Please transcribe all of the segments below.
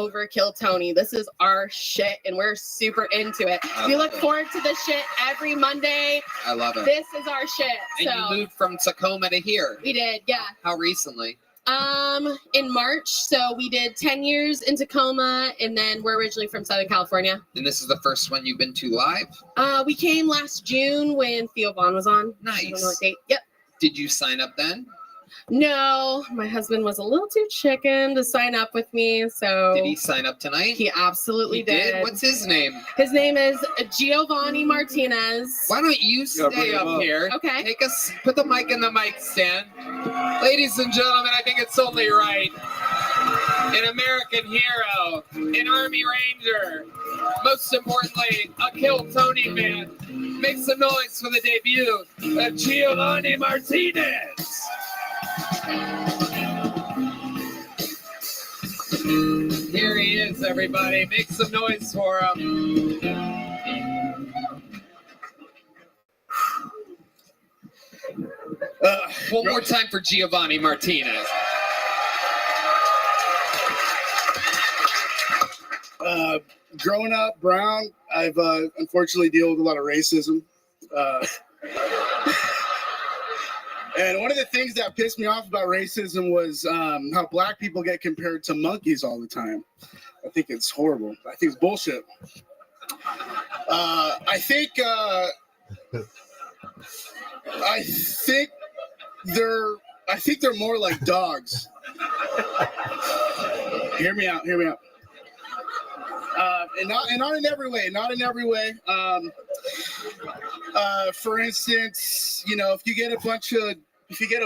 over Kill Tony. This is our shit, and we're super into it. We look forward to this shit every Monday. I love it. This is our shit. And you moved from Tacoma to here. We did, yeah. How recently? In March. So we did 10 years in Tacoma, and then we're originally from Southern California. And this is the first one you've been to live? We came last June when Theo Vaughn was on. Nice. I don't know what date. Yep. Did you sign up then? No, my husband was a little too chicken to sign up with me, so... Did he sign up tonight? He absolutely did. What's his name? His name is Giovanni Martinez. Why don't you stay up here? Okay. Put the mic in the mic stand. Ladies and gentlemen, I think it's only right. An American hero, an Army Ranger, most importantly, a Kill Tony fan. Make some noise for the debut of Giovanni Martinez. Here he is, everybody. Make some noise for him. One more time for Giovanni Martinez. Growing up brown, I've unfortunately dealt with a lot of racism. And one of the things that pissed me off about racism was how black people get compared to monkeys all the time. I think it's horrible. I think it's bullshit. I think they're more like dogs. Hear me out. And not in every way. For instance, if you get a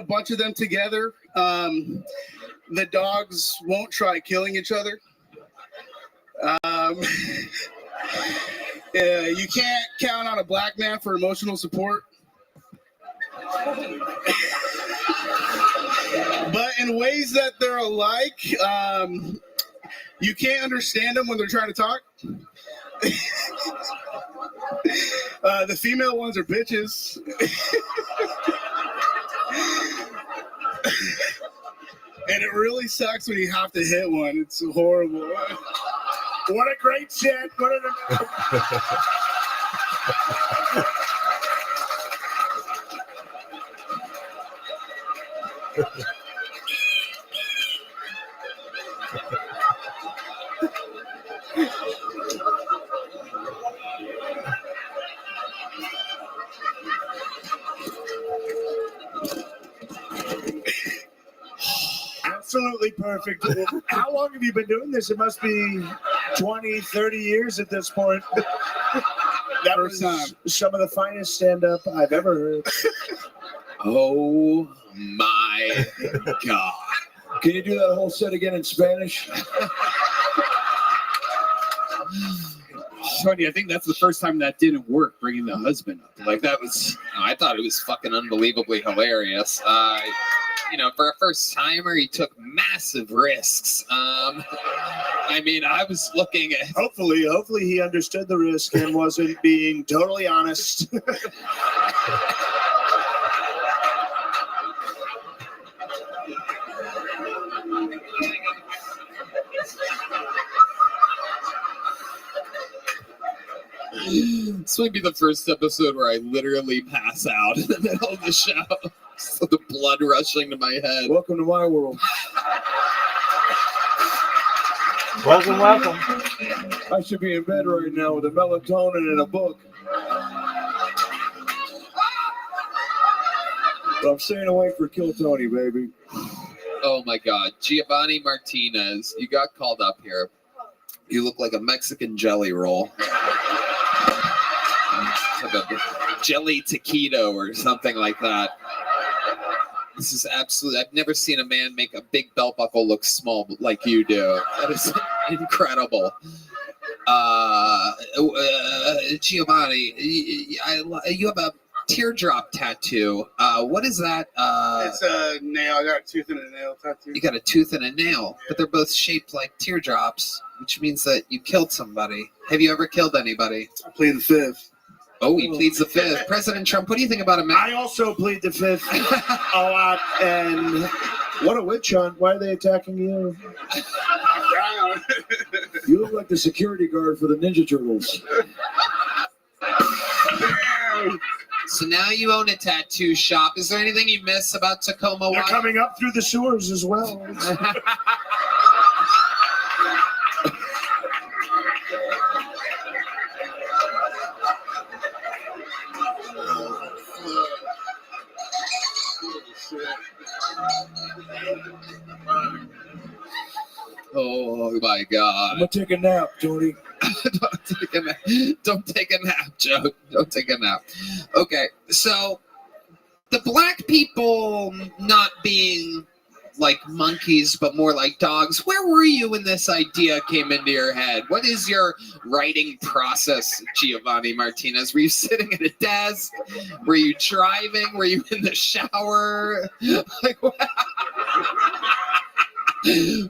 bunch of them together, the dogs won't try killing each other. You can't count on a black man for emotional support. But in ways that they're alike, you can't understand them when they're trying to talk. The female ones are bitches. And it really sucks when you have to hit one. It's horrible. What a great shit. Absolutely perfect. How long have you been doing this? It must be 20, 30 years at this point. That was some of the finest stand-up I've ever heard. Oh my God. Can you do that whole set again in Spanish? Tony, I think that's the first time that didn't work, bringing the husband up. Like, that was, I thought it was fucking unbelievably hilarious. For a first timer, he took massive risks. I was looking at... Hopefully he understood the risk and wasn't being totally honest. This might be the first episode where I literally pass out in the middle of the show. So the blood rushing to my head. Welcome to my world. Welcome. I should be in bed right now with a melatonin and a book. But I'm staying away for Kill Tony, baby. Oh my God. Giovanni Martinez, you got called up here. You look like a Mexican jelly roll. Like a jelly taquito or something like that. This is absolutely... I've never seen a man make a big belt buckle look small like you do. That is incredible. Giovanni, you have a teardrop tattoo. What is that? It's a nail. I got a tooth and a nail tattoo. You got a tooth and a nail, but they're both shaped like teardrops, which means that you killed somebody. Have you ever killed anybody? I plead the fifth. Oh, he pleads the fifth. President Trump, what do you think about a man? I also plead the fifth a lot, and What a witch hunt. Why are they attacking you? You look like the security guard for the Ninja Turtles. So now you own a tattoo shop. Is there anything you miss about Tacoma? They're coming up through the sewers as well. Oh my God. I'm gonna take a nap, Tony. Don't take a nap. Don't take a nap, Joe. Don't take a nap. Okay, so the black people not being like monkeys, but more like dogs. Where were you when this idea came into your head? What is your writing process, Giovanni Martinez? Were you sitting at a desk? Were you driving? Were you in the shower? Like, what?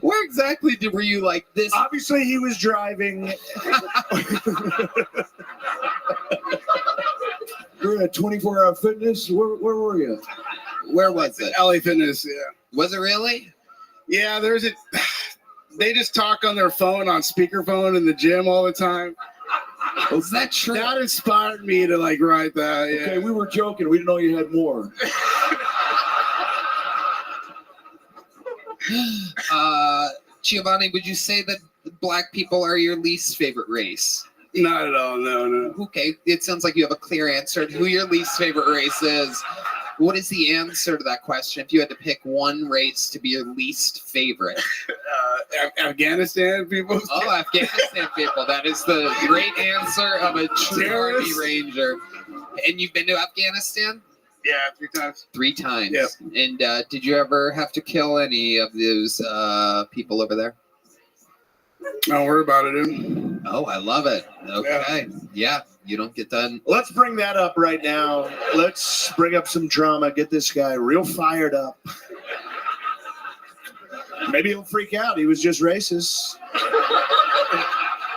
Where exactly were you like this? Obviously, he was driving. You're at 24 Hour Fitness. Where were you? Where was it? LA Fitness, yeah. Was it really? Yeah, they just talk on their phone on speakerphone in the gym all the time. Is that true? That inspired me to like write that. Yeah. Okay, we were joking. We didn't know you had more. Giovanni, would you say that black people are your least favorite race? Not at all. No. Okay, it sounds like you have a clear answer to who your least favorite race is. What is the answer to that question? If you had to pick one race to be your least favorite, Afghanistan people. oh, Afghanistan people. That is the great answer of a true Army Ranger. And you've been to Afghanistan? Yeah, 3 times. 3 times. Yep. And did you ever have to kill any of those people over there? Don't worry about it, dude. Oh, I love it. Okay. Yeah, you don't get done. Let's bring that up right now. Let's bring up some drama. Get this guy real fired up. Maybe he'll freak out. He was just racist.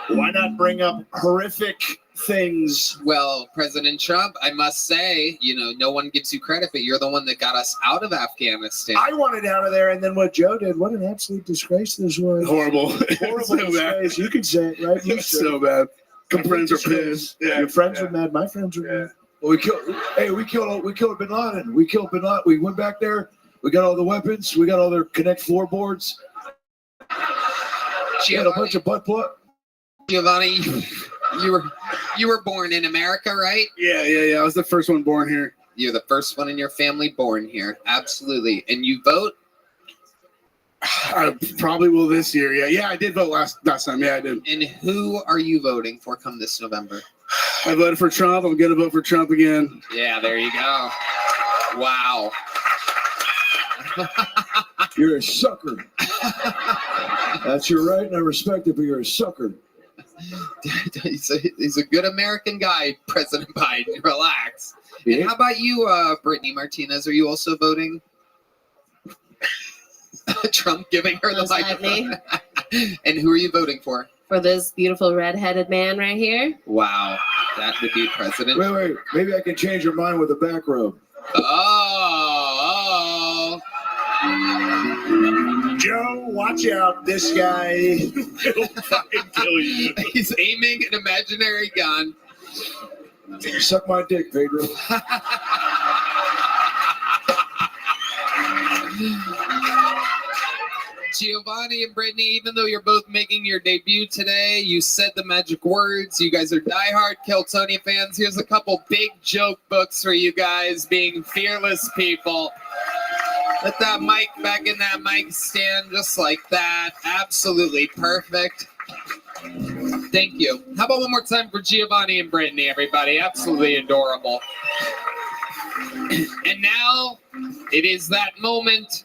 Why not bring up horrific things? Well, President Trump, I must say, no one gives you credit, but you're the one that got us out of Afghanistan. I wanted out of there, and then what Joe did. What an absolute disgrace this was. Horrible. Horrible So disgrace. You could say it, right? You It's so bad. My friends are pissed. Yeah. Your friends were mad. My friends were mad. Well, we killed Bin Laden. We killed Bin Laden. We went back there. We got all the weapons. We got all their Connect floorboards. We had a bunch of butt plug. Giovanni, you were born in America, right? Yeah. I was the first one born here. You're the first one in your family born here. Absolutely. And you vote? I probably will this year. Yeah, I did vote last time. Yeah, I did. And who are you voting for come this November? I voted for Trump. I'm going to vote for Trump again. Yeah, there you go. Wow. You're a sucker. That's your right, and I respect it, but you're a sucker. He's a good American guy, President Biden. Relax. Yeah. And how about you, Brittany Martinez? Are you also voting? Trump giving her the Most likely. microphone. And who are you voting for? For this beautiful red-headed man right here. Wow, that would be president. Wait. Maybe I can change your mind with a back rub. Oh. Joe, watch out. This guy will fucking kill you. He's aiming an imaginary gun. Suck my dick, Pedro. Giovanni and Brittany, even though you're both making your debut today, you said the magic words. You guys are diehard Kill Tony fans. Here's a couple big joke books for you guys, being fearless people. Put that mic back in that mic stand just like that. Absolutely perfect. Thank you. How about one more time for Giovanni and Brittany, everybody? Absolutely adorable. And now it is that moment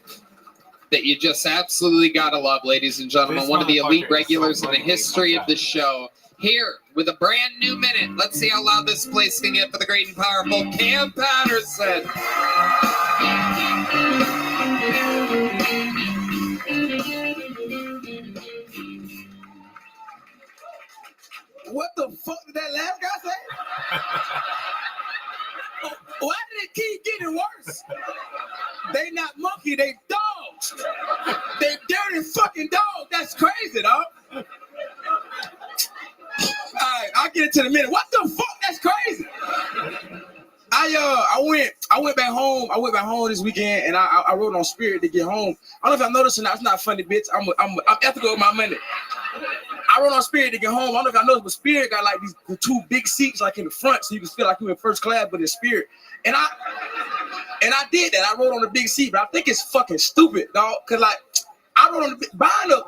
that you just absolutely gotta love, ladies and gentlemen. One of the elite regulars in the history of the show. Here with a brand new minute. Let's see how loud this place can get for the great and powerful Cam Patterson. What the fuck did that last guy say? Why did it keep getting worse? They not monkey, they dogs. to the minute. What the fuck? That's crazy. I went back home. I went back home this weekend, and I rode on Spirit to get home. I don't know if I noticed or not. It's not funny, bitch. I'm ethical with my money. I rode on Spirit to get home. I don't know if I noticed, but Spirit got like the two big seats like in the front, so you can feel like you're in first class, but in Spirit. And I did that. I rode on the big seat, but I think it's fucking stupid, dog. Cause like I rode on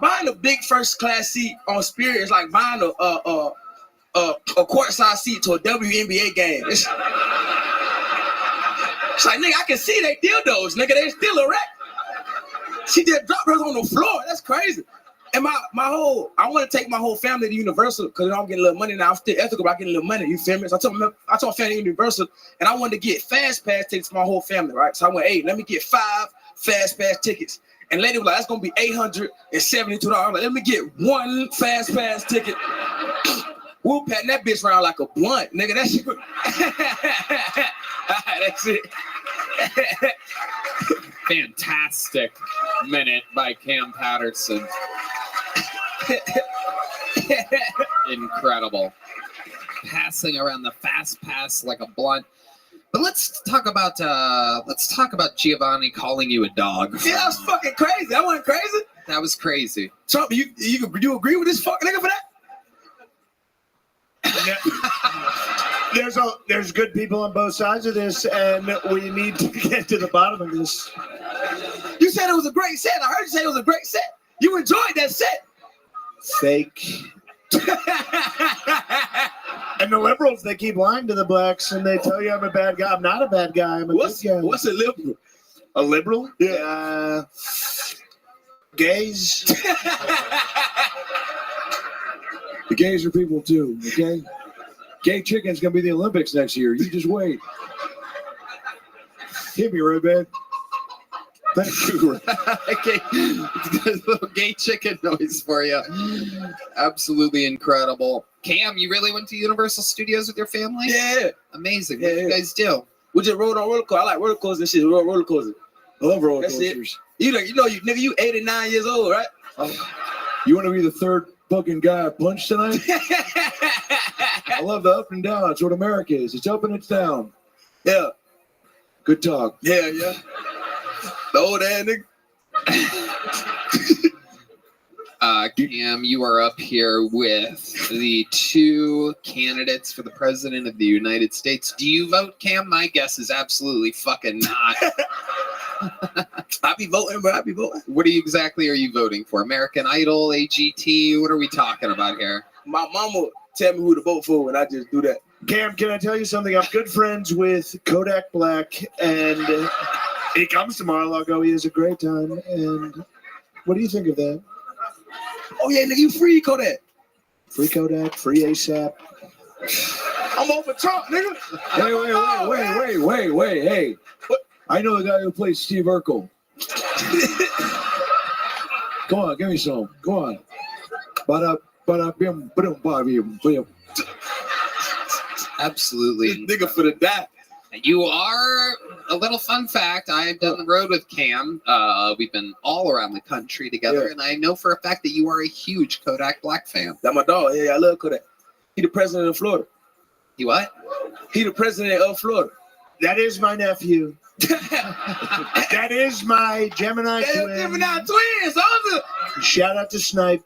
buying a big first class seat on Spirit is like buying a courtside seat to a WNBA game. It's like, nigga, I can see they dildos, nigga. They still erect. She just dropped hers on the floor. That's crazy. And I want to take my whole family to Universal because I'm getting a little money now. I'm still ethical, but I get a little money. You feel me? So I told my family Universal, and I wanted to get fast pass tickets for my whole family, right? So I went, hey, let me get 5 fast pass tickets. And lady was like, that's gonna be $872. I'm like, let me get 1 fast pass ticket. We'll patting that bitch around like a blunt, nigga. That shit. That's it. Fantastic minute by Cam Patterson. Incredible. Passing around the fast pass like a blunt. But let's talk about Giovanni calling you a dog. Yeah, that was fucking crazy. That wasn't crazy. That was crazy. Trump, you agree with this fucking nigga for that? There's good people on both sides of this, and we need to get to the bottom of this. You said it was a great set. I heard you say it was a great set. You enjoyed that set. Fake. And the liberals, they keep lying to the blacks, and they tell you I'm a bad guy. I'm not a bad guy. I'm a good guy. What's a liberal? A liberal? Yeah. Gays. The gays are people too, okay? Gay chicken's gonna be the Olympics next year. You just wait. Hit me, Rabbi. Thank you. Okay. Little gay chicken noise for you. Absolutely incredible. Cam, you really went to Universal Studios with your family? Yeah. Amazing. What did you guys do? We just rode on roller coaster. I like roller coasters and shit. Roller coasters. I love roller That's coasters. You nigga, you 8 and 9 years old, right? You want to be the third fucking guy I punched tonight? I love the up and down. That's what America is. It's up and it's down. Yeah. Good talk. Yeah. The old ass nigga. Cam, you are up here with the 2 candidates for the president of the United States. Do you vote, Cam? My guess is absolutely fucking not. I be voting, bro. I be voting. What exactly are you voting for? American Idol, AGT? What are we talking about here? My mama tell me who to vote for, and I just do that. Cam, can I tell you something? I'm good friends with Kodak Black, and he comes to Mar-a-Lago. He has a great time. And what do you think of that? Oh, yeah, nigga, you free Kodak. Free Kodak, free ASAP. I'm over Trump, nigga. Wait. Hey. I know the guy who plays Steve Urkel. Come on, give me some. Come on. Absolutely. This nigga for the die. You are, a little fun fact, I've done the road with Cam. We've been all around the country together, and I know for a fact that you are a huge Kodak Black fan. That's my dog. Yeah, I love Kodak. He the president of Florida. You what? He the president of Florida. That is my nephew. That is my Gemini twin. Gemini twins. Shout out to Snipe.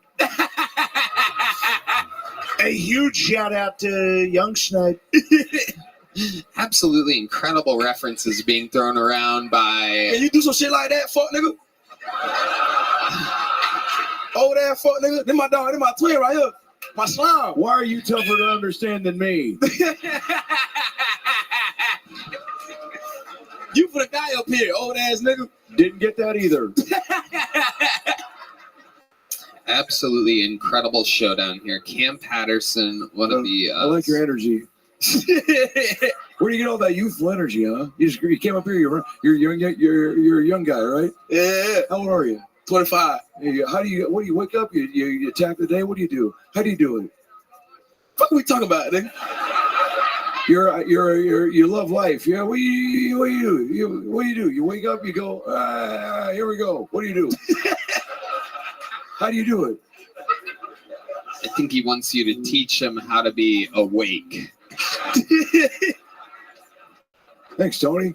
A huge shout out to young Snipe. Absolutely incredible references being thrown around by... Can you do some shit like that, fuck nigga? Old ass fuck nigga. Then my dog, then my twin right here. My slime. Why are you tougher to understand than me? You for the guy up here, old ass nigga. Didn't get that either. Absolutely incredible showdown here. Cam Patterson, one of the... I like your energy. Where do you get all that youthful energy, huh? You came up here. You're a young guy, right? Yeah. How old are you? 25. What do you wake up? You attack the day. What do you do? How do you do it? Fuck, we talking about, nigga? You love life. Yeah. What do you do? You wake up. You go. Here we go. What do you do? How do you do it? I think he wants you to teach him how to be awake. Thanks, Tony.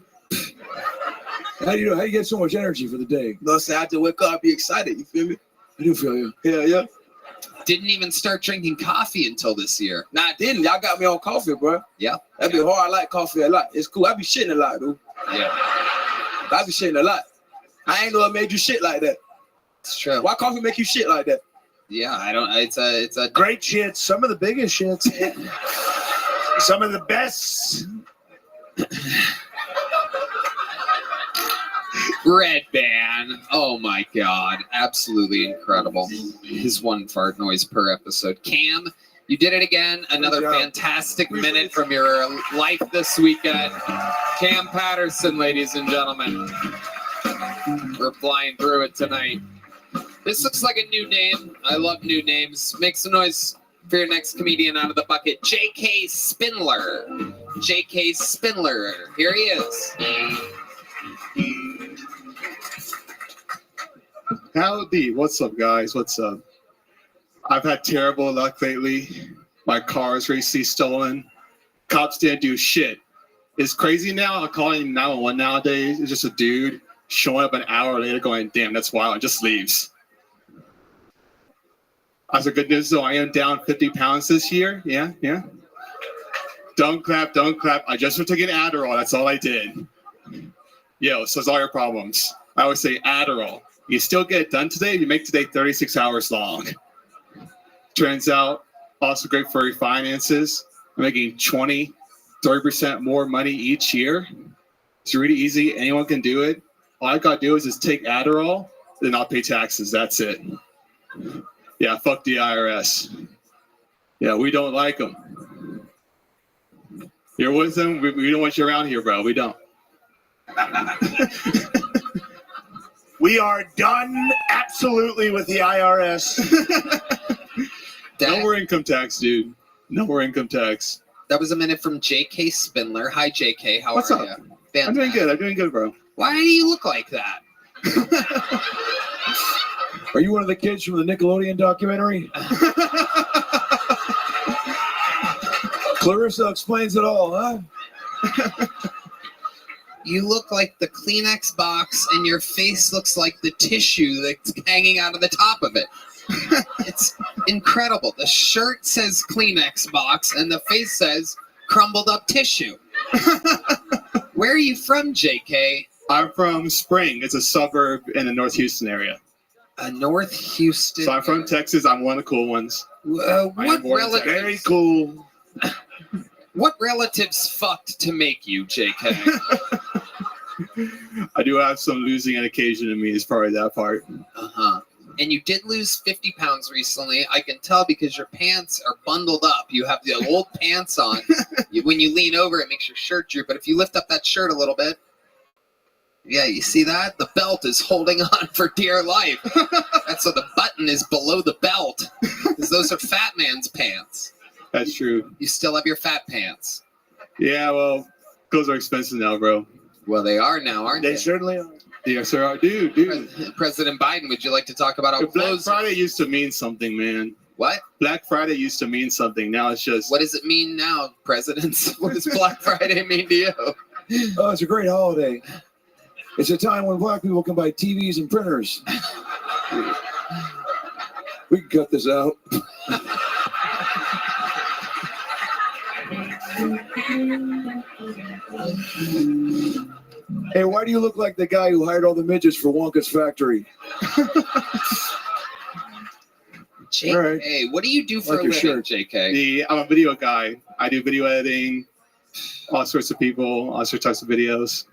How do you get so much energy for the day? No, I have to wake up, be excited. You feel me? I do feel you. Yeah. Didn't even start drinking coffee until this year. Nah, I didn't. Y'all got me on coffee, bro. Yeah. That'd be hard. I like coffee a lot. It's cool. I be shitting a lot, dude. Yeah. I be shitting a lot. I ain't know it made you shit like that. It's true. Why coffee make you shit like that? Yeah, I don't. It's a Great shits. Some of the biggest shits. Some of the best. Red Band. Oh my God, absolutely incredible. His one fart noise per episode. Cam, you did it again. Another fantastic minute from your life this weekend. Cam Patterson, ladies and gentlemen. We're flying through it tonight. This looks like a new name. I love new names. Make some noise for your next comedian out of the bucket. J.K. Spindler. J.K. Spindler. Here he is. Howdy, what's up, guys? What's up? I've had terrible luck lately. My car is recently stolen. Cops didn't do shit. It's crazy now. I'm calling 911 nowadays. It's just a dude showing up an hour later going, damn, that's wild, and just leaves. As a good news, though, I am down 50 pounds this year. Yeah. Don't clap. I just took an Adderall. That's all I did. Yo, so it's all your problems. I always say Adderall. You still get it done today. You make today 36 hours long. Turns out, also great for your finances. I'm making 30% more money each year. It's really easy. Anyone can do it. All I got to do is just take Adderall, then I'll pay taxes. That's it. Yeah, fuck the IRS. Yeah, we don't like them. You're with them. We don't want you around here, bro. We don't. We are done absolutely with the IRS. No more income tax, dude. No more income tax. That was a minute from J.K. Spindler. Hi, J.K. How What's are up? you? I'm doing good, bro. Why do you look like that? Are you one of the kids from the Nickelodeon documentary? Clarissa explains it all, huh? You look like the Kleenex box, and your face looks like the tissue that's hanging out of the top of it. It's incredible. The shirt says Kleenex box, and the face says crumbled up tissue. Where are you from, JK? I'm from Spring. It's a suburb in the North Houston area. North Houston. So I'm from Texas. I'm one of the cool ones. What relatives? Very cool. What relatives fucked to make you, JK? I do have some losing an occasion in me as far as that part. Uh-huh. And you did lose 50 pounds recently. I can tell because your pants are bundled up. You have the old pants on. When you lean over, it makes your shirt droop. But if you lift up that shirt a little bit, yeah, you see that? The belt is holding on for dear life. That's so the button is below the belt. Because those are fat man's pants. That's true. You still have your fat pants. Yeah, well, clothes are expensive now, bro. Well, they are now, aren't they? They certainly are. Yes, sir. Dude. President Biden, would you like to talk about how Black clothes... Friday used to mean something, man. What? Black Friday used to mean something. Now it's just... What does it mean now, presidents? What does Black Friday mean to you? Oh, it's a great holiday. It's a time when black people can buy TVs and printers. We can cut this out. Hey, why do you look like the guy who hired all the midgets for Wonka's factory? JK, All right. hey, what do you do for Like a your living, shirt. JK? I'm a video guy. I do video editing, all sorts of people, all sorts of types of videos.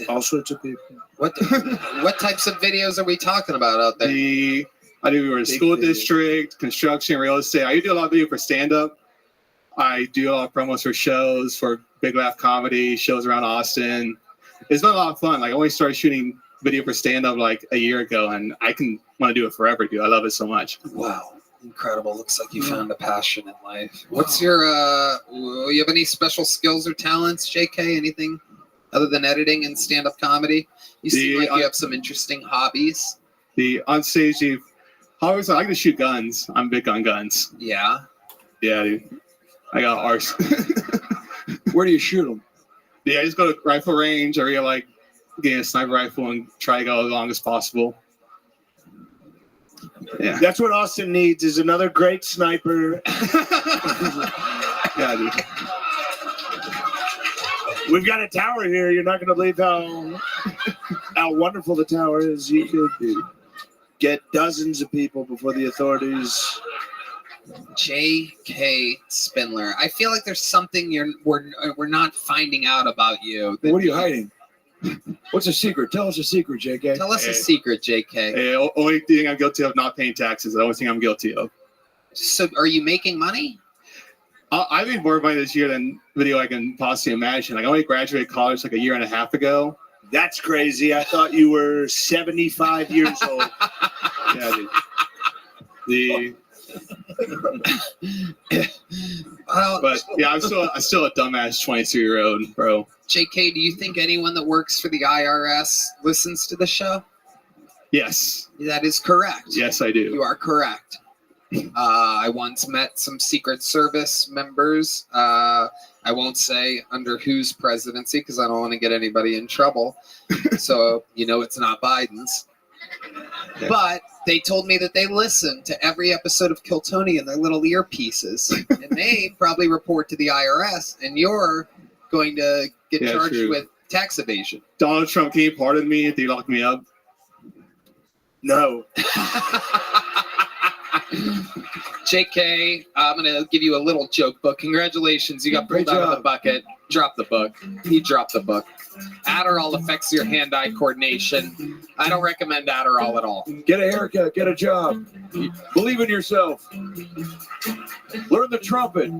All sorts of people. What types of videos are we talking about out there? I do for the school district, construction, real estate. I do a lot of video for stand-up. I do a lot of promos for shows, for Big Laugh Comedy, shows around Austin. It's been a lot of fun. Like, I only started shooting video for stand-up like a year ago, and I want to do it forever, dude. I love it so much. Wow, incredible. Looks like you found a passion in life. What's your, you have any special skills or talents, JK? Anything other than editing and stand-up comedy? You seem like you have some interesting hobbies. The onstage Hobbies, I like to shoot guns. I'm big on guns. Yeah. Yeah, dude. I got arse. Where do you shoot them? Yeah, I just go to rifle range. I really like getting a sniper rifle and try to go as long as possible. Yeah. That's what Austin needs is another great sniper. Yeah, dude. We've got a tower here. You're not going to believe how wonderful the tower is. You could get dozens of people before the authorities. J.K. Spindler. I feel like there's something we're not finding out about you. What are you hiding? What's a secret? Tell us a secret, JK. Tell us a secret, JK. Hey, only thing I'm guilty of not paying taxes. The only thing I'm guilty of. So, are you making money? I made more money this year than video I can possibly imagine. Like I only graduated college like a year and a half ago. That's crazy. I thought you were 75 years old. Yeah, dude. But yeah, I'm still a dumbass 22-year-old, bro. JK, do you think anyone that works for the IRS listens to the show? Yes. That is correct. Yes, I do. You are correct. I once met some Secret Service members. I won't say under whose presidency because I don't want to get anybody in trouble. So, it's not Biden's. Okay. But they told me that they listen to every episode of Kill Tony in their little earpieces. And they probably report to the IRS. And you're going to get charged with tax evasion. Donald Trump, can you pardon me if they lock me up? No. JK, I'm going to give you a little joke book. Congratulations. You got pulled out of the bucket. Drop the book. He dropped the book. Adderall affects your hand-eye coordination. I don't recommend Adderall at all. Get a haircut. Get a job. Believe in yourself. Learn the trumpet.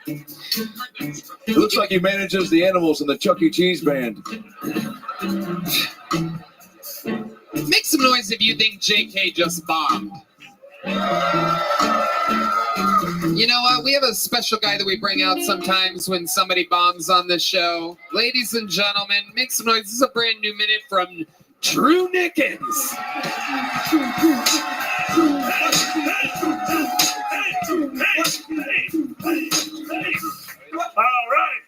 It looks like he manages the animals in the Chuck E. Cheese band. Make some noise if you think JK just bombed. You know what? We have a special guy that we bring out sometimes when somebody bombs on the show. Ladies and gentlemen, make some noise. This is a brand new minute from Drew Nickens. All right.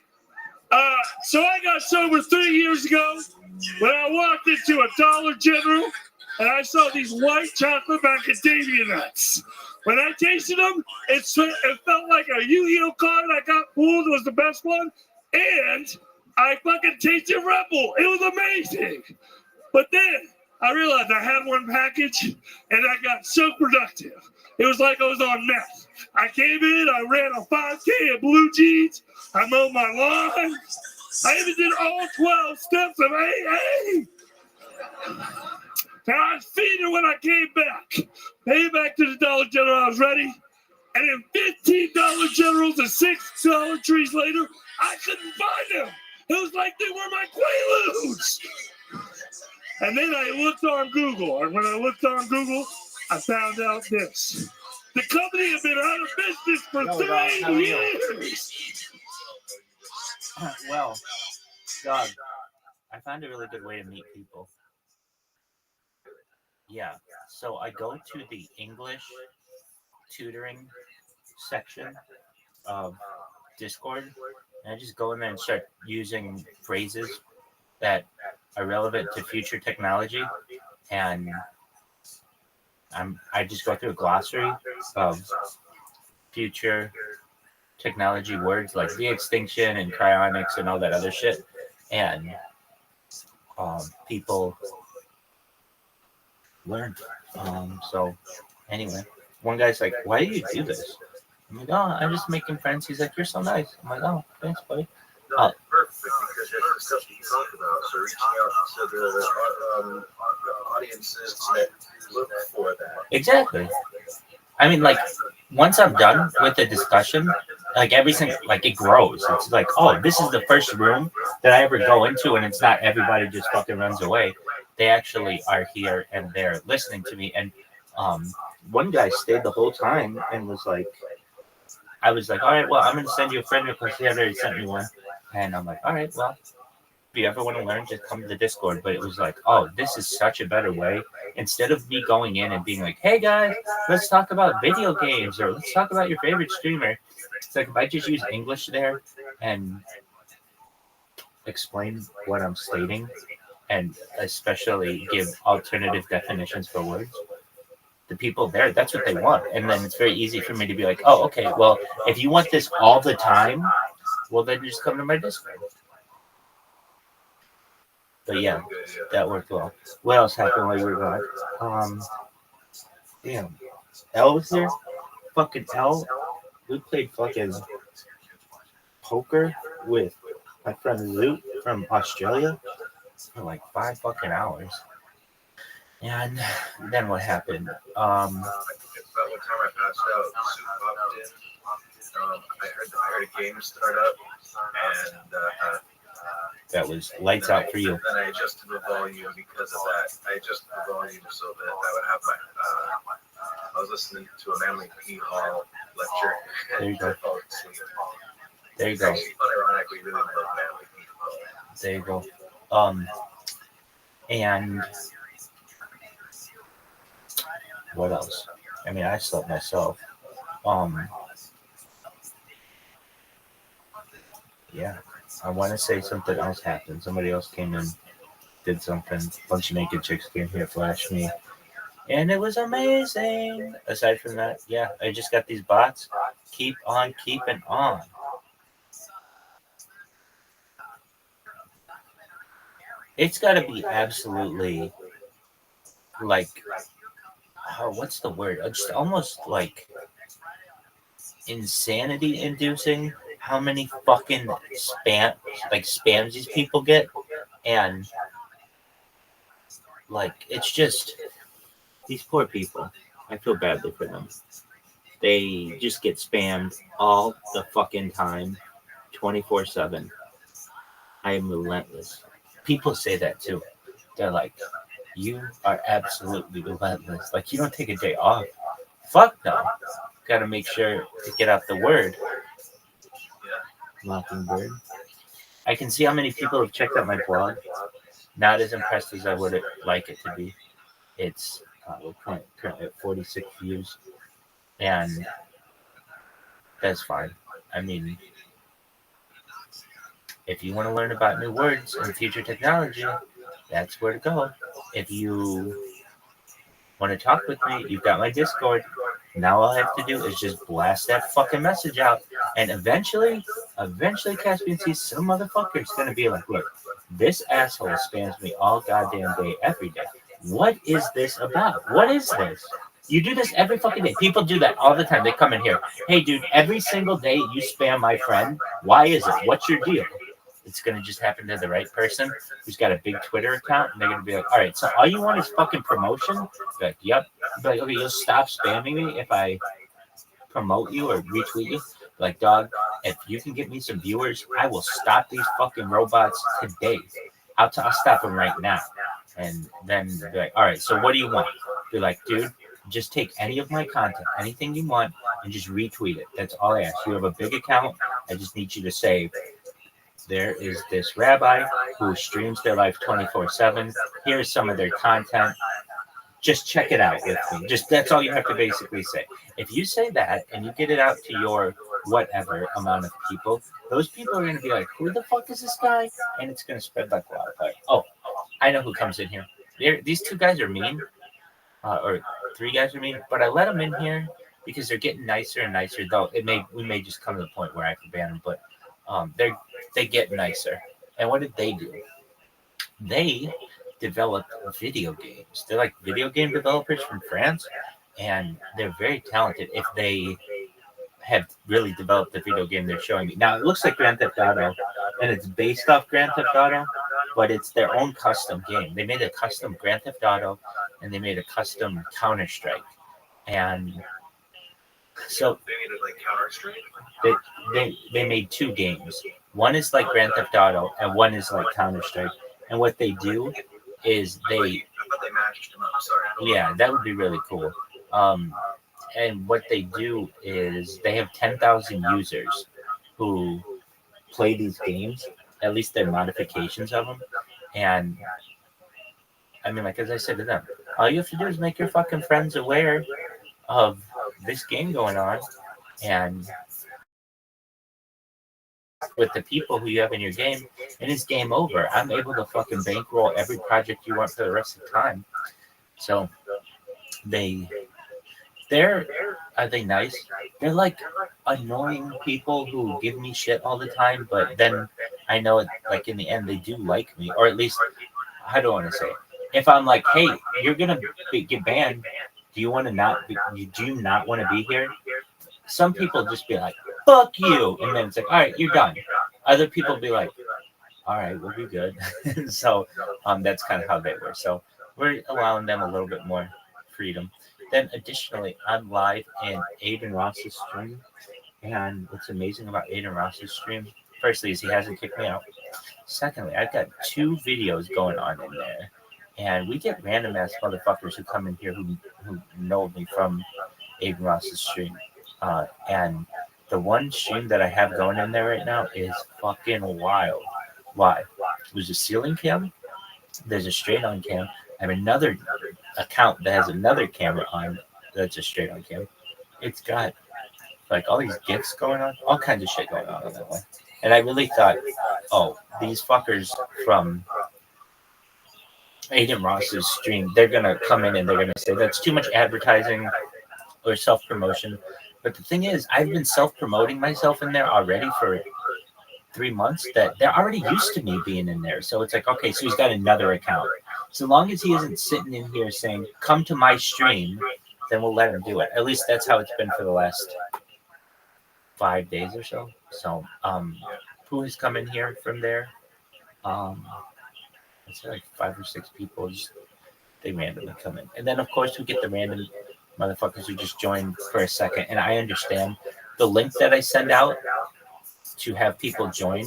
So I got sober 3 years ago when I walked into a Dollar General and I saw these white chocolate macadamia nuts. When I tasted them, it felt like a Yu-Gi-Oh card I got pulled was the best one, and I fucking tasted Rebel. It was amazing. But then I realized I had one package, and I got so productive. It was like I was on meth. I came in, I ran a 5K in blue jeans, I mowed my lawn, I even did all 12 steps of AA. Now I was feeding when I came back. Came back to the Dollar General, I was ready. And then $15 Generals and $6 trees later, I couldn't find them. It was like they were my Quaaludes. And then I looked on Google. And when I looked on Google, I found out this. The company had been out of business for 3 years. Well, Doug, I found a really good way to meet people. Yeah, so I go to the English tutoring section of Discord, and I just go in there and start using phrases that are relevant to future technology, and I just go through a glossary of future technology words like de-extinction and cryonics and all that other shit, and people learn. So anyway, one guy's like, "Why do you do this?" I'm like, "Oh, I'm just making friends." He's like, "You're so nice." I'm like, "Oh, thanks, buddy." No, perfect, because that's the stuff you talk about. So reaching out to the audiences that look for that. Exactly. I mean, like, once I'm done with the discussion, like everything, like it grows. It's like, oh, this is the first room that I ever go into, and it's not everybody just fucking runs away. They actually are here and they're listening to me. And one guy stayed the whole time and was like, I was like, all right, well, I'm going to send you a friend request. He already sent me one. And I'm like, all right, well, if you ever want to learn, just come to the Discord. But it was like, oh, this is such a better way. instead of me going in and being like, hey guys, let's talk about video games or let's talk about your favorite streamer. It's like if I just use English there and explain what I'm stating and especially give alternative definitions for words, the people there, that's what they want. And then it's very easy for me to be like, oh, okay, well, if you want this all the time, well, then just come to my Discord. But yeah, that worked well. What else happened while you were gone? Damn. L was there? Fucking L. We played fucking poker with my friend Zoot from Australia for like 5 fucking hours. And then what happened? About what time I passed out, Sue popped in. I heard a game start up, and that was lights out for you. Then I adjusted the volume because of that. I adjusted the volume so that I would have my. I was listening to a Manly P Hall lecture. There you go. There you It's go. actually unironically really love Manly P Hall. There you go. And what else? I mean, I slept myself. Yeah, I want to say something else happened. Somebody else came in, did something. A bunch of naked chicks came here, flashed me, and it was amazing. Aside from that, yeah, I just got these bots. Keep on keeping on. It's got to be absolutely like, what's the word? Just almost like insanity inducing how many fucking spams these people get. And like, it's just these poor people. I feel badly for them. They just get spammed all the fucking time, 24/7. I am relentless. People say that too. They're like, you are absolutely relentless. Like, you don't take a day off. Fuck no. Got to make sure to get out the word. Mockingbird. I can see how many people have checked out my blog. Not as impressed as I would like it to be. It's currently at 46 views. And that's fine. I mean, if you want to learn about new words and future technology, that's where to go. If you want to talk with me, you've got my Discord. Now all I have to do is just blast that fucking message out. And eventually, Caspian sees some motherfucker's going to be like, look, this asshole spams me all goddamn day, every day. What is this about? What is this? You do this every fucking day. People do that all the time. They come in here. Hey, dude, every single day you spam my friend. Why is it? What's your deal? It's going to just happen to the right person who's got a big Twitter account, and they're going to be like, all right, so all you want is fucking promotion? Be like, yep. Be like, okay, you'll stop spamming me if I promote you or retweet you? Be like, dog, if you can get me some viewers, I will stop these fucking robots today. I'll stop them right now. And then be like, all right, so what do you want? Be like, dude, just take any of my content, anything you want, and just retweet it. That's all I ask. You have a big account. I just need you to say, there is this rabbi who streams their life 24/7. Here's some of their content. Just check it out with me. Just that's all you have to basically say. If you say that and you get it out to your whatever amount of people, those people are going to be like, who the fuck is this guy? And it's going to spread like wildfire. Oh, I know who comes in here. These 2 guys are mean, or 3 guys are mean, but I let them in here because they're getting nicer and nicer. Though we may just come to the point where I have to ban them, but they get nicer. And what did they do? They developed video games. They're like video game developers from France, and they're very talented if they have really developed the video game they're showing me. Now, it looks like Grand Theft Auto, and it's based off Grand Theft Auto, but it's their own custom game. They made a custom Grand Theft Auto, and they made a custom Counter-Strike. And so They needed like Counter-Strike? they made 2 games. One is like Grand Theft Auto, and one is like Counter-Strike. And what they do is I thought they matched them up. Sorry. yeah, that would be really cool. And what they do is they have 10,000 users who play these games, at least their modifications of them. And I mean, like, as I said to them, all you have to do is make your fucking friends aware of this game going on, and with the people who you have in your game, and it's game over. I'm able to fucking bankroll every project you want for the rest of the time. So are they nice? They're like annoying people who give me shit all the time, but then I know it, like in the end they do like me, or at least I don't want to say it. If I'm like, hey, you're gonna get banned, do you want to not? Do you not want to be here? Some people just be like, fuck you, and then it's like, all right, you're done. Other people be like, all right, we'll be good. So that's kind of how they were. So we're allowing them a little bit more freedom. Then additionally, I'm live in Aiden Ross's stream. And what's amazing about Aiden Ross's stream, firstly, is he hasn't kicked me out. Secondly, I've got 2 videos going on in there. And we get random ass motherfuckers who come in here who know me from Aiden Ross's stream. And the one stream that I have going in there right now is fucking wild. Why? There's a ceiling cam. There's a straight on cam. I have another account that has another camera on that's a straight on cam. It's got like all these gifts going on, all kinds of shit going on that one. And I really thought, oh, these fuckers from Aiden Ross's stream, they're gonna come in and they're gonna say that's too much advertising or self-promotion. But the thing is, I've been self-promoting myself in there already for 3 months, that they're already used to me being in there. So it's like, okay, so he's got another account. So long as he isn't sitting in here saying, come to my stream, then we'll let him do it. At least that's how it's been for the last 5 days or so. So who has come in here from there? It's like 5 or 6 people. They randomly come in. And then, of course, we get the random motherfuckers who just join for a second. And I understand the link that I send out to have people join,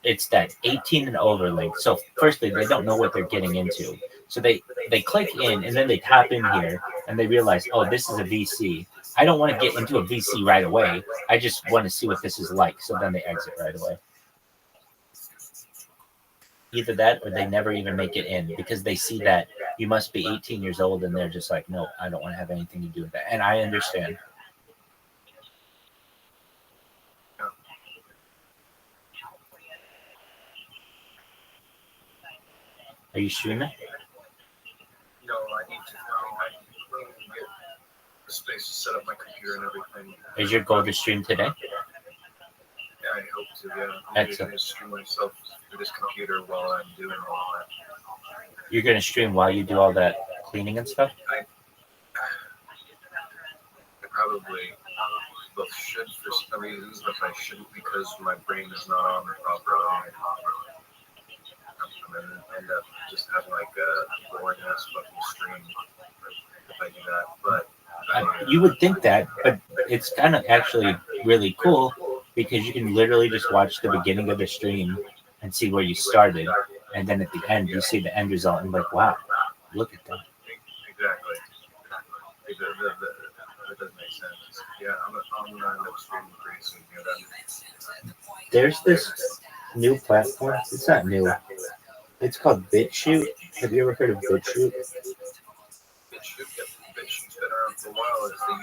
it's that 18 and over link. So firstly, they don't know what they're getting into. So they click in and then they tap in here and they realize, oh, this is a VC. I don't want to get into a VC right away. I just want to see what this is like. So then they exit right away. Either that or they never even make it in because they see that you must be 18 years old and they're just like, no, I don't want to have anything to do with that. And I understand. Are you streaming? No, I need to get the space to set up my computer and everything. Is your goal to stream today? Yeah, I hope to, yeah. Excellent. I'm going to stream myself through this computer while I'm doing all that. You're going to stream while you do all that cleaning and stuff? I probably both should for some reasons, but I shouldn't because my brain is not on the proper line. I'm going to end up just having like a boring ass fucking stream if I do that. But you would think that, but it's kind of actually really cool because you can literally just watch the beginning of the stream and see where you started. And then at the end, you see the end result and like, wow, look at that. Exactly. That doesn't make sense. Yeah, I'm going to end up streaming pretty soon. There's this new platform. It's not new. It's called BitChute. Have you ever heard of BitChute? BitChute's been around for a while. It's the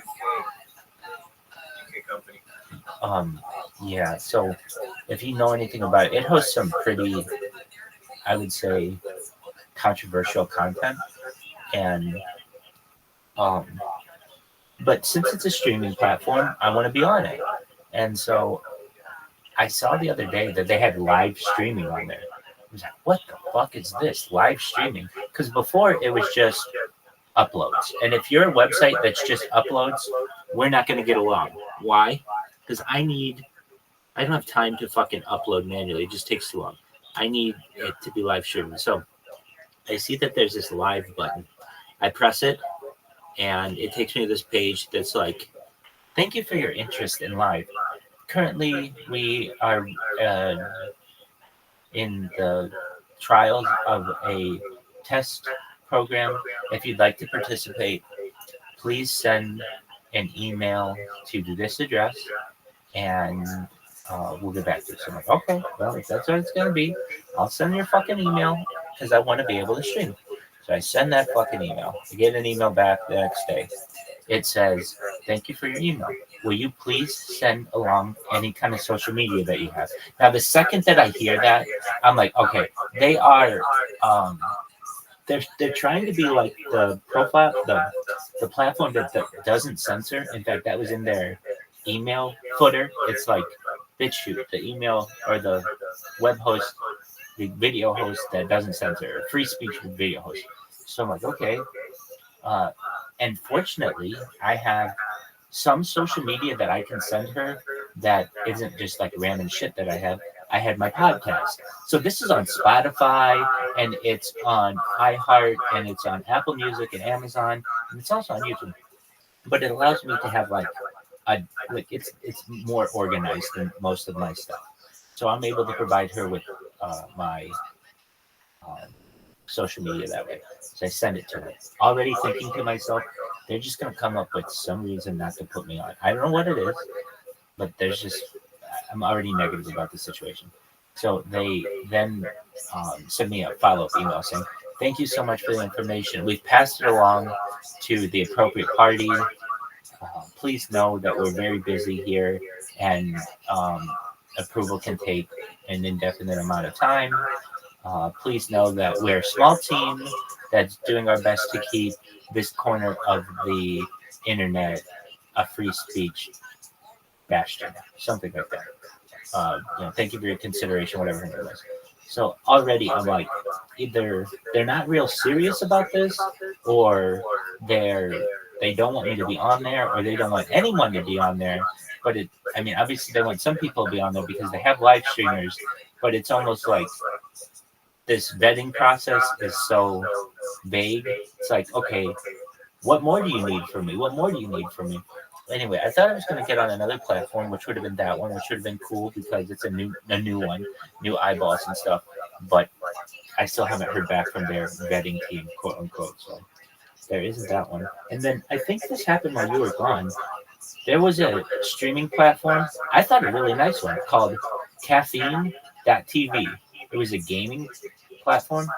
UK company. Yeah, so if you know anything about it, it hosts some pretty, I would say, controversial content. And but since it's a streaming platform, I want to be on it. And so I saw the other day that they had live streaming on there. I was like, what the fuck is this? Live streaming? Because before it was just uploads. And if you're a website that's just uploads, we're not going to get along. Why? Because I don't have time to fucking upload manually. It just takes too long. I need it to be live streaming. So I see that there's this live button. I press it and it takes me to this page that's like, thank you for your interest in live. Currently, we are in the trials of a test program. If you'd like to participate, please send an email to this address and we'll get back to you. So I'm like, okay, well, if that's what it's going to be, I'll send your fucking email because I want to be able to stream. So I send that fucking email. I get an email back the next day. It says, "Thank you for your email. Will you please send along any kind of social media that you have?" Now, the second that I hear that, I'm like, okay, they are, they're trying to be like the profile, the platform that doesn't censor. In fact, that was in their email footer. It's like BitChute, the email or the web host, the video host that doesn't censor, free speech video host. So I'm like, okay. And fortunately, I have some social media that I can send her that isn't just like random shit that I have. I had my podcast. So this is on Spotify and it's on iHeart and it's on Apple Music and Amazon and it's also on YouTube. But it allows me to have like it's more organized than most of my stuff. So I'm able to provide her with my social media that way. So I send it to her. Already thinking to myself, they're just going to come up with some reason not to put me on. I don't know what it is, but I'm already negative about the situation. So they then send me a follow-up email saying, "Thank you so much for the information. We've passed it along to the appropriate party. Please know that we're very busy here and approval can take an indefinite amount of time. Please know that we're a small team that's doing our best to keep this corner of the internet a free speech bastion," something like that. Thank you for your consideration, whatever it was. So already I'm like, either they're not real serious about this, or they don't want me to be on there, or they don't want anyone to be on there. But obviously they want some people to be on there because they have live streamers, but it's almost like this vetting process is so vague. It's like, okay, what more do you need from me? What more do you need from me? Anyway, I thought I was going to get on another platform, which would have been that one, which would have been cool because it's a new one, new eyeballs and stuff. But I still haven't heard back from their vetting team, quote unquote. So there isn't that one. And then I think this happened while you were gone. There was a streaming platform. I thought a really nice one called Caffeine.tv. It was a gaming platform,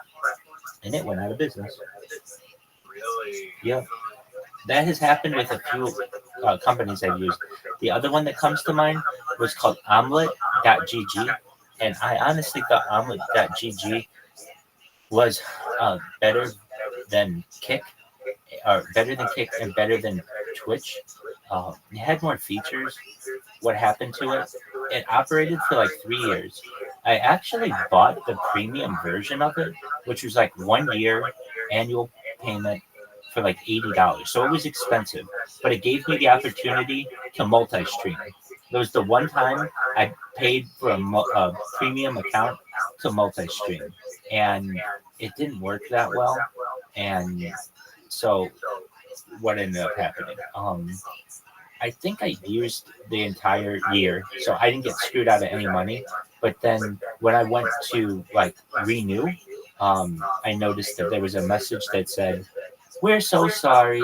and it went out of business. Really? Yeah. That has happened with a few companies I've used. The other one that comes to mind was called Omelette.gg, and I honestly thought Omelette.gg was better than Kick, or better than Kick and better than Twitch. It had more features. What happened to it? It operated for like 3 years. I actually bought the premium version of it, which was like 1 year annual payment for like $80. So it was expensive, but it gave me the opportunity to multi-stream. There was the one time I paid for a premium account to multi-stream, and it didn't work that well. And so what ended up happening? I think I used the entire year, so I didn't get screwed out of any money. But then when I went to like renew, I noticed that there was a message that said, "We're so sorry.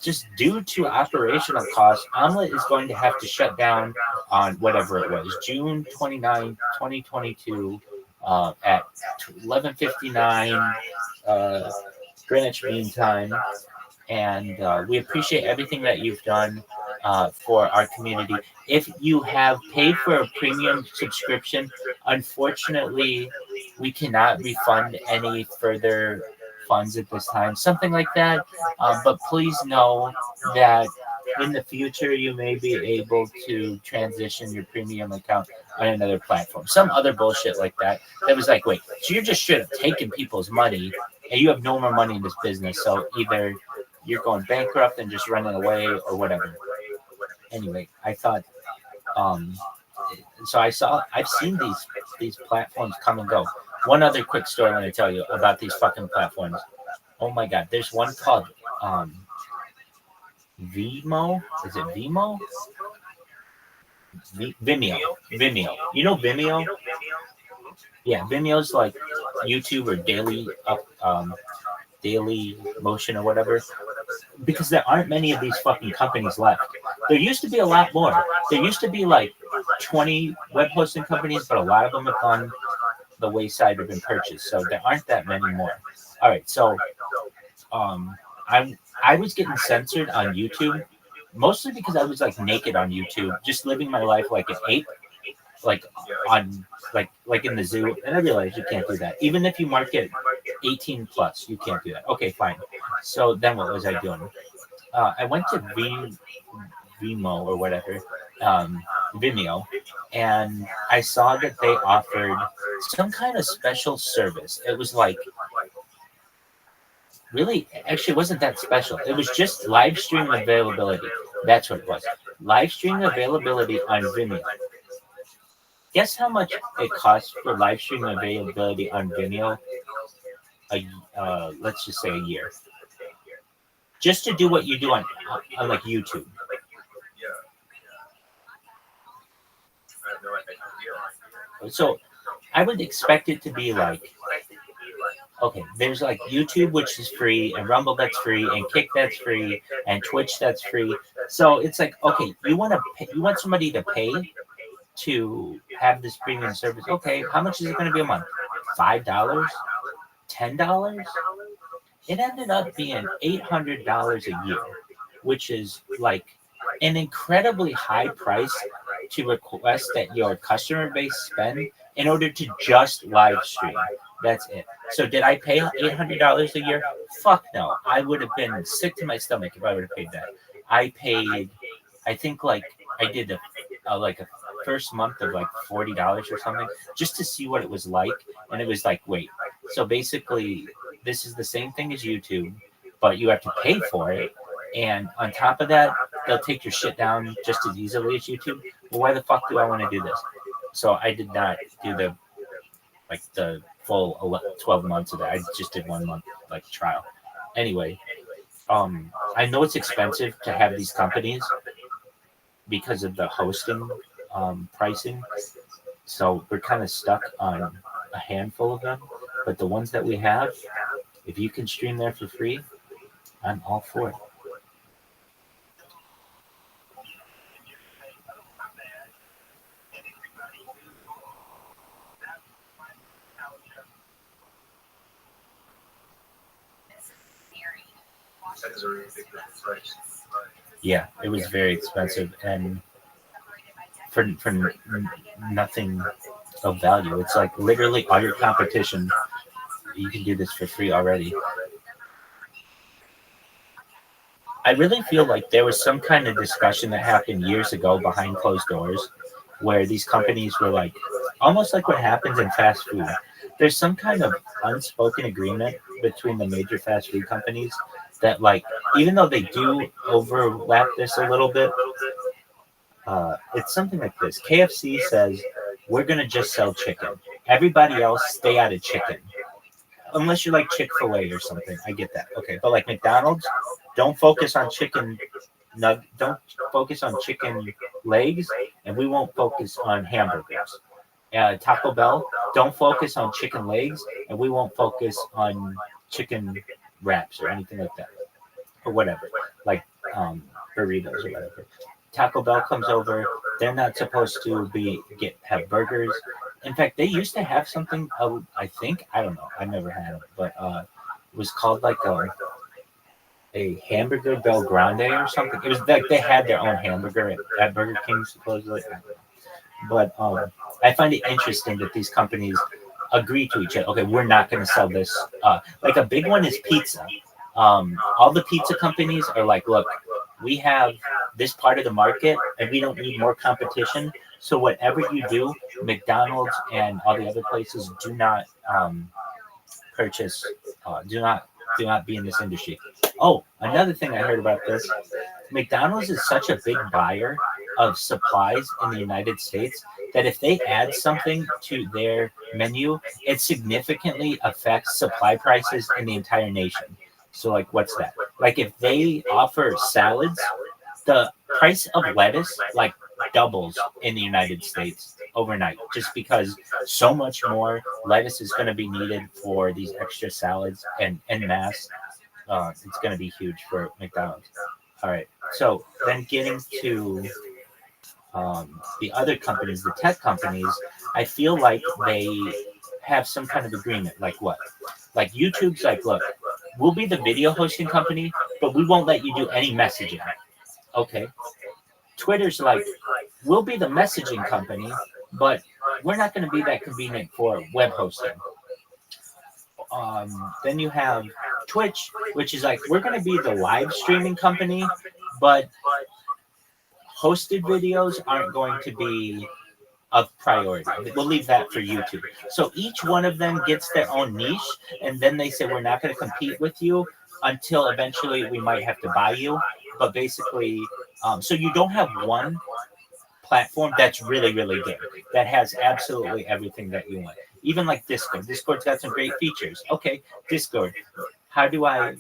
Just due to operational costs, Omelette is going to have to shut down on whatever it was, June 29, 2022, at 11:59 Greenwich Mean Time. And we appreciate everything that you've done for our community. If you have paid for a premium subscription, unfortunately, we cannot refund any further funds at this time," something like that. But please know that in the future, you may be able to transition your premium account on another platform. Some other bullshit like that. That was like, wait, so you're just straight up taking people's money and you have no more money in this business. So either you're going bankrupt and just running away or whatever. Anyway, I thought, so I've seen these platforms come and go. One other quick story I want to tell you about these fucking platforms. Oh my God, there's one called Vimeo. Is it Vimeo? Vimeo. You know Vimeo? Yeah, Vimeo's like YouTube or Daily Motion or whatever. Because there aren't many of these fucking companies left. There used to be a lot more. There used to be like 20 web hosting companies, but a lot of them have gone the wayside have been purchased, so there aren't that many more. All right, so I was getting censored on YouTube, mostly because I was like naked on YouTube, just living my life like an ape, like on like in the zoo. And I realized you can't do that. Even if you mark it 18 plus, you can't do that. Okay, fine. So then what was I doing? I went to Vimeo or whatever, Vimeo, and I saw that they offered some kind of special service. It was like really, actually, it wasn't that special. It was just live stream availability. That's what it was. Live stream availability on Vimeo. Guess how much it costs for live stream availability on Vimeo? Let's just say a year. Just to do what you do on like YouTube. So I would expect it to be like, okay, there's like YouTube, which is free, and Rumble that's free, and Kick that's free, and Twitch that's free. So it's like, okay, you want somebody to pay to have this premium service. Okay, how much is it going to be a month? $5? $10? It ended up being $800 a year, which is like an incredibly high price to request that your customer base spend in order to just live stream. That's it. So did I pay $800 a year? Fuck no. I would have been sick to my stomach if I would have paid that. I paid, I think like I did a first month of like $40 or something just to see what it was like. And it was like, wait, so basically this is the same thing as YouTube, but you have to pay for it. And on top of that, they'll take your shit down just as easily as YouTube. Well, why the fuck do I want to do this? So I did not do the full 12 months of that. I just did 1 month like trial. Anyway, I know it's expensive to have these companies because of the hosting pricing. So we're kind of stuck on a handful of them. But the ones that we have, if you can stream there for free, I'm all for it. That is a really big price. Yeah, it was very expensive, and for nothing of value. It's like literally all your competition. You can do this for free already. I really feel like there was some kind of discussion that happened years ago behind closed doors, where these companies were like, almost like what happens in fast food. There's some kind of unspoken agreement between the major fast food companies that, like, even though they do overlap this a little bit, it's something like this. KFC says, we're going to just sell chicken. Everybody else, stay out of chicken. Unless you're like Chick-fil-A or something. I get that. Okay. But like McDonald's, don't focus on chicken. Don't focus on chicken legs, and we won't focus on hamburgers. Taco Bell, don't focus on chicken legs, and we won't focus on chicken wraps or anything like that, or whatever, like burritos or whatever. Taco Bell comes over, they're not supposed to have burgers. In fact, they used to have something, I think, I don't know, I've never had it, but it was called like a hamburger Bel Grande or something. It was like they had their own hamburger at Burger King, supposedly. But I find it interesting that these companies agree to each other. Okay, we're not going to sell this. Like a big one is pizza. All the pizza companies are like, look, we have this part of the market and we don't need more competition. So whatever you do, McDonald's and all the other places do not purchase, do not be in this industry. Oh, another thing I heard about this, McDonald's is such a big buyer of supplies in the United States that if they add something to their menu, it significantly affects supply prices in the entire nation. So like, what's that? Like if they offer salads, the price of lettuce like doubles in the United States overnight, just because so much more lettuce is going to be needed for these extra salads and mass. It's going to be huge for McDonald's. All right. So then getting to the other companies, the tech companies, I feel like they have some kind of agreement. Like what? Like YouTube's like, look, we'll be the video hosting company, but we won't let you do any messaging. Okay. Twitter's like, we'll be the messaging company, but we're not going to be that convenient for web hosting. Then you have Twitch, which is like, we're going to be the live streaming company, but hosted videos aren't going to be a priority. We'll leave that for YouTube. So each one of them gets their own niche, and then they say, we're not going to compete with you until eventually we might have to buy you. But basically, so you don't have one platform that's really, really good, that has absolutely everything that you want. Even like Discord. Discord's got some great features. Okay, Discord. How do I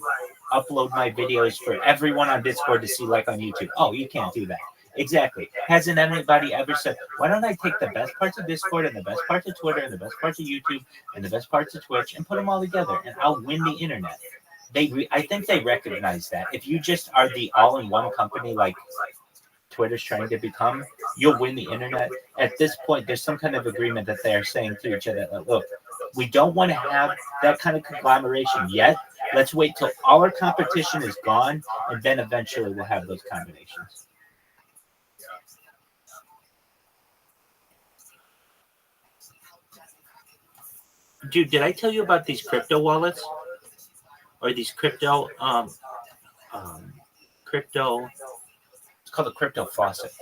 upload my videos for everyone on Discord to see like on YouTube? Oh, you can't do that. Exactly. Hasn't anybody ever said, why don't I take the best parts of Discord and the best parts of Twitter and the best parts of YouTube and the best parts of Twitch and put them all together and I'll win the internet? I think they recognize that. If you just are the all-in-one company like Twitter's trying to become, you'll win the internet. At this point, there's some kind of agreement that they're saying to each other, like, look, we don't want to have that kind of conglomeration yet. Let's wait till all our competition is gone, and then eventually we'll have those combinations. Dude, did I tell you about these crypto wallets? Or these crypto, it's called a crypto faucet.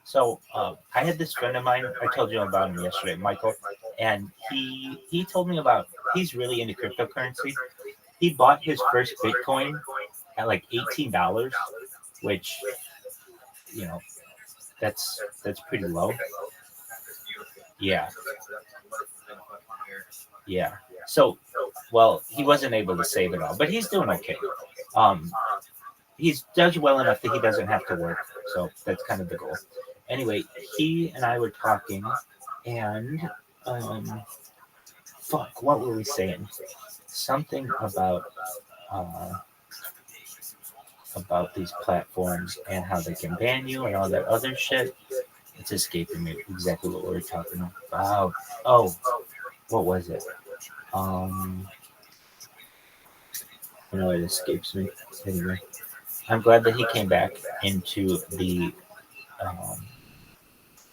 So I had this friend of mine, I told you about him yesterday, Michael, and he told me about, he's really into cryptocurrency. He bought his first Bitcoin at like $18, which, you know, that's pretty low. Yeah. Yeah. So, well, he wasn't able to save it all, but he's doing okay. He's does well enough that he doesn't have to work. So that's kind of the goal. Anyway, he and I were talking, and fuck, what were we saying? Something about these platforms and how they can ban you and all that other shit. It's escaping me exactly what we were talking about. Oh, what was it? No, it escapes me. Anyway, I'm glad that he came back into the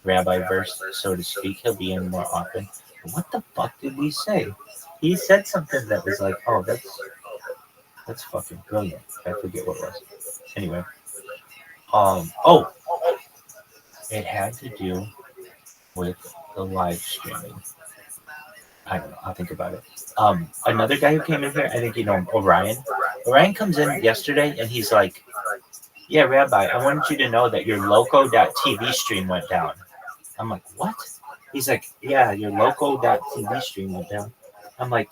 Rabbi verse, so to speak. He'll be in more often. What the fuck did we say? He said something that was like, oh, that's fucking brilliant. I forget what it was. Anyway, oh, it had to do with the live streaming. I don't know. I'll think about it. Another guy who came in here, I think you know him, Orion. Orion comes in yesterday and he's like, yeah, Rabbi, I wanted you to know that your loco.tv stream went down. I'm like, what? He's like, yeah, your loco.tv stream went down. I'm like,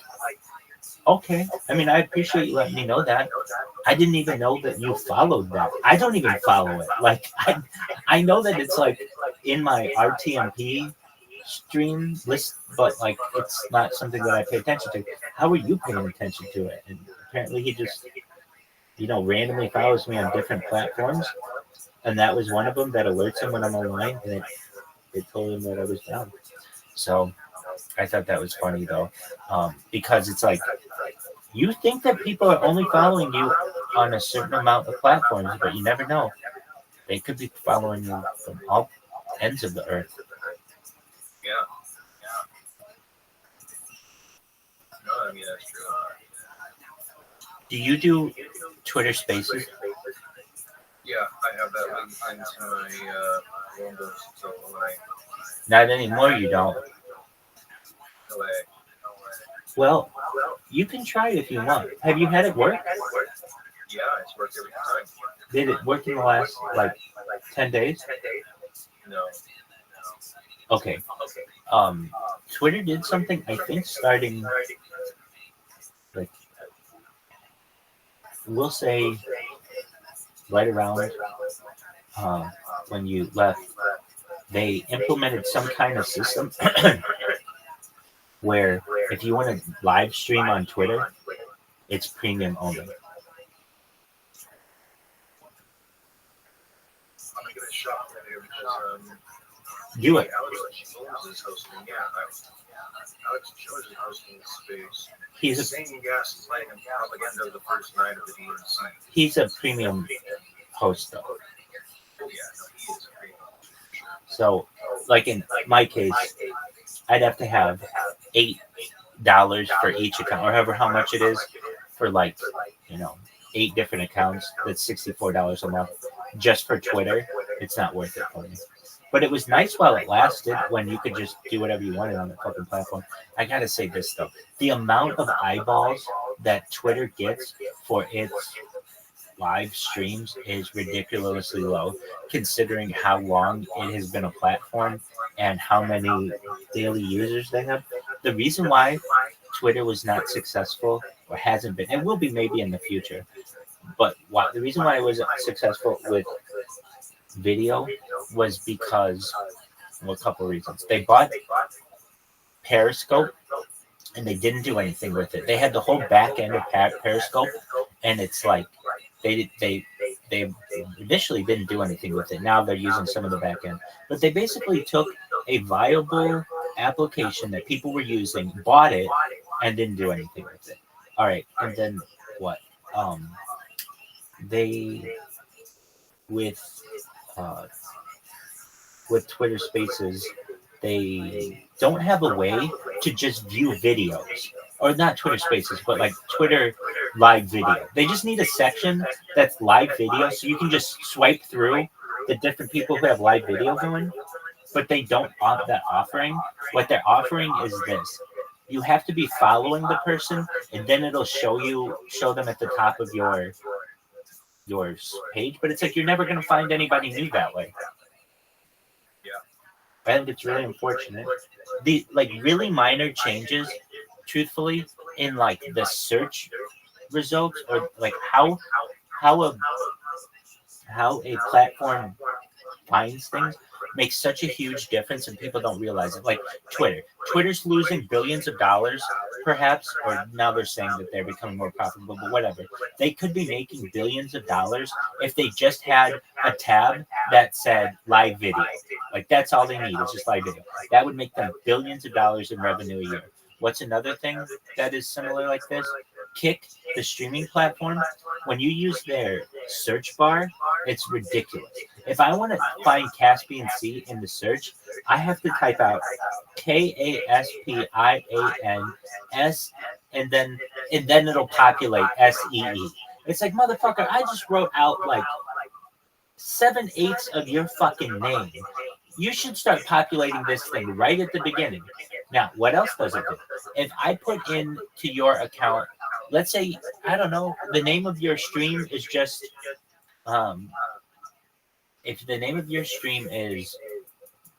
okay. I mean, I appreciate you letting me know that. I didn't even know that you followed that. I don't even follow it. Like, I know that it's like in my RTMP stream list, but like it's not something that I pay attention to. How are you paying attention to it? And apparently he just, you know, randomly follows me on different platforms, and that was one of them that alerts him when I'm online, and it told him that I was down. So I thought that was funny though, because it's like you think that people are only following you on a certain amount of platforms, but you never know. They could be following you from all ends of the earth. Yeah. No, I mean, that's true. Do you do Twitter Spaces? Yeah, I have that linked into my Windows. So when I Not anymore, you don't. Well, you can try it if you want. Have you had it work? Yeah, it's worked every time. Did it work in the last, like, 10 days? No. Okay. Twitter did something, I think, starting, like, we'll say right around when you left, they implemented some kind of system where if you want to live stream on Twitter, it's premium only. I'm gonna shop there because Do it. Alex is hosting. Yeah, Alex Jones is hosting space. He's a Singing gas playing in propaganda the first night of the DNC. he's a premium host though. Oh, yeah, no, he is a premium. So, like in my case, I'd have to have $8 for each account, or however how much it is for like, 8 different accounts. That's $64 a month just for Twitter. It's not worth it for me. But it was nice while it lasted, when you could just do whatever you wanted on the fucking platform. I gotta say this though, the amount of eyeballs that Twitter gets for its live streams is ridiculously low, considering how long it has been a platform and how many daily users they have. The reason why Twitter was not successful, or hasn't been, and will be maybe in the future, but the reason why it was successful with video was because, well, a couple of reasons. They bought Periscope and they didn't do anything with it. They had the whole back end of Periscope, and it's like they initially didn't do anything with it. Now they're using some of the back end, but they basically took a viable application that people were using, bought it, and didn't do anything with it. All right, and then what? They with Twitter Spaces, they don't have a way to just view videos, or not Twitter Spaces, but like Twitter live video. They just need a section that's live video, so you can just swipe through the different people who have live video going. But they don't want that offering. What they're offering is this: you have to be following the person, and then it'll show them at the top of your page. But it's like you're never going to find anybody new that way. I think it's really unfortunate. The really minor changes, truthfully, in like the search results, or like how a platform finds things, makes such a huge difference, and people don't realize it. Like Twitter's losing billions of dollars, perhaps, or now they're saying that they're becoming more profitable, but whatever. They could be making billions of dollars if they just had a tab that said live video. Like, that's all they need, is just live video. That would make them billions of dollars in revenue a year. What's another thing that is similar like this? Kick, the streaming platform, when you use their search bar, it's ridiculous. If I want to find Caspian Sea in the search, I have to type out Kaspians, and then it'll populate SEE. It's like, motherfucker, I just wrote out like 7/8 of your fucking name. You should start populating this thing right at the beginning. Now, what else does it do? If I put into your account, let's say, I don't know, the name of your stream is just, if the name of your stream is,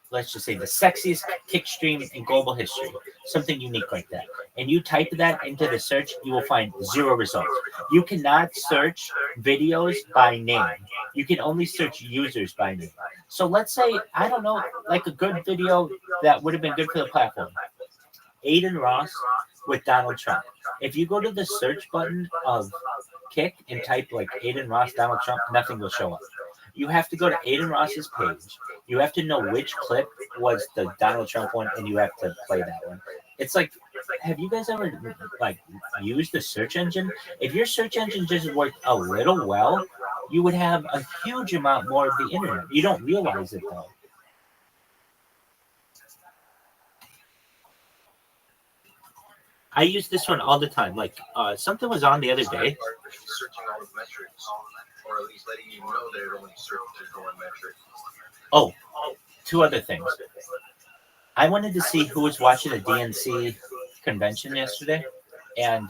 let's just say, the sexiest kick stream in global history, something unique like that, and you type that into the search, you will find 0 results. You cannot search videos by name. You can only search users by name. So let's say, I don't know, like a good video that would have been good for the platform. Aiden Ross with Donald Trump. If you go to the search button of Kick and type like Aiden Ross, Donald Trump, nothing will show up. You have to go to Aiden Ross's page. You have to know which clip was the Donald Trump one, and you have to play that one. It's like, have you guys ever like used the search engine? If your search engine just worked a little well, you would have a huge amount more of the internet. You don't realize it though. I use this one all the time. Like something was on the other day. Searching all the metrics, or at least letting you know they're only searching for one metric. Oh, 2 other things. I wanted to see who was watching the DNC convention yesterday, and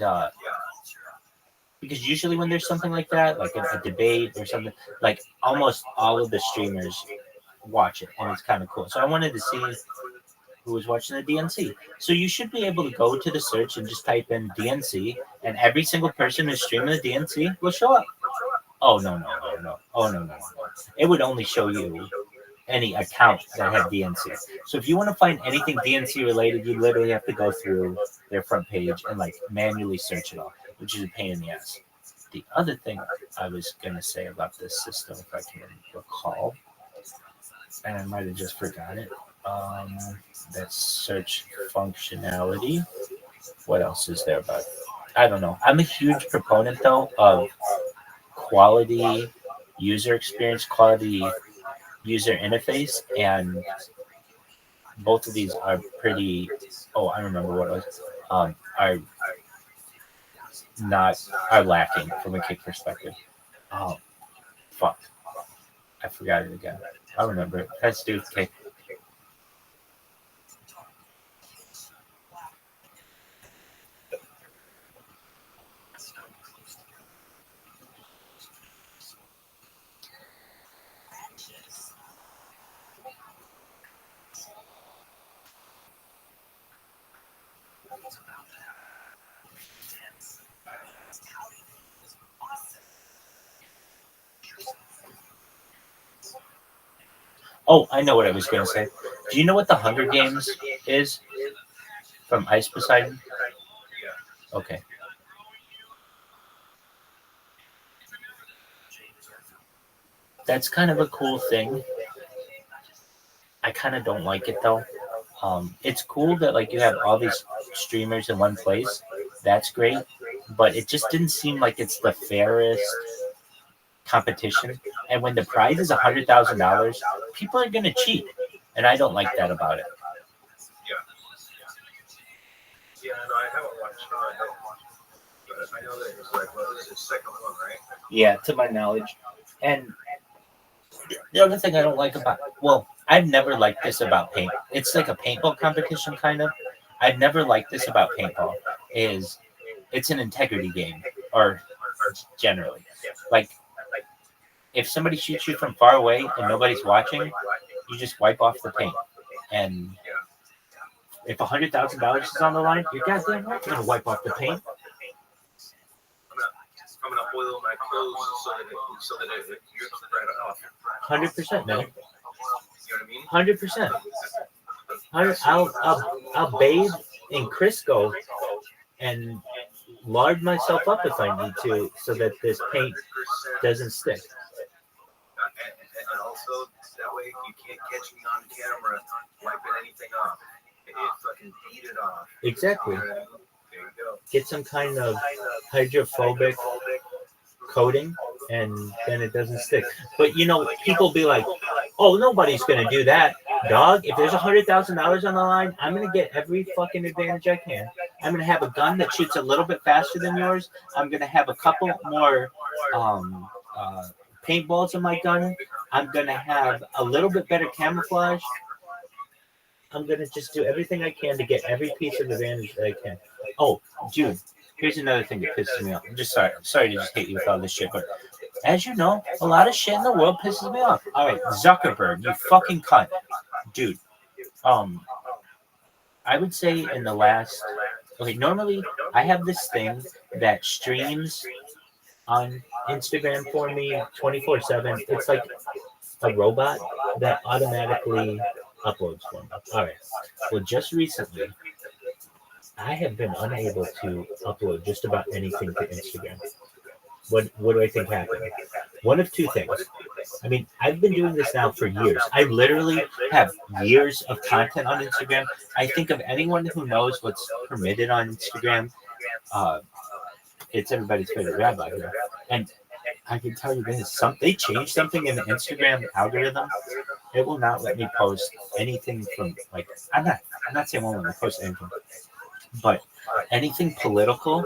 because usually when there's something like that, like a debate or something, like almost all of the streamers watch it, and it's kind of cool. So I wanted to see who was watching the DNC. So you should be able to go to the search and just type in DNC, and every single person who's streaming the DNC will show up. Oh, no. Oh, no. It would only show you any account that had DNC. So if you want to find anything DNC related, you literally have to go through their front page and like manually search it all, which is a pain in the ass. The other thing I was going to say about this system, if I can recall, and I might have just forgot it. That's search functionality. What else is there about it? I don't know. I'm a huge proponent though of quality user experience, quality user interface, and both of these are pretty. Oh, I remember what it was. Are not are lacking from a kick perspective. Oh, fuck! I forgot it again. I remember it. Let's do kick. Oh, I know what I was going to say. Do you know what the Hunger Games is from Ice Poseidon? Okay. That's kind of a cool thing. I kind of don't like it though. It's cool that like you have all these streamers in one place. That's great, but it just didn't seem like it's the fairest competition. And when the prize is $100,000, people are gonna cheat, and I don't like that about it. Yeah, no, I haven't watched it, but I know that it's like, well, this is his second one, right? Yeah, to my knowledge. And the other thing I don't like about, well, I've never liked this about paint. It's like a paintball competition kind of. I've never liked this about paintball. Is it's an integrity game, or generally, like if somebody shoots you from far away and nobody's watching, you just wipe off the paint. And if $100,000 is on the line, you're goddamn right you're gonna wipe off the paint. I'm gonna oil my clothes so that it drips right off. 100%, man. You know what I mean? 100%. I'll bathe in Crisco and lard myself up if I need to, so that this paint doesn't stick. And also, that way you can't catch me on camera wiping anything off. It fucking beat it off. Exactly. You know what I mean? There you go. Get some kind of hydrophobic coating, and then it doesn't stick. But you know, people be like, "Oh, nobody's gonna do that, dog. If there's $100,000 on the line, I'm gonna get every fucking advantage I can. I'm gonna have a gun that shoots a little bit faster than yours. I'm gonna have a couple more paintballs in my gun. I'm gonna have a little bit better camouflage. I'm gonna just do everything I can to get every piece of advantage that I can." Oh, dude, here's another thing that pisses me off. I'm just sorry to just hate you with all this shit, but as you know, a lot of shit in the world pisses me off. All right, Zuckerberg, you fucking cunt, dude. I would say in the last, okay, normally I have this thing that streams on Instagram for me 24/7. It's like a robot that automatically uploads for me. All right. Well, just recently, I have been unable to upload just about anything to Instagram. What do I think happened? One of two things. I mean, I've been doing this now for years. I literally have years of content on Instagram. I think of anyone who knows what's permitted on Instagram. It's everybody's favorite Rabbi here. And I can tell you this, they changed something in the Instagram algorithm. It will not let me post anything from, like, I'm not saying I won't let me post anything, but anything political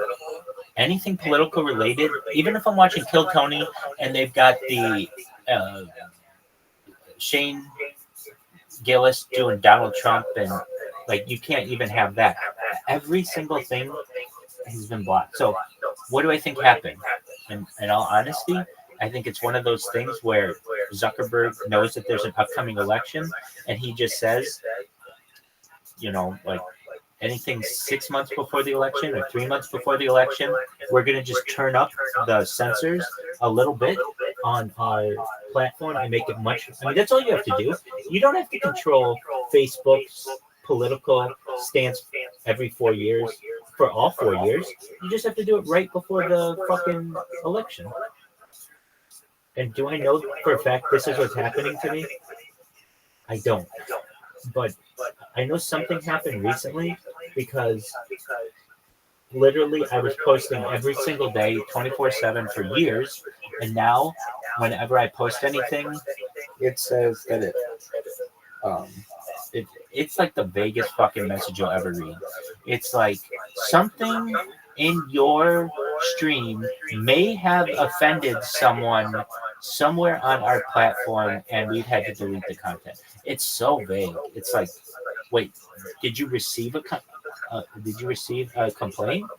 related, even if I'm watching Kill Tony and they've got the Shane Gillis doing Donald Trump, and like you can't even have that. Every single thing has been blocked. So what do I think happened? In all honesty, I think it's one of those things where Zuckerberg knows that there's an upcoming election, and he just says, you know, like anything 6 months before the election or 3 months before the election, we're going to just turn up the censors a little bit on our platform and make it much. I mean, that's all you have to do. You don't have to control Facebook's political stance every 4 years for all 4 years. You just have to do it right before the fucking election. And do I know for a fact this is what's happening to me? I don't. But I know something happened recently because literally I was posting every single day, 24/7 for years, and now whenever I post anything, it says that um it's like the vaguest fucking message you'll ever read. It's like something in your stream may have offended someone somewhere on our platform, and we've had to delete the content. It's so vague. It's like, wait, did you receive a complaint?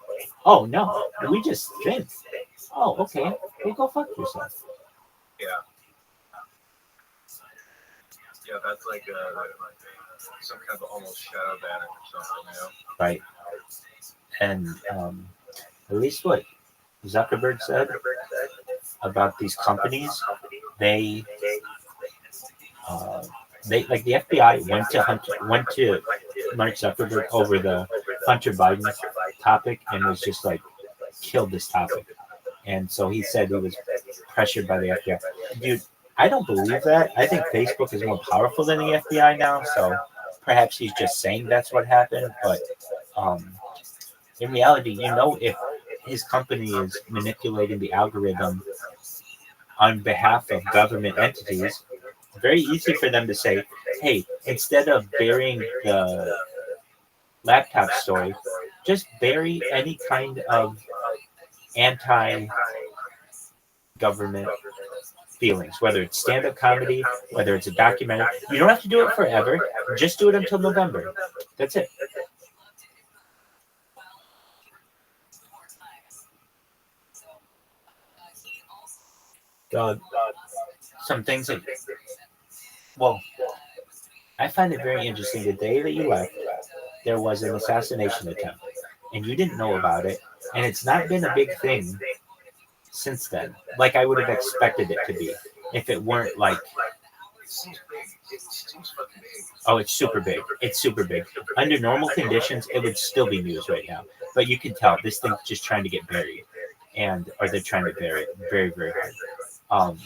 Oh no, we just think. Oh, okay. Well, go fuck yourself. Yeah. Yeah, that's like some kind of almost shadow banner or something, you know? Right. And at least what Zuckerberg said about these companies, they like the FBI went to Mark Zuckerberg over the Hunter Biden topic and was just like, kill this topic. And so he said he was pressured by the FBI. Dude, I don't believe that. I think Facebook is more powerful than the FBI now, so perhaps he's just saying that's what happened. But in reality, if his company is manipulating the algorithm on behalf of government entities, it's very easy for them to say, hey, instead of burying the laptop story, just bury any kind of anti-government feelings, whether it's stand-up comedy, whether it's a documentary. You don't have to do it forever. Just do it until November. That's it. Some things that, well, I find it very interesting. The day that you left, there was an assassination attempt, and you didn't know about it, and it's not been a big thing since then, like I would have expected it to be, if it weren't like, oh, it's super big. It's super big. Under normal conditions, it would still be news right now, but you can tell this thing's just trying to get buried, or they're trying to bury it very, very hard.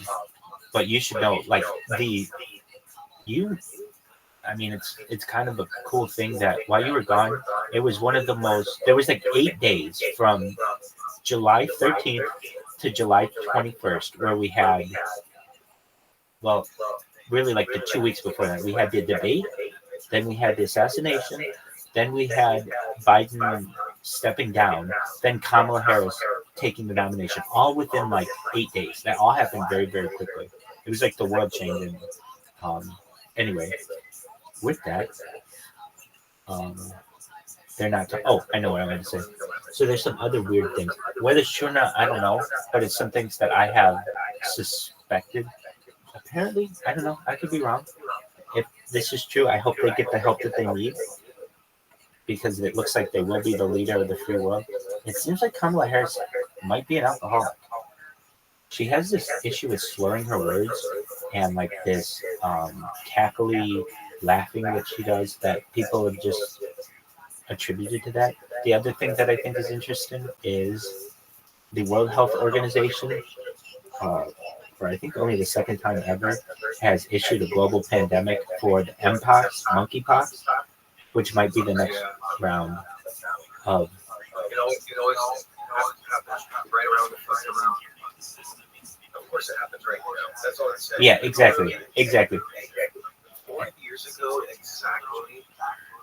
But you should know, like it's kind of a cool thing that while you were gone, it was one of the most. There was like 8 days from July 13th to July 21st where we had, well, really like the 2 weeks before that, we had the debate, then we had the assassination, then we had Biden stepping down, then Kamala Harris taking the nomination, all within like 8 days. That all happened very, very quickly. It was like the world changing. Anyway, with that, they're not. I know what I'm going to say. So there's some other weird things. Whether it's true or not, I don't know. But it's some things that I have suspected. Apparently, I don't know. I could be wrong. If this is true, I hope they get the help that they need, because it looks like they will be the leader of the free world. It seems like Kamala Harris might be an alcoholic. She has this issue with slurring her words and like this cackly laughing that she does that people have just attributed to that. The other thing that I think is interesting is the World Health Organization, for I think only the second time ever, has issued a global pandemic for the mpox, monkeypox, which might be the next round of. It always happens right around the fucking. Of course, it happens right now. That's all it says. Yeah, exactly. 4 years ago, exactly,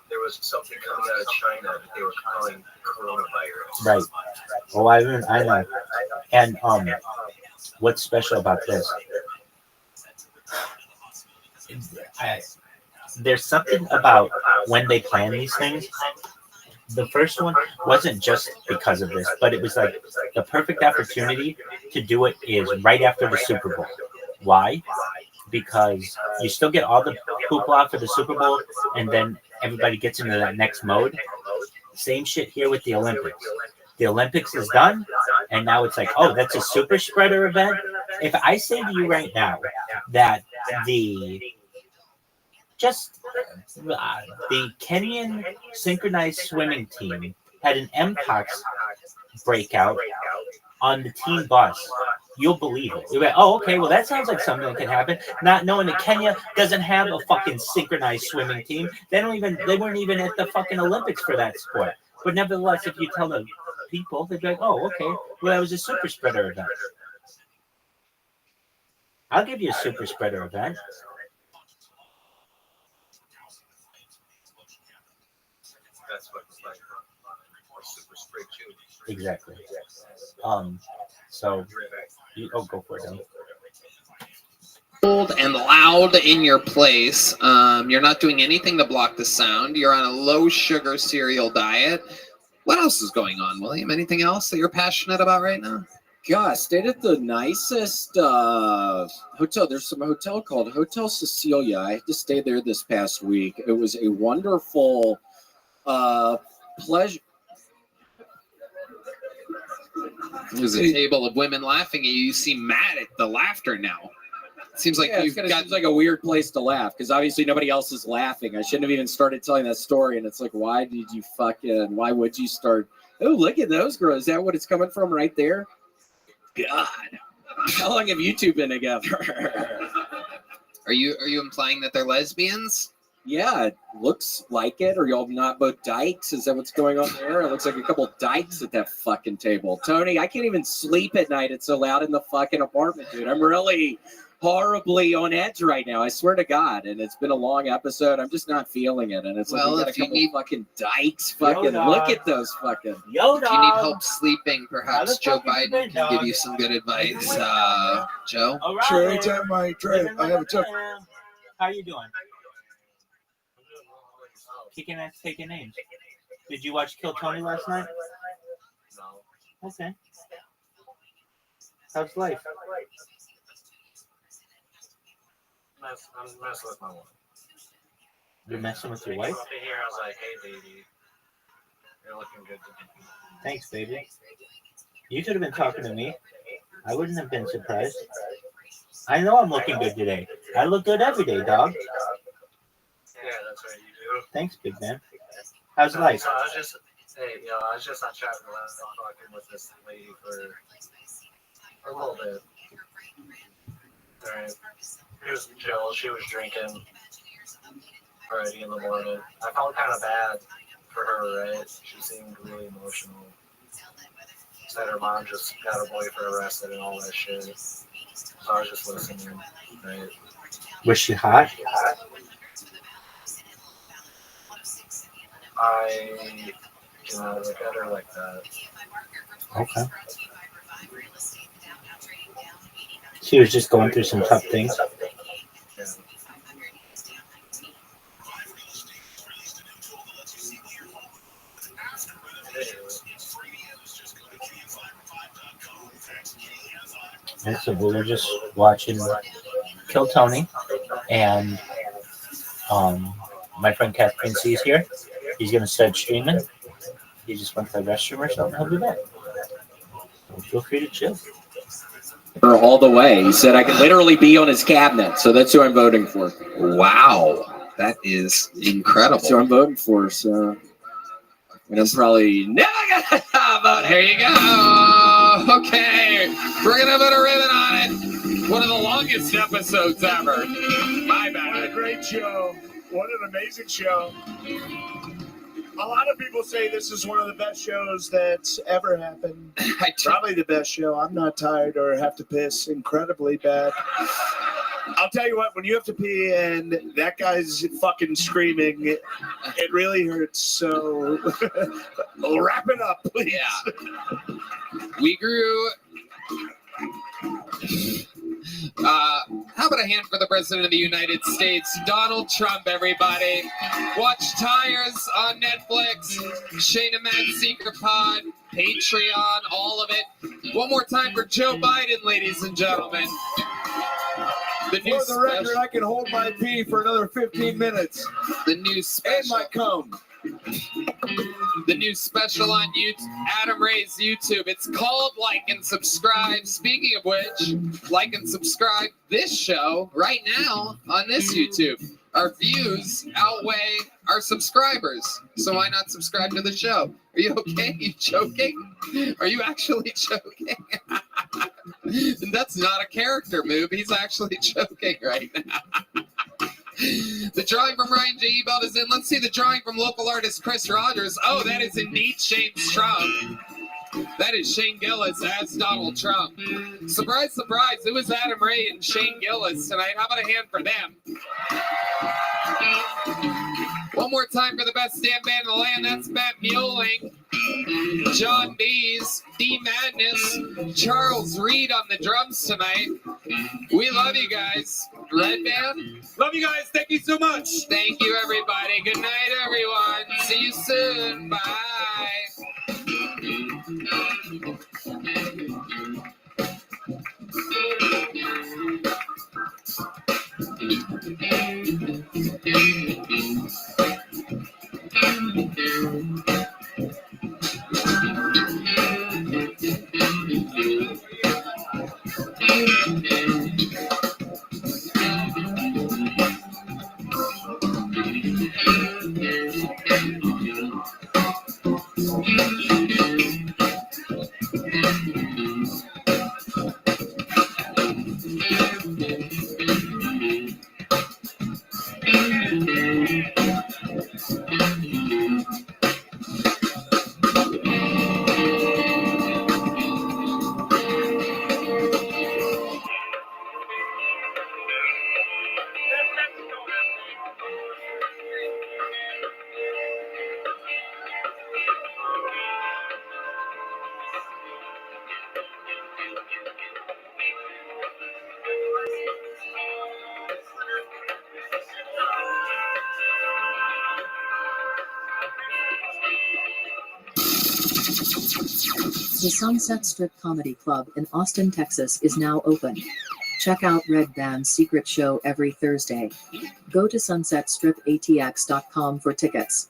there was something coming out of China that they were calling coronavirus. Right. Well, I know. And what's special about this? There's something about when they plan these things. The first one wasn't just because of this, but it was like the perfect opportunity to do it is right after the Super Bowl. Why? Because you still get all the hoopla for the Super Bowl, and then everybody gets into that next mode. Same shit here with the Olympics. The Olympics is done, and now it's like, oh, that's a super spreader event. If I say to you right now that the Kenyan synchronized swimming team had an mpox breakout on the team bus you'll believe it. You'll be like, oh, okay, well, that sounds like something that could happen. Not knowing that Kenya doesn't have a fucking synchronized swimming team. They weren't even at the fucking Olympics for that sport. But nevertheless, if you tell the people, they'd be like, oh, okay, well, that was a super spreader event. I'll give you a super spreader event. That's what it's like. Super spray too. Exactly. So, go for it. Cold and loud in your place. You're not doing anything to block the sound. You're on a low sugar cereal diet. What else is going on, William? Anything else that you're passionate about right now? God, stayed at the nicest hotel. There's some hotel called Hotel Cecilia. I had to stay there this past week. It was a wonderful pleasure. There's a table of women laughing at you. You seem mad at the laughter now. It seems like Seems like a weird place to laugh because obviously nobody else is laughing. I shouldn't have even started telling that story. And it's like, why would you start? Oh, look at those girls. Is that what it's coming from right there? God. How long have you two been together? Are you implying that they're lesbians? Yeah, it looks like it. Or y'all not both dykes? Is that what's going on there? It looks like a couple dykes at that fucking table. Tony, I can't even sleep at night. It's so loud in the fucking apartment, dude. I'm really horribly on edge right now. I swear to God. And it's been a long episode. I'm just not feeling it. And it's like, we got a couple fucking dykes. Fucking look at those fucking. If you need help sleeping, perhaps Joe Biden can give you some good advice. Joe? Sure, anytime I have a tough. How you doing? Kicking ass, taking names. Did you watch Kill Tony last night? No. Okay. How's life? I'm messing with my wife. You're messing with your wife? Up in here, I was like, hey, baby. You're looking good today. Thanks, baby. You could have been talking to me. I wouldn't have been surprised. I know I'm looking good today. I look good every day, dog. Yeah, that's right, you do. Thanks, big man. How's life? So I was just, I was just on chat and talking with this lady for a little bit. Alright. It was chill. She was drinking already in the morning. I felt kind of bad for her, right? She seemed really emotional. Said her mom just got her boyfriend arrested and all that shit. So I was just listening, right? Was she hot? I cannot look at her like that. Okay. She was just going through some tough things. Yeah. And so we were just watching Kill Tony, and my friend Catherine C is here. He's gonna start streaming. He just went to the restroom or something. He'll be back. So feel free to chill. All the way. He said I could literally be on his cabinet, so that's who I'm voting for. Wow, that is incredible. That's who I'm voting for. So, and I'm probably never gonna vote. There you go. Okay, we're gonna put a ribbon on it. One of the longest episodes ever. My bad. What a great show. What an amazing show. A lot of people say this is one of the best shows that's ever happened. Probably the best show. I'm not tired or have to piss incredibly bad. I'll tell you what, when you have to pee and that guy's fucking screaming, it really hurts. So wrap it up, please. Yeah. We grew. How about a hand for the President of the United States, Donald Trump, everybody. Watch Tires on Netflix, Shane and Matt's Secret Pod, Patreon, all of it. One more time for Joe Biden, ladies and gentlemen. For the record, I can hold my pee for another 15 minutes. The new special. And my cum. The new special on YouTube, Adam Ray's YouTube. It's called Like and Subscribe. Speaking of which, like and subscribe this show right now on this YouTube. Our views outweigh our subscribers, so why not subscribe to the show? Are you okay? Are you joking? Are you actually joking? That's not a character move. He's actually joking right now. The drawing from Ryan J. Ebelt is in. Let's see the drawing from local artist Chris Rogers. Oh, that is indeed Shane Trump. That is Shane Gillis as Donald Trump. Surprise, surprise. It was Adam Ray and Shane Gillis tonight. How about a hand for them? One more time for the best stand band in the land. That's Matt Mueling, John Bees, D Madness, Charles Reed on the drums tonight. We love you guys. Red Band? Love you guys. Thank you so much. Thank you, everybody. Good night, everyone. See you soon. Bye. The Sunset Strip Comedy Club in Austin, Texas is now open. Check out Red Band's secret show every Thursday. Go to sunsetstripatx.com for tickets.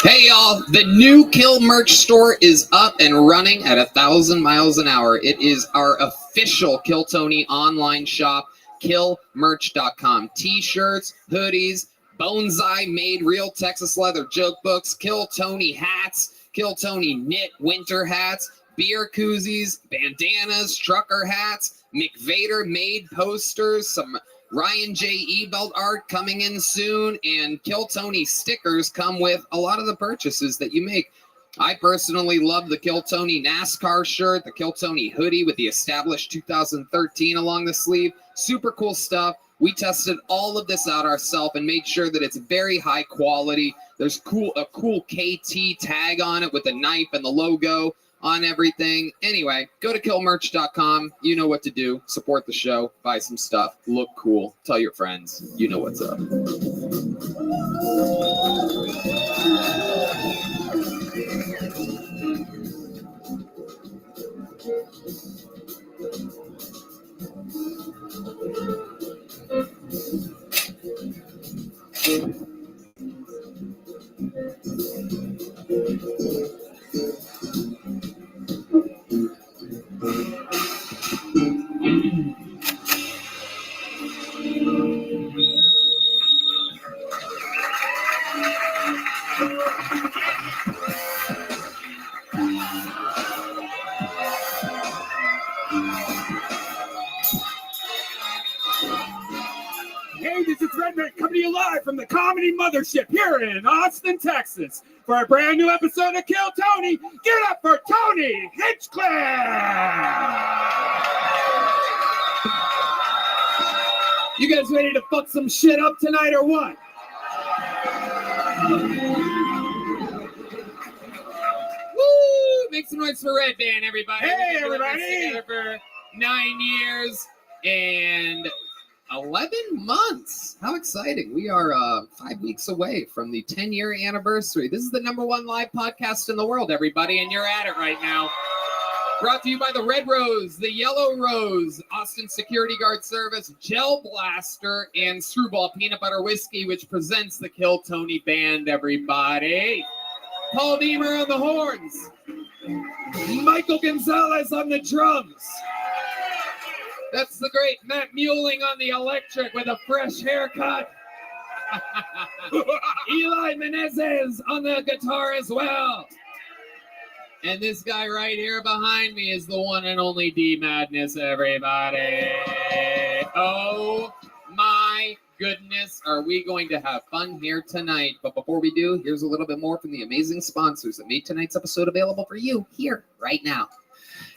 Hey y'all, the new Kill merch store is up and running at 1,000 miles an hour. It is our official Kill Tony online shop, killmerch.com. T-shirts, hoodies, bonsai made real Texas leather joke books, Kill Tony hats, Kill Tony knit winter hats, beer koozies, bandanas, trucker hats, McVader made posters, some Ryan J. Ebelt art coming in soon, and Kill Tony stickers come with a lot of the purchases that you make. I personally love the Kill Tony NASCAR shirt, the Kill Tony hoodie with the established 2013 along the sleeve. Super cool stuff. We tested all of this out ourselves and made sure that it's very high quality. There's a cool KT tag on it with a knife and the logo on everything. Anyway, go to killmerch.com. You know what to do. Support the show. Buy some stuff. Look cool. Tell your friends. You know what's up. Hey, this is Redman coming to you live from the Comedy Mothership here in Austin, Texas, for a brand new episode of Kill Tony. Give it up for Tony Hinchcliffe! You guys ready to fuck some shit up tonight or what? Woo! Make some noise for Red Band, everybody. Hey, We've been doing everybody! this together for 9 years and 11 months. How exciting. We are 5 weeks away from the 10-year anniversary. This is the #1 live podcast in the world, everybody, and you're at it right now. Brought to you by the Red Rose, the Yellow Rose, Austin Security Guard Service, Gel Blaster, and Screwball Peanut Butter Whiskey, which presents the Kill Tony Band, everybody. Paul Deemer on the horns. Michael Gonzalez on the drums. That's the great Matt Mueling on the electric with a fresh haircut. Eli Menezes on the guitar as well. And this guy right here behind me is the one and only D Madness, everybody. Oh my goodness, are we going to have fun here tonight? But before we do, here's a little bit more from the amazing sponsors that made tonight's episode available for you here right now.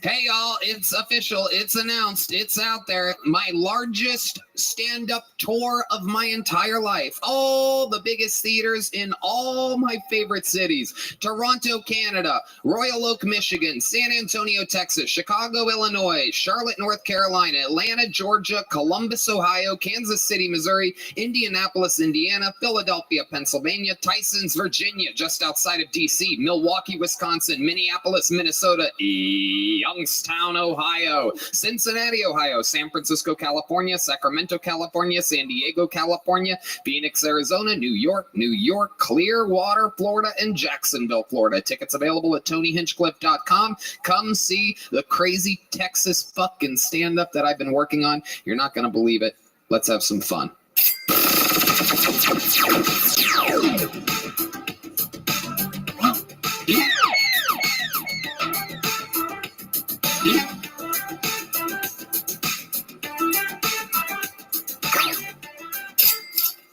Hey, y'all, it's official. It's announced. It's out there. My largest stand-up tour of my entire life. All the biggest theaters in all my favorite cities. Toronto, Canada, Royal Oak, Michigan, San Antonio, Texas, Chicago, Illinois, Charlotte, North Carolina, Atlanta, Georgia, Columbus, Ohio, Kansas City, Missouri, Indianapolis, Indiana, Philadelphia, Pennsylvania, Tysons, Virginia, just outside of D.C., Milwaukee, Wisconsin, Minneapolis, Minnesota, Youngstown, Ohio, Cincinnati, Ohio, San Francisco, California, Sacramento, California, San Diego, California, Phoenix, Arizona, New York, Clearwater, Florida, and Jacksonville, Florida. Tickets available at TonyHinchcliffe.com. Come see the crazy Texas fucking stand-up that I've been working on. You're not going to believe it. Let's have some fun.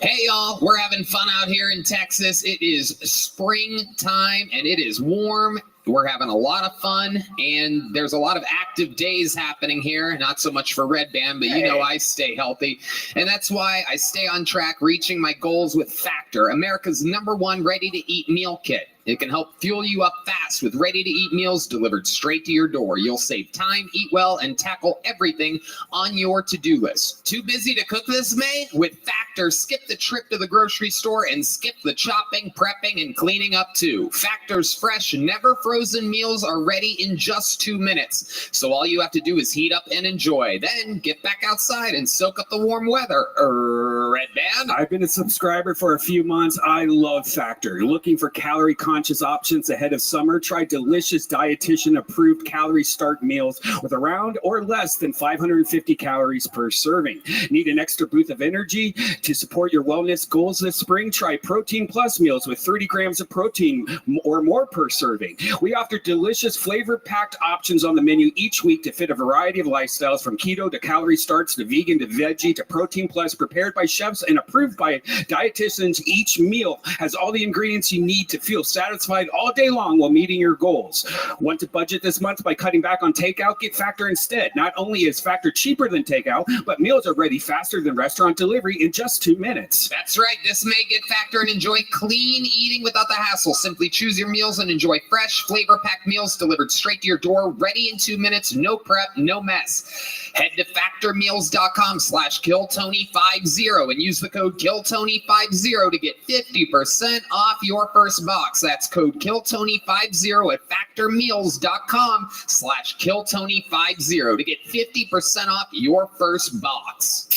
Hey y'all, we're having fun out here in Texas. It is springtime and it is warm. We're having a lot of fun and there's a lot of active days happening here. Not so much for Red Band, but you know I stay healthy. And that's why I stay on track reaching my goals with Factor, America's #1 ready-to-eat meal kit. It can help fuel you up fast with ready-to-eat meals delivered straight to your door. You'll save time, eat well, and tackle everything on your to-do list. Too busy to cook this May? With Factor, skip the trip to the grocery store and skip the chopping, prepping, and cleaning up too. Factor's fresh, never frozen meals are ready in just 2 minutes. So all you have to do is heat up and enjoy. Then get back outside and soak up the warm weather. Red Band? I've been a subscriber for a few months. I love Factor. Looking for calorie-conscious options ahead of summer? Try delicious dietitian-approved Calorie Start meals with around or less than 550 calories per serving. Need an extra boost of energy to support your wellness goals this spring? Try Protein Plus meals with 30 grams of protein or more per serving. We offer delicious flavor-packed options on the menu each week to fit a variety of lifestyles, from keto to Calorie Starts to vegan to veggie to Protein Plus, prepared by chefs and approved by dietitians. Each meal has all the ingredients you need to feel satisfied satisfied all day long while meeting your goals. Want to budget this month by cutting back on takeout? Get Factor instead. Not only is Factor cheaper than takeout, but meals are ready faster than restaurant delivery in just 2 minutes. That's right. This may get Factor and enjoy clean eating without the hassle. Simply choose your meals and enjoy fresh, flavor-packed meals delivered straight to your door, ready in 2 minutes, no prep, no mess. Head to factormeals.com/KillTony50 and use the code KillTony50 to get 50% off your first box. That's code KillTony50 at factormeals.com/KillTony50 to get 50% off your first box.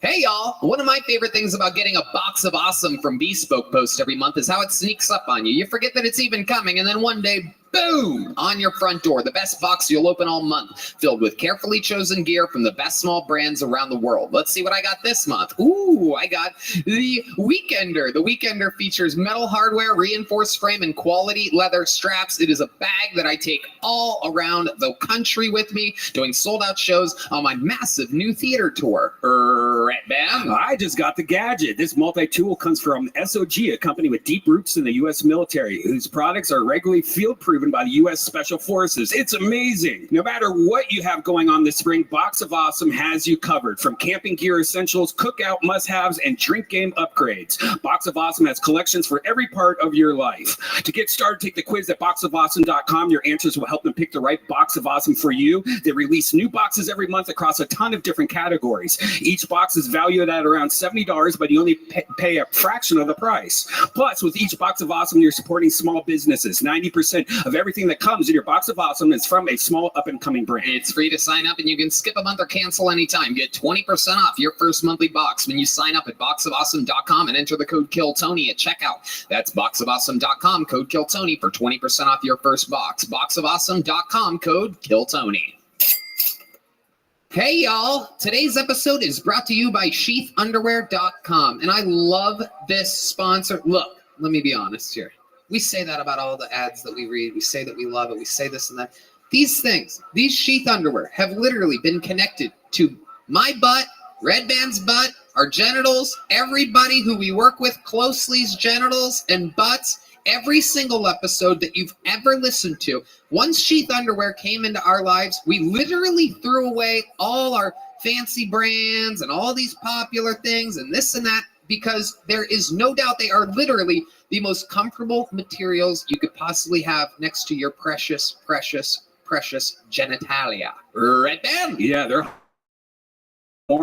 Hey y'all, one of my favorite things about getting a box of awesome from Bespoke Post every month is how it sneaks up on you. You forget that it's even coming, and then one day, boom, on your front door. The best box you'll open all month, filled with carefully chosen gear from the best small brands around the world. Let's see what I got this month. Ooh, I got the Weekender. The Weekender features metal hardware, reinforced frame, and quality leather straps. It is a bag that I take all around the country with me, doing sold-out shows on my massive new theater tour. Right, bam. I just got the gadget. This multi-tool comes from SOG, a company with deep roots in the U.S. military, whose products are regularly field-proven by the U.S. Special Forces. It's amazing. No matter what you have going on this spring, Box of Awesome has you covered. From camping gear essentials, cookout must-haves, and drink game upgrades, Box of Awesome has collections for every part of your life. To get started, take the quiz at boxofawesome.com. Your answers will help them pick the right Box of Awesome for you. They release new boxes every month across a ton of different categories. Each box is valued at around $70, but you only pay a fraction of the price. Plus, with each Box of Awesome, you're supporting small businesses. 90% of everything that comes in your Box of Awesome is from a small up-and-coming brand. It's free to sign up, and you can skip a month or cancel anytime. Get 20% off your first monthly box when you sign up at boxofawesome.com and enter the code KillTony at checkout. That's boxofawesome.com, code KillTony for 20% off your first box. Boxofawesome.com, code KillTony. Hey y'all, today's episode is brought to you by sheathunderwear.com, and I love this sponsor. Look, let me be honest here. We say that about all the ads that we read. We say that we love it. We say this and that. These things, these sheath underwear have literally been connected to my butt, Red Band's butt, our genitals, everybody who we work with closely's genitals and butts. Every single episode that you've ever listened to, once sheath underwear came into our lives, we literally threw away all our fancy brands and all these popular things and this and that, because there is no doubt they are literally the most comfortable materials you could possibly have next to your precious, precious, precious genitalia. Red Band? Yeah, they're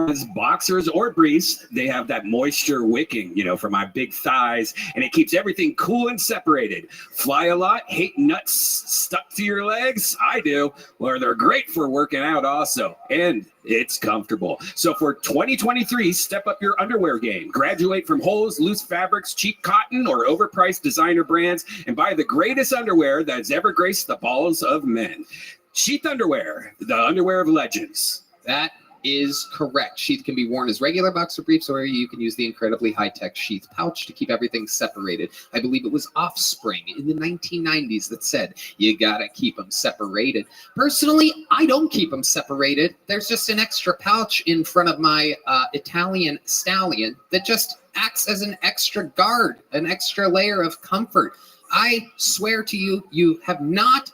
as boxers or briefs. They have that moisture wicking, for my big thighs, and it keeps everything cool and separated. Fly a lot, hate nuts stuck to your legs? I do. Well, they're great for working out also, and it's comfortable. So for 2023, step up your underwear game. Graduate from holes, loose fabrics, cheap cotton, or overpriced designer brands, and buy the greatest underwear that has ever graced the balls of men. Sheath underwear, the underwear of legends. That is correct. Sheath can be worn as regular boxer briefs, or you can use the incredibly high-tech sheath pouch to keep everything separated. I believe it was Offspring in the 1990s that said, you gotta keep them separated. Personally, I don't keep them separated. There's just an extra pouch in front of my Italian stallion that just acts as an extra guard, an extra layer of comfort. I swear to you, you have not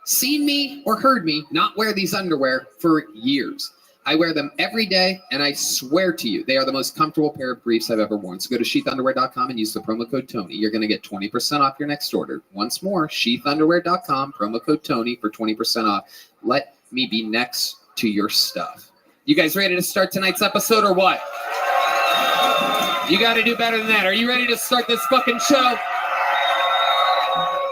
seen me or heard me not wear these underwear for years. I wear them every day, and I swear to you, they are the most comfortable pair of briefs I've ever worn. So go to sheathunderwear.com and use the promo code Tony. You're going to get 20% off your next order. Once more, sheathunderwear.com, promo code Tony for 20% off. Let me be next to your stuff. You guys ready to start tonight's episode or what? You got to do better than that. Are you ready to start this fucking show?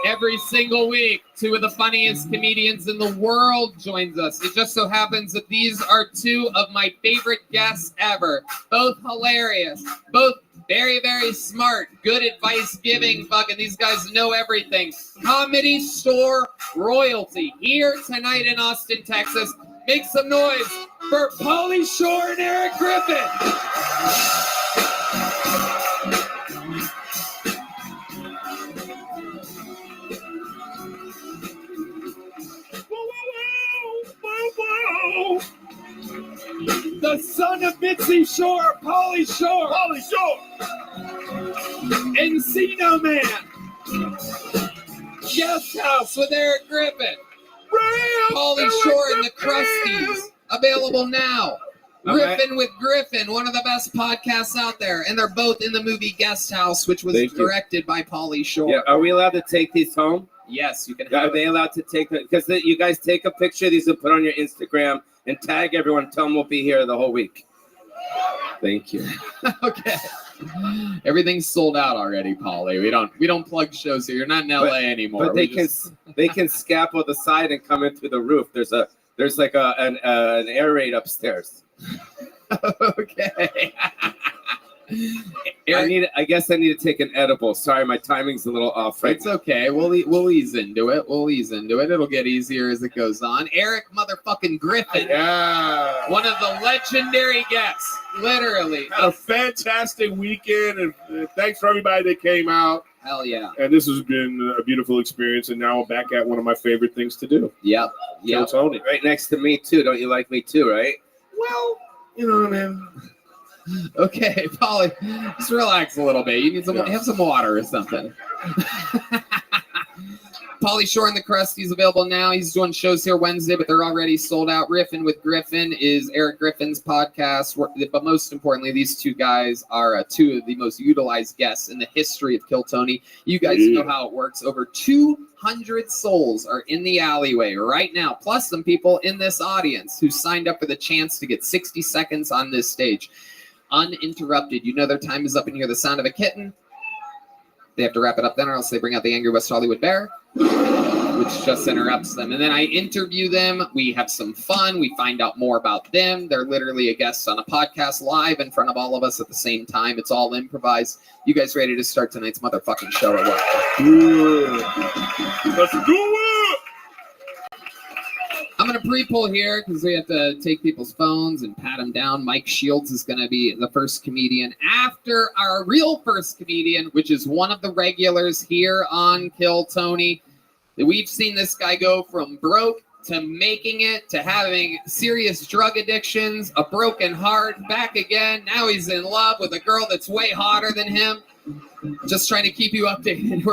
Every single week, two of the funniest comedians in the world joins us. It just so happens that these are two of my favorite guests ever. Both hilarious, both very, very smart, good advice giving. Fucking these guys know everything. Comedy Store royalty here tonight in Austin, Texas. Make some noise for Pauly Shore and Eric Griffin. The son of Mitzi Shore, Pauly Shore. Pauly Shore. Encino Man. Guest House with Eric Griffin. Pauly Shore and the Crusties. Available now. Griffin with Griffin, one of the best podcasts out there. And they're both in the movie Guest House, which was directed by Pauly Shore. Yeah, are we allowed to take these home? Yes, you can. Are they allowed to take it? Because you guys take a picture of these and put on your Instagram and tag everyone. Tell them we'll be here the whole week. Thank you. Okay. Everything's sold out already, Pauly. We don't plug shows here. You're not in LA anymore. But they can scaffold the side and come in through the roof. There's like an air raid upstairs. Okay. I guess I need to take an edible. Sorry, my timing's a little off right It's okay. We'll ease into it. It'll get easier as it goes on. Eric motherfucking Griffin. Yeah. One of the legendary guests. Literally. Had a fantastic weekend, and thanks for everybody that came out. Hell yeah. And this has been a beautiful experience, and now I'm back at one of my favorite things to do. Yep. Kill Tony. Right next to me, too. Don't you like me, too, right? Well, you know what I mean. Okay, Pauly, just relax a little bit. You need have some water or something. Pauly Shore and the Crusties available now. He's doing shows here Wednesday, but they're already sold out. Riffin with Griffin is Eric Griffin's podcast. But most importantly, these two guys are two of the most utilized guests in the history of Kill Tony. You guys know how it works. Over 200 souls are in the alleyway right now, plus some people in this audience who signed up for the chance to get 60 seconds on this stage. Uninterrupted. You know their time is up and you hear the sound of a kitten. They have to wrap it up then or else they bring out the angry West Hollywood bear, which just interrupts them. And then I interview them. We have some fun. We find out more about them. They're literally a guest on a podcast live in front of all of us at the same time. It's all improvised. You guys ready to start tonight's motherfucking show or what? Let's do it! I'm going to pre-pull here because we have to take people's phones and pat them down. Mike Shields is going to be the first comedian after our real first comedian, which is one of the regulars here on Kill Tony. We've seen this guy go from broke to making it to having serious drug addictions, a broken heart, back again. Now he's in love with a girl that's way hotter than him. Just trying to keep you updated.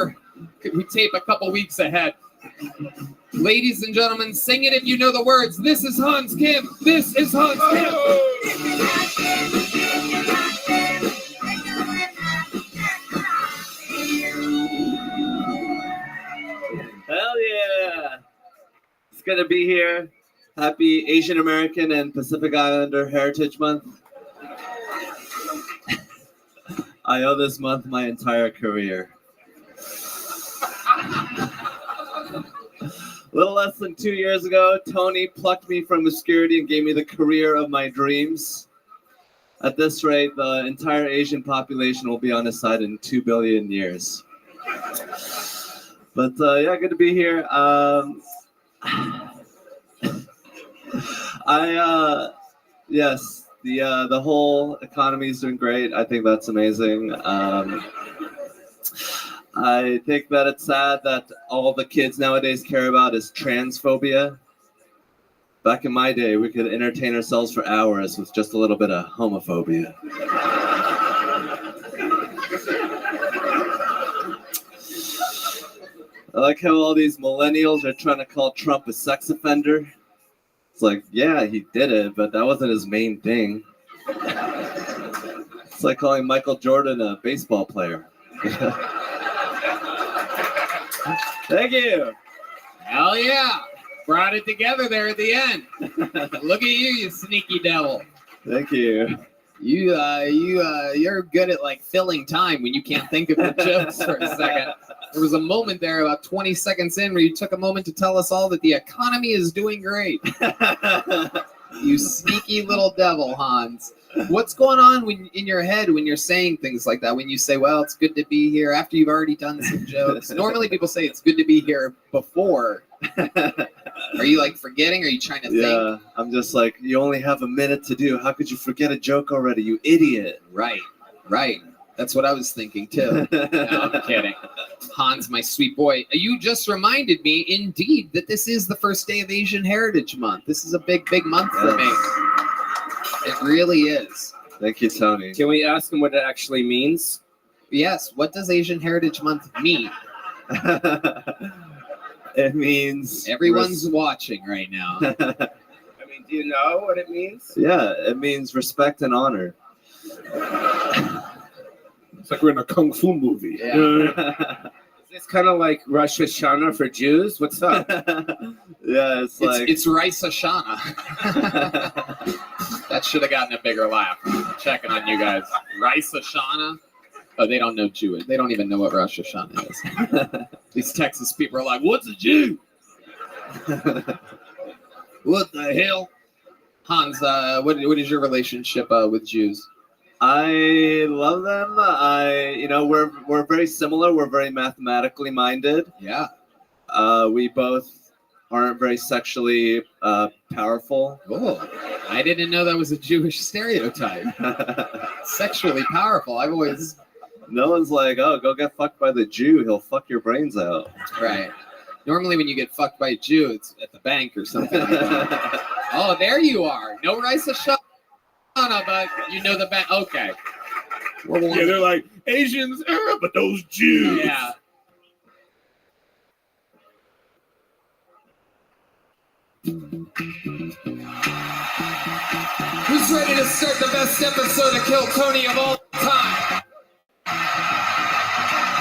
We tape a couple weeks ahead. Ladies and gentlemen, sing it if you know the words. This is Hans Kim. This is Hans Kim. Hell yeah. It's good to be here. Happy Asian American and Pacific Islander Heritage Month. I owe this month my entire career. A little less than 2 years ago, Tony plucked me from obscurity and gave me the career of my dreams. At this rate, the entire Asian population will be on his side in 2 billion years. But yeah, good to be here. Yes, the whole economy is doing great. I think that's amazing. I think that it's sad that all the kids nowadays care about is transphobia. Back in my day, we could entertain ourselves for hours with just a little bit of homophobia. I like how all these millennials are trying to call Trump a sex offender. It's like, yeah, he did it, but that wasn't his main thing. It's like calling Michael Jordan a baseball player. Thank you. Hell yeah. Brought it together there at the end. Look at you sneaky devil. Thank you. You're good at like filling time when you can't think of the jokes for a second. There was a moment there about 20 seconds in where you took a moment to tell us all that the economy is doing great. You sneaky little devil, Hans. What's going on in your head when you're saying things like that? When you say, well, it's good to be here after you've already done some jokes. Normally people say it's good to be here before. Are you like forgetting? Or are you trying to think? Yeah, I'm just like, you only have a minute to do. How could you forget a joke already, you idiot? Right. That's what I was thinking too. No, I'm kidding. Hans, my sweet boy. You just reminded me, indeed, that this is the first day of Asian Heritage Month. This is a big, big month for me. It really is. Thank you, Tony. Can we ask him what it actually means? Yes. What does Asian Heritage Month mean? It means Everyone's watching right now. I mean, do you know what it means? Yeah, it means respect and honor. It's like we're in a kung fu movie. Yeah. Is this kind of like Rosh Hashanah for Jews? What's up? Yeah, it's like It's Rice Hashanah. That should have gotten a bigger laugh. Checking on you guys. Rice Hashanah. Oh, they don't know Jewish. They don't even know what Rosh Hashanah is. These Texas people are like, "What's a Jew? What the hell?" Hans, what is your relationship with Jews? I love them. We're very similar. We're very mathematically minded. Yeah. We both aren't very sexually powerful. Oh, I didn't know that was a Jewish stereotype. Sexually powerful. I've always. No one's like, oh, go get fucked by the Jew. He'll fuck your brains out. Right. Normally, when you get fucked by a Jew, it's at the bank or something like that. Oh, there you are. No Rice Hashanah, but you know the bank. Okay. Yeah, they're like Asians, but those Jews. Yeah. Who's ready to start the best episode of Kill Tony of all time?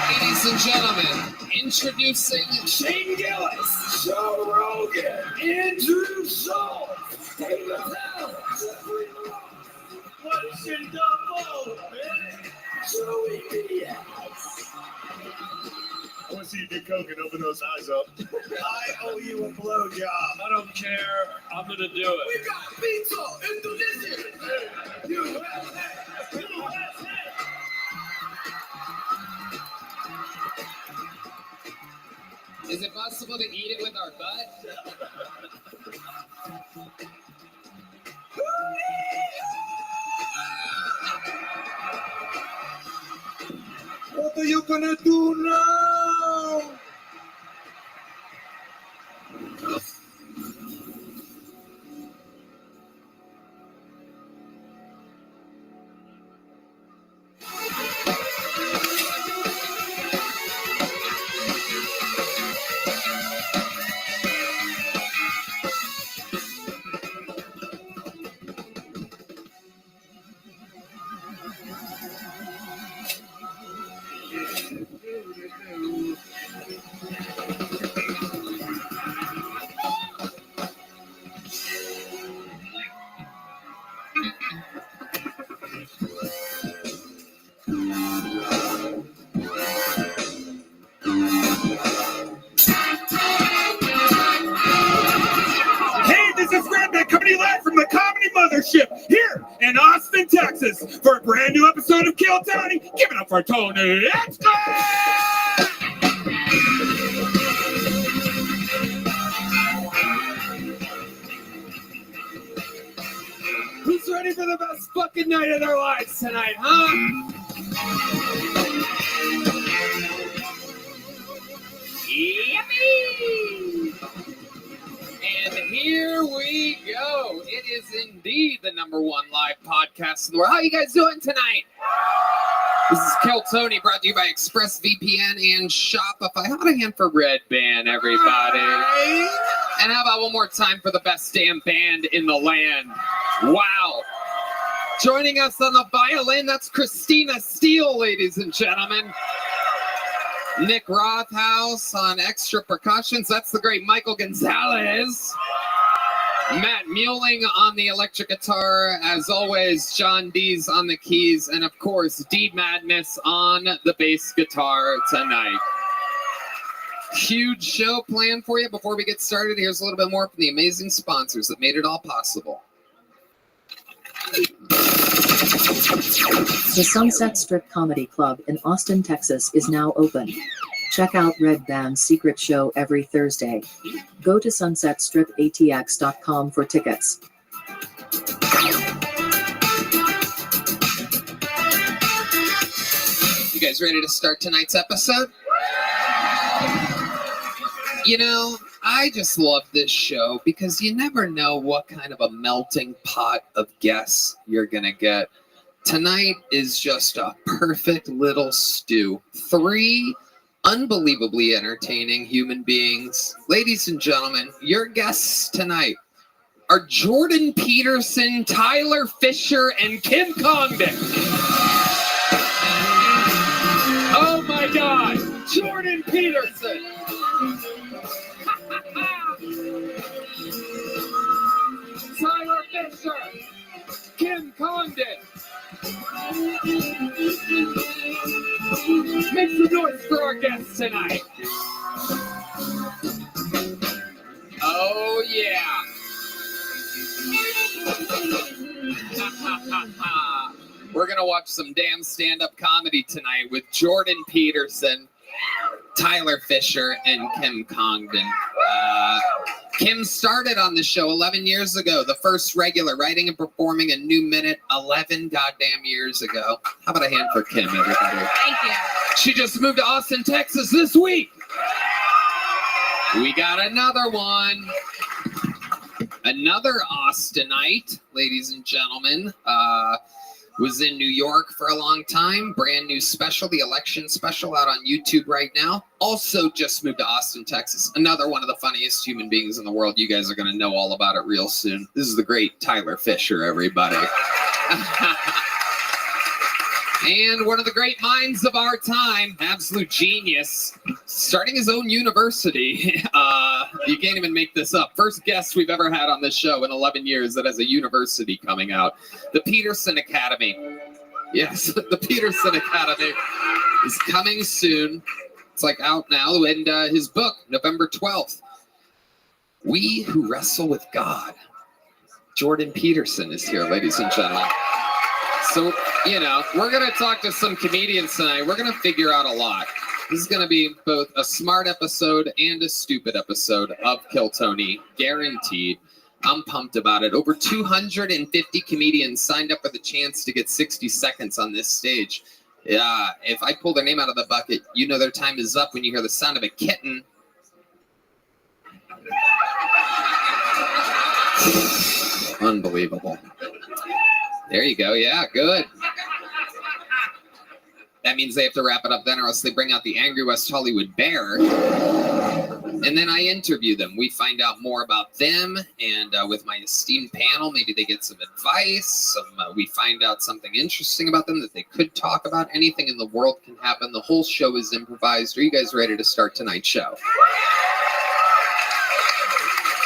Ladies and gentlemen, introducing Shane Gillis, Joe Rogan, Andrew Schultz, David Allen, Jeffrey Ross, what's in the boat, man? Joey Diaz. I want to see you do coke and open those eyes up. I owe you a blowjob. I don't care. I'm going to do it. We got pizza in USA. Is it possible to eat it with our butt? What are you gonna do now? Here in Austin, Texas, for a brand new episode of Kill Tony. Give it up for Tony. Let's go! Who's ready for the best fucking night of their lives tonight, huh? Yippee! And here we go. It is indeed the #1 live podcast in the world. How you guys doing tonight? This is Kill Tony, brought to you by ExpressVPN and Shopify. How about a hand for Red Band, everybody? And how about one more time for the best damn band in the land? Wow. Joining us on the violin, that's Christina Steele, ladies and gentlemen. Nick Rothhouse on extra percussions. That's the great Michael Gonzalez. Matt Muelling on the electric guitar. As always, John Dees on the keys. And of course, D Madness on the bass guitar tonight. Huge show planned for you. Before we get started, here's a little bit more from the amazing sponsors that made it all possible. The Sunset Strip Comedy Club in Austin, Texas is now open. Check out Red Band's secret show every Thursday. Go to sunsetstripatx.com for tickets. You guys ready to start tonight's episode? You know, I just love this show because you never know what kind of a melting pot of guests you're going to get. Tonight is just a perfect little stew. 3 unbelievably entertaining human beings. Ladies and gentlemen, your guests tonight are Jordan Peterson, Tyler Fisher, and Kim Congdon. Oh my God, Jordan Peterson. Tyler Fisher, Kim Congdon. Make some noise for our guests tonight. Oh yeah. We're gonna watch some damn stand-up comedy tonight with Jordan Peterson, Tyler Fisher, and Kim Congdon. Kim started on the show 11 years ago, the first regular, writing and performing a new minute 11 goddamn years ago. How about a hand for Kim, everybody? Thank you. She just moved to Austin, Texas this week. We got another one. Another Austinite, ladies and gentlemen. Was in New York for a long time. Brand new special, the election special, out on YouTube right now. Also just moved to Austin, Texas. Another one of the funniest human beings in the world. You guys are going to know all about it real soon. This is the great Tyler Fisher, everybody. And one of the great minds of our time, absolute genius, starting his own university. You can't even make this up. First guest we've ever had on this show in 11 years that has a university coming out. The Peterson Academy. Yes, the Peterson Academy is coming soon. It's like out now. And his book, November 12th. We Who Wrestle with God. Jordan Peterson is here, ladies and gentlemen. So, you know, we're going to talk to some comedians tonight. We're going to figure out a lot. This is going to be both a smart episode and a stupid episode of Kill Tony, guaranteed. I'm pumped about it. Over 250 comedians signed up for the chance to get 60 seconds on this stage. If I pull their name out of the bucket, you know their time is up when you hear the sound of a kitten. Unbelievable. There you go. Yeah, good. That means they have to wrap it up then, or else they bring out the Angry West Hollywood Bear. And then I interview them. We find out more about them, and with my esteemed panel, maybe they get some advice. We find out something interesting about them that they could talk about. Anything in the world can happen. The whole show is improvised. Are you guys ready to start tonight's show?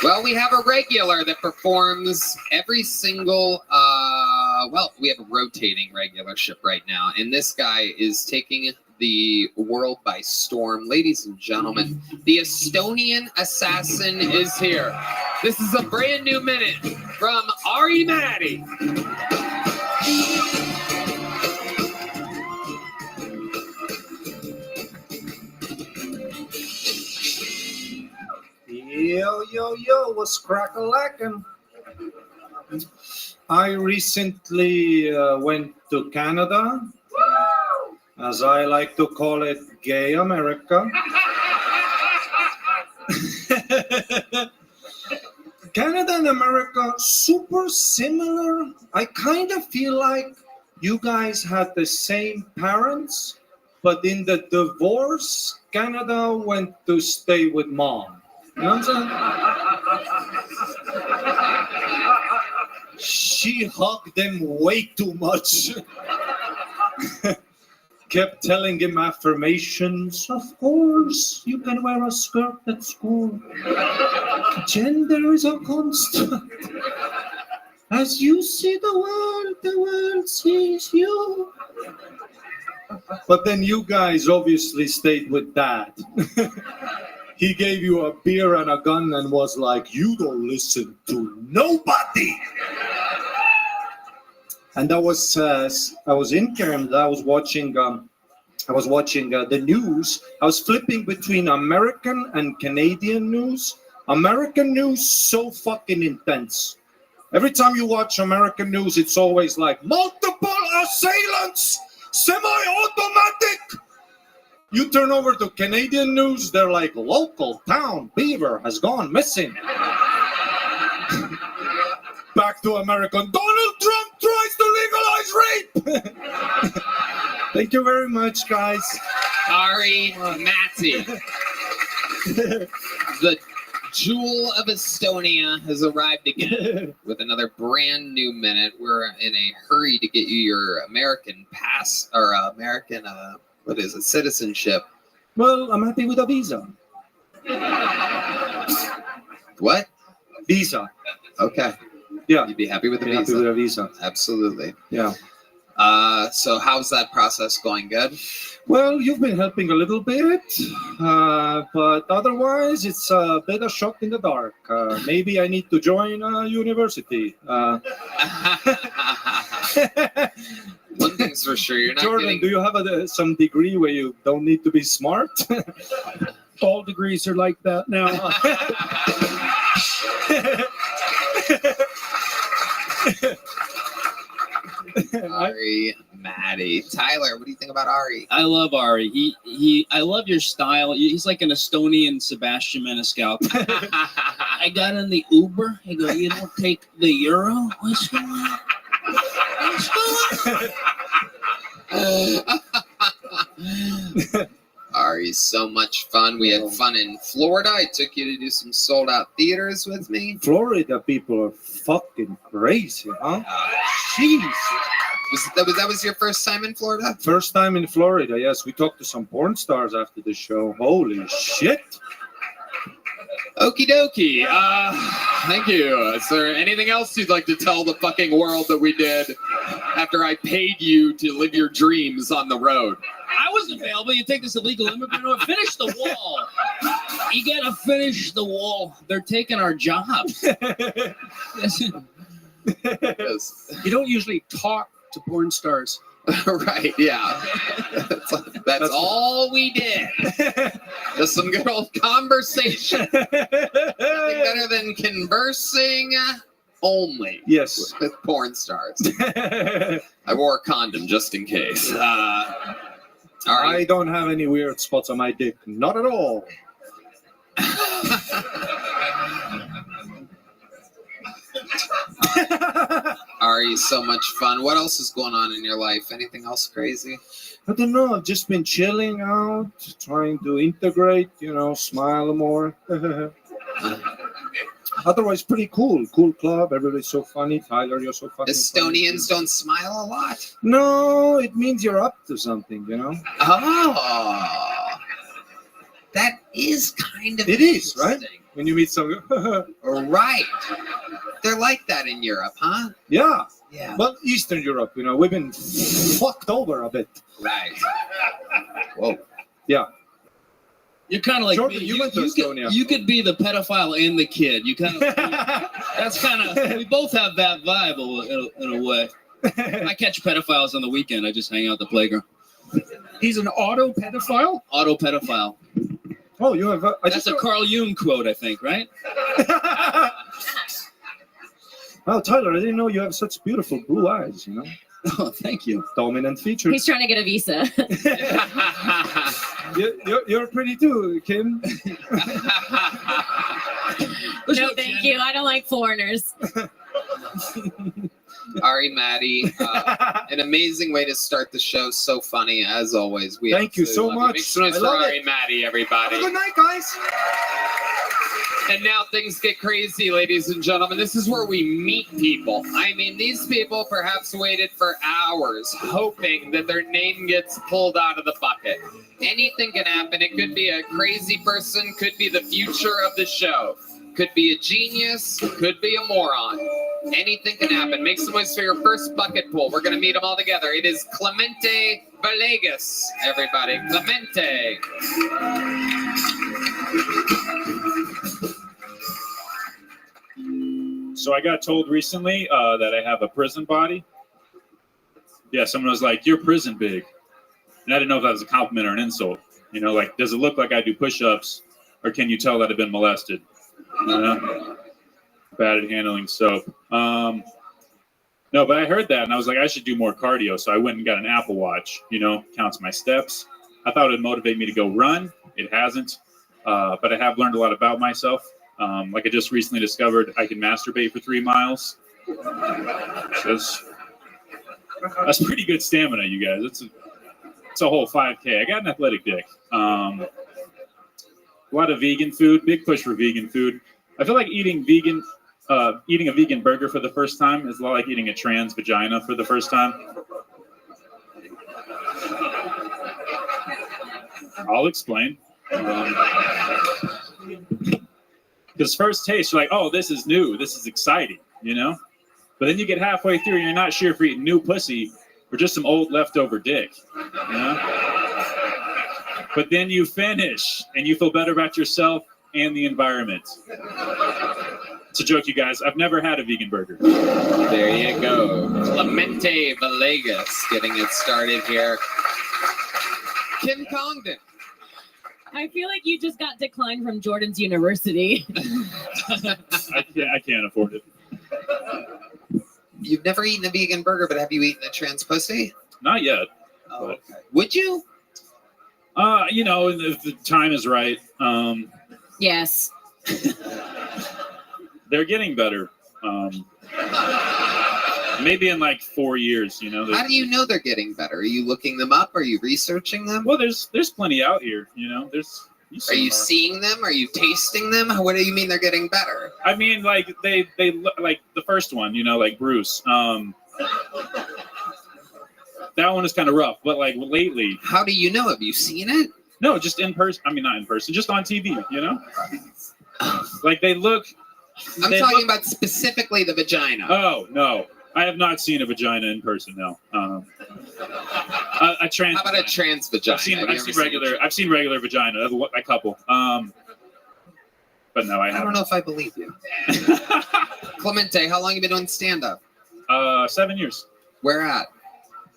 Well, we have a regular that performs every single, we have a rotating regularship right now, and this guy is taking the world by storm. Ladies and gentlemen, the Estonian assassin is here. This is a brand new minute from Ari Maddie. Yo, what's crack-a-lackin'? I recently went to Canada, as I like to call it, gay America. Canada and America, super similar. I kind of feel like you guys had the same parents, but in the divorce, Canada went to stay with mom. You know what I'm saying? She hugged them way too much. Kept telling him affirmations. Of course, you can wear a skirt at school. Gender is a constant. As you see the world sees you. But then you guys obviously stayed with Dad. He gave you a beer and a gun and was like, you don't listen to nobody. And I was in Canada. I was watching the news. I was flipping between American and Canadian news. American news, so fucking intense. Every time you watch American news, it's always like multiple assailants, semi-automatic. You turn over to Canadian news, they're like, local town beaver has gone missing. Back to American, Donald Trump tries to legalize rape. Thank you very much, guys. Ari Matty. The Jewel of Estonia has arrived again with another brand new minute. We're in a hurry to get you your American pass or American, what is it, citizenship. Well, I'm happy with a visa. What? Visa. Okay. Yeah. You'd be happy with the Be visa. happy with a visa. Absolutely. Yeah. So how's that process going? Good? Well, you've been helping a little bit, but otherwise it's a bit of shot in the dark. Maybe I need to join a university. One thing's for sure, you're not Jordan, getting... do you have some degree where you don't need to be smart? All degrees are like that now. Ari Matty. Tyler, what do you think about Ari? I love Ari. I love your style. He's like an Estonian Sebastian Maniscalco. I got in the Uber. I go, you don't take the Euro? What's going on? Ari's so much fun. We had fun in Florida. I took you to do some sold out theaters with me. Florida people are fucking crazy, huh? Jeez. That was your first time in Florida? First time in Florida, yes. We talked to some porn stars after the show. Holy shit. Okie dokie. Thank you. Is there anything else you'd like to tell the fucking world that we did after I paid you to live your dreams on the road? I wasn't available. You take this illegal immigrant or finish the wall. You gotta finish the wall. They're taking our jobs. You don't usually talk to porn stars. Right, yeah. That's all we did. Just some good old conversation. Nothing better than conversing only. Yes. With porn stars. I wore a condom just in case. All right. I don't have any weird spots on my dick. Not at all. Ari, so much fun. What else is going on in your life? Anything else crazy? I don't know. I've just been chilling out, trying to integrate, smile more. Otherwise, pretty cool. Cool club. Everybody's so funny. Tyler, you're so fucking Estonians don't smile a lot? No, it means you're up to something, Oh. That is kind of It is, right? When you meet someone. Right. They're like that in Europe, huh? Yeah. Yeah. Well, Eastern Europe, we've been fucked over a bit. Right. Whoa. Yeah. You're kind of like Jordan, me. you went to Estonia. You could be the pedophile and the kid. You kind of. That's kind of. We both have that vibe in a way. I catch pedophiles on the weekend. I just hang out at the playground. He's an auto pedophile? Auto pedophile. Oh, you have. That's a Carl Jung quote, I think, right? Oh, Tyler, I didn't know you have such beautiful blue eyes, Oh, thank you. Dominant features. He's trying to get a visa. You're pretty too, Kim. No, thank you. I don't like foreigners. Ari Matty, an amazing way to start the show. So funny, as always. Thank you so love much. Make some noise I for love Ari it. Matty, everybody. Good night, guys. And now things get crazy, ladies and gentlemen. This is where we meet people. I mean, these people perhaps waited for hours, hoping that their name gets pulled out of the bucket. Anything can happen. It could be a crazy person, could be the future of the show. Could be a genius, could be a moron. Anything can happen. Make some noise for your first bucket pool. We're going to meet them all together. It is Clemente Villegas, everybody. Clemente. So I got told recently that I have a prison body. Yeah, someone was like, "You're prison big." And I didn't know if that was a compliment or an insult. Like, does it look like I do push-ups, or can you tell that I've been molested? Bad at handling soap. No, but I heard that, and I was like, I should do more cardio. So I went and got an Apple Watch, counts my steps. I thought it would motivate me to go run. It hasn't. But I have learned a lot about myself. Like I just recently discovered I can masturbate for 3 miles. So that's pretty good stamina, you guys. It's a whole 5K. I got an athletic dick. A lot of vegan food. Big push for vegan food. I feel like eating a vegan burger for the first time is a lot like eating a trans vagina for the first time. I'll explain. Because first taste, you're like, oh, this is new. This is exciting, you know? But then you get halfway through and you're not sure if you're eating new pussy or just some old leftover dick, you know? But then you finish and you feel better about yourself and the environment. It's a joke, you guys. I've never had a vegan burger. There you go. Clemente Villegas getting it started here. Kim Congdon. I feel like you just got declined from Jordan's University. I can't afford it. You've never eaten a vegan burger, but have you eaten a trans pussy? Not yet. Oh, okay. Would you? You know, if the time is right. Yes. They're getting better. Maybe in like 4 years, you know. How do you know they're getting better? Are you looking them up? Are you researching them? Well, there's plenty out here, you know. Are you seeing them? Are you tasting them? What do you mean they're getting better? I mean, like they look like the first one, you know, like Bruce. That one is kind of rough, but like lately. How do you know? Have you seen it? No, just in person. I mean, not in person, just on TV, you know. Like they look. I'm talking about specifically the vagina. Oh no, I have not seen a vagina in person. No. A trans. How about a trans vagina? I've seen regular vagina. A couple. But no, I don't know if I believe you. Clemente, how long have you been doing stand-up? 7 years. Where at?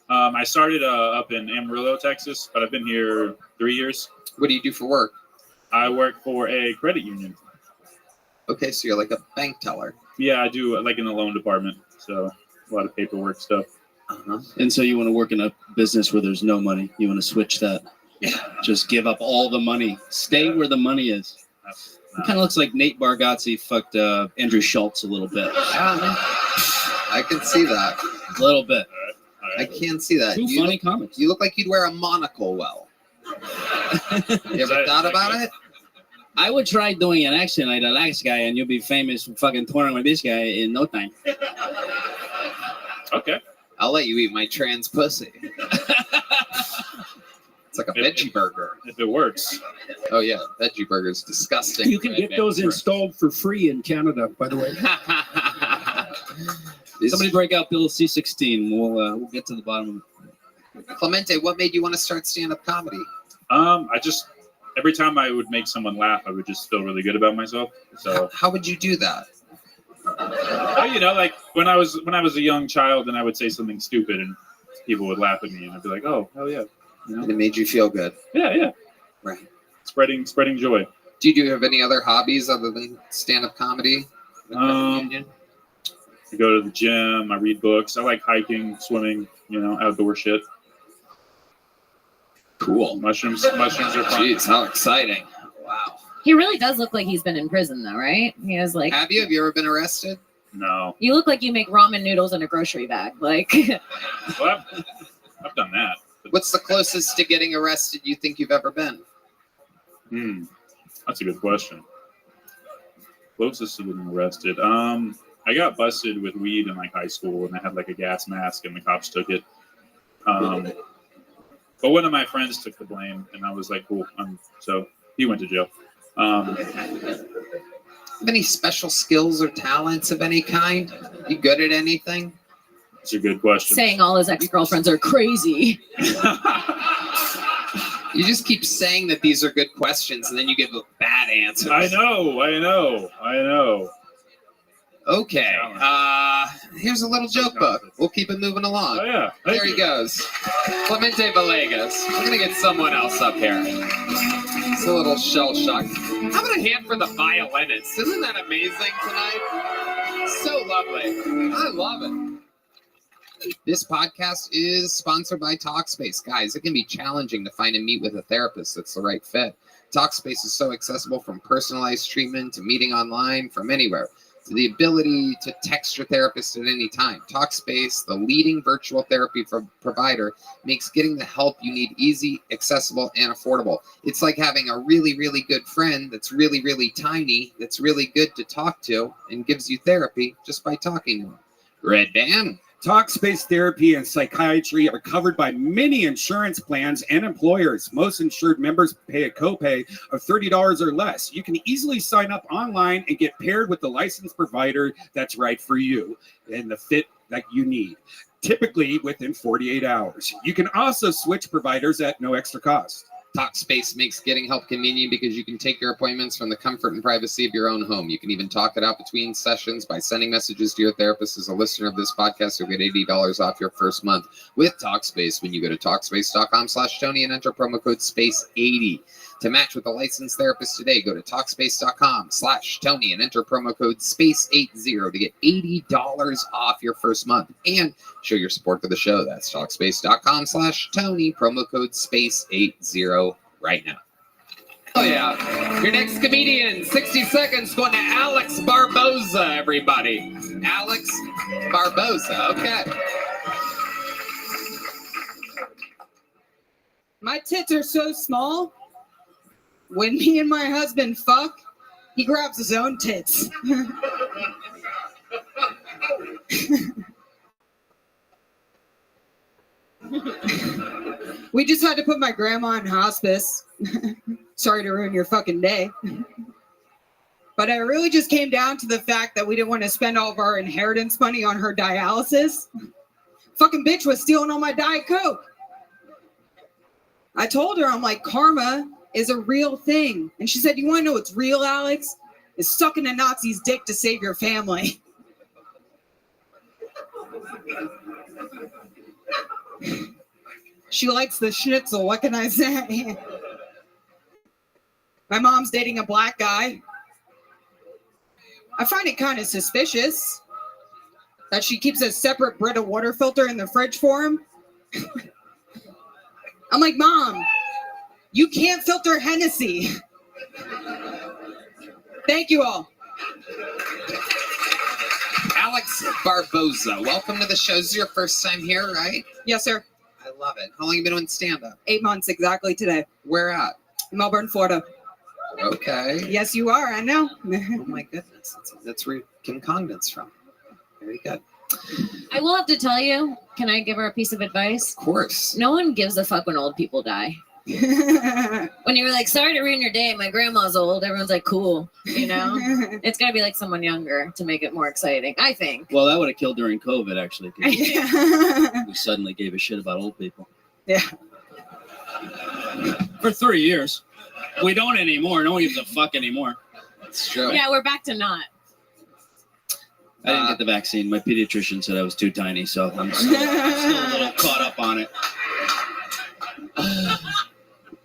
I started up in Amarillo, Texas, but I've been here 3 years. What do you do for work? I work for a credit union. Okay, so you're like a bank teller. Yeah, I do like in the loan department. So a lot of paperwork stuff. Uh-huh. And so you want to work in a business where there's no money. You want to switch that. Just give up all the money. Stay where the money is. It kind of looks like Nate Bargatze fucked Andrew Schultz a little bit. I can see that. A little bit. I can see that. Two funny comments. You look like you'd wear a monocle well. You ever thought about it? I would try doing an accent like the last guy, and you'll be famous for fucking touring with this guy in no time. Okay. I'll let you eat my trans pussy. It's like a veggie burger. If it works. Oh, yeah. Veggie burger is disgusting. You can get those installed for free in Canada, by the way. Somebody break out Bill C-16. We'll get to the bottom of it. Clemente, what made you want to start stand-up comedy? Every time I would make someone laugh, I would just feel really good about myself. So how would you do that? You know, like when I was a young child and I would say something stupid and people would laugh at me and I'd be like, oh, hell yeah. You know? And it made you feel good. Yeah. Right. Spreading joy. Do you have any other hobbies other than stand-up comedy? I go to the gym. I read books. I like hiking, swimming, you know, outdoor shit. Cool. Mushrooms are fun. Jeez, how exciting. Wow. He really does look like he's been in prison, though, right? He has like. Have you ever been arrested? No. You look like you make ramen noodles in a grocery bag. Like. Well, I've done that. What's the closest to getting arrested you think you've ever been? That's a good question. Closest to getting arrested. I got busted with weed in like high school, and I had like a gas mask, and the cops took it. But one of my friends took the blame, and I was like, cool. So he went to jail. Have any special skills or talents of any kind? You good at anything? That's a good question. Saying all his ex-girlfriends are crazy. You just keep saying that these are good questions, and then you give bad answers. I know. Okay. Here's a little joke book. We'll keep it moving along. Oh, yeah. There he goes. Clemente Villegas. We're going to get someone else up here. It's a little shell-shocked. How about a hand for the violinist? Isn't that amazing tonight? So lovely. I love it. This podcast is sponsored by Talkspace. Guys, it can be challenging to find and meet with a therapist that's the right fit. Talkspace is so accessible, from personalized treatment to meeting online from anywhere. the ability to text your therapist at any time. Talkspace, the leading virtual therapy provider, makes getting the help you need easy, accessible, and affordable. It's like having a really, really good friend that's really, really tiny, that's really good to talk to, and gives you therapy just by talking to him. Red Dan. Talkspace therapy and psychiatry are covered by many insurance plans and employers. Most insured members pay a copay of $30 or less. You can easily sign up online and get paired with the licensed provider that's right for you and the fit that you need, typically within 48 hours. You can also switch providers at no extra cost. Talkspace makes getting help convenient because you can take your appointments from the comfort and privacy of your own home. You can even talk it out between sessions by sending messages to your therapist. As a listener of this podcast, you'll get $80 off your first month with Talkspace when you go to Talkspace.com/Tony and enter promo code SPACE80. To match with a licensed therapist today, go to Talkspace.com/Tony and enter promo code SPACE80 to get $80 off your first month and show your support for the show. That's Talkspace.com/Tony, promo code SPACE80 right now. Oh yeah. Your next comedian, 60 seconds, going to Alex Barboza, everybody. Alex Barboza, okay. My tits are so small. When me and my husband fuck, he grabs his own tits. We just had to put my grandma in hospice. Sorry to ruin your fucking day. But it really just came down to the fact that we didn't want to spend all of our inheritance money on her dialysis. Fucking bitch was stealing all my Diet Coke. I told her, I'm like, karma is a real thing. And she said, you want to know what's real, Alex? Is sucking a Nazi's dick to save your family. She likes the schnitzel, what can I say? My mom's dating a black guy. I find it kind of suspicious that she keeps a separate Brita water filter in the fridge for him. I'm like, Mom, you can't filter Hennessy. Thank you all. Alex Barboza, welcome to the show. This is your first time here, right? Yes, sir. I love it. How long have you been doing stand-up? 8 months exactly today. Where at? Melbourne, Florida. Okay. Yes, you are. I know. Oh my goodness. That's where Kim Condon's from. Very good. I will have to tell you, can I give her a piece of advice? Of course. No one gives a fuck when old people die. When you're like, sorry to ruin your day, my grandma's old, everyone's like, cool, you know? It's gotta be like someone younger to make it more exciting, I think. Well, that would have killed during COVID, actually. 'Cause we suddenly gave a shit about old people. Yeah. For 3 years. We don't anymore. No one gives a fuck anymore. It's true. Yeah, we're back to not. I didn't get the vaccine. My pediatrician said I was too tiny, so I'm still a little caught up on it.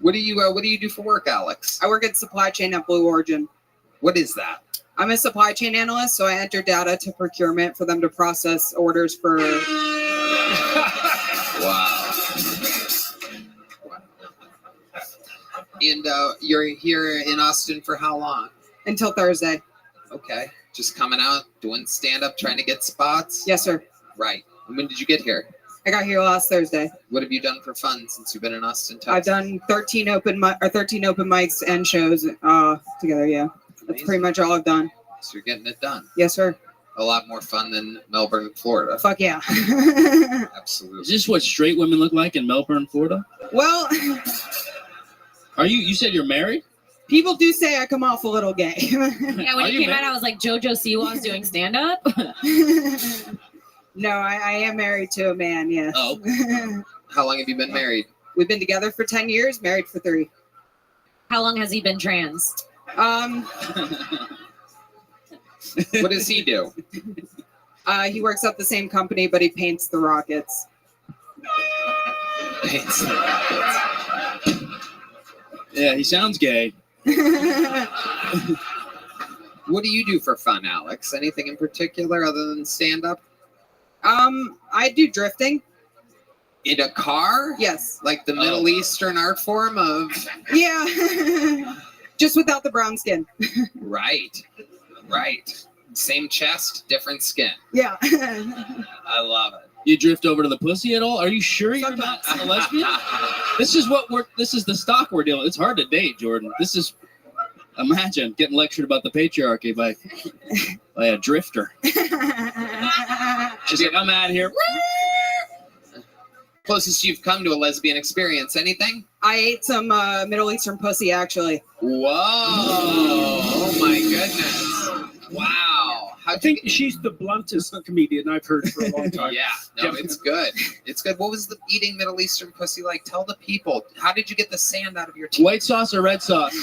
What do you do for work, Alex? I work at supply chain at Blue Origin. What is that? I'm a supply chain analyst, so I enter data to procurement for them to process orders for... Wow. And you're here in Austin for how long? Until Thursday. Okay. Just coming out, doing stand-up, trying to get spots? Yes, sir. Right. And when did you get here? I got here last Thursday. What have you done for fun since you've been in Austin, Texas? I've done 13 open mics and shows together, yeah. That's pretty much all I've done. So you're getting it done. Yes, sir. A lot more fun than Melbourne, Florida. Fuck yeah. Absolutely. Is this what straight women look like in Melbourne, Florida? Well... You said you're married? People do say I come off a little gay. Yeah, when you came out, I was like, JoJo Siwa's doing stand-up? No, I am married to a man, yes. Oh. How long have you been married? We've been together for 10 years, married for 3. How long has he been trans? What does he do? He works at the same company, but he paints the rockets. Paints the rockets. Yeah, he sounds gay. What do you do for fun, Alex? Anything in particular other than stand-up? I do drifting. In a car? Yes. Like the Middle Eastern art form of... Yeah. Just without the brown skin. Right. Same chest, different skin. Yeah. I love it. You drift over to the pussy at all? Are you sure you're not a lesbian? This is the stock we're dealing with. It's hard to date, Jordan. Imagine getting lectured about the patriarchy by a drifter. She's like, I'm out of here. Closest you've come to a lesbian experience, anything? I ate some Middle Eastern pussy, actually. Whoa. Oh my goodness. Wow. I think she's the bluntest comedian I've heard for a long time. Yeah, no, it's good. It's good. What was the eating Middle Eastern pussy like? Tell the people. How did you get the sand out of your teeth? White sauce or red sauce?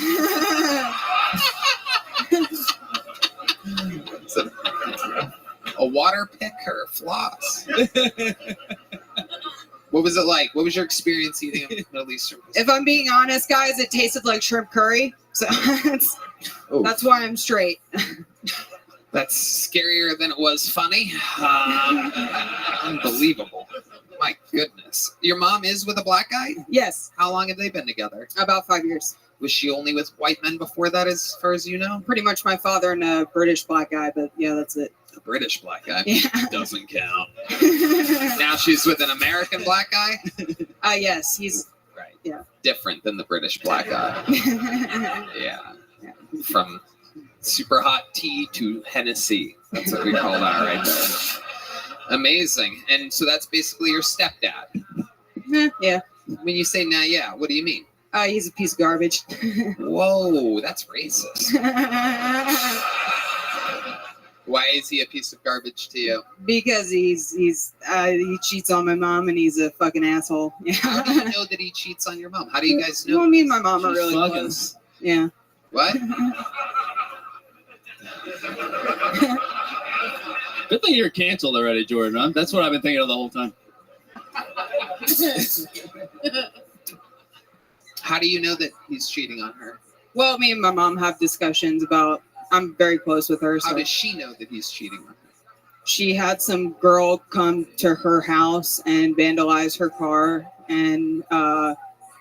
A water pick or floss? What was it like? What was your experience eating a Middle Eastern pussy? If I'm being honest, guys, it tasted like shrimp curry. So that's why I'm straight. That's scarier than it was funny. Unbelievable. My goodness. Your mom is with a black guy? Yes. How long have they been together? About 5 years. Was she only with white men before that, as far as you know? Pretty much my father and a British black guy, but yeah, that's it. A British black guy? Yeah. Doesn't count. Now she's with an American black guy? Yes, he's right. Yeah. Different than the British black guy. Yeah. From super hot tea to Hennessy. That's what we call that right there. Amazing. And so that's basically your stepdad. Yeah. When you say nah, yeah, what do you mean? He's a piece of garbage. Whoa, that's racist. Why is he a piece of garbage to you? Because he cheats on my mom and he's a fucking asshole. Yeah. How do you know that he cheats on your mom? How do you guys know? Well, me and my mom are She's really fucking. close. Yeah. What? Good thing you're canceled already, Jordan. Huh? That's what I've been thinking of the whole time. How do you know that he's cheating on her? Well, me and my mom have discussions about. I'm very close with her. How So does she know that he's cheating on her? she had some girl come to her house and vandalize her car and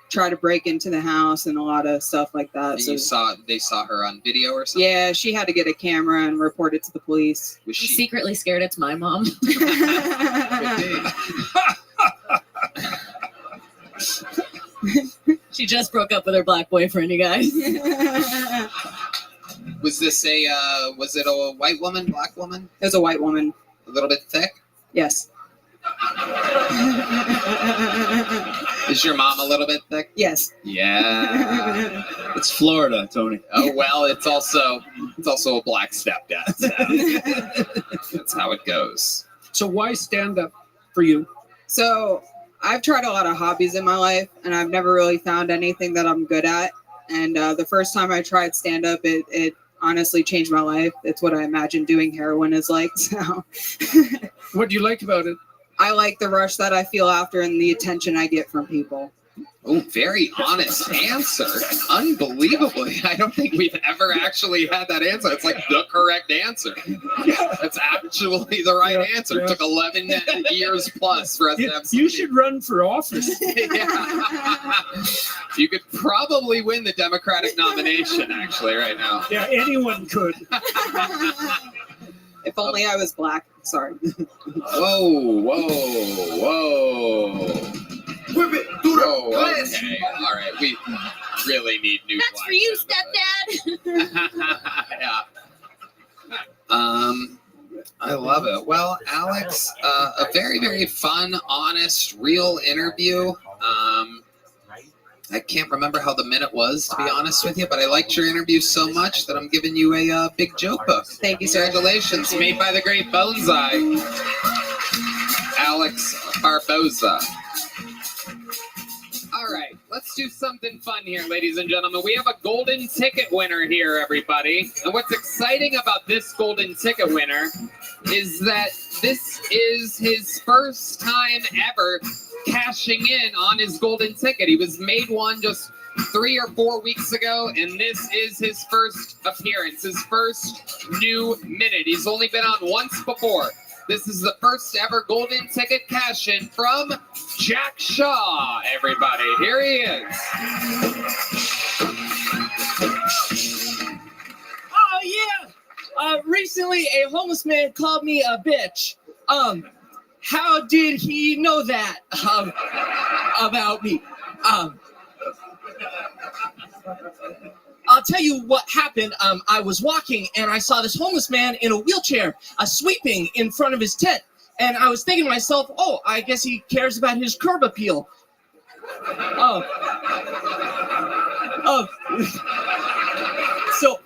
try to break into the house and a lot of stuff like that. And they saw her on video or something? Yeah, she had to get a camera and report it to the police. Was I'm secretly scared it's my mom. She just broke up with her black boyfriend, you guys. Was this was it a white woman, black woman? It was a white woman. A little bit thick? Yes. Is your mom a little bit thick? Yes. Yeah. It's Florida, Tony. Oh well, it's also a black stepdad. So that's how it goes. So why stand up for you? So I've tried a lot of hobbies in my life, and I've never really found anything that I'm good at. And the first time I tried stand up, it honestly changed my life. It's what I imagine doing heroin is like. So, what do you like about it? I like the rush that I feel after and the attention I get from people. Oh, very honest answer. Unbelievably. I don't think we've ever actually had that answer. It's like the correct answer. That's actually the right answer. It took 11 years plus for us to have You should run for office. You could probably win the Democratic nomination, actually, right now. Yeah, anyone could. If only I was black. Sorry. Whoa. Whip it through the Oh, glass. okay. All right. We really need new That's for you, stepdad. Yeah. I love it. Well, Alex, a very, very fun, honest, real interview. I can't remember how the minute was, to be honest with you, but I liked your interview so much that I'm giving you a big joke book. Thank you, sir. Congratulations, made by the great Bonsai, Alex Barboza. All right, let's do something fun here, ladies and gentlemen. We have a golden ticket winner here, everybody. And what's exciting about this golden ticket winner is that this is his first time ever cashing in on his golden ticket. He was made one just 3 or 4 weeks ago, and this is his first appearance, his first new minute. He's only been on once before. This is the first ever golden ticket cash-in from Jack Shaw, everybody. Here he is. Oh, yeah. Recently, a homeless man called me a bitch. How did he know that about me? I'll tell you what happened. I was walking and I saw this homeless man in a wheelchair sweeping in front of his tent. And I was thinking to myself, oh, I guess he cares about his curb appeal. So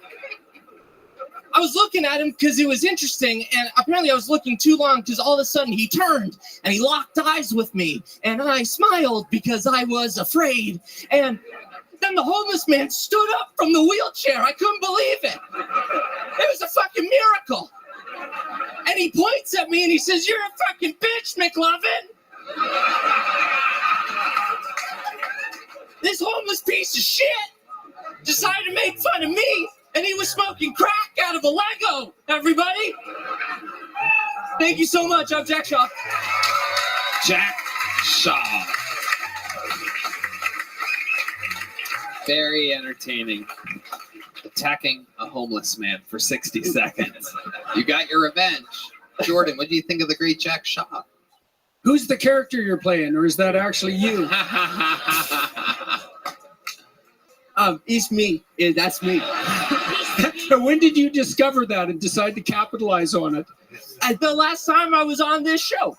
I was looking at him because it was interesting, and apparently I was looking too long because all of a sudden he turned and he locked eyes with me, and I smiled because I was afraid. And then the homeless man stood up from the wheelchair. I couldn't believe it. It was a fucking miracle. And he points at me and he says, "You're a fucking bitch, McLovin." This homeless piece of shit decided to make fun of me, and he was smoking crack out of a Lego, everybody. Thank you so much. I'm Jack Shaw. Jack Shaw. Very entertaining. Attacking a homeless man for 60 seconds. You got your revenge. Jordan, what do you think of the great Jack Shaw? Who's the character you're playing, or is that actually you? It's me. That's me. When did you discover that and decide to capitalize on it? The last time I was on this show.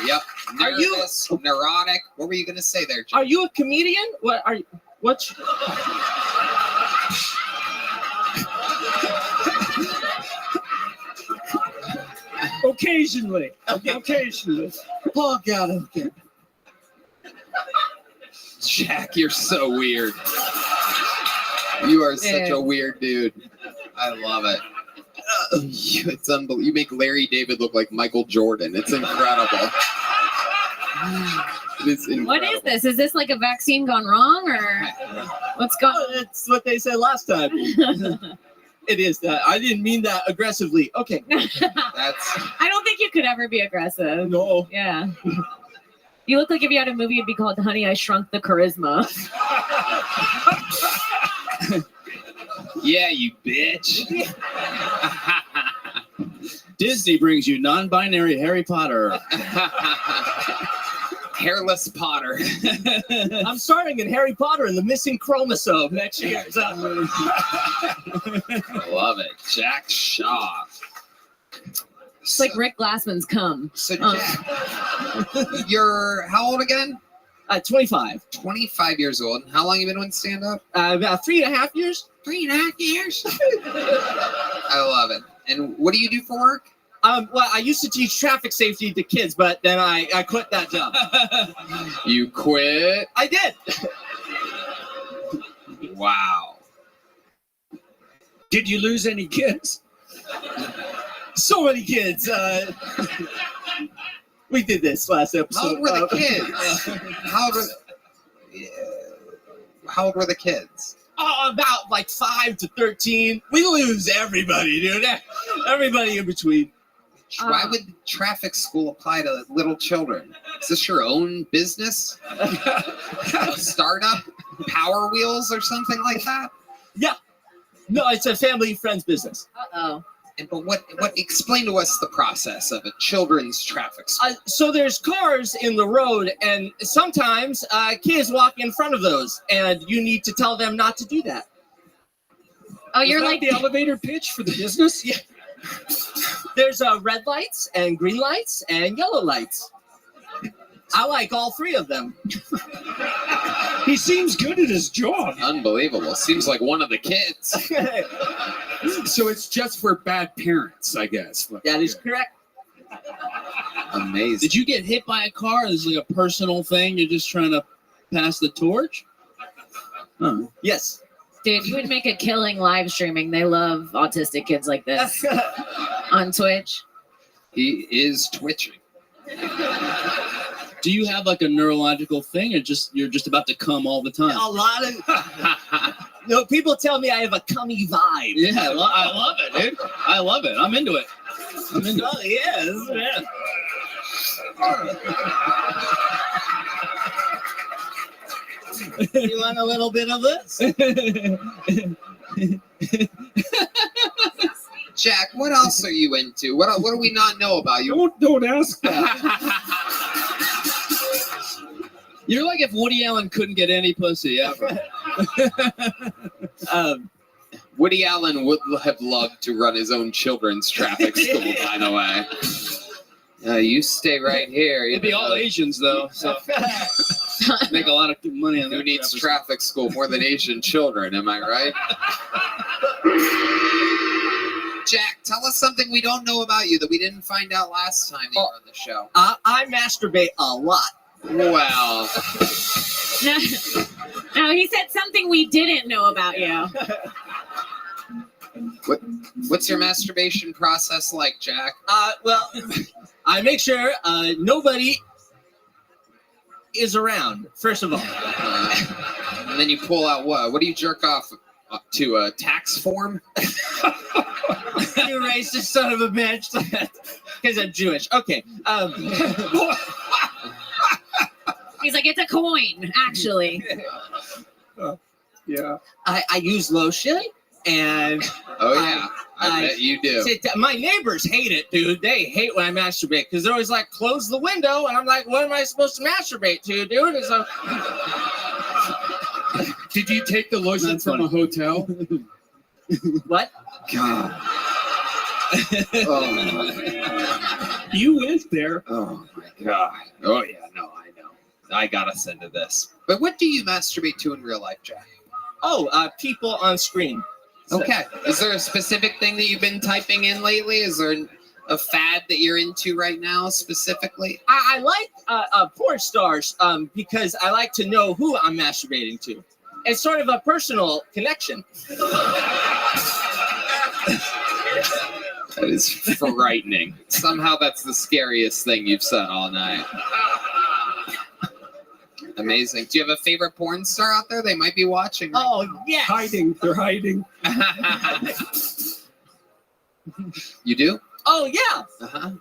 Yep. Nervous, neurotic. What were you going to say there, Jim? Are you a comedian? What are you? What's? Occasionally. Occasionally. Oh God. Okay. Jack, you're so weird. You are such a weird dude. I love it. It's unbelievable. You make Larry David look like Michael Jordan. It's incredible. It's incredible. What is this? Is this like a vaccine gone wrong, or what's going on? That's what they said last time. It is that. I didn't mean that aggressively. Okay. I don't think you could ever be aggressive. No. Yeah. You look like if you had a movie, it'd be called Honey, I Shrunk the Charisma. Yeah, you bitch. Disney brings you non-binary Harry Potter. Hairless Potter. I'm starring in Harry Potter and the Missing Chromosome next year. I love it. Jack Shaw. It's like Rick Glassman's cum. So, Jack, you're how old again? 25. 25 years old. And how long you been doing stand-up? About 3.5 years. 3.5 years. I love it. And what do you do for work? Well, I used to teach traffic safety to kids, but then I quit that job. You quit? I did. Wow. Did you lose any kids? So many kids. We did this last episode. How old were the kids? How old were the kids? About like 5 to 13. We lose everybody, dude. Everybody in between. Why would traffic school apply to little children? Is this your own business? A startup? Power Wheels or something like that? Yeah. No, it's a family and friends business. Uh-oh. But what explain to us the process of a children's traffic school? So there's cars in the road, and sometimes kids walk in front of those, and you need to tell them not to do that. Oh, you're that like the elevator pitch for the business? Yeah. There's red lights and green lights and yellow lights. I like all three of them. He seems good at his job. Unbelievable. Seems like one of the kids. So it's just for bad parents, I guess. That is correct. Amazing. Did you get hit by a car? Is it like a personal thing? You're just trying to pass the torch? Huh. Yes. Dude, you would make a killing live streaming. They love autistic kids like this on Twitch. He is twitching. Do you have like a neurological thing, or you're just about to come all the time? A lot of people tell me I have a cummy vibe. Yeah, I love it, dude. I love it. I'm into it. Oh, yes, man. You want a little bit of this? Jack, what else are you into? What do we not know about you? Don't ask that. You're like if Woody Allen couldn't get any pussy ever. Woody Allen would have loved to run his own children's traffic school, by the way. You stay right here. It'd be all Asians though, so make a lot of money on that. Who needs traffic school more than Asian children? Am I right? Jack, tell us something we don't know about you that we didn't find out last time you were on the show. I masturbate a lot. Well, No, he said something we didn't know about you. what's your masturbation process like, Jack? Well, I make sure nobody is around, first of all. And then you pull out what? What do you jerk off to? A tax form? You racist son of a bitch. Because I'm Jewish. Okay. He's like, it's a coin, actually. Yeah. I use lotion and. Oh yeah, I bet you do. My neighbors hate it, dude. They hate when I masturbate because they're always like, close the window, and I'm like, what am I supposed to masturbate to, dude? And so. Did you take the lotion from a hotel? What? God. You went there. Oh my God. Oh yeah, no, I know. I gotta send to this. But what do you masturbate to in real life, Jack? Oh, people on screen. Okay. Is there a specific thing that you've been typing in lately? Is there a fad that you're into right now specifically? I like porn stars because I like to know who I'm masturbating to. It's sort of a personal connection. That is frightening. Somehow that's the scariest thing you've said all night. Amazing. Do you have a favorite porn star out there? They might be watching. Right now. Yes. Hiding. They're hiding. You do? Oh, yeah. Uh-huh.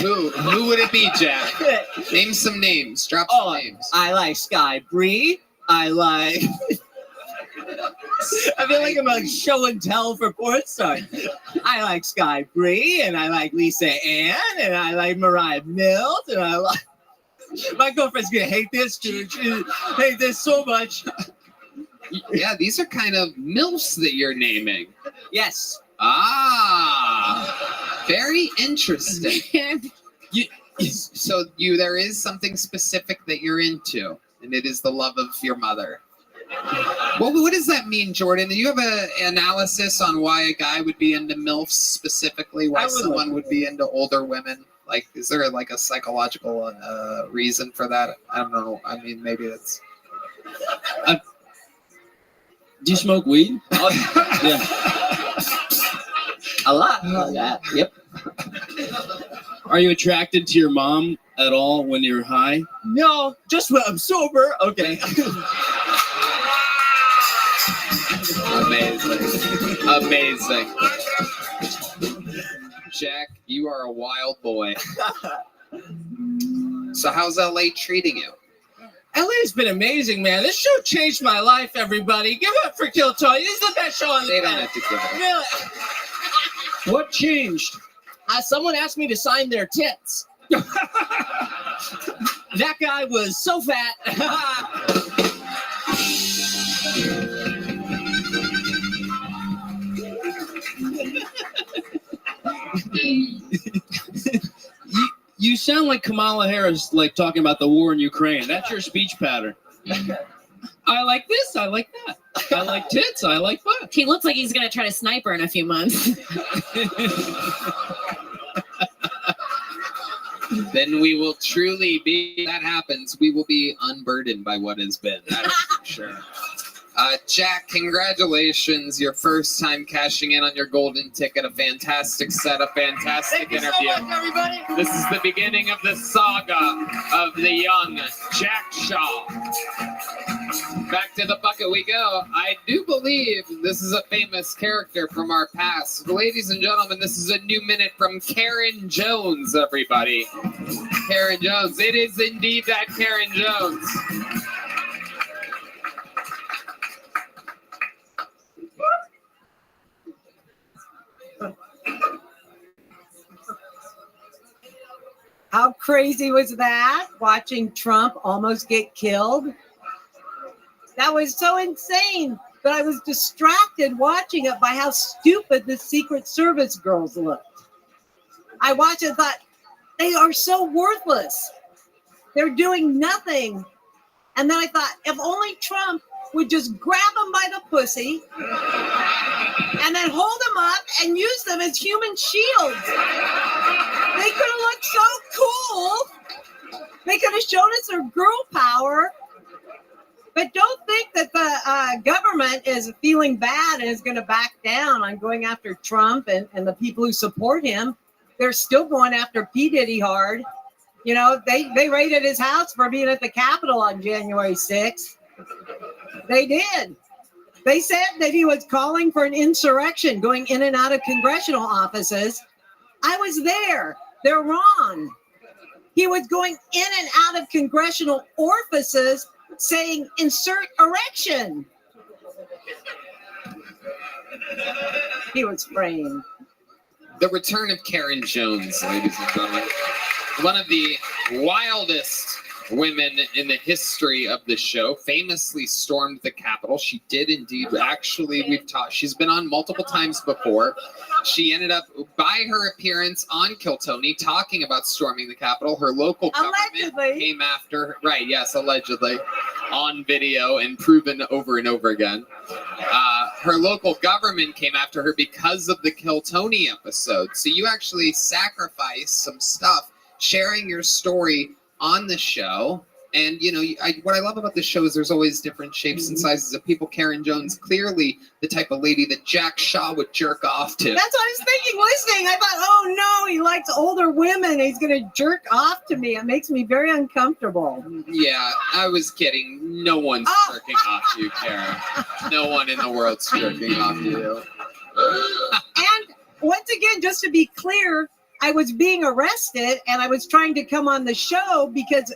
Who would it be, Jack? Name some names. Drop some names. I like Sky Bree. I like... I feel like I'm like show and tell for porn stars. I like Sky Bree, and I like Lisa Ann, and I like Mariah Mills, and I like... My girlfriend's gonna hate this, dude. She hate this so much. Yeah, these are kind of MILFs that you're naming. Yes. Ah, very interesting. There is something specific that you're into, and it is the love of your mother. Well, what does that mean, Jordan? Do you have an analysis on why a guy would be into MILFs specifically? Why someone would be into older women? Like, is there like a psychological reason for that? I don't know. I mean, maybe it's. Do you smoke weed? Yeah. A lot. Yeah. Yep. Are you attracted to your mom at all when you're high? No, just when I'm sober. Okay. Amazing. Jack, you are a wild boy. So how's LA treating you? LA's been amazing, man. This show changed my life, everybody. Give it up for Kill Tony. This is the best show on the planet. They don't have to give it up. Really? What changed? Someone asked me to sign their tits. That guy was so fat. You sound like Kamala Harris, like talking about the war in Ukraine. That's your speech pattern. I like this. I like that. I like tits. I like butt. He looks like he's going to try to snipe her in a few months. Then we will truly be, if that happens, we will be unburdened by what has been. That is for sure. Jack, congratulations. Your first time cashing in on your golden ticket. A fantastic setup, fantastic interview. Thank you so much, everybody. This is the beginning of the saga of the young Jack Shaw. Back to the bucket we go. I do believe this is a famous character from our past. Ladies and gentlemen, this is a new minute from Karen Jones, everybody. Karen Jones. It is indeed that Karen Jones. How crazy was that? Watching Trump almost get killed. That was so insane. But I was distracted watching it by how stupid the Secret Service girls looked. I watched it and thought, they are so worthless. They're doing nothing. And then I thought, if only Trump would just grab them by the pussy and then hold them up and use them as human shields. They could have looked so cool. They could have shown us their girl power. But don't think that the government is feeling bad and is going to back down on going after Trump and the people who support him. They're still going after P. Diddy hard. You know, they raided his house for being at the Capitol on January 6th. They did. They said that he was calling for an insurrection, going in and out of congressional offices. I was there. They're wrong. He was going in and out of congressional orifices saying, insert erection. He was framed. The return of Karen Jones, ladies and gentlemen. One of the wildest women in the history of the show, famously stormed the Capitol. She did indeed. Actually, she's been on multiple times before. She ended up, by her appearance on Kill Tony, talking about storming the Capitol. Her local government came after her. Right, yes, allegedly. On video and proven over and over again. Her local government came after her because of the Kill Tony episode. So you actually sacrificed some stuff, sharing your story on the show. And, you know, what I love about the show is there's always different shapes and sizes of people. Karen Jones, clearly the type of lady that Jack Shaw would jerk off to. That's what I was thinking, listening. I thought, oh no, he likes older women. He's going to jerk off to me. It makes me very uncomfortable. Yeah, I was kidding. No one's jerking off you, Karen. No one in the world's jerking off you. And once again, just to be clear, I was being arrested and I was trying to come on the show because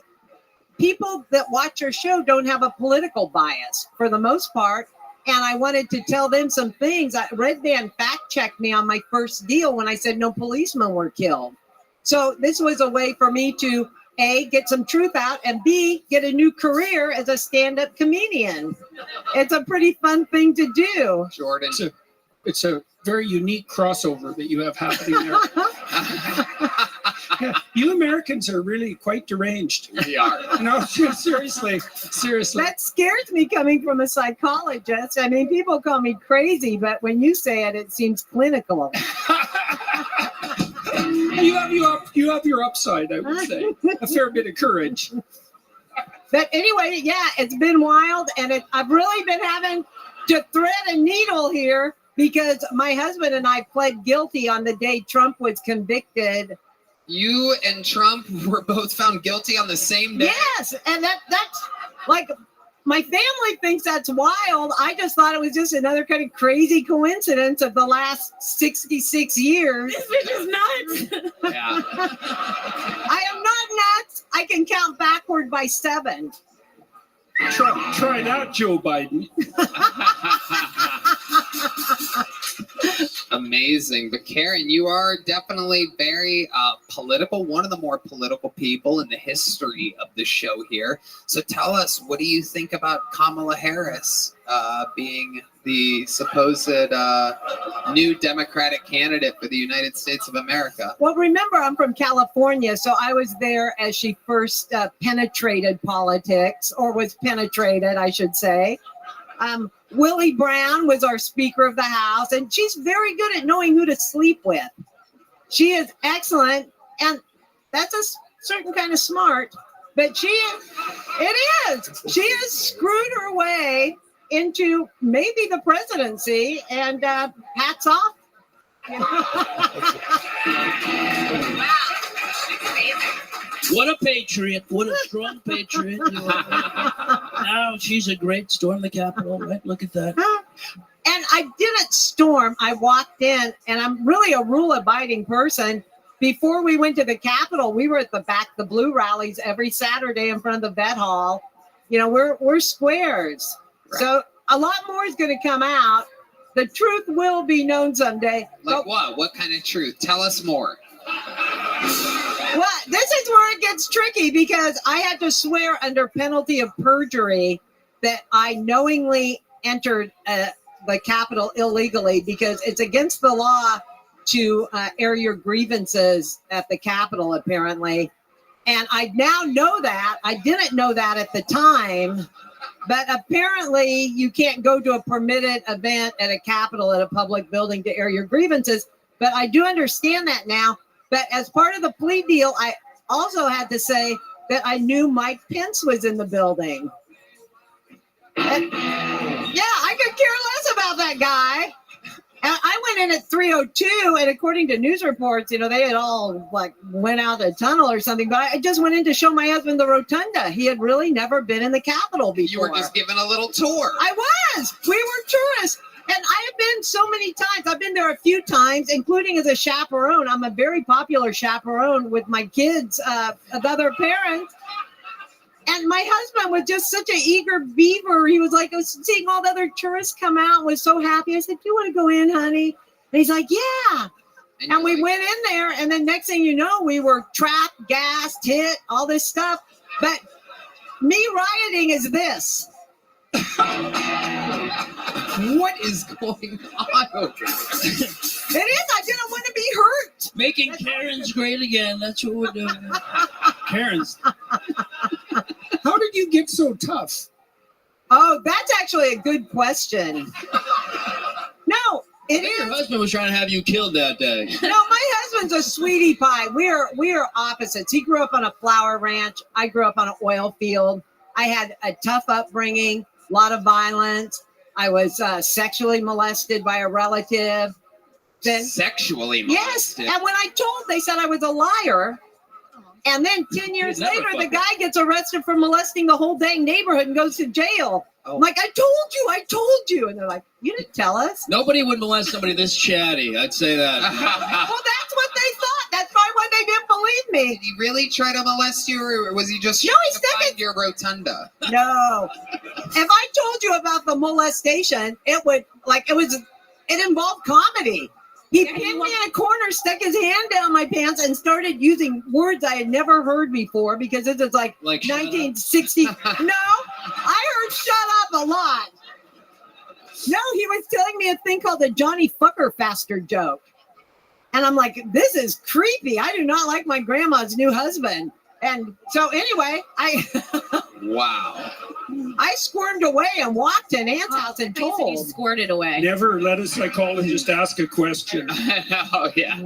people that watch our show don't have a political bias for the most part. And I wanted to tell them some things. Red Band fact-checked me on my first deal when I said no policemen were killed. So this was a way for me to, A, get some truth out, and B, get a new career as a stand-up comedian. It's a pretty fun thing to do. Jordan. It's a very unique crossover that you have happening there. You Americans are really quite deranged. We are. No, seriously. That scares me coming from a psychologist. I mean, people call me crazy, but when you say it, it seems clinical. You have your upside, I would say. A fair bit of courage. But anyway, yeah, it's been wild, and I've really been having to thread a needle here because my husband and I pled guilty on the day Trump was convicted. You and Trump were both found guilty on the same day? Yes, and that's like, my family thinks that's wild. I just thought it was just another kind of crazy coincidence of the last 66 years. This bitch is nuts. Yeah. I am not nuts. I can count backward by 7. Try that, Joe Biden. Amazing. But Karen, you are definitely very political, one of the more political people in the history of the show here. So tell us, what do you think about Kamala Harris being the supposed new Democratic candidate for the United States of America? Well, remember, I'm from California, so I was there as she first penetrated politics, or was penetrated, I should say. Willie Brown was our Speaker of the House, and she's very good at knowing who to sleep with. She is excellent, and that's a certain kind of smart, but she has screwed her way into maybe the presidency, and hats off. What a patriot. What a strong patriot. Now she's a great storm the Capitol, right? Look at that. And I didn't storm. I walked in, and I'm really a rule-abiding person. Before we went to the Capitol, we were at the Blue rallies every Saturday in front of the Vet Hall. You know, we're squares. Right. So a lot more is going to come out. The truth will be known someday. Like what? What kind of truth? Tell us more. Well, this is it's tricky because I had to swear under penalty of perjury that I knowingly entered the Capitol illegally because it's against the law to air your grievances at the Capitol, apparently. And I now know that. I didn't know that at the time, but apparently you can't go to a permitted event at a Capitol at a public building to air your grievances. But I do understand that now. But as part of the plea deal, I also had to say that I knew Mike Pence was in the building. And, yeah, I could care less about that guy. And I went in at 3:02, and according to news reports, you know, they had all like went out a tunnel or something. But I just went in to show my husband the rotunda. He had really never been in the Capitol before. You were just given a little tour. I was. We were tourists. And I have been so many times. I've been there a few times, including as a chaperone. I'm a very popular chaperone with my kids of other parents. And my husband was just such an eager beaver. He was like, I was seeing all the other tourists come out, was so happy. I said, do you want to go in, honey? And he's like, yeah. And we went in there, and then next thing you know, we were trapped, gassed, hit, all this stuff. But me rioting is this. What is going on over there? It is. I didn't want to be hurt. Making Karens great again. That's what we're doing. Karens. How did you get so tough? Oh, that's actually a good question. No, it is. Your husband was trying to have you killed that day. No, my husband's a sweetie pie. We are opposites. He grew up on a flower ranch. I grew up on an oil field. I had a tough upbringing, a lot of violence. I was sexually molested by a relative. Then sexually yes, molested? and when I told, they said I was a liar. And then 10 years never later, the fucking- guy gets arrested for molesting the whole dang neighborhood and goes to jail. I'm like, I told you. And they're like, you didn't tell us. Nobody would molest somebody this chatty. I'd say that. Well, that's what they thought. That's probably why they didn't believe me. Did he really try to molest you, or was he just No, trying he to said find your rotunda? No. If I told you about the molestation, it involved comedy. He pinned me in a corner, stuck his hand down my pants, and started using words I had never heard before because this is like 1960. No, I heard shut up a lot. No, he was telling me a thing called the Johnny Fucker Faster joke. And I'm like, this is creepy. I do not like my grandma's new husband. And so anyway, Wow. I squirmed away and walked to Aunt's house and told. You squirted away. Never let a psychologist ask a question. Oh, yeah.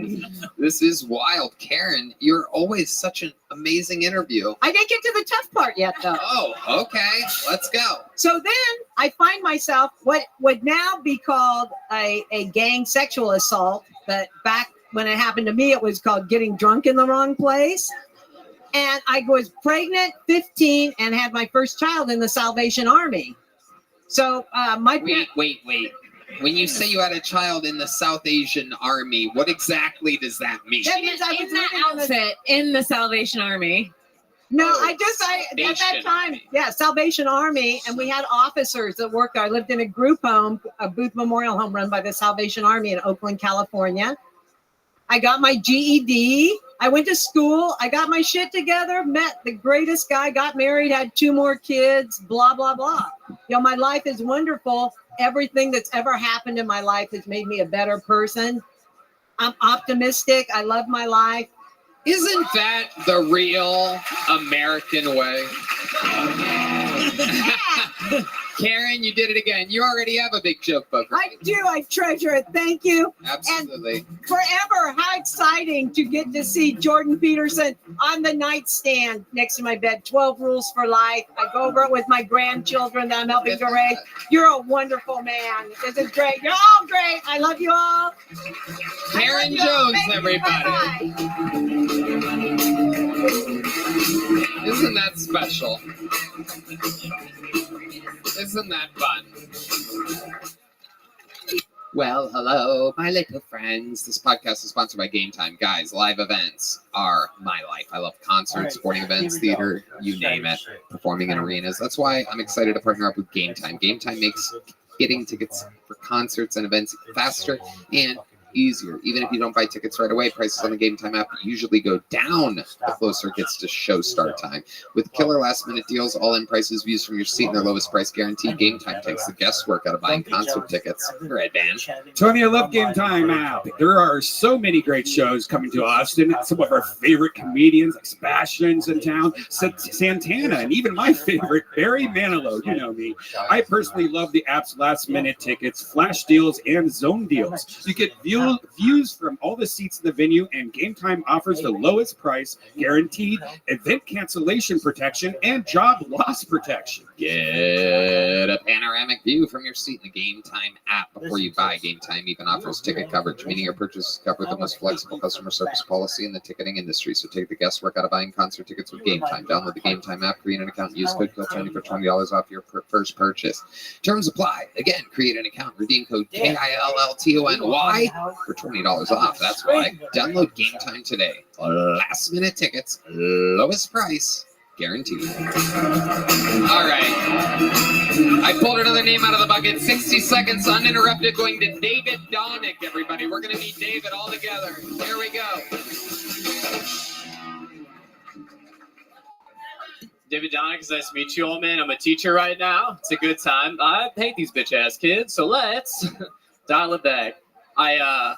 This is wild. Karen, you're always such an amazing interview. I didn't get to the tough part yet, though. Oh, okay. Let's go. So then I find myself what would now be called a gang sexual assault, but back when it happened to me, it was called getting drunk in the wrong place. And I was pregnant, 15, and had my first child in the Salvation Army. So Wait. When you say you had a child in the South Asian Army, what exactly does that mean? That means I was in that outfit in the Salvation Army. No, at that time, Salvation Army, and we had officers that worked there. I lived in a group home, a Booth Memorial Home run by the Salvation Army in Oakland, California. I got my GED. I went to school. I got my shit together, met the greatest guy, got married, had 2 more kids, blah, blah, blah. You know, my life is wonderful. Everything that's ever happened in my life has made me a better person. I'm optimistic. I love my life. Isn't that the real American way? Karen, you did it again. You already have a big joke book. I do. I treasure it. Thank you. Absolutely. And forever, how exciting to get to see Jordan Peterson on the nightstand next to my bed. 12 Rules for Life. I go over it with my grandchildren that I'm helping to raise. You're a wonderful man. This is great. You're all great. I love you all. Karen Jones, everybody. Isn't that special? Isn't that fun? Well, hello, my little friends. This podcast is sponsored by Game Time. Guys, live events are my life. I love concerts, sporting events, theater, you name it, performing in arenas. That's why I'm excited to partner up with Game Time. Game Time makes getting tickets for concerts and events faster and easier. Even if you don't buy tickets right away, prices on the Game Time app usually go down the closer it gets to show start time. With killer last-minute deals, all-in prices, views from your seat, and their lowest price guarantee, Game Time takes the guesswork out of buying concert tickets. Red Band. Tony, I love Game Time app. There are so many great shows coming to Austin. Some of our favorite comedians, like Sebastian's in town, Santana, and even my favorite, Barry Manilow. You know me. I personally love the app's last-minute tickets, flash deals, and zone deals. You get views from all the seats in the venue, and Game Time offers the lowest price, guaranteed event cancellation protection, and job loss protection. Get a panoramic view from your seat in the Game Time app before you buy. Game Time even offers ticket coverage, meaning your purchase is covered with the most flexible customer service policy in the ticketing industry. So take the guesswork out of buying concert tickets with Game Time. Download the Game Time app, create an account, use code KILL20 for $20 off your first purchase. Terms apply. Again, create an account, redeem code KILLTONY for $20 off. That's why. Download Game Time today. Last minute tickets, lowest price, guaranteed. All right. I pulled another name out of the bucket. 60 seconds uninterrupted going to David Donick, everybody. We're going to meet David all together. Here we go. David Donick, it's nice to meet you all, man. I'm a teacher right now. It's a good time. I hate these bitch-ass kids, so let's dial it back. I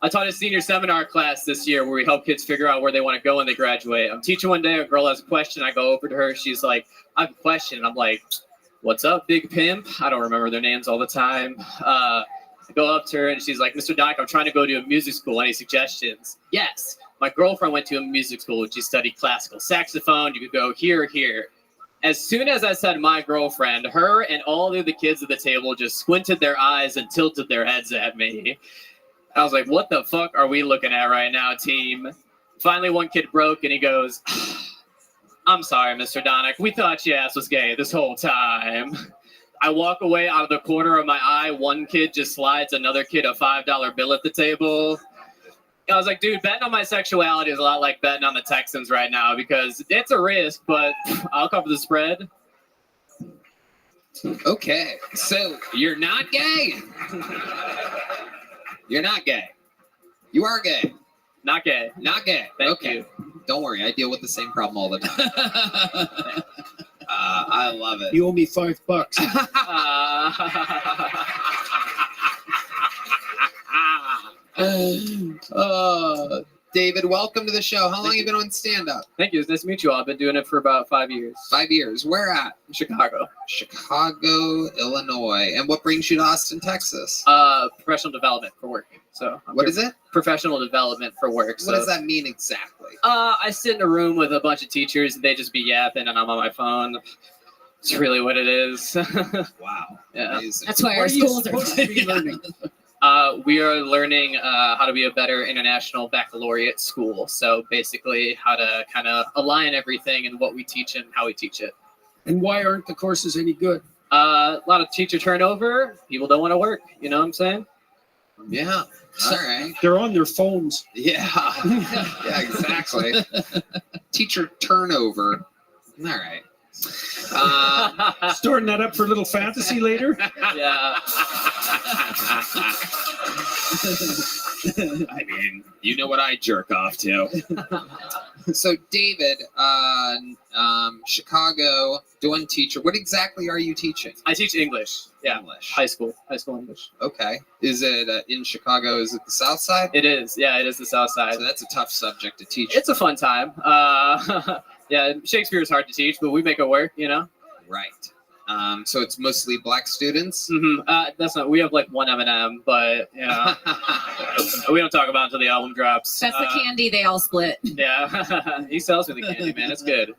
taught a senior seminar class this year where we help kids figure out where they want to go when they graduate. I'm teaching one day, a girl has a question. I go over to her. She's like, I have a question. And I'm like, what's up, big pimp? I don't remember their names all the time. I go up to her and she's like, Mr. Donick, I'm trying to go to a music school. Any suggestions? Yes. My girlfriend went to a music school. She studied classical saxophone. You could go here or here. As soon as I said my girlfriend, her and all the other kids at the table just squinted their eyes and tilted their heads at me. I was like, what the fuck are we looking at right now, team? Finally, one kid broke, and he goes, I'm sorry, Mr. Donick. We thought your ass was gay this whole time. I walk away out of the corner of my eye. One kid just slides another kid a $5 bill at the table. I was like, dude, betting on my sexuality is a lot like betting on the Texans right now because it's a risk, but I'll cover the spread. Okay, so you're not gay. You're not gay. You are gay. Not gay. Not gay. Thank you. Don't worry. I deal with the same problem all the time. I love it. You owe me $5. David, welcome to the show. How long have you been on stand-up? Thank you. It's nice to meet you all. I've been doing it for about 5 years. 5 years. Where at? Chicago. Chicago, Illinois. And what brings you to Austin, Texas? Professional development for work. So what is it? Professional development for work. What does that mean exactly? I sit in a room with a bunch of teachers and they just be yapping and I'm on my phone. It's really what it is. Wow. Yeah. Amazing. That's why our schools are learning. We are learning how to be a better international baccalaureate school. So basically how to kind of align everything and what we teach and how we teach it. And why aren't the courses any good? A lot of teacher turnover. People don't want to work. You know what I'm saying? Yeah. All right. They're on their phones. Yeah. Yeah, exactly. Teacher turnover. All right. Storing that up for a little fantasy later. Yeah. I mean, you know what I jerk off to. So, David, Chicago, doing teacher. What exactly are you teaching? I teach English. Yeah. English. High school English. Okay. Is it in Chicago? Is it the South Side? It is. Yeah, it is the South Side. So that's a tough subject to teach. It's a fun time. Yeah, Shakespeare is hard to teach, but we make it work, you know? Right. So it's mostly black students? Mm-hmm. That's not, we have like one M&M, but, you know, we don't talk about it until the album drops. That's the candy they all split. Yeah, he sells me the candy, man. It's good.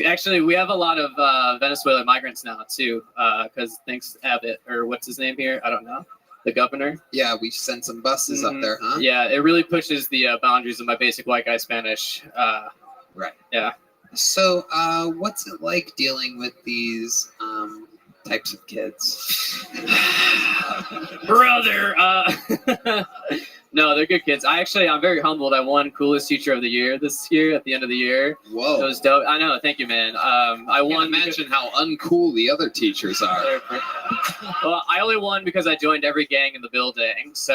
Actually, we have a lot of Venezuelan migrants now, too, because thanks Abbott, or what's his name here? I don't know. The governor? Yeah, we sent some buses up there, huh? Yeah, it really pushes the boundaries of my basic white guy Spanish. Right. Yeah. So, what's it like dealing with these types of kids? Brother, No, they're good kids. I'm very humbled. I won coolest teacher of the year this year at the end of the year. Whoa. It was dope. I know. Thank you, man. I won. Imagine how uncool the other teachers are. Well, I only won because I joined every gang in the building. So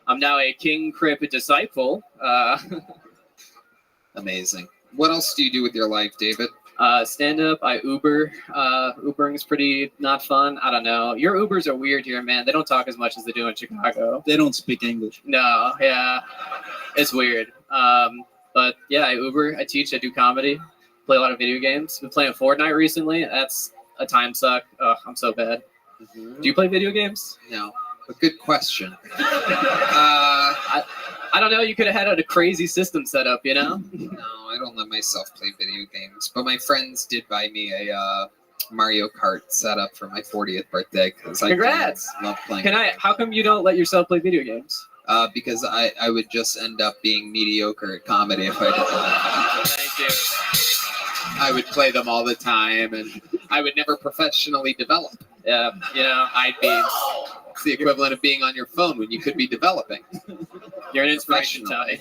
I'm now a King Crip disciple. Amazing. What else do you do with your life, David? Stand up. I Uber. Ubering is pretty not fun. I don't know. Your Ubers are weird here, man. They don't talk as much as they do in Chicago. They don't speak English. No, yeah, it's weird. But yeah, I Uber. I teach. I do comedy. Play a lot of video games. Been playing Fortnite recently. That's a time suck. Ugh, I'm so bad. Do you play video games? No. But good question. I don't know. You could have had a crazy system set up, you know? No, I don't let myself play video games. But my friends did buy me a Mario Kart setup for my 40th birthday because Congrats! I love playing. How come you don't let yourself play video games? Because I would just end up being mediocre at comedy if I did that. Thank you. I would play them all the time, and I would never professionally develop. Yeah, you know, I'd be. It's the equivalent of being on your phone when you could be developing. You're an inspiration, Tony.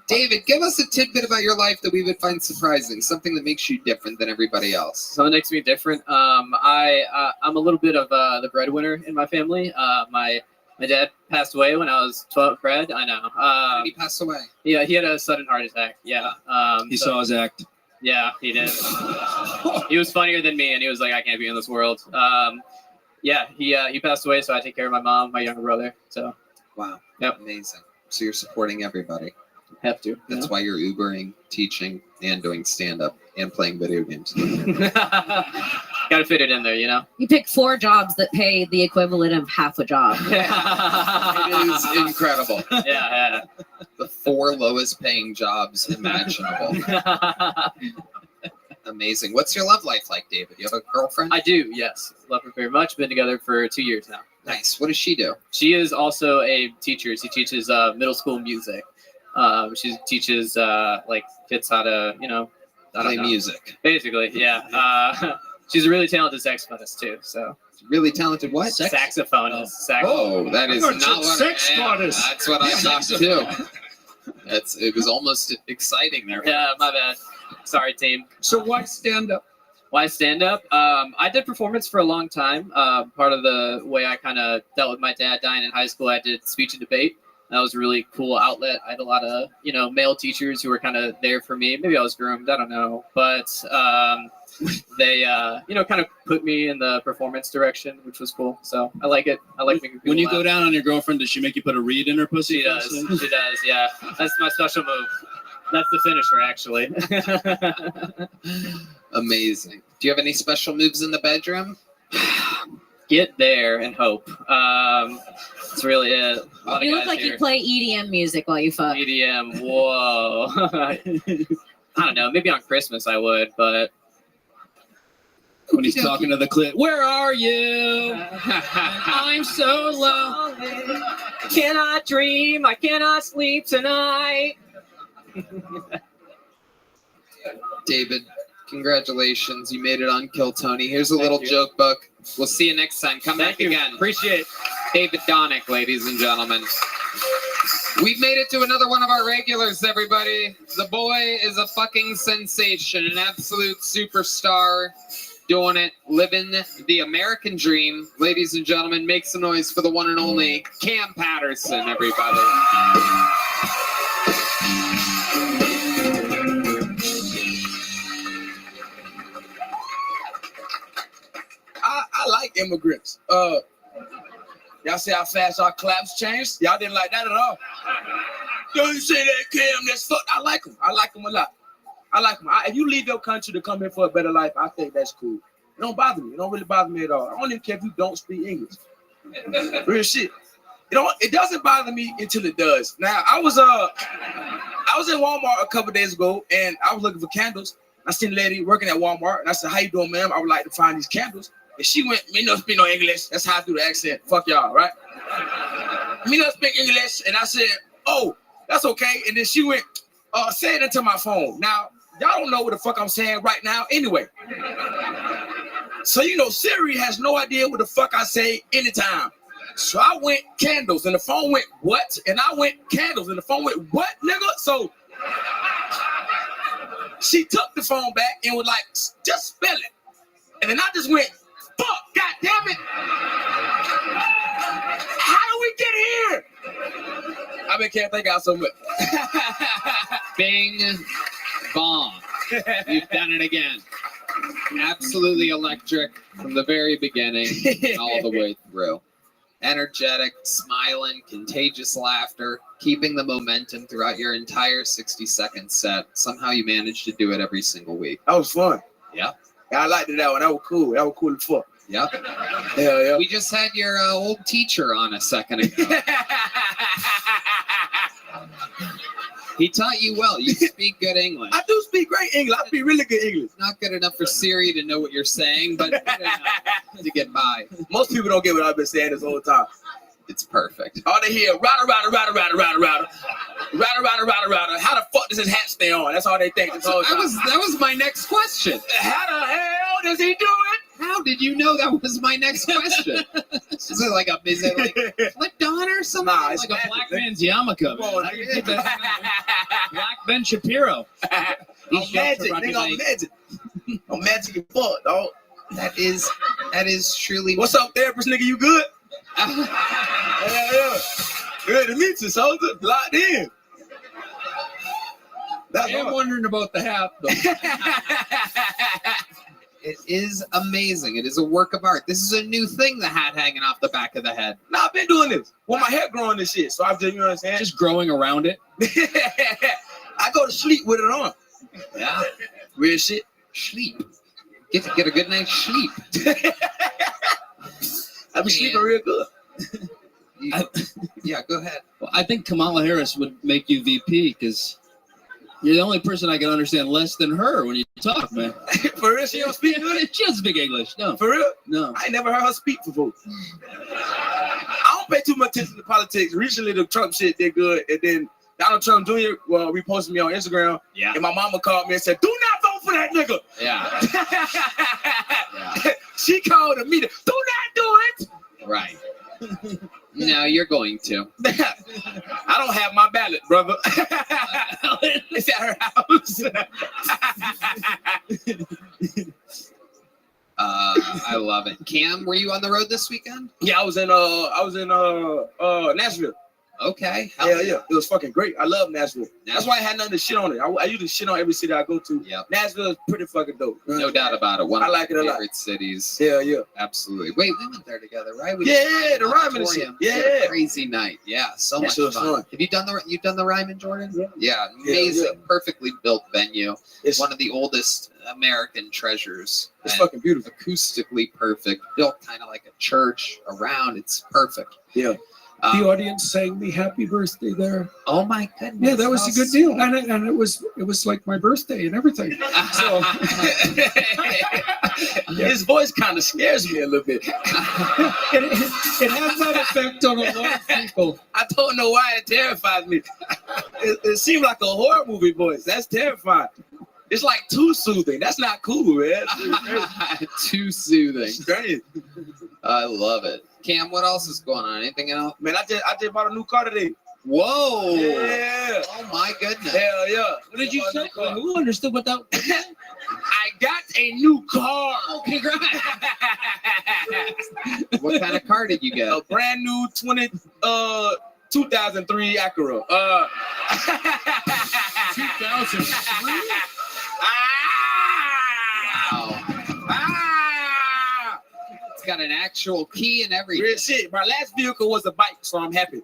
David, give us a tidbit about your life that we would find surprising, something that makes you different than everybody else. Something that makes me different. I'm a little bit of the breadwinner in my family. My dad passed away when I was 12. Fred, I know. How did he pass away? Yeah, he had a sudden heart attack. Yeah. He saw his act. Yeah, he did. He was funnier than me, and he was like, "I can't be in this world." Yeah, he passed away, so I take care of my mom, my younger brother. So. Wow. Yep. Amazing. So you're supporting everybody. Have to. That's why you're Ubering, teaching, and doing stand-up and playing video games. Got to fit it in there, you know? You pick 4 jobs that pay the equivalent of half a job. It is incredible. Yeah. The 4 lowest paying jobs imaginable. Amazing. What's your love life like, David? You have a girlfriend? I do, yes. Love her very much. Been together for 2 years now. Nice. What does she do? She is also a teacher. She teaches middle school music. She teaches like kids how to, play music. Basically, yeah. She's a really talented saxophonist too. So really talented what? Saxophonist. Oh, that is not what saxophonist. That's what I thought too. It was almost exciting there. Yeah, my bad. Sorry, team. So why stand up? Why stand up? I did performance for a long time. Part of the way I kind of dealt with my dad dying in high school, I did speech and debate. That was a really cool outlet. I had a lot of, male teachers who were kind of there for me. Maybe I was groomed. I don't know. But they, kind of put me in the performance direction, which was cool. So I like it. I like making people When you laugh. go down on your girlfriend, does she make you put a reed in her pussy? She does. She does, yeah. That's my special move. That's the finisher, actually. Amazing. Do you have any special moves in the bedroom? Get there and hope. That's really it. You look like you play EDM music while you fuck. EDM, whoa. I don't know. Maybe on Christmas I would, but when he's talking to the clit, where are you? I'm so low. Cannot dream. I cannot sleep tonight. David, congratulations. You made it on Kill Tony. Here's a little joke book. We'll see you next time. Come back again. Appreciate it. David Donick, ladies and gentlemen. We've made it to another one of our regulars, everybody. The boy is a fucking sensation, an absolute superstar. Doing it, living the American dream. Ladies and gentlemen, make some noise for the one and only Cam Patterson, everybody. I like immigrants. Y'all see how fast our claps changed? Y'all didn't like that at all. Don't you say that, Cam? That's fuck. I like them. I like them a lot. I like them. If you leave your country to come here for a better life, I think that's cool. It don't bother me. It don't really bother me at all. I don't even care if you don't speak English. Real shit. It doesn't bother me until it does. Now, I was in Walmart a couple days ago, and I was looking for candles. I seen a lady working at Walmart, and I said, "How you doing, ma'am? I would like to find these candles." And she went, "Me no speak no English." That's how I do the accent. Fuck y'all, right? Me no speak English. And I said, "Oh, that's okay." And then she went, say it into my phone. Now, y'all don't know what the fuck I'm saying right now anyway. So, Siri has no idea what the fuck I say anytime. So I went candles, and the phone went what? And I went candles, and the phone went what, nigga? So she took the phone back and was like, just spell it. And then I just went, fuck, god damn it. How do we get here? I can't thank y'all so much. Bing, bong. You've done it again. Absolutely electric from the very beginning all the way through. Energetic, smiling, contagious laughter, keeping the momentum throughout your entire 60-second set. Somehow you managed to do it every single week. That was fun. Yeah. I liked it that one. That was cool. That was cool as fuck. Yep. Hell yeah. We just had your old teacher on a second ago. He taught you well. You speak good English. I do speak great English. I speak really good English. Not good enough for Siri to know what you're saying, but good enough to get by. Most people don't get what I've been saying this whole time. It's perfect. All they hear, router. How the fuck does his hat stay on? That's all they think this whole time. That was my next question. How the hell does he do it? How did you know that was my next question? Is it like Madonna or something? Nah, it's Like a black man's yarmulke. Man. How do you think that? Black Ben Shapiro. I'm magic, nigga. I'm magic. I'm magic as fuck, dog. That is truly. What's up, therapist nigga? You good? Yeah. Good to meet you, soldier. Locked in. I'm wondering about the hat, though. It is amazing. It is a work of art. This is a new thing, the hat hanging off the back of the head. Nah, I've been doing this. Well, my hair growing this shit, so I've just, you know what I'm saying? Just growing around it. I go to sleep with it on. Yeah. Real shit. Sleep. Get a good night's sleep. I've been sleeping real good. Yeah, go ahead. Well, I think Kamala Harris would make you VP because you're the only person I can understand less than her when you talk, man. For real? She don't speak good? She doesn't speak English. No. For real? No. I ain't never heard her speak before. I don't pay too much attention to politics. Recently, the Trump shit did good, and then Donald Trump Jr. Reposted me on Instagram. Yeah. And my mama called me and said, "Do not vote for that nigga." Yeah. She called a meeting. Do not do it. Right. No, you're going to. I don't have my ballot, brother. It's at her house. I love it. Cam, were you on the road this weekend? Yeah, I was in Nashville. Okay. Yeah. It was fucking great. I love Nashville. That's why I had nothing to shit on it. I usually shit on every city I go to. Yep. Nashville is pretty fucking dope. No doubt about it. One of I like my it a lot. favorite cities. Yeah. Absolutely. Wait, we went there together, right? We Yeah, the Ryman and shit. auditorium. Yeah. Crazy night. Yeah, so That much shit was fun. fun. Have you done the Ryman, Jordan? Yeah. Yeah, Amazing. yeah. Perfectly built venue. It's one of the oldest American treasures. It's And fucking beautiful. Acoustically perfect. Built kind of like a church around. It's perfect. Yeah. The audience sang me happy birthday there. Oh my goodness. Yeah, that was How a good deal. And it was like my birthday and everything. So his voice kind of scares me a little bit. it has that effect on a lot of people. I don't know why it terrifies me. It seems like a horror movie voice. That's terrifying. It's like too soothing. That's not cool, man. Too soothing. It's crazy. I love it. Cam, what else is going on? Anything else? Man, I just bought a new car today. Whoa. Yeah. Oh my goodness. Hell yeah. What did you say? Who understood what that? I got a new car. Oh, congrats. What kind of car did you get? A brand new 2003 Acura. 2003. It's got an actual key and everything. Real shit. My last vehicle was a bike, so I'm happy.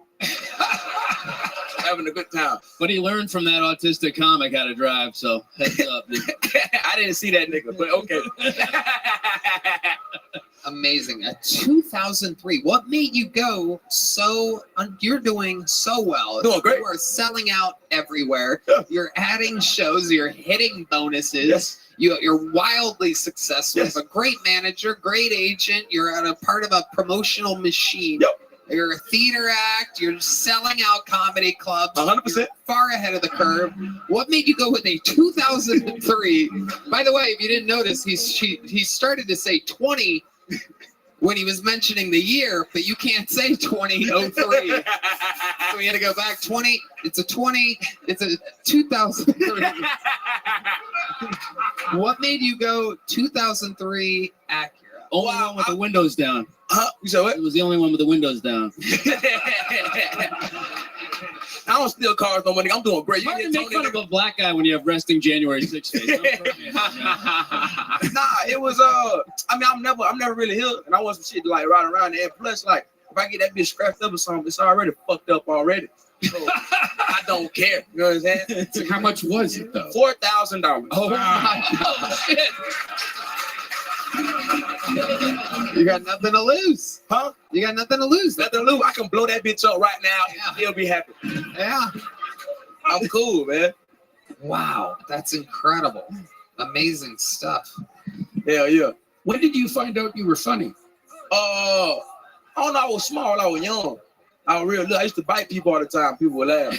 Having a good time. But he learned from that autistic comic how to drive, so heads up, dude. I didn't see that nigga, but okay. Amazing. A 2003. What made you go so? You're doing so well. Doing great. You are selling out everywhere. You're adding shows. You're hitting bonuses. Yes. You're wildly successful. Yes. You have a great manager, great agent. You're at a part of a promotional machine. Yep. You're a theater act. You're selling out comedy clubs. 100%. You're far ahead of the curve. What made you go with a 2003? By the way, if you didn't notice, he started to say 20. when he was mentioning the year, but you can't say 2003. So we had to go back 20. It's a 2003. What made you go 2003 Acura? Only one with the windows down. You said what? It was the only one with the windows down. I don't steal cars no money. I'm doing great. You can make fun of a black guy when you have resting January 6th face. Nah, it was I mean, I'm never really here, and I want some shit to like ride around there. Plus, like, if I get that bitch scratched up or something, it's already fucked up already. So I don't care. You know what I'm saying? So how much was it though? $4,000. Oh my oh, shit. You got nothing to lose. Huh? You got nothing to lose. Nothing to lose. I can blow that bitch up right now. Yeah. He'll be happy. Yeah. I'm cool, man. Wow. That's incredible. Amazing stuff. Hell yeah. When did you find out you were funny? I don't know. I was small. I was young. I was real little. I used to bite people all the time. People would laugh.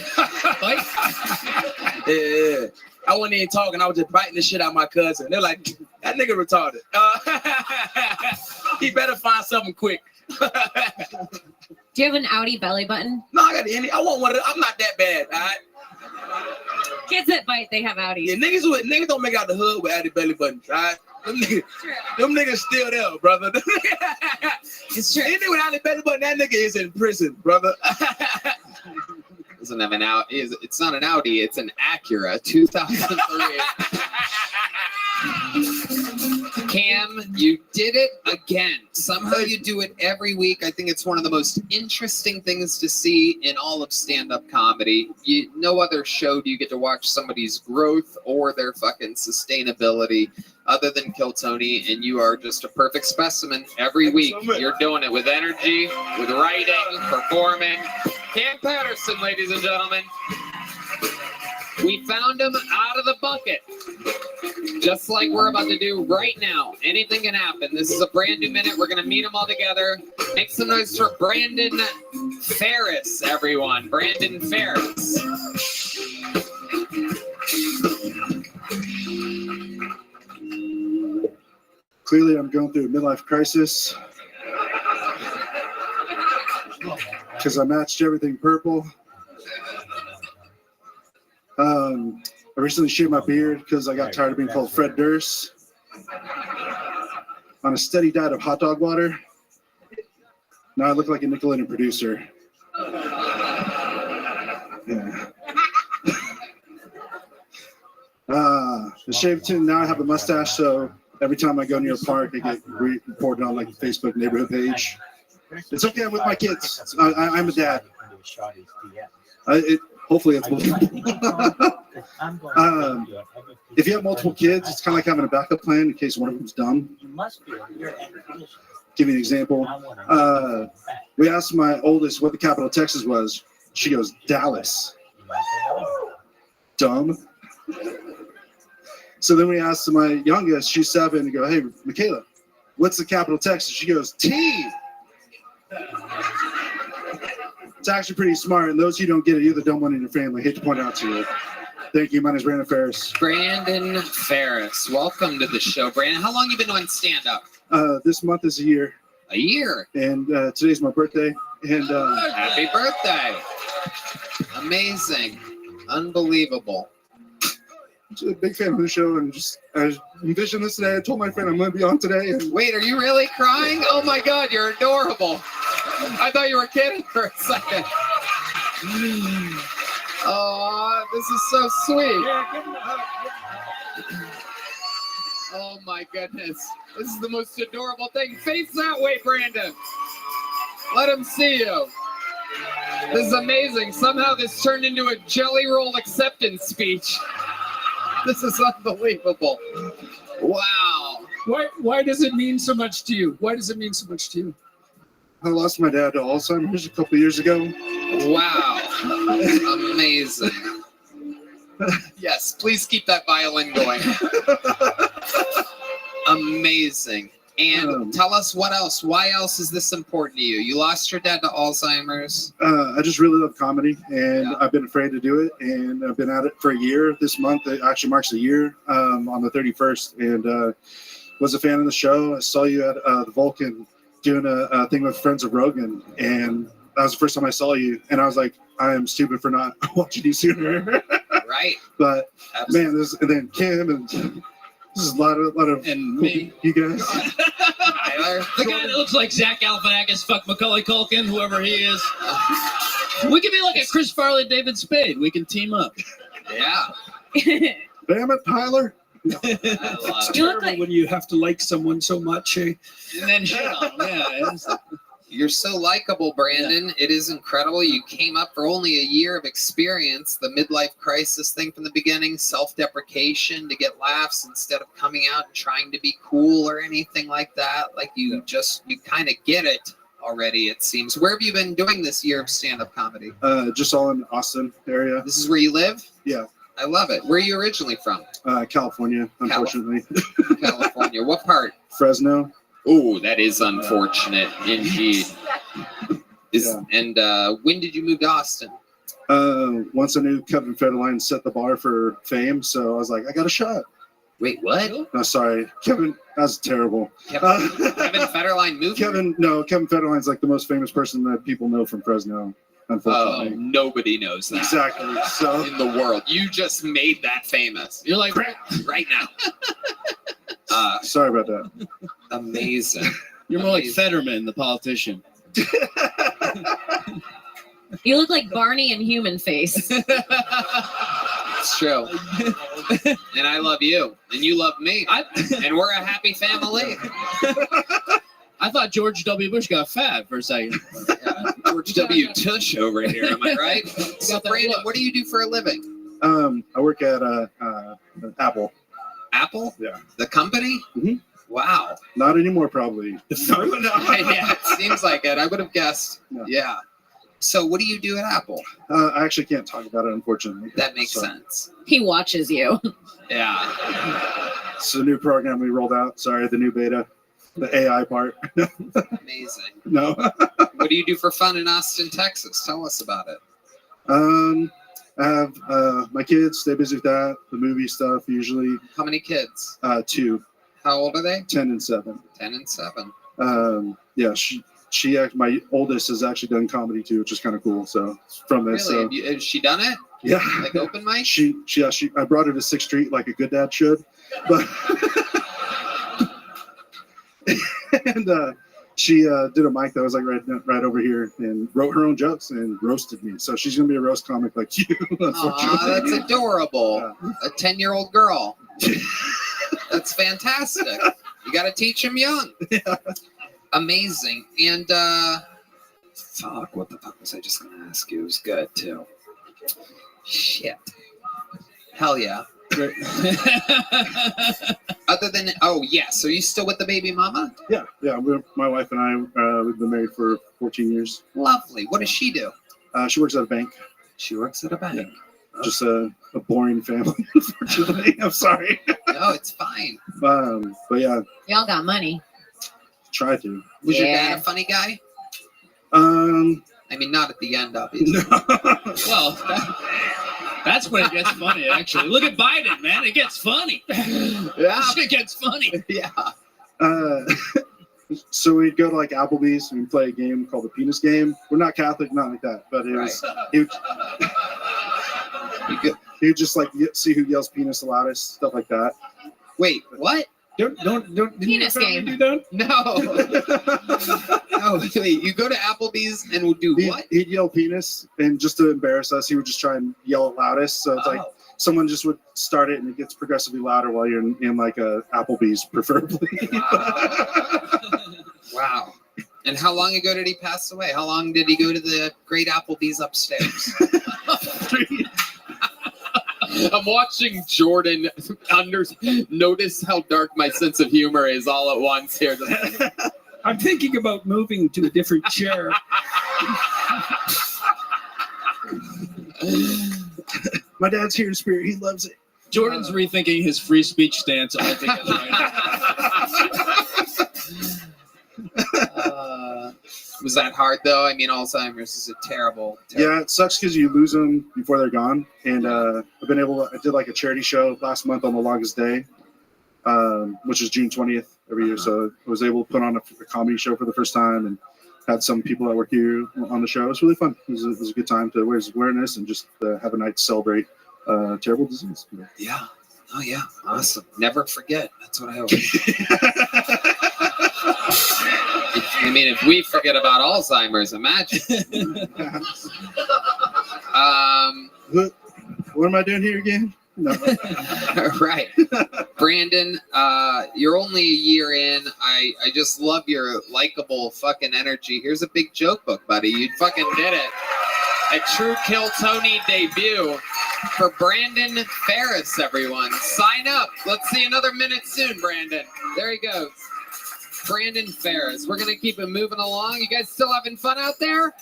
Yeah. I wasn't even talking. I was just biting the shit out of my cousin. They're like, that nigga retarded. He better find something quick. Do you have an Audi belly button? No, I got any. I want one of them. I'm not that bad, all right? Kids that bite, they have Audis. Yeah, niggas don't make out the hood with Audi belly buttons, all right? Them niggas still there, brother. It's true. Anything with Audi belly button, that nigga is in prison, brother. Doesn't have an Audi. It's not an Audi. It's an Acura 2003. Cam, you did it again. Somehow you do it every week. I think it's one of the most interesting things to see in all of stand-up comedy. No other show do you get to watch somebody's growth or their fucking sustainability other than Kill Tony, and you are just a perfect specimen every week. You're doing it with energy, with writing, performing. Cam Patterson, ladies and gentlemen. We found him out of the bucket. Just like we're about to do right now. Anything can happen. This is a brand new minute. We're going to meet them all together. Make some noise for Brandon Ferris, everyone. Brandon Ferris. Clearly, I'm going through a midlife crisis because I matched everything purple. I recently shaved my beard because I got tired of being called Fred Durst. On a steady diet of hot dog water. Now I look like a Nickelodeon producer. Yeah. The shaved tint, now I have a mustache, so every time I go near a park, I get reported on like a Facebook neighborhood page. It's okay, I'm with my kids. I'm a dad. Hopefully it's if you have multiple kids, it's kind of like having a backup plan in case one of them's dumb. Give you an example. We asked my oldest what the capital of Texas was. She goes, Dallas. Dumb. So then we asked my youngest, she's 7, and go, hey, Michaela, what's the capital of Texas? She goes, T. It's actually pretty smart, and those who don't get it, you're the dumb one in your family. I hate to point out to you. Thank you. My name is Brandon Ferris. Brandon Ferris. Welcome to the show, Brandon. How long have you been doing stand-up? This month is a year. A year? And today's my birthday. And happy birthday. Amazing. Unbelievable. I'm a big fan of the show, and I envisioned this today. I told my friend I'm going to be on today. And wait, are you really crying? Oh my God, you're adorable. I thought you were kidding for a second. Oh, this is so sweet. Oh my goodness. This is the most adorable thing. Face that way, Brandon. Let him see you. This is amazing. Somehow this turned into a Jelly Roll acceptance speech. This is unbelievable. Wow. Why does it mean so much to you? Why does it mean so much to you? I lost my dad to Alzheimer's a couple years ago. Wow. Amazing. Yes, please keep that violin going. Amazing. And tell us what else. Why else is this important to you? You lost your dad to Alzheimer's. I just really love comedy, and I've been afraid to do it, and I've been at it for a year. This month it actually marks a year on the 31st, and was a fan of the show. I saw you at the Vulcan doing a thing with Friends of Rogan, and that was the first time I saw you, and I was like, I am stupid for not watching you sooner. Right. But man, and then Kim, and this is a lot of and cool me. You guys. The guy that looks like Zach Galifianakis, fuck Macaulay Culkin, whoever he is. We could be like a Chris Farley, David Spade. We can team up. Yeah. Damn it, Tyler. It's terrible when you have to like someone so much. Eh? And then you're so likable, Brandon. It is incredible. You came up for only a year of experience, the midlife crisis thing from the beginning, self-deprecation to get laughs instead of coming out and trying to be cool or anything like that. Like you kind of get it already, it seems. Where have you been doing this year of stand-up comedy? Just all in Austin area. This is where you live? Yeah. I love it. Where are you originally from? California, unfortunately. California. What part? Fresno. Oh, that is unfortunate indeed. And when did you move to Austin? Once I knew Kevin Federline set the bar for fame, so I was like, I got a shot. Wait, what? No, sorry, Kevin. That's terrible. Kevin Federline moved? Kevin Federline's like the most famous person that people know from Fresno. Unfortunately. Nobody knows that. Exactly. So in the world, you just made that famous. You're like right now. Sorry about that. Amazing. You're more like Fetterman, the politician. You look like Barney in Human Face. It's true. And I love you, and you love me, and we're a happy family. I thought George W. Bush got fat for a second. George W. Tush over here, am I right? So, Brandon, what do you do for a living? I work at Apple. Apple? Yeah. The company? Mm-hmm. Wow. Not anymore, probably. Yeah, it seems like it. I would have guessed. No. Yeah. So what do you do at Apple? I actually can't talk about it, unfortunately. That makes sense. He watches you. Yeah. It's a new program we rolled out. Sorry, the new beta. The AI part. Amazing. No. What do you do for fun in Austin, Texas? Tell us about it. I have my kids, stay busy with that, the movie stuff usually. How many kids? 2. How old are they? 10 and 7. 10 and 7. Yeah, she my oldest has actually done comedy too, which is kind of cool. So from this, Really? Has she done it? Yeah. Like open mic? She I brought her to 6th Street like a good dad should, but and she did a mic that was like right over here and wrote her own jokes and roasted me. So she's gonna be a roast comic like you. Aw, that's adorable. A 10-year-old girl. That's fantastic. You got to teach them young. Yeah. Amazing. And fuck, what the fuck was I just gonna ask you? It was good too. Shit. Hell yeah. Other than so you still with the baby mama? Yeah. My wife and I we've been married for 14 years. Lovely. What does she do? She works at a bank. She works at a bank. Yeah. Just a boring family, unfortunately. I'm sorry. No, it's fine. But yeah, Y'all got money. try to. Was your dad a funny guy? I mean, not at the end, obviously. Well, that's when it gets funny, actually. Look at Biden, man. It gets funny. Yeah. It gets funny. Yeah. So we'd go to like Applebee's and we'd play a game called the Penis Game. We're not Catholic, not like that, but it was. He would just like see who yells penis the loudest, stuff like that. Wait, what? Don't. Penis game. Do that? No. No, wait, you go to Applebee's and would do what? He'd yell penis, and just to embarrass us, he would just try and yell it loudest. So it's like someone just would start it and it gets progressively louder while you're in like a Applebee's, preferably. Wow. And how long ago did he pass away? How long did he go to the great Applebee's upstairs? I'm watching Jordan notice how dark my sense of humor is all at once here. I'm thinking about moving to a different chair. My dad's here in spirit. He loves it. Jordan's rethinking his free speech stance altogether right now. Was that hard though? I mean, Alzheimer's is a terrible. Yeah, it sucks because you lose them before they're gone. And I did like a charity show last month on the longest day, which is June 20th. every year. So I was able to put on a comedy show for the first time and had some people that were here on the show. It was really fun. It was a good time to raise awareness and just have a night to celebrate terrible disease. Yeah. Oh yeah. Awesome. Never forget. That's what I always. I mean, if we forget about Alzheimer's, imagine. What am I doing here again? No. Right. Brandon, you're only a year in. I just love your likable fucking energy. Here's a big joke book, buddy. You fucking did it. A true Kill Tony debut for Brandon Ferris, everyone. Sign up. Let's see another minute soon, Brandon. There he goes. Brandon Ferris. We're going to keep it moving along. You guys still having fun out there?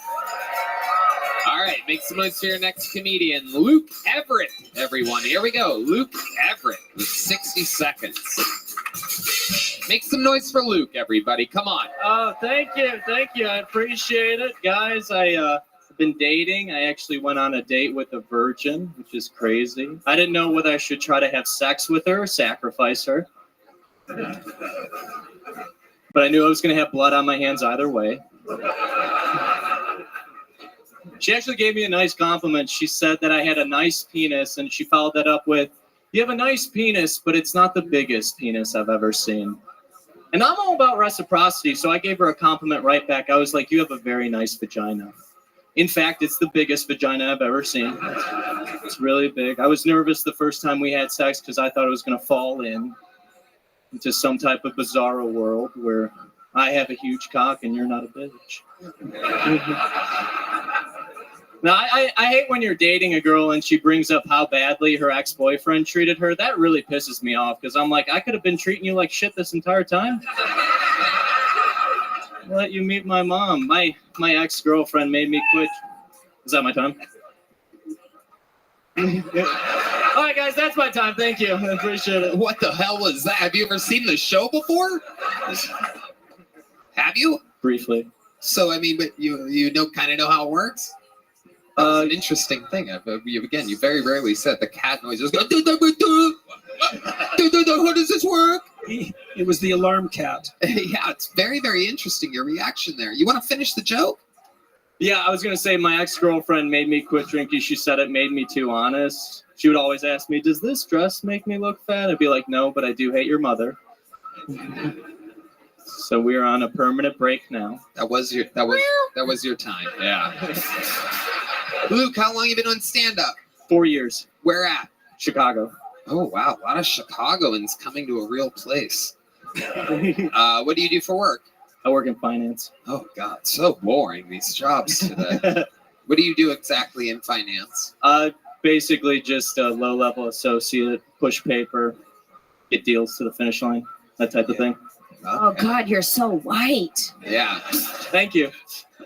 All right, make some noise for your next comedian, Luke Everett, everyone. Here we go. Luke Everett with 60 seconds. Make some noise for Luke, everybody. Come on. Oh, thank you. Thank you. I appreciate it. Guys, I've been dating. I actually went on a date with a virgin, which is crazy. I didn't know whether I should try to have sex with her or sacrifice her. But I knew I was going to have blood on my hands either way. She actually gave me a nice compliment. She said that I had a nice penis, and she followed that up with, "You have a nice penis, but it's not the biggest penis I've ever seen." And I'm all about reciprocity, so I gave her a compliment right back. I was like, "You have a very nice vagina." In fact, it's the biggest vagina I've ever seen. It's really big. I was nervous the first time we had sex because I thought it was going to fall into some type of bizarro world where I have a huge cock and you're not a bitch. Now, I hate when you're dating a girl and she brings up how badly her ex-boyfriend treated her. That really pisses me off because I'm like, I could have been treating you like shit this entire time. Let you meet my mom. My ex-girlfriend made me quit. Is that my time? All right, guys, that's my time. Thank you. I appreciate it. What the hell was that? Have you ever seen the show before? Have you? Briefly. So, I mean, but you kind of know how it works? That was an interesting thing. You very rarely said the cat noises go, how does this work? It was the alarm cat. Yeah, it's very, very interesting, your reaction there. You want to finish the joke? Yeah, I was going to say my ex-girlfriend made me quit drinking. She said it made me too honest. She would always ask me, "Does this dress make me look fat?" I'd be like, "No, but I do hate your mother." So we're on a permanent break now. That was your time. Yeah. Luke, how long have you been on stand-up? 4 years. Where at? Chicago. Oh, wow. A lot of Chicagoans coming to a real place. What do you do for work? I work in finance. Oh, God. So boring, these jobs today. What do you do exactly in finance? Basically just a low-level associate, push paper, get deals to the finish line, that type of thing. Oh, God, you're so white. Yeah. Thank you.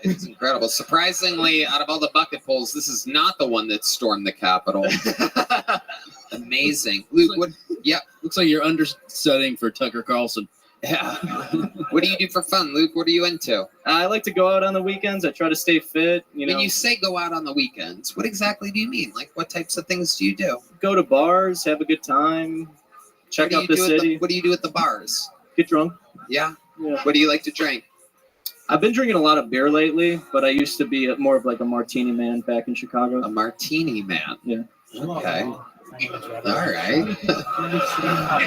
It's incredible. Surprisingly, out of all the bucket pulls, this is not the one that stormed the Capitol. Amazing. Luke, what? Yeah. Looks like you're understudying for Tucker Carlson. Yeah. What do you do for fun, Luke? What are you into? I like to go out on the weekends. I try to stay fit. When you say go out on the weekends, what exactly do you mean? Like, what types of things do you do? Go to bars, have a good time, check out the city. What do you do at the bars? Get drunk. Yeah? What do you like to drink? I've been drinking a lot of beer lately, but I used to be more of like a martini man back in Chicago. A martini man? Yeah. Okay. All right.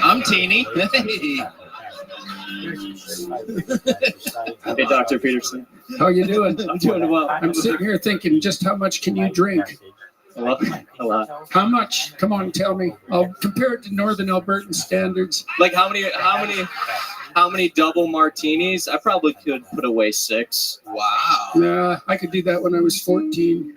I'm teeny. Hey, Dr. Peterson. How you doing? I'm doing well. I'm sitting here thinking, just how much can you drink? A lot. How much? Come on, tell me. I'll compare it to Northern Albertan standards. Like how many double martinis? I probably could put away 6. Wow. Yeah, I could do that when I was 14.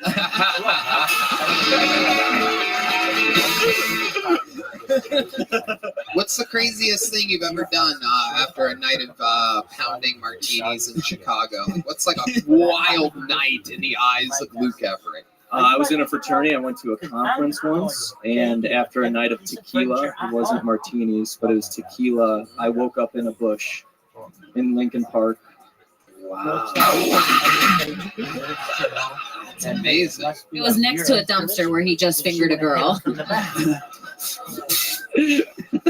What's the craziest thing you've ever done after a night of pounding martinis in Chicago? What's like a wild night in the eyes of Luke Everett? I was in a fraternity. I went to a conference once, and after a night of tequila, it wasn't martinis, but it was tequila, I woke up in a bush in Lincoln Park. Wow. That's amazing. It was next to a dumpster where he just fingered a girl.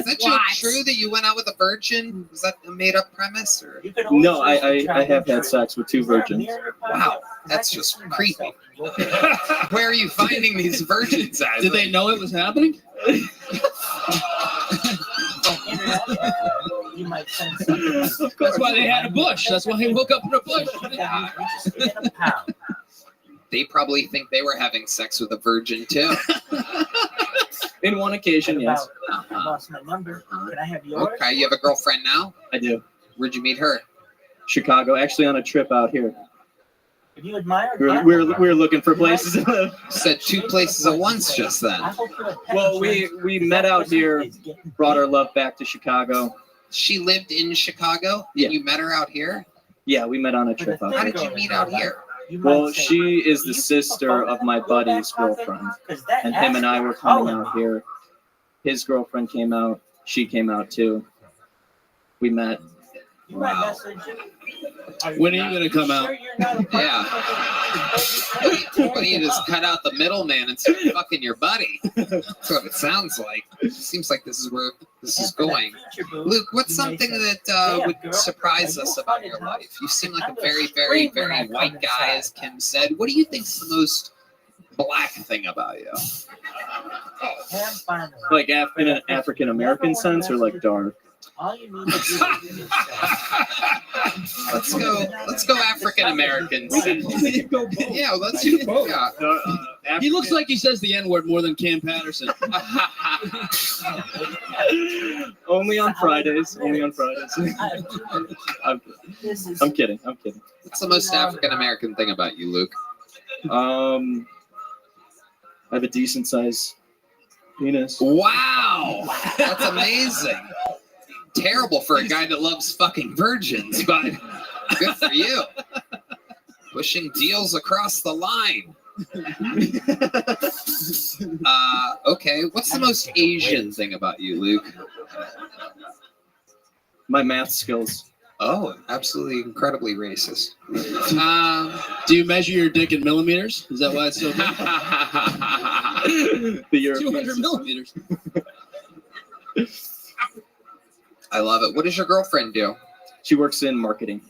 Is that joke What? true that you went out with a virgin? Was that a made-up premise? Or No, I have had sex with 2 virgins. wow, that's just creepy. Where are you finding these virgins at? Did they know it was happening? That's why they had a bush. That's why he woke up in a bush. They probably think they were having sex with a virgin too. In one occasion, yes. Uh-huh. Lost my number. Can I have yours? Okay, you have a girlfriend now? I do. Where'd you meet her? Chicago, actually on a trip out here. If you admire We're looking for places to live. Said 2 places at once just then. Well, we met out here, brought our love back to Chicago. She lived in Chicago? Yeah. And you met her out here? Yeah, we met on a trip out How here. did you meet out here? Well, she is the sister of my buddy's girlfriend, and him and I were coming out here. His girlfriend came out. She came out too. We met. Wow. When are you going to come out? Yeah. Why don't you just cut out the middleman and start fucking your buddy? That's what it sounds like. It seems like this is where this is going. Luke, what's something that would surprise us about your life? You seem like a very, very, very white guy, as Kim said. What do you think's the most black thing about you? Like in an African American sense, or like dark? Let's go African Americans. Yeah, let's do both. Yeah. He looks like he says the N-word more than Cam Patterson. Only on Fridays. Only on Fridays. I'm kidding. I'm kidding. What's the most African American thing about you, Luke? I have a decent size penis. Wow, that's amazing. Terrible for a guy that loves fucking virgins, but good for you. Pushing deals across the line. Okay, what's the most Asian thing about you, Luke? My math skills. Oh, absolutely incredibly racist. Do you measure your dick in millimeters? Is that why it's so big? The European 200 millimeters. I love it. What does your girlfriend do? She works in marketing.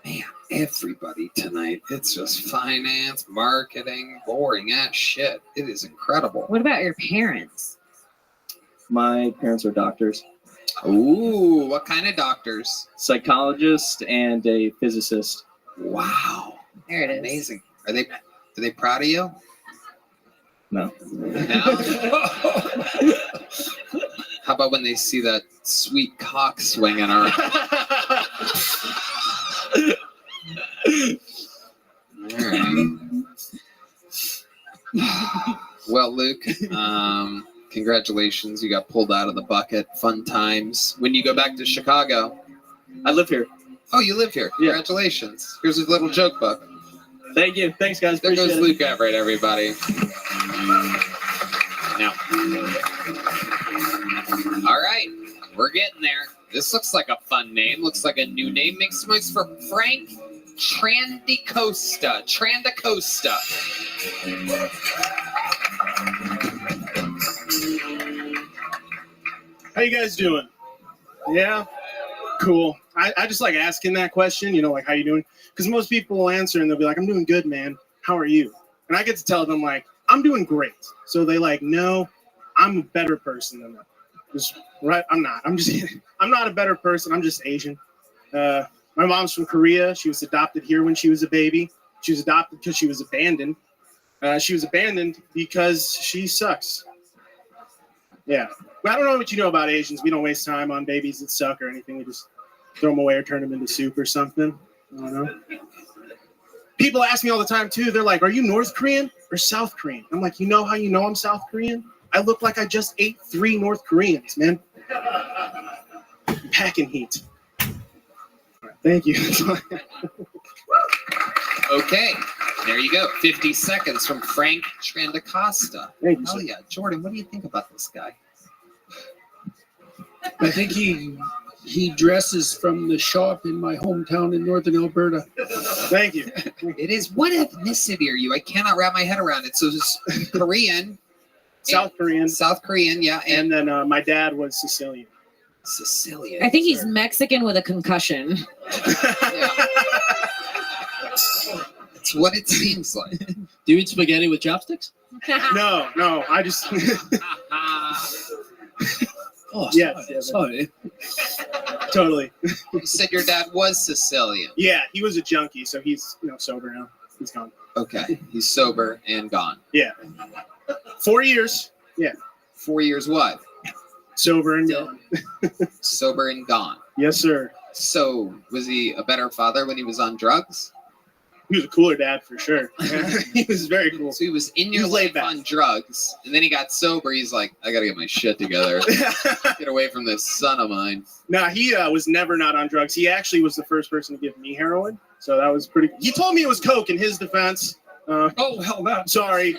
Man, everybody tonight. It's just finance, marketing, boring ass shit. It is incredible. What about your parents? My parents are doctors. Ooh, what kind of doctors? Psychologist and a physicist. Wow. There it is. Amazing. Are they proud of you? No. No? How about when they see that sweet cock swinging around? All right. Well, Luke, congratulations. You got pulled out of the bucket. Fun times. When you go back to Chicago? I live here. Oh, you live here. Yeah. Congratulations. Here's a little joke book. Thank you. Thanks, guys. There Appreciate goes it. Luke Everett, everybody. Now. All right. We're getting there. This looks like a fun name. Looks like a new name. Make some noise for Frank Trandacosta. Trandacosta. How you guys doing? Yeah? Cool. I just like asking that question, like, how you doing? Because most people will answer and they'll be like, I'm doing good, man. How are you? And I get to tell them, like, I'm doing great. So they like, no, I'm a better person than that. Just, right? I'm not. I'm not a better person. I'm just Asian. My mom's from Korea. She was adopted here when she was a baby. She was adopted because she was abandoned. She was abandoned because she sucks. Yeah. But I don't know what you know about Asians. We don't waste time on babies that suck or anything. We just throw them away or turn them into soup or something. I don't know. People ask me all the time, too. They're like, are you North Korean or South Korean? I'm like, you know how you know I'm South Korean? I look like I just ate 3 North Koreans, man. Packing heat. All right, thank you. Okay, there you go. 50 seconds from Frank Trandacosta. Thank you, Oh sir. yeah, Jordan, what do you think about this guy? I think he dresses from the shop in my hometown in northern Alberta. Thank you. It is. What ethnicity are you? I cannot wrap my head around it. So it's Korean, South Korean. South Korean, yeah. And then my dad was Sicilian. Sicilian. I think he's Mexican with a concussion. That's what it seems like. Do you eat spaghetti with chopsticks? No, I just. Oh, yes, sorry. Totally. You said your dad was Sicilian. Yeah, he was a junkie, so he's sober now. He's gone. Okay, he's sober and gone. Yeah. 4 years. Yeah. 4 years what? Sober and gone. Sober and gone. Yes, sir. So, was he a better father when he was on drugs? He was a cooler dad for sure. He was very cool. So he was in your life on drugs, and then he got sober. He's like, I gotta get my shit together. Get away from this son of mine. Nah, he was never not on drugs. He actually was the first person to give me heroin, so that was pretty. He told me it was coke in his defense. Oh hell no! Sorry,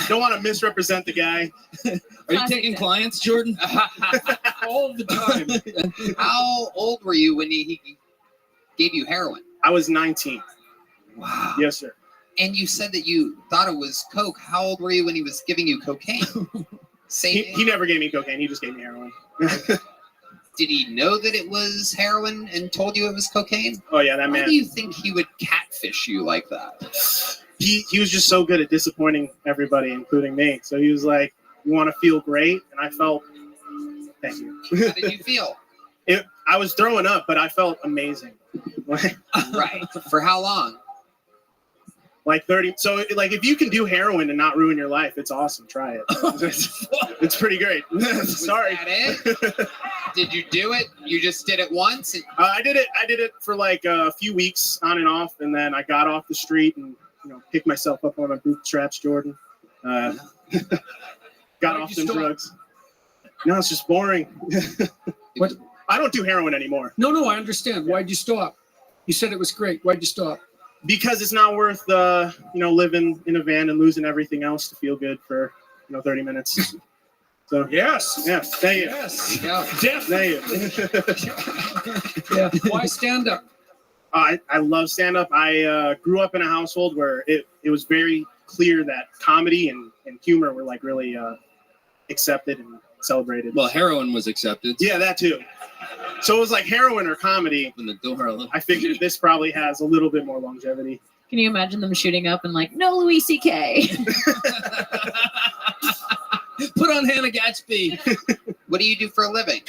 don't want to misrepresent the guy. Are you taking clients, Jordan? All the time. How old were you when he gave you heroin? I was 19. Wow. Yes, sir. And you said that you thought it was coke. How old were you when he was giving you cocaine? He never gave me cocaine. He just gave me heroin. Did he know that it was heroin and told you it was cocaine? Oh yeah, that Why man. do you think he would catfish you like that? He was just so good at disappointing everybody, including me. So he was like, "You want to feel great?" And I felt, thank you. How did you feel? I was throwing up, but I felt amazing. Right. For how long? Like 30. So like if you can do heroin and not ruin your life, it's awesome. Try it. It's pretty great. Sorry. Was that it? Did you do it? You just did it once? I did it for like a few weeks on and off, and then I got off the street and picked myself up on my bootstraps, Jordan. Got off them drugs. No, it's just boring. What? I don't do heroin anymore. No, I understand. Why'd you stop? You said it was great. Why'd you stop? Because it's not worth living in a van and losing everything else to feel good for 30 minutes. So yes, thank you. Yes, definitely. Yeah. Why stand up? I love stand up. I grew up in a household where it was very clear that comedy and humor were like really accepted and celebrated. Well, heroin was accepted. Yeah, that too. So it was like heroin or comedy. Open the door a little. I figured this probably has a little bit more longevity. Can you imagine them shooting up and like, no Louis C.K.? Put on Hannah Gatsby. What do you do for a living?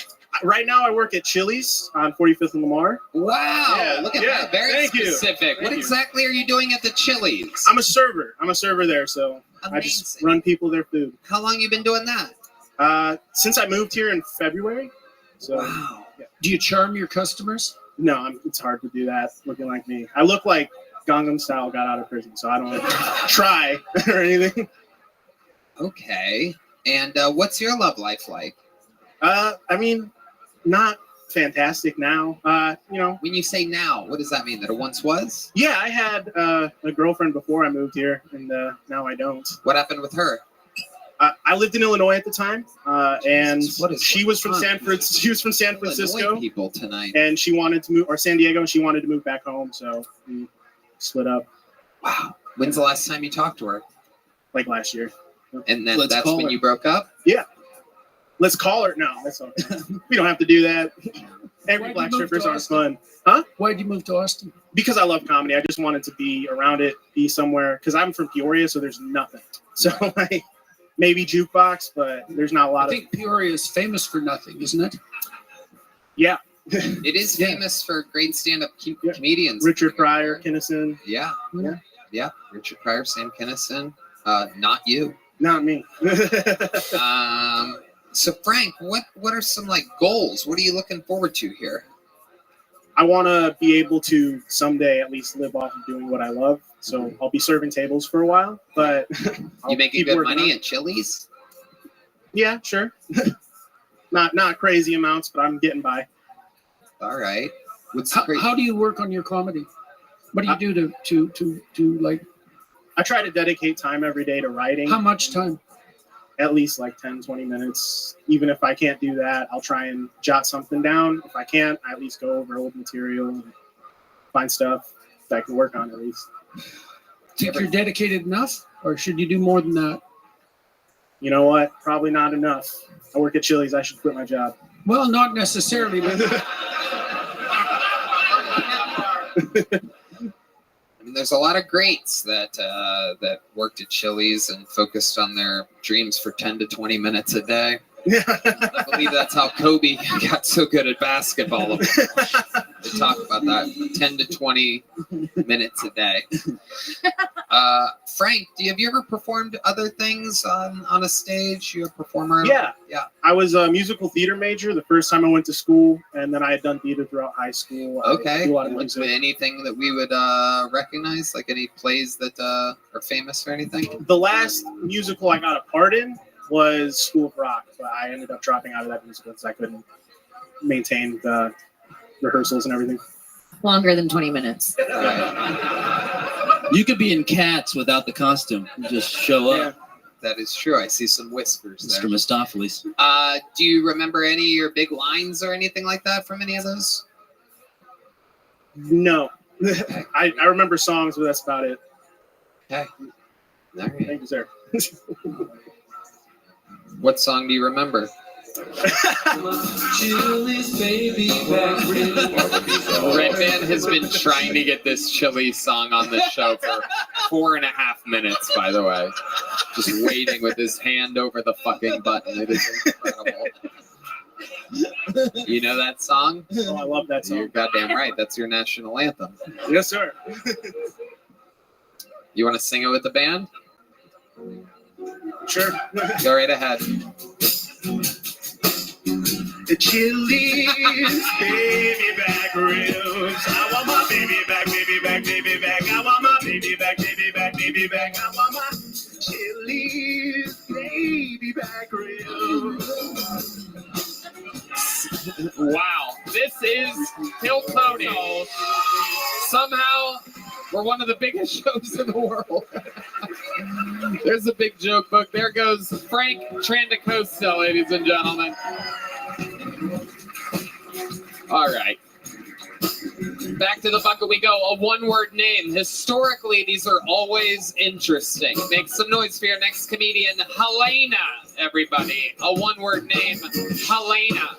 Right now I work at Chili's on 45th and Lamar. Wow. Yeah, look at that. Very thank you. specific. Thank What you. exactly are you doing at the Chili's? I'm a server. I'm a server there, so I just run people their food. How long you been doing that? Since I moved here in February. So, wow. Yeah. Do you charm your customers? No, it's hard to do that looking like me. I look like Gangnam Style got out of prison, so I don't try or anything. Okay. And what's your love life like? I mean, not fantastic now. When you say now, what does that mean? That it once was? Yeah, I had a girlfriend before I moved here, and now I don't. What happened with her? I lived in Illinois at the time, and she was from San Francisco. People tonight. And she wanted to move, or San Diego, and she wanted to move back home, so we split up. Wow. When's the last time you talked to her? Like last year. And then that's when you broke up? Yeah. Let's call her. No, that's okay. We don't have to do that. Every black strippers aren't fun. Huh? Why'd you move to Austin? Because I love comedy. I just wanted to be around it, be somewhere. Because I'm from Peoria, so there's nothing. So like maybe jukebox, but there's not a lot I think Peoria is famous for nothing, isn't it? Yeah. It is famous for great stand-up comedians. Richard Pryor, Kinnison. Yeah. Richard Pryor, Sam Kinison. Not you. Not me. So Frank, what are some like goals? What are you looking forward to here? I want to be able to someday at least live off of doing what I love. So I'll be serving tables for a while, but You making good money at Chili's? Yeah, sure. not crazy amounts, but I'm getting by. All right. How do you work on your comedy? What do you do to like? I try to dedicate time every day to writing. How much time? At least like 10, 20 minutes. Even if I can't do that, I'll try and jot something down. If I can't, I at least go over old material and find stuff that I can work on at least. Think you're dedicated enough, or should you do more than that? You know what? Probably not enough. I work at Chili's. I should quit my job. Well, not necessarily, but I mean, there's a lot of greats that that worked at Chili's and focused on their dreams for 10 to 20 minutes a day. I believe that's how Kobe got so good at basketball. To talk about that, 10 to 20 minutes a day. Frank, have you ever performed other things on a stage? You a performer? Yeah. Yeah. I was a musical theater major the first time I went to school, and then I had done theater throughout high school. I Okay. do a lot of What's music. anything that we would recognize? Like any plays that are famous or anything? The last musical I got a part in was School of Rock, but I ended up dropping out of that musical because I couldn't maintain the rehearsals and everything. Longer than 20 minutes. You could be in Cats without the costume. You just show up. That is true. I see some whiskers there. Mr. Mistopheles. Do you remember any of your big lines or anything like that from any of those? No. I remember songs, but that's about it. Okay. All right. Thank you, sir. What song do you remember? Redman has been trying to get this Chili song on the show for 4.5 minutes, by the way. Just waiting with his hand over the fucking button. It is incredible. You know that song? Oh, I love that song. You're goddamn right. That's your national anthem. Yes, sir. You want to sing it with the band? Sure. Go right ahead. The Chili's baby back ribs. I want my baby back, baby back, baby back. I want my baby back, baby back, baby back. I want my Chili's baby back ribs. Wow, this is Hill Pony. Somehow, we're one of the biggest shows in the world. There's a big joke book. There goes Frank Trandacosta, ladies and gentlemen. All right. Back to the bucket we go. A one-word name. Historically, these are always interesting. Make some noise for your next comedian, Helena, everybody. A one-word name, Helena.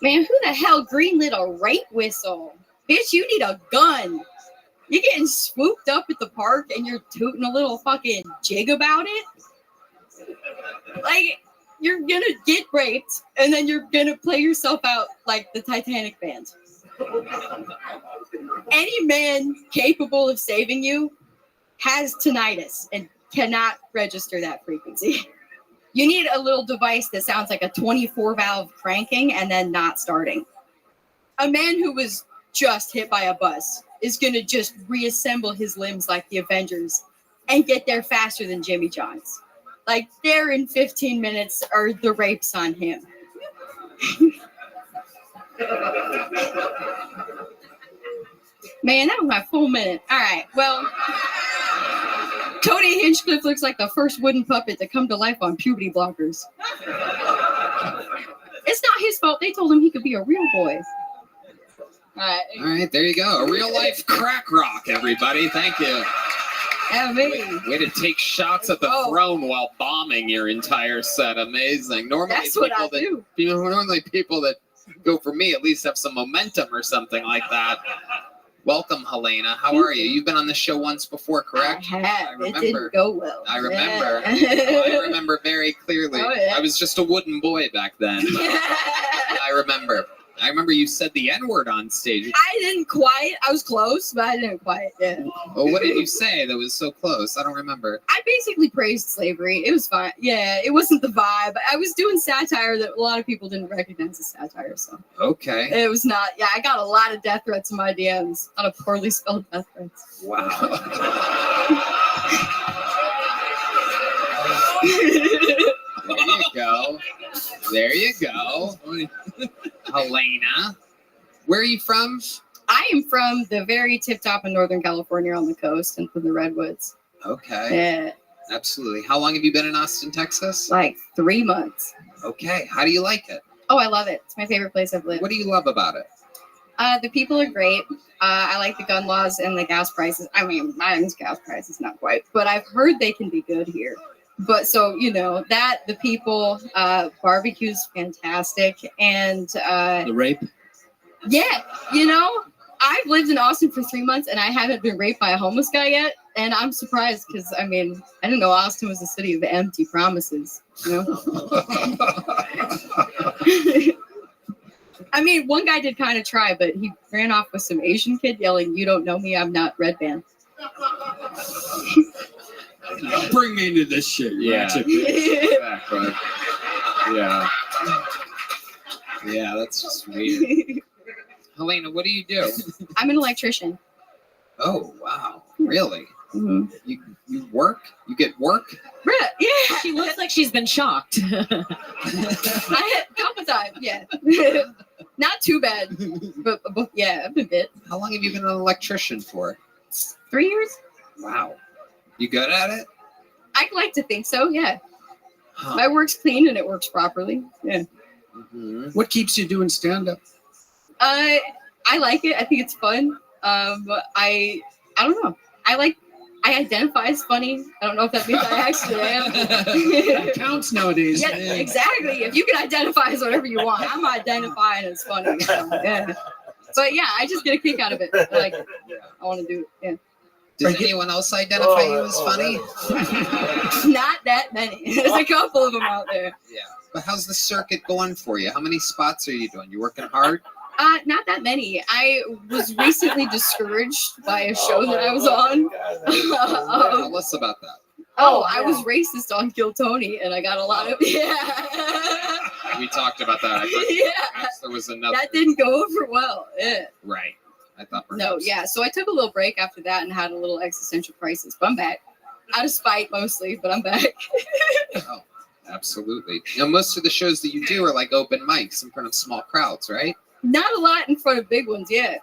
Man, who the hell greenlit a rape whistle? Bitch, you need a gun. You're getting swooped up at the park and you're tooting a little fucking jig about it? Like, you're gonna get raped and then you're gonna play yourself out like the Titanic band. Any man capable of saving you has tinnitus and cannot register that frequency. You need a little device that sounds like a 24 valve cranking and then not starting. A man who was just hit by a bus is going to just reassemble his limbs like the Avengers and get there faster than Jimmy John's. Like, there in 15 minutes are the rapes on him. Man, that was my full minute. All right, well, Cody Hinchcliffe looks like the first wooden puppet to come to life on puberty blockers. It's not his fault. They told him he could be a real boy. All right, there you go. A real life crack rock, everybody. Thank you. Yeah, maybe. Way to take shots at the throne while bombing your entire set. Amazing. Normally, That's what I do. Normally, people that go for me at least have some momentum or something like that. Welcome, Helena. How are you? You've been on this show once before, correct? I have. I remember. It didn't go well. I remember. Yeah. I remember very clearly. Oh, yeah. I was just a wooden boy back then. I remember. I remember you said the N-word on stage. I didn't quite. I was close, but I didn't quite. Yeah. Oh, what did you say that was so close? I don't remember. I basically praised slavery. It was fine. Yeah, it wasn't the vibe. I was doing satire that a lot of people didn't recognize as satire. So Okay. it was not. Yeah, I got a lot of death threats in my DMs. A lot of poorly spelled death threats. Wow. There you go. There you go. Helena. Where are you from? I am from the very tip top of Northern California on the coast and from the Redwoods. Okay. Yeah. Absolutely. How long have you been in Austin, Texas? Like 3 months. Okay. How do you like it? Oh, I love it. It's my favorite place I've lived. What do you love about it? The people are great. I like the gun laws and the gas prices. I mean, mine's gas prices, not quite, but I've heard they can be good here. But so, the people, barbecue's fantastic. And The rape? yeah, I've lived in Austin for 3 months and I haven't been raped by a homeless guy yet. And I'm surprised because, I didn't know Austin was a city of empty promises, one guy did kind of try, but he ran off with some Asian kid yelling, "You don't know me, I'm not Red Band." Bring me into this shit. Yeah. Exactly. Yeah. Yeah, that's just weird. Helena, what do you do? I'm an electrician. Oh, wow. Really? Mm-hmm. You work? You get work? Yeah. She looks like she's been shocked. I had a couple times, yeah. Not too bad, but yeah, I've been bit. How long have you been an electrician for? 3 years. Wow. You good at it? I like to think so, yeah. My work's clean and it works properly. Yeah. Mm-hmm. What keeps you doing stand-up? I like it. I think it's fun. I don't know. I identify as funny. I don't know if that means I actually am. That counts nowadays. Yeah, exactly. If you can identify as whatever you want, I'm identifying as funny. So, yeah. But yeah, I just get a kick out of it. I like it. I want to do it. Yeah. Does anyone else identify you as funny? Not that many. There's a couple of them out there. Yeah. But how's the circuit going for you? How many spots are you doing? You working hard? Not that many. I was recently discouraged by a show that I was on. Tell us about that. I was racist on Kill Tony, and I got a lot of We talked about that. Perhaps there was another. That didn't go over well. Yeah. Right. I thought. No, yeah. So I took a little break after that and had a little existential crisis. But I'm back, out of spite mostly, but I'm back. Oh, absolutely. Most of the shows that you do are like open mics in front of small crowds, right? Not a lot in front of big ones, yeah.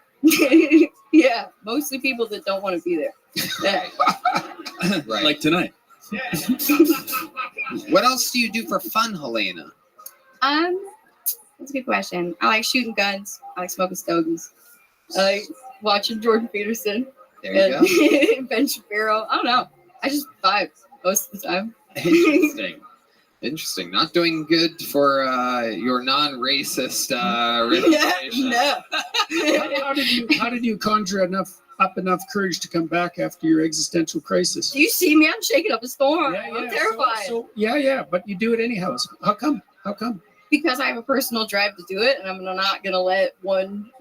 Yeah, mostly people that don't want to be there. Yeah. Right. Like tonight. What else do you do for fun, Helena? That's a good question. I like shooting guns. I like smoking stogies. I like watching Jordan Peterson. There you go. Ben Shapiro. I don't know. I just vibe most of the time. Interesting. Not doing good for your non-racist reputation. No. How did you conjure enough courage to come back after your existential crisis? Do you see me? I'm shaking up a storm. I'm terrified. Yeah, but you do it anyhow. How come? Because I have a personal drive to do it, and I'm not going to let one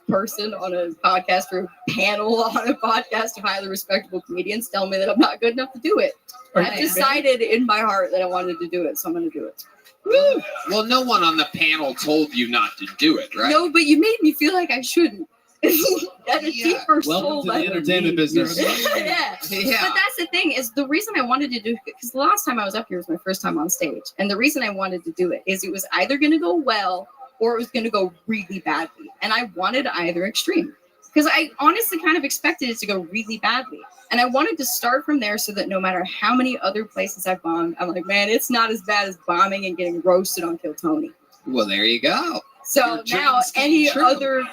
person on a podcast or a panel on a podcast of highly respectable comedians tell me that I'm not good enough to do it. I decided in my heart that I wanted to do it, so I'm going to do it. Woo! Well, no one on the panel told you not to do it, right? No, but you made me feel like I shouldn't. At a deeper soul Welcome to the entertainment business. Yeah. But that's the thing is the reason I wanted to do it, because the last time I was up here was my first time on stage. And the reason I wanted to do it is it was either going to go well or it was going to go really badly. And I wanted either extreme. Because I honestly kind of expected it to go really badly. And I wanted to start from there so that no matter how many other places I've bombed, I'm like, man, it's not as bad as bombing and getting roasted on Kill Tony. Well, there you go. So now any other,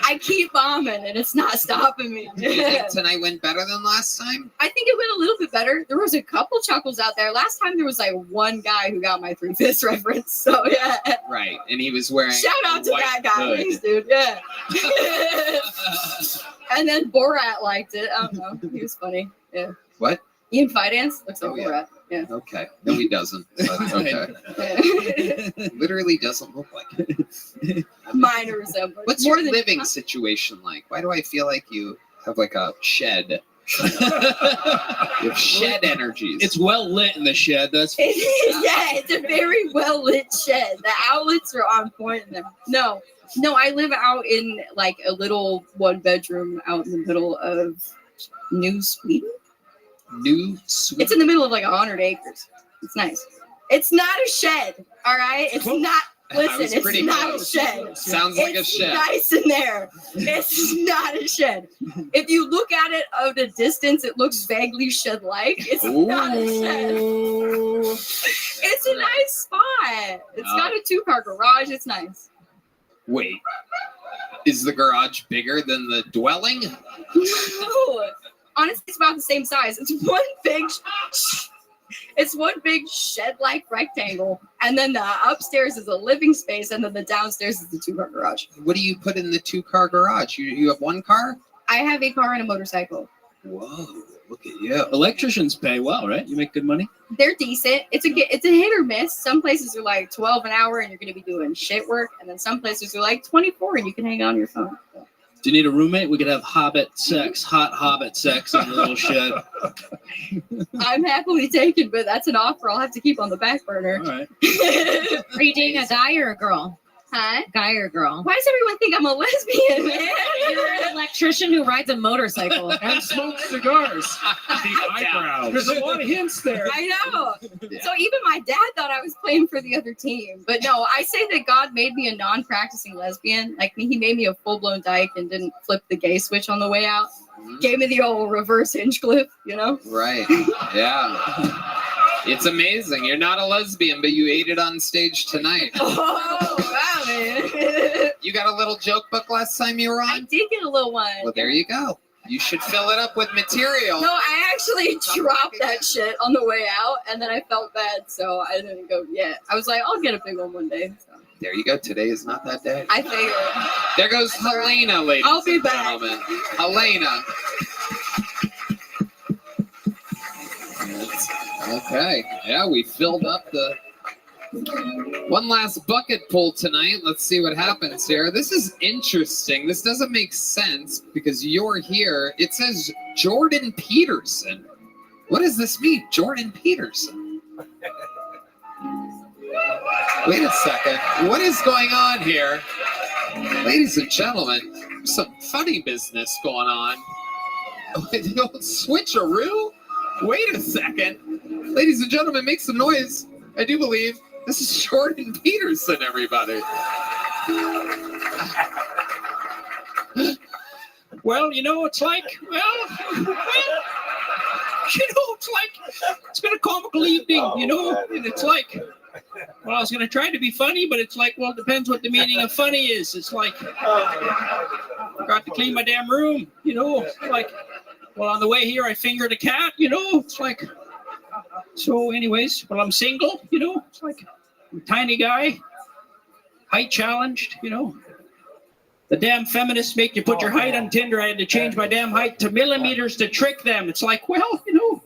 I keep bombing and it's not stopping me. Do you think tonight went better than last time? I think it went a little bit better. There was a couple chuckles out there. Last time there was like one guy who got my 3 Fists reference. So yeah. Right. And he was wearing shout out to that guy. hood. Thanks, dude. Yeah. And then Borat liked it. I don't know. He was funny. Yeah. What? Ian Fidance looks like Borat. Yeah. Okay. No, he doesn't. But okay. Literally doesn't look like it. Minor resemblance. What's your living situation like? Why do I feel like you have like a shed? You have shed energies. It's well lit in the shed. That's yeah, it's a very well lit shed. The outlets are on point in there. No, I live out in like a little 1-bedroom out in the middle of New Sweden. It's in the middle of like 100 acres. It's nice. It's not a shed, all right? It's not. Listen, it's not a shed. Sounds like a shed. It's nice in there. It's not a shed. If you look at it at a distance, it looks vaguely shed-like. It's not a shed. It's a nice spot. It's got a 2-car garage. It's nice. Wait, is the garage bigger than the dwelling? No. Honestly, it's about the same size. It's one big shed-like rectangle, and then the upstairs is a living space, and then the downstairs is the 2-car garage. What do you put in the 2-car garage? You have 1 car? I have a car and a motorcycle. Whoa, look at you. Electricians pay well, right? You make good money. They're decent. It's a hit or miss. Some places are like 12 an hour, and you're going to be doing shit work, and then some places are like 24, and you can hang out on your phone. So. Do you need a roommate? We could have hot hobbit sex in your little shed. I'm happily taken, but that's an offer I'll have to keep on the back burner. All right. Are you dating a guy or a girl? Huh? Guy or girl? Why does everyone think I'm a lesbian, man? You're an electrician who rides a motorcycle. And smokes cigars. The eyebrows. There's a lot of hints there. I know. So even my dad thought I was playing for the other team. But no, I say that God made me a non-practicing lesbian. Like he made me a full-blown dyke and didn't flip the gay switch on the way out. Gave me the old reverse Hinchcliffe, you know? Right. Yeah. It's amazing. You're not a lesbian, but you ate it on stage tonight. Oh, wow, man. You got a little joke book last time you were on? I did get a little one. Well, there you go. You should fill it up with material. No, I actually dropped that shit on the way out, and then I felt bad, so I didn't go yet. I was like, I'll get a big one day. So. There you go. Today is not that day. I figured. There goes Helena, ladies I'll be and back. gentlemen. Helena. Okay. Yeah, we filled up the one last bucket pull tonight. Let's see what happens here. This is interesting. This doesn't make sense because you're here. It says Jordan Peterson. What does this mean? Jordan Peterson. Wait a second. What is going on here? Ladies and gentlemen, some funny business going on. The old switcheroo? Wait a second. Ladies and gentlemen, make some noise. I do believe this is Jordan Peterson, everybody. Well, you know, it's like, it's been a comical evening, you know, and it's like, well, I was going to try to be funny, but it's like, well, it depends what the meaning of funny is. It's like, I forgot to clean my damn room, you know, it's like, well, on the way here, I fingered a cat, you know, it's like, so anyways, well, I'm single, you know, it's like, I'm a tiny guy, height challenged, you know. The damn feminists make you put your height on Tinder. I had to change my damn height to millimeters to trick them. It's like, well, you know,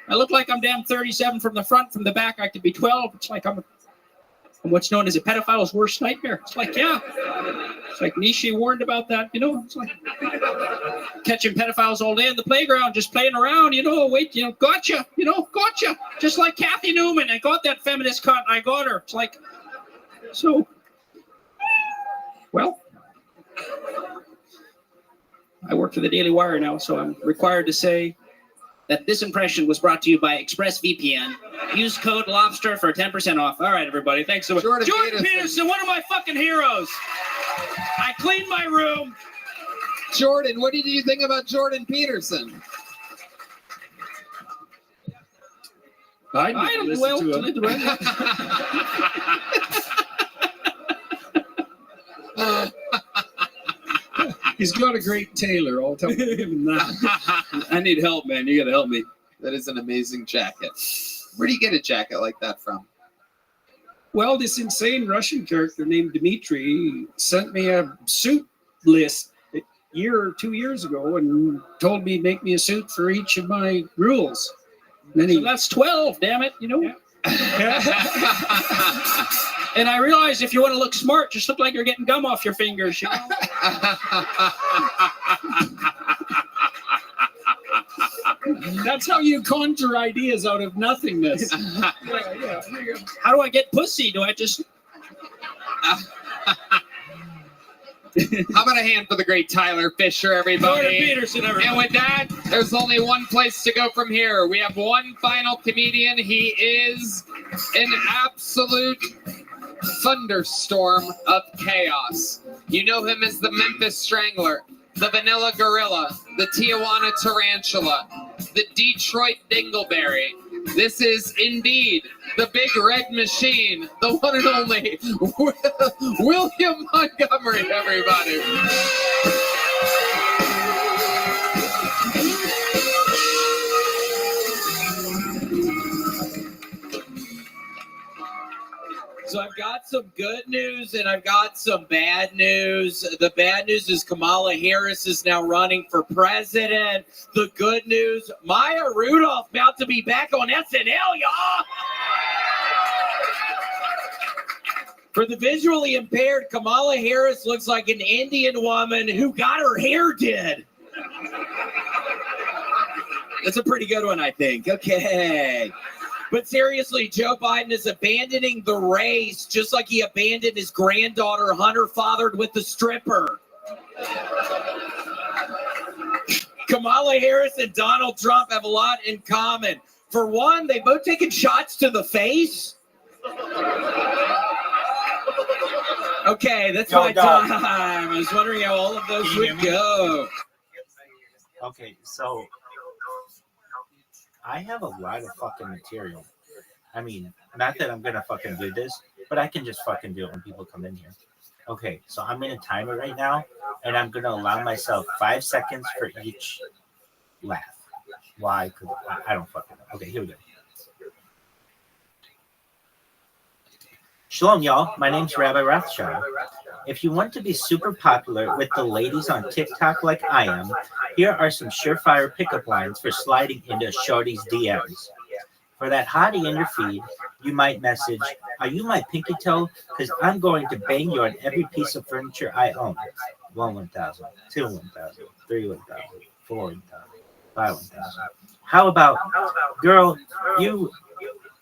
I look like I'm damn 37 from the front. From the back, I could be 12. It's like I'm what's known as a pedophile's worst nightmare. It's like, yeah. It's like Nietzsche warned about that, you know. It's like catching pedophiles all day in the playground, just playing around, you know. Wait, you know, gotcha, you know, gotcha. Just like Kathy Newman. I got that feminist cunt. I got her. It's like, so, well, I work for the Daily Wire now, so I'm required to say that this impression was brought to you by ExpressVPN. Use code LOBSTER for 10% off. All right, everybody. Thanks so much. Jordan Peterson, one of my fucking heroes. I cleaned my room. Jordan, what did you think about Jordan Peterson? I don't listen to him. He's got a great tailor. I'll tell him that. I need help, man. You got to help me. That is an amazing jacket. Where do you get a jacket like that from? Well, this insane Russian character named Dmitri sent me a suit list a year or 2 years ago and told me to make me a suit for each of my rules. So that's 12, damn it, you know? Yeah. And I realized if you want to look smart, just look like you're getting gum off your fingers, you know? That's how you conjure ideas out of nothingness. Yeah. How do I get pussy? Do I just... How about a hand for the great Tyler Fisher, everybody? Jordan Peterson, everybody. And with that, there's only one place to go from here. We have one final comedian. He is an absolute thunderstorm of chaos. You know him as the Memphis Strangler, the Vanilla Gorilla, the Tijuana Tarantula, the Detroit Dingleberry, This is indeed the big red machine, the one and only William Montgomery, everybody. So I've got some good news and I've got some bad news. The bad news is Kamala Harris is now running for president. The good news, Maya Rudolph about to be back on SNL, y'all. For the visually impaired, Kamala Harris looks like an Indian woman who got her hair did. That's a pretty good one, I think. Okay. But seriously, Joe Biden is abandoning the race just like he abandoned his granddaughter Hunter fathered with the stripper. Kamala Harris and Donald Trump have a lot in common. For one, they both taken shots to the face. Okay, that's my time. I was wondering how all of those would go. Okay, so I have a lot of fucking material. I mean, not that I'm gonna fucking do this, but I can just fucking do it when people come in here. Okay, so I'm gonna time it right now, and I'm gonna allow myself 5 seconds for each laugh. Why? Because I don't fucking know. Okay, here we go. Shalom, y'all. My name's Rabbi Rothschild. If you want to be super popular with the ladies on TikTok like I am, here are some surefire pickup lines for sliding into shorty's DMs. For that hottie in your feed, you might message, "Are you my pinky toe? Because I'm going to bang you on every piece of furniture I own." 1,000, 2, 1,000, 3, 1,000, 4, 1,000, 5, 1,000. How about, "Girl, you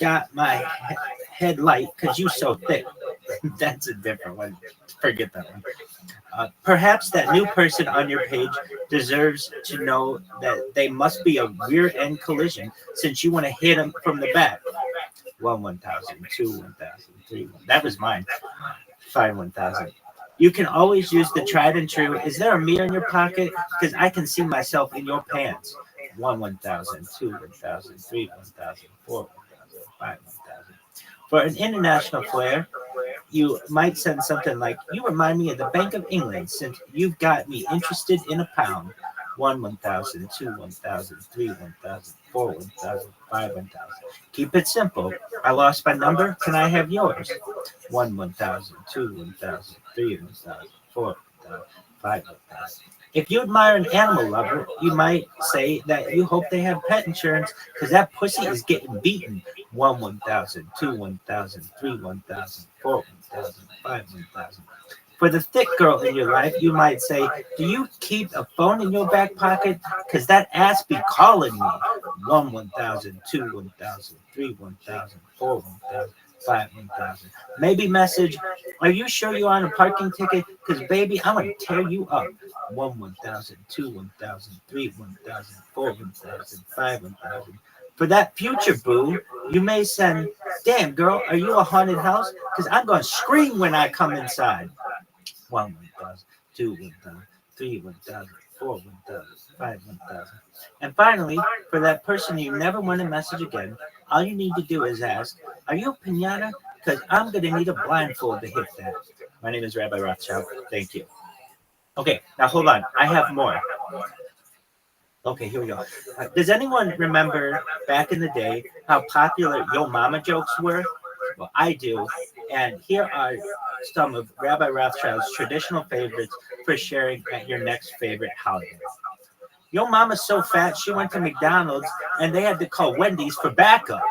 got my head light because you so thick." That's a different one. Forget that one. Perhaps that new person on your page deserves to know that they must be a rear end collision since you want to hit them from the back. 1,000, 2, 1,000, 3, 1,000. That was mine. 5, 1,000. You can always use the tried and true. "Is there a mirror in your pocket? Because I can see myself in your pants." 1,000, 2, 1,000, 3, 1,000, 4, 1,000, 5, 1,000. For an international flair, you might send something like, "You remind me of the Bank of England since you've got me interested in a pound." 1,000, 2, 1,000, 3, 1,000, 4, 1,000, 5, 1,000. Keep it simple. "I lost my number. Can I have yours?" 1,000, 2, 1,000, 3, 1,000, 4, 1,000, 5, 1,000. If you admire an animal lover, you might say that you hope they have pet insurance because that pussy is getting beaten. 1,000, 2, 1,000, 3, 1,000, 4, 1,000, 5, 1,000. For the thick girl in your life, you might say, "Do you keep a phone in your back pocket? Because that ass be calling me." 1,000, 2, 1,000, 3, 1,000, 4, 1,000. 5, 1,000. Maybe message, "Are you sure you're on a parking ticket? Because baby, I'm gonna tear you up." 1,000, 2, 1,000, 3, 1,000, 4, 1,000, 5, 1,000. For that future boo, you may send, "Damn girl, are you a haunted house? Because I'm gonna scream when I come inside." 1,000, 2, 1,000, 3, 1,000, 4, 1,000, 5, 1,000. And finally, for that person you never want to message again, all you need to do is ask, "Are you a piñata? Because I'm going to need a blindfold to hit that." My name is Rabbi Rothschild. Thank you. Okay, now hold on. I have more. Okay, here we go. Does anyone remember back in the day how popular Yo Mama jokes were? Well, I do. And here are some of Rabbi Rothschild's traditional favorites for sharing at your next favorite holiday. "Yo mama's so fat, she went to McDonald's and they had to call Wendy's for backup."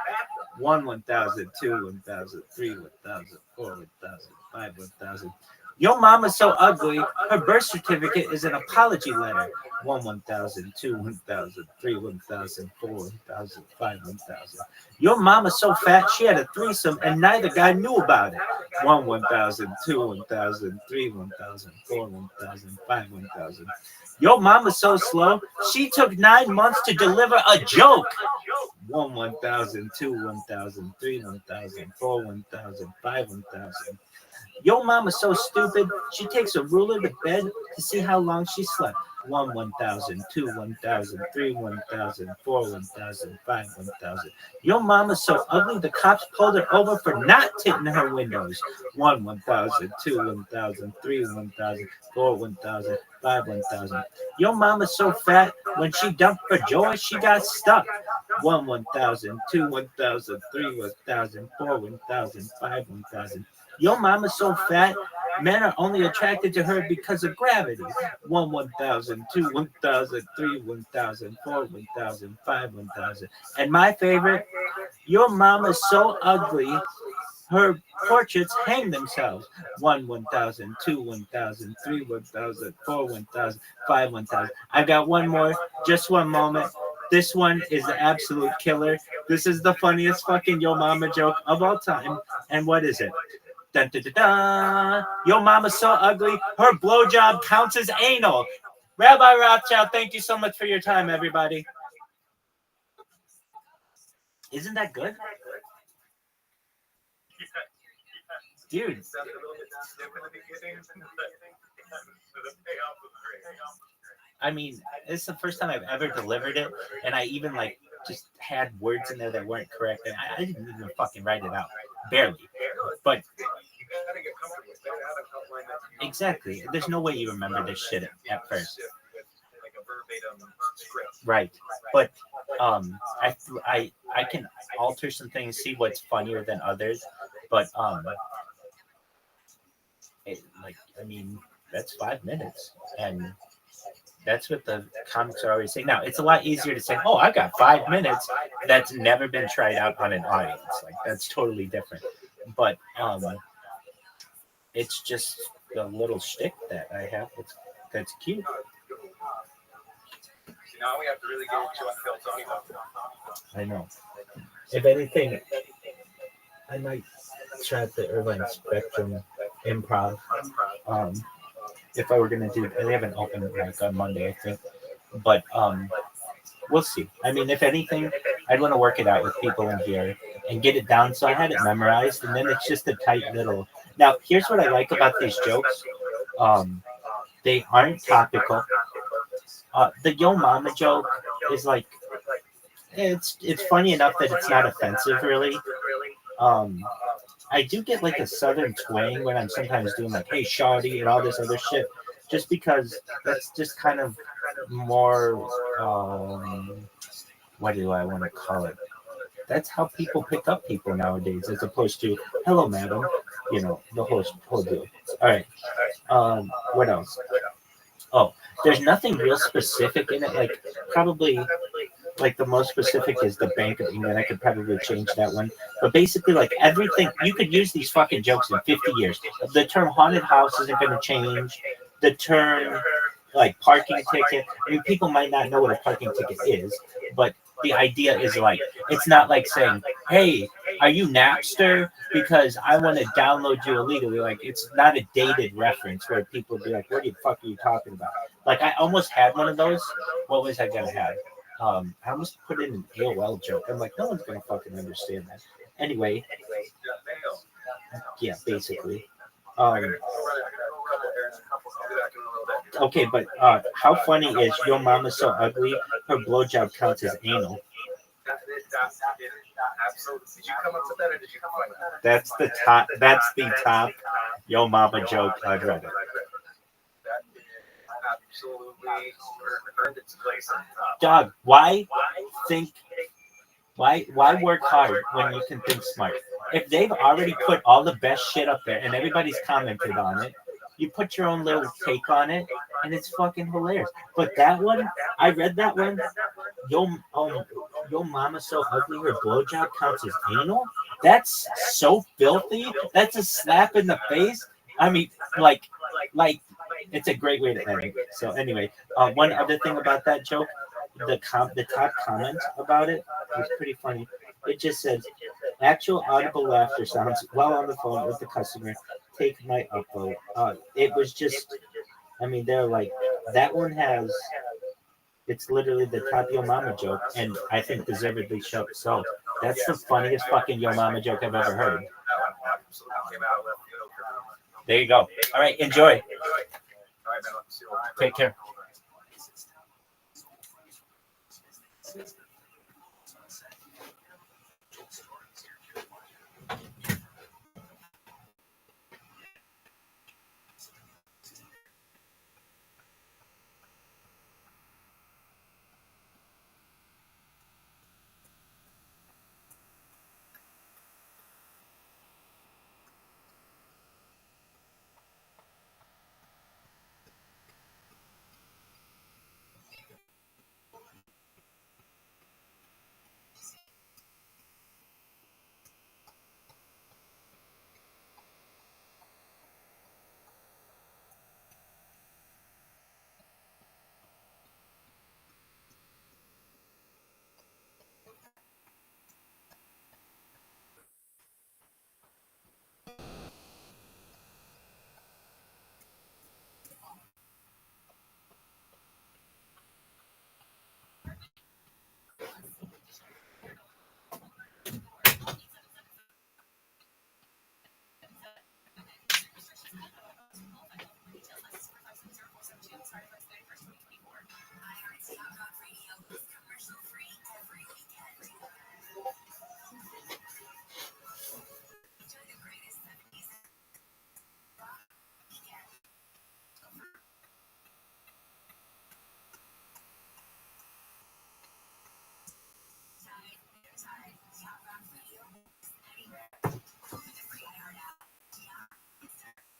1,000, 2, 1,000, 3, 1,000, 4, 1,000, 5, 1,000. "Yo mama's so ugly, her birth certificate is an apology letter." 1,000, 2, 1,000, 3, 1,000, 4, 1,000, 5, 1,000. "Your mama's so fat, she had a threesome and neither guy knew about it." 1,000, 2, 1,000, 3, 1,000, 4, 1,000, 5, 1,000. "Your mama's so slow, she took 9 months to deliver a joke." 1, 1,000, 2, 1,000, 3, 1,000, 4, 1,000, 5, 1,000. Yo mama's so stupid, she takes a ruler to bed to see how long she slept. 1, 1,000, 2, 1,000, 3, 1,000, 4, 1,000, 5, 1,000. Yo mama's so ugly, the cops pulled her over for not tinting her windows. 1, 1,000, 2, 1,000, 3, 1,000, 4, 1,000, 5, 1,000. Yo mama's so fat, when she dumped for joy, she got stuck. 1, 1,000, 2, 1,000, 3, 1,000, 4, 1,000, 5, 1,000. Your mama's so fat, men are only attracted to her because of gravity. 1, 1,000, 2, 1,000, 3, 1,000, 4, 1,000, 5, 1,000. And my favorite, your mama's so ugly, her portraits hang themselves. 1, 1,000, 2, 1,000, 3, 1,000, 4, 1,000, 5, 1,000. I've got one more, just one moment. This one is the absolute killer. This is the funniest fucking Yo Mama joke of all time. And what is it? Dun, dun, dun, dun. Yo mama's so ugly, her blowjob counts as anal. Rabbi Rothschild, thank you so much for your time, everybody. Isn't that good? Dude. I mean, it's the first time I've ever delivered it, and I even like just had words in there that weren't correct, and I didn't even fucking write it out. Barely. But exactly. There's no way you remember this shit at first. Right. But I can alter some things, see what's funnier than others. But that's 5 minutes. And that's what the comics are always saying. Now, it's a lot easier to say, oh, I've got 5 minutes. That's never been tried out on an audience. Like, that's totally different. But it's just the little shtick that I have that's cute. Now we have to really get into Tony. I know. If anything, I might try the Irvine Spectrum Improv. If I were gonna do, they have an open mic on Monday, I think. But we'll see. I mean, if anything, I'd want to work it out with people in here and get it down so I had it memorized, and then it's just a tight little. Now, here's what I like about these jokes. They aren't topical. The Yo Mama joke is like, it's funny enough that it's not offensive, really. I do get like a southern twang when I'm sometimes doing like, hey, shawty, and all this other shit, just because that's just kind of more, what do I want to call it? That's how people pick up people nowadays, as opposed to, hello, madam, the whole deal. All right. What else? Oh, there's nothing real specific in it. Like, probably, like, the most specific is the Bank of England. I could probably change that one. But basically, like, everything, you could use these fucking jokes in 50 years. The term haunted house isn't going to change. The term, like, parking ticket. I mean, people might not know what a parking ticket is, but the idea is, like, it's not like saying, hey, are you Napster? Because I want to download you illegally. Like, it's not a dated reference where people would be like, what the fuck are you talking about? Like, I almost had one of those. What was I going to have? I almost put in an AOL joke. I'm like, no one's going to fucking understand that. Anyway. Yeah, basically. Okay, but how funny is Your Mama's So Ugly, her blowjob counts as anal? Did you come up with that, or did you find that? That's the top Yo Mama joke I've read. That absolutely earned its place on top. Dog, why work hard when you can think smart? If they've already put all the best shit up there and everybody's commented on it, you put your own little take on it, and it's fucking hilarious. But that one, I read that one. Yo Mama's So Ugly, her blowjob counts as anal? That's so filthy. That's a slap in the face. I mean, like, it's a great way to end it. So anyway, one other thing about that joke, the top comment about it was pretty funny. It just says, actual audible laughter sounds while on the phone with the customer. Take my upvote. It was just, I mean, they're like, that one has It's literally the top Yo Mama joke, and I think deservedly so. That's the funniest fucking Yo Mama joke I've ever heard. There you go. All right, enjoy. Take care.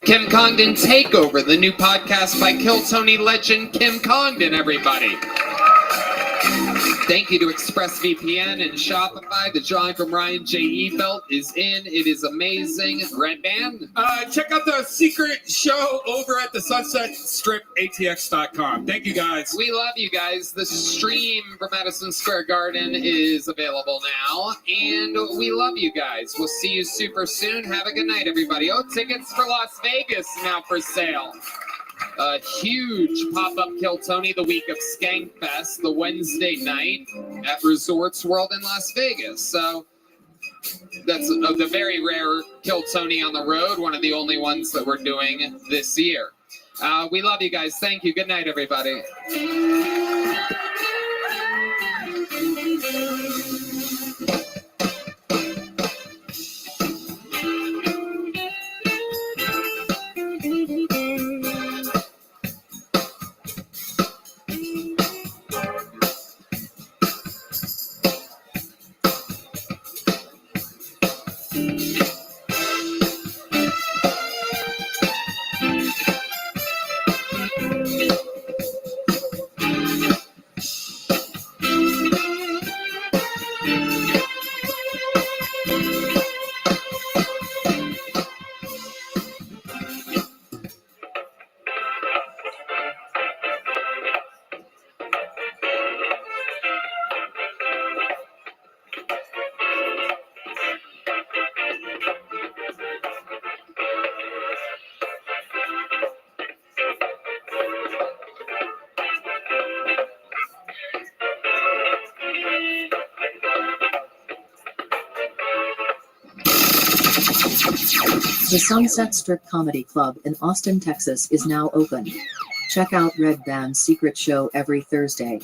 Kim Congdon Takeover, the new podcast by Kill Tony legend Kim Congdon, everybody. Thank you to ExpressVPN and Shopify. The drawing from Ryan J.E. belt is in. It is amazing. Red Band? Check out the secret show over at the Sunset Strip ATX.com. Thank you, guys. We love you guys. The stream for Madison Square Garden is available now, and we love you guys. We'll see you super soon. Have a good night, everybody. Oh, tickets for Las Vegas now for sale. A huge pop-up Kill Tony the week of Skankfest, the Wednesday night at Resorts World in Las Vegas. So that's the very rare Kill Tony on the road, one of the only ones that we're doing this year. We love you guys. Thank you. Good night, everybody. The Sunset Strip Comedy Club in Austin, Texas is now open. Check out Red Band's secret show every Thursday.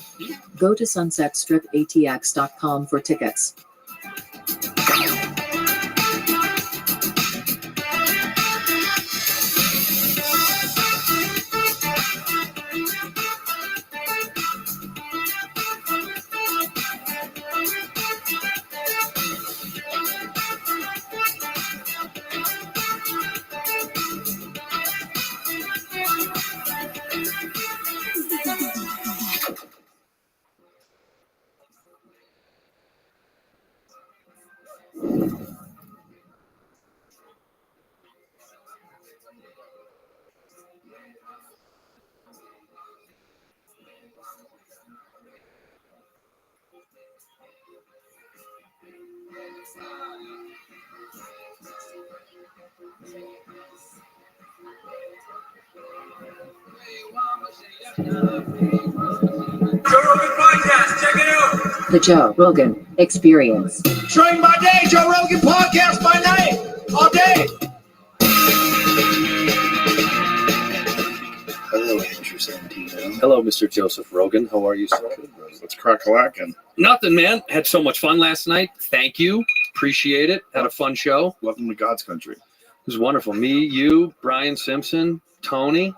Go to sunsetstripatx.com for tickets. Joe Rogan Podcast. Check it out. The Joe Rogan Experience. Train by day, Joe Rogan Podcast by night, all day. Hello, Andrew Santino. Hello, Mr. Joseph Rogan. How are you, sir? What's crack-a-lackin'? Nothing, man. Had so much fun last night. Thank you. Appreciate it. Had a fun show. Welcome to God's country. It was wonderful. Me, you, Brian Simpson, Tony.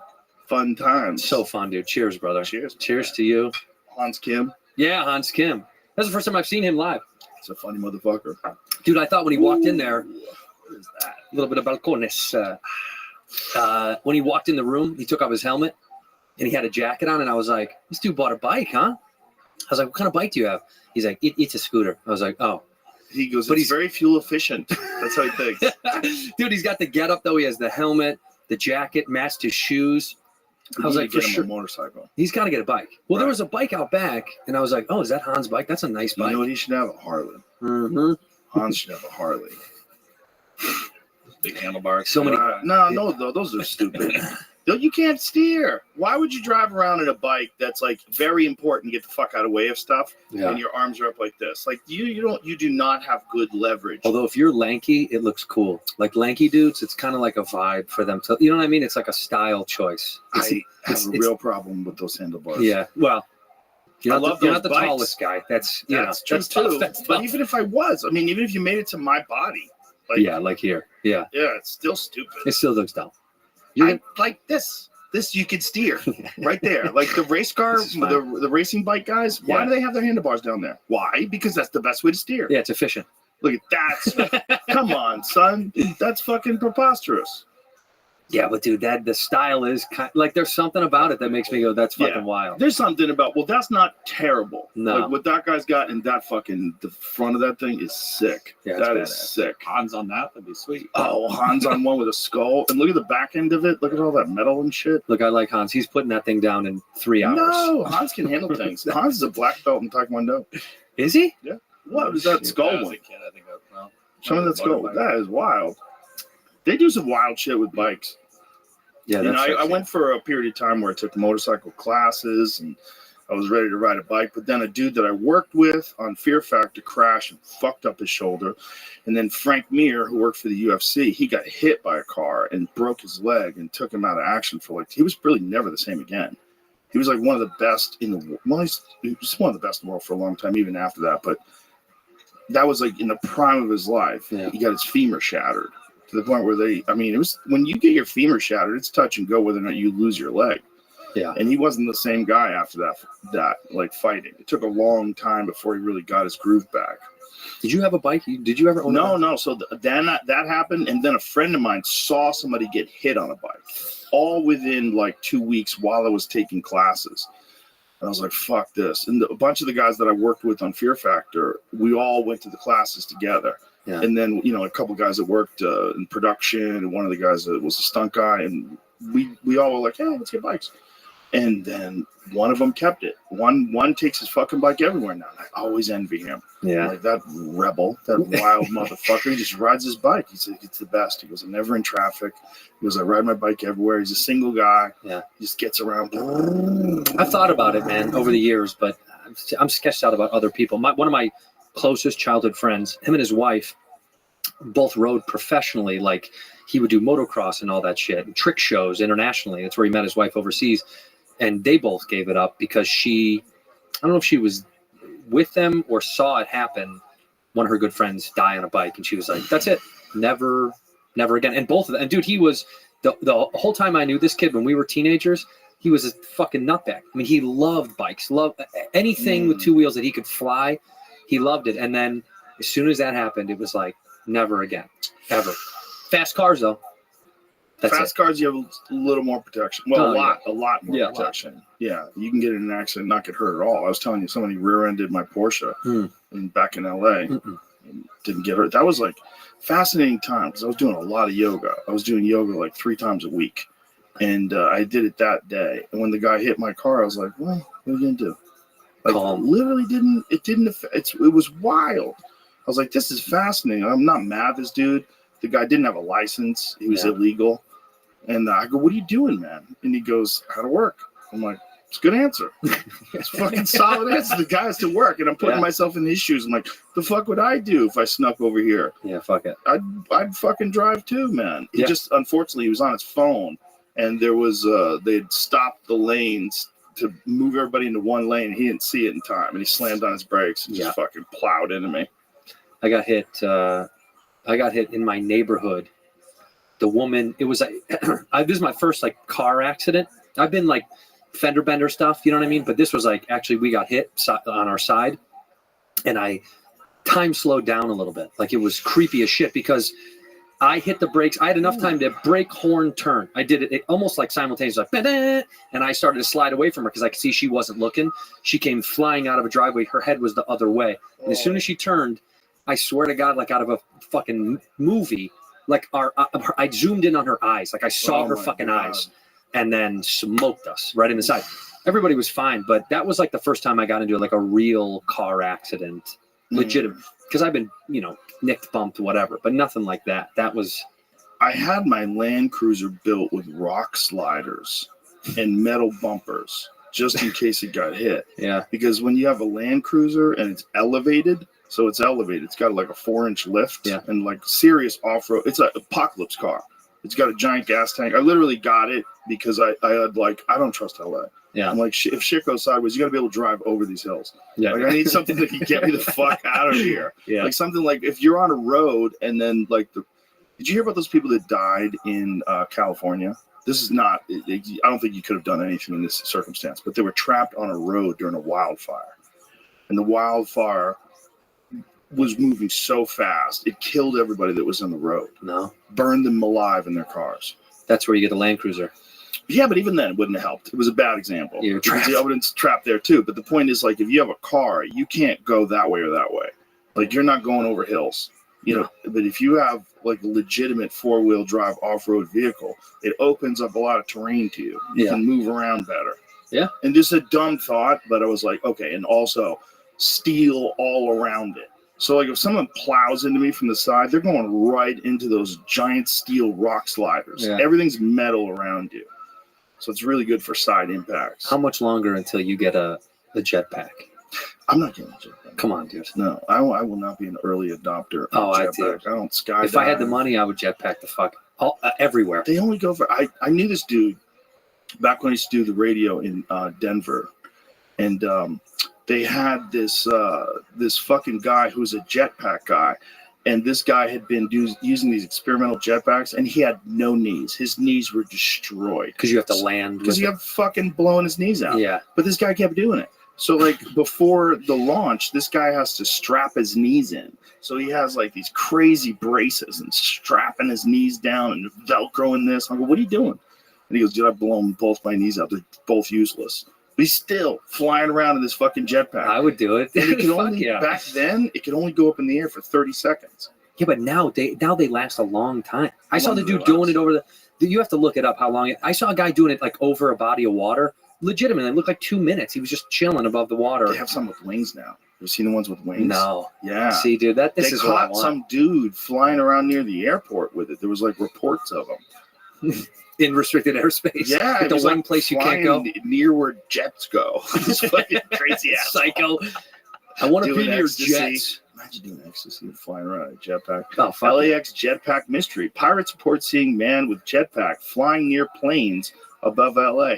Fun times. So fun, dude. Cheers, brother. Cheers. Cheers to you. Hans Kim. Yeah, Hans Kim. That's the first time I've seen him live. It's a funny motherfucker. Dude, I thought when he walked in there, What is that? a little bit of balcones. When he walked in the room, he took off his helmet and he had a jacket on, and I was like, this dude bought a bike, huh? I was like, what kind of bike do you have? He's like, it's a scooter. I was like, oh. He goes, but he's very fuel efficient. That's how he thinks. Dude, he's got the getup though. He has the helmet, the jacket, matched his shoes. I was like, for sure. A motorcycle. He's got to get a bike. Well, there was a bike out back, and I was like, oh, is that Hans' bike? That's a nice bike. You know what? He should have a Harley. Mm-hmm. Hans should have a Harley. Big handlebars. So many. No, those are stupid. You can't steer. Why would you drive around in a bike that's like very important to get the fuck out of the way of stuff, and your arms are up like this? Like you do not have good leverage. Although if you're lanky, it looks cool. Like lanky dudes, it's kind of like a vibe for them to. You know what I mean? It's like a style choice. I have a real problem with those handlebars. Yeah. Well, you're not the bikes. tallest guy. That's true that's too. tough. That's but tough. even if I was, I mean, even if you made it to my body, like here. Yeah. Yeah, it's still stupid. It still looks dumb. Like this you could steer right there. Like the race car, the racing bike guys, why do they have their handlebars down there? Why? Because that's the best way to steer. Yeah, it's efficient. Look at that. Come on, son. That's fucking preposterous. Yeah, but dude, the style is like there's something about it that makes me go, that's fucking wild. There's something about, well, that's not terrible. No. Like what that guy's got in that fucking, the front of that thing is sick. Yeah, that is sick. Hans on that'd be sweet. Oh, Hans on one with a skull. And look at the back end of it. Look at all that metal and shit. Look, I like Hans. He's putting that thing down in 3 hours. No, Hans can handle things. Hans is a black belt in Taekwondo. Is he? Yeah. What is that skull one? Show me that skull. That is wild. They do some wild shit with bikes. Yeah, and I went for a period of time where I took motorcycle classes and I was ready to ride a bike, but then a dude that I worked with on Fear Factor crashed and fucked up his shoulder. And then Frank Mir, who worked for the UFC, he got hit by a car and broke his leg and took him out of action for he was really never the same again. He was like one of the best in the world. Well, he was one of the best in the world for a long time, even after that. But that was like in the prime of his life. Yeah. He got his femur shattered. To the point where it was when you get your femur shattered, it's touch and go whether or not you lose your leg. Yeah. And he wasn't the same guy after that like fighting. It took a long time before he really got his groove back. Did you have a bike? Did you ever own a bike? No. So then that happened. And then a friend of mine saw somebody get hit on a bike all within like 2 weeks while I was taking classes. And I was like, fuck this. And a bunch of the guys that I worked with on Fear Factor, we all went to the classes together. Yeah. And then, a couple guys that worked in production and one of the guys that was a stunt guy. And we all were like, hey, let's get bikes. And then one of them kept it. One takes his fucking bike everywhere now. I always envy him. Yeah. Like that rebel, that wild motherfucker. He just rides his bike. He's like, it's the best. He goes, I'm never in traffic. He goes, I ride my bike everywhere. He's a single guy. Yeah. He just gets around. I've thought about it, man, over the years, but I'm sketched out about other people. One of my closest childhood friends, him and his wife, both rode professionally. Like he would do motocross and all that shit and trick shows internationally. That's where he met his wife overseas. And they both gave it up because I don't know if she was with them or saw it happen. One of her good friends die on a bike. And she was like, that's it. Never again. And both of them. And dude, he was the whole time I knew this kid when we were teenagers, he was a fucking nutbag. I mean, he loved bikes, loved anything with 2 wheels that he could fly. He loved it. And then as soon as that happened, it was like, never again, ever. Fast cars, though. Fast cars, you have a little more protection. Well, a lot more protection. Yeah, you can get in an accident and not get hurt at all. I was telling you, somebody rear-ended my Porsche back in LA. And didn't get hurt. That was like fascinating time because I was doing a lot of yoga. I was doing yoga like 3 times a week. And I did it that day. And when the guy hit my car, I was like, well, what are you going to do? Like, literally it was wild. I was like, this is fascinating. I'm not mad at this dude. The guy didn't have a license. He was illegal. And I go, what are you doing, man? And he goes, how to work. I'm like, It's a good answer. It's a fucking solid answer. The guy has to work, and I'm putting myself in his shoes. I'm like, the fuck would I do if I snuck over here? Yeah, fuck it. I'd fucking drive too, man. He just, unfortunately, he was on his phone, and there was, they'd stopped the lanes to move everybody into one lane. He didn't see it in time, and he slammed on his brakes and just fucking plowed into me. I got hit in my neighborhood. The woman, it was like, this is my first like car accident. I've been like fender bender stuff, you know what I mean? But this was like, actually we got hit on our side, and time slowed down a little bit. Like it was creepy as shit because I hit the brakes. I had enough time to brake, horn, turn. I did it almost like simultaneously, like, and I started to slide away from her because I could see she wasn't looking. She came flying out of a driveway. Her head was the other way. And as soon as she turned, I swear to God, like out of a fucking movie, like I zoomed in on her eyes. Like I saw her fucking eyes, and then smoked us right in the side. Everybody was fine, but that was like the first time I got into like a real car accident, legitimate. Because I've been, nicked, bumped, whatever, but nothing like that. That was. I had my Land Cruiser built with rock sliders and metal bumpers just in case it got hit. Yeah. Because when you have a Land Cruiser and it's elevated, it's got like a 4-inch lift and like serious off-road. It's an apocalypse car. It's got a giant gas tank. I literally got it because I had like, I don't trust LA. Yeah. I'm like, if shit goes sideways, you got to be able to drive over these hills. Yeah. Like I need something that can get me the fuck out of here. Yeah. Like something like if you're on a road and then like did you hear about those people that died in California? This is not, I don't think you could have done anything in this circumstance, but they were trapped on a road during a wildfire. And the wildfire was moving so fast, it killed everybody that was on the road. No. Burned them alive in their cars. That's where you get the Land Cruiser. Yeah, but even then, it wouldn't have helped. It was a bad example. You're trapped. The evidence trapped there too. But the point is, like, if you have a car, you can't go that way or that way. Like, you're not going over hills. But if you have like a legitimate 4-wheel drive off-road vehicle, it opens up a lot of terrain to you. You can move around better. Yeah. And just a dumb thought, but I was like, okay, and also steel all around it. So like if someone plows into me from the side, they're going right into those giant steel rock sliders. Yeah. Everything's metal around you. So it's really good for side impacts. How much longer until you get a jetpack? I'm not getting a jetpack. Come on, dude. No, I will not be an early adopter. Oh, I jetpack. do. I don't skydive. If I had the money, I would jetpack the fuck everywhere. They only go for. I knew this dude back when I used to do the radio in Denver, and they had this fucking guy who's a jetpack guy. And this guy had been using these experimental jetpacks, and he had no knees. His knees were destroyed. Because you have to land. Because you have fucking blowing his knees out. Yeah. But this guy kept doing it. So, like, before the launch, this guy has to strap his knees in. So he has, like, these crazy braces and strapping his knees down and Velcroing this. I go, what are you doing? And he goes, dude, I've blown both my knees out. They're both useless. But he's still flying around in this fucking jetpack. I would do it. And it could only, back then, it could only go up in the air for 30 seconds. Yeah, but now they last a long time. I saw the dude doing it over you have to look it up how long I saw a guy doing it like over a body of water. Legitimately, it looked like 2 minutes. He was just chilling above the water. They have some with wings now. You seen the ones with wings? No. Yeah. See, dude, this they is what I caught want. some dude flying around near the airport with it. There was like reports of them. In restricted airspace. Yeah. Like the one like place you can't go. Near where jets go. This fucking crazy ass psycho. I want to be Doing near ecstasy. jets. Imagine doing ecstasy and flying around in a jetpack. Oh, fuck. LAX jetpack mystery. Pirates report seeing man with jetpack flying near planes above LA.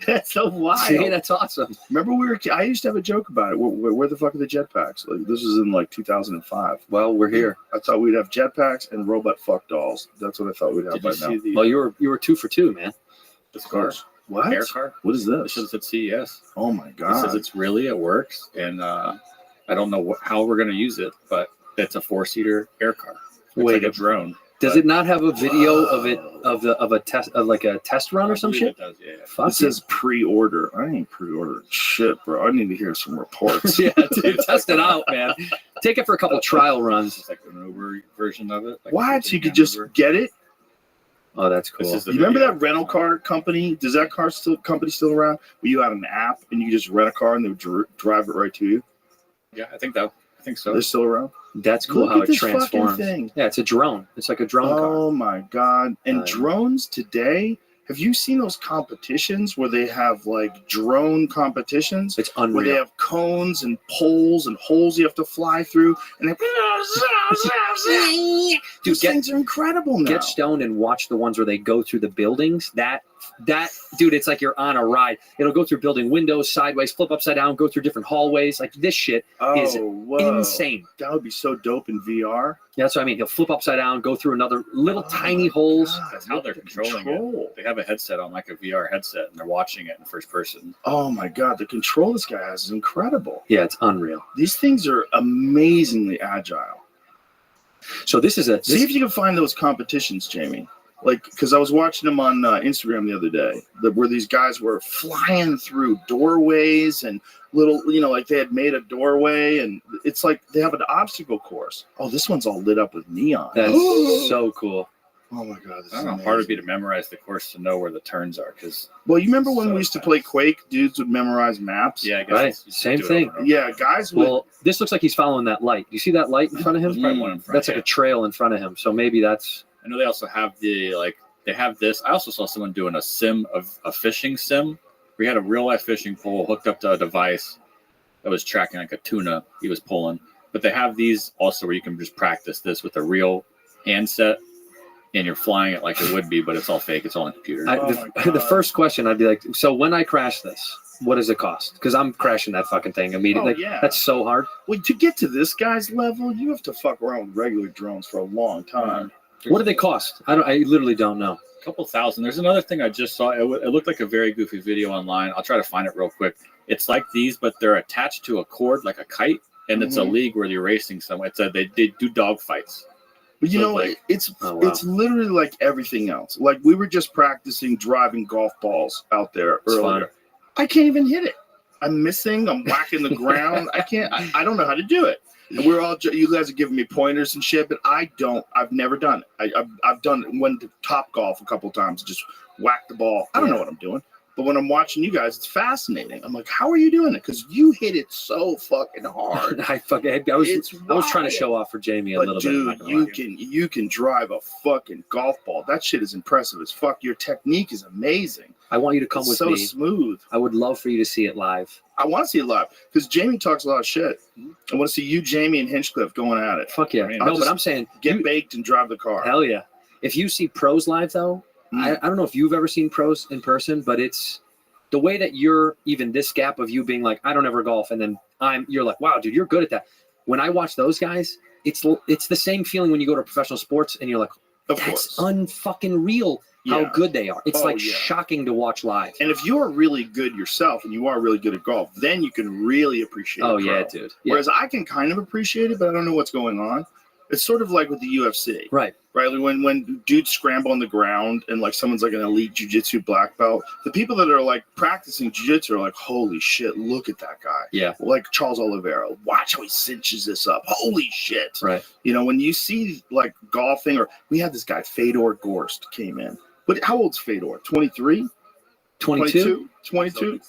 That's so wild. See, that's awesome. Remember I used to have a joke about it. Where the fuck are the jetpacks? Like, this was in like 2005. Well, we're here. I thought we'd have jetpacks and robot fuck dolls. That's what I thought we'd have by now. Well, you were 2 for 2, man. This car. What? Air car. What is this? It shows at CES. Oh my It god. says it works, and I don't know how we're gonna use it, but it's a 4-seater air car. It's Wait, like a drone. Does it not have a video of it of a test of like a test run or some shit? It does, yeah. Fuck It says pre-order. I ain't pre-ordered shit, bro. I need to hear some reports. yeah, dude, test it out, man. Take it for a couple trial runs. It's like an Uber version of it. Like What? You could just get it? Oh, that's cool. This is the You remember video. that rental car company? Does that company still around? Where you had an app and you just rent a car and they would drive it right to you? Yeah, I think so. They're still around? That's cool Look how at it this fucking transforms. thing. Yeah, it's a drone. It's like a drone car. Oh my god! And drones today Have you seen those competitions where they have like drone competitions? It's unreal. Where they have cones and poles and holes you have to fly through, and they these things are incredible now. Get stoned and watch the ones where they go through the buildings. That dude, it's like you're on a ride. It'll go through building windows, sideways, flip upside down, go through different hallways. Like this shit is insane. That would be so dope in VR. Yeah, that's what I mean. He'll flip upside down, go through another little tiny holes. That's how they're controlling it. They have a headset on, like a VR headset, and they're watching it in first person. Oh my God, the control this guy has is incredible. Yeah, it's unreal. These things are amazingly agile. So see if you can find those competitions, Jamie. Like, because I was watching them on Instagram the other day, where these guys were flying through doorways and little, like they had made a doorway, and it's like they have an obstacle course. Oh, this one's all lit up with neon. That's so cool. Oh my God, I don't know how hard it'd be to memorize the course to know where the turns are. Well, you remember when we used to play Quake? Dudes would memorize maps. Yeah, I guess right. Same thing. Yeah, guys would. Well, this looks like he's following that light. You see that light in front of him? There's probably one in front. That's like a trail in front of him. So maybe that's. I know they also have they have this. I also saw someone doing a fishing sim. We had a real life fishing pole hooked up to a device that was tracking like a tuna he was pulling. But they have these also where you can just practice this with a real handset, and you're flying it like it would be, but it's all fake. It's all on a computer. The first question I'd be like, so when I crash this, what does it cost? Because I'm crashing that fucking thing immediately. Oh, yeah. That's so hard. Well, to get to this guy's level, you have to fuck around with regular drones for a long time. What do they cost? I literally don't know. A couple thousand. There's another thing I just saw. It looked like a very goofy video online. I'll try to find it real quick. It's like these, but they're attached to a cord like a kite, and it's a league where you're racing someone. They do dog fights. But it's literally like everything else. Like we were just practicing driving golf balls out there earlier. I can't even hit it. I'm missing. I'm whacking the ground. I can't. I don't know how to do it. And you guys are giving me pointers and shit, but I don't. I've never done it. I've done it. Went to Top Golf a couple of times, just whack the ball. I don't know what I'm doing. But when I'm watching you guys, it's fascinating. I'm like, how are you doing it? Because you hit it so fucking hard. I was trying to show off for Jamie a little bit. Dude, you can drive a fucking golf ball. That shit is impressive as fuck. Your technique is amazing. I want you to come with me. So smooth. I would love for you to see it live. I want to see it live because Jamie talks a lot of shit. I want to see you, Jamie, and Hinchcliffe going at it. Fuck yeah. But I'm saying get baked and drive the car. Hell yeah. If you see pros live though, I don't know if you've ever seen pros in person, but it's the way that you're even this gap of you being like, I don't ever golf, and then you're like, wow, dude, you're good at that. When I watch those guys, it's the same feeling when you go to professional sports and you're like, that's unfucking real how good they are. It's shocking to watch live. And if you're really good yourself and you are really good at golf, then you can really appreciate it. Oh yeah, dude. Yeah. Whereas I can kind of appreciate it, but I don't know what's going on. It's sort of like with the UFC. Right. When dudes scramble on the ground and like someone's like an elite jiu-jitsu black belt, the people that are like practicing jiu-jitsu are like, holy shit, look at that guy. Yeah. Like Charles Oliveira, watch how he cinches this up. Holy shit. Right. When you see like golfing, or we had this guy, Fedor Gorst, came in. But how old's Fedor? 23? 22? 22?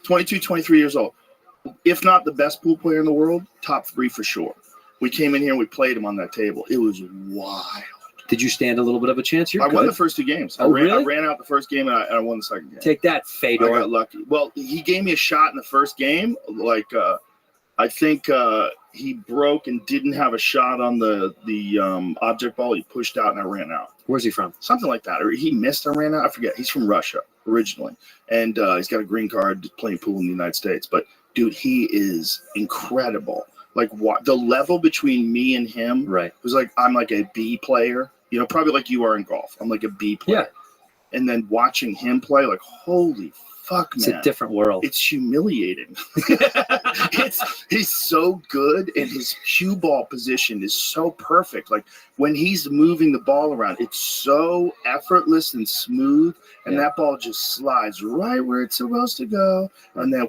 22, 23 years old. If not the best pool player in the world, top 3 for sure. We came in here and we played him on that table. It was wild. Did you stand a little bit of a chance? I won the first 2 games. Oh, I really? ran out the first game and I won the second game. Take that, Fedor. I got lucky. Well, he gave me a shot in the first game. Like, I think he broke and didn't have a shot on the object ball. He pushed out and I ran out. Where's he from? Something like that. Or he missed, I ran out. I forget. He's from Russia originally. And he's got a green card playing pool in the United States. But, dude, he is incredible. Like the level between me and him was like, I'm like a B player, probably like you are in golf. I'm like a B player. Yeah. And then watching him play, like, holy fuck, man. It's a different world. It's humiliating. He's so good, and his cue ball position is so perfect. Like when he's moving the ball around, it's so effortless and smooth, and that ball just slides right where it's supposed to go, and then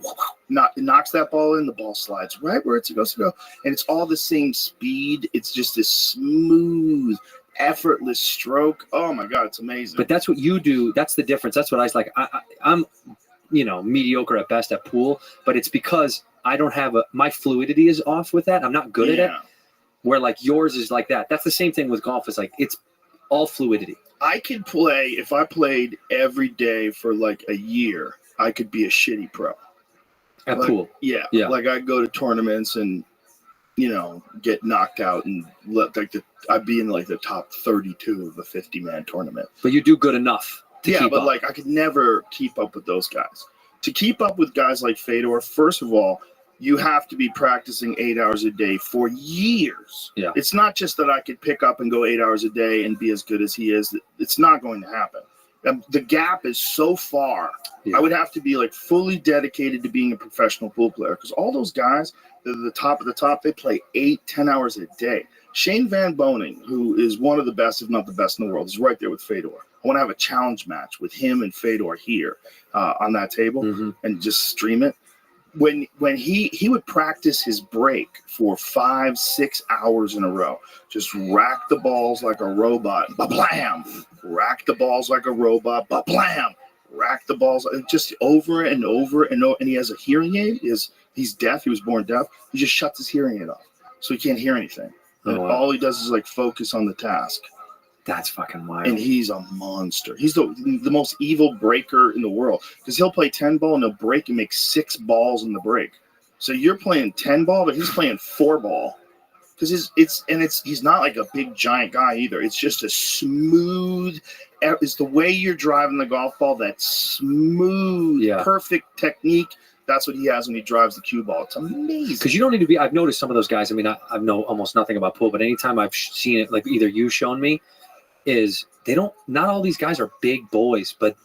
knocks that ball in. The ball slides right where it's supposed to go, and it's all the same speed. It's just this smooth, effortless stroke. Oh my god, it's amazing. But that's what you do. That's the difference. That's what I was like. I'm mediocre at best at pool, but it's because I don't have my fluidity is off with that. I'm not good at it. Where like yours is like that. That's the same thing with golf. It's like it's all fluidity. I could play, if I played every day for like a year, I could be a shitty pro. At Like, pool. Yeah. Yeah. Like I'd go to tournaments and, get knocked out and I'd be in like the top 32 of a 50-man tournament. But you do good enough to Yeah, keep but up. like I could never keep up with those guys. To keep up with guys like Fedor, first of all, you have to be practicing 8 hours a day for years. Yeah. It's not just that I could pick up and go 8 hours a day and be as good as he is. It's not going to happen. The gap is so far. Yeah. I would have to be like fully dedicated to being a professional pool player because all those guys, they're the top of the top, they play 8-10 hours a day. Shane Van Boening, who is one of the best, if not the best in the world, is right there with Fedor. I want to have a challenge match with him and Fedor here on that table and just stream it. When he would practice his break for 5-6 hours in a row, just rack the balls like a robot, ba-blam, rack the balls like a robot, ba-blam, rack the balls, just over and over and over. And he has a hearing aid. He's deaf. He was born deaf. He just shuts his hearing aid off, so he can't hear anything. And all he does is like focus on the task. That's fucking wild. And he's a monster. He's the most evil breaker in the world because he'll play 10 ball and he'll break and make 6 balls in the break. So you're playing 10 ball, but he's playing 4 ball because he's not like a big giant guy either. It's just a smooth. It's the way you're driving the golf ball. That smooth, perfect technique. That's what he has when he drives the cue ball. It's amazing. Because you don't need to be. I've noticed some of those guys. I mean, I know almost nothing about pool, but anytime I've seen it, like either you've shown me, is they don't. Not all these guys are big boys, but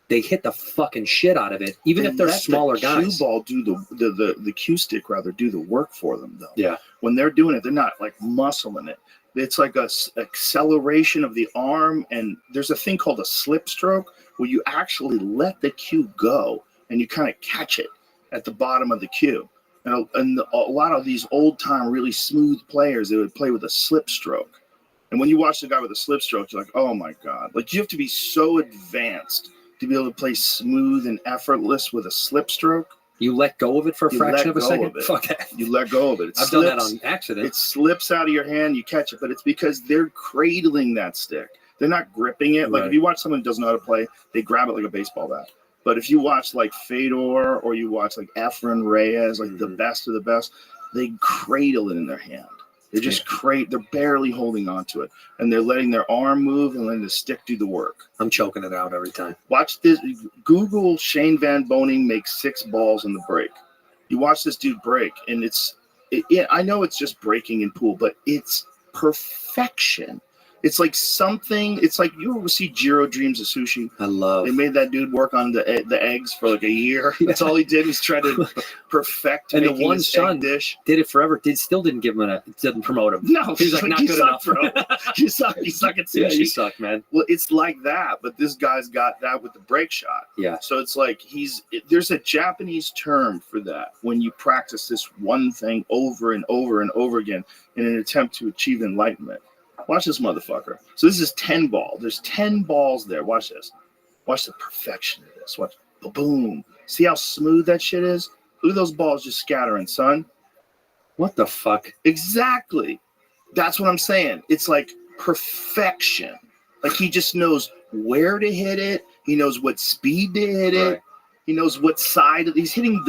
they hit the fucking shit out of it, even if they're smaller guys. The cue ball do the cue stick rather do the work for them though. Yeah. When they're doing it, they're not like muscling it. It's like a acceleration of the arm, and there's a thing called a slip stroke where you actually let the cue go and you kind of catch it at the bottom of the cue. And a lot of these old-time, really smooth players, they would play with a slip stroke. And when you watch the guy with a slip stroke, you're like, oh, my God. Like, you have to be so advanced to be able to play smooth and effortless with a slip stroke. You let go of it for a fraction of a second? Fuck that. You let go of it. I've done that on accident. It slips out of your hand, you catch it, but it's because they're cradling that stick. They're not gripping it. Like, if you watch someone who doesn't know how to play, they grab it like a baseball bat. But if you watch like Fedor or you watch like Efren Reyes, like the best of the best, they cradle it in their hand. They just they're barely holding on to it. And they're letting their arm move and letting the stick do the work. I'm choking it out every time. Watch this. Google Shane Van Boening makes 6 balls in the break. You watch this dude break, and I know it's just breaking in pool, but it's perfection. It's like something. It's like you ever see Jiro Dreams of Sushi. I love. They made that dude work on the eggs for like a year. That's all he did was try to perfect. And the making one his son egg dish. did it forever. Still didn't give him didn't promote him. No, he was like not you good suck, enough. Bro. You suck. You suck at sushi. Yeah, you suck, man. Well, it's like that, but this guy's got that with the break shot. Yeah. So it's like there's a Japanese term for that when you practice this one thing over and over and over again in an attempt to achieve enlightenment. Watch this motherfucker. So this is 10 ball. There's 10 balls there. Watch this. Watch the perfection of this. Watch. Boom. See how smooth that shit is? Look at those balls just scattering, son. What the fuck? Exactly. That's what I'm saying. It's like perfection. Like he just knows where to hit it. He knows what speed to hit it. He knows what side. He's hitting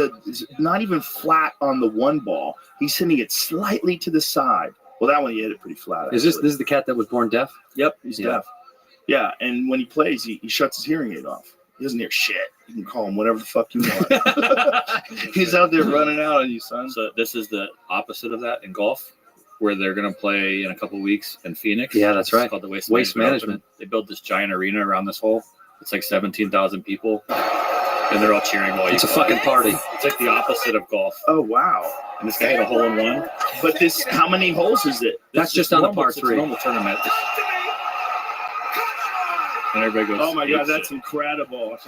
not even flat on the one ball. He's hitting it slightly to the side. Well, that one you hit it pretty flat. Is this is the cat that was born deaf? Yep, he's deaf. Yeah, and when he plays, he shuts his hearing aid off. He doesn't hear shit. You can call him whatever the fuck you want. He's out there running out on you, son. So this is the opposite of that in golf, where they're going to play in a couple weeks in Phoenix. Yeah, that's right. It's called the Waste Management. Open. They built this giant arena around this hole. It's like 17,000 people. And they're all cheering while you It's a fucking party. It's like the opposite of golf. Oh, wow. And this guy hit a hole in one. But how many holes is it? That's just on the par 3. It's a normal tournament. And everybody goes, oh my God, that's incredible. That's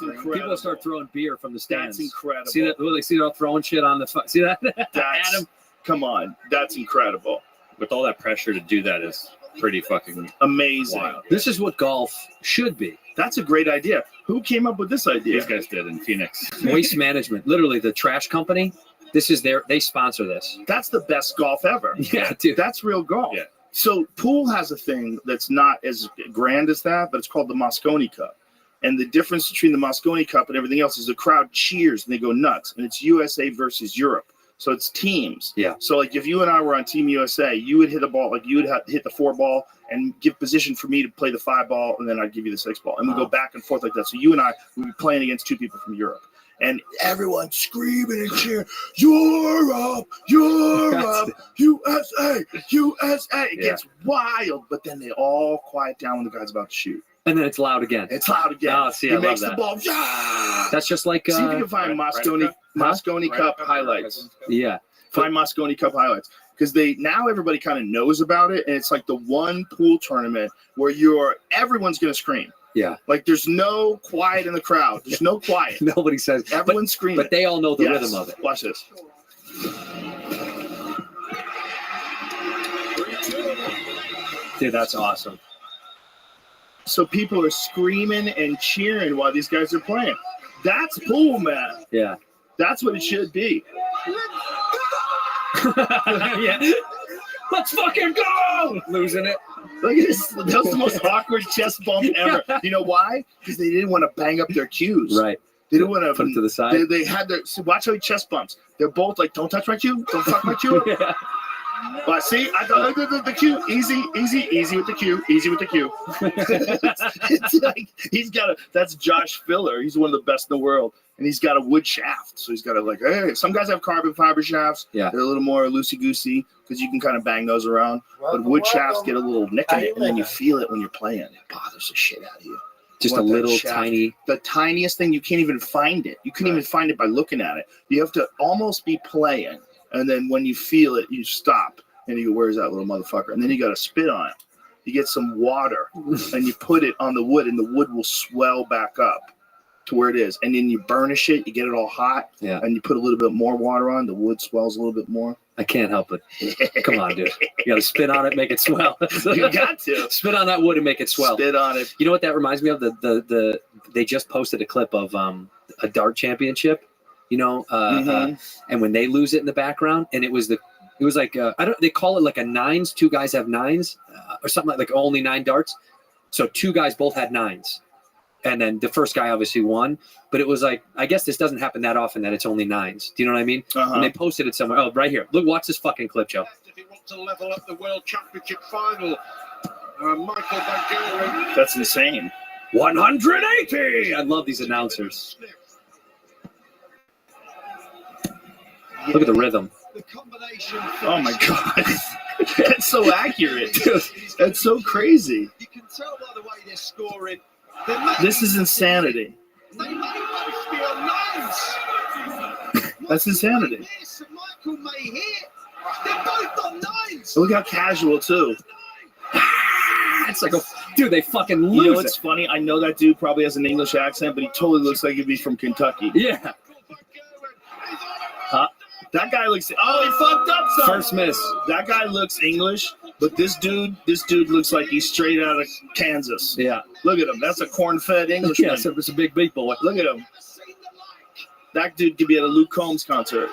incredible. People start throwing beer from the stands. That's incredible. See that? They see they're all throwing shit on the. See that? Adam, come on, that's incredible. With all that pressure to do that is pretty fucking amazing. Wild. This is what golf should be. That's a great idea. Who came up with this idea? These guys did in Phoenix. Waste Management, literally the trash company. This is they sponsor this. That's the best golf ever. Yeah, dude. That's real golf. Yeah. So pool has a thing that's not as grand as that, but it's called the Moscone Cup. And the difference between the Moscone Cup and everything else is the crowd cheers and they go nuts. And it's USA versus Europe. So it's teams. Yeah. So like if you and I were on Team USA, you would hit a ball, like you would have hit the 4 ball and give position for me to play the 5 ball, and then I'd give you the 6 ball. And we go back and forth like that. So you and I would be playing against 2 people from Europe. And everyone's screaming and cheering, Europe, Europe, USA, USA. It gets wild, but then they all quiet down when the guy's about to shoot. And then it's loud again. It's loud again. Oh, see, he I makes love the that. ball. Yeah! That's just like. See if you can find Moscone Cup highlights. Yeah. Find Moscone Cup highlights. Because now everybody kind of knows about it, and it's like the one pool tournament where everyone's going to scream. Yeah. Like there's no quiet in the crowd. There's no quiet. Nobody says. Everyone's screaming. But they all know the rhythm of it. Watch this. Dude, that's awesome. So people are screaming and cheering while these guys are playing. That's pool, man. Yeah. That's what it should be. Yeah. Let's fucking go! Losing it. Look at this. That was the most awkward chest bump ever. You know why? Because they didn't want to bang up their cues. Right. They didn't want to put it to the side. They had their. So watch how he chest bumps. They're both like, "Don't touch my cue. Don't fuck my cue." Yeah. But see, I thought the cue, easy with the cue, easy with the cue. It's like that's Josh Filler. He's one of the best in the world, and he's got a wood shaft. So he's got hey, some guys have carbon fiber shafts. Yeah. They're a little more loosey goosey because you can kind of bang those around. But wood shafts get a little nick in it, and then you feel it when you're playing. It bothers the shit out of you. Just a little tiny. The tiniest thing, you can't even find it. You couldn't even find it by looking at it. You have to almost be playing. And then when you feel it, you stop. And you go, where's that little motherfucker? And then you got to spit on it. You get some water and you put it on the wood, and the wood will swell back up to where it is. And then you burnish it. You get it all hot. Yeah. And you put a little bit more water on. The wood swells a little bit more. I can't help it. Come on, dude. You got to spit on it, make it swell. You got to. Spit on that wood and make it swell. Spit on it. You know what that reminds me of? They just posted a clip of a dart championship. And when they lose it in the background, and it was like they call it like a 9s. 2 guys have 9s or something like only 9 darts. So 2 guys both had 9s, and then the first guy obviously won. But it was like, I guess this doesn't happen that often that it's only 9s. Do you know what I mean? And they posted it somewhere. Oh, right here. Look, watch this fucking clip, Joe. If he wants to level up the World Championship final, Michael Van Gerwen. That's insane. 180. I love these announcers. Look at the rhythm. Oh my god, that's so accurate. That's so crazy. You can tell by the way they're scoring. This is insanity. They may both be on 9s. That's insanity. Michael may hit. They're both on 9s. Look how casual too. It's like dude, they fucking lose. You know what's funny? I know that dude probably has an English accent, but he totally looks like he'd be from Kentucky. Yeah. That guy looks. Oh, he fucked up. Son. First miss. That guy looks English, but this dude looks like he's straight out of Kansas. Yeah. Look at him. That's a corn-fed Englishman. Yeah, it's a big boy. Look at him. That dude could be at a Luke Combs concert.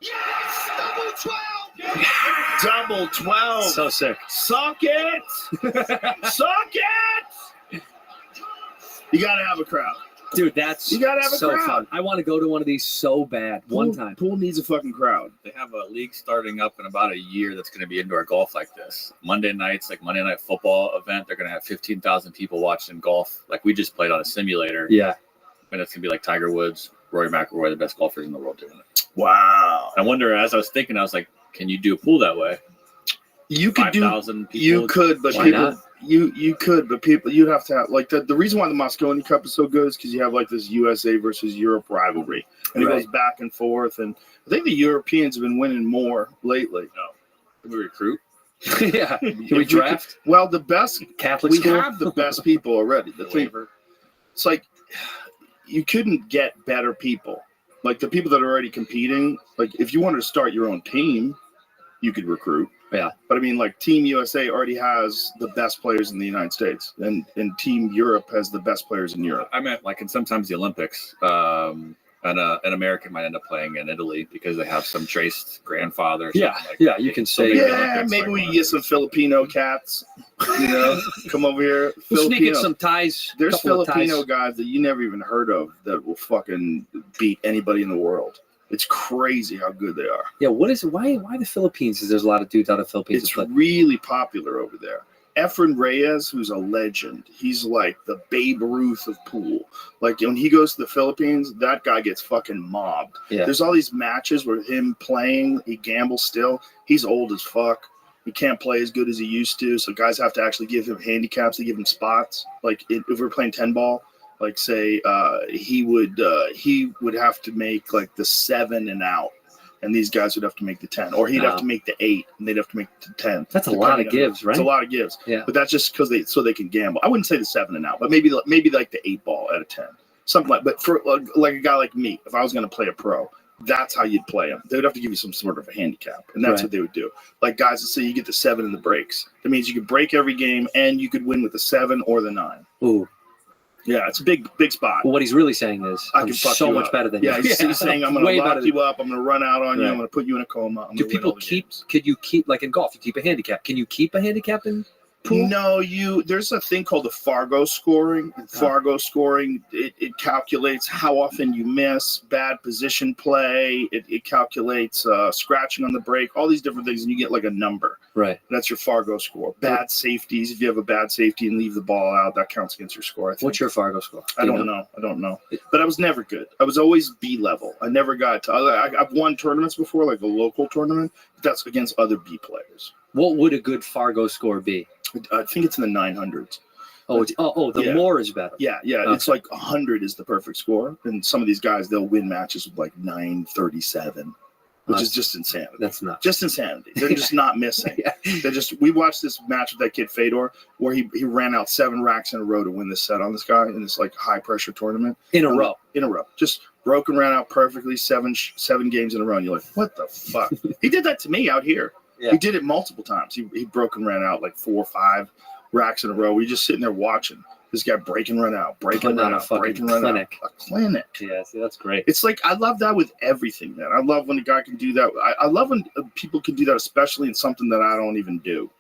Yes, Double 12. So sick. Suck it. Suck it. You gotta have a crowd. Dude, that's you gotta have a so crowd. fun. I want to go to one of these so bad. One time. Pool needs a fucking crowd. They have a league starting up in about a year that's going to be indoor golf like this. Monday nights, like Monday Night Football event, they're going to have 15,000 people watching golf. Like we just played on a simulator. Yeah. And it's going to be like Tiger Woods, Rory McIlroy, the best golfers in the world doing it. Wow. I wonder, as I was thinking, I was like, can you do a pool that way? You could 5,000 people. You could, but Why people. not? You could, but people, you'd have to have like the reason why the Moscone Cup is so good is because you have like this USA versus Europe rivalry, and it goes back and forth. And I think the Europeans have been winning more lately. No, can we recruit? Yeah, can we draft? Well, the best Catholic we school? have the best people already. The thing, it's like you couldn't get better people. Like the people that are already competing. Like if you wanted to start your own team, you could recruit. Yeah. But I mean, like Team USA already has the best players in the United States, and Team Europe has the best players in Europe. I meant like in sometimes the Olympics. I an American might end up playing in Italy because they have some traced grandfather. Or Yeah, something like yeah, that. you can So say. maybe Yeah, Olympics, maybe like, we can get some Filipino cats. You know, come over here. We'll sneak in Filipino. some ties. There's couple of Filipino ties. guys that you never even heard of that will fucking beat anybody in the world. It's crazy how good they are. Yeah, why the Philippines? Is there's a lot of dudes out of the Philippines. It's that play. really popular over there. Efren Reyes, who's a legend, he's like the Babe Ruth of pool. Like when he goes to the Philippines, that guy gets fucking mobbed. Yeah. There's all these matches where him playing, he gambles still. He's old as fuck. He can't play as good as he used to. So guys have to actually give him handicaps to give him spots. Like if we're playing 10 ball, like say he would have to make like the 7 and out. And these guys would have to make the 10, or he'd have to make the 8, and they'd have to make the 10. That's a lot of gives, right? It's a lot of gives. Yeah. But that's just because they can gamble. I wouldn't say the 7 and out, but maybe like the 8 ball out of 10, something like. But for like a guy like me, if I was going to play a pro, that's how you'd play him. They would have to give you some sort of a handicap, and that's Right. what they would do. Like guys that say you get the 7 in the breaks. That means you could break every game, and you could win with the 7 or the 9. Ooh. Yeah, it's a big spot. Well, what he's really saying is, I I'm can fuck so you much up. better than Yeah, you. he's saying I'm going Way to better lock than- you up. I'm going to run out on you. Right. I'm going to put you in a coma. Do people keep? Could you keep like in golf? You keep a handicap. Can you keep a handicap in pool? No, there's a thing called the Fargo scoring. And Fargo scoring, it calculates how often you miss, bad position play. It calculates scratching on the break, all these different things, and you get like a number. Right. That's your Fargo score. Bad safeties. If you have a bad safety and leave the ball out, that counts against your score. I think. What's your Fargo score? I don't know. But I was never good. I was always B level. I never got to. I've won tournaments before, like a local tournament. But that's against other B players. What would a good Fargo score be? I think it's in the 900s. Oh, the more is better. Yeah. Okay. It's like 100 is the perfect score, and some of these guys they'll win matches with like 937, which is just insanity. That's not just insanity. They're just not missing. They're just. We watched this match with that kid Fedor, where he ran out 7 racks in a row to win this set on this guy in this like high pressure tournament in a row. Just broke and ran out perfectly 7 games in a row. And you're like, what the fuck? He did that to me out here. Yeah. He did it multiple times. He broke and ran out like 4 or 5 racks in a row. We just sitting there watching this guy break and run out, break and run out, break and run out. A clinic. Yeah, see, that's great. It's like I love that with everything, man. I love when a guy can do that. I love when people can do that, especially in something that I don't even do.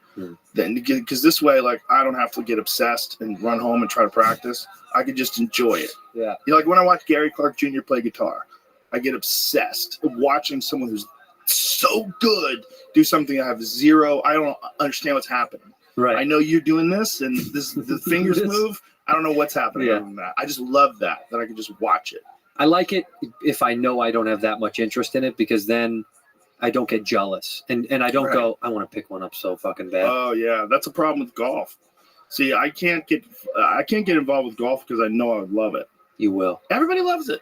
Then because this way, like I don't have to get obsessed and run home and try to practice. I can just enjoy it. Yeah. You know, like when I watch Gary Clark Jr. play guitar, I get obsessed watching someone who's so good do something I have zero. I don't understand what's happening. Right. I know you're doing this, and the fingers move. I don't know what's happening other than that. I just love that I can just watch it. I like it if I know I don't have that much interest in it, because then I don't get jealous and I don't go, I want to pick one up so fucking bad. Oh yeah, that's a problem with golf. See, I can't get involved with golf because I know I would love it. You will. Everybody loves it.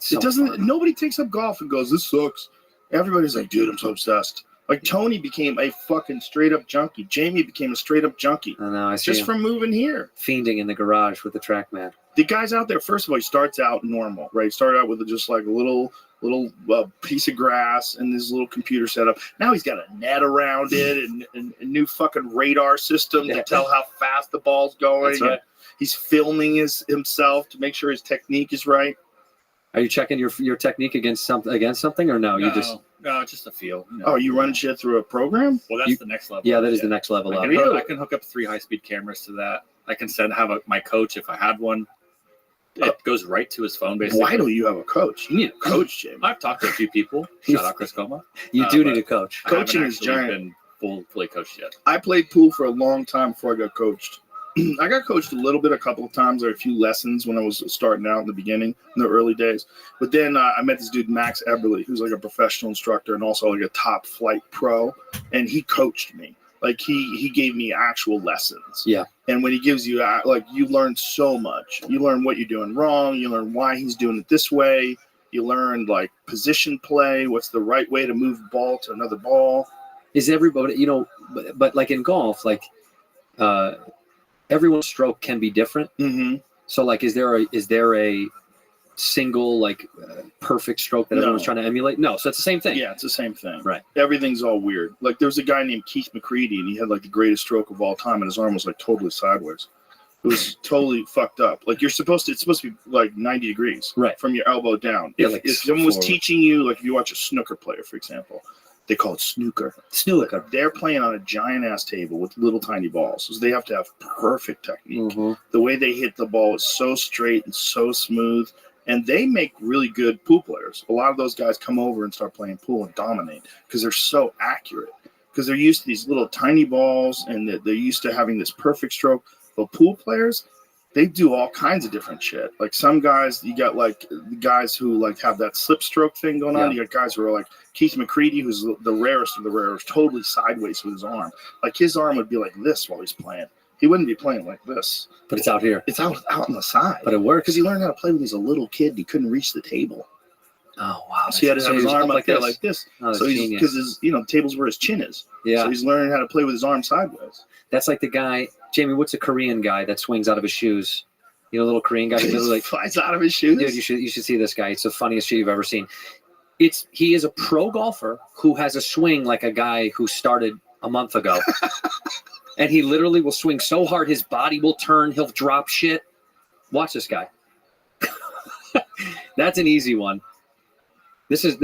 So it doesn't. fun. Nobody takes up golf and goes, "This sucks." Everybody's like, "Dude, I'm so obsessed." Like Tony became a fucking straight up junkie. Jamie became a straight up junkie. I know. I see just him from moving here. fiending in the garage with the TrackMan. The guys out there, first of all, he starts out normal, right? He started out with just like a little piece of grass and this little computer setup. Now he's got a net around it and a new fucking radar system to tell how fast the ball's going. That's right. He's filming himself to make sure his technique is right. Are you checking your technique against something or no? You just No, just a feel. You know. Oh, you running shit through a program? Well, that's the next level. Yeah, that is the next level up. I can hook up 3 high-speed cameras to that. I can my coach, if I had one, it goes right to his phone, basically. Why don't you have a coach? You need a coach, Jamie. I've talked to a few people. Shout out Chris Coma. You do need a coach. Coaching is I haven't giant. actually been fully coached yet. I played pool for a long time before I got coached. I got coached a couple of times, or a few lessons when I was starting out in the beginning, in the early days. But then I met this dude, Max Eberly, who's like a professional instructor and also like a top flight pro. And he coached me. Like he gave me actual lessons. Yeah. And when he gives you, like, you learn so much. You learn what you're doing wrong. You learn why he's doing it this way. You learn like position play. What's the right way to move the ball to another ball? Is everybody, but like in golf, like, everyone's stroke can be different. Mm-hmm. So like, is there a single like perfect stroke that everyone's trying to emulate? No. So it's the same thing. Yeah, it's the same thing. Right. Everything's all weird. Like there was a guy named Keith McCready, and he had like the greatest stroke of all time, and his arm was like totally sideways. It was totally fucked up. Like it's supposed to be like 90 degrees from your elbow down. Yeah, If someone was teaching you, like if you watch a snooker player, for example, they call it snooker. Snooker. They're playing on a giant ass table with little tiny balls. So they have to have perfect technique. The way they hit the ball is so straight and so smooth. And they make really good pool players. A lot of those guys come over and start playing pool and dominate because they're so accurate. Because they're used to these little tiny balls and they're used to having this perfect stroke. But pool players, they do all kinds of different shit. Like some guys, you got like guys who like have that slip stroke thing going on. You got guys who are like Keith McCready, who's the rarest of the rarest, totally sideways with his arm. Like his arm would be like this while he's playing. He wouldn't be playing like this. But it's out here. It's out on the side. But it works. Because he learned how to play when he was a little kid. He couldn't reach the table. Oh, wow. So he had to have his arm up there like this. Oh, so he's, because his, the table's where his chin is. Yeah. So he's learning how to play with his arm sideways. That's like the guy, Jamie, what's a Korean guy that swings out of his shoes? You know, little Korean guy who like flies out of his shoes? Dude, you should see this guy. It's the funniest shit you've ever seen. He is a pro golfer who has a swing like a guy who started a month ago. And he literally will swing so hard his body will turn, he'll drop shit. Watch this guy. That's an easy one. This is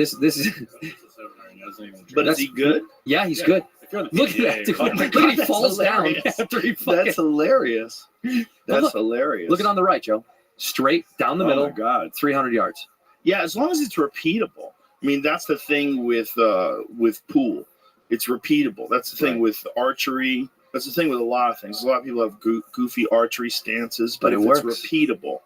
But is he good? Yeah, he's good. Look at that. Dude. Oh my Look God, at he falls down after he fucking... That's hilarious. That's hilarious. Look at on the right, Joe. Straight down the middle. Oh my God. 300 yards. Yeah, as long as it's repeatable. I mean, that's the thing with pool. It's repeatable. That's the thing with archery. That's the thing with a lot of things. A lot of people have goofy archery stances, but if it's repeatable.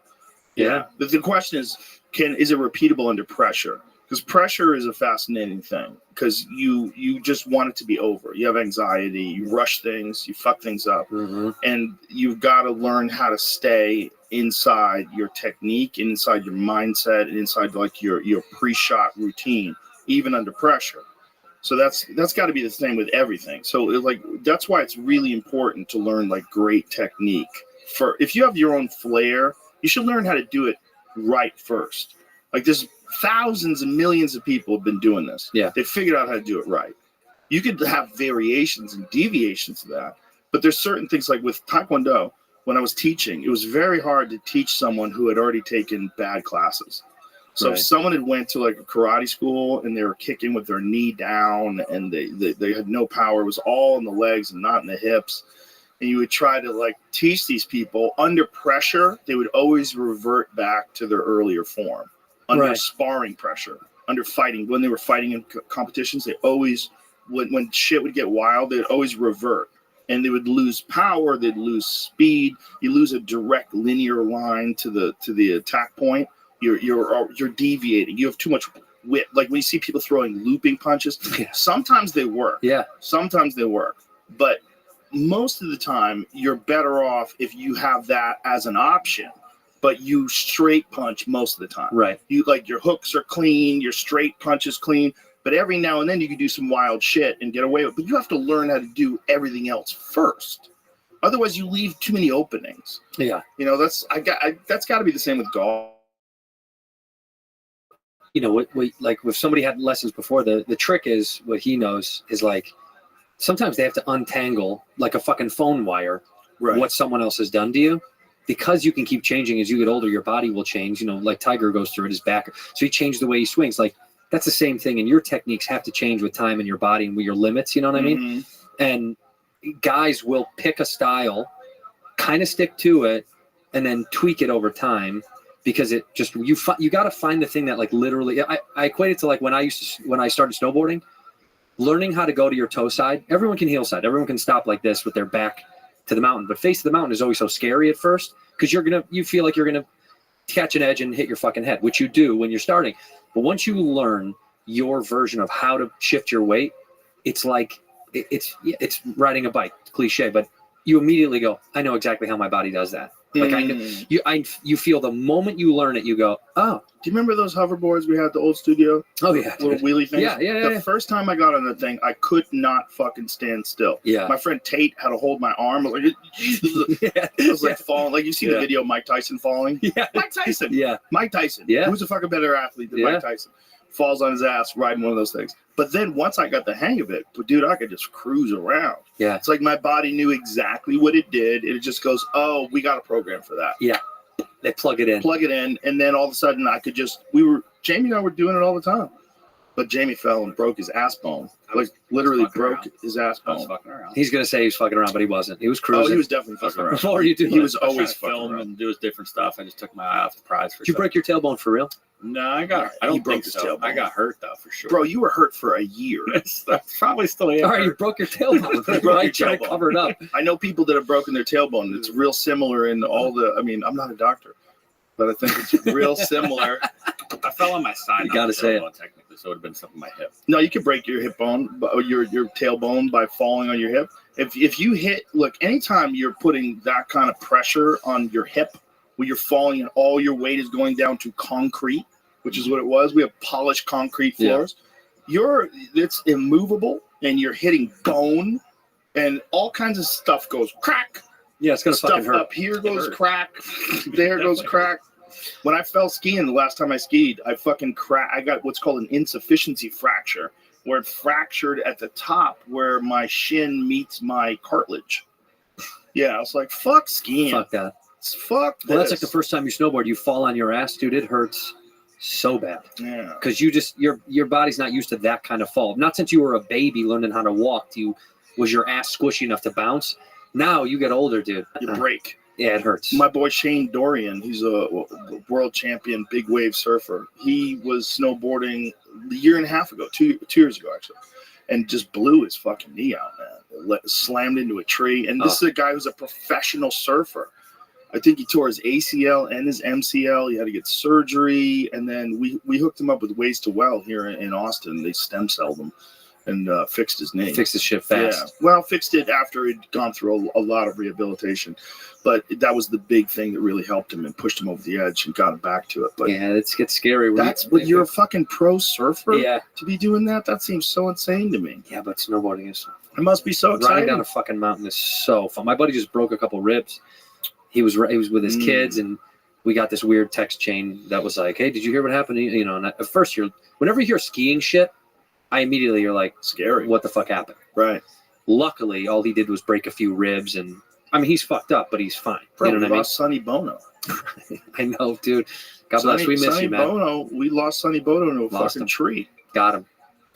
Yeah. The question is it repeatable under pressure? Because pressure is a fascinating thing because you just want it to be over. You have anxiety, you rush things, you fuck things up. And you've got to learn how to stay inside your technique, inside your mindset, and inside like your pre-shot routine, even under pressure. So that's got to be the same with everything. So that's why it's really important to learn like great technique. If you have your own flair, you should learn how to do it right first. Like there's thousands and millions of people have been doing this. Yeah. They figured out how to do it right. You could have variations and deviations of that, but there's certain things like with Taekwondo, when I was teaching, it was very hard to teach someone who had already taken bad classes. So if someone had went to like a karate school and they were kicking with their knee down and they had no power, it was all in the legs and not in the hips. And you would try to like teach these people under pressure, they would always revert back to their earlier form. Under sparring pressure, under fighting, when they were fighting in competitions, they always, when shit would get wild, they'd always revert. And they would lose power, they'd lose speed, you lose a direct linear line to the attack point. You're deviating. You have too much wit. Like when you see people throwing looping punches, sometimes they work. Yeah. Sometimes they work. But most of the time, you're better off if you have that as an option, but you straight punch most of the time. Right. You like your hooks are clean, your straight punch is clean, but every now and then you can do some wild shit and get away with it. But you have to learn how to do everything else first. Otherwise, you leave too many openings. Yeah. That's got to be the same with golf. Like if somebody had lessons before, the trick is what he knows is like sometimes they have to untangle like a fucking phone wire what someone else has done to you. Because you can keep changing as you get older, your body will change. Like Tiger goes through it, his back. So he changed the way he swings. Like that's the same thing. And your techniques have to change with time and your body and with your limits. You know what I mean? And guys will pick a style, kind of stick to it, and then tweak it over time. Because it just you got to find the thing that like literally I equate it to like when I started snowboarding, learning how to go to your toe side. Everyone can heel side. Everyone can stop like this with their back to the mountain, but face of the mountain is always so scary at first because you feel like you're gonna catch an edge and hit your fucking head, which you do when you're starting. But once you learn your version of how to shift your weight, it's like it's riding a bike, cliche, but you immediately go, I know exactly how my body does that. Like you feel the moment you learn it, you go, oh. Do you remember those hoverboards we had at the old studio? Oh yeah, little wheelie things. Yeah. The first time I got on that thing, I could not fucking stand still. Yeah. My friend Tate had to hold my arm. Like, it was like falling. Like you see the video of Mike Tyson falling. Yeah. Mike Tyson. Yeah. Mike Tyson. Yeah. Who's a fucking better athlete than Mike Tyson? falls on his ass riding one of those things. But then once I got the hang of it, dude, I could just cruise around. Yeah. It's like my body knew exactly what it did. It just goes, oh, we got a program for that. Yeah. They plug it in. And then all of a sudden I could just, Jamie and I were doing it all the time. But Jamie fell and broke his ass bone. Like literally broke his ass bone. He's gonna say he was fucking around, but he wasn't. He was cruising. Oh, he was definitely fucking around. What were you doing? He was I was always trying to film and do his different stuff. I just took my eye off the prize for. Did you break your tailbone for real? No, I don't think so. I got hurt though for sure. Bro, you were hurt for a year. That's probably still. All right, you broke your tailbone. Right, trying to cover it up. I know people that have broken their tailbone. It's real similar in all the. I mean, I'm not a doctor, but I think it's real similar. I fell on my side. You gotta say it. Technically, so it would have been something in my hip. No, you can break your hip bone, your tailbone by falling on your hip. If you hit, look, anytime you're putting that kind of pressure on your hip, where you're falling and all your weight is going down to concrete, which is what it was. We have polished concrete floors. Yeah. It's immovable, and you're hitting bone, and all kinds of stuff goes crack. Yeah, it's gonna fucking hurt. Stuff up here goes crack. There goes crack. When I fell skiing the last time I skied, I fucking I got what's called an insufficiency fracture, where it fractured at the top where my shin meets my cartilage. Yeah, I was like, fuck skiing. Fuck that. Fuck this. Well, that's like the first time you snowboard, you fall on your ass, dude. It hurts so bad. Yeah. Because your body's not used to that kind of fall. Not since you were a baby learning how to walk, was your ass squishy enough to bounce. Now you get older, dude. You break. Yeah, it hurts. My boy Shane Dorian, he's a world champion big wave surfer. He was snowboarding a year and a half ago, two years ago actually, and just blew his fucking knee out, man. Slammed into a tree. And this is a guy who's a professional surfer. I think he tore his ACL and his MCL. He had to get surgery, and then we hooked him up with Ways to Well here in Austin. They stem celled him and fixed his knee. Fixed his shit fast. Yeah. Well, fixed it after he'd gone through a lot of rehabilitation. But that was the big thing that really helped him and pushed him over the edge and got him back to it. But yeah, it gets scary. You're a fucking pro surfer. Yeah. To be doing that seems so insane to me. Yeah, but snowboarding is. It must be so exciting. Riding down a fucking mountain is so fun. My buddy just broke a couple ribs. He was with his kids, and we got this weird text chain that was like, "Hey, did you hear what happened?" You know, and at first whenever you hear skiing shit, you're like, scary. What the fuck happened? Right. Luckily, all he did was break a few ribs, and I mean, he's fucked up, but he's fine. Bro, you know we what I mean? lost Sonny Bono. I know, dude. God bless. We miss you, man. Bono, we lost Sonny Bono to a Lost fucking him. tree. Got him.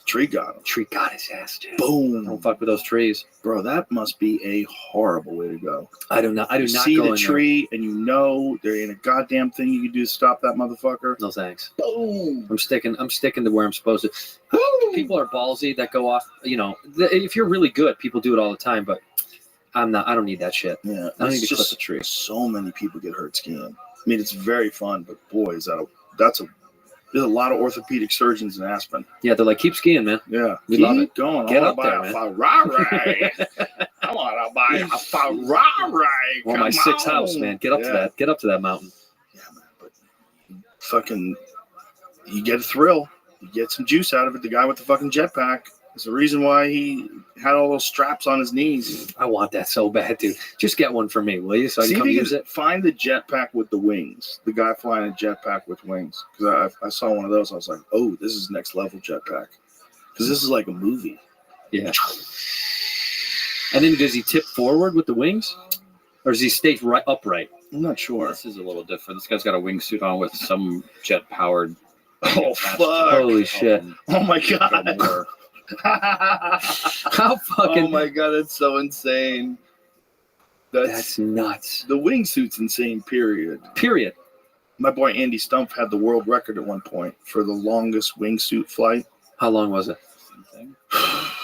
Tree got him. Tree got his ass, dude. Boom. Don't fuck with those trees, bro. That must be a horrible way to go. I do not see go the in tree, and you know there ain't a goddamn thing you can do to stop that motherfucker. No thanks. Boom. I'm sticking to where I'm supposed to. Woo! People are ballsy that go off. You know, if you're really good, people do it all the time. But I'm not. I don't need that shit. Yeah, I don't need to clip just a tree. So many people get hurt skiing. I mean, it's very fun, but boy, there's a lot of orthopedic surgeons in Aspen. Yeah, they're like, keep skiing, man. Yeah, we love it. Going. Get I up want there, to man. buy a Ferrari. I want to buy a Ferrari. Well, my 6th house, man. Get up to that. Get up to that mountain. Yeah, man. But fucking, you get a thrill. You get some juice out of it. The guy with the fucking jetpack. There's a reason why he had all those straps on his knees. I want that so bad, dude. Just get one for me, will you? So I can come use it. Find the jetpack with the wings. The guy flying a jetpack with wings. Because I saw one of those. I was like, oh, this is next level jetpack. Because this is like a movie. Yeah. And then does he tip forward with the wings? Or does he stay right upright? I'm not sure. This is a little different. This guy's got a wingsuit on with some jet-powered. Oh, fuck. Holy shit. Oh, my God. How fucking. Oh, my God. That's so insane. That's nuts. The wingsuit's insane, period. Period. My boy Andy Stumpf had the world record at one point for the longest wingsuit flight. How long was it?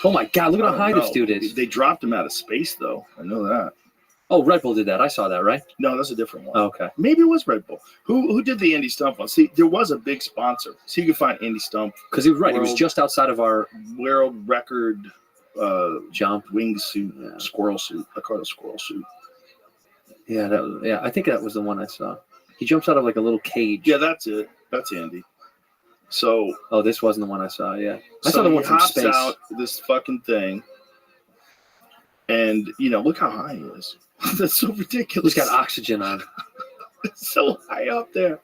Oh, my God. Look at how high this dude is. They dropped him out of space, though. I know that. Oh, Red Bull did that. I saw that, right? No, that's a different one. Oh, okay. Maybe it was Red Bull. Who did the Andy Stumpf one? See, there was a big sponsor. So you can find Andy Stumpf. Because he was right. He was just outside of our world record jump wingsuit, squirrel suit. I call it a squirrel suit. Yeah, I think that was the one I saw. He jumps out of like a little cage. Yeah, that's it. That's Andy. So. Oh, this wasn't the one I saw. Yeah, I saw the one from space. He hops out this fucking thing, and look how high he is. That's so ridiculous. He's got oxygen on. It's so high up there.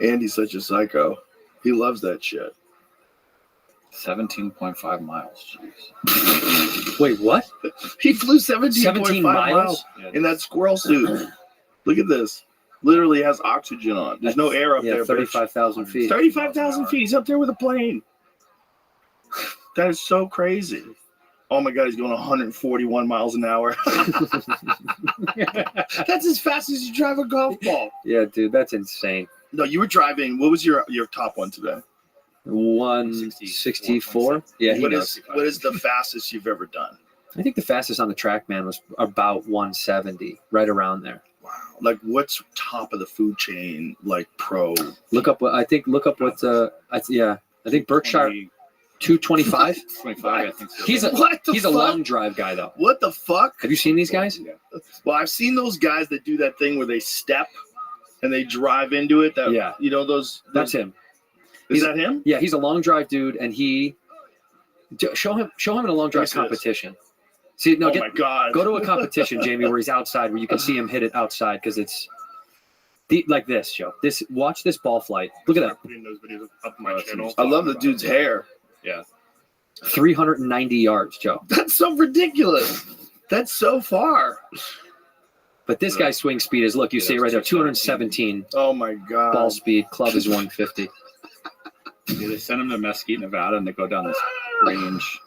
Andy's such a psycho. He loves that shit. 17.5 miles. Jeez. Wait, what? He flew 17.5 miles in that squirrel suit. Look at this. Literally has oxygen on. There's no air up there. 35,000 feet. 35,000 feet. He's up there with a plane. That is so crazy. Oh my God, he's going 141 miles an hour. That's as fast as you drive a golf ball. Yeah, dude, that's insane. No, you were driving. What was your top one today? 164. Yeah, What is the fastest you've ever done? I think the fastest on the track, man, was about 170, right around there. Wow. Like, what's top of the food chain? Like pro. Look up what I think Berkshire 225. 25, I think so. He's a long drive guy though. What the fuck? Have you seen these guys? Well, I've seen those guys that do that thing where they step and they drive into it. You know those. That's him. Is that him? Yeah, he's a long drive dude, and show him in a long drive competition. See, no, my God. Go to a competition, Jamie, where he's outside, where you can see him hit it outside, because it's like this, Joe. Watch this ball flight. Look at that. Putting those videos up my channel. I love the dude's hair. Yeah. 390 yards, Joe. That's so ridiculous. That's so far. But this guy's swing speed is, look, you see it right there, 217. Oh my God. Ball speed. Club is 150. Yeah, they send him to Mesquite, Nevada, and they go down this range.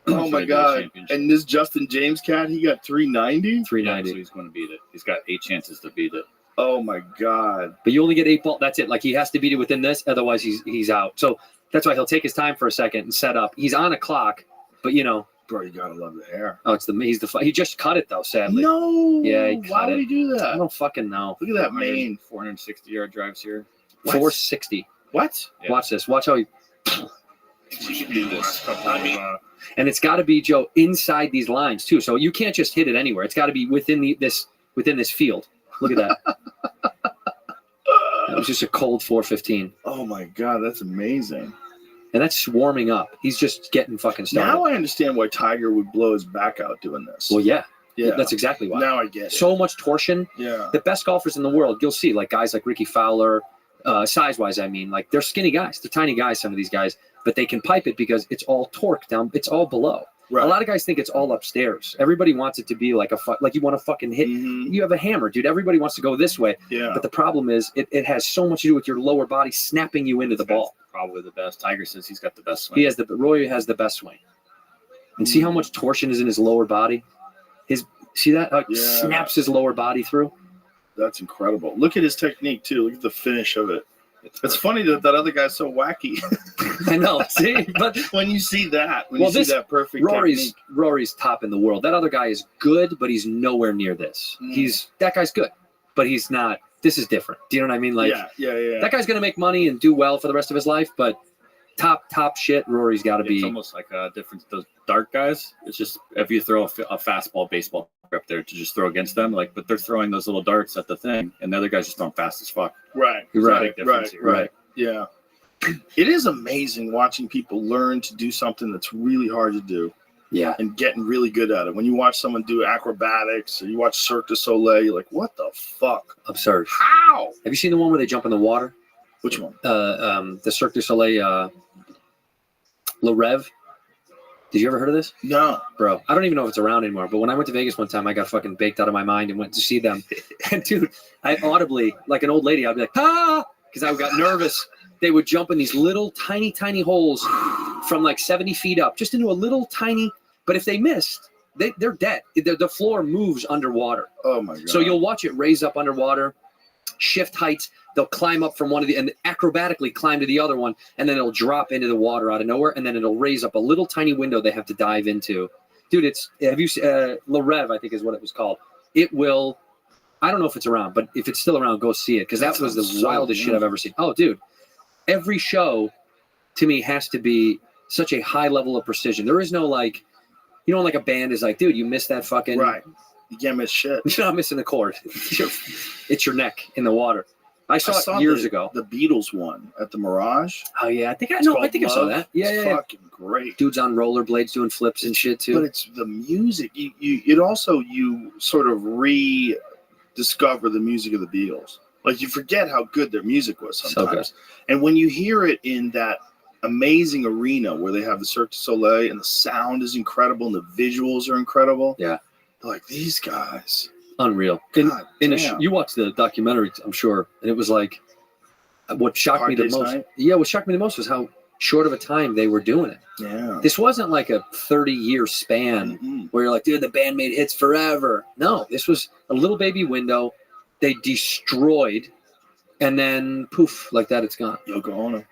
Oh my God. And this Justin James cat, he got 390? 390. Yeah, so he's going to beat it. He's got 8 chances to beat it. Oh my God. But you only get 8 balls. That's it. Like, he has to beat it within this, otherwise he's out. So that's why he'll take his time for a second and set up. He's on a clock, but Bro, you gotta love the hair. Oh, he just cut it though, sadly. No. Yeah, why would he do that? I don't fucking know. Look at that mane. 460-yard drives here. 460. What? Yeah. Watch this. Watch how he. You can do this. And it's got to be, Joe, inside these lines too. So you can't just hit it anywhere. It's got to be within this field. Look at that. That was just a cold 415. Oh my God, that's amazing. And that's warming up. He's just getting fucking started. Now I understand why Tiger would blow his back out doing this. Well, yeah. Yeah. That's exactly why. Now I get it. So much torsion. Yeah. The best golfers in the world, you'll see, like guys like Ricky Fowler, size-wise, I mean, like they're skinny guys. They're tiny guys, some of these guys, but they can pipe it because it's all torque down. It's all below. Right. A lot of guys think it's all upstairs. Everybody wants it to be like like you want to fucking hit. Mm-hmm. You have a hammer, dude. Everybody wants to go this way. Yeah. But the problem is it has so much to do with your lower body snapping you into the ball. Probably the best. Tiger says he's got the best swing. Roy has the best swing. And see how much torsion is in his lower body? See that? How it snaps his lower body through? That's incredible. Look at his technique too. Look at the finish of it. It's funny that other guy's so wacky. I know. See, but when you see that, see that perfect technique. Rory's top in the world. That other guy is good, but he's nowhere near this. That guy's good, but he's not. This is different. Do you know what I mean? Like, yeah. That guy's gonna make money and do well for the rest of his life, but top shit, Rory's got to be. It's almost like a difference. Those dark guys. It's just if you throw a fastball, baseball up there to just throw against them, but they're throwing those little darts at the thing, and the other guy's just throwing fast as fuck. Right. Yeah. It is amazing watching people learn to do something that's really hard to do. Yeah. And getting really good at it. When you watch someone do acrobatics or you watch Cirque du Soleil, you're like, what the fuck? Absurd. How? Have you seen the one where they jump in the water? Which one? The Cirque du Soleil, Le Rêve. Did you ever heard of this? No. Bro, I don't even know if it's around anymore. But when I went to Vegas one time, I got fucking baked out of my mind and went to see them. And dude, I audibly, like an old lady, I'd be like, ah, because I got nervous. They would jump in these little tiny holes from like 70 feet up, just into a little tiny, but if they missed, they're dead. The floor moves underwater. Oh my God. So you'll watch it raise up underwater, shift heights. They'll climb up from one of and acrobatically climb to the other one, and then it'll drop into the water out of nowhere, and then it'll raise up a little tiny window they have to dive into. Dude, have you Le Rêve, I think is what it was called. It will, I don't know if it's around, but if it's still around, go see it, because that was the wildest shit I've ever seen. Oh, dude, every show to me has to be such a high level of precision. There is no like a band is like, dude, you missed that fucking. Right. You can't miss shit. You're not missing the chord. It's your neck in the water. I saw it years ago. The Beatles one at the Mirage. Oh yeah, I think I saw that. Yeah, it's fucking great. Dudes on rollerblades doing flips and shit too. But it's the music. You sort of rediscover the music of the Beatles. Like you forget how good their music was sometimes. So good. And when you hear it in that amazing arena where they have the Cirque du Soleil, and the sound is incredible, and the visuals are incredible. Yeah. They're like, these guys. Unreal. You watched the documentary, I'm sure, and it was like, what shocked me the most. Night? Yeah, what shocked me the most was how short of a time they were doing it. Yeah. This wasn't like a 30-year span where you're like, dude, the band made hits forever. No, this was a little baby window. They destroyed, and then poof, like that, it's gone. Yoko Ono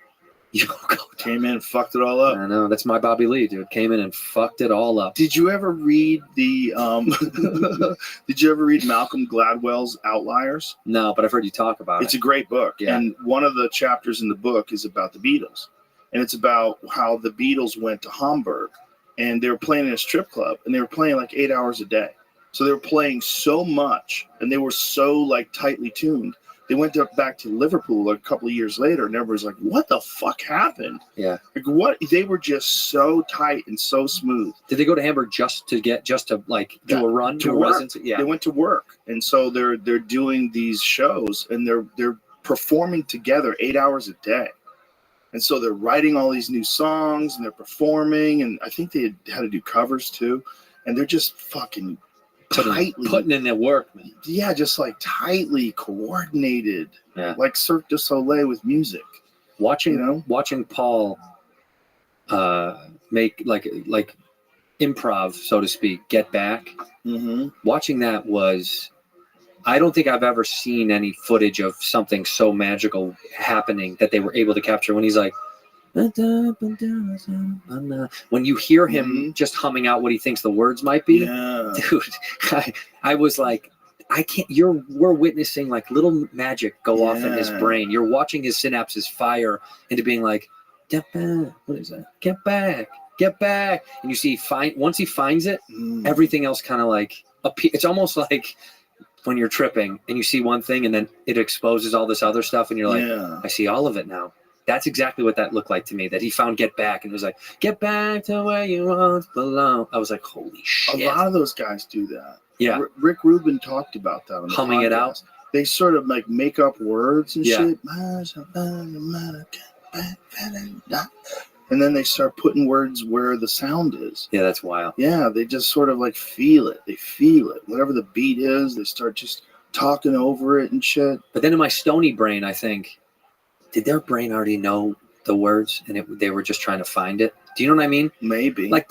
came in and fucked it all up. I know, that's my Bobby Lee, dude. Came in and fucked it all up. Did you ever read the Did you ever read Malcolm Gladwell's Outliers? No, but I've heard you talk about it. It's a great book. Yeah. And one of the chapters in the book is about the Beatles. And it's about how the Beatles went to Hamburg, and they were playing in a strip club, and they were playing like 8 hours a day. So they were playing so much, and they were so like tightly tuned. They went back to Liverpool like a couple of years later, and everybody's like, "What the fuck happened?" Yeah. Like, what? They were just so tight and so smooth. Did they go to Hamburg just to like do a run to a work? residency? Yeah. They went to work, and so they're doing these shows, and they're performing together 8 hours a day. And so they're writing all these new songs, and they're performing, and I think they had to do covers too, and they're just fucking putting in their work, man. Yeah, just like tightly coordinated, like Cirque du Soleil with music. Watching Paul make like improv, so to speak, Get Back. Mm-hmm. Watching that was, I don't think I've ever seen any footage of something so magical happening that they were able to capture when he's like, when you hear him just humming out what he thinks the words might be, dude, I was like, we're witnessing like little magic go off in his brain. You're watching his synapses fire into being like, get back. What is that? Get back. And you see, once he finds it, everything else kind of like, it's almost like when you're tripping and you see one thing and then it exposes all this other stuff and you're like, I see all of it now. That's exactly what that looked like to me, that he found Get Back and was like, get back to where you once belong. I was like, holy shit. A lot of those guys do that. Yeah. Rick Rubin talked about that on the Humming podcast. it out. They sort of like make up words and shit. And then they start putting words where the sound is. Yeah, that's wild. Yeah, they just sort of like feel it. They feel it. Whatever the beat is, they start just talking over it and shit. But then in my stony brain, I think, did their brain already know the words and they were just trying to find it? Do you know what I mean? Maybe. Like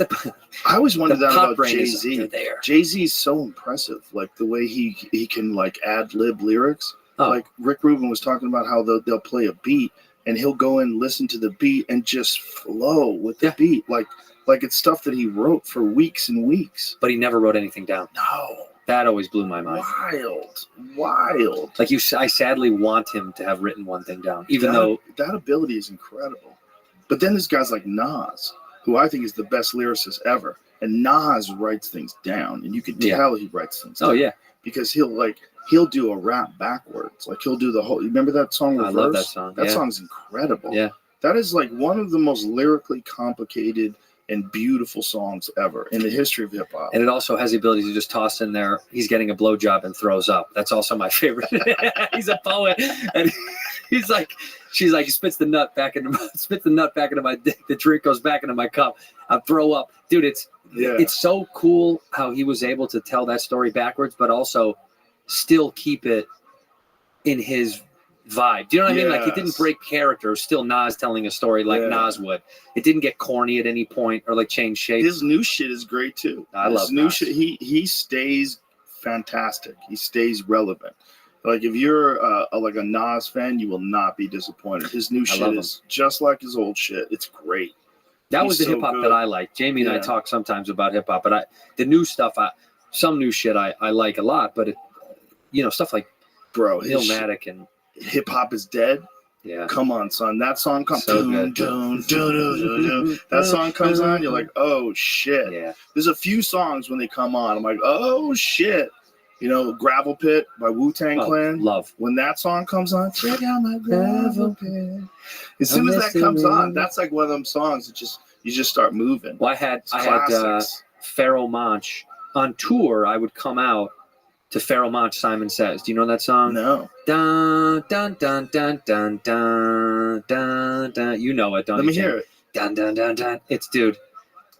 I always wondered that pop about brain is Jay-Z. there. Jay-Z's so impressive. Like the way he can like ad-lib lyrics. Oh. Like Rick Rubin was talking about how they'll play a beat and he'll go in, listen to the beat and just flow with the beat. Like it's stuff that he wrote for weeks and weeks. But he never wrote anything down. No. That always blew my mind. Wild. Like I sadly want him to have written one thing down, even though that ability is incredible. But then there's guys like Nas, who I think is the best lyricist ever. And Nas writes things down, and you can tell he writes things down. Oh, yeah. Because he'll do a rap backwards. Like he'll do the whole, you remember that song Reverse? I love that song. That song's incredible. Yeah. That is like one of the most lyrically complicated and beautiful songs ever in the history of hip hop. And it also has the ability to just toss in there, he's getting a blowjob and throws up. That's also my favorite. He's a poet. And she's like, he spits the nut back into my dick. The drink goes back into my cup. I throw up. Dude, it's so cool how he was able to tell that story backwards, but also still keep it in his vibe. Do you know what I mean? Like it didn't break character. It was still Nas telling a story like Nas would. It didn't get corny at any point or like change shape. His new shit is great too. I love new Nas. shit. He stays fantastic. He stays relevant. Like if you're like a Nas fan, you will not be disappointed. His new shit is just like his old shit. It's great. That was the hip hop that I like. Jamie and I talk sometimes about hip hop, but the new stuff, some new shit I like a lot. But stuff like Illmatic and Hip Hop Is Dead. Yeah. Come on, son. That song comes So on. good. That song comes on, you're like, oh shit. Yeah. There's a few songs when they come on, I'm like, oh shit. Gravel Pit by Wu-Tang Clan. Love. When that song comes on, check out my gravel pit. As soon as that comes on, that's like one of them songs that you just start moving. Well, I had Pharoah Monch on tour. I would come out to Pharoah Monch, Simon Says. Do you know that song? No. Dun dun dun dun dun dun dun dun. You know it, don't you? Let me hear it. Dun dun dun dun. It's dude.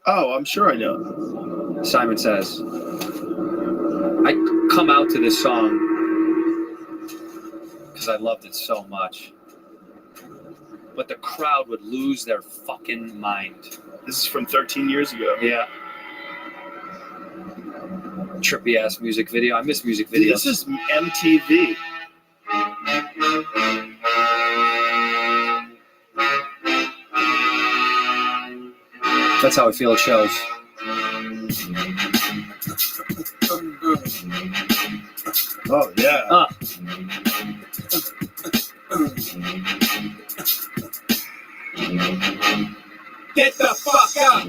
Oh, I'm sure I know. Simon Says. I come out to this song because I loved it so much. But the crowd would lose their fucking mind. This is from 13 years ago. Yeah. Trippy ass music video. I miss music videos. Dude, this is MTV. That's how I feel at shows. Oh, yeah. Get the fuck up.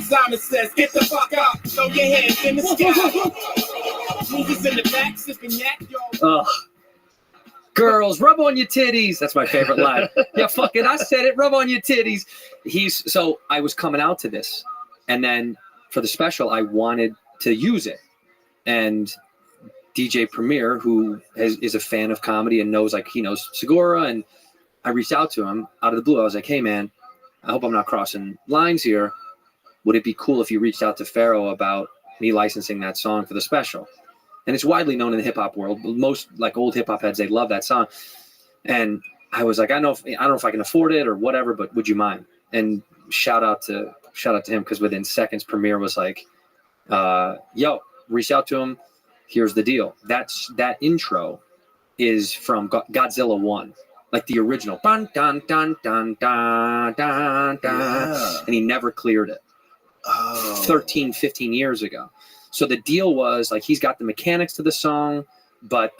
Simon Says, get the fuck up. Throw your hands in the sky. Movies in the back, sipping yak, yo. Girls, rub on your titties. That's my favorite line. Yeah, fuck it. I said it. Rub on your titties. So I was coming out to this, and then for the special, I wanted to use it. And DJ Premier, who is a fan of comedy and knows, like, he knows Segura, and I reached out to him out of the blue. I was like, hey, man, I hope I'm not crossing lines here. Would it be cool if you reached out to Pharaoh about me licensing that song for the special? And it's widely known in the hip hop world. Most like old hip hop heads, they love that song. And I was like, I don't know if I can afford it or whatever, but would you mind? And shout out to him, because within seconds, Premier was like, yo, reach out to him. Here's the deal. That intro is from Godzilla 1, like the original. Dun, dun, dun, dun, dun, dun, dun. Yeah. And he never cleared it. 13, 15 years ago. So the deal was, like, he's got the mechanics to the song, but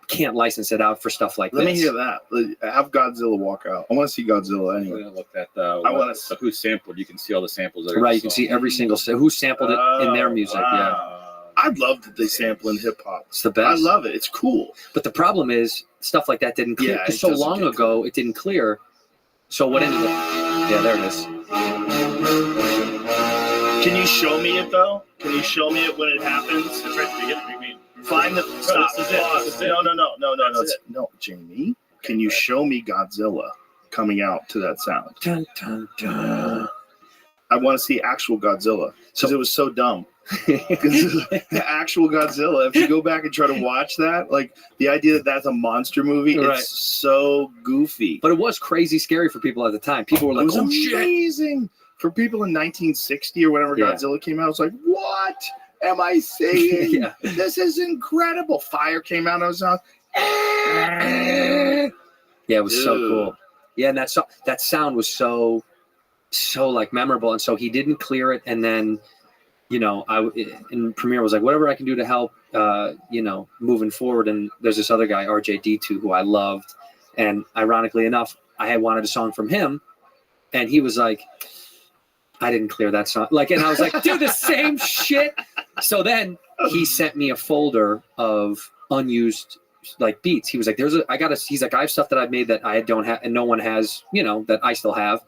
can't license it out for stuff like Let this. me hear that. Have Godzilla walk out. I want to see Godzilla anyway. We're gonna look at I want to. who sampled. You can see all the samples. That are Right, you can see every single who sampled it in their music. Yeah, I love that they sample in hip hop. it's the best. I love it. It's cool. But the problem is, stuff like that didn't clear. Yeah, Because it so doesn't long get ago, it didn't clear. So what ended up? Yeah, there it is. Can you show me it though? Can you show me it when it happens? It's right at the beginning. You mean find the stop? this is it, Pause. this is it. No, Jamie. Can you show me Godzilla coming out to that sound? Dun, dun, dun. I want to see actual Godzilla because it was so dumb. The actual Godzilla. If you go back and try to watch that, like the idea that that's a monster movie, Right. it's so goofy. But it was crazy scary for people at the time. People were It like, was "Oh shit!" amazing for people in 1960 or whenever Yeah. Godzilla came out. It's like, what am I seeing? Yeah. This is incredible. Fire came out. I was like, Yeah, it was so Dude. cool. Yeah, and that sound was so like memorable, and so he didn't clear it, and then, you know, and Premier was like, whatever I can do to help, you know, moving forward. And there's this other guy, RJD2, who I loved, and ironically enough, I had wanted a song from him, and he was like, I didn't clear that song, like, and I was like, dude, the same shit. So then he sent me a folder of unused like beats. He was like, he's like, I have stuff that I've made that I don't have and no one has, you know, that I still have.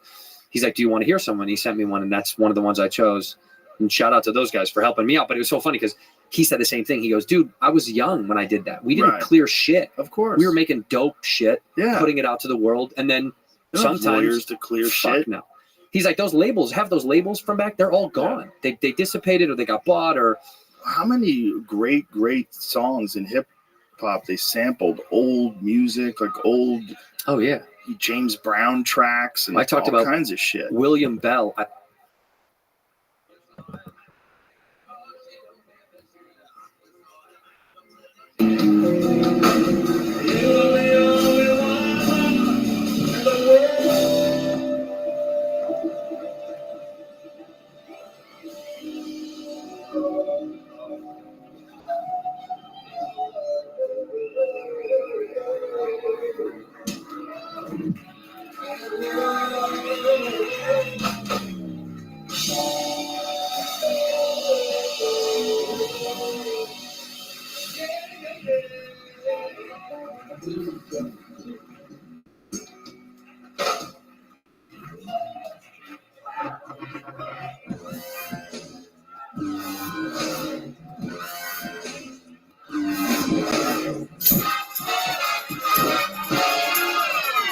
He's like, do you want to hear someone? He sent me one, and that's one of the ones I chose. And shout out to those guys for helping me out. But it was so funny because he said the same thing. He goes, dude, I was young when I did that. We didn't Right. clear shit. of course. We were making dope shit, Yeah. putting it out to the world. And then They don't have sometimes lawyers to clear fuck shit. no. He's like, those labels from back, they're all gone. They dissipated, or they got bought, or How many great songs in hip hop they sampled old music, like old oh yeah, James Brown tracks, and I talked all about kinds of shit. William Bell.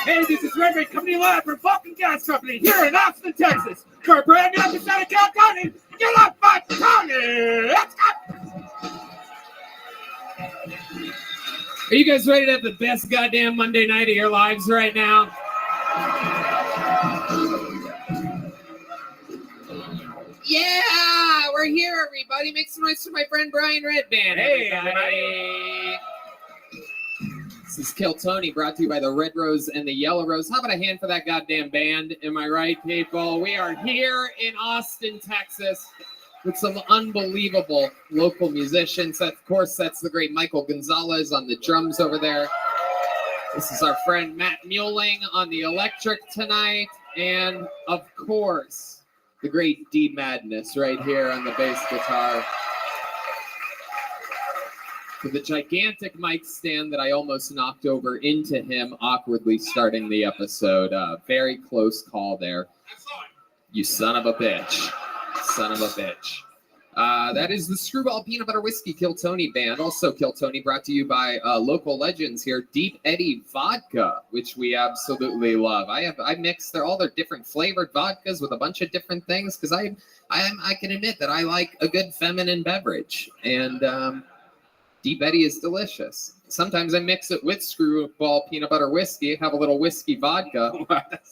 Hey, this is Rabbi coming to you live from fucking gas company here in Austin, Texas. For a brand new episode of Kill Tony, get up my Tony! Let's go! Are you guys ready to have the best goddamn Monday night of your lives right now? Yeah, we're here, everybody. Make some noise for my friend Brian Redband. Hey, everybody. This is Kill Tony, brought to you by the Red Rose and the Yellow Rose. How about a hand for that goddamn band? Am I right, people? We are here in Austin, Texas, with some unbelievable local musicians. Of course, that's the great Michael Gonzalez on the drums over there. This is our friend Matt Muehling on the electric tonight. And, of course, the great D Madness right here on the bass guitar. With a gigantic mic stand that I almost knocked over into him awkwardly starting the episode. Very close call there. You son of a bitch. Son of a bitch. That is the Screwball Peanut Butter Whiskey Kill Tony band. Also Kill Tony, brought to you by local legends here, Deep Eddy Vodka, which we absolutely love. I mix all their different flavored vodkas with a bunch of different things because I can admit that I like a good feminine beverage. And Deep Eddy is delicious. Sometimes I mix it with Screwball Peanut Butter Whiskey, have a little whiskey vodka.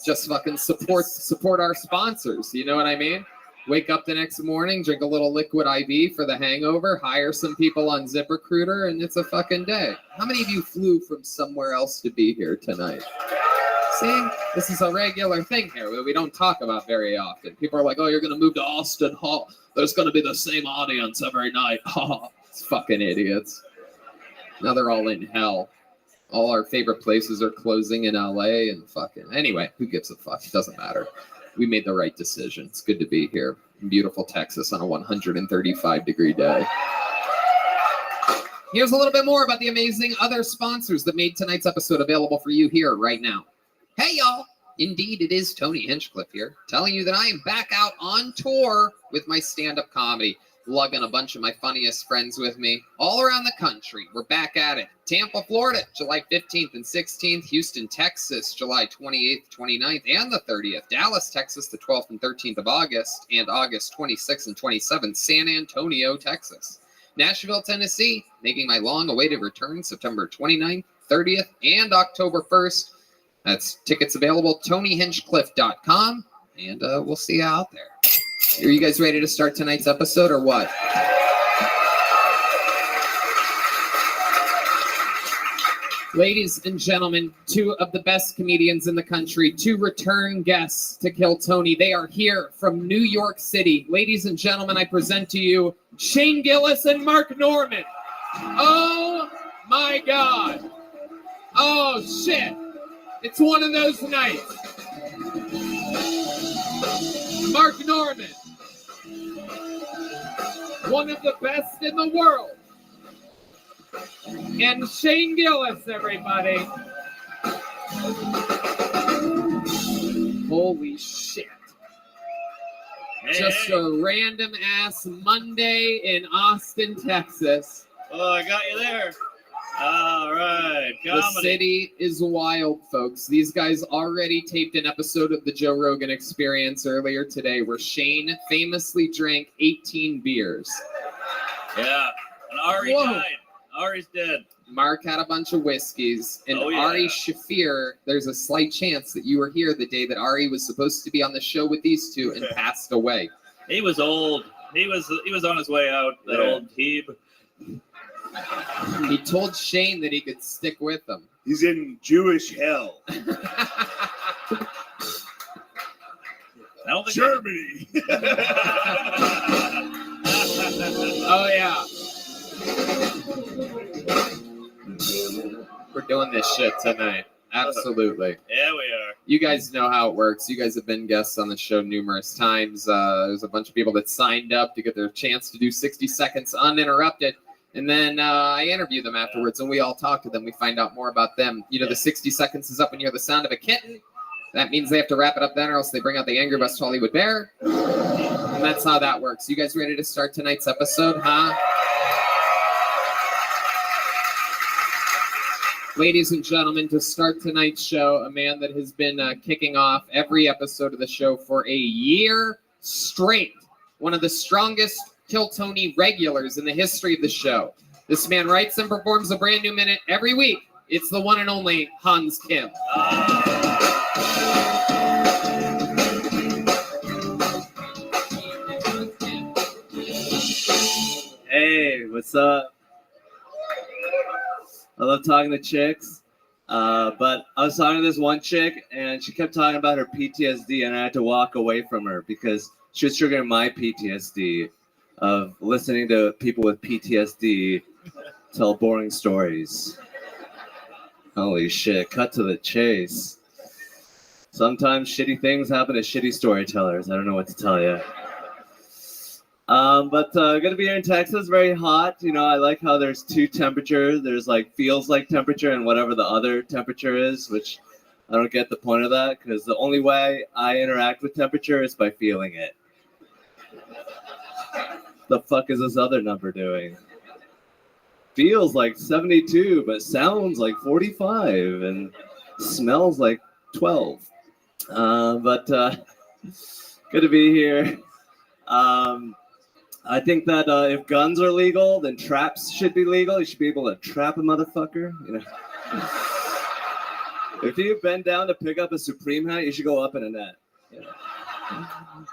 Just fucking support our sponsors. You know what I mean? Wake up the next morning, drink a little liquid IV for the hangover, hire some people on ZipRecruiter, and it's a fucking day. How many of you flew from somewhere else to be here tonight? See, this is a regular thing here that we don't talk about very often. People are like, oh, you're going to move to Austin Hall. There's going to be the same audience every night. It's fucking idiots. Now they're all in hell. All our favorite places are closing in LA and fucking... Anyway, who gives a fuck? It doesn't matter. We made the right decision. It's good to be here in beautiful Texas on a 135-degree day. Here's a little bit more about the amazing other sponsors that made tonight's episode available for you here right now. Hey, y'all. Indeed, it is Tony Hinchcliffe here, telling you that I am back out on tour with my stand-up comedy, lugging a bunch of my funniest friends with me all around the country. We're back at it. Tampa, Florida, July 15th and 16th. Houston, Texas, July 28th, 29th, and the 30th. Dallas, Texas, the 12th and 13th of August, and August 26th and 27th. San Antonio, Texas. Nashville, Tennessee, making my long-awaited return September 29th, 30th, and October 1st. That's tickets available, TonyHinchcliffe.com, and we'll see you out there. Are you guys ready to start tonight's episode or what? Ladies and gentlemen, two of the best comedians in the country, two return guests to Kill Tony. They are here from New York City. Ladies and gentlemen, I present to you Shane Gillis and Mark Norman. Oh my God. Oh shit. It's one of those nights. Mark Norman, one of the best in the world. And Shane Gillis, everybody. Holy shit. Hey, Just a random ass Monday in Austin, Texas. Oh, I got you there. All right. The city is wild, folks. These guys already taped an episode of the Joe Rogan Experience earlier today where Shane famously drank 18 beers. Yeah. And Ari died. Ari's dead. Mark had a bunch of whiskeys. And Ari Shafir, there's a slight chance that you were here the day that Ari was supposed to be on the show with these two and passed away. He was old. He was on his way out, that old Hebe. He told Shane that he could stick with them. He's in Jewish hell. Germany. Oh, yeah. We're doing this shit tonight. Absolutely. Yeah, we are. You guys know how it works. You guys have been guests on the show numerous times. There's a bunch of people that signed up to get their chance to do 60 seconds uninterrupted. And then I interview them afterwards, and we all talk to them. We find out more about them. You know, the 60 seconds is up when you hear the sound of a kitten. That means they have to wrap it up then, or else they bring out the Angry Best Hollywood Bear. And that's how that works. You guys ready to start tonight's episode, huh? Ladies and gentlemen, to start tonight's show, a man that has been kicking off every episode of the show for a year straight. One of the strongest Kill Tony regulars in the history of the show. This man writes and performs a brand new minute every week. It's the one and only Hans Kim. Hey, what's up? I love talking to chicks, but I was talking to this one chick, and she kept talking about her PTSD, and I had to walk away from her because she was triggering my PTSD of listening to people with PTSD tell boring stories. Holy shit, cut to the chase. Sometimes shitty things happen to shitty storytellers. I don't know what to tell you. But gonna be here in Texas, very hot. You know, I like how there's two temperatures. There's like feels like temperature and whatever the other temperature is, which I don't get the point of that because the only way I interact with temperature is by feeling it. The fuck is this other number doing? Feels like 72, but sounds like 45 and smells like 12. But good to be here. I think that if guns are legal, then traps should be legal. You should be able to trap a motherfucker. You know, if you bend down to pick up a Supreme hat, you should go up in a net. You know?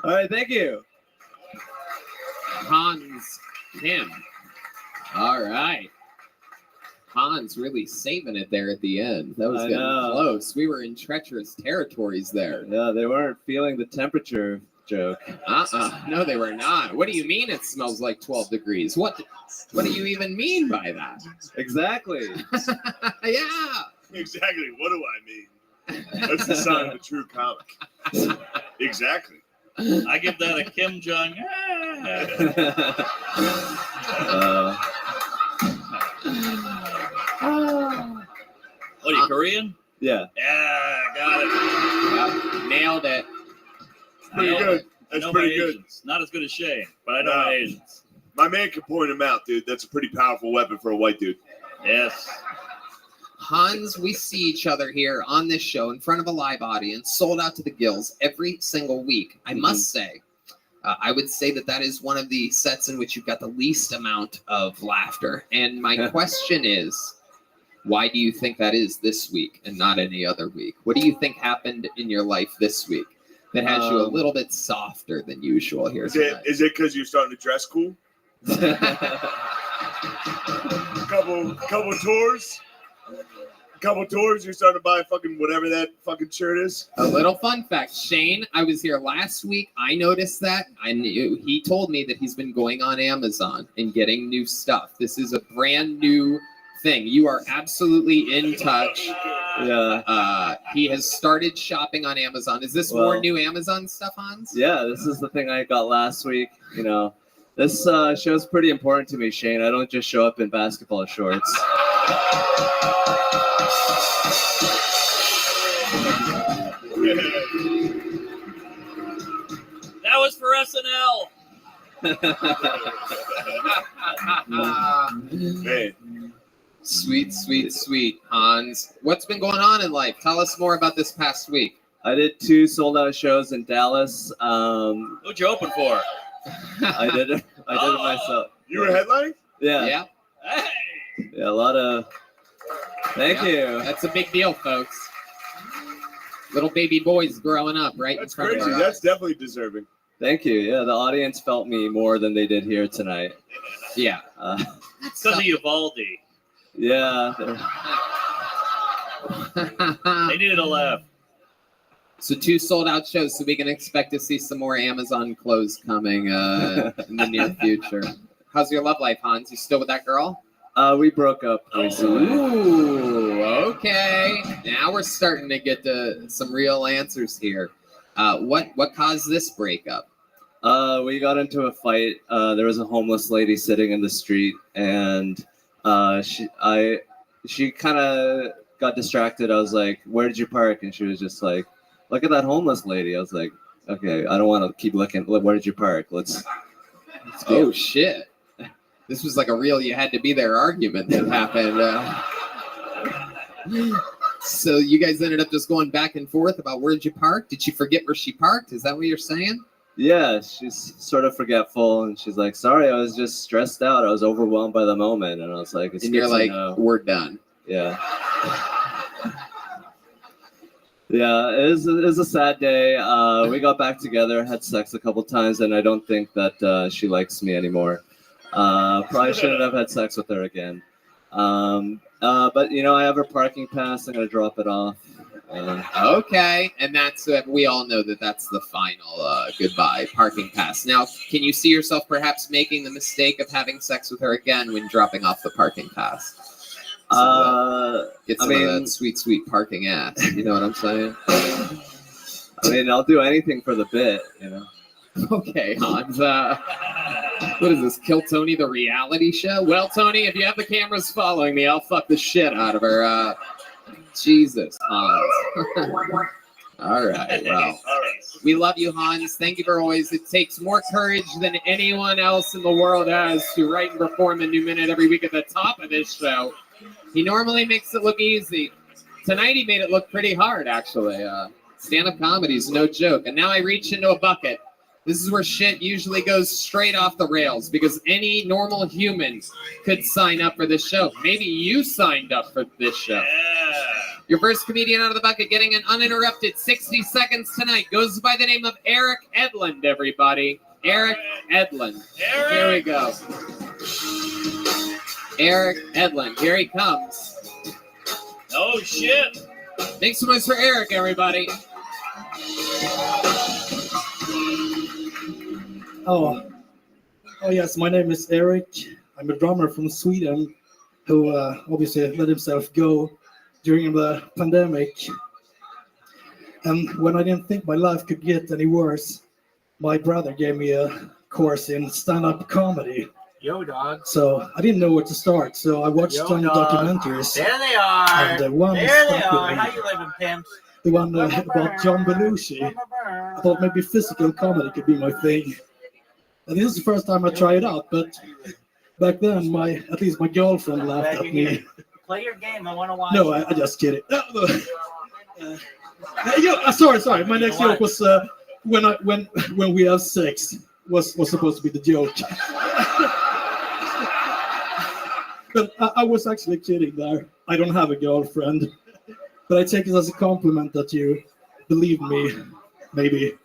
All right, thank you. Hans Kim. All right. Hans really saving it there at the end. That was I getting know. close. We were in treacherous territories there. Yeah, they weren't feeling the temperature joke. No, they were not. What do you mean it smells like 12 degrees? What do you even mean by that? Exactly. Yeah. Exactly. What do I mean? That's the sign of a true comic. Exactly. I give that a Kim Jong. What are you, Korean? Yeah. Yeah, got it. Yep, nailed it. Pretty good. That's I know pretty my good. Asians. Not as good as Shane, but I know my Asians. My man can point him out, dude. That's a pretty powerful weapon for a white dude. Yes. Hans, we see each other here on this show in front of a live audience, sold out to the gills every single week. I must say, I would say that is one of the sets in which you've got the least amount of laughter. And my question is, why do you think that is this week and not any other week? What do you think happened in your life this week that has you a little bit softer than usual here tonight? Is it because you're starting to dress cool? couple tours. You're starting to buy fucking whatever that fucking shirt is. A little fun fact, Shane, I was here last week. I noticed that. I knew he told me that he's been going on Amazon and getting new stuff. This is a brand new thing. You are absolutely in touch. Yeah. He has started shopping on Amazon. Is this more new Amazon stuff, Hans? Yeah, this is the thing I got last week. You know, this show's pretty important to me, Shane. I don't just show up in basketball shorts. That was for SNL. Man. Sweet, Hans. What's been going on in life? Tell us more about this past week. I did 2 sold-out shows in Dallas. Who'd you open for? I did it myself. You were headlining? Yeah. Yeah. Yeah, a lot of. Thank you. That's a big deal, folks. Little baby boys growing up, right? That's crazy. That's definitely deserving. Thank you. Yeah, the audience felt me more than they did here tonight. Yeah. Because of Uvalde. Yeah. They needed a laugh. So 2 sold-out shows, so we can expect to see some more Amazon clothes coming in the near future. How's your love life, Hans? You still with that girl? We broke up recently. Ooh, okay. Now we're starting to get to some real answers here. What caused this breakup? We got into a fight. There was a homeless lady sitting in the street, and she kind of got distracted. I was like, "Where did you park?" And she was just like, "Look at that homeless lady." I was like, "Okay, I don't want to keep looking. Where did you park? Let's go." Oh shit! This was like a real "you had to be there" argument that happened. So you guys ended up just going back and forth about where'd you park? Did she forget where she parked? Is that what you're saying? Yeah, she's sort of forgetful, and she's like, "Sorry, I was just stressed out. I was overwhelmed by the moment." And I was like, "It's And good you're to like, know." we're done. Yeah. Yeah, it was a sad day. We got back together, had sex a couple times, and I don't think that she likes me anymore. Probably shouldn't have had sex with her again. But you know, I have her parking pass. I'm gonna drop it off. Okay, and that's we all know that that's the final goodbye parking pass. Now, can you see yourself perhaps making the mistake of having sex with her again when dropping off the parking pass? Get some of that sweet, sweet parking ass. You know what I'm saying? I mean, I'll do anything for the bit, you know. Okay, Hans. What is this? Kill Tony, the reality show? Well, Tony, if you have the cameras following me, I'll fuck the shit out of her. Jesus, Hans. All right, well, we love you, Hans. Thank you for always. It takes more courage than anyone else in the world has to write and perform a new minute every week at the top of this show. He normally makes it look easy. Tonight he made it look pretty hard, actually. Stand-up comedy is no joke. And now I reach into a bucket. This is where shit usually goes straight off the rails because any normal human could sign up for this show. Maybe you signed up for this show. Your first comedian out of the bucket getting an uninterrupted 60 seconds tonight goes by the name of Eric Edlund, everybody. Eric Edlund. Here we go. Eric Edlund. Here he comes. Oh, shit. Make some noise for Eric, everybody. Oh yes, my name is Eric. I'm a drummer from Sweden who obviously let himself go during the pandemic. And when I didn't think my life could get any worse, my brother gave me a course in stand-up comedy. Yo, dog. So I didn't know where to start, so I watched some documentaries. There they are. And one there they stuck with are. me. How you living, pimps? The one about John Belushi. I thought maybe physical comedy could be my thing. And this is the first time I try it out, but back then, at least my girlfriend laughed at me. Play your game. I want to watch. No, I just kidding. Sorry. My next joke was when we have sex was supposed to be the joke. But I was actually kidding there. I don't have a girlfriend, but I take it as a compliment that you believe me. Maybe.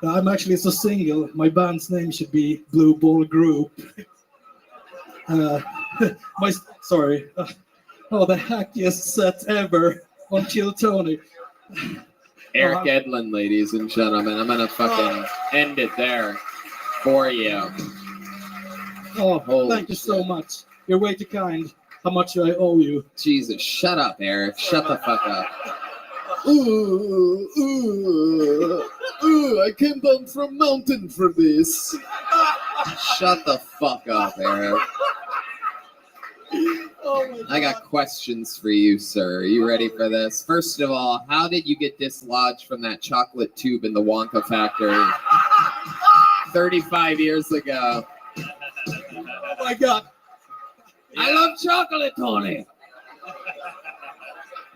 I'm actually so single. My band's name should be Blue Ball Group. The hackiest set ever on Kill Tony. Eric Edlund, ladies and gentlemen. I'm gonna fucking end it there for you. Thank you so much. You're way too kind. How much do I owe you? Jesus, shut up, Eric. Shut the fuck up. Ooh, I came down from mountain for this. Shut the fuck up, Eric. I got questions for you, sir. Are you ready for this? First of all, how did you get dislodged from that chocolate tube in the Wonka factory 35 years ago? Oh my God. I love chocolate, Tony.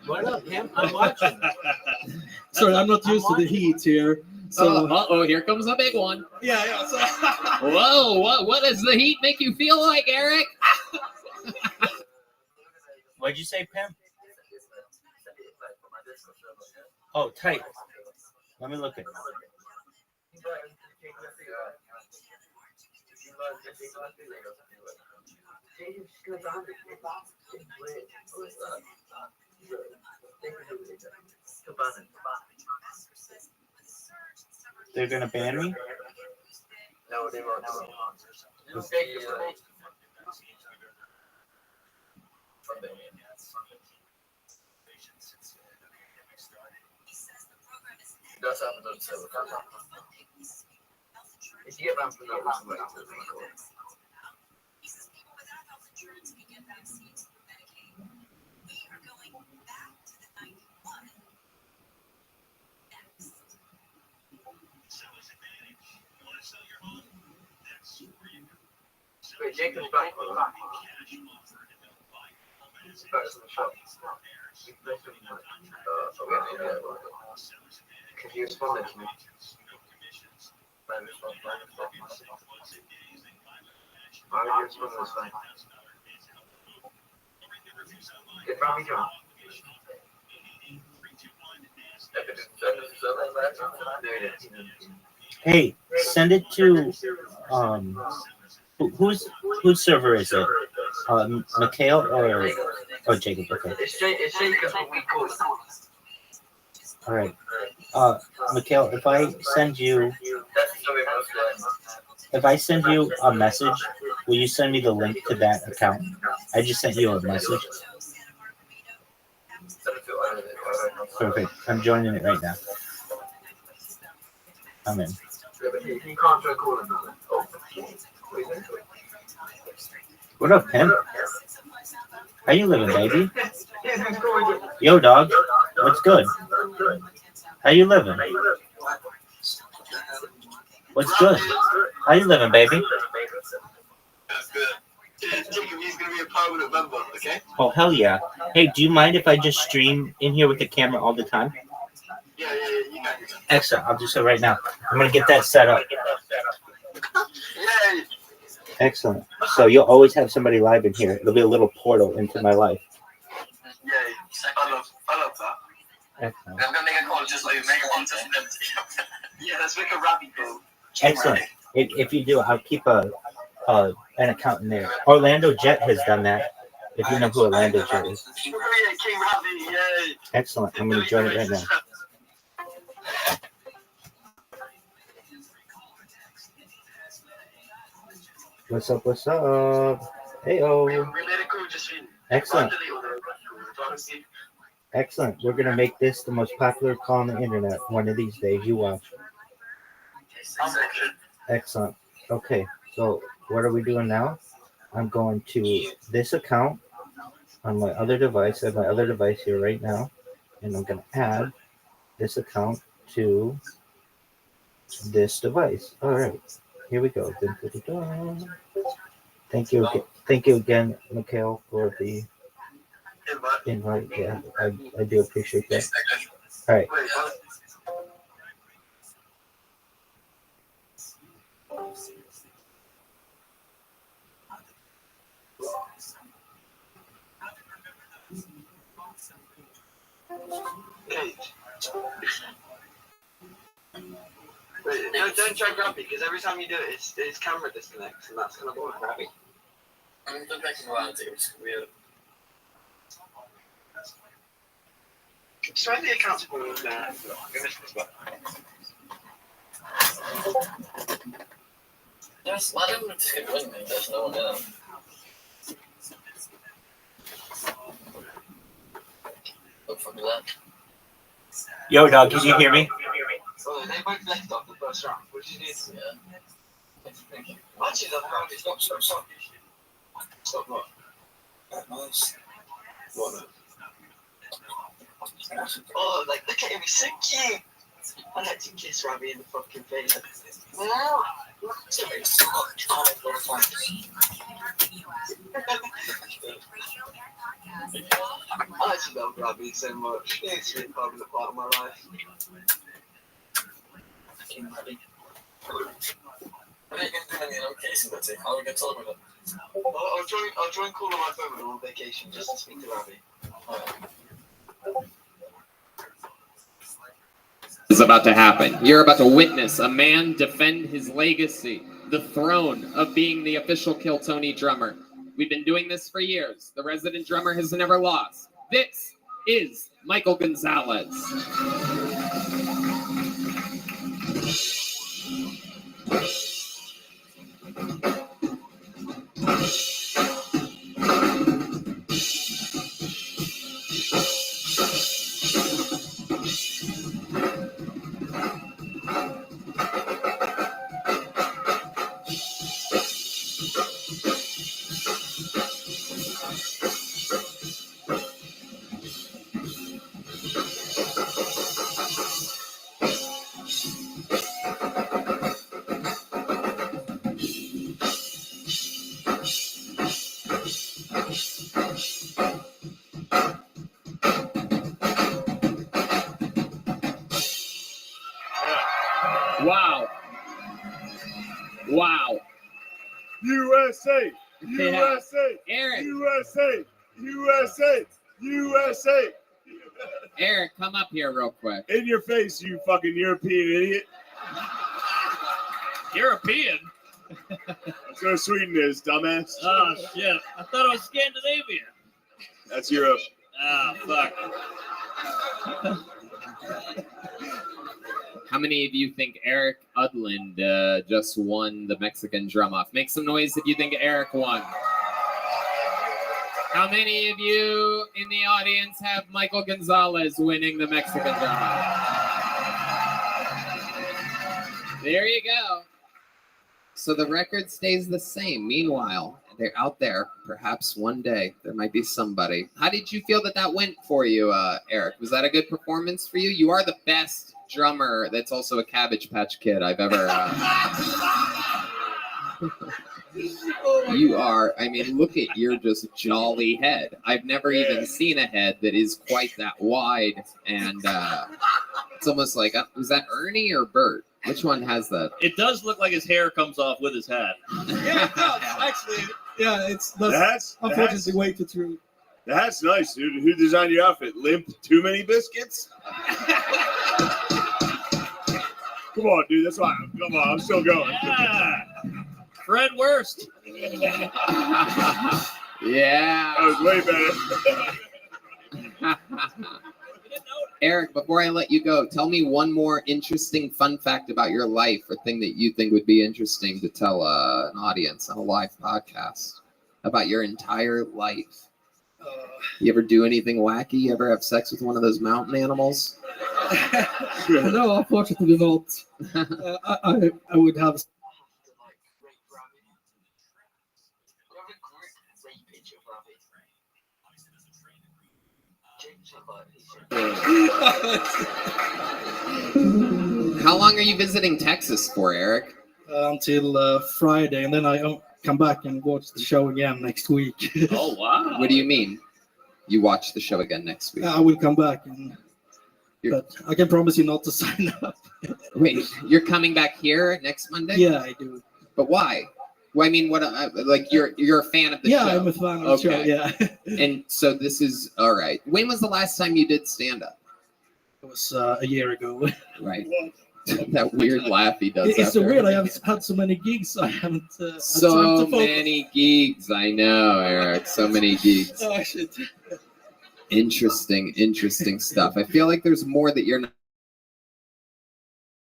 What up, him? I'm watching. Sorry, I'm not used to the heat here. So here comes a big one. Yeah. So Whoa, what does the heat make you feel like, Eric? What'd you say, Pim? Oh, tight. Let me look at it. They're gonna ban me? No, they won't. Wait, Jacob's back. Can you respond to me? Why would you respond to this thing? Get Rabbi John. There it is. Hey, send it to whose server is it? Mikhail or Jacob? Okay. It's Jacob, but we call it. All right. Mikhail, if I send you a message, will you send me the link to that account? I just sent you a message. Perfect. I'm joining it right now. I'm in. You can't try calling them. What up, pimp? How you living, baby? Yo, dog. What's good? How you living? What's good? How you living, baby? That's good. Jacob, he's going to be a permanent member, okay? Oh, hell yeah. Hey, do you mind if I just stream in here with the camera all the time? Yeah, you can. Excellent. I'll do so right now. I'm going to get that set up. Yay! Excellent. So you'll always have somebody live in here. It'll be a little portal into my life. Yay. I love that. Excellent. I'm going to make a call just like you make a contest. Yeah, let's make a Rabbi call. Excellent. If you do, I'll keep an account in there. Orlando Jet has done that. If you know who Orlando Jet is. King Rabbi, yay! Excellent. I'm going to join it right now. What's up? What's up? Hey-oh. Excellent. Excellent. We're going to make this the most popular call on the internet one of these days. You watch. Excellent. Okay. So what are we doing now? I'm going to this account on my other device. I have my other device here right now. And I'm going to add this account to this device. All right. Here we go. Thank you. Thank you again, Mikhail, for the invite. Yeah, I do appreciate that. All right. Wait, no, don't try Rabbi, because every time you do it, his camera disconnects, and that's going to bother Rabbi. I'm making around it, it's weird. Try the accounts for Guinness as well. Yes, I don't want to skip with me, there's no one there. Look for that. Yo, dog, can you hear me? Oh, they both left off the first round, which is yeah. Actually, the round is not so sorry. Stop what? Nice. What? Oh, like, look at him, he's so cute. I like to kiss Rabbi in the fucking face. Wow. Sorry, I actually love Rabbi so much. He's really part of my life. I'll join call on my phone when I'm on vacation just to speak to Rabbi. Is about to happen. You're about to witness a man defend his legacy, the throne of being the official Kill Tony drummer. We've been doing this for years. The resident drummer has never lost. This is Michael Gonzalez. Wow. USA, Yeah. USA, Eric. USA, USA, USA. Eric, come up here real quick. In your face, you fucking European idiot. European? That's where Sweden is, dumbass. Oh, shit. I thought it was Scandinavia. That's Europe. Ah, fuck. How many of you think Eric Udland just won the Mexican drum off? Make some noise if you think Eric won. How many of you in the audience have Michael Gonzalez winning the Mexican drum off? There you go. So the record stays the same. Meanwhile, they're out there. Perhaps one day there might be somebody. How did you feel that went for you, Eric? Was that a good performance for you? You are the best drummer that's also a Cabbage Patch Kid I've ever... You are, I mean, look at your just jolly head. I've never even seen a head that is quite that wide. And it's almost like, was that Ernie or Bert? Which one has that? It does look like his hair comes off with his hat. Yeah, it does. Actually, yeah, that's unfortunately way too true. That's nice, dude. Who designed your outfit? Limp Too Many Biscuits? Come on, dude. That's why. Come on, I'm still going. Yeah. Fred Wurst. Yeah. That was way better. Eric, before I let you go, tell me one more interesting fun fact about your life or thing that you think would be interesting to tell an audience on a live podcast about your entire life. You ever do anything wacky? You ever have sex with one of those mountain animals? No, unfortunately not. I would have. How long are you visiting Texas for, Eric? Until Friday, and then I come back and watch the show again next week. Oh, wow. What do you mean? You watch the show again next week? I will come back, but I can promise you not to sign up. Wait, you're coming back here next Monday? Yeah, I do. But why? Well, I mean, what? Like you're a fan of the show? Yeah, I'm a fan of the show. Yeah. And so this is all right. When was the last time you did stand up? It was a year ago. Right. That weird laugh he does. It's so weird. I have had so many gigs. I haven't. So many gigs. I know, Eric. So many gigs. Oh shit. Interesting stuff. I feel like there's more that you're not.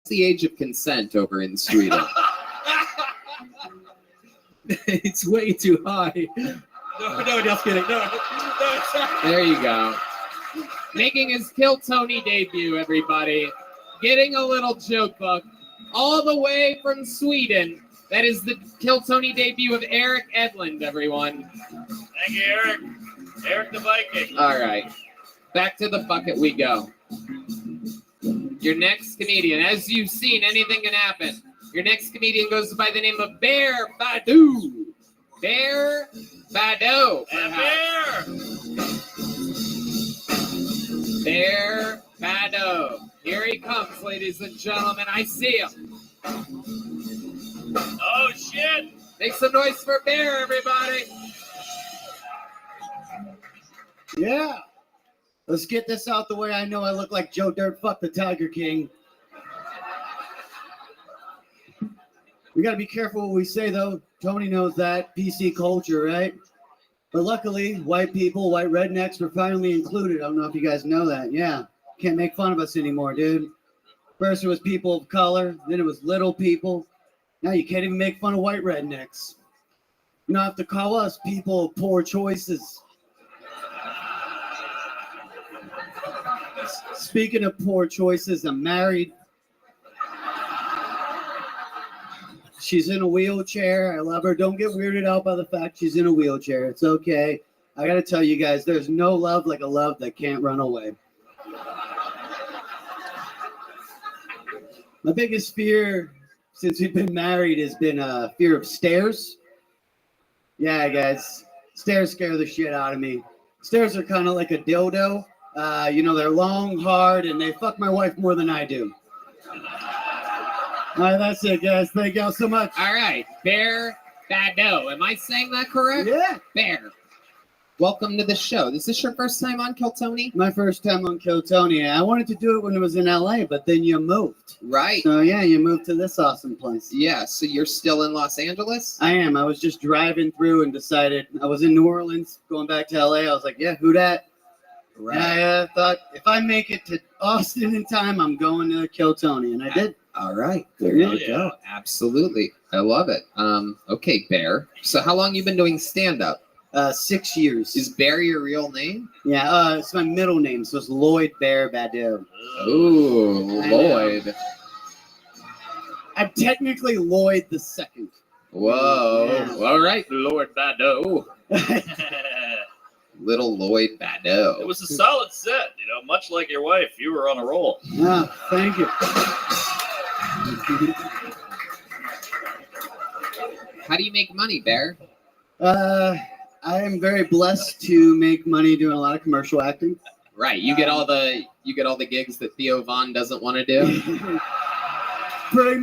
What's the age of consent over in Sweden? It's way too high. No, just kidding. No. There you go. Making his Kill Tony debut, everybody. Getting a little joke book all the way from Sweden. That is the Kill Tony debut of Eric Edlund, everyone. Thank you, Eric. Eric the Viking. All right. Back to the bucket we go. Your next comedian. As you've seen, anything can happen. Your next comedian goes by the name of Bear Badu. Bear Badu. Bear Badu. Here he comes, ladies and gentlemen. I see him. Oh, shit. Make some noise for Bear, everybody. Yeah. Let's get this out the way. I know I look like Joe Dirt Fuck the Tiger King. We got to be careful what we say, though. Tony knows that. PC culture, right? But luckily, white people, white rednecks were finally included. I don't know if you guys know that. Yeah. Can't make fun of us anymore, dude. First it was people of color. Then it was little people. Now you can't even make fun of white rednecks. You don't have to call us people of poor choices. Speaking of poor choices, I'm married. She's in a wheelchair. I love her. Don't get weirded out by the fact she's in a wheelchair. It's okay. I got to tell you guys, there's no love like a love that can't run away. My biggest fear since we've been married has been a fear of stairs. Yeah, guys, stairs scare the shit out of me. Stairs are kind of like a dildo. They're long, hard, and they fuck my wife more than I do. All right, that's it, guys. Thank y'all so much. All right, Bear Bado. Am I saying that correct? Yeah. Bear. Welcome to the show. Is this your first time on Kill Tony? My first time on Kill Tony. I wanted to do it when it was in LA, but then you moved. Right. So yeah, you moved to this awesome place. Yeah, so you're still in Los Angeles? I am. I was just driving through and decided I was in New Orleans, going back to LA. I was like, yeah, who dat? Right. And I thought if I make it to Austin in time, I'm going to Kill Tony, and I did. All right. There you go. Absolutely. I love it. Okay, Bear. So how long you been doing stand-up? 6 years. Is Bear your real name? Yeah, it's my middle name, so it's Lloyd Bear Badu. Oh, Lloyd. I'm technically Lloyd the Second. Whoa. Yeah. All right, Lord Bado. Little Lloyd Bado. It was a solid set, much like your wife. You were on a roll. Oh, thank you. How do you make money, Bear? I am very blessed to make money doing a lot of commercial acting. Right. You get all the gigs that Theo Von doesn't want to do. Pretty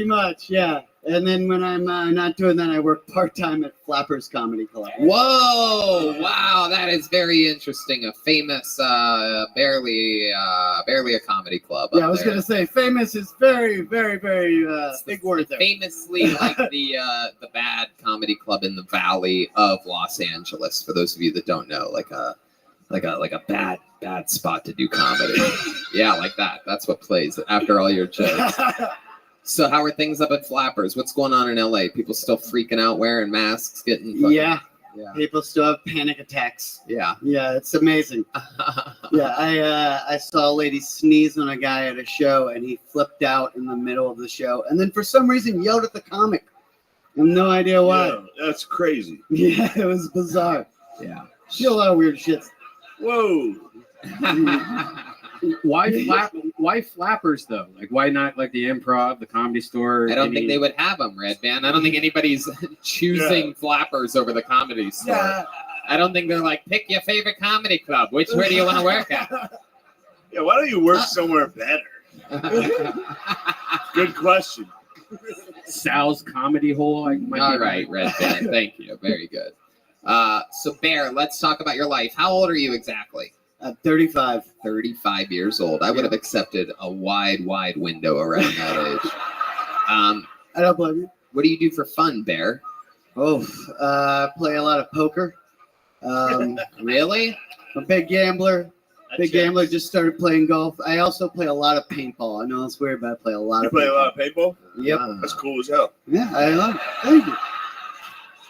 much, yeah. And then when I'm not doing that, I work part-time at Flappers Comedy Club. Whoa! Wow, that is very interesting. A famous, barely a comedy club. Yeah, I was gonna say famous is very, very, very big word there. Famously like the bad comedy club in the Valley of Los Angeles. For those of you that don't know, like a bad spot to do comedy. Yeah, like that. That's what plays after all your jokes. So how are things up at Flappers? What's going on in LA? People still freaking out, wearing masks, getting fucking... Yeah. People still have panic attacks. Yeah. Yeah, it's amazing. Yeah, I saw a lady sneeze on a guy at a show, and he flipped out in the middle of the show, and then for some reason yelled at the comic. I have no idea why. Yeah, that's crazy. Yeah, it was bizarre. Yeah. See a lot of weird shit. Whoa. Why Flappers though? Like, why not like the Improv, the Comedy Store? I don't think they would have them, Red Band. I don't think anybody's choosing Flappers over the Comedy Store. Yeah. I don't think they're like, pick your favorite comedy club. Where do you want to work at? Yeah, why don't you work somewhere better? Good question. Sal's Comedy Hole. All right, Red Band. Thank you. Very good. So Bear, let's talk about your life. How old are you exactly? 35. 35 years old. I would have accepted a wide window around that age. I don't blame you. What do you do for fun, Bear? Oh, play a lot of poker. Really? I'm a big gambler. Gambler, just started playing golf. I also play a lot of paintball. I know it's weird, but I play a lot of You play paintball. a lot of paintball? Yep. That's cool as hell. Yeah, I love it. Thank you.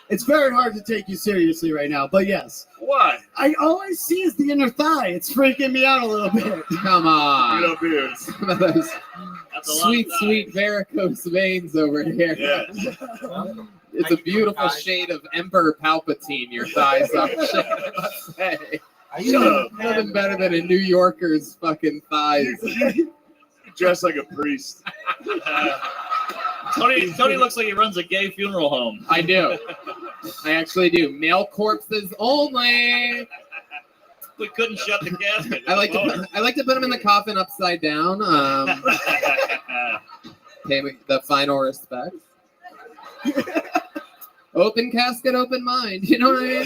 It's very hard to take you seriously right now, but yes. Why? All I see is the inner thigh. It's freaking me out a little bit. Come on. Get up here. Some of those sweet varicose veins over here. Yeah. It's a beautiful shade of Emperor Palpatine, your thighs are. I must say. Nothing better than a New Yorker's fucking thighs. Dressed like a priest. Tony looks like he runs a gay funeral home. I do. I actually do. Male corpses only. We couldn't shut the casket. I like to put them in the coffin upside down. Pay me the final respect. Open casket, open mind. You know what I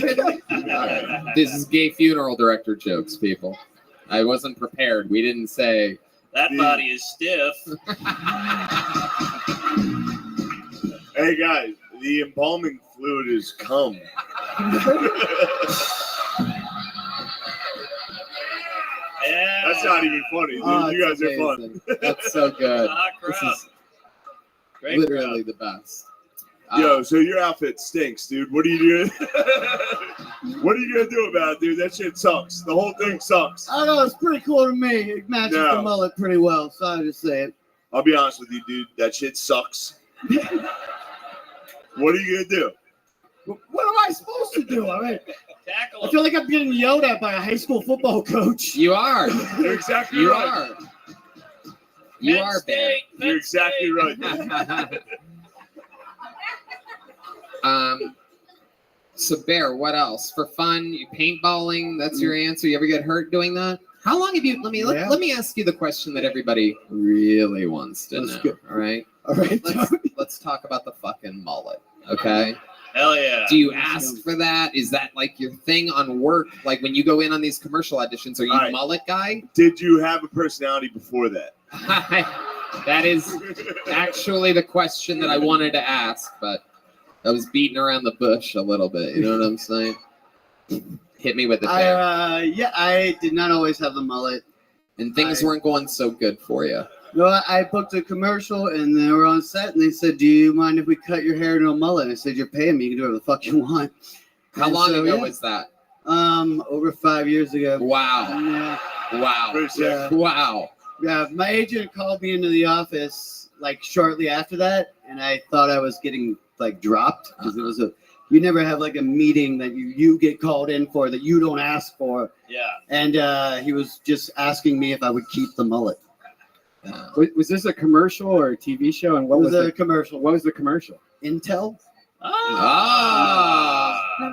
mean? All right. This is gay funeral director jokes, people. I wasn't prepared. We didn't say that body is stiff. Hey guys, the embalming fluid is cum. Yeah. That's not even funny. Oh, You guys are fun. That's so good. This is Great literally the best. Yo, so your outfit stinks, dude. What are you doing? What are you gonna do about it, dude? That shit sucks. The whole thing sucks. I know, it's pretty cool to me. It matches the mullet pretty well, so I just say it. I'll be honest with you, dude. That shit sucks. What are you gonna do? What am I supposed to do? I mean, I feel like I'm getting yelled at by a high school football coach. You are. You're exactly You right. are. You are, Bear. You're exactly right. So Bear, what else? For fun, you paintballing, that's your answer. You ever get hurt doing that? How long have you? Let me ask you the question that everybody really wants to know. All right. All right. Let's talk about the fucking mullet. Okay. Hell yeah. Do you ask for that? Is that like your thing on work? Like when you go in on these commercial auditions, are you All right. mullet guy? Did you have a personality before that? That is actually the question that I wanted to ask, but I was beating around the bush a little bit. You know what I'm saying? Hit me with it there. I did not always have the mullet. And things weren't going so good for you. No, I booked a commercial and they were on set and they said, "Do you mind if we cut your hair into a mullet?" I said, "You're paying me. You can do whatever the fuck you want." How long ago was that? Over 5 years ago. Wow. Yeah. Wow. Yeah. Wow. Yeah, my agent called me into the office like shortly after that, and I thought I was getting like dropped because it was you never have like a meeting that you get called in for that you don't ask for. Yeah. And he was just asking me if I would keep the mullet. Was this a commercial or a TV show? And what It was a the commercial. What was the commercial? Intel.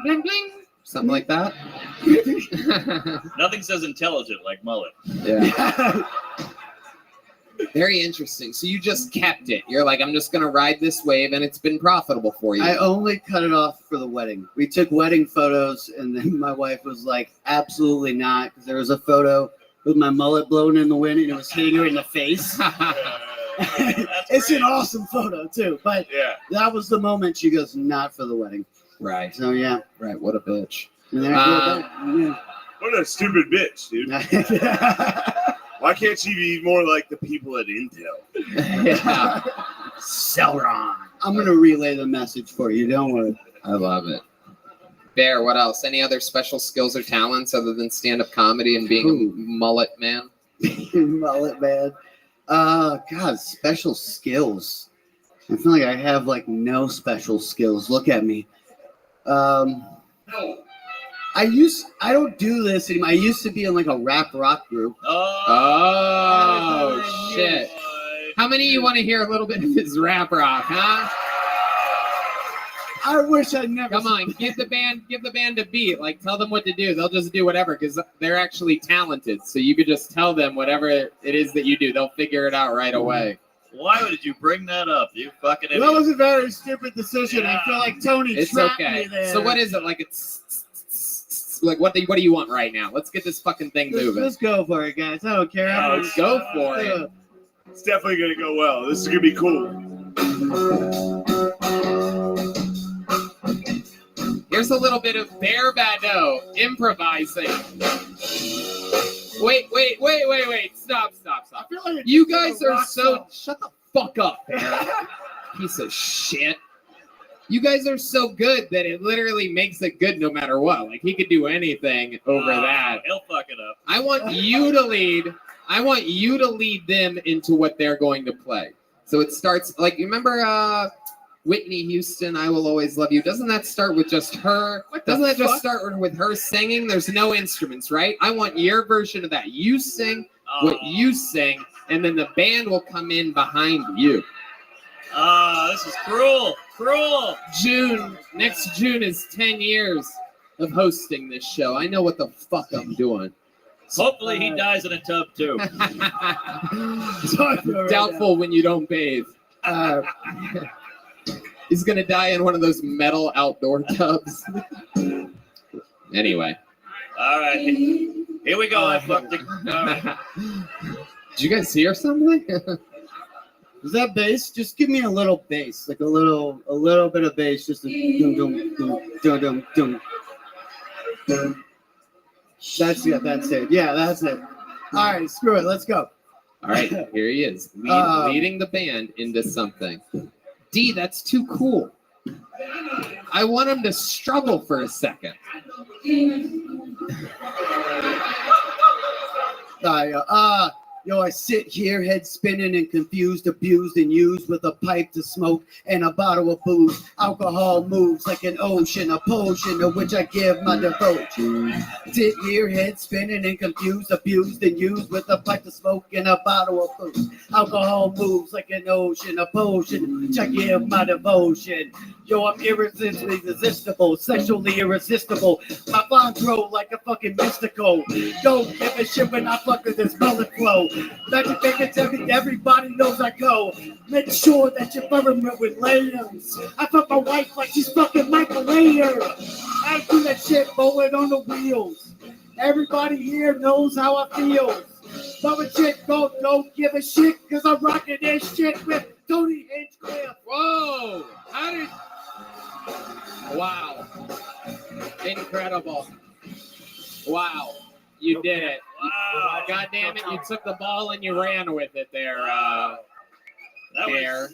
Bling, bling. Something like that. Nothing says intelligent like mullet. Yeah. Very interesting. So you just kept it. You're like, I'm just going to ride this wave, and it's been profitable for you. I only cut it off for the wedding. We took wedding photos, and then my wife was like, "Absolutely not," because there was a photo with my mullet blowing in the wind, and it was hitting her in the face. It's an awesome photo too, but that was the moment. She goes, "Not for the wedding." Right. So yeah. Right. What a bitch. And then I What a stupid bitch, dude. Why can't she be more like the people at Intel? Yeah. Celeron. I'm gonna relay the message for you. Don't worry. I love it. Bear, what else? Any other special skills or talents other than stand-up comedy and being a mullet man? Mullet man. God, special skills. I feel like I have like no special skills. Look at me. I don't do this anymore. I used to be in like a rap rock group. Oh shit. How many of you want to hear a little bit of his rap rock, huh? I wish I'd never. Come on, give the band a beat. Like, tell them what to do. They'll just do whatever because they're actually talented. So you could just tell them whatever it is that you do. They'll figure it out right away. Why did you bring that up? You fucking idiot. That was a very stupid decision. I feel like Tony It's trapped okay. me there. So what is it? Like like what do you want right now? Let's get this fucking thing moving. Let's go for it, guys. I don't care. Let's go for it. It's definitely gonna go well. This is gonna be cool. Here's a little bit of Bear Bado improvising. Wait. Stop. You guys are so... Shut the fuck up, Bear. Piece of shit. You guys are so good that it literally makes it good no matter what. Like, he could do anything over that. He'll fuck it up. I want you to lead them into what they're going to play. So it starts... Like, you remember... Whitney Houston, I Will Always Love You. Doesn't that start with just her? Doesn't that just start with her singing? There's no instruments, right? I want your version of that. You sing what you sing, and then the band will come in behind you. This is cruel. Next June is 10 years of hosting this show. I know what the fuck I'm doing. Hopefully he dies in a tub too. Doubtful when you don't bathe. He's gonna die in one of those metal outdoor tubs. Anyway. All right. Here we go. I fucked it. All right. Did you guys hear something? Is that bass? Just give me a little bass, like a little bit of bass, just a dum dum dum. That's it. Yeah, that's it. All right, screw it. Let's go. All right, here he is, leading the band into something. D, that's too cool. I want him to struggle for a second. Yo, I sit here, head spinning and confused, abused and used with a pipe to smoke and a bottle of booze. Alcohol moves like an ocean, a potion to which I give my devotion. Sit here, head spinning and confused, abused and used with a pipe to smoke and a bottle of booze. Alcohol moves like an ocean, a potion to which I give my devotion. Yo, I'm irresistible, sexually irresistible. My bonds grow like a fucking mystical. Don't give a shit when I fuck with this bullet flow. Magic Vegas, everybody knows I go. Make sure that you're burying with layers. I fuck my wife like she's fucking Michael Layer. I do that shit bowling on the wheels. Everybody here knows how I feel. But with shit, don't give a shit, cause I'm rocking this shit with Tony Hinchcliffe. Whoa! How did... Wow. Incredible. Wow. You did it. Wow. God damn it, you took the ball and you ran with it there, Bear.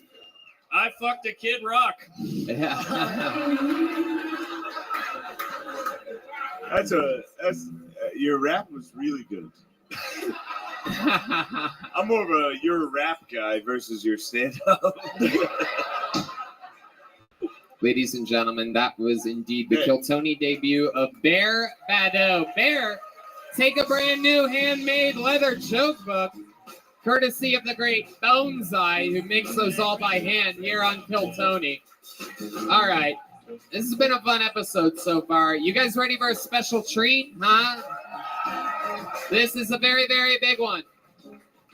I fucked a Kid Rock. Yeah. Your rap was really good. I'm more of a your rap guy versus your stand-up. Ladies and gentlemen, that was indeed the Kill Tony debut of Bear Bado. Bear, take a brand new handmade leather joke book, courtesy of the great Boneseye, who makes those all by hand here on Kill Tony. All right, this has been a fun episode so far. You guys ready for a special treat, huh? This is a very, very big one.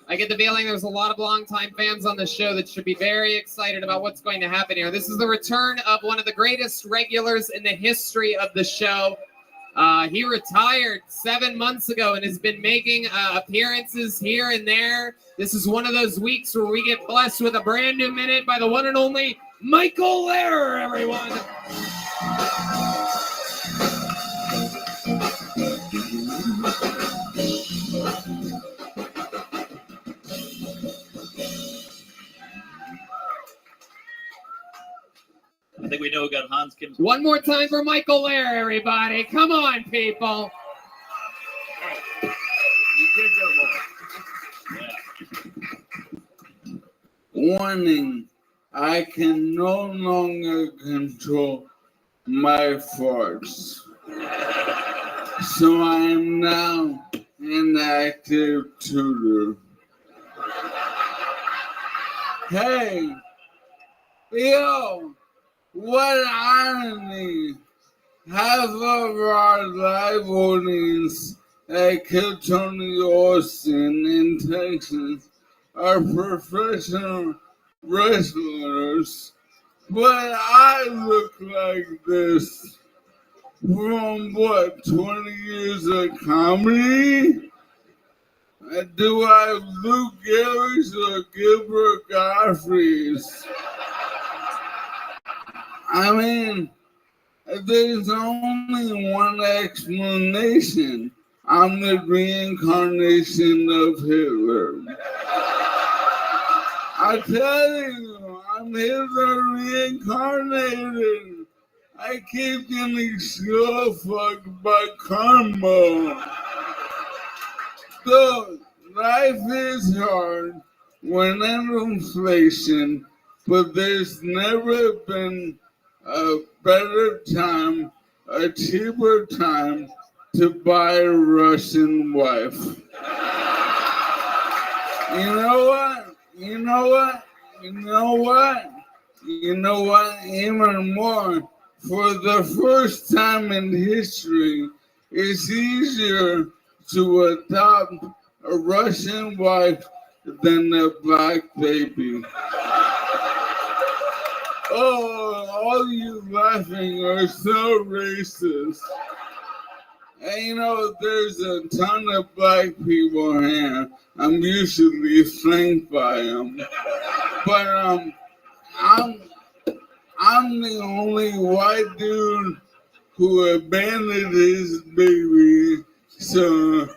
I get the feeling there's a lot of longtime fans on the show that should be very excited about what's going to happen here. This is the return of one of the greatest regulars in the history of the show. He retired 7 months ago and has been making appearances here and there. This is one of those weeks where we get blessed with a brand new minute by the one and only Michael Lehrer, everyone. I think we know who got Hans Kim's. One more time for Michael Lehrer, everybody. Come on, people. Warning, I can no longer control my farts. So I am now an active tutor. Hey, yo, what irony! Half of our live audience at Kill Tony Austin in Texas are professional wrestlers, but I look like this from what, 20 years of comedy? Do I have Luke Garris or Gilbert Gottfried's? I mean, there's only one explanation. I'm the reincarnation of Hitler. I tell you, I'm Hitler reincarnated. I keep getting skull fucked by karma. So, life is hard when there's inflation, but there's never been a better time, a cheaper time to buy a Russian wife. You know what? You know what? You know what? You know what? Even more, for the first time in history, it's easier to adopt a Russian wife than a black baby. Oh, all you laughing are so racist. And you know, there's a ton of black people here. I'm usually flanked by them. But I'm the only white dude who abandoned his baby. So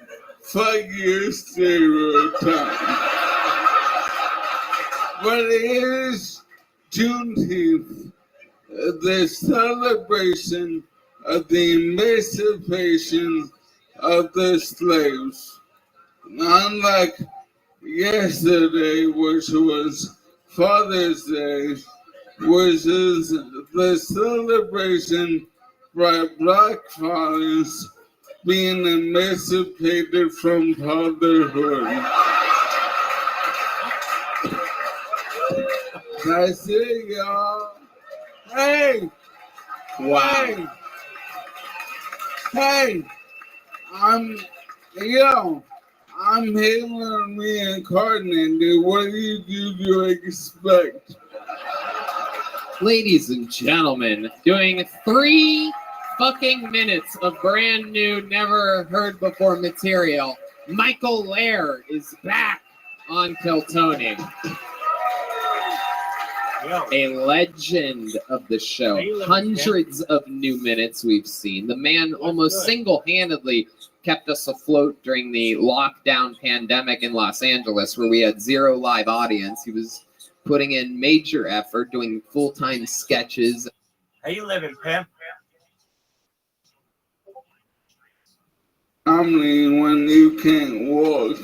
fuck your stereotype. But it is Juneteenth, the celebration of the emancipation of the slaves. Unlike yesterday, which was Father's Day, which is the celebration by Black fathers being emancipated from fatherhood. That's it, y'all. Hey! Wow. Hey! I'm Halen reincarnated. What do you expect? Ladies and gentlemen, doing 3 fucking minutes of brand new, never heard before material, Michael Lair is back on Kill Tony. A legend of the show. Hundreds of new minutes we've seen. The man almost single-handedly kept us afloat during the lockdown pandemic in Los Angeles, where we had 0 live audience. He was putting in major effort, doing full-time sketches. How you living, pimp? Family when you can't walk.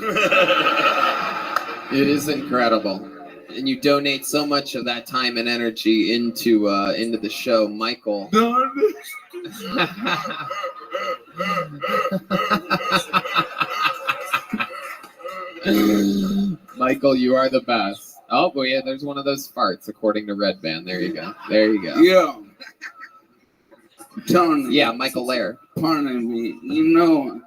It is incredible. And you donate so much of that time and energy into the show, Michael. Michael, you are the best. Oh, boy, yeah, there's one of those farts, according to Red Band. There you go. There you go. Yeah. Tony. Yeah, Michael Lair. Pardon me. You know,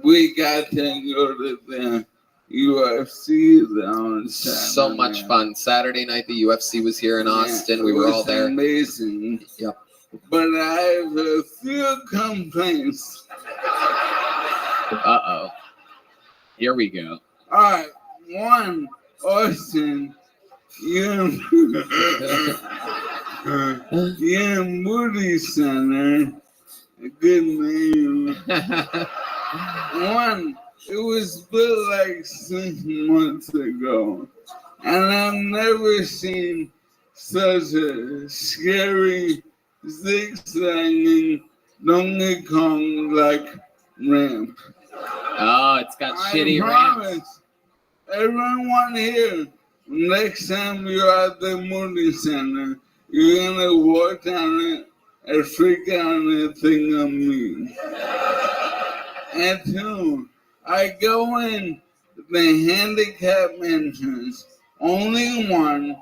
we got to go to the UFC on Saturday. So much fun. Saturday night, the UFC was here in Austin. We were all there. Amazing. Yep. But I have a few complaints. Uh-oh. Here we go. All right. One, Austin, you're Moody Center. A good name. One, it was built like 6 months ago. And I've never seen such a scary, zigzagging Donkey Kong like ramp. Oh, it's got shitty ramps. Everyone here, next time you're at the Moody Center, you're gonna walk down it and freak out and think of me. And 2, I go in the handicap entrance, only one,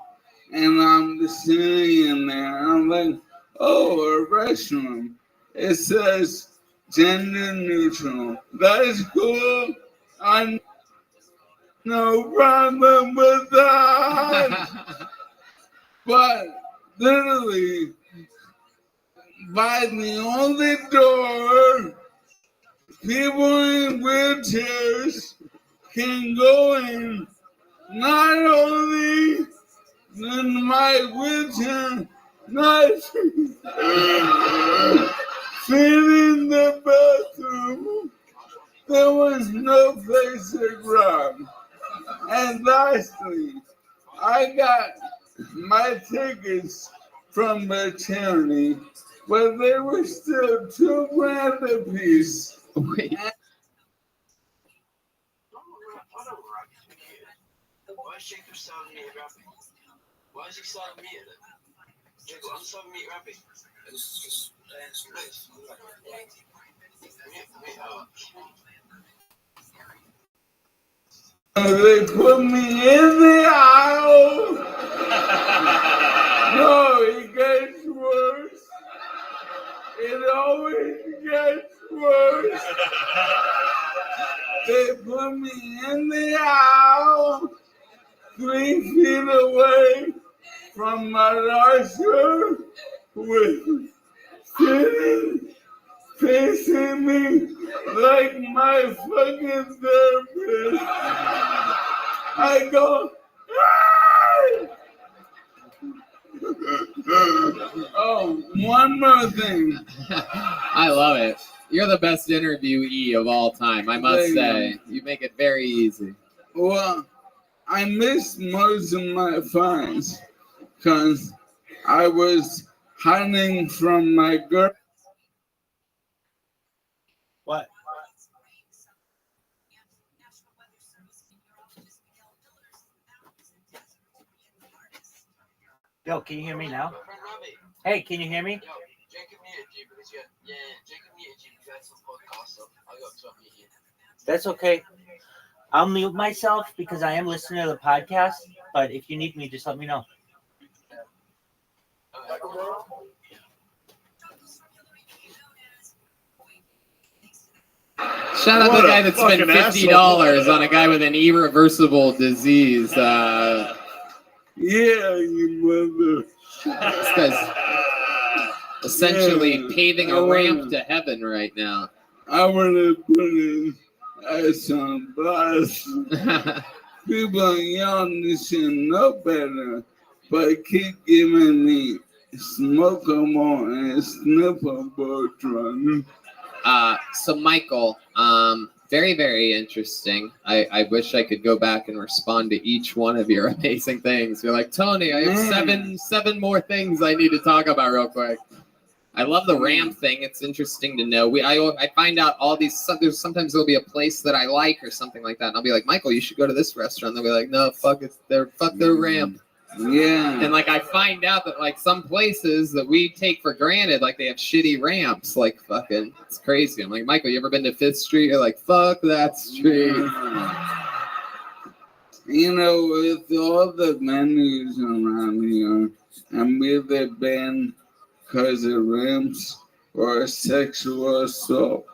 and I'm just sitting in there. I'm like, oh, a restroom. It says gender neutral. That is cool. I no problem with that. But literally, by the only door, people in wheelchairs can go in. Not only in my wheelchair, not fit in the bathroom. There was no place to grab. And lastly, I got my tickets from the charity, but they were still $2,000 a piece. Wait. Why is Jacob selling me a Rabbi? Why is he selling me a Jacob, I'm selling me a Rabbi. It's just playing some race. They put me in the aisle. No, it gets worse. It always gets worse. They put me in the aisle, 3 feet away from my usher, with sitting, facing me like my fucking therapist. I go, "Hey!" Oh, one more thing. I love it. You're the best interviewee of all time, I must say. You make it very easy. Well, I missed most of my fines because I was hiding from my girl. What? Yo, can you hear me now? Hey, can you hear me? That's okay. I'll mute myself because I am listening to the podcast. But if you need me, just let me know. Shout out What to the guy a that spent fucking $50 on a guy with an irreversible disease. Yeah, you mother. This guy's essentially paving a ramp to heaven right now. I want to put in some blast. People young should know better, but keep giving me smoke them on and sniff them both running. So Michael, very, very interesting. I wish I could go back and respond to each one of your amazing things. You're like, Tony, I have seven more things I need to talk about real quick. I love the ramp thing. It's interesting to know. I find out all these. Sometimes there'll be a place that I like or something like that, and I'll be like, Michael, you should go to this restaurant. They'll be like, no, fuck their ramp. Yeah. And like I find out that like some places that we take for granted, like they have shitty ramps. Like fucking, it's crazy. I'm like, Michael, you ever been to 5th Street? You're like, fuck that street. You know, with all the menus around here, I'm either been because of ramps or sexual assault.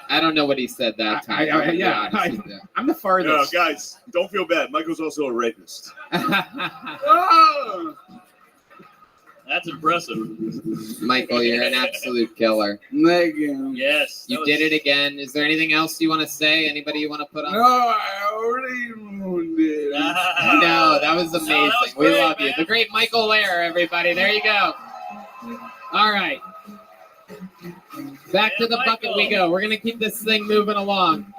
I don't know what he said that time. I'm the farthest. No, guys, don't feel bad. Michael's also a rapist. That's impressive. Michael, you're an absolute killer. Megan. Yes. You did it again. Is there anything else you want to say? Anybody you want to put on? No, I already ruined it. No, that was amazing. that was We great, love you. man. The great Michael Lair, everybody. There you go. All right. Back to the bucket we go. We're going to keep this thing moving along.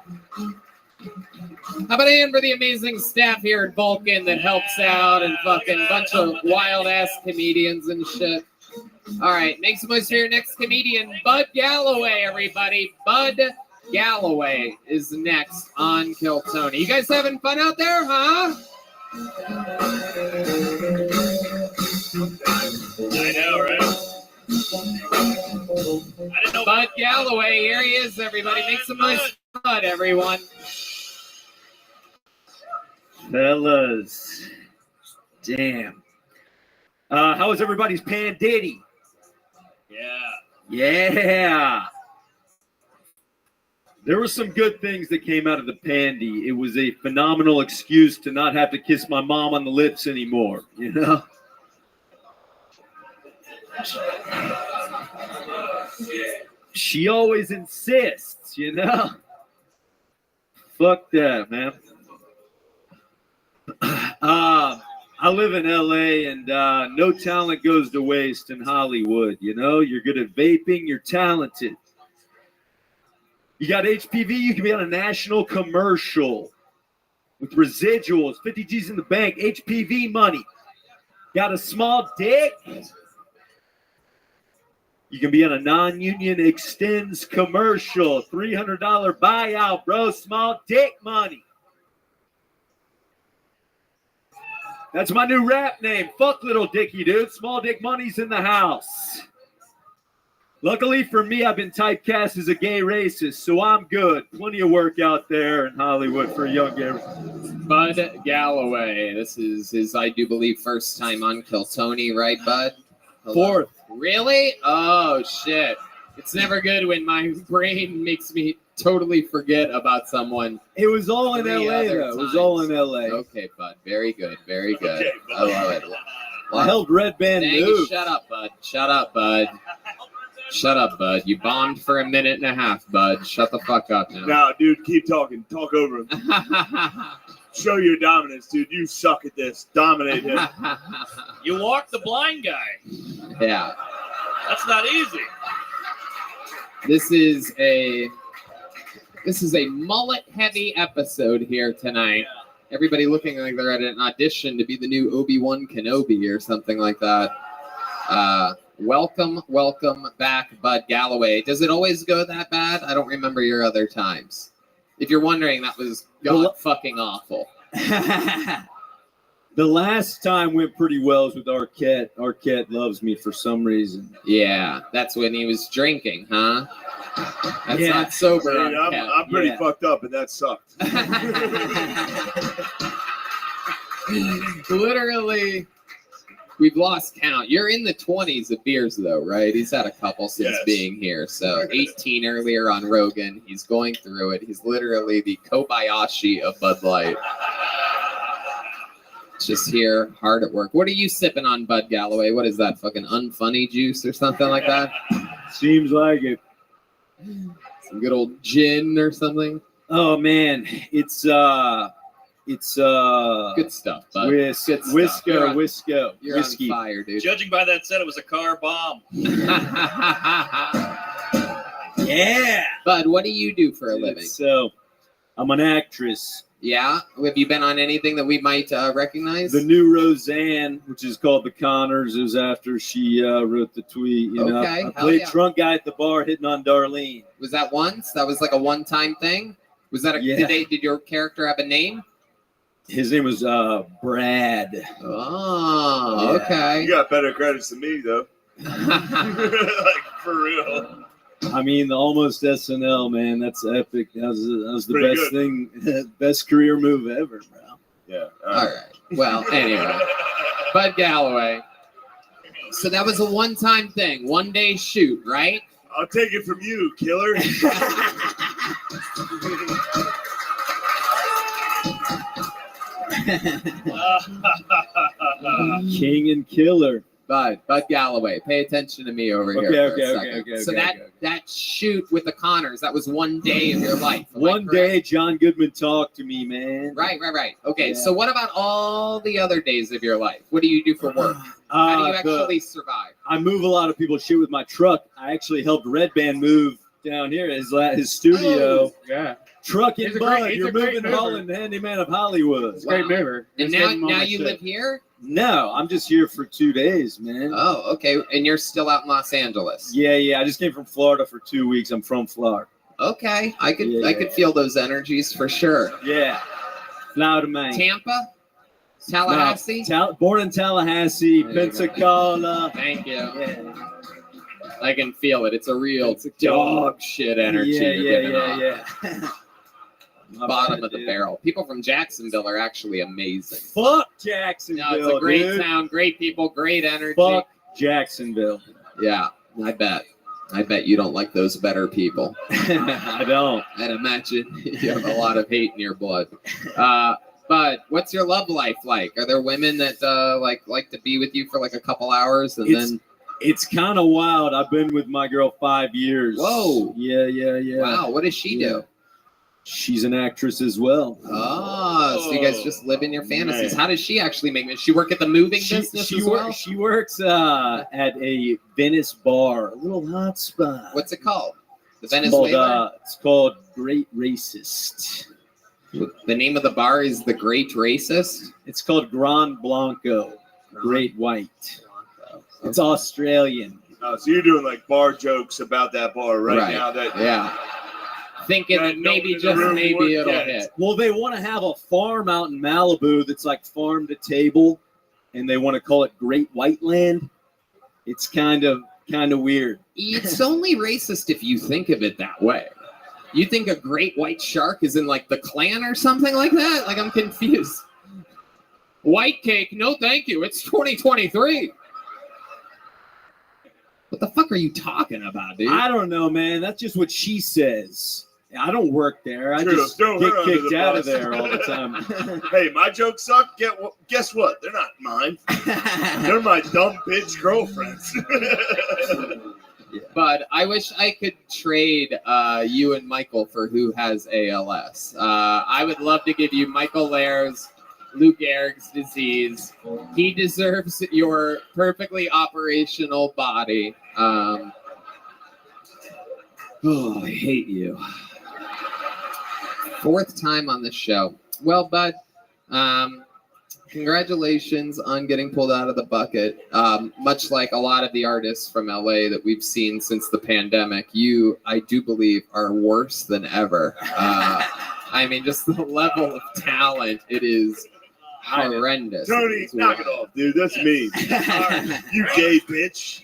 How about a hand for the amazing staff here at Vulcan that helps out and fucking bunch of wild-ass comedians and shit. All right. Make some noise for your next comedian, Bud Galloway, everybody. Bud Galloway is next on Kill Tony. You guys having fun out there, huh? I know, right? Bud Galloway, here he is, everybody. Make some noise for Bud, everyone. Fellas, damn. How was everybody's Pandiddy? Yeah. There were some good things that came out of the Pandy. It was a phenomenal excuse to not have to kiss my mom on the lips anymore, you know? She always insists, you know? Fuck that, man. I live in LA and no talent goes to waste in Hollywood, you know? You're good at vaping, you're talented. You got HPV, you can be on a national commercial with residuals, 50 G's in the bank, HPV money. Got a small dick? You can be on a non-union extends commercial, $300 buyout, bro, small dick money. That's my new rap name. Fuck Little Dicky, dude. Small dick money's in the house. Luckily for me, I've been typecast as a gay racist, so I'm good. Plenty of work out there in Hollywood for a young gay. Bud Galloway. This is his, I do believe, first time on Kill Tony, right, Bud? Hello. Fourth. Really? Oh, shit. It's never good when my brain makes me totally forget about someone. It was all in LA, though. It was all in LA. Okay, Bud. Very good. Very good. Okay, I love it. I held Red Band moves. Shut up, Bud. Shut up, Bud. Shut up, Bud. You bombed for a minute and a half, Bud. Shut the fuck up now. No, dude, keep talking. Talk over him. Show your dominance, dude. You suck at this. Dominate him. You walk the blind guy. Yeah. That's not easy. This is a mullet-heavy episode here tonight. Everybody looking like they're at an audition to be the new Obi-Wan Kenobi or something like that. Welcome back, Bud Galloway. Does it always go that bad? I don't remember your other times. If you're wondering, that was god fucking awful. The last time went pretty well was with Arquette. Arquette loves me for some reason. Yeah, that's when he was drinking, huh? That's Yeah. not sober. Dude, Arquette. I'm pretty fucked up, and that sucked. Literally, we've lost count. You're in the 20s of beers, though, right? He's had a couple since Yes. being here. So 18 earlier on Rogan. He's going through it. He's literally the Kobayashi of Bud Light. Just here, hard at work. What are you sipping on, Bud Galloway? What is that, fucking unfunny juice or something like that? Seems like it. Some good old gin or something? Oh man, it's good stuff, bud. Good stuff. Wisco. You're whiskey. on fire, dude. Judging by that set, it was a car bomb. Yeah. Bud, what do you do for a living? So, I'm an actress. Yeah? Have you been on anything that we might recognize? The new Roseanne, which is called The Connors, is after she wrote the tweet. You know, Okay, I hell played yeah. drunk guy at the bar hitting on Darlene. Was that once? That was like a one-time thing? Was that Yeah. did your character have a name? His name was Brad. Oh, Yeah. okay. You got better credits than me, though. Like, for real. I mean, the Almost SNL, man. That's epic. That was the Pretty best good. thing, best career move ever, bro. Yeah. All right. Well, anyway. Bud Galloway. So that was a one-time thing. One-day shoot, right? I'll take it from you, killer. King and killer. Bud Galloway, pay attention to me over here. Okay, for okay, a okay, second. okay, So okay, that shoot with the Connors, that was one day of your life. am I One correct? day, John Goodman talked to me, man. Right. Okay, Yeah. so what about all the other days of your life? What do you do for work? How do you actually survive? I move a lot of people's shit with my truck. I actually helped Red Band move down here, his studio. Oh, yeah. Truck and He's a Bud, great- he's you're a great moving mover. Holland, handyman of Hollywood. Great mover. And now you live here? No, I'm just here for 2 days, man. Oh, okay. And you're still out in Los Angeles. Yeah. I just came from Florida for 2 weeks. I'm from Florida. Okay. I could feel those energies for sure. Yeah. Florida, man. Tampa? Tallahassee? Born in Tallahassee, There you go. Pensacola. Thank you. Yeah. I can feel it. It's a real dog shit energy. you're giving off. Yeah. Bottom of the barrel. People from Jacksonville are actually amazing. Fuck Jacksonville, No, it's a great dude. town, great people, great energy. Fuck Jacksonville. Yeah, I bet. I bet you don't like those better people. I don't. I'd imagine you have a lot of hate in your blood. But what's your love life like? Are there women that like to be with you for like a couple hours and then? It's kind of wild. I've been with my girl 5 years. Whoa. Yeah. Wow, what does she do? She's an actress as well. Oh, so you guys just live in your fantasies. Man. How does she actually make it? She work at the moving business as well? She works at a Venice bar, a little hot spot. What's it called? The It's Venezuela? it's called Great Racist. The name of the bar is The Great Racist? It's called Gran Blanco, Great White. It's Australian. Oh, so you're doing like bar jokes about that bar right now. Yeah. Thinking that maybe, no one in the room maybe would it'll get hit. Well, they want to have a farm out in Malibu that's like farm to table, and they want to call it Great White Land. It's kind of weird. It's only racist if you think of it that way. You think a great white shark is in like the Klan or something like that? Like, I'm confused. White cake, no thank you. It's 2023. What the fuck are you talking about, dude? I don't know, man. That's just what she says. I don't work there. I True, just throw get her under kicked the out of bus. there all the time. Hey, my jokes suck. Guess what? They're not mine. They're my dumb bitch girlfriends. But I wish I could trade you and Michael for who has ALS. I would love to give you Michael Lair's Lou Gehrig's disease. He deserves your perfectly operational body. Oh, I hate you. 4th time on the show. Well, bud, congratulations on getting pulled out of the bucket. Much like a lot of the artists from LA that we've seen since the pandemic, you, I do believe, are worse than ever. I mean, just the level of talent, it is horrendous. Tony, knock it off, dude. That's mean. You gay bitch.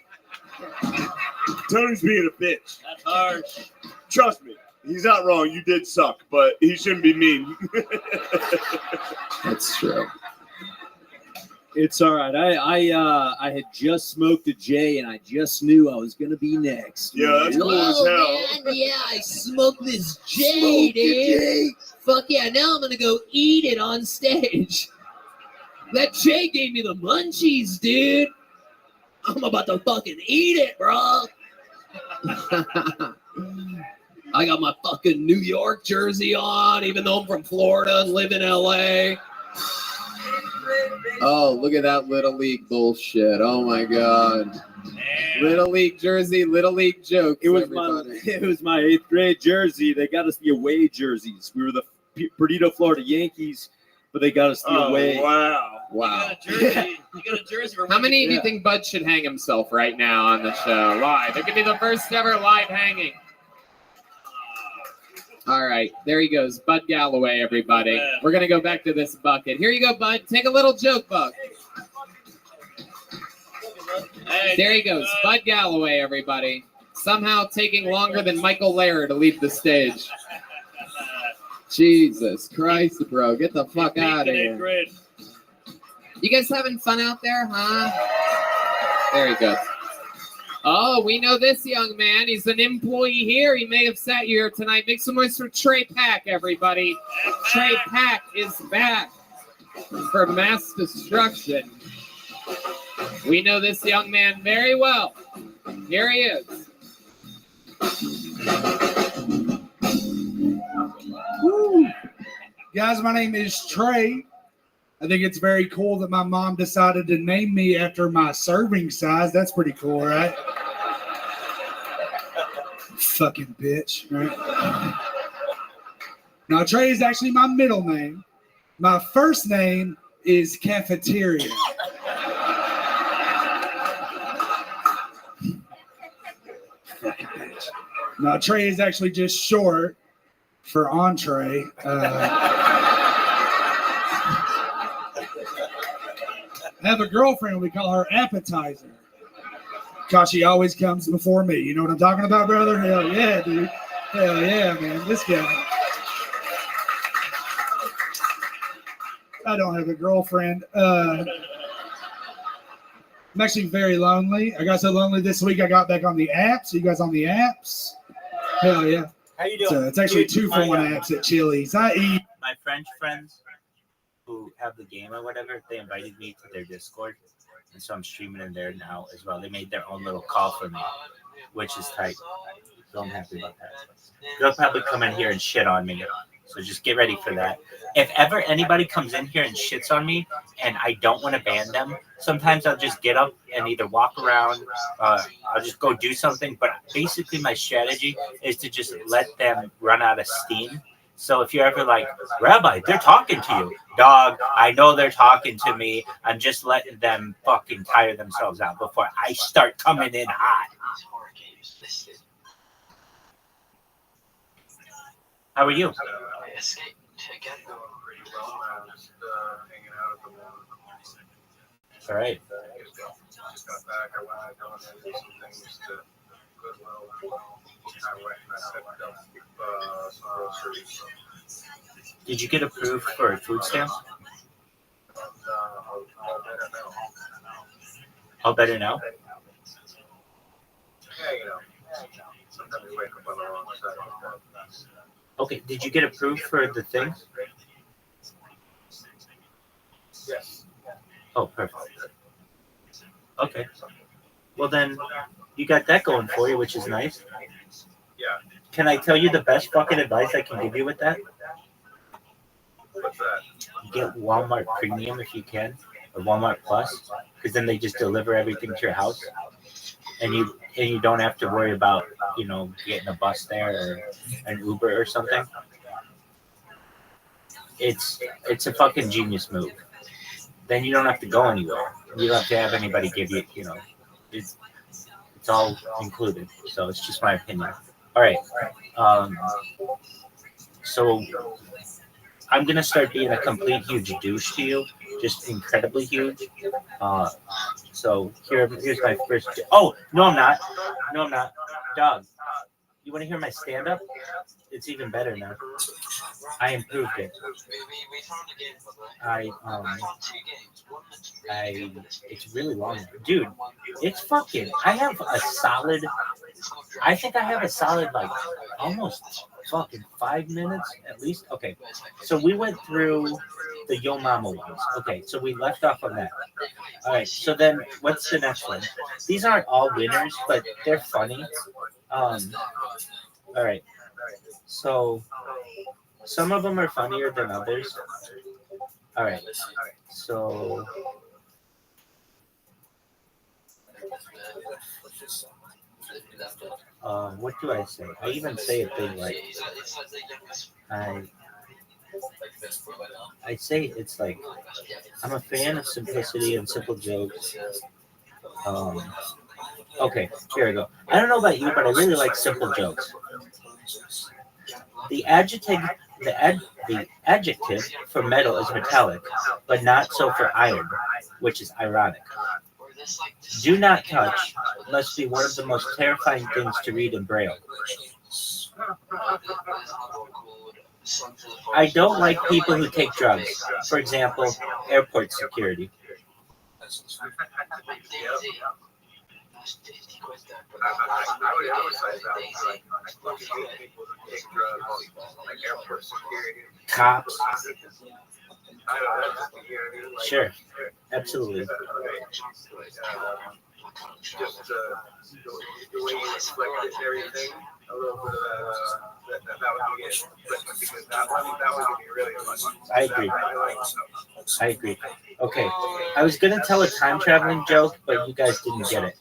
Tony's being a bitch. That's harsh. Trust me. He's not wrong. You did suck, but he shouldn't be mean. That's true. It's all right. I had just smoked a J, and I just knew I was gonna be next. Yeah, that's cool as hell. Man, yeah, I smoked this J, dude. Fuck yeah, now I'm gonna go eat it on stage. That J gave me the munchies, dude. I'm about to fucking eat it, bro. I got my fucking New York jersey on, even though I'm from Florida and live in LA. Oh, look at that Little League bullshit. Oh my God. Little League jersey, Little League joke. It was my 8th grade jersey. They got us the away jerseys. We were the Perdido, Florida Yankees, but they got us the away. Wow. Wow. You got a jersey. How many do you think Bud should hang himself right now on the show? Live. It could be the first ever live hanging. All right, there he goes. Bud Galloway, everybody. We're going to go back to this bucket. Here you go, Bud. Take a little joke, Buck. There he goes. Bud Galloway, everybody. Somehow taking longer than Michael Lehrer to leave the stage. Jesus Christ, bro. Get the fuck out of here. You guys having fun out there, huh? There he goes. Oh, we know this young man. He's an employee here. He may have sat here tonight. Make some noise for Trey Pack, everybody. Trey Pack is back for Mass Destruction. We know this young man very well. Here he is. Woo. Guys, my name is Trey. I think it's very cool that my mom decided to name me after my serving size. That's pretty cool, right? Fucking bitch, right? Now, Trey is actually my middle name. My first name is Cafeteria. Now, Trey is actually just short for entree. I have a girlfriend, we call her Appetizer. Because she always comes before me. You know what I'm talking about, brother? Hell yeah, dude. Hell yeah, man. This guy. I don't have a girlfriend. I'm actually very lonely. I got so lonely this week I got back on the apps. Are you guys on the apps? Hell yeah. How you doing? It's actually 2 for 1 apps at Chili's. I eat. My French friends who have the game or whatever, they invited me to their Discord, and so I'm streaming in there now as well. They made their own little call for me, which is tight. So I'm happy about that. They'll probably come in here and shit on me, so just get ready for that. If ever anybody comes in here and shits on me and I don't want to ban them, sometimes I'll just get up and either walk around, I'll just go do something, but basically my strategy is to just let them run out of steam. So if you're ever like, Rabbi, they're talking to you. Dog, I know they're talking to me. I'm just letting them fucking tire themselves out before I start coming in hot. How are you? All right. Did you get approved for food stamps? All better now? Yeah, you know. Sometimes we wake up on the wrong side. Okay, did you get approved for the things? Yes. Oh, perfect. Okay. Well, then you got that going for you, which is nice. Yeah. Can I tell you the best fucking advice I can give you with that? What's that? Get Walmart Premium if you can, or Walmart Plus, because then they just deliver everything to your house, and you don't have to worry about, you know, getting a bus there or an Uber or something. It's a fucking genius move. Then you don't have to go anywhere. You don't have to have anybody give you, you know, it's all included. So it's just my opinion. All right. So I'm gonna start being a complete huge douche to you, just incredibly huge. So here's my first. Oh no, I'm not. No, I'm not. Dog, you want to hear my stand-up? It's even better now. I improved it. It's really long, dude. It's fucking. I think I have a solid like almost fucking 5 minutes at least. Okay, so we went through the Yo Mama ones. Okay, so we left off on that. All right, so then what's the next one? These aren't all winners, but they're funny. All right, so some of them are funnier than others. All right, so. What do I say? I even say a thing like I say it's like I'm a fan of simplicity and simple jokes. Okay, here we go. I don't know about you, but I really like simple jokes. The adjective for metal is metallic, but not so for iron, which is ironic. Do not touch must be one of the most terrifying things to read in Braille. I don't like people who take drugs. For example, airport security. Cops. Sure, absolutely. Just the way you reflected everything, a little bit of that would be it. Because that would be really fun. I agree. Okay, I was gonna tell a time traveling joke, but you guys didn't get it.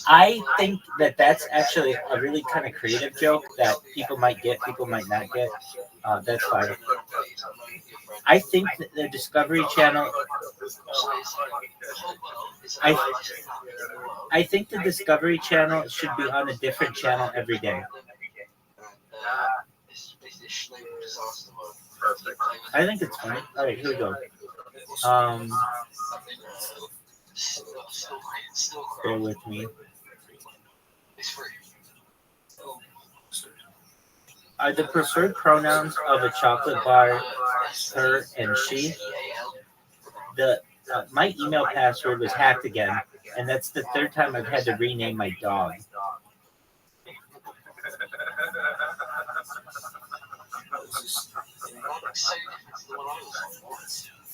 I think that that's actually a really kind of creative joke that people might get, people might not get. That's fine. I think that the Discovery Channel. I think the Discovery Channel should be on a different channel every day. I think it's fine. All right, here we go. Bear with me. Are the preferred pronouns of a chocolate bar her and she? My email password was hacked again, and that's the third time I've had to rename my dog.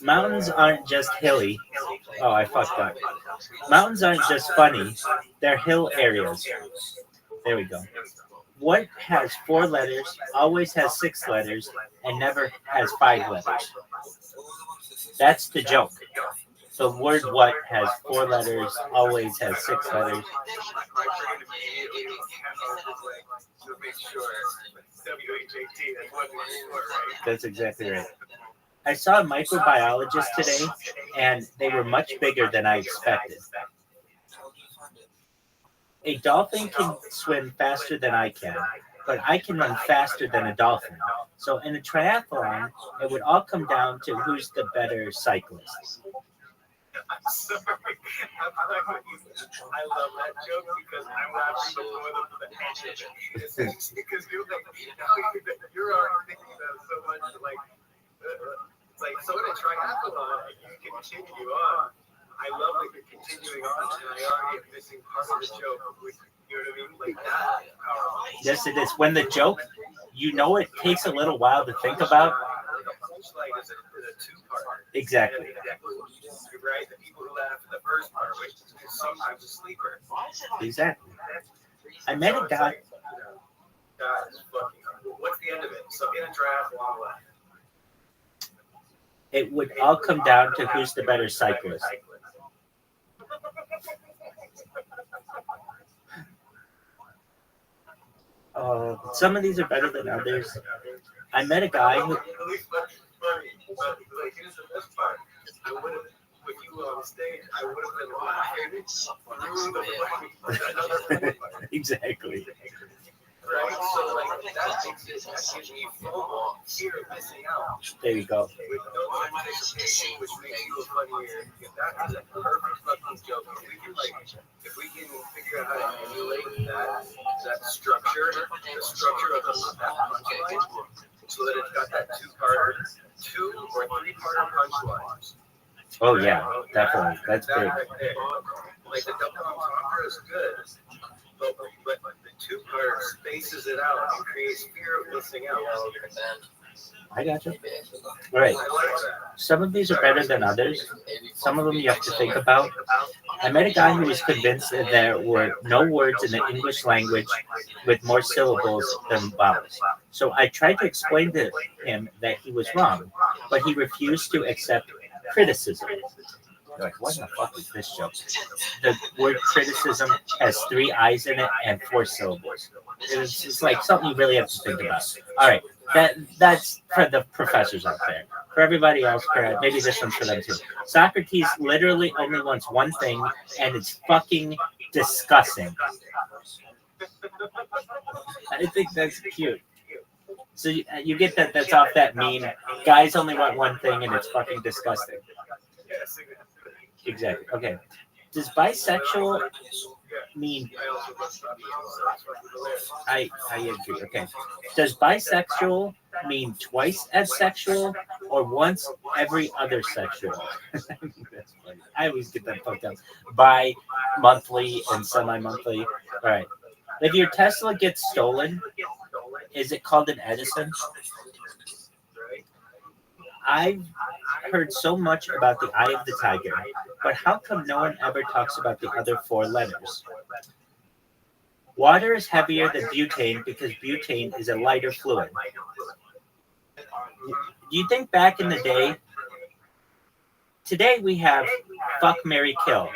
Mountains aren't just hilly. Oh, I fucked up. Mountains aren't just funny. They're hill areas. There we go. What has 4 letters, always has 6 letters, and never has 5 letters? That's the joke. The word what has 4 letters, always has 6 letters. That's exactly right. I saw a microbiologist today, and they were much bigger than I expected. A dolphin can swim faster than I can, but I can run faster than a dolphin. So in a triathlon, it would all come down to who's the better cyclist. Sorry, I love that joke because I'm laughing before the end. Because you're already thinking about so much like so in a triathlon, you continue on. I love that you're continuing on, and I already am missing part of the joke. You know what I mean? Like that. Yes, it is. When the joke, you know, it takes a little while to think about. Is a two-part. Exactly. You're right. The people who laugh at the first part, which is sometimes a sleeper. Exactly. I met a guy. What's the end of it? So in a triathlon, it would all come down to who's the better cyclist. Some of these are better than others. I met a guy who. Exactly. Right? So like that makes it gives me FOMO, fear of missing out. There you go. With no anticipation, which makes you a funnier. That is a perfect fucking joke. If we can figure out how to emulate that structure, the structure of that punchline, so that it's got that two or three part punchline. Oh yeah, definitely. That's big. Right there. Like the double entendre is good, but the two-part spaces it out and creates fear of missing out. I got you. All right. Some of these are better than others. Some of them you have to think about. I met a guy who was convinced that there were no words in the English language with more syllables than vowels. So I tried to explain to him that he was wrong, but he refused to accept criticism. Like, what in the fuck is this joke? The word criticism has 3 I's in it and 4 syllables. It's like something you really have to think about. All right, that's for the professors out there. For everybody else, maybe this one's for them too. Socrates literally only wants one thing, and it's fucking disgusting. I think that's cute. So you get that that's off that meme. Guys only want one thing, and it's fucking disgusting. Exactly. Okay. Does bisexual mean? I agree. Okay. Does bisexual mean twice as sexual or once every other sexual? That's funny. I always get that fucked up. Bi, monthly, and semi-monthly. All right. If your Tesla gets stolen, is it called an Edison? I've heard so much about the eye of the tiger, but how come no one ever talks about the other 4 letters? Water is heavier than butane because butane is a lighter fluid. Do you think back in the day? Today we have fuck, marry, kill.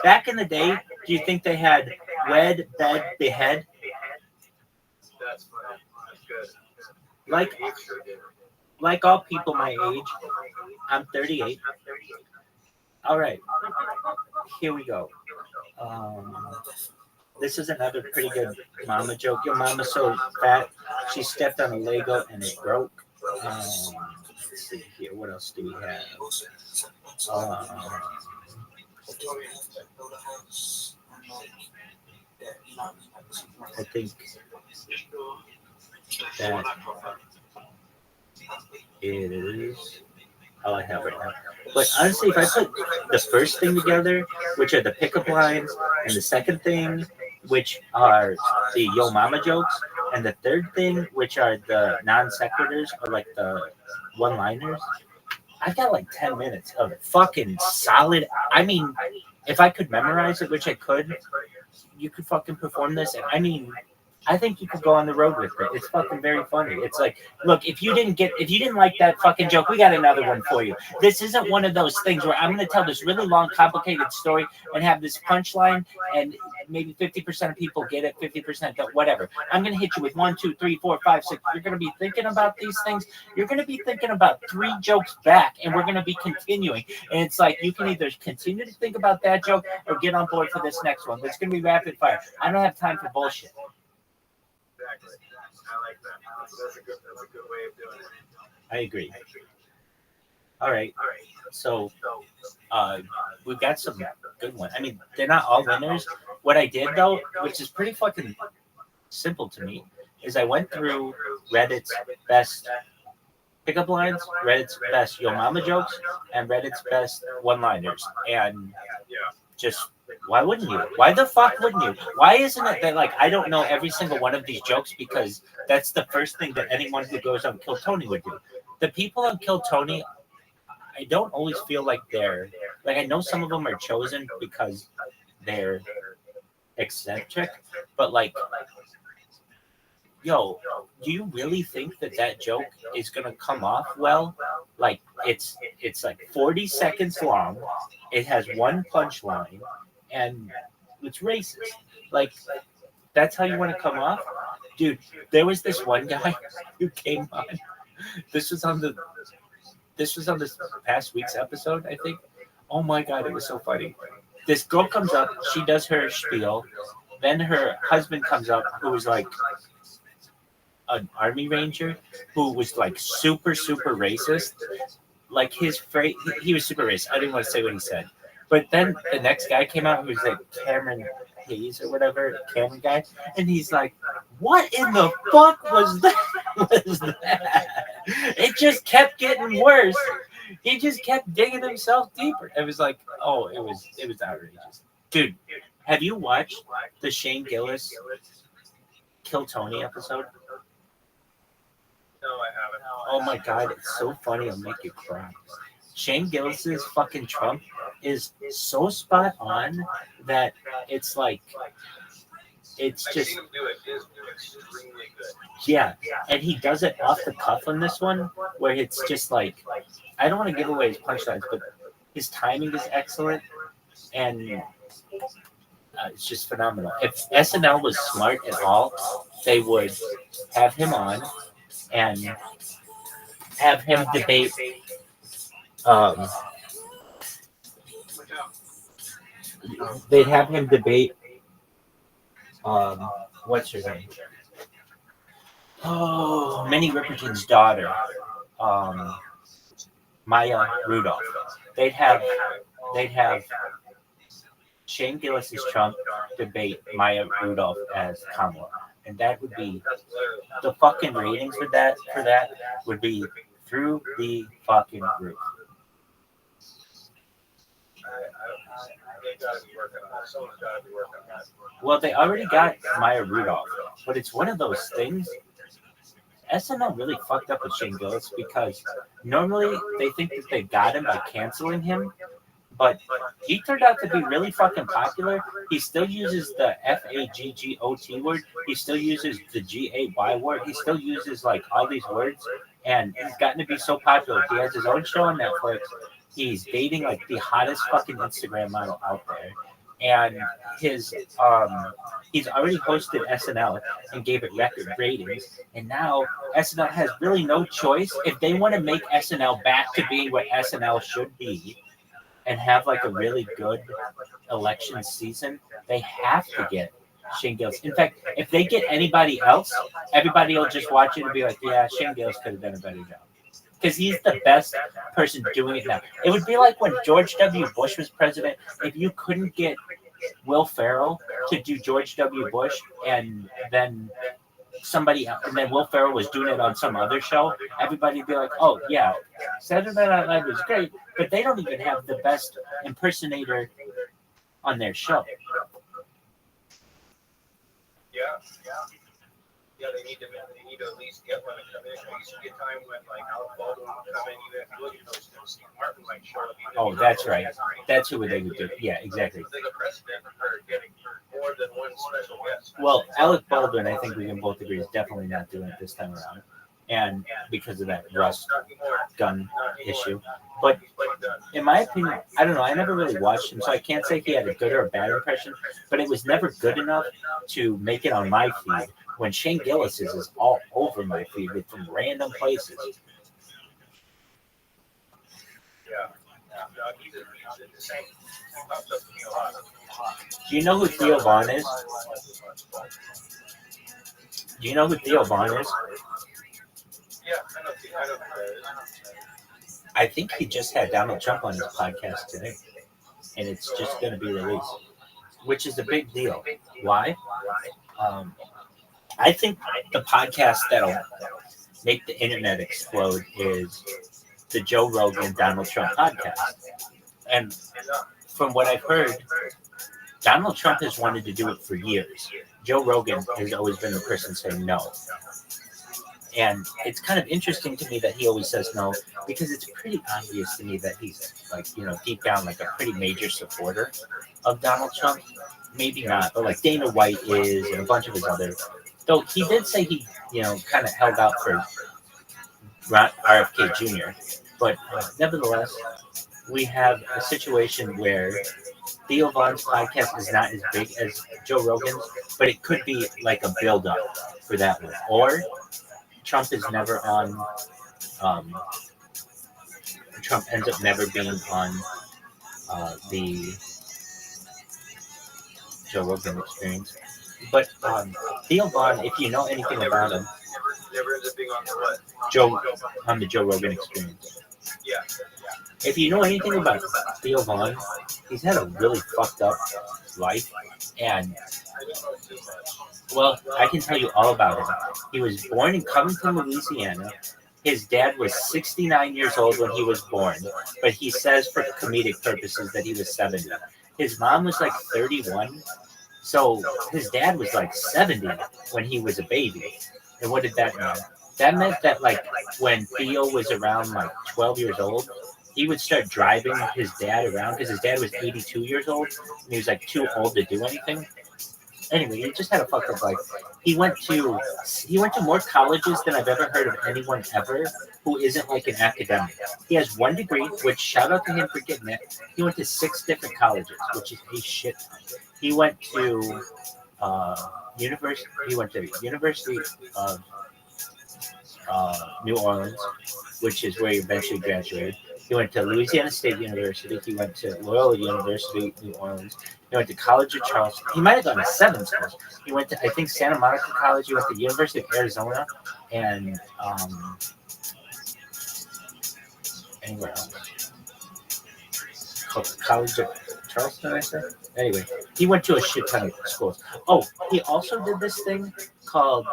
Back in the day, do you think they had wed, bed, behead? That's funny. That's good. Like all people my age, I'm 38. All right, here we go. This is another pretty good mama joke. Your mama's so fat, she stepped on a Lego and it broke. Let's see here. What else do we have? I think that is all I have right now. But honestly, if I put the first thing together, which are the pickup lines, and the second thing, which are the yo mama jokes, and the third thing, which are the non sequiturs or like the one-liners, I've got like 10 minutes of fucking solid. I mean, if I could memorize it, which I could, you could fucking perform this. I mean, I think you could go on the road with it. It's fucking very funny. It's like, look, if you didn't like that fucking joke, we got another one for you. This isn't one of those things where I'm going to tell this really long, complicated story and have this punchline and maybe 50% of people get it, 50% don't, whatever. I'm going to hit you with 1, 2, 3, 4, 5, 6. You're going to be thinking about these things. You're going to be thinking about 3 jokes back, and we're going to be continuing. And it's like, you can either continue to think about that joke or get on board for this next one. But it's going to be rapid fire. I don't have time for bullshit. Exactly. I like that. That's a good way of doing it. I agree. All right. So we've got some good ones. I mean, they're not all winners. What I did, though, which is pretty fucking simple to me, is I went through Reddit's best pickup lines, Reddit's best yo mama jokes, and Reddit's best one-liners. And just, why wouldn't you? Why the fuck wouldn't you? Why isn't it that, like, I don't know every single one of these jokes because that's the first thing that anyone who goes on Kill Tony would do. The people on Kill Tony, I don't always feel like they're, like, I know some of them are chosen because they're eccentric, but, like, yo, do you really think that that joke is going to come off well? Like, it's like 40 seconds long, it has one punchline, and it's racist. Like, that's how you want to come off? Dude, there was this one guy who came on. This was on this past week's episode, I think. Oh my God, it was so funny. This girl comes up, she does her spiel, then her husband comes up, who was like an army ranger who was like super racist. Like his phrase, he was super racist. I didn't want to say what he said, but then the next guy came out who was like Cameron Hayes or whatever, Cameron guy, and he's like, "What in the fuck was that?" It just kept getting worse. He just kept digging himself deeper. It was like, oh, it was outrageous, dude. Have you watched the Shane Gillis Kill Tony episode? No, I haven't. Oh my god, it's so funny. It'll make you cry. Shane Gillis's fucking Trump is so spot on that it's like, it's I've just, seen him do it. It's extremely good. yeah. And he does it off the cuff on this one, where it's just like, I don't want to give away his punchlines, but his timing is excellent, and it's just phenomenal. If SNL was smart at all, they would have him on and have him debate they'd have him debate what's her name? Oh, Minnie Riperton's daughter, Maya Rudolph. They'd have Shane Gillis's Trump debate Maya Rudolph as Kamala. And that would be the fucking ratings for that would be through the fucking roof. They gotta be working on that. Someone's gotta be working on that. Well, they already got Maya Rudolph, but it's one of those things. SNL really fucked up with Shane Gillis because normally they think that they got him by canceling him, but he turned out to be really fucking popular. He still uses the FAGGOT word. He still uses the GAY word. He still uses like all these words, and he's gotten to be so popular. He has his own show on Netflix. He's dating like the hottest fucking Instagram model out there, and he's already hosted SNL and gave it record ratings. And now SNL has really no choice if they want to make SNL back to being what SNL should be and have like a really good election season. They have to get Shane Gillis. In fact, if they get anybody else, everybody will just watch it and be like, yeah, Shane Gillis could have done a better job. Because he's the best person doing it now. It would be like when George W. Bush was president. If you couldn't get Will Ferrell to do George W. Bush, and then somebody else, and then Will Ferrell was doing it on some other show, everybody would be like, oh, yeah, Saturday Night Live was great, but they don't even have the best impersonator on their show. Yeah, they need to at least get one to come in. I used to get time when like Alec Baldwin would come in. You have to look at those Steve Martin like Charlotte. Oh, that's right. That's who they would do. Yeah, exactly. There's a precedent for getting more than one special guest. Well, Alec Baldwin, I think we can both agree, is definitely not doing it this time around. And because of that Russ gun issue. But in my opinion, I don't know, I never really watched him, so I can't say he had a good or a bad impression, but it was never good enough to make it on my feed. When Shane Gillis is all over my feed with from random places. Do you know who Theo Vaughn is? Do you know who Theo Vaughn is? Yeah, I know. I think he just had Donald Trump on his podcast today, and it's just going to be released, which is a big deal. Why? I think the podcast that'll make the internet explode is the Joe Rogan Donald Trump podcast. And from what I've heard, Donald Trump has wanted to do it for years. Joe Rogan has always been the person saying no. And it's kind of interesting to me that he always says no, because it's pretty obvious to me that he's like, deep down, like a pretty major supporter of Donald Trump. Maybe not, but like Dana White is, and a bunch of his other. Though he did say he, kind of held out for RFK Jr. But nevertheless, we have a situation where Theo Vaughn's podcast is not as big as Joe Rogan's, but it could be like a build-up for that one. Or Trump is never on. Trump ends up never being on the Joe Rogan Experience. But Theo Vaughn, if you know anything about him, Never ends up being on the what? on the Joe Rogan Experience. Yeah. If you know anything about Theo Vaughn, he's had a really fucked up life, and well, I can tell you all about him. He was born in Covington, Louisiana. His dad was 69 years old when he was born, but he says for comedic purposes that he was 70. His mom was like 31, so his dad was like 70 when he was a baby. And what did that mean? That meant that like when Theo was around like 12 years old, he would start driving his dad around because his dad was 82 years old and he was like too old to do anything. Anyway, he just had a fucked up life. He went to more colleges than I've ever heard of anyone ever who isn't like an academic. He has one degree, which shout out to him for getting it. He went to 6 different colleges, which is a shit ton. He went to University of New Orleans, which is where he eventually graduated. He went to Louisiana State University. He went to Loyola University, New Orleans. He went to College of Charleston. He might have gone to 7 schools. He went to, I think, Santa Monica College. He went to the University of Arizona and anywhere else. College of Charleston, I said. Anyway, he went to a shit ton of schools. Oh, he also did this thing called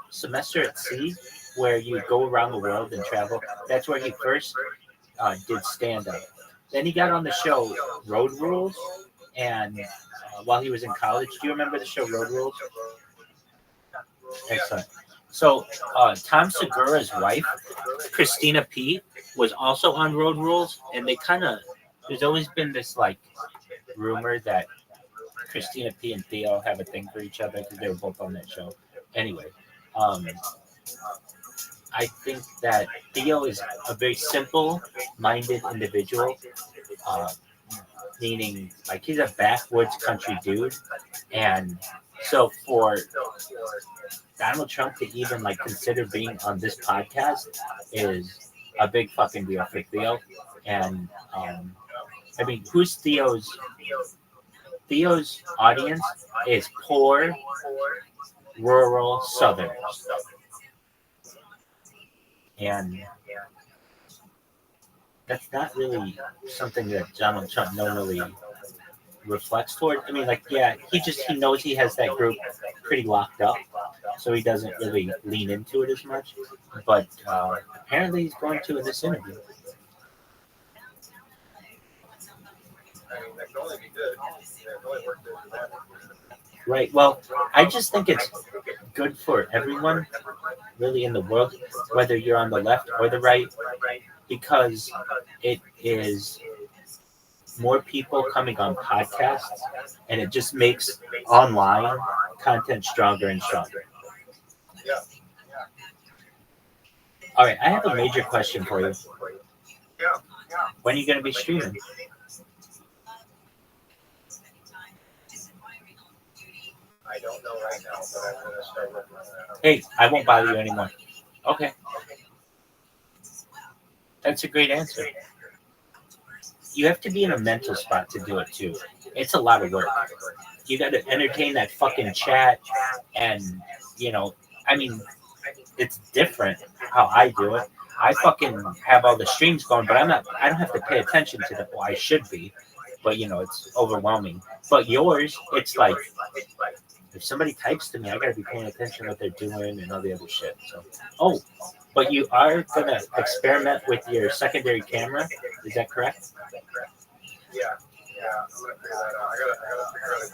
Semester at Sea, where you go around the world and travel. That's where he first did stand-up. Then he got on the show Road Rules, and while he was in college, do you remember the show Road Rules? Excellent. So Tom Segura's wife, Christina P., was also on Road Rules, and they kind of, there's always been this like rumor that Christina P. and Theo have a thing for each other because they were both on that show. Anyway, I think that Theo is a very simple-minded individual, meaning like he's a backwoods country dude, and so for Donald Trump to even like consider being on this podcast is a big fucking deal for Theo. And I mean, who's Theo's audience is poor, rural Southerners. And that's not really something that Donald Trump normally reflects toward. I mean, like, yeah, he knows he has that group pretty locked up, so he doesn't really lean into it as much. But apparently he's going to in this interview. That can only be good. That can only work good for that. Right. Well, I just think it's good for everyone, really, in the world, whether you're on the left or the right, because it is more people coming on podcasts, and it just makes online content stronger and stronger. All right, I have a major question for you. When are you going to be streaming? I don't know right now, but I'm going to start working on that. Hey, I won't bother you anymore. Okay. That's a great answer. You have to be in a mental spot to do it, too. It's a lot of work. You got to entertain that fucking chat, and, you know, I mean, it's different how I do it. I fucking have all the streams going, but I don't have to pay attention to them. Well, I should be, but, you know, it's overwhelming. But yours, it's like, if somebody types to me, I gotta be paying attention to what they're doing and all the other shit. So, but you are gonna experiment with your secondary camera, is that correct? Yeah, I'm gonna figure that out. I gotta figure out a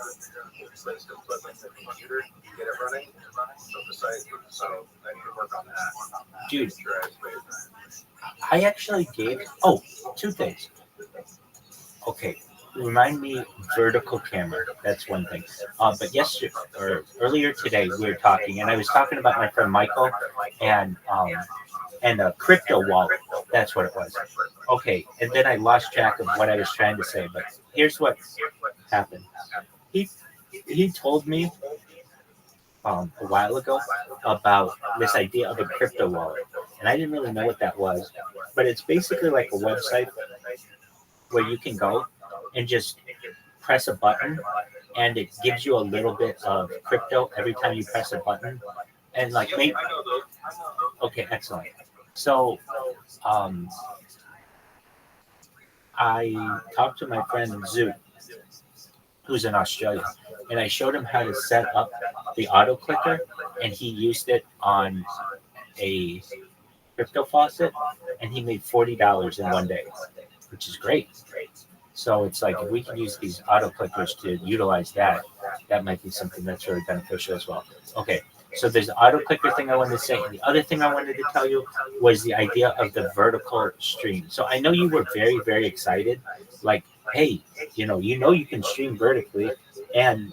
good place to put like the computer, get it running, so I need to work on that. Dude, I actually gave 2 things. Okay. Remind me, vertical camera. That's one thing. But yesterday or earlier today, we were talking, and I was talking about my friend Michael and a crypto wallet. That's what it was. Okay, and then I lost track of what I was trying to say. But here's what happened. He told me a while ago about this idea of a crypto wallet, and I didn't really know what that was. But it's basically like a website where you can go and just press a button and it gives you a little bit of crypto every time you press a button. And like, maybe, okay, excellent. So, I talked to my friend Zoo, who's in Australia, and I showed him how to set up the auto clicker, and he used it on a crypto faucet, and he made $40 in one day, which is great. So it's like, if we can use these auto clickers to utilize that, that might be something that's really beneficial as well. Okay, so there's the auto clicker thing I wanted to say. And the other thing I wanted to tell you was the idea of the vertical stream. So I know you were very, very excited. Like, hey, you know you can stream vertically, and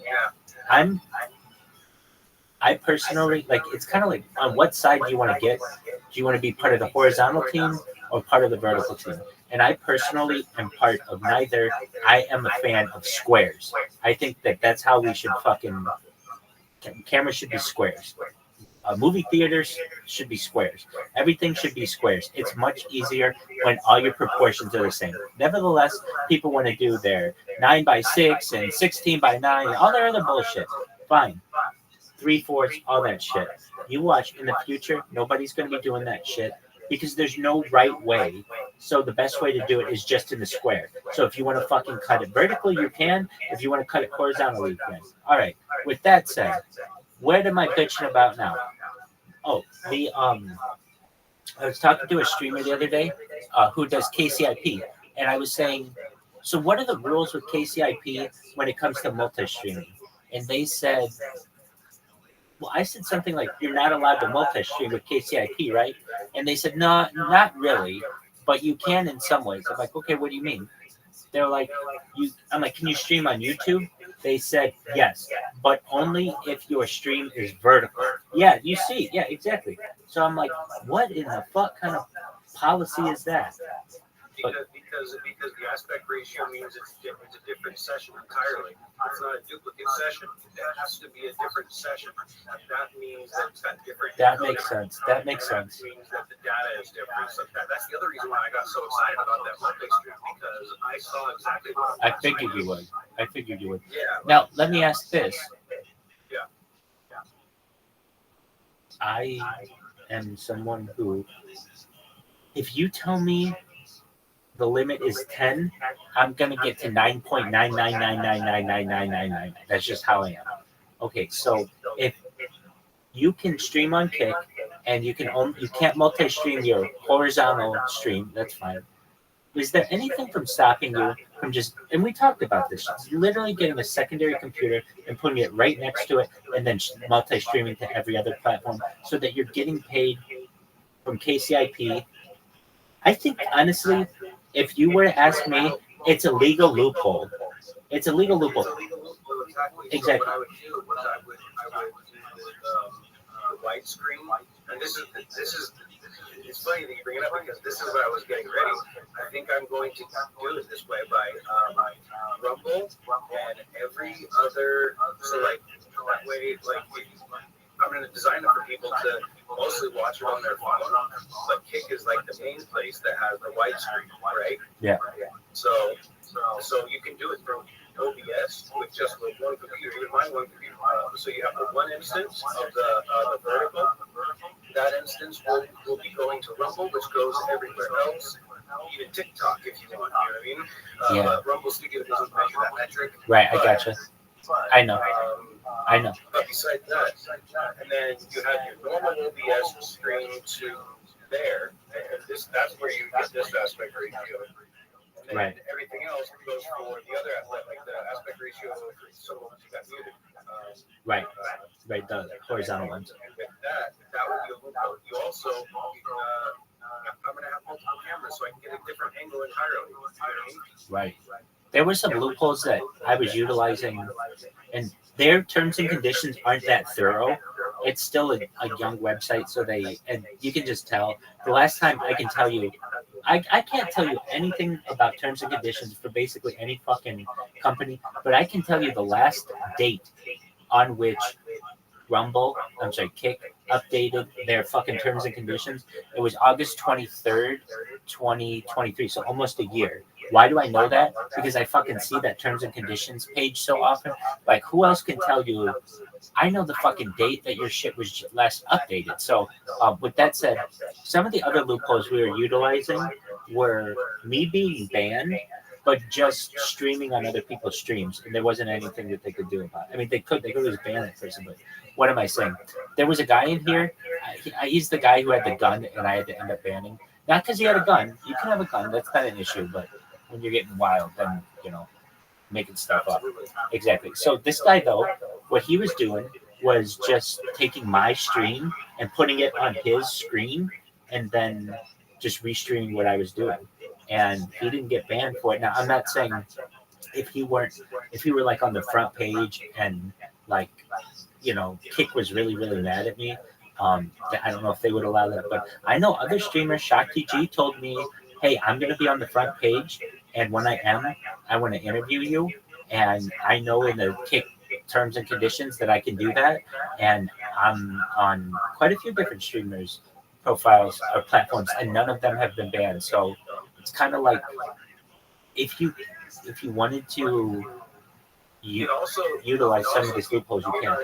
I personally, like, it's kind of like, on what side do you want to get? Do you want to be part of the horizontal team or part of the vertical team? And I personally am part of neither. I am a fan of squares. I think that that's how we should fucking, cameras should be squares. Movie theaters should be squares. Everything should be squares. It's much easier when all your proportions are the same. Nevertheless, people want to do their 9:6 and 16:9, all their other bullshit. Fine. 3/4, all that shit. You watch, in the future, nobody's going to be doing that shit because there's no right way. So the best way to do it is just in the square. So if you want to fucking cut it vertically, you can. If you want to cut it horizontally, you can. All right. With that said, what am I bitching about now? Oh, I was talking to a streamer the other day who does KCIP, and I was saying, so what are the rules with KCIP when it comes to multi-streaming? And they said, well, I said something like, you're not allowed to multi-stream with KCIP, right? And they said, no, not really, but you can in some ways. I'm like, okay, what do you mean? They're like, I'm like, can you stream on YouTube? They said, yes, but only if your stream is vertical. Yeah, you see, yeah, exactly. So I'm like, what in the fuck kind of policy is that? Because the aspect ratio means it's a different session entirely. It's not a duplicate session. It has to be a different session. That means that it's got different. That makes sense. That makes sense. That means that the data is different. So that's the other reason why I got so excited about that multi-stream, because I saw exactly what I figured you would. I figured you would. Yeah. Now, let me ask this. Yeah. I am someone who, if you tell me the limit is 10, I'm going to get to 9.999999999. That's just how I am. Okay, so if you can stream on Kick and you can't multi-stream your horizontal stream, that's fine. Is there anything from stopping you from just, and we talked about this, literally getting a secondary computer and putting it right next to it and then multi-streaming to every other platform so that you're getting paid from KCIP? I think, honestly, if you were to ask me, it's a legal loophole. It's a legal loophole. Exactly. What I would do with the widescreen, and this is it's funny that you bring it up because this is what I was getting ready. I think I'm going to do it this way by Rumble and every other. So like that way, like I'm going to design it for people to mostly watch it on their phone, but Kick is like the main place that has the widescreen, right? Yeah. So you can do it through OBS with just one computer, even my one computer. So you have the one instance of the vertical. That instance will be going to Rumble, which goes everywhere else, even TikTok if you want. You know what I mean? Yeah. Rumble Studio doesn't measure that metric. Right, I gotcha. I know. I know. But besides that, and then you have your normal OBS stream to there, and that's where you get this aspect ratio. And then Right. everything else goes for the other, like the aspect ratio of some of you got muted. Right. Right, the horizontal ones. And with that would be a loophole. You also, I'm going to have multiple cameras so I can get a different angle entirely. You know what I mean? Right. There were some loopholes that I was utilizing, and their terms and conditions aren't that thorough. It's still a young website, so and you can just tell. The last time I can tell you, I can't tell you anything about terms and conditions for basically any fucking company, but I can tell you the last date on which Kick updated their fucking terms and conditions. It was August 23rd, 2023, so almost a year. Why do I know that? Because I fucking see that terms and conditions page so often. Like, who else can tell you? I know the fucking date that your shit was last updated. So, with that said, some of the other loopholes we were utilizing were me being banned, but just streaming on other people's streams, and there wasn't anything that they could do about it. I mean, they could just ban that person, but what am I saying? There was a guy in here. He's the guy who had the gun, and I had to end up banning. Not because he had a gun. You can have a gun. That's not an issue. But when you're getting wild, then, making stuff up. Exactly. So this guy, though, what he was doing was just taking my stream and putting it on his screen and then just restreaming what I was doing. And he didn't get banned for it. Now, I'm not saying if he were like on the front page and like, Kick was really, really mad at me. I don't know if they would allow that, but I know other streamers. Shakti G told me, "Hey, I'm going to be on the front page, and when I am, I want to interview you." And I know in the Kick terms and conditions that I can do that. And I'm on quite a few different streamers' profiles or platforms, and none of them have been banned. So it's kind of like if you wanted to utilize some of these loopholes, you can.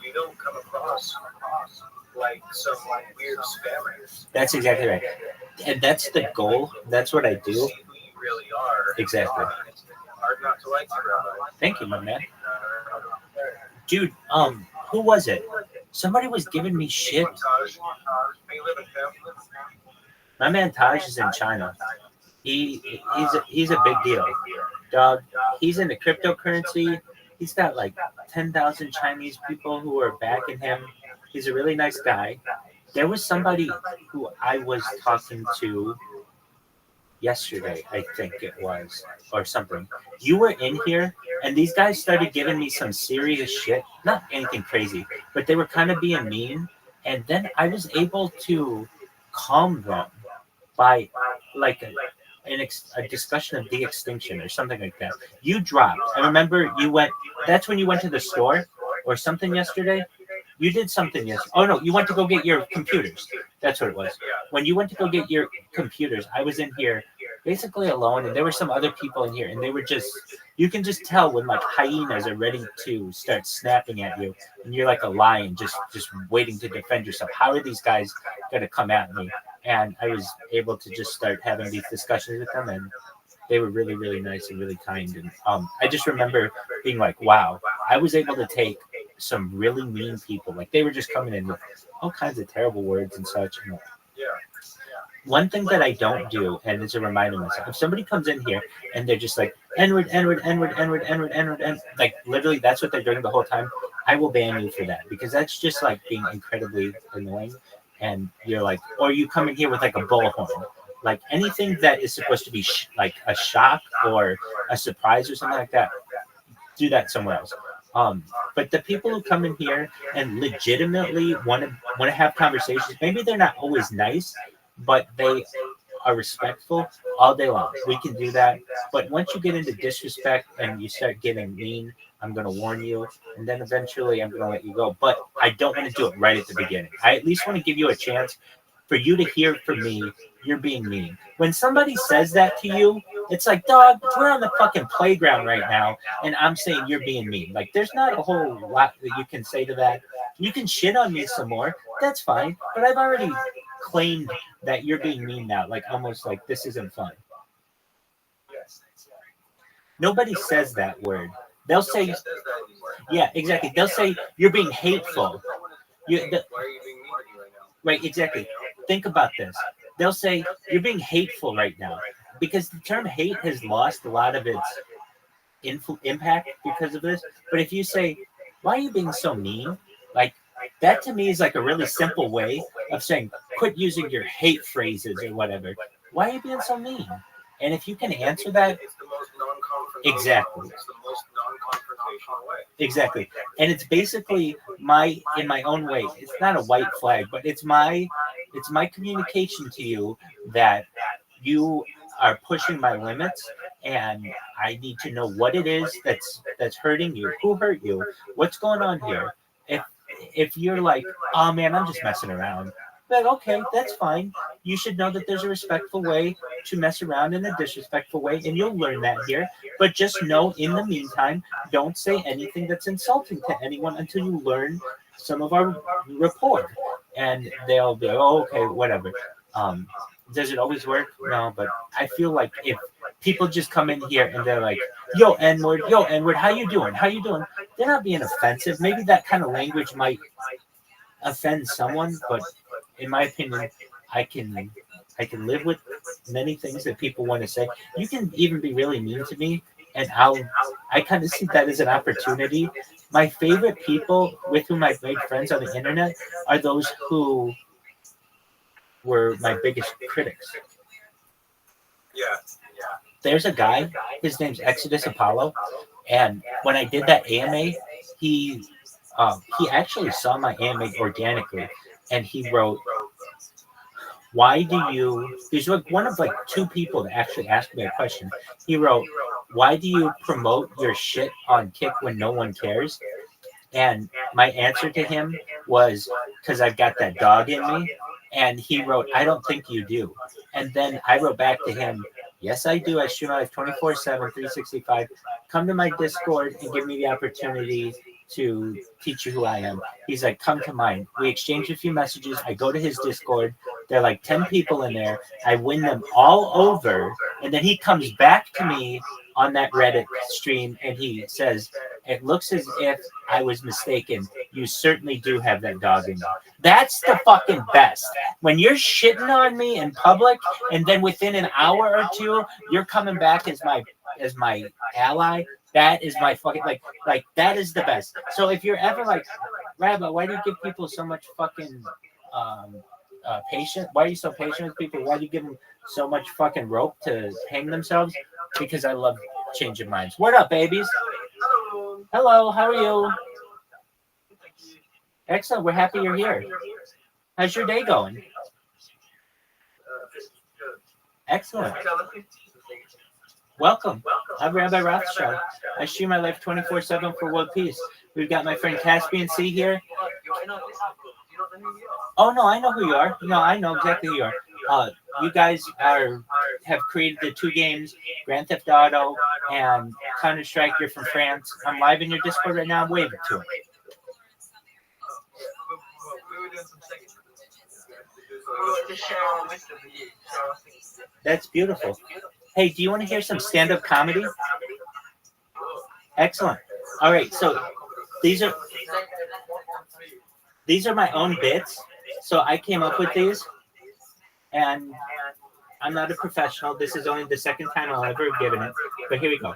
You don't come across like some weird spammers. That's exactly right, and that's the goal. That's what I do. Who you really are. Exactly. It's hard not to like you, Rabbi. Thank you, my man. Dude, who was it? Somebody was giving me shit. My man Taj is in China. He's a big deal, dog. He's into cryptocurrency. He's got like 10,000 Chinese people who are backing him. He's a really nice guy. There was somebody who I was talking to yesterday, I think it was, or something. You were in here, and these guys started giving me some serious shit. Not anything crazy, but they were kind of being mean. And then I was able to calm them by like a discussion of de-extinction or something like that. You dropped. I remember you went. That's when you went to the store or something yesterday. You did something yesterday. Oh no, you went to go get your computers. That's what it was. When you went to go get your computers, I was in here basically alone, and there were some other people in here, and they were just. You can just tell when like hyenas are ready to start snapping at you, and you're like a lion, just waiting to defend yourself. How are these guys gonna come at me? And I was able to just start having these discussions with them, and they were really, really nice and really kind. And I just remember being like, wow, I was able to take some really mean people. Like they were just coming in with all kinds of terrible words and such. And one thing that I don't do, and it's a reminder myself, if somebody comes in here and they're just like, N-word, N-word, N-word, N-word, N-word, N-word, N-word, like literally that's what they're doing the whole time, I will ban you for that, because that's just like being incredibly annoying. And you're like, or you come in here with like a bullhorn, like anything that is supposed to be like a shock or a surprise or something like that, do that somewhere else. But the people who come in here and legitimately want to have conversations, maybe they're not always nice, but they are respectful all day long. We can do that. But once you get into disrespect and you start getting mean, I'm going to warn you, and then eventually I'm going to let you go. But I don't want to do it right at the beginning. I at least want to give you a chance for you to hear from me, you're being mean. When somebody says that to you, it's like, dog, we're on the fucking playground right now, and I'm saying you're being mean. Like, there's not a whole lot that you can say to that. You can shit on me some more. That's fine. But I've already claimed that you're being mean now, like almost like this isn't fun. Nobody says that word. They'll say, yeah, exactly. They'll say you're being hateful. Why are you being mean to me right now? Right, exactly. Think about this. They'll say you're being hateful right now, because the term hate has lost a lot of its impact because of this. But if you say, why are you being so mean? Like, that to me is like a really simple way of saying, quit using your hate phrases or whatever. Why are you being so mean? And if you can answer that, It's the most non-confrontational. exactly. It's the most non-confrontational way. Exactly. And it's basically in my own way. It's not a white flag, but it's my communication to you that you are pushing my limits, and I need to know what it is that's hurting you, who hurt you, what's going on here. If you're like, oh man, I'm just messing around, Like, okay, that's fine. You should know that there's a respectful way to mess around in a disrespectful way, and you'll learn that here. But just know, in the meantime, don't say anything that's insulting to anyone until you learn some of our rapport. And they'll be, oh, okay, whatever. Does it always work? No, but I feel like if people just come in here and they're like, yo, N-word, how you doing? How you doing? They're not being offensive. Maybe that kind of language might offend someone, but in my opinion, I can live with many things that people want to say. You can even be really mean to me, and I kind of see that as an opportunity. My favorite people with whom I've made friends on the internet are those who were my biggest critics. Yeah. There's a guy, his name's Exodus Apollo, and when I did that AMA, he actually saw my AMA organically, and he wrote, why do you, he's like one of like two people that actually asked me a question. He wrote, why do you promote your shit on Kick when no one cares? And my answer to him was, because I've got that dog in me. And he wrote, I don't think you do. And then I wrote back to him, yes, I do. I stream live 24/7, 365. Come to my Discord and give me the opportunity to teach you who I am. He's like, come to mine. We exchange a few messages. I go to his Discord. There are like 10 people in there. I win them all over. And then he comes back to me on that Reddit stream and he says, it looks as if I was mistaken. You certainly do have that dog in you. That's the fucking best. When you're shitting on me in public and then within an hour or two, you're coming back as my ally. That is my fucking like that is the best. So if you're ever like, Rabbi, why do you give people so much fucking patient? Why are you so patient with people? Why do you give them so much fucking rope to hang themselves? Because I love changing minds. What up, babies? Hello, how are you? Excellent. We're happy you're here. How's your day going? Excellent. Welcome. I'm Rabbi Rothschild. I stream my life 24/7 for world peace. We've got my friend Caspian C here. Oh no, I know who you are. No, I know exactly who you are. You guys have created the two games, Grand Theft Auto and Counter-Strike. You're from France. I'm live in your Discord right now. Wave it to him. That's beautiful. Hey, do you want to hear some stand-up comedy? Excellent. All right, so these are my own bits. So I came up with these, and I'm not a professional. This is only the second time I'll ever have given it, but here we go.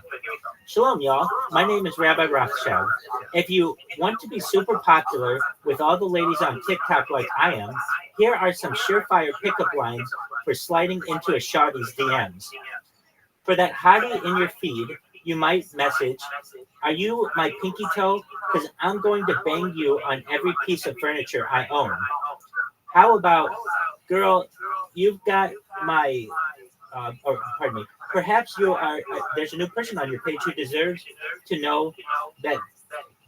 Shalom, y'all. My name is Rabbi Rothschild. If you want to be super popular with all the ladies on TikTok like I am, here are some surefire pickup lines for sliding into a shawty's DMs. For that hottie in your feed, you might message, are you my pinky toe? Because I'm going to bang you on every piece of furniture I own. How about, girl, you've got my, pardon me, perhaps you are, there's a new person on your page who deserves to know that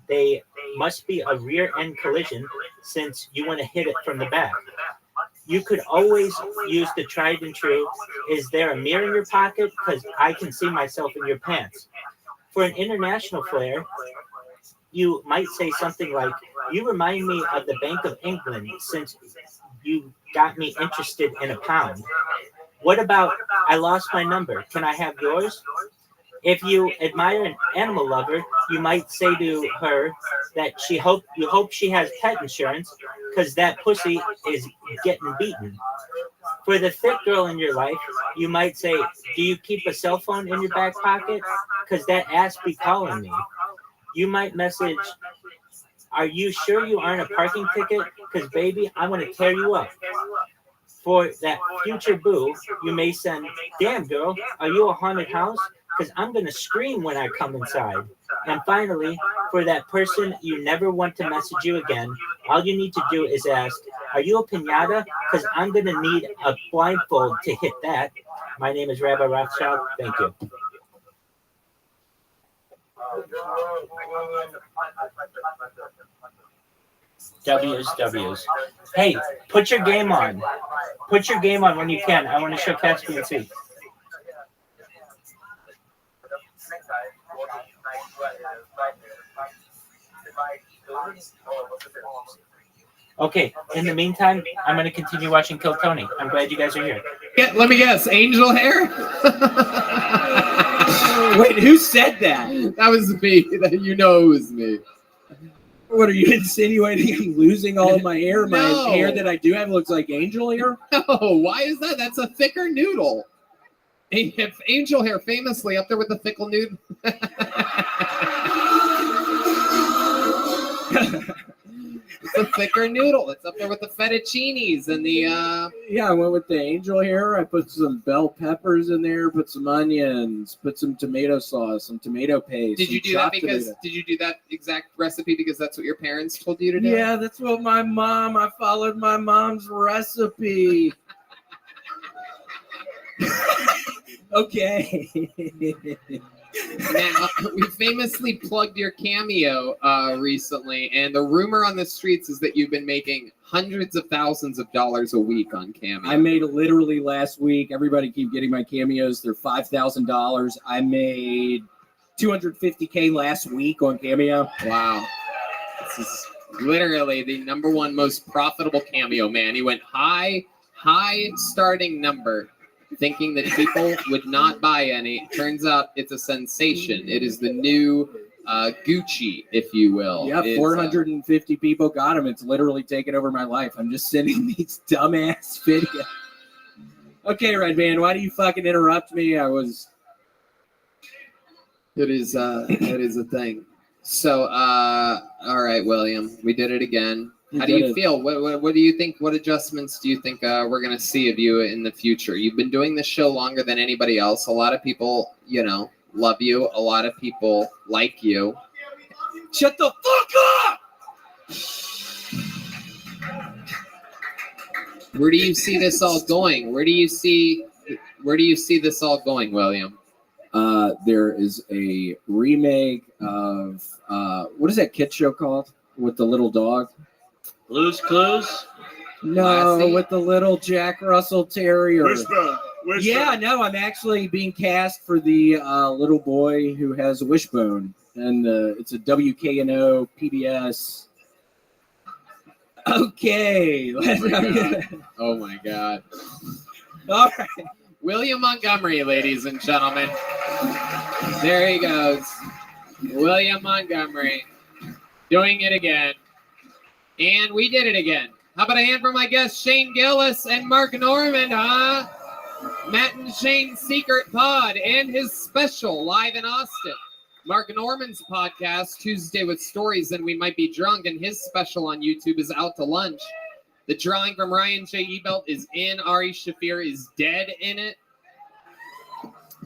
they must be a rear end collision since you want to hit it from the back. You could always use the tried and true, is there a mirror in your pocket? Because I can see myself in your pants. For an international flair, you might say something like, you remind me of the Bank of England since you got me interested in a pound. What about, I lost my number, can I have yours? If you admire an animal lover, you might say to her that you hope she has pet insurance because that pussy is getting beaten. For the thick girl in your life, you might say, do you keep a cell phone in your back pocket? Because that ass be calling me. You might message, are you sure you aren't a parking ticket? Because baby, I'm going to tear you up. For that future boo, you may send, damn girl, are you a haunted house? Because I'm going to scream when I come inside. And finally, for that person you never want to message you again, all you need to do is ask, are you a piñata? Because I'm going to need a blindfold to hit that. My name is Rabbi Rothschild. Thank you. W's. Hey, put your game on. Put your game on when you can. I want to show Caspian too. Okay, in the meantime, I'm going to continue watching Kill Tony. I'm glad you guys are here. Let me guess, angel hair? Wait, who said that? That was me. You know it was me. What are you insinuating? I'm losing all of my hair. My No. hair that I do have looks like angel hair? No, why is that? That's a thicker noodle. If angel hair famously up there with the thickle noodle. It's a thicker noodle. It's up there with the fettuccines and the Yeah, I went with the angel hair. I put some bell peppers in there, put some onions, put some tomato sauce, some tomato paste. Did some you do that chopped because tomato. did you do that exact recipe because that's what your parents told you to do? Yeah, that's what I followed my mom's recipe. Okay. Now, we famously plugged your Cameo recently, and the rumor on the streets is that you've been making hundreds of thousands of dollars a week on Cameo. I made literally last week. Everybody keep getting my cameos. They're $5,000. I made $250K last week on Cameo. Wow. This is literally the #1 most profitable Cameo, man. He went high starting number, thinking that people would not buy any. Turns out it's a sensation. It is the new Gucci, if you will. Yeah, It's, 450 people got him. It's literally taken over my life. I'm just sending these dumbass videos. Okay, Red Man, why do you fucking interrupt me? It is a thing. So, all right, William, we did it again. How do you feel? What do you think? What adjustments do you think we're going to see of you in the future? You've been doing this show longer than anybody else. A lot of people, love you. A lot of people like you. Shut the fuck up! Where do you see this all going? Where do you see this all going, William? There is a remake of what is that kid show called with the little dog? Blue's Clues? No, with the little Jack Russell Terrier. Wishbone. Yeah, no, I'm actually being cast for the little boy who has a wishbone, and it's a WKNO PBS. Okay. Oh my God. All right. William Montgomery, ladies and gentlemen. There he goes. William Montgomery doing it again. And we did it again. How about a hand for my guests, Shane Gillis and Mark Norman, huh? Matt and Shane's Secret Pod and his special live in Austin. Mark Norman's podcast, Tuesday with Stories and We Might Be Drunk, and his special on YouTube is Out to Lunch. The drawing from Ryan J. Ebelt is in. Ari Shafir is dead in it.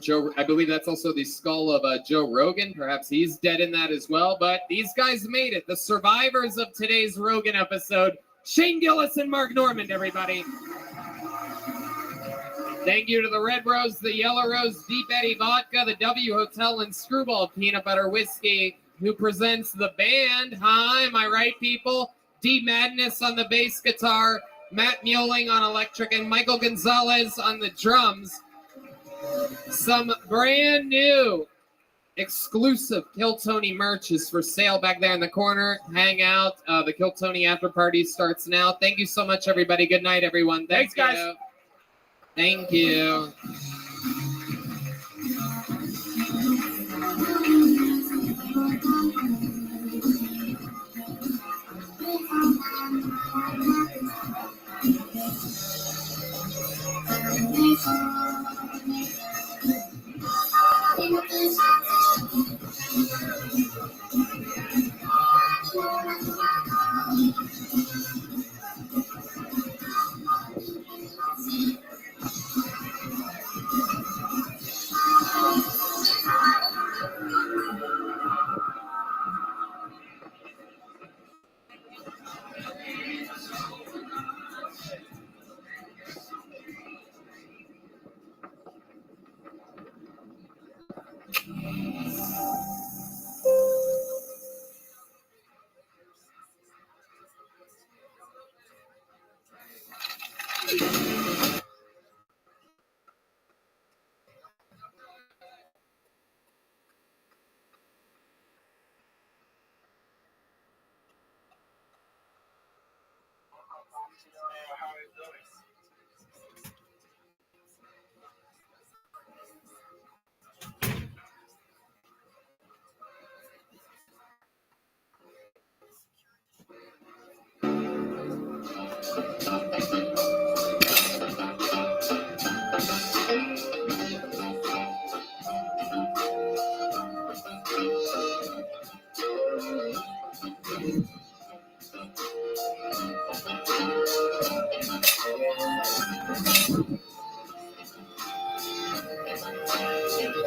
Joe, I believe that's also the skull of Joe Rogan. Perhaps he's dead in that as well. But these guys made it. The survivors of today's Rogan episode. Shane Gillis and Mark Norman, everybody. Thank you to the Red Rose, the Yellow Rose, Deep Eddy Vodka, the W Hotel, and Screwball Peanut Butter Whiskey, who presents the band. Hi, am I right, people? D Madness on the bass guitar, Matt Mueling on electric, and Michael Gonzalez on the drums. Some brand new exclusive Kill Tony merch is for sale back there in the corner. Hang out. The Kill Tony after party starts now. Thank you so much, everybody. Good night, everyone. Thanks, guys. Thank you.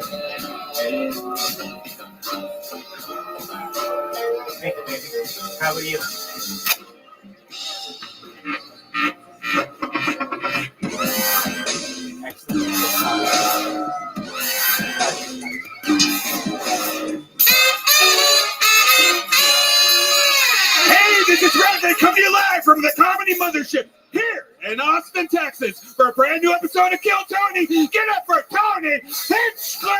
Thank you, baby. How are you? Hey, this is Rabbi coming to you live from the Comedy Mothership here in Austin, Texas for a brand new episode of Kill Tony. Get up for Tony Hinchcliffe!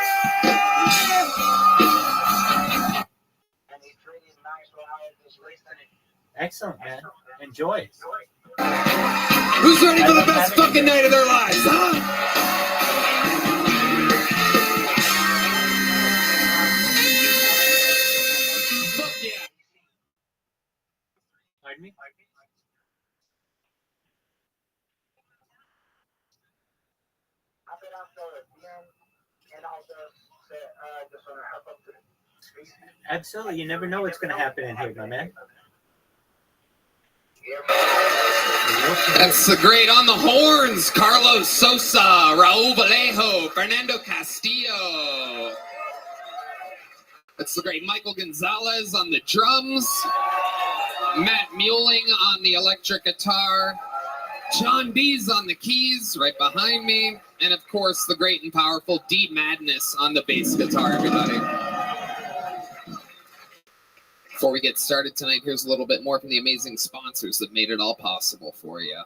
Excellent, man. Enjoy. Who's ready for the best fucking night of their lives, huh? Fuck yeah. Pardon me? Absolutely. You never know what's going to happen in here, my man. That's the great on the horns. Carlos Sosa, Raul Vallejo, Fernando Castillo. That's the great Michael Gonzalez on the drums. Matt Muelling on the electric guitar. John B's on the keys right behind me. And of course, the great and powerful D Madness on the bass guitar, everybody. Before we get started tonight, here's a little bit more from the amazing sponsors that made it all possible for you.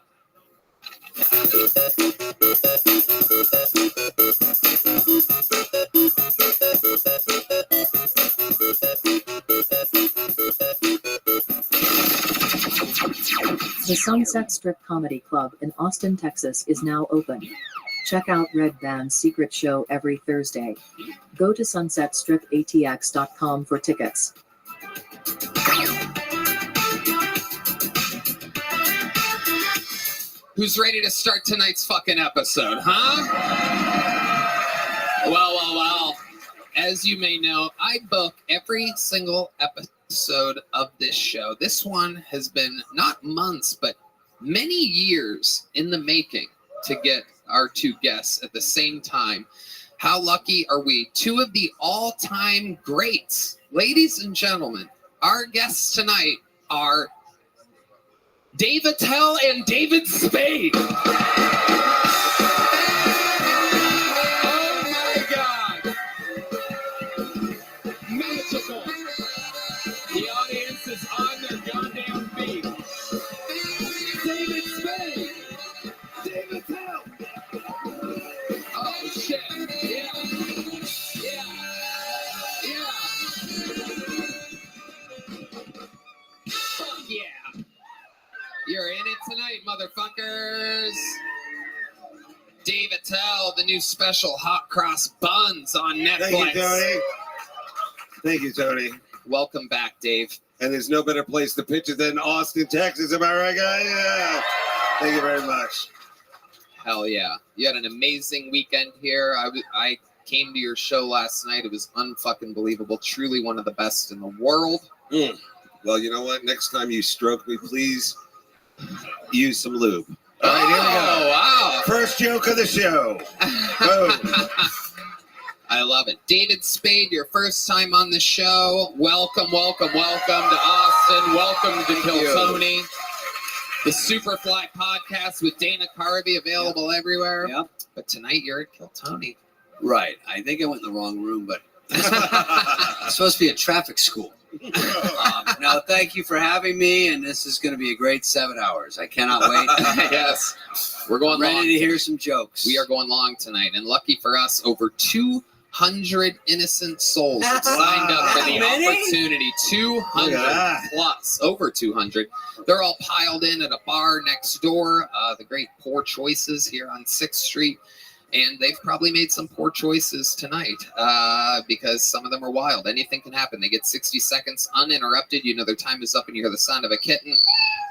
The Sunset Strip Comedy Club in Austin, Texas is now open. Check out Red Band's secret show every Thursday. Go to sunsetstripatx.com for tickets. Who's ready to start tonight's fucking episode, huh? Well. As you may know, I book every single episode of this show. This one has been not months, but many years in the making to get our two guests at the same time. How lucky are we? Two of the all-time greats. Ladies and gentlemen, our guests tonight are Dave Attell and David Spade. Oh my God. Magical. The audience is on their goddamn feet. David Spade. Dave Attell. Oh shit. Yeah. Fuck yeah. You're in it tonight, motherfuckers. Dave Attell, the new special Hot Cross Buns on Netflix. Thank you, Tony. Thank you, Tony. Welcome back, Dave. And there's no better place to pitch it than Austin, Texas. Am I right, guys? Yeah. Thank you very much. Hell yeah. You had an amazing weekend here. I came to your show last night. It was unfucking believable. Truly one of the best in the world. Well, you know what? Next time you stroke me, please use some lube. All right, here we go. Wow. First joke of the show. Boom. I love it. David Spade, your first time on the show. Welcome to Austin. Welcome to Kill Tony. The Superfly podcast with Dana Carvey, available everywhere. Yep. But tonight you're at Kill Tony. Right. I think I went in the wrong room, but it's supposed to be a traffic school. Now, thank you for having me, and this is going to be a great 7 hours. I cannot wait. Yes. We're going ready long to hear tonight. some jokes. We are going long tonight, and lucky for us, over 200 innocent souls have signed up for the opportunity. 200 plus, over 200. They're all piled in at a bar next door, the great Poor Choices here on 6th Street. And they've probably made some poor choices tonight because some of them are wild. Anything can happen. They get 60 seconds uninterrupted. You know their time is up and you hear the sound of a kitten.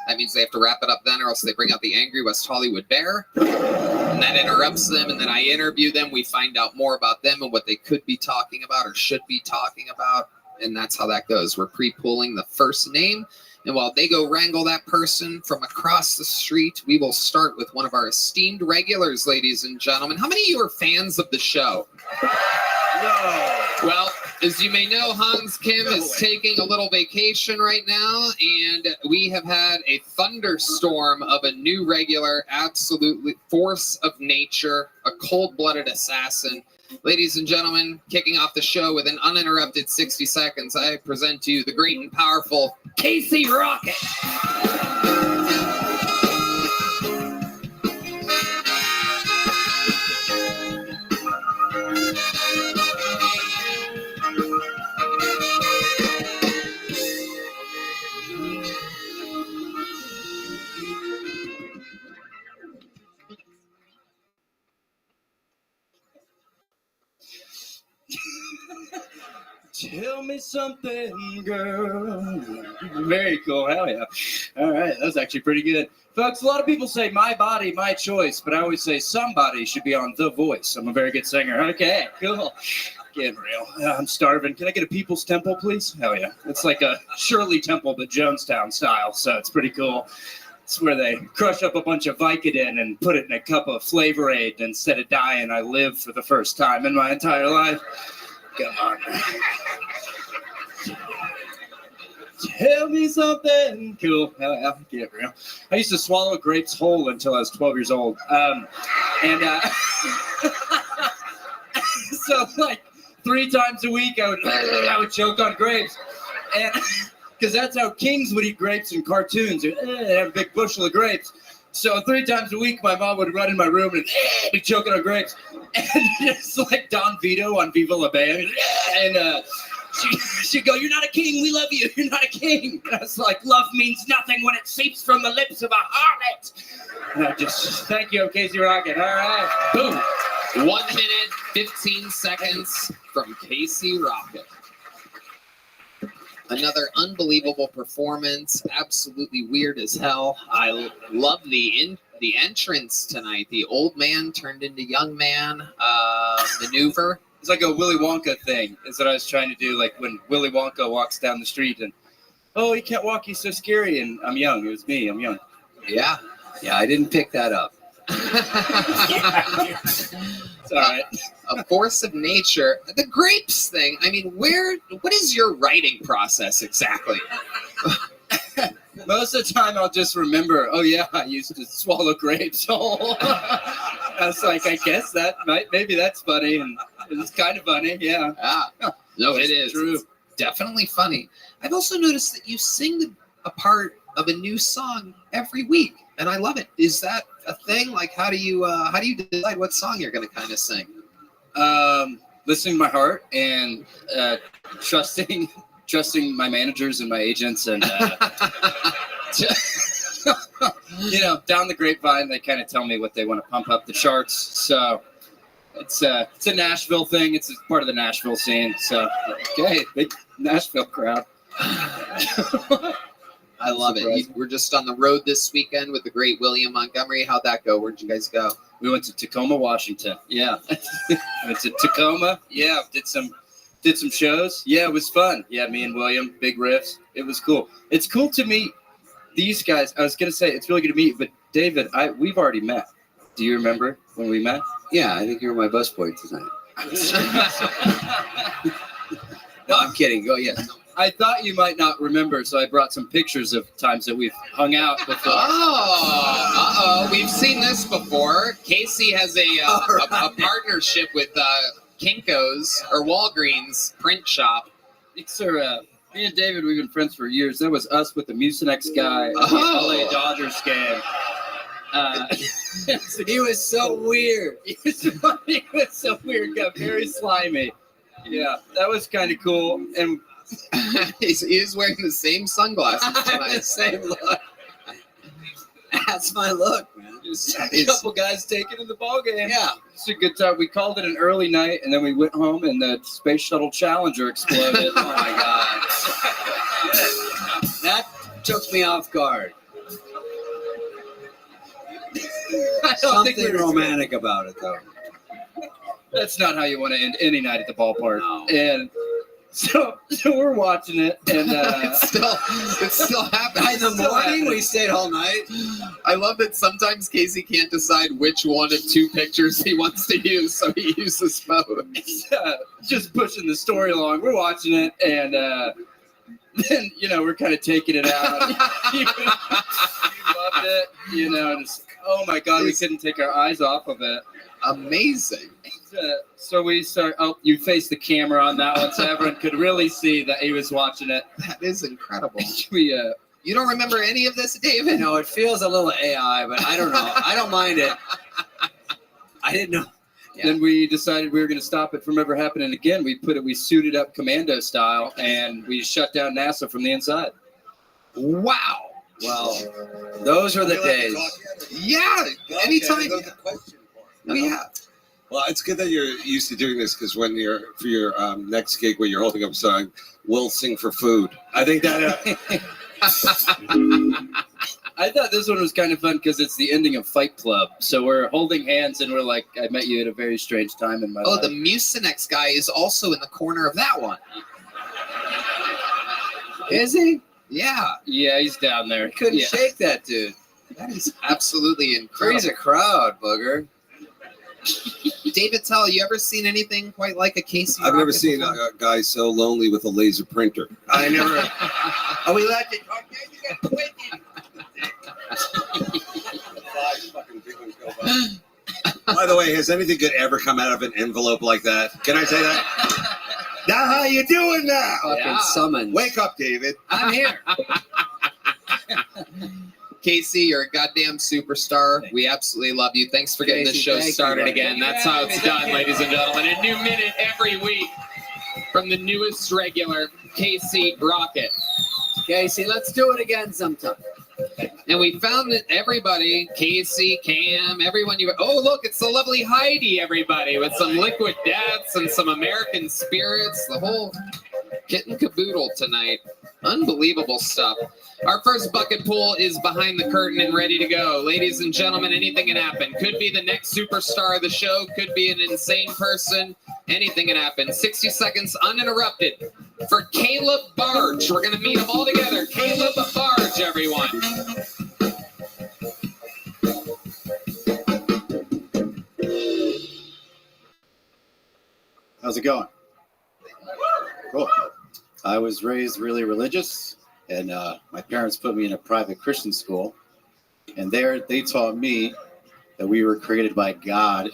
That means they have to wrap it up then, or else they bring out the angry West Hollywood bear. And that interrupts them, and then I interview them. We find out more about them and what they could be talking about or should be talking about. And that's how that goes. We're pre-pulling the first name. And while they go wrangle that person from across the street, we will start with one of our esteemed regulars, ladies and gentlemen. How many of you are fans of the show? Well, as you may know, Hans Kim is taking a little vacation right now, and we have had a thunderstorm of a new regular, absolutely force of nature, a cold-blooded assassin. Ladies and gentlemen, kicking off the show with an uninterrupted 60 seconds, I present to you the great and powerful Casey Rocket. Tell me something, girl. Very cool. Hell yeah. All right. That was actually pretty good. Folks, a lot of people say my body, my choice, but I always say somebody should be on The Voice. I'm a very good singer. Okay, cool. Getting real. I'm starving. Can I get a People's Temple, please? Hell yeah. It's like a Shirley Temple, but Jonestown style, so it's pretty cool. It's where they crush up a bunch of Vicodin and put it in a cup of Flavor Aid. And instead of dying, I live for the first time in my entire life. Come on. Tell me something cool. Hell yeah, get real. I used to swallow grapes whole until I was 12 years old. So like 3 times a week I would choke on grapes. And because that's how kings would eat grapes in cartoons. They'd have a big bushel of grapes. So 3 times a week, my mom would run in my room and be choking on grapes. And just like Don Vito on Viva La Bam. And she'd go, "You're not a king. We love you. You're not a king." And I was like, "Love means nothing when it seeps from the lips of a harlot." And I just, thank you, Casey Rocket. All right. Boom. 1 minute, 15 seconds from Casey Rocket. Another unbelievable performance, absolutely weird as hell. I love the entrance tonight. The old man turned into young man maneuver. It's like a Willy Wonka thing, is what I was trying to do. Like when Willy Wonka walks down the street and, "Oh, he can't walk, he's so scary." And I'm young. It was me. I'm young. Yeah, I didn't pick that up. It's all right. A force of nature. The grapes thing. I mean, what is your writing process exactly? Most of the time I'll just remember, oh yeah, I used to swallow grapes whole. I was like, I guess maybe that's funny, and it's kind of funny, yeah. No, it is. True. It's definitely funny. I've also noticed that you sing a part of a new song every week, and I love it. Is that a thing? Like, how do you decide what song you're going to kind of sing? Listening to my heart and trusting my managers and my agents, and down the grapevine, they kind of tell me what they want to pump up the charts. So it's a Nashville thing. It's part of the Nashville scene. So okay, big Nashville crowd. I love it. We're just on the road this weekend with the great William Montgomery. How'd that go? Where'd you guys go? We went to Tacoma, Washington. Yeah. Went to Tacoma. Yeah. Did some shows. Yeah, it was fun. Yeah, me and William, big riffs. It was cool. It's cool to meet these guys. I was going to say, it's really good to meet, but David, we've already met. Do you remember when we met? Yeah, I think you were my busboy tonight. No, I'm kidding. Go, yeah. I thought you might not remember, so I brought some pictures of times that we've hung out before. We've seen this before. Casey has a partnership with Kinko's or Walgreens print shop. It's me and David, we've been friends for years. That was us with the Mucinex guy at the LA Dodgers game. He was so weird. He was so weird. Got very slimy. Yeah, that was kind of cool. And he's wearing the same sunglasses tonight. The same look. That's my look, man. Just a couple guys taking in the ball game. Yeah. It's a good time. We called it an early night, and then we went home, and the Space Shuttle Challenger exploded. Oh, my God. That took me off guard. Something romantic about it, though. That's not how you want to end any night at the ballpark. No. And So we're watching it, and it's still happening. In the morning, we stayed all night. I love that sometimes Casey can't decide which one of two pictures he wants to use, so he uses both. Just pushing the story along. We're watching it, and then we're kind of taking it out. You loved it, Just, oh my God, we couldn't take our eyes off of it. Amazing. So we start. Oh, you faced the camera on that one, so everyone could really see that he was watching it. That is incredible. You don't remember any of this, David? No, it feels a little AI, but I don't know. I don't mind it. I didn't know. Yeah. Then we decided we were going to stop it from ever happening again. We suited up commando style, and we shut down NASA from the inside. Wow. Well, those were the days. Yeah. Anytime. Yeah. Well, it's good that you're used to doing this because when you're for your next gig where you're holding up a song, we'll sing for food. I think that. I thought this one was kind of fun because it's the ending of Fight Club. So we're holding hands and we're like, I met you at a very strange time in my life. Oh, the Mucinex guy is also in the corner of that one. Is he? Yeah. Yeah, he's down there. Couldn't shake that dude. That is absolutely incredible. Freeze a crowd, booger. David Tell, you ever seen anything quite like a Casey? I've never seen a guy so lonely with a laser printer. I never. Are we allowed to? By the way, has anything good ever come out of an envelope like that? Can I say that? Now, how you doing now? Fucking summons. Wake up, David. I'm here. Casey, you're a goddamn superstar. We absolutely love you. Thanks for getting this show started again. That's how it's done, ladies and gentlemen. A new minute every week from the newest regular, Casey Rocket. Casey, let's do it again sometime. And we found that everybody, Casey, Cam, everyone oh, look, it's the lovely Heidi, everybody, with some liquid deaths and some American spirits. The whole kit and caboodle tonight. Unbelievable stuff. Our first bucket pool is behind the curtain and ready to go. Ladies and gentlemen, anything can happen. Could be the next superstar of the show. Could be an insane person. Anything can happen. 60 seconds uninterrupted for Caleb Barge. We're going to meet them all together. Caleb Barge, everyone. How's it going? Cool. I was raised really religious, and my parents put me in a private Christian school. And there they taught me that we were created by God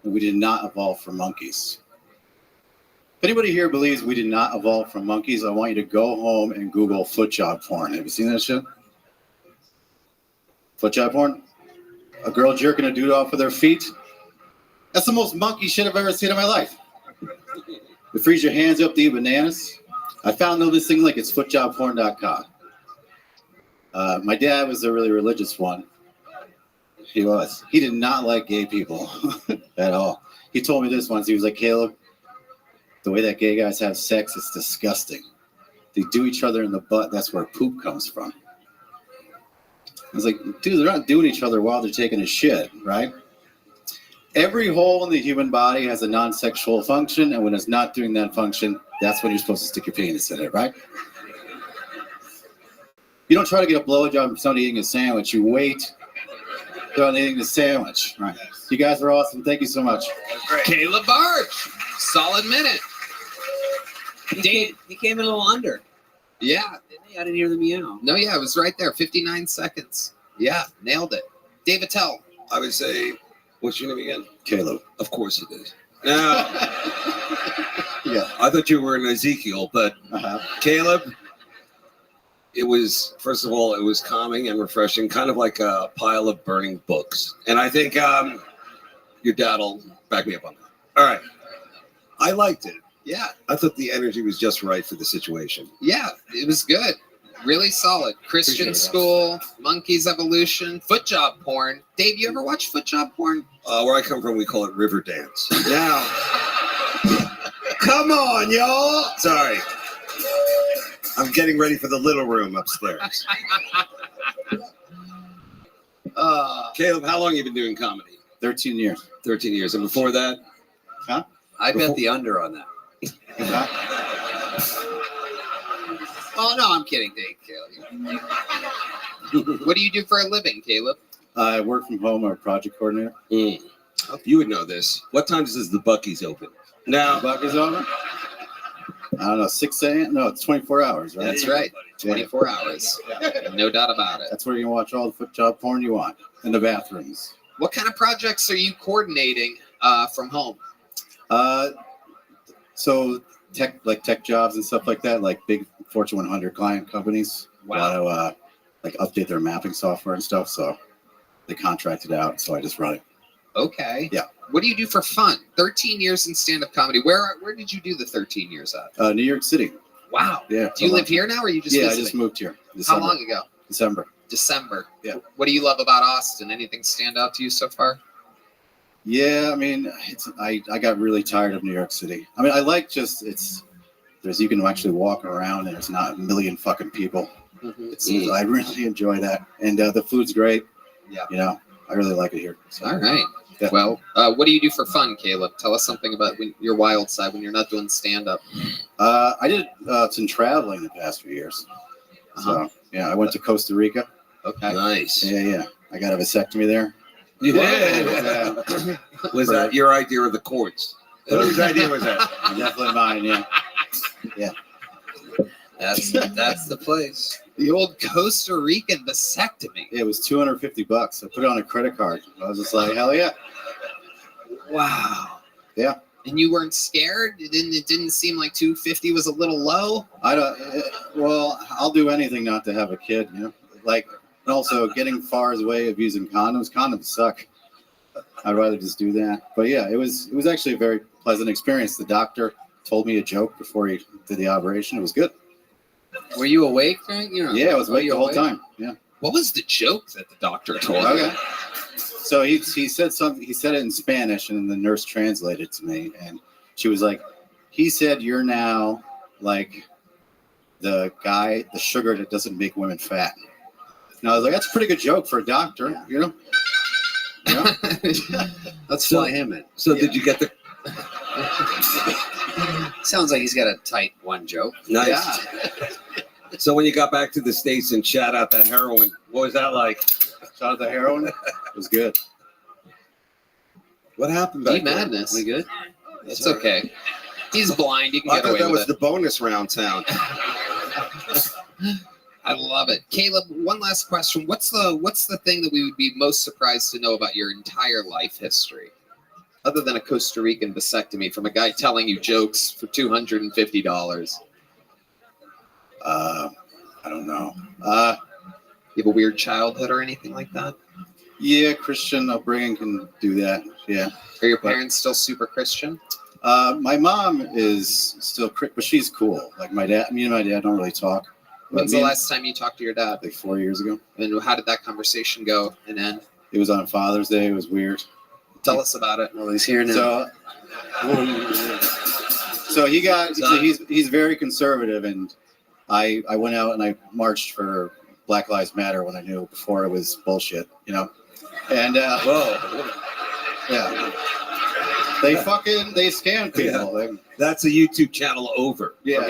and we did not evolve from monkeys. If anybody here believes we did not evolve from monkeys, I want you to go home and Google foot job porn. Have you seen that shit? Foot job porn? A girl jerking a dude off with her feet? That's the most monkey shit I've ever seen in my life. You freeze your hands up to eat bananas. I found this thing like it's footjobporn.com. My dad was a really religious one. He was. He did not like gay people at all. He told me this once. He was like, Caleb, the way that gay guys have sex is disgusting. They do each other in the butt. That's where poop comes from. I was like, dude, they're not doing each other while they're taking a shit, right? Every hole in the human body has a non-sexual function, and when it's not doing that function, that's when you're supposed to stick your penis in it, right? You don't try to get a blowjob from somebody eating a sandwich. You wait till eating the sandwich. Right. You guys are awesome. Thank you so much. Caleb Barge, solid minute. He came in a little under. Yeah. I didn't hear the meow. No, yeah, it was right there. 59 seconds. Yeah, nailed it. David Tell. I would say, what's your name again? Caleb. Of course it is. Now, yeah, I thought you were an Ezekiel, but Caleb, it was, first of all, it was calming and refreshing, kind of like a pile of burning books. And I think your dad will back me up on that. All right. I liked it. Yeah. I thought the energy was just right for the situation. Yeah, it was good. Really solid. Christian school, monkeys evolution, foot job porn. Dave, you ever watch foot job porn? Where I come from, we call it river dance. Now, come on, y'all. Sorry. I'm getting ready for the little room upstairs. Caleb, how long have you been doing comedy? 13 years. 13 years. And before that? Huh? I bet the under on that. Oh no, I'm kidding, Dave. Caleb. What do you do for a living, Caleb? I work from home. I'm a project coordinator. You would know this. What times does the Buc-ee's open? Now, Buc-ee's open? I don't know, 6 a.m.? No, it's 24 hours, right? That's right. 24 hours. No doubt about it. That's where you can watch all the foot job porn you want in the bathrooms. What kind of projects are you coordinating from home? So tech jobs and stuff like that, like big Fortune 100 client companies. Wow. Want to like update their mapping software and stuff. So they contract it out. So I just run it. Okay. Yeah. What do you do for fun? 13 years in stand-up comedy. Where did you do the 13 years at? New York City. Wow. Yeah. Do you live here now, or are you just visiting? visiting? I just moved here. How December. long ago? December. Yeah. What do you love about Austin? Anything stand out to you so far? Yeah, I mean, I got really tired of New York City. I mean, I like you can actually walk around and there's not a million fucking people. Mm-hmm. I really enjoy that, and the food's great. Yeah. You know, I really like it here. So, All right. yeah. Well, what do you do for fun, Caleb? Tell us something about your wild side when you're not doing stand-up. I did some traveling the past few years. So yeah, I went to Costa Rica. Okay. Nice. Yeah. I got a vasectomy there. Yeah. Was that your idea or the courts? Whose idea was that? Definitely mine. Yeah. Yeah. That's the place. The old Costa Rican vasectomy. It was $250. I put it on a credit card. I was just like, hell yeah. Wow. Yeah. And you weren't scared? It didn't seem like 250 was a little low? Well, I'll do anything not to have a kid, you know. Like, and also getting far away of using condoms. Condoms suck. I'd rather just do that. But yeah, it was actually a very pleasant experience. The doctor told me a joke before he did the operation. It was good. Were you awake during? Yeah, I was awake the whole time. Yeah. What was the joke that the doctor told you? Okay. So he said something. He said it in Spanish, and then the nurse translated it to me, and she was like, "He said you're now like the sugar that doesn't make women fat." And I was like, "That's a pretty good joke for a doctor, you know." Let's fly him in. So did you get the? Sounds like he's got a tight one joke. Nice. Yeah. So when you got back to the States and shot out that heroin, what was that like? Shot out the heroin? It was good. What happened back there? Madness. We good? It's okay. He's blind. You can I get thought away that with was it. the bonus round sound. I love it. Caleb, one last question. What's the thing that we would be most surprised to know about your entire life history? Other than a Costa Rican vasectomy from a guy telling you jokes for $250. I don't know. You have a weird childhood or anything like that? Yeah, Christian upbringing can do that. Yeah. Are your parents still super Christian? My mom is still, but she's cool. Like me and my dad don't really talk. When's the last time you talked to your dad? Like 4 years ago. And how did that conversation go and end? It was on Father's Day. It was weird. Tell us about it. Well, he's here now. So he's very conservative, and I went out and I marched for Black Lives Matter when I knew before it was bullshit, you know. And whoa, yeah, they scam people. Yeah. That's a YouTube channel over. Yeah.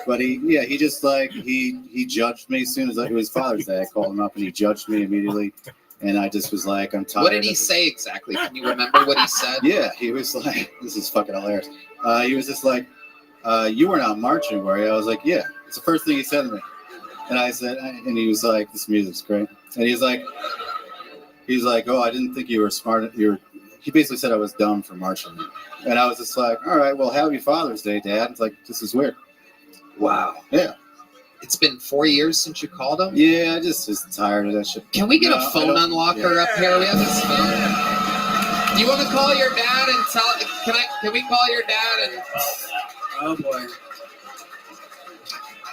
But he just like he judged me as soon as it was Father's Day. I called him up and he judged me immediately, and I just was like, I'm tired. What did he say exactly? Can you remember what he said? Yeah, he was like, this is fucking hilarious. He was just like, you were not marching, were you? I was like, yeah. It's the first thing he said to me, and I said, and he was like, this music's great, and he's like, oh, I didn't think you were smart. He basically said I was dumb for marching, and I was just like, all right, well, happy Father's Day, Dad. It's like, this is weird. Wow. Yeah. It's been 4 years since you called him? Yeah, I just was tired of that shit. Can we get a phone unlocker up here? We have this phone. Do you want to call your dad and tell? Can we call your dad and? Oh boy.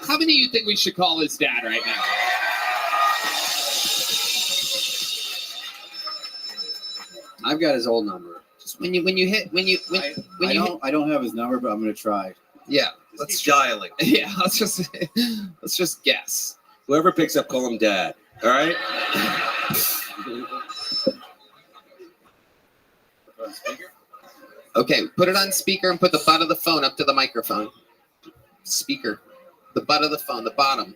How many of you think we should call his dad right now? I've got his old number. Just when I don't have his number, but I'm gonna try. Yeah. Let's dialing. Yeah, let's just guess. Whoever picks up, call him Dad. All right. Okay, put it on speaker and put the butt of the phone up to the microphone. Speaker. The butt of the phone, the bottom.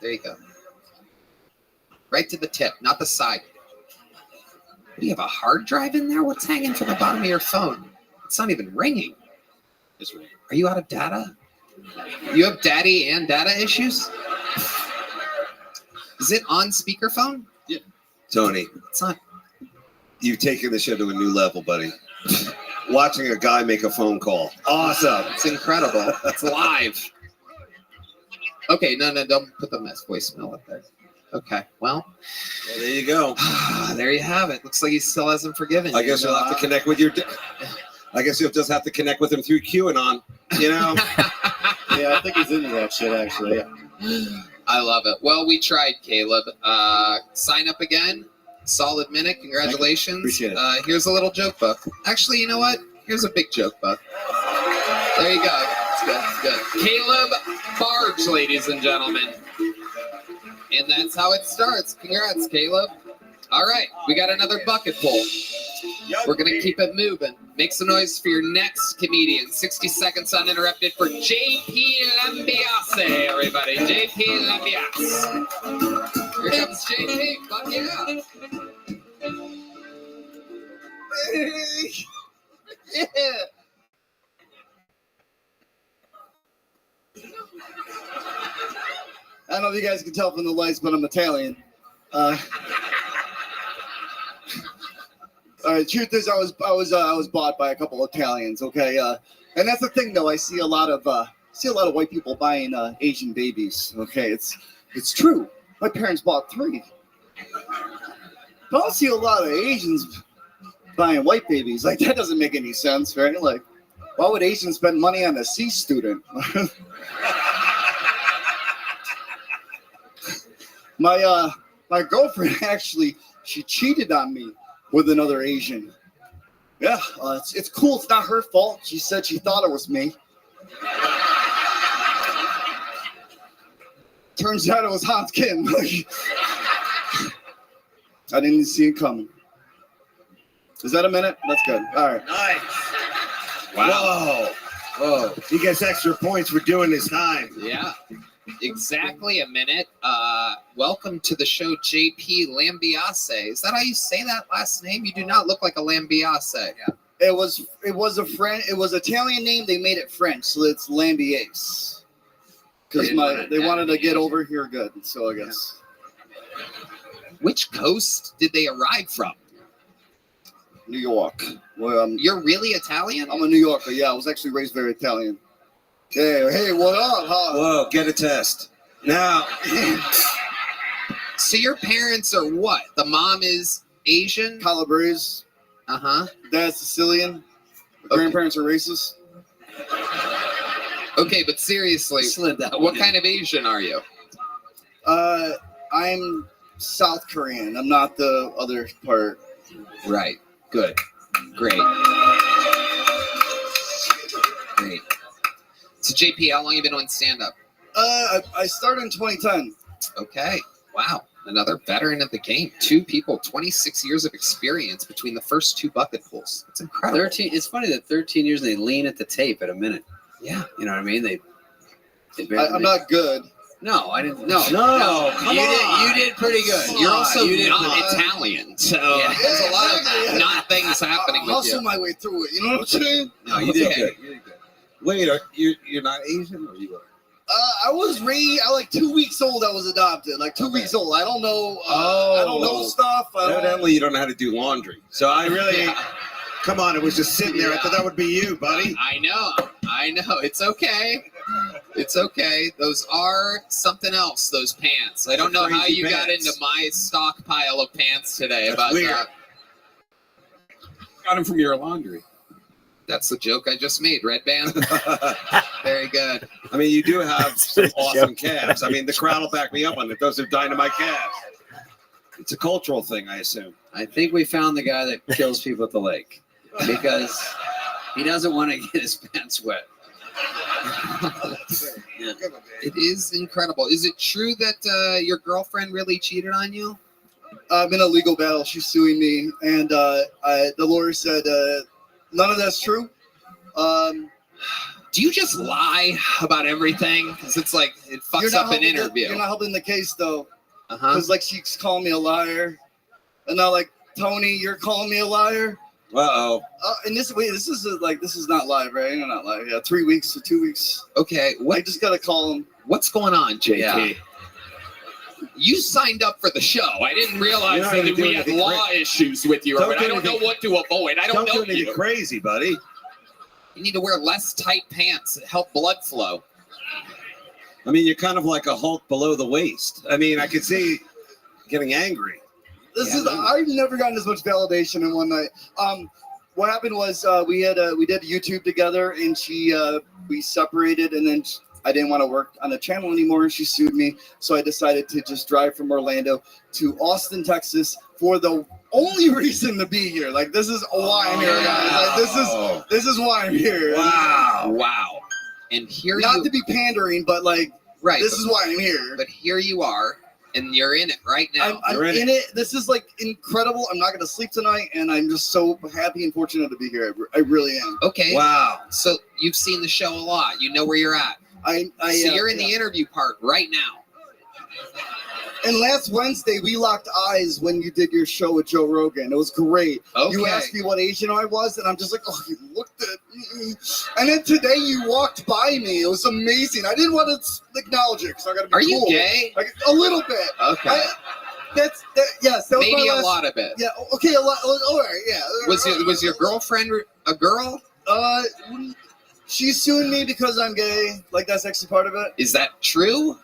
There you go. Right to the tip, not the side. Do you have a hard drive in there? What's hanging from the bottom of your phone? It's not even ringing. It's ringing. Are you out of data? You have daddy and data issues? Is it on speakerphone? Yeah. Tony, It's not. you've taken the show to a new level, buddy. Watching a guy make a phone call. Awesome. It's incredible. It's live. Okay, no, don't put the voicemail up there. Okay, well, there you go. There you have it. Looks like he still hasn't forgiven I you. guess you'll have to connect with I guess you'll just have to connect with him through QAnon. You know? Yeah, I think he's into that shit, actually. Yeah. I love it. Well, we tried, Caleb. Sign up again. Solid minute. Congratulations. Appreciate it. Here's a little joke book. Actually, you know what? Here's a big joke book. There you go. It's good. It's good. Caleb Barge, ladies and gentlemen. And that's how it starts. Congrats, Caleb. All right. We got another bucket full. We're going to keep it moving. Make some noise for your next comedian. 60 seconds uninterrupted for JP Lambiase, everybody. JP Lambiase. Here comes JP. Fuck yeah. Yeah. I don't know if you guys can tell from the lights, but I'm Italian. Truth is, I was bought by a couple of Italians. Okay, and that's the thing, though. I see a lot of white people buying Asian babies. Okay, it's true. My parents bought 3, but I don't see a lot of Asians buying white babies. Like, that doesn't make any sense, right? Like, why would Asians spend money on a C student? My girlfriend actually, she cheated on me with another Asian. Yeah, it's cool. It's not her fault. She said she thought it was me. Turns out it was Hans Kim. I didn't see it coming. Is that a minute? That's good. All right. Nice. Wow. Whoa. He gets extra points for doing his time. Yeah. Exactly a minute. Welcome to the show, JP Lambiase. Is that how you say that last name? You do not look like a Lambiase. Yeah. It was a French. It was Italian name. They made it French, so it's Lambiase. Because they wanted to get over here good. So I guess. Which coast did they arrive from? New York. Well, you're really Italian? I'm a New Yorker. Yeah, I was actually raised very Italian. Hey, what up? Huh? Whoa, get a test. Now. So your parents are what? The mom is Asian? Calabrese. Uh-huh. Dad's Sicilian. The grandparents are racist. Okay, but seriously, what kind of Asian are you? I'm South Korean. I'm not the other part. Right. Good. Great. Great. So JP, how long have you been on stand-up? I started in 2010. Okay. Wow. Another veteran of the game. 2 people, 26 years of experience between the first 2 bucket pulls. It's incredible. 13. It's funny that 13 years and they lean at the tape at a minute. Yeah. You know what I mean? They I'm not good. No, I didn't. No, come you on. did pretty good. You're also You did not good. Italian, so there's a lot of not things happening I'll with hustle you. my way through it. You know what I'm saying? No, you did good. You did good. Wait, you're not Asian, or you are? I was like 2 weeks old. I was adopted. Like 2 weeks old. I don't know. I don't know stuff. Evidently, you don't know how to do laundry. So I really. Come on, it was just sitting there. I thought that would be you, buddy. I know. It's okay. It's okay. Those are something else, those pants. I don't know how you got into my stockpile of pants today. That's about weird. that. Got them from your laundry. That's the joke I just made, Red Band. Very good. I mean, you do have some awesome calves. I mean, the crowd will back me up on it. Those are dynamite calves. It's a cultural thing, I assume. I think we found the guy that kills people at the lake because he doesn't want to get his pants wet. Yeah. It is incredible. Is it true that your girlfriend really cheated on you? I'm in a legal battle. She's suing me, and the lawyer said None of that's true. Do you just lie about everything? Because it's like it fucks up an interview. You're not helping the case though. Uh-huh. Because like she's calling me a liar, and now like Tony, you're calling me a liar. Uh-oh. And this is not live, right? You're not live. Yeah, 3 weeks or 2 weeks. Okay. I just gotta call him. What's going on, JP? Yeah. You signed up for the show. I didn't realize You're not that gonna do we had anything law issues with you. Don't But do I don't know anything- what to avoid. I don't know do anything you. crazy, buddy. You need to wear less tight pants that help blood flow. I mean, you're kind of like a Hulk below the waist. I mean, I could see getting angry. I've never gotten as much validation in one night. What happened was we did YouTube together, and we separated, and then I didn't want to work on the channel anymore, and she sued me. So I decided to just drive from Orlando to Austin, Texas, for the only reason to be here. Like, this is why I'm here, guys. Like, this is why I'm here. Wow. And here Not to be pandering, but like, right. This is why I'm here. But here you are, and you're in it right now. I'm in it. This is like incredible. I'm not going to sleep tonight, and I'm just so happy and fortunate to be here. I really am. Okay. Wow. So you've seen the show a lot. You know where you're at. So you're in the interview part right now. And last Wednesday, we locked eyes when you did your show with Joe Rogan. It was great. Okay. You asked me what Asian I was, and I'm just like, oh, you looked at me. And then today you walked by me. It was amazing. I didn't want to acknowledge it because I got to be Are cool. you gay? Like, a little bit. Okay. Yes. That was Maybe my a lot of it. Yeah. Okay. A lot. All right. Yeah. Was your girlfriend a girl? She's suing me because I'm gay. Like, that's actually part of it. Is that true?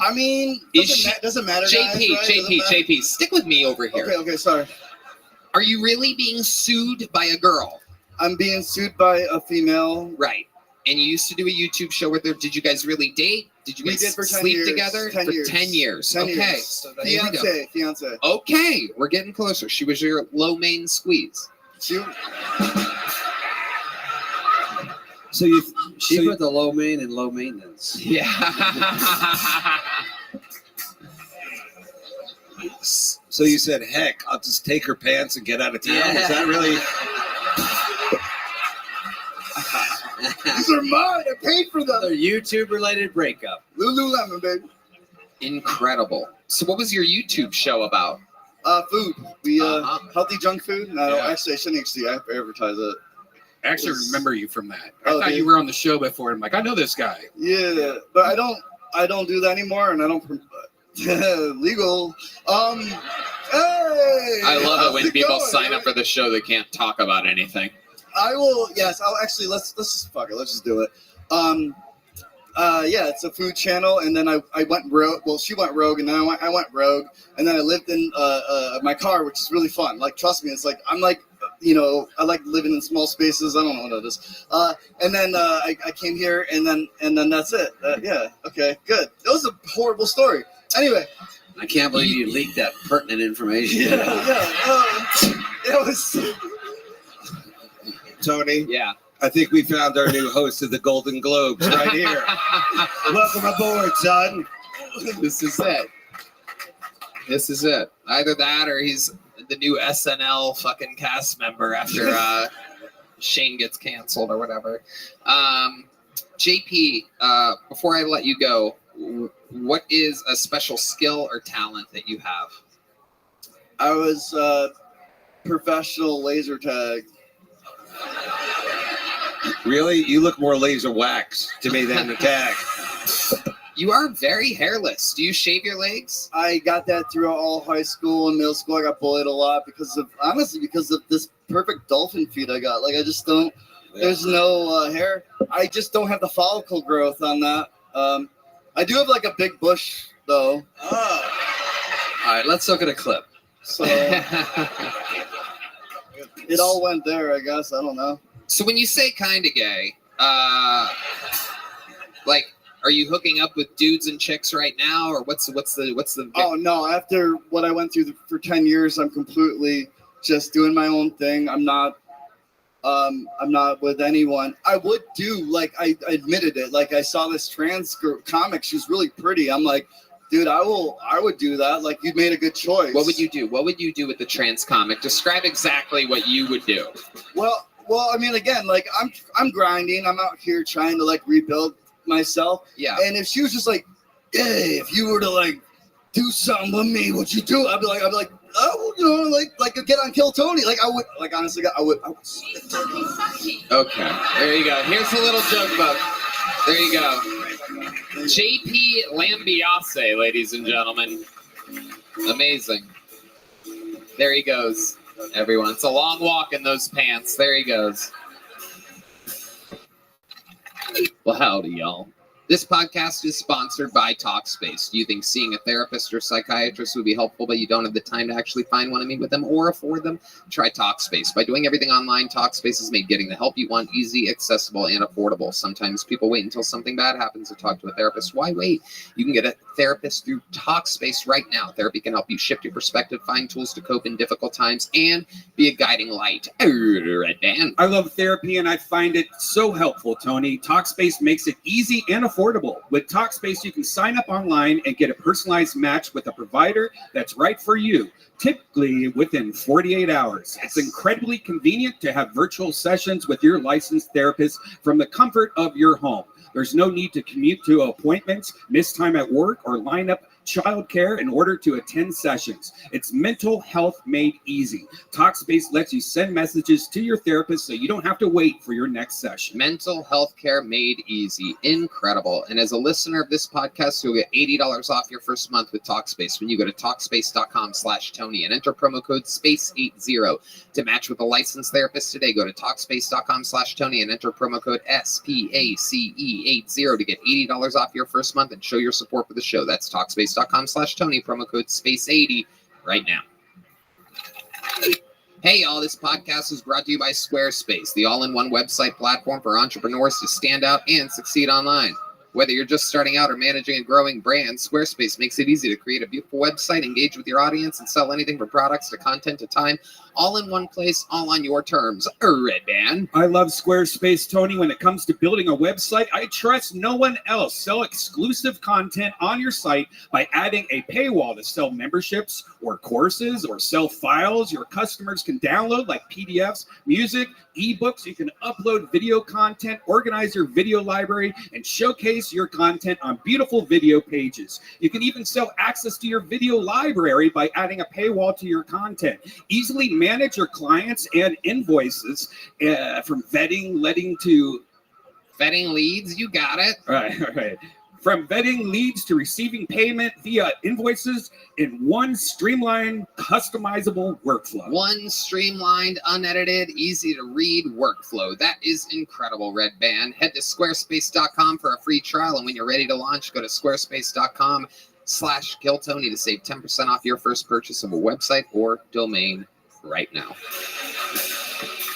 I mean, doesn't matter. JP, guys, right? JP, stick with me over here. Okay, sorry. Are you really being sued by a girl? I'm being sued by a female. Right. And you used to do a YouTube show with her. Did you guys really date? Did you We guys did for 10 sleep years. together? 10 for years. 10 years. 10 okay. years. So here we go. Fiance. Okay. We're getting closer. She was your low main squeeze. She put the low main and low maintenance. Yeah. So you said, heck, I'll just take her pants and get out of town. Is that really? These are mine. I paid for them. Another YouTube-related breakup. Lululemon, baby. Incredible. So what was your YouTube show about? Food. We healthy junk food. No, actually, I shouldn't actually advertise it. I actually remember you from that. I Oh, thought dude. you were on the show before. I'm like, I know this guy. Yeah, but I don't do that anymore, and I don't legal. Hey, I love it how's when people going, sign man? up for the show that can't talk about anything. I will. Yes, I'll actually. Let's just fuck it. Let's just do it. Yeah, it's a food channel, and then I went rogue. Well, she went rogue, and then I went rogue, and then I lived in my car, which is really fun. Like, trust me, it's like I'm like, I like living in small spaces. I don't know what it is. And then I came here, and then that's it. Yeah. Okay. Good. It was a horrible story. Anyway. I can't believe you leaked that pertinent information. It was. Tony? Yeah. I think we found our new host of the Golden Globes right here. Welcome aboard, son. This is it. This is it. Either that or he's the new SNL fucking cast member after Shane gets canceled or whatever. JP, before I let you go, what is a special skill or talent that you have? I was professional laser tag. Really? You look more laser wax to me than the tag. You are very hairless. Do you shave your legs? I got that throughout all high school and middle school. I got bullied a lot because of this perfect dolphin feet I got. Like, I just don't. There's no hair. I just don't have the follicle growth on that. I do have like a big bush though. All right, let's look at a clip. So it all went there, I guess. I don't know. So when you say kind of gay, like, are you hooking up with dudes and chicks right now, or what's the? Oh no! After what I went through for 10 years, I'm completely just doing my own thing. I'm not with anyone. I would do, like, I admitted it. Like, I saw this trans comic. She's really pretty. I'm like, dude, I would do that. Like, you made a good choice. What would you do? What would you do with the trans comic? Describe exactly what you would do. Well, Well, I mean, again, like I'm grinding. I'm out here trying to like rebuild myself. Yeah. And if she was just like, "Hey, if you were to like do something with me, what'd you do?" I'd be like, "Oh, you know, like get on Kill Tony." Like I would, like honestly, I would. Okay, there you go. Here's a little joke book. There you go. JP Lambiase, ladies and gentlemen. Amazing. There he goes, everyone. It's a long walk in those pants. There he goes. Well, howdy, y'all. This podcast is sponsored by Talkspace. Do you think seeing a therapist or psychiatrist would be helpful, but you don't have the time to actually find one to meet with them or afford them? Try Talkspace. By doing everything online, Talkspace has made getting the help you want easy, accessible, and affordable. Sometimes people wait until something bad happens to talk to a therapist. Why wait? You can get a therapist through Talkspace right now. Therapy can help you shift your perspective, find tools to cope in difficult times, and be a guiding light. Red band. I love therapy, and I find it so helpful, Tony. Talkspace makes it easy and affordable. With Talkspace, you can sign up online and get a personalized match with a provider that's right for you, typically within 48 hours. It's incredibly convenient to have virtual sessions with your licensed therapist from the comfort of your home. There's no need to commute to appointments, miss time at work, or line up childcare in order to attend sessions. It's mental health made easy. Talkspace lets you send messages to your therapist so you don't have to wait for your next session. Mental health care made easy. Incredible. And as a listener of this podcast, you'll get $80 off your first month with Talkspace when you go to Talkspace.com/Tony and enter promo code SPACE80 to match with a licensed therapist today. Go to Talkspace.com/Tony and enter promo code SPACE80 to get $80 off your first month and show your support for the show. That's Talkspace.com/Tony, promo code SPACE80 right now. Hey, y'all, this podcast is brought to you by Squarespace, the all-in-one website platform for entrepreneurs to stand out and succeed online. Whether you're just starting out or managing a growing brand, Squarespace makes it easy to create a beautiful website, engage with your audience, and sell anything from products to content to time, all in one place, all on your terms. Red band. I love Squarespace, Tony. When it comes to building a website, I trust no one else. Sell exclusive content on your site by adding a paywall to sell memberships or courses or sell files your customers can download like PDFs, music, ebooks. You can upload video content, organize your video library, and showcase your content on beautiful video pages. You can even sell access to your video library by adding a paywall to your content. Easily manage your clients and invoices from vetting leads. You got it. All right. From vetting leads to receiving payment via invoices in one streamlined, customizable workflow. One streamlined, unedited, easy to read workflow. That is incredible, Red Band. Head to squarespace.com for a free trial, and when you're ready to launch, go to squarespace.com/KillTony to save 10% off your first purchase of a website or domain right now.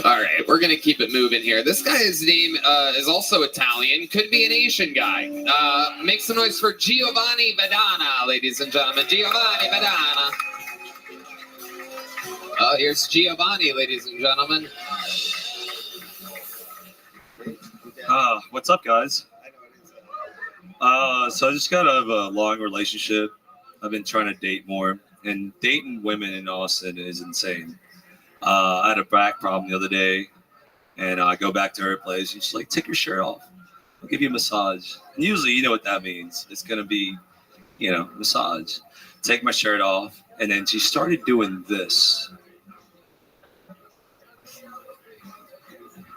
All right, we're going to keep it moving here. This guy's name is also Italian. Could be an Asian guy. Make some noise for Giovanni Vedana, ladies and gentlemen. Giovanni Vedana. Oh, here's Giovanni, ladies and gentlemen. What's up, guys? So I just got out of a long relationship. I've been trying to date more, and dating women in Austin is insane. I had a back problem the other day, and I go back to her place, and she's like, take your shirt off. I'll give you a massage. And usually, you know what that means. It's going to be, massage. Take my shirt off, and then she started doing this.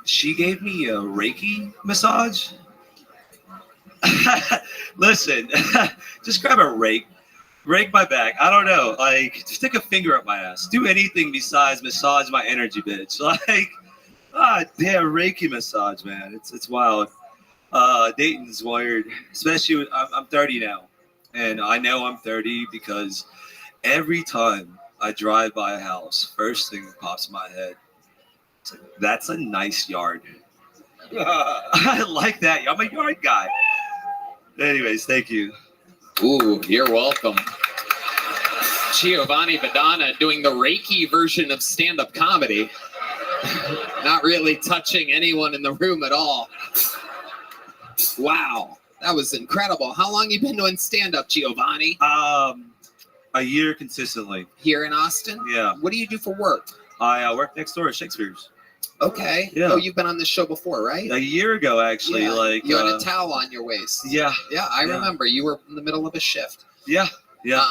She gave me a Reiki massage. Listen, just grab a rake my back. I don't know. Like, stick a finger up my ass. Do anything besides massage my energy, bitch. Like, damn, Reiki massage, man. It's wild. Dating's weird. Especially, I'm 30 now. And I know I'm 30 because every time I drive by a house, first thing that pops in my head, it's like, that's a nice yard. I like that. I'm a yard guy. Anyways, thank you. Ooh, you're welcome. Giovanni Vedana doing the Reiki version of stand-up comedy. Not really touching anyone in the room at all. Wow, that was incredible. How long you been doing stand-up, Giovanni? A year consistently. Here in Austin? Yeah. What do you do for work? I work next door at Shakespeare's. Okay. Yeah. Oh, you've been on this show before, right? A year ago, actually. Yeah. Like You had a towel on your waist. Yeah. Yeah, I Yeah. remember. You were in the middle of a shift. Yeah. Yeah.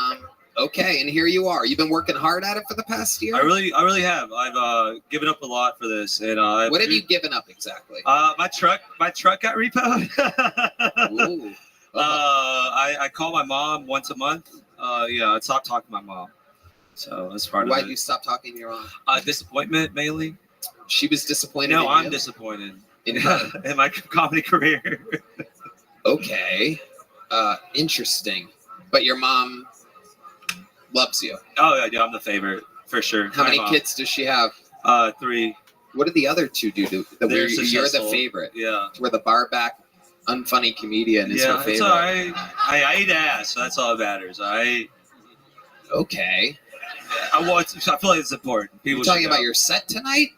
Okay, and here you are. You've been working hard at it for the past year? I really have. I've given up a lot for this, and What have you given up exactly? My truck got repoed. Ooh. I call my mom once a month. I stopped talking to my mom, so that's part of it. Why did you stop talking to your mom? Disappointment mainly. She was disappointed. No, in I'm you? disappointed in in my comedy career. Okay, interesting. But your mom loves you. Oh yeah, I'm the favorite for sure. How My many mom. kids does she have? 3. What did the other 2 do? They're You're the successful. favorite. Yeah. Where the bar back, unfunny comedian is her Yeah, favorite. it's all right. I eat ass, so that's all that matters. Okay. I feel like it's important. People You're talking should about know. your set tonight?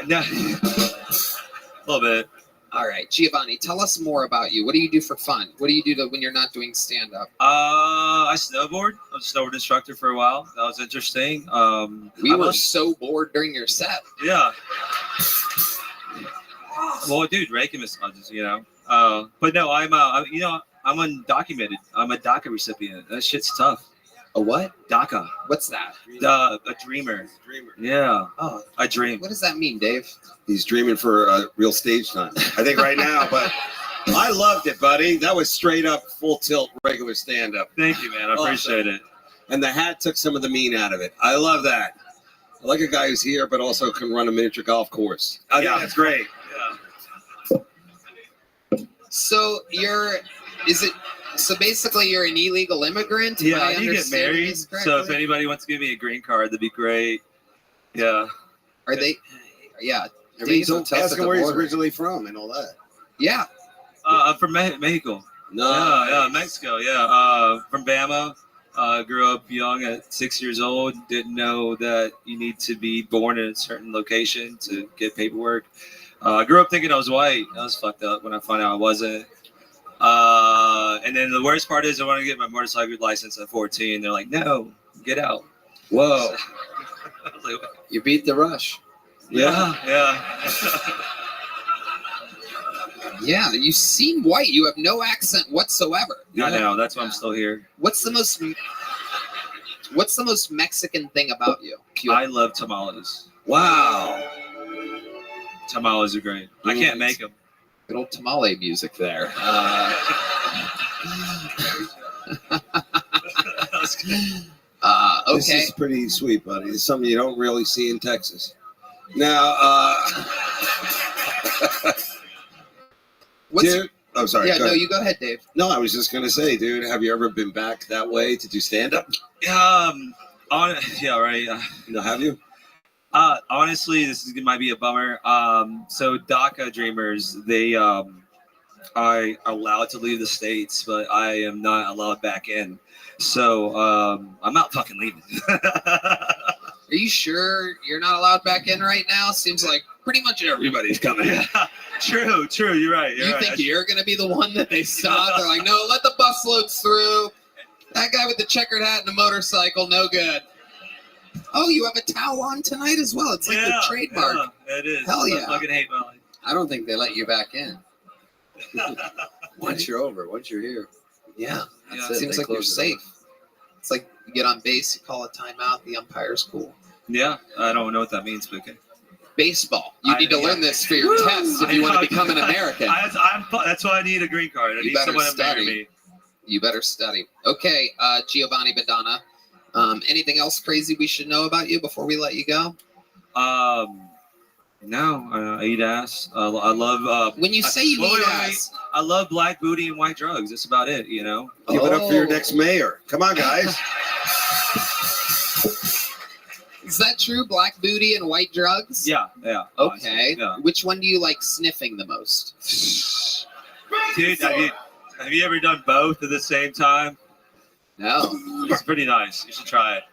No. A little bit. All right, Giovanni, tell us more about you. What do you do for fun? What do you do when you're not doing stand-up? I snowboard. I was a snowboard instructor for a while. That was interesting. We were so bored during your set. Yeah. Well, dude, Reiki massages, but no, I'm undocumented. I'm a DACA recipient. That shit's tough. A what? DACA. What's that? A dreamer. Yeah. Oh, I dream. What does that mean, Dave? He's dreaming for real stage time. I think right now, but I loved it, buddy. That was straight up full tilt regular stand up. Thank you, man. I appreciate it. And the hat took some of the mean out of it. I love that. I like a guy who's here, but also can run a miniature golf course. I think that's great. So so basically you're an illegal immigrant? Yeah, Am I need to get married. So if anybody wants to give me a green card, that'd be great. Yeah. Are they? Yeah. Dave's Dave's ask him where he's originally from and all that. Yeah. I'm from Mexico. No. Yeah, Mexico. Yeah. From Bama. Grew up young at 6 years old. Didn't know that you need to be born in a certain location to get paperwork. I grew up thinking I was white. I was fucked up when I found out I wasn't. And then the worst part is I want to get my motorcycle license at 14. They're like, no, get out. Whoa. You beat the rush. Yeah. Yeah, you seem white. You have no accent whatsoever. I know. That's why I'm still here. What's the most Mexican thing about you? I love tamales. Wow. Tamales are great. I can't make them. Good old tamale music there. This Okay. is pretty sweet, buddy. It's something you don't really see in Texas. Now, dude, oh, sorry. Yeah, go no, ahead. you go ahead, Dave. No, I was just gonna say, dude, have you ever been back that way to do stand-up? Yeah, right. No, have you? Honestly, might be a bummer. So DACA dreamers, they are allowed to leave the States, but I am not allowed back in. So I'm not fucking leaving. Are you sure you're not allowed back in right now? Seems like pretty much everybody's coming. True. You're right. You think you're going to be the one that they stop? They're like, no, let the bus loads through. That guy with the checkered hat and a motorcycle, no good. Oh, you have a towel on tonight as well. It's like the trademark. Yeah, it is. Hell yeah. I fucking hate my life. I don't think they let you back in. Once you're over, once you're here. Yeah. That's It it. seems They like you're close it up. safe. It's like you get on base, you call a timeout, the umpire's cool. Yeah, I don't know what that means, but okay. Baseball. You need to learn this for your test if you want to become an American. That's why I need a green card. I You need better someone to marry study. me. You better study. Okay, Giovanni Badana. Anything else crazy we should know about you before we let you go? No, I eat ass. I love. When you say you eat ass, I love black booty and white drugs. That's about it. You know. Give it up for your next mayor. Come on, guys. Is that true? Black booty and white drugs? Yeah. Okay. Yeah. Which one do you like sniffing the most? Dude, have you ever done both at the same time? No. It's pretty nice. You should try it.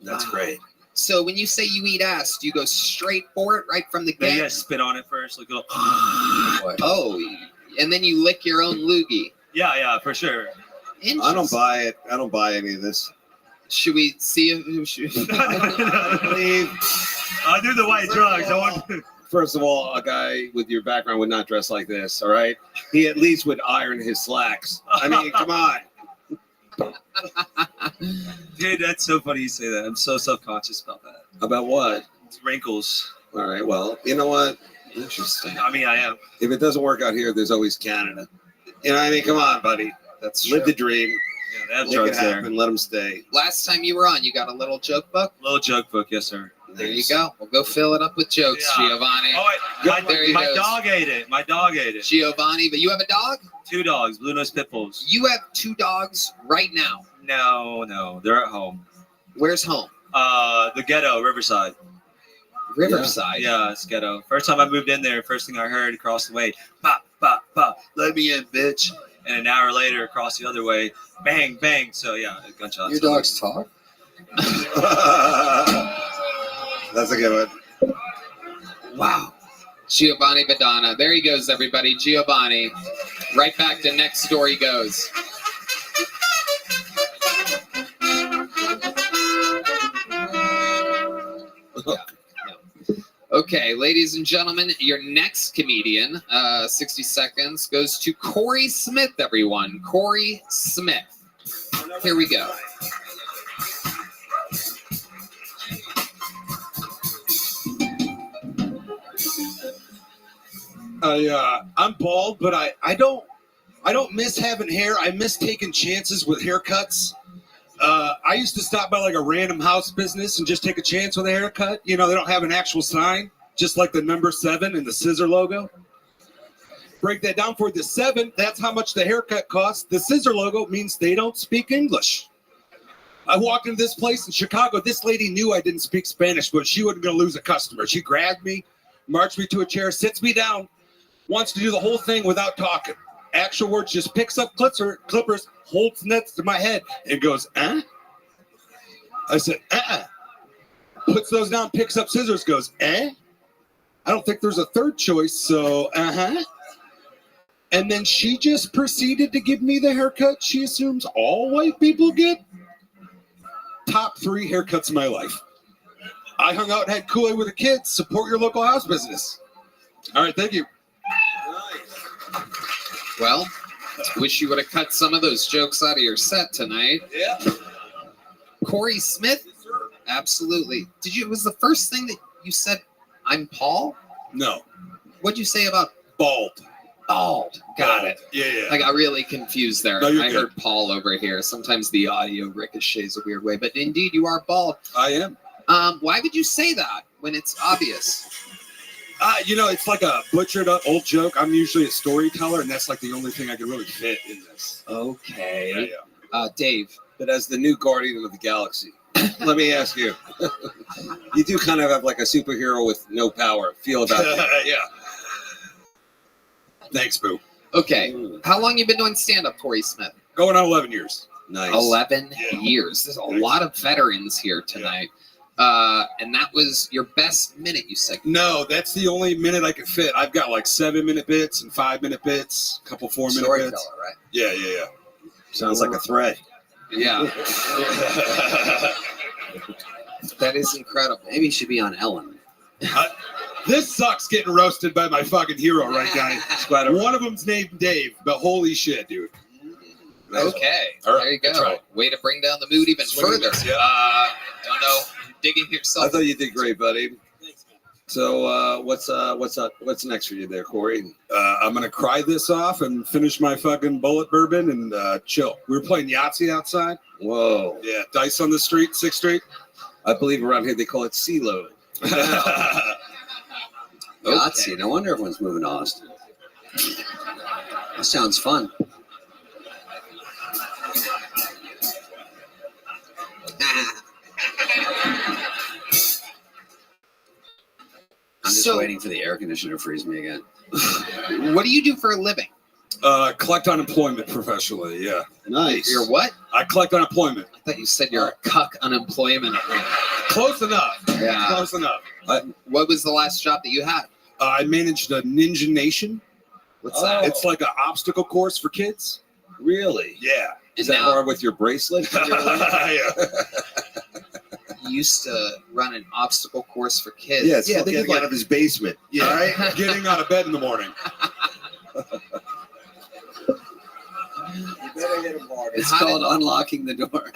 That's great. So when you say you eat ass, do you go straight for it right from the Yeah, get? you gotta spit on it first. Like, Oh, and then you lick your own loogie. yeah, for sure. I don't buy it. I don't buy any of this. Should we see if Leave. I'll do the white drugs. I want. First of all, a guy with your background would not dress like this, all right? He at least would iron his slacks. I mean, come on. Dude, that's so funny you say that. I'm so self-conscious about that. About what? It's wrinkles. All right, well, you know what? Interesting. I mean, I am. If it doesn't work out here, there's always Canada. You know what I mean? Come on, buddy. That's Live true. the dream. Yeah, they have Make it drugs there. happen. Let them stay. Last time you were on, you got a little joke book? Little joke book, yes, sir. There you go. We'll go fill it up with jokes, Yeah. Giovanni. Oh, wait. There he My goes. dog ate it. My dog ate it. Giovanni, but you have a dog? 2 dogs, blue nose pit bulls. You have 2 dogs right now. No, they're at home. Where's home? The ghetto, Riverside. Riverside? Yeah, it's ghetto. First time I moved in there, first thing I heard across the way, pop, pop, pop, let me in, bitch. And an hour later, across the other way, bang, bang. So yeah, gunshots. Your dogs talk? That's a good one. Wow. Giovanni Badana. There he goes, everybody. Giovanni. Right back to next story goes. Okay, ladies and gentlemen, your next comedian, 60 seconds, goes to Corey Smith, everyone. Corey Smith. Here we go. I'm bald, but I don't miss having hair. I miss taking chances with haircuts. I used to stop by like a random house business and just take a chance with a haircut. You know, they don't have an actual sign, just like the number 7 and the scissor logo. Break that down for the 7. That's how much the haircut costs. The scissor logo means they don't speak English. I walked into this place in Chicago. This lady knew I didn't speak Spanish, but she wasn't going to lose a customer. She grabbed me, marched me to a chair, sits me down, wants to do the whole thing without talking. Actual words, just picks up clippers, holds nets to my head, and goes, eh? I said, puts those down, picks up scissors, goes, eh? I don't think there's a third choice, so, And then she just proceeded to give me the haircut she assumes all white people get. Top 3 haircuts of my life. I hung out and had Kool-Aid with the kids. Support your local house business. All right, thank you. Well, wish you would have cut some of those jokes out of your set tonight. Yeah. Corey Smith? Absolutely. Was the first thing that you said, I'm Paul? No. What'd you say about bald? Bald. Got it. Yeah. I got really confused there. No, you're I good. heard Paul over here. Sometimes the audio ricochets a weird way, but indeed you are bald. I am. Why would you say that when it's obvious? It's like a butchered up old joke. I'm usually a storyteller, and that's like the only thing I can really fit in this. Okay. Dave. But as the new guardian of the galaxy, let me ask you. You do kind of have like a superhero with no power feel about you. Yeah. Thanks, Boo. Okay. How long you been doing stand-up, Corey Smith? Going on 11 years. Nice. 11 years. There's a lot of veterans here tonight. And that was your best minute, you said? No, that's the only minute I could fit. I've got like 7-minute bits and 5-minute bits, a couple 4-minute Storyteller, bits. right? Yeah. Sounds like a threat. Yeah. That is incredible. Maybe you should be on Ellen. This sucks getting roasted by my fucking hero right guy. One of them's named Dave, but holy shit, dude. Okay. All right, There you that's go. right. Way to bring down the mood even Swing and further. miss, yeah. Don't know. Digging yourself. I thought you did great, buddy. So what's next for you there, Corey? I'm gonna cry this off and finish my fucking bullet bourbon and chill. We were playing Yahtzee outside. Whoa. Yeah, dice on the street, 6th Street. I believe around here they call it CeeLo. Yahtzee. No wonder everyone's moving to Austin. That sounds fun. I'm just waiting for the air conditioner to freeze me again. What do you do for a living? Collect unemployment professionally, yeah. Nice. You're what? I collect unemployment. I thought you said you're a cuck unemployment. Close enough. Yeah. Close enough. What was the last job that you had? I managed a Ninja Nation. What's that? It's like an obstacle course for kids. Really? Yeah. Is that more with your bracelet? Yeah. used to run an obstacle course for kids. Yeah, it's getting out of his basement. Yeah. All right, getting out of bed in the morning. It's called unlocking the door.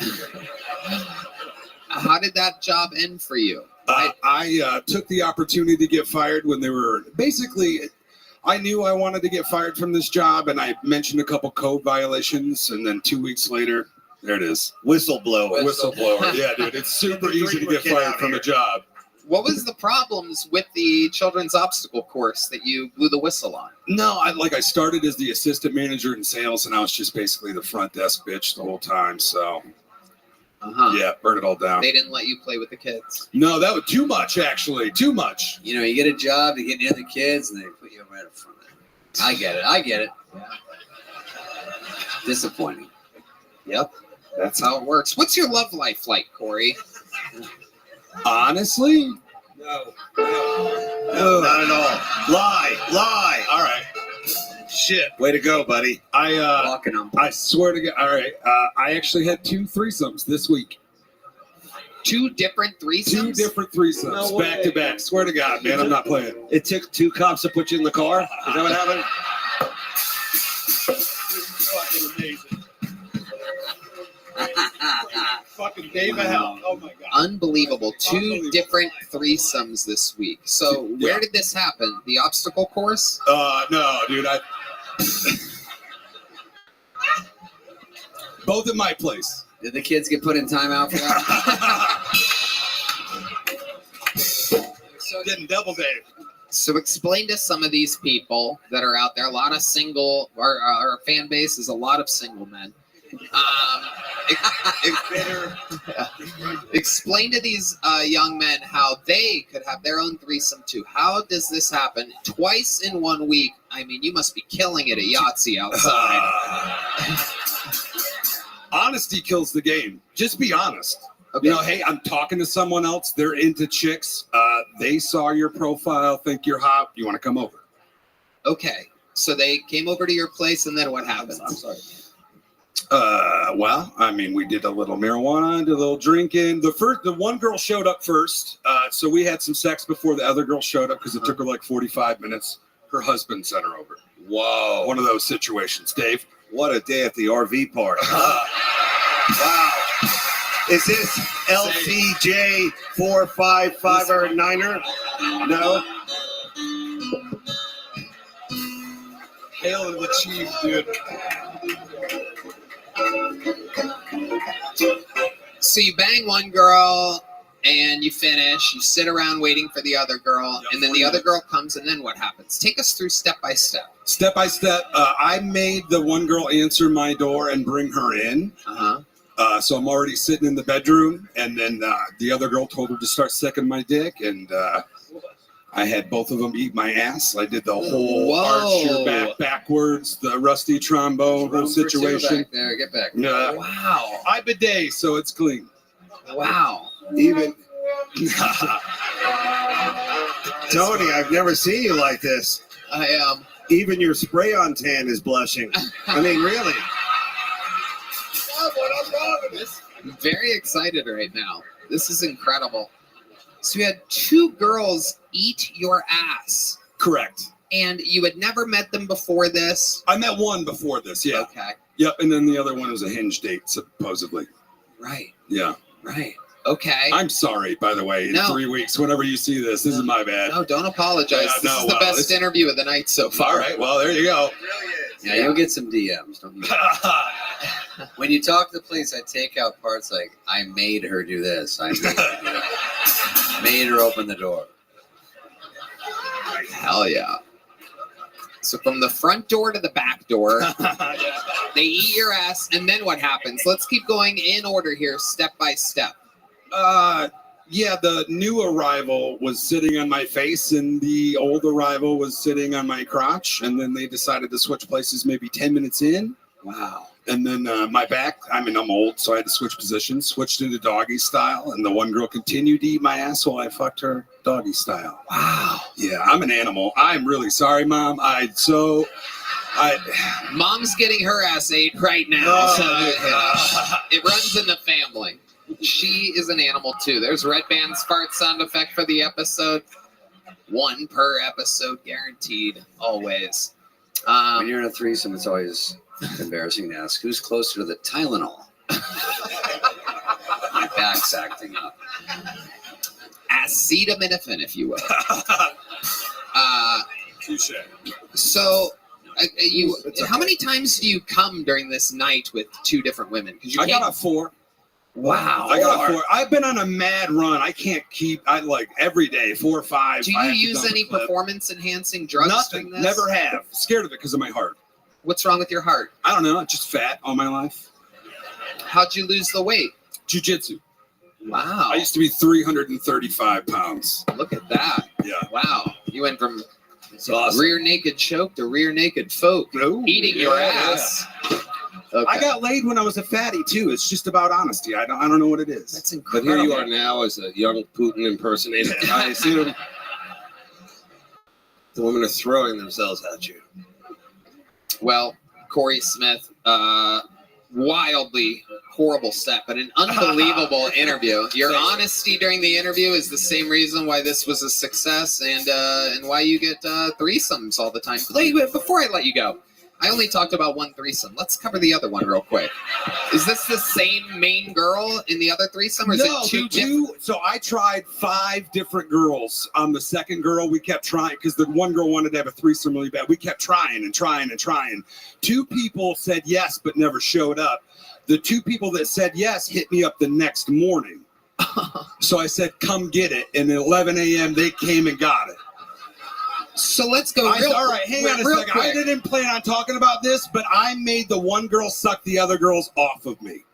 How did that job end for you? I took the opportunity to get fired when they were basically. I knew I wanted to get fired from this job, and I mentioned a couple code violations, and then 2 weeks later, there it is. Whistleblower. Whistleblower. Yeah, dude, it's super easy to get fired from a job. What was the problems with the children's obstacle course that you blew the whistle on? No, I started as the assistant manager in sales, and I was just basically the front desk bitch the whole time. So, yeah, burn it all down. They didn't let you play with the kids. No, that was too much, actually. Too much. You know, you get a job, you get near the kids, and they put you right up front. I get it. Disappointing. Yep, that's how it works. What's your love life like, Corey? Honestly? No, not at all. Lie. All right. Shit. Way to go, buddy. I swear to God. All right. I actually had 2 threesomes this week. 2 different threesomes? 2 different threesomes, No back way. to back. Swear to God, man, I'm not playing. It took 2 cops to put you in the car? Is that what happened? Fucking amazing. Fucking Dave of hell. Oh my God. Unbelievable. 2 different threesomes this week. So where did this happen? The obstacle course? No, dude. Both at my place. Did the kids get put in timeout for that? So getting double Dave. So explain to some of these people that are out there. A lot of single, our fan base is a lot of single men. Explain to these young men how they could have their own threesome too. How does this happen twice in 1 week? I mean, you must be killing it at Yahtzee outside. Honesty kills the game. Just be honest. Okay. You know, hey, I'm talking to someone else. They're into chicks. They saw your profile, think you're hot. You want to come over? Okay. So they came over to your place, and then what happened? I'm sorry. Well, I mean, we did a little marijuana, did a little drinking. The one girl showed up first, so we had some sex before the other girl showed up because it took her like 45 minutes. Her husband sent her over. Whoa. One of those situations, Dave. What a day at the RV park. Wow. Is this LCJ 455 or 9er? No? Hail to the chief, dude. So you bang one girl and you finish. You sit around waiting for the other girl, and then the other girl comes, and then what happens? Take us through step by step. Step by step. I made the one girl answer my door and bring her in. So I'm already sitting in the bedroom, and then the other girl told her to start sucking my dick, and I had both of them eat my ass. I did the whole arch your back backwards, the rusty trombone whole situation. Back there, get back. Wow. I bidet, so it's clean. Wow. Even Tony, I've never seen you like this. I am. Even your spray-on tan is blushing. I mean, really. I'm very excited right now. This is incredible. So you had 2 girls eat your ass. Correct. And you had never met them before this? I met one before this, yeah. Okay. Yep, and then the other one was a hinge date, supposedly. Right. Yeah. Right. Okay. I'm sorry, by the way. In No. 3 weeks, whenever you see this is my bad. No, don't apologize. Yeah, This no, is the well, best it's- interview of the night so far. All right, well, there you go. Yeah, you'll get some DMs, don't you? When you talk to the police, I take out parts like, I made her do this. I made her do that. Made her open the door. Hell yeah. So from the front door to the back door, they eat your ass, and then what happens? Let's keep going in order here, step by step. Yeah, the new arrival was sitting on my face, and the old arrival was sitting on my crotch, and then they decided to switch places maybe 10 minutes in. Wow. And then my back, I mean, I'm old, so I had to switch positions, switched into doggy style, and the one girl continued to eat my ass while I fucked her doggy style. Wow. Yeah, I'm an animal. I'm really sorry, Mom. Mom's getting her ass ate right now, so it runs in the family. She is an animal too. There's Red Band's fart sound effect for the episode. 1 per episode, guaranteed, always. When you're in a threesome, it's always embarrassing to ask who's closer to the Tylenol. My back's acting up. Acetaminophen, if you will. Touche. So, how many times do you come during this night with 2 different women? I got a 4. Wow. I got a 4. I've been on a mad run. I can't keep. I like every day 4 or 5. Do you use any performance-enhancing drugs? Nothing. During this? Never have. Scared of it because of my heart. What's wrong with your heart? I don't know. Just fat all my life. How'd you lose the weight? Jiu-jitsu. Wow. I used to be 335 pounds. Look at that. Yeah. Wow. You went from awesome. rear naked choke to rear naked folk. Eating your ass. Okay. I got laid when I was a fatty too. It's just about honesty. I don't know what it is. That's But incredible. here you are now as a young Putin impersonator. I assume the women are throwing themselves at you. Well, Corey Smith, wildly horrible set, but an unbelievable interview. Your honesty during the interview is the same reason why this was a success and why you get threesomes all the time. Before I let you go, I only talked about 1 threesome. Let's cover the other one real quick. Is this the same main girl in the other threesome, or is it 2 different? So I tried 5 different girls. On the second girl, we kept trying because the one girl wanted to have a threesome really bad. We kept trying and trying and trying. 2 people said yes, but never showed up. The 2 people that said yes hit me up the next morning. So I said, come get it. And at 11 a.m., they came and got it. So let's go. All right, hang on a second. I didn't plan on talking about this, but I made the one girl suck the other girls off of me.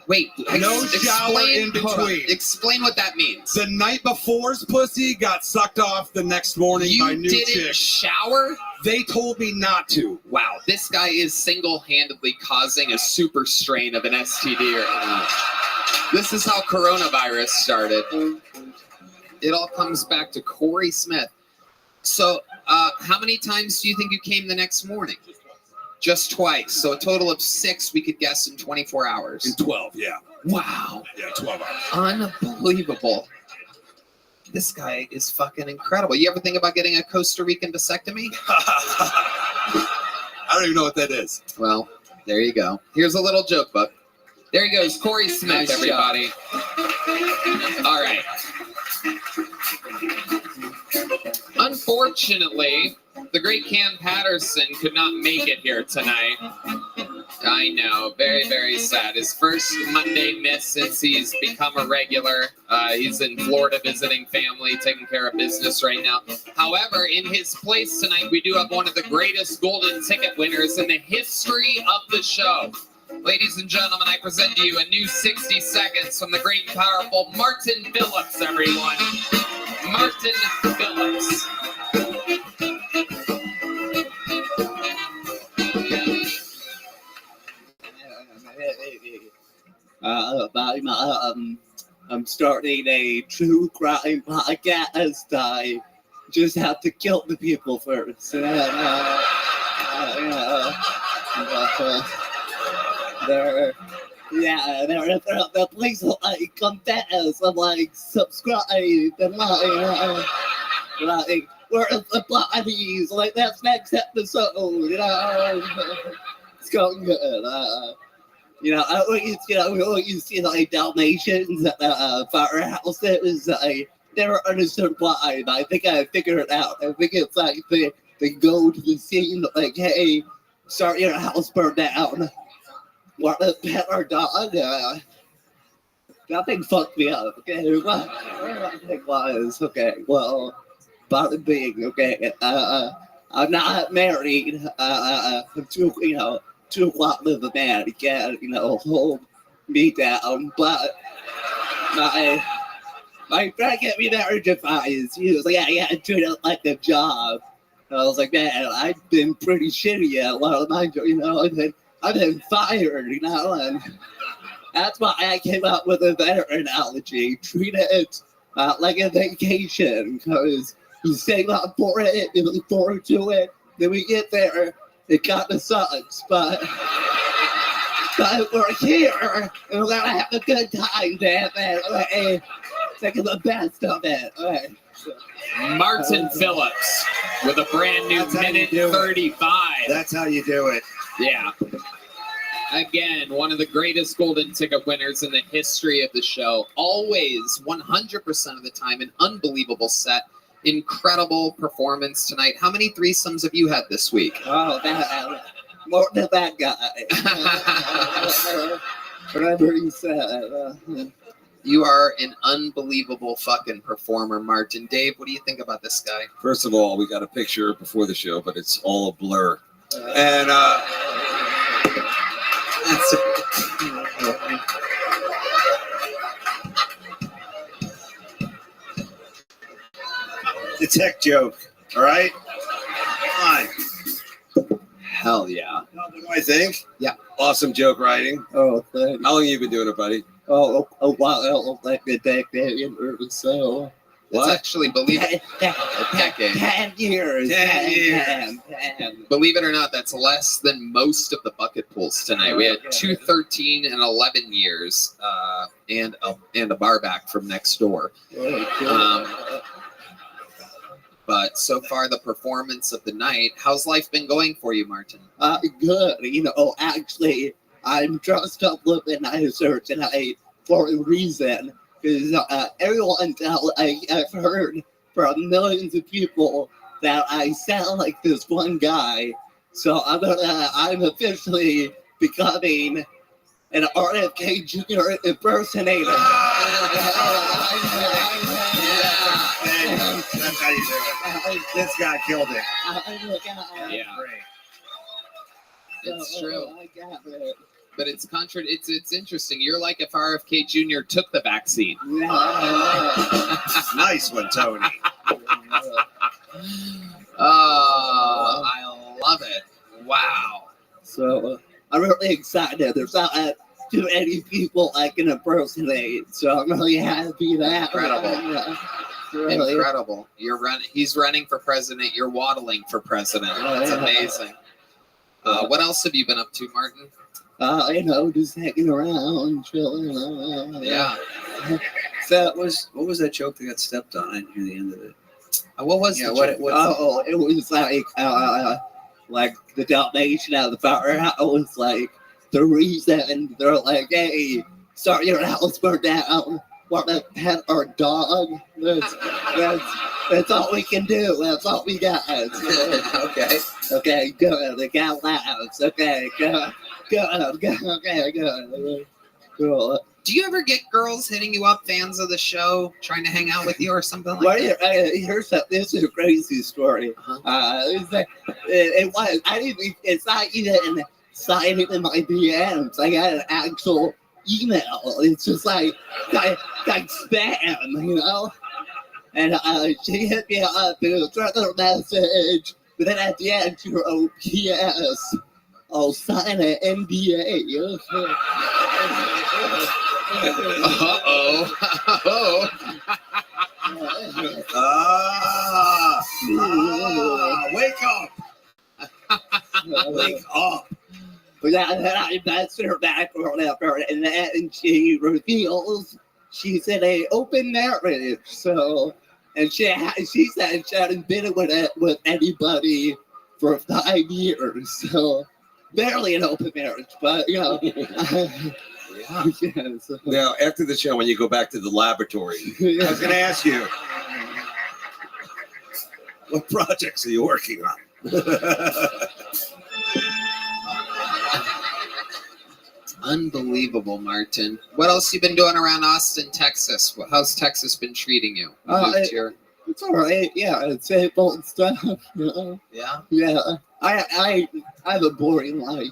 Wait, no shower in between. Explain what that means. The night before's pussy got sucked off the next morning by new You didn't chicks. shower? They told me not to. Wow, this guy is single-handedly causing a super strain of an STD right now. This is how coronavirus started. It all comes back to Corey Smith. So, how many times do you think you came the next morning? Just twice. So a total of 6 we could guess in 24 hours. In 12, yeah. Wow. Yeah, 12 hours. Unbelievable. This guy is fucking incredible. You ever think about getting a Costa Rican vasectomy? I don't even know what that is. Well, there you go. Here's a little joke book. There he goes, Corey Smith, everybody. All right. Unfortunately, the great Cam Patterson could not make it here tonight. I know, very, very sad. His first Monday miss since he's become a regular. He's in Florida visiting family, taking care of business right now. However, in his place tonight, we do have one of the greatest golden ticket winners in the history of the show. Ladies and gentlemen, I present to you a new 60 seconds from the great and powerful Martin Phillips, everyone. Martin Phillips. I'm starting a true crime podcast. I just have to kill the people first. The police will like confess and like subscribe and like where's the bodies? Like that's next episode, it's going good. We always see like Dalmatians at firehouses. I never understood why, but I think I figured it out. I think it's like they go to the scene like, hey, sorry your house burned down. Want to pet our dog? That thing fucked me up. Okay, what I think was okay. Well, bottom being okay. I'm not married. I'm too lot of a man. Can't hold me down. But my friend get me marriage advice. He was like, yeah, treat it like a job. And I was like, man, I've been pretty shitty at a lot of my, I've been fired, and that's why I came up with a better analogy. Treat it like a vacation, because you save up for it, you look forward to it, then we get there, it kind of sucks, but But we're here, and we're gonna have a good time, damn it. Okay. Taking the best of it. Okay. Martin Phillips with a brand new minute 35. That's how you do it. Yeah. Again, one of the greatest golden ticket winners in the history of the show. Always, 100% of the time, an unbelievable set. Incredible performance tonight. How many threesomes have you had this week? Oh, more than that guy. Whatever he said. You are an unbelievable fucking performer, Martin. Dave, what do you think about this guy? First of all, we got a picture before the show, but it's all a blur. And The tech joke. All right. Fine. Hell yeah. What do I think? Yeah. Awesome joke writing. Oh, thanks. How long you been doing it, buddy? Oh, wow, like a decade or so. It's actually, believe it, 10 years. 10 years. 10. Believe it or not, that's less than most of the bucket pools tonight. We had 2 13 and 11 years, and a bar back from next door. But so far, the performance of the night. How's life been going for you, Martin? Good. You know, actually, I'm dressed up looking nicer tonight for a reason. Because everyone I've heard from millions of people that I sound like this one guy. So I'm officially becoming an RFK Jr. impersonator. That's how you do it. This guy killed it. Yeah. It's true. But it's it's interesting. You're like if RFK Jr. took the vaccine. Nice one, Tony. Oh, I love it. Wow. So I'm really excited. There's not too many people I can impersonate, so I'm really happy that. Incredible. Really. Incredible. You're running. He's running for president. You're waddling for president. It's amazing. What else have you been up to, Martin? You know, just hanging around, chilling. Yeah. So what was that joke that got stepped on? I didn't hear the end of it. What was Yeah, the what, joke? what, Oh, it was like the Dalmatian out of the firehouse, like the reason they're like, hey, sorry your house burned down. Want to pet our dog? That's all we can do. That's all we got. okay. Okay, good. The cat laughs. Okay, good. Okay, good. Cool. Do you ever get girls hitting you up, fans of the show, trying to hang out with you or something like Well, that? here's this is a crazy story. It's like, it's not even signed in my DMs. I got an actual email. It's just like spam, you know? And she hit me up and it was another message. But then at the end, she wrote, P.S. I'll sign an NDA. Wake up! Wake up! But then I messaged her back or whatever, and then she reveals she's in an open marriage. So, and she said she hadn't been with anybody for 5 years. So, barely an open marriage, but you know. Yeah, so. Now, after the show, when you go back to the laboratory, I was going to ask you, what projects are you working on? Unbelievable, Martin. What else you been doing around Austin, Texas? How's Texas been treating you? You moved here. It's all right. Yeah, it's simple and stuff. You know? Yeah. Yeah. I have a boring life.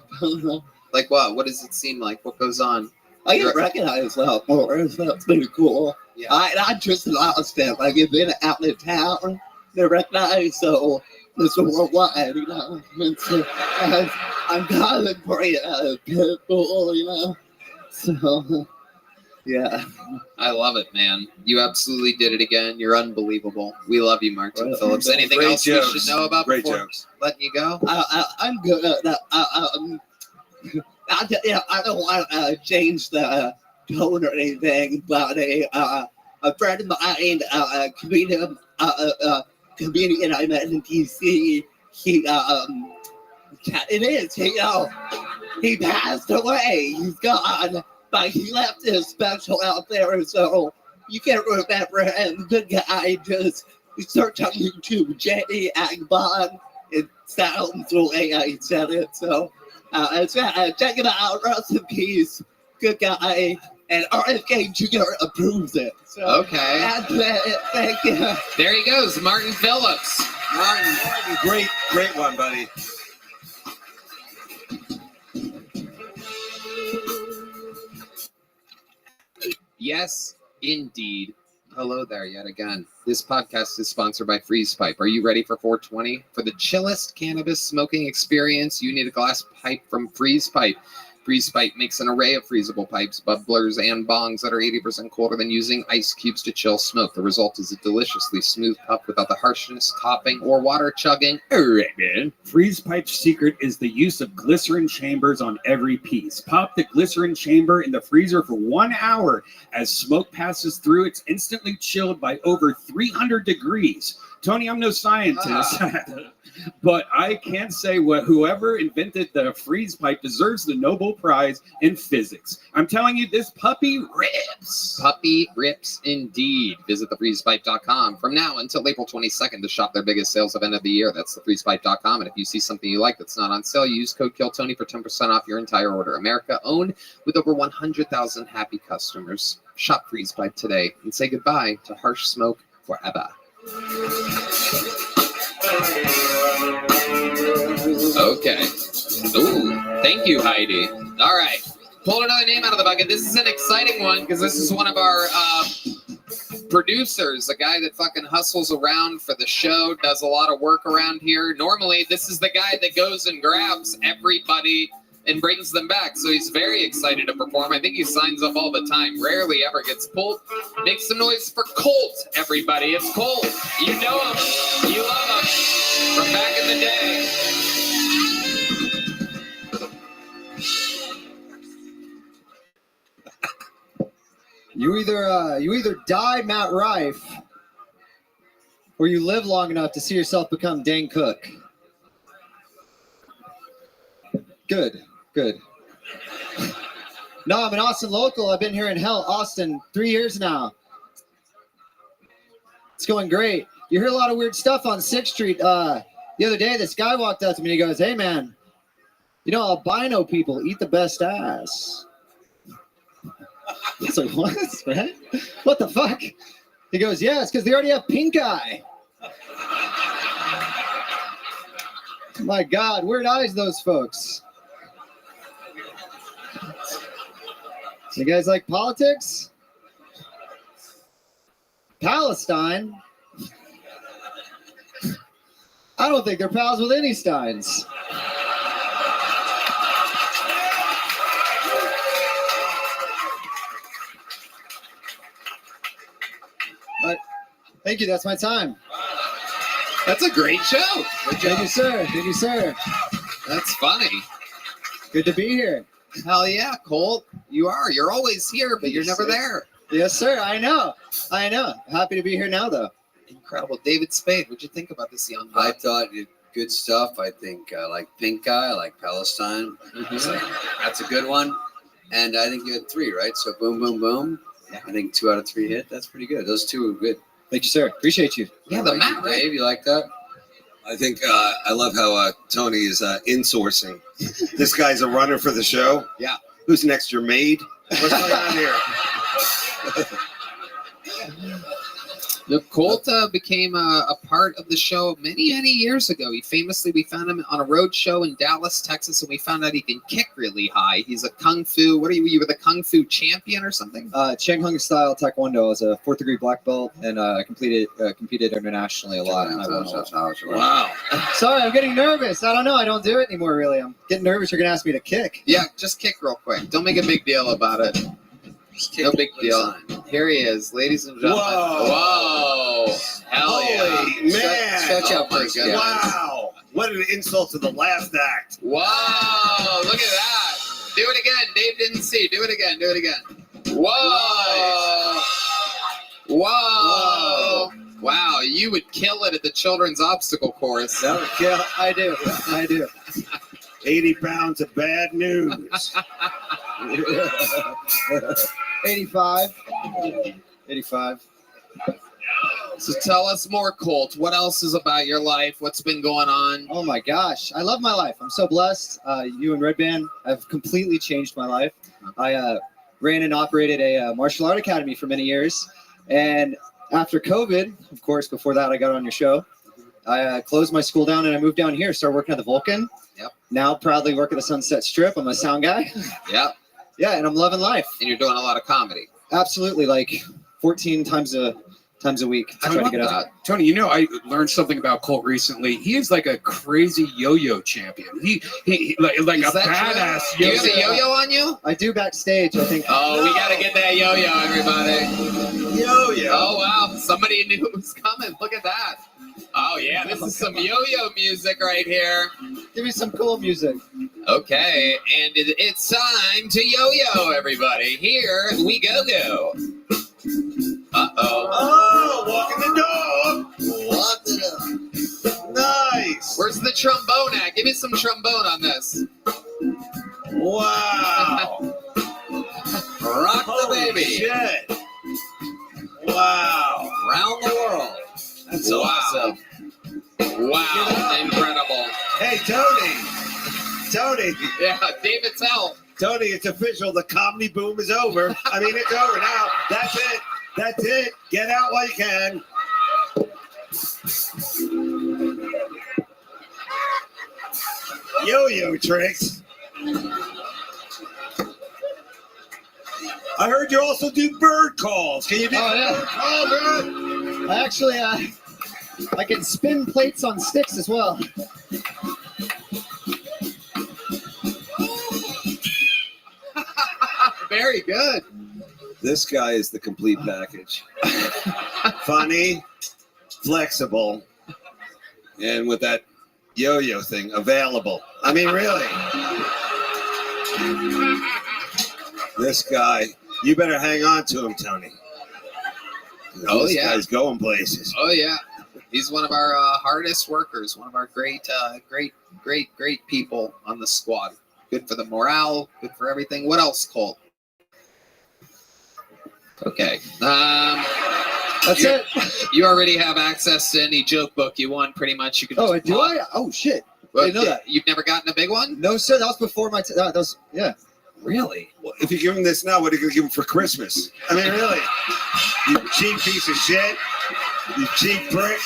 Like what? What does it seem like? What goes on? I get recognized a lot more. So that's pretty cool. Yeah. Not just in Austin. Like, I've been out of town. They're recognized, so it's worldwide, you know. I'm kind of pretty pitbull, you know. So, yeah. I love it, man. You absolutely did it again. You're unbelievable. We love you, Martin Phillips. Anything Great else jokes. we should know about Great before jokes. letting you go? I'm good. I don't want to change the tone or anything, but a friend of mine, a comedian I met in DC, he passed away. He's gone, but he left his special out there, so you can remember him. Good guy. Just search on YouTube, Jenny Agbon. It sounds the way I said it. So check it out. Rest in peace. Good guy. And RFK Jr. approves it. So Okay. That's it. Thank you. There he goes, Martin Phillips. Martin, great one, buddy. Yes, indeed. Hello there yet again. This podcast is sponsored by Freeze Pipe. Are you ready for 420? For the chillest cannabis smoking experience, you need a glass pipe from Freeze Pipe. Freeze Pipe makes an array of freezable pipes, bubblers, and bongs that are 80% colder than using ice cubes to chill smoke. The result is a deliciously smooth puff without the harshness, coughing, or water chugging. Freeze Pipe's secret is the use of glycerin chambers on every piece. Pop the glycerin chamber in the freezer for 1 hour. As smoke passes through, it's instantly chilled by over 300 degrees. Tony, I'm no scientist, but I can say whoever invented the freeze pipe deserves the Nobel Prize in physics. I'm telling you, this puppy rips. Puppy rips indeed. Visit thefreezepipe.com from now until April 22nd to shop their biggest sales event of the year. That's thefreezepipe.com. And if you see something you like that's not on sale, use code KILLTONY for 10% off your entire order. America owned with over 100,000 happy customers. Shop Freeze Pipe today and say goodbye to harsh smoke forever. Okay. Ooh, thank you, Heidi. All right. Pull another name out of the bucket. This is an exciting one because this is one of our producers, a guy that fucking hustles around for the show, does a lot of work around here. Normally, this is the guy that goes and grabs everybody and brings them back. So he's very excited to perform. I think he signs up all the time. Rarely ever gets pulled. Make some noise for Colt, everybody. It's Colt. You know him. You love him. From back in the day. You either die Matt Rife, or you live long enough to see yourself become Dane Cook. Good. No, I'm an Austin local. I've been here in Austin 3 years now. It's going great. You hear a lot of weird stuff on 6th Street. The other day, this guy walked up to me and he goes, "Hey, man, you know, albino people eat the best ass." I was like, "What? Right? What the fuck?" He goes, "Yeah, it's because they already have pink eye." My God, weird eyes, those folks. You guys like politics? Palestine? I don't think they're pals with any Steins. Thank you. That's my time. That's a great show. Thank you, sir. Thank you, sir. That's funny. Good to be here. Hell yeah, Colt. You are. You're always here, but you're never there. Yes, sir. I know. Happy to be here now, though. Incredible. David Spade, what'd you think about this young guy? I thought good stuff. I think I like Pink Guy. I like Palestine. It's like, that's a good one. And I think you had 3, right? So boom, boom, boom. Yeah. I think 2 out of 3 hit. That's pretty good. Those 2 were good. Thank you, sir. Appreciate you. Yeah, the Matt, right? Dave, you like that? I think I love how Tony is insourcing. This guy's a runner for the show. Yeah. Who's next? Your maid? What's going on here? Look, Colt became a part of the show many, many years ago. We found him on a road show in Dallas, Texas, and we found out he can kick really high. He's a kung fu. What are you? You were the kung fu champion or something? Cheng Hung style Taekwondo. I was a 4th degree black belt, and I competed internationally a lot. And I won a lot. Wow. Sorry, I'm getting nervous. I don't know. I don't do it anymore, really. I'm getting nervous. You're going to ask me to kick. Yeah, just kick real quick. Don't make a big deal about it. No big deal. Here he is, ladies and gentlemen. Whoa. Hell Holy yeah. man. Stretch out for a good one. Wow. What an insult to the last act. Wow. Look at that. Do it again. Dave didn't see. Do it again. Do it again. Whoa. Whoa. Wow, you would kill it at the children's obstacle course. That would kill. I do. I do. 80 pounds of bad news. 85. 85. So tell us more, Colt. What else is about your life? What's been going on? Oh my gosh, I love my life. I'm so blessed. You and Red Band have completely changed my life. I ran and operated a martial art academy for many years, and after COVID, of course, before that I got on your show, I closed my school down and I moved down here, started working at the Vulcan. Yep. Now proudly work at the Sunset Strip. I'm a sound guy. Yep. Yeah, and I'm loving life. And you're doing a lot of comedy. Absolutely, like 14 times a week. I love that. Tony, you know, I learned something about Colt recently. He is like a crazy yo-yo champion. He like a badass yo-yo. yo-yo. You have a yo-yo on you? I do backstage, I think. Oh, we got to get that yo-yo, everybody. Yo-yo. Oh, wow. Somebody knew it was coming. Look at that. Oh, yeah. This is some yo-yo music right here. Give me some cool music. Okay. And it's time to yo-yo, everybody. Here we go. Uh-oh. Oh, walking the dog. Walk the dog. Nice. Where's the trombone at? Give me some trombone on this. Wow. Rock the baby. Shit. Wow. Round the world. That's wow. awesome. Wow. Incredible. Hey, Tony. Yeah, David Tell. Tony, it's official. The comedy boom is over. I mean, it's over now. That's it. That's it. Get out while you can. Yo-yo tricks. I heard you also do bird calls. Can you do bird calls, bro? I actually, I can spin plates on sticks as well. Very good. This guy is the complete package. Funny, flexible, and with that yo-yo thing available. I mean, really. This guy, you better hang on to him, Tony. Oh, this yeah. guy's going places. Oh, yeah. He's one of our hardest workers, one of our great people on the squad. Good for the morale, good for everything. What else, Colt? Okay. That's it. You already have access to any joke book you want, pretty much. You can. Oh, just do plot. I? Oh, shit. Well, I didn't know that. You've never gotten a big one? No, sir. That was before my that was, yeah. Really? Well, if you give him this now, what are you going to give him for Christmas? I mean, really. You cheap piece of shit. You cheap prick.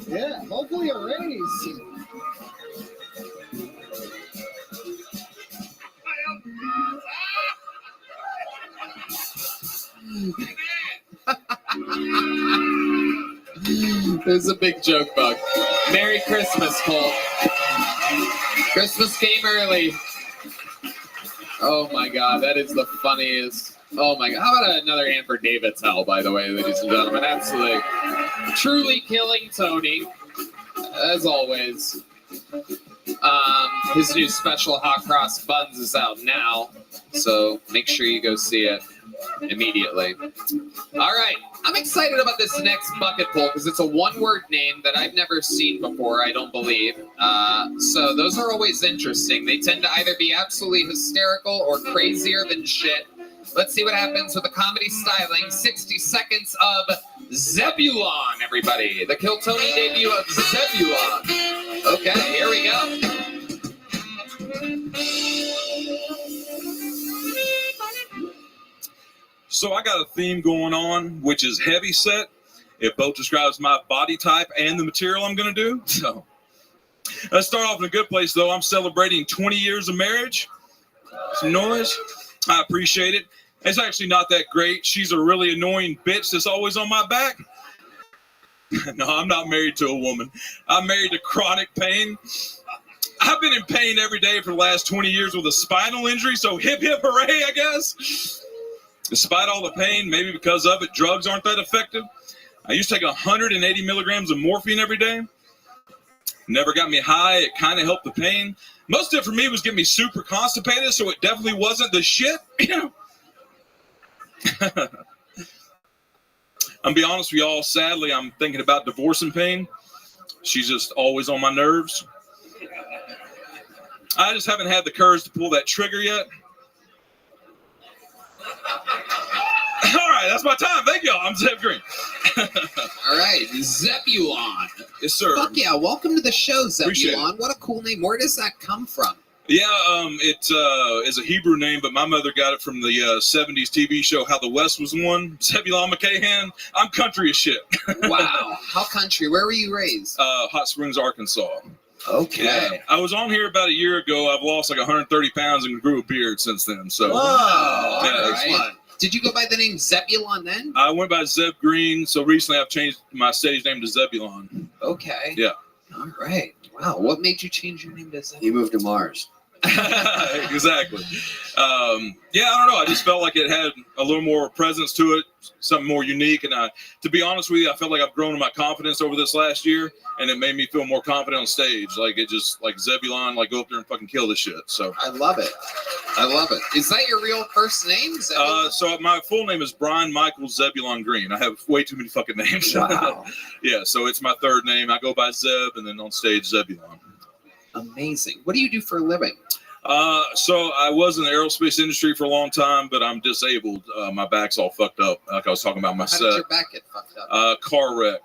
Yeah, hopefully a raise. This is a big joke bug. Merry Christmas, Colt. Christmas came early. Oh my God, that is the funniest. Oh my God. How about another hand for David Tell, by the way, ladies and gentlemen? Absolutely. Truly killing Tony, as always. His new special Hot Cross Buns is out now, so make sure you go see it immediately. All right. I'm excited about this next bucket poll because it's a one-word name that I've never seen before, I don't believe. So those are always interesting. They tend to either be absolutely hysterical or crazier than shit. Let's see what happens with the comedy styling. 60 seconds of Zebulon, everybody. The Kill Tony debut of Zebulon. Okay, here we go. So I got a theme going on, which is heavy set. It both describes my body type and the material I'm going to do. So let's start off in a good place, though. I'm celebrating 20 years of marriage. Some noise. I appreciate it. It's actually not that great. She's a really annoying bitch that's always on my back. No, I'm not married to a woman. I'm married to chronic pain. I've been in pain every day for the last 20 years with a spinal injury, so hip, hip, hooray, I guess. Despite all the pain, maybe because of it, drugs aren't that effective. I used to take 180 milligrams of morphine every day. Never got me high. It kind of helped the pain. Most of it for me was getting me super constipated, so it definitely wasn't the shit. I'm be honest with y'all. Sadly, I'm thinking about divorcing Pain. She's just always on my nerves. I just haven't had the courage to pull that trigger yet. All right, that's my time. Thank y'all. I'm Zeb Green. All right, Zebulon. Yes, sir. Fuck yeah, welcome to the show, Appreciate Zebulon. What a cool name. Where does that come from? Yeah, it is a Hebrew name, but my mother got it from the 70s TV show How the West Was Won. Zebulon McCahan. I'm country as shit. Wow, how country? Where were you raised? Hot Springs, Arkansas. Okay. Yeah. I was on here about a year ago. I've lost like 130 pounds and grew a beard since then. So. Whoa, Yeah, that's fun. Did you go by the name Zebulon then? I went by Zeb Green, so recently I've changed my stage name to Zebulon. Okay. Yeah. All right. Wow, what made you change your name to Zebulon? He moved to Mars. Exactly. Yeah, I don't know. I just felt like it had a little more presence to it, something more unique. And to be honest with you, I felt like I've grown in my confidence over this last year, and it made me feel more confident on stage. Like it just, like Zebulon, like go up there and fucking kill this shit. So I love it. I love it. Is that your real first name? Zebulon? So my full name is Brian Michael Zebulon Green. I have way too many fucking names. Wow. Yeah, so it's my third name. I go by Zeb, and then on stage Zebulon. Amazing. What do you do for a living? So I was in the aerospace industry for a long time, but I'm disabled. My back's all fucked up. Like I was talking about my How set. did your back get fucked up? Car wreck.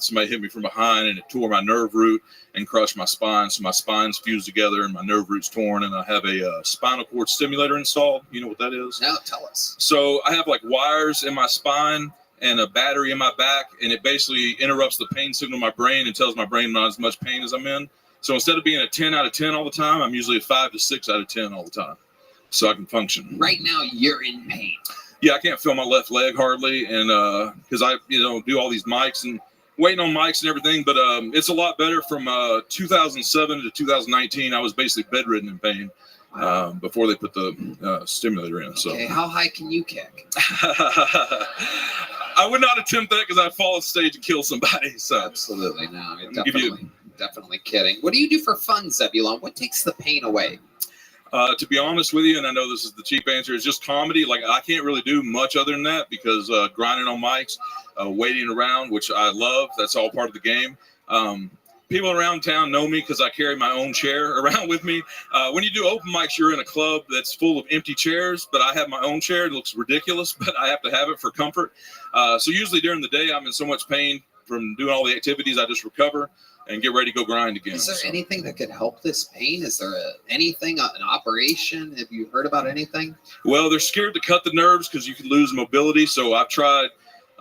Somebody hit me from behind and it tore my nerve root and crushed my spine. So my spine's fused together and my nerve root's torn, and I have a spinal cord stimulator installed. You know what that is? No, tell us. So I have like wires in my spine and a battery in my back, and it basically interrupts the pain signal in my brain and tells my brain I'm not as much pain as I'm in. So instead of being a 10 out of 10 all the time, I'm usually a 5 to 6 out of 10 all the time. So I can function. Right now, you're in pain. Yeah, I can't feel my left leg hardly. And because I, do all these mics and waiting on mics and everything. But it's a lot better from 2007 to 2019. I was basically bedridden in pain before they put the stimulator in. So Okay, how high can you kick? I would not attempt that because I'd fall off stage and kill somebody. So Absolutely, no. give you- Definitely kidding. What do you do for fun, Zebulon? What takes the pain away? To be honest with you, and I know this is the cheap answer, is just comedy. Like I can't really do much other than that because grinding on mics, waiting around, which I love. That's all part of the game. People around town know me because I carry my own chair around with me. When you do open mics, you're in a club that's full of empty chairs, but I have my own chair. It looks ridiculous, but I have to have it for comfort. So usually during the day, I'm in so much pain from doing all the activities, I just recover and get ready to go grind again. Is there anything that could help this pain? Is there anything, an operation? Have you heard about anything? Well, they're scared to cut the nerves because you could lose mobility. So I've tried,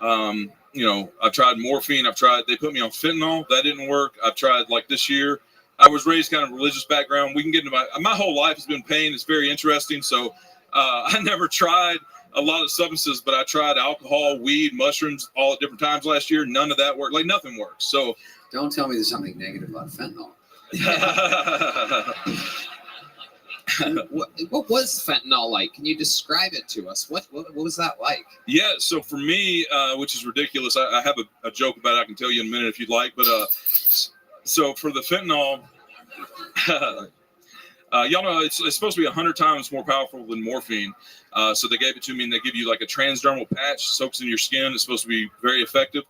I've tried morphine. They put me on fentanyl. That didn't work. I've tried like this year. I was raised kind of religious background. We can get into my whole life has been pain. It's very interesting. So I never tried a lot of substances, but I tried alcohol, weed, mushrooms, all at different times last year. None of that worked. Like nothing works. So Don't tell me there's something negative about fentanyl. What was fentanyl like? Can you describe it to us? What was that like? Yeah, so for me, which is ridiculous, I have a joke about it I can tell you in a minute if you'd like, but so for the fentanyl, y'all know it's supposed to be 100 times more powerful than morphine. So they gave it to me, and they give you like a transdermal patch, soaks in your skin. It's supposed to be very effective.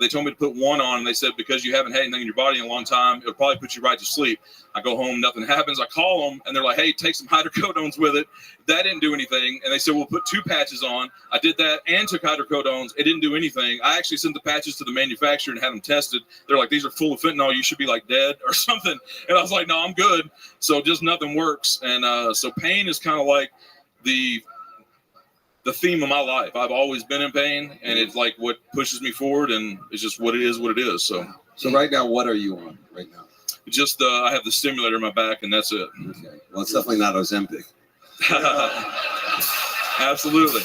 They told me to put one on, and they said because you haven't had anything in your body in a long time, it'll probably put you right to sleep. I go home, nothing happens. I call them, and they're like, hey, take some hydrocodones with it. That didn't do anything. And they said, we'll put 2 patches on. I did that and took hydrocodones. It didn't do anything. I actually sent the patches to the manufacturer and had them tested. They're like, these are full of fentanyl. You should be like dead or something. And I was like, no, I'm good. So just nothing works. And so pain is kind of like the theme of my life. I've always been in pain, and it's like what pushes me forward, and it's just what it is. So right now, what are you on right now? Just I have the stimulator in my back, and that's it. Okay. Well, it's definitely not Ozempic. Absolutely.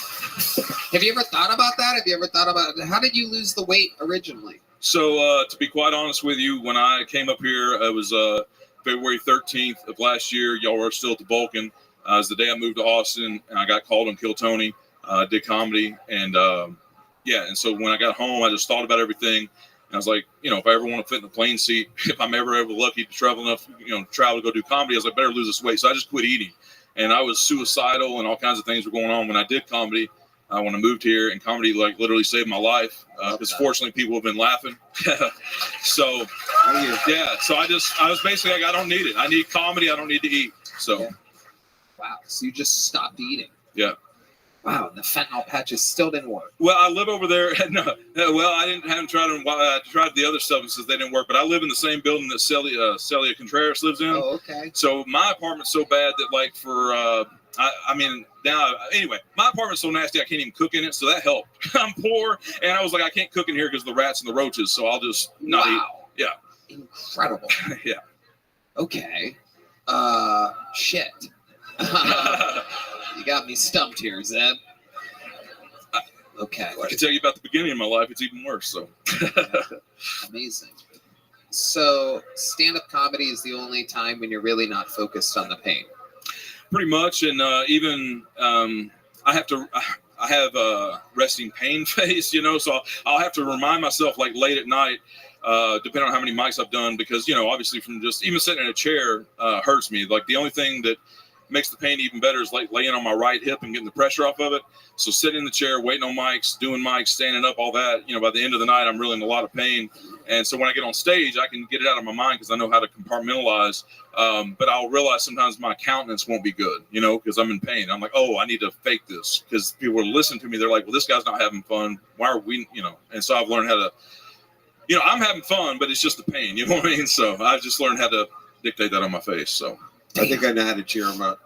Have you ever thought about that? Have you ever thought about how did you lose the weight originally? So to be quite honest with you, when I came up here, it was February 13th of last year. Y'all were still at the Vulcan. It was the day I moved to Austin, and I got called on Kill Tony. Did comedy, and and so when I got home, I just thought about everything. And I was like, if I ever want to fit in the plane seat, if I'm ever lucky to travel enough, travel to go do comedy, I was like, better lose this weight. So I just quit eating. And I was suicidal and all kinds of things were going on when I did comedy. When I moved here, and comedy literally saved my life because fortunately people have been laughing. So yeah, so I was basically like, I don't need it. I need comedy. I don't need to eat. So wow, so you just stopped eating. Yeah. Wow, the fentanyl patches still didn't work. Well, I live over there. No, well, I haven't tried them. I tried the other substances; they didn't work. But I live in the same building that Celia Contreras lives in. Oh, okay. So my apartment's so bad that, for anyway, my apartment's so nasty I can't even cook in it. So that helped. I'm poor, and I was like, I can't cook in here because of the rats and the roaches. So I'll just not eat. Yeah. Incredible. Yeah. Okay. Shit. You got me stumped here, Zeb. Okay. I can tell you about the beginning of my life. It's even worse. So Amazing. So stand-up comedy is the only time when you're really not focused on the pain. pretty much, and even I have a resting pain face, so I'll have to remind myself late at night, depending on how many mics I've done, because obviously from just even sitting in a chair hurts me. The only thing that makes the pain even better is laying on my right hip and getting the pressure off of it. So sitting in the chair, waiting on mics, doing mics, standing up, all that, by the end of the night, I'm really in a lot of pain. And so when I get on stage, I can get it out of my mind because I know how to compartmentalize. But I'll realize sometimes my countenance won't be good, because I'm in pain. I'm like, oh, I need to fake this, because people will listen to me. They're like, well, this guy's not having fun. Why are we, And so I've learned how to, I'm having fun, but it's just the pain, you know what I mean? So I've just learned how to dictate that on my face. So I think I know how to cheer him up.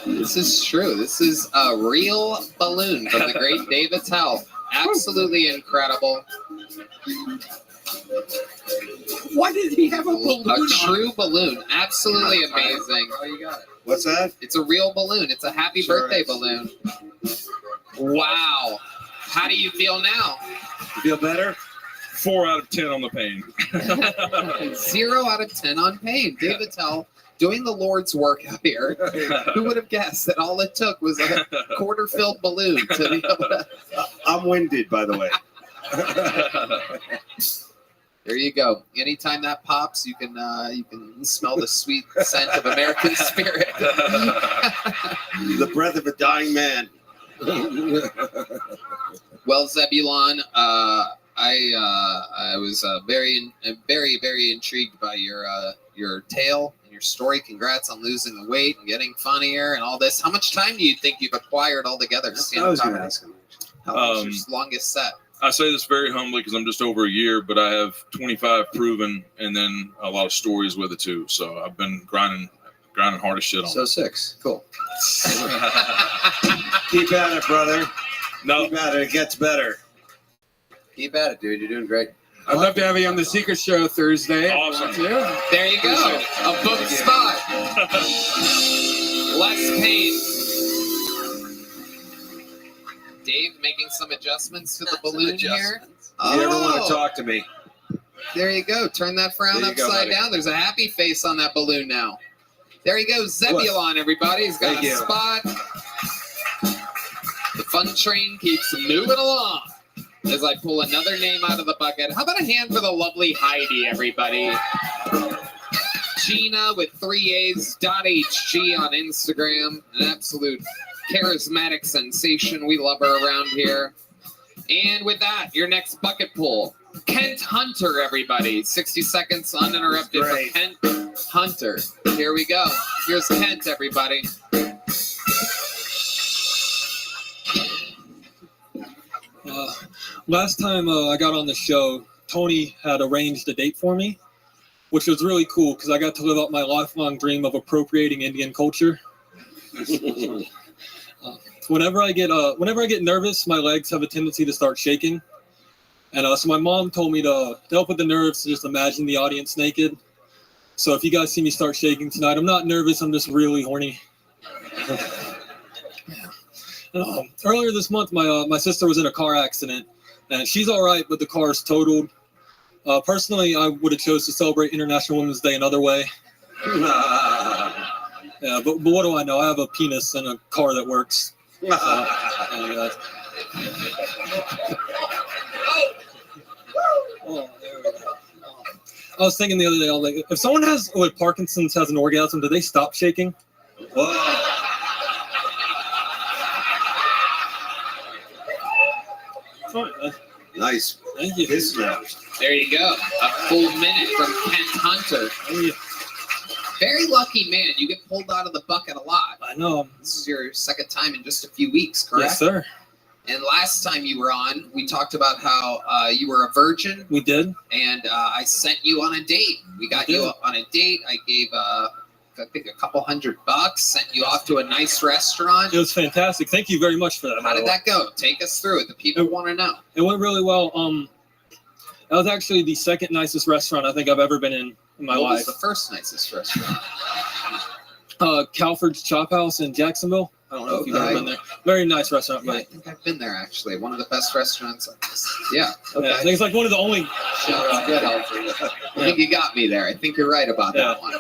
This is true. This is a real balloon from the great David Tell. Absolutely incredible. Why did he have a balloon? A true balloon. Absolutely amazing. Oh, you got it. What's that? It's a real balloon. It's a happy birthday balloon. Wow. How do you feel now? You feel better? 4 out of 10 on the pain. 0 out of 10 on pain. David Tell doing the Lord's work out here. Who would have guessed that all it took was a quarter-filled balloon to be able to... I'm winded, by the way. There you go. Anytime that pops, you can smell the sweet scent of American spirit. The breath of a dying man. Well, Zebulon, I was very, very intrigued by your tale and your story. Congrats on losing the weight and getting funnier and all this. How much time do you think you've acquired altogether? I was going to ask him. How long was your longest set? I say this very humbly because I'm just over a year, but I have 25 proven and then a lot of stories with it too. So I've been grinding hard as shit on it. So 6. Cool. Keep at it, brother. No. Keep at it. It gets better. Keep at it, dude. You're doing great. I'd love to have you on the Secret Show Thursday. Awesome. There you go. A book spot. Less pain. Dave making some adjustments to the balloon here. You ever want to talk to me? There you go. Turn that frown There you go, upside buddy. down. There's a happy face on that balloon now. There he goes. Zebulon, everybody. He's got Thank a you. spot. The fun train keeps moving along as I pull another name out of the bucket. How about a hand for the lovely Heidi, everybody? Gina with 3 A's, .hg on Instagram. An absolute charismatic sensation. We love her around here. And with that, your next bucket pull. Kent Hunter, everybody. 60 seconds uninterrupted for Kent Hunter. Here we go. Here's Kent, everybody. Last time I got on the show, Tony had arranged a date for me, which was really cool because I got to live out my lifelong dream of appropriating Indian culture. Whenever I get nervous, my legs have a tendency to start shaking, and so my mom told me to help with the nerves to just imagine the audience naked. So if you guys see me start shaking tonight, I'm not nervous. I'm just really horny. Earlier this month, my sister was in a car accident, and she's all right, but the car's totaled. Personally, I would have chose to celebrate International Women's Day another way. Yeah, but what do I know? I have a penis and a car that works. Oh, there we go. I was thinking the other day, I was like, if someone with Parkinson's has an orgasm, do they stop shaking? Whoa. Nice. Thank you. There you go. A full minute from Kent Hunter. Very lucky man. You get pulled out of the bucket a lot. I know. This is your second time in just a few weeks, correct? Yes, sir. And last time you were on, we talked about how you were a virgin. We did. And I sent you on a date. We got you on a date. I gave, I think, a couple $100, sent you off to a nice restaurant. It was fantastic. Thank you very much for that. How did that go? Take us through it. The people want to know. It went really well. That was actually the second nicest restaurant I think I've ever been in my life. What was the first nicest restaurant? Calford's Chop House in Jacksonville. I don't know if you've ever been there. Very nice restaurant. Yeah, I think I've been there, actually. One of the best restaurants. Yeah. Okay. Yeah, I think it's like one of the only. Shout out to Calford. I think you got me there. I think you're right about that one.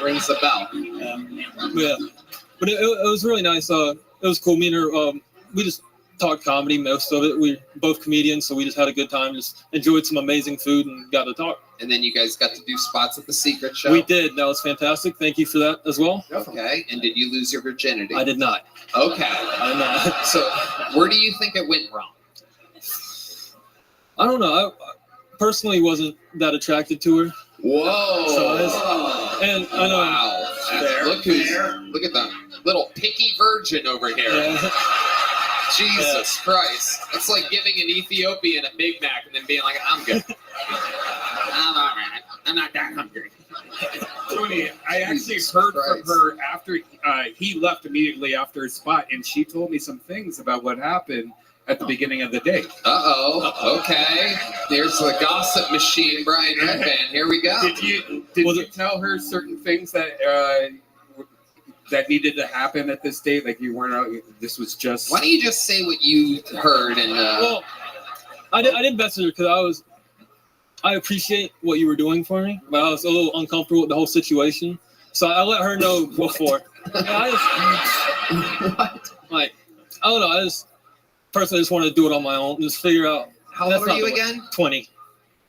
Rings the bell. Yeah. But it was really nice. It was cool. Me and her, we just talked comedy, most of it. We're both comedians, so we just had a good time. Just enjoyed some amazing food and got to talk. And then you guys got to do spots at the Secret Show. We did. That was fantastic. Thank you for that as well. Okay. And did you lose your virginity? I did not. Okay. I did not. So where do you think it went wrong? I don't know. I personally wasn't that attracted to her. Whoa. So and I know. Wow. Look at the little picky virgin over here. Yeah. Jesus Christ. It's like giving an Ethiopian a Big Mac and then being like, I'm good. I'm all right. I'm not that hungry. Tony, I actually heard from her after he left immediately after his spot, and she told me some things about what happened at the beginning of the day. Uh-oh. Okay. There's the gossip machine, Brian Redband. Here we go. Did you tell her certain things that that needed to happen at this date? Like you weren't out, this was just... Why don't you just say what you heard and... Well, I didn't message her because I appreciate what you were doing for me, but I was a little uncomfortable with the whole situation. So I let her know before. Like, I don't know. I personally just wanted to do it on my own. Just figure out. How old are you again? 20.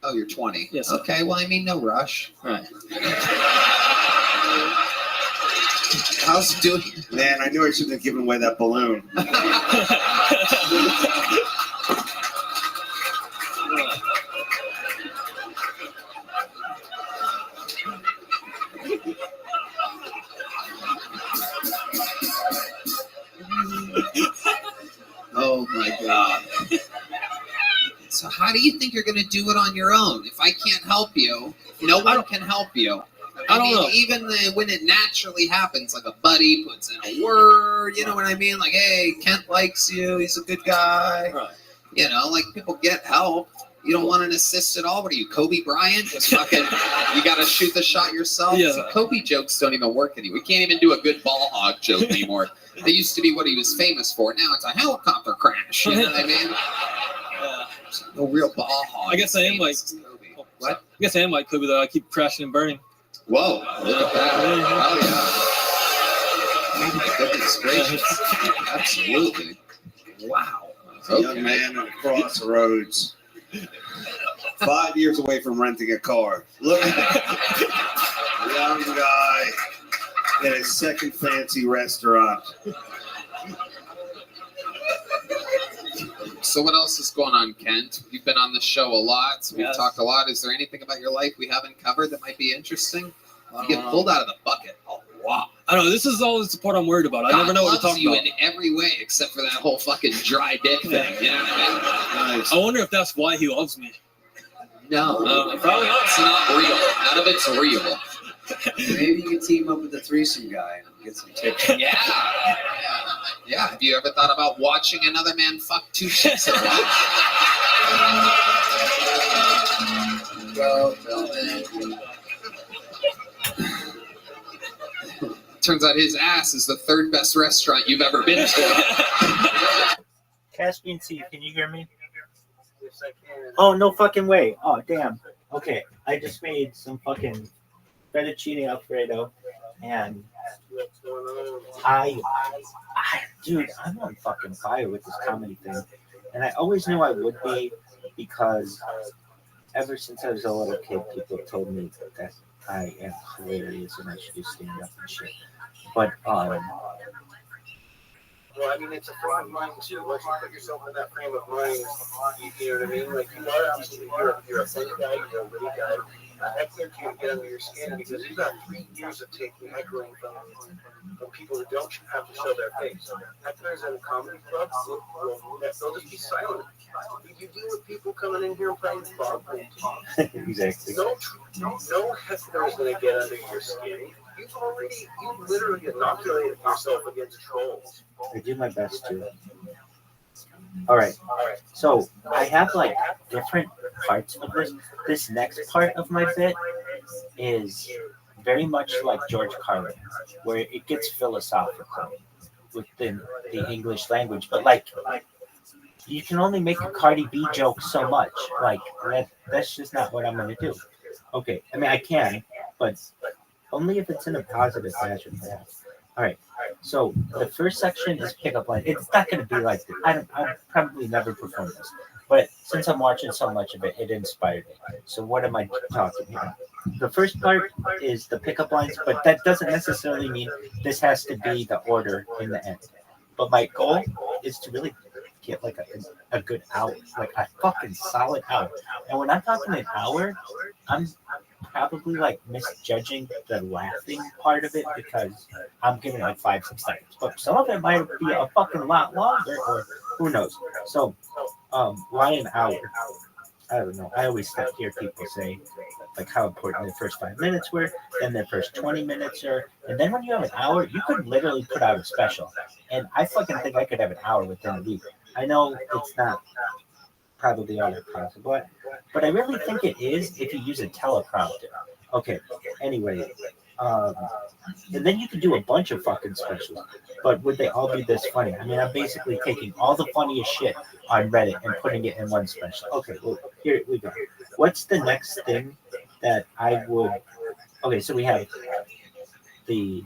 Oh, you're 20. Yes. Okay. Well, I mean, no rush. All right. How's it doing? Man, I knew I shouldn't have given away that balloon. Oh my God. So how do you think you're going to do it on your own? If I can't help you, no one can help you. I don't know. Even when it naturally happens, like a buddy puts in a word, you know what I mean? Like, hey, Kent likes you. He's a good guy. Right. You know, like people get help. You don't want an assist at all. What are you, Kobe Bryant? Just fucking, you got to shoot the shot yourself. Yeah. See, Kobe jokes don't even work anymore. We can't even do a good ball hog joke anymore. That used to be what he was famous for. Now it's a helicopter crash. You know what I mean? No real ball hog. I guess I am like. What? I guess I am like Kobe though. I keep crashing and burning. Whoa! Look at that! Oh yeah! Oh my goodness gracious! Absolutely! Wow! A young man at a crossroads, 5 years away from renting a car. Look at that young guy at a second fancy restaurant. So what else is going on, Kent? You've been on the show a lot, so we've talked a lot. Is there anything about your life we haven't covered that might be interesting? You get pulled out of the bucket a lot. I don't know. This is always the part I'm worried about. I never know what to talk you about. in every way except for that whole fucking dry dick thing. You know what I mean? I wonder if that's why he loves me. No, probably not. It's not real. None of it's real. Maybe you could team up with the threesome guy and get some tips. Yeah. Have you ever thought about watching another man fuck two chicks at once? Well, Turns out his ass is the third best restaurant you've ever been to. Caspian Sea, can you hear me? Yes, I can. Oh, no fucking way. Oh, damn. Okay, I just made some fucking fettuccine Alfredo and Dude, I'm on fucking fire with this comedy thing, and I always knew I would be because ever since I was a little kid, people told me that I am hilarious and I should do stand up and shit. But Well, I mean, it's a frame of mind too. Once you put yourself in that frame of mind, you know what I mean? Like, you are absolutely, you're a funny guy, you're a witty guy. Heckler can't get under your skin because you've got 3 years of taking heckling from people who don't have to show their face. Hecklers in comedy clubs, they'll just be silent. You deal with people coming in here and playing Bob. exactly. No heckler is going to get under your skin. You've literally inoculated yourself against trolls. I do my best to. All right. So I have like different parts of this. This next part of my bit is very much like George Carlin, where it gets philosophical within the English language. But like, you can only make a Cardi B joke so much. Like that's just not what I'm gonna do. Okay. I mean, I can, but only if it's in a positive fashion. All right. So the first section is pickup line. It's not going to be like this. I'll probably never perform this, but since I'm watching so much of it, it inspired me. So what am I talking here? The first part is the pickup lines, but that doesn't necessarily mean this has to be the order in the end. But my goal is to really get like a good hour, like a fucking solid hour. And when I'm talking an hour, I'm probably like misjudging the laughing part of it because I'm giving like 5-6 seconds, but some of it might be a fucking lot longer, or who knows. So, why an hour? I don't know. I always hear people say like how important the first 5 minutes were, then the first 20 minutes are, and then when you have an hour, you could literally put out a special. And I fucking think I could have an hour within a week. I know it's not probably all that possible, but I really think it is if you use a teleprompter. Okay, anyway, and then you can do a bunch of fucking specials, but would they all be this funny? I mean, I'm basically taking all the funniest shit on Reddit and putting it in one special. Okay, well, here we go. What's the next thing that I would... Okay, so we have the...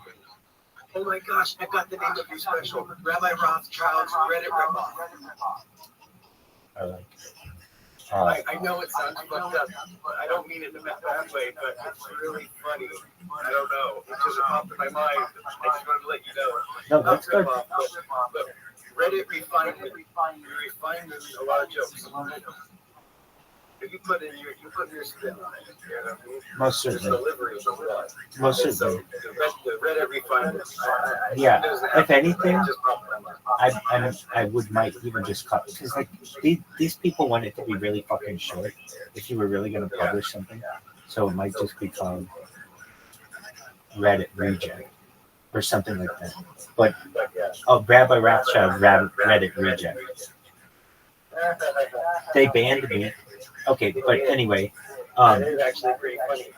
Oh my gosh, I got the name of your special. Rabbi Rothschild's Reddit ripoff. I know it sounds fucked up, but I don't mean it in a bad way, but it's really funny. I don't know. It just popped in my mind. I just wanted to let you know. No, that's good. But Reddit refinement. You refine a lot of jokes. You put your spin on it. You know what I mean? Most certainly. Delivery is a lot. Most certainly. The Reddit refinement. Yeah, if anything, I might even just cut, because like these people want it to be really fucking short if you were really going to publish something, so it might just be called Reddit Reject or something like that. But Rabbi Rothschild Reddit Reject. They banned me. Okay, but anyway, it is actually pretty funny.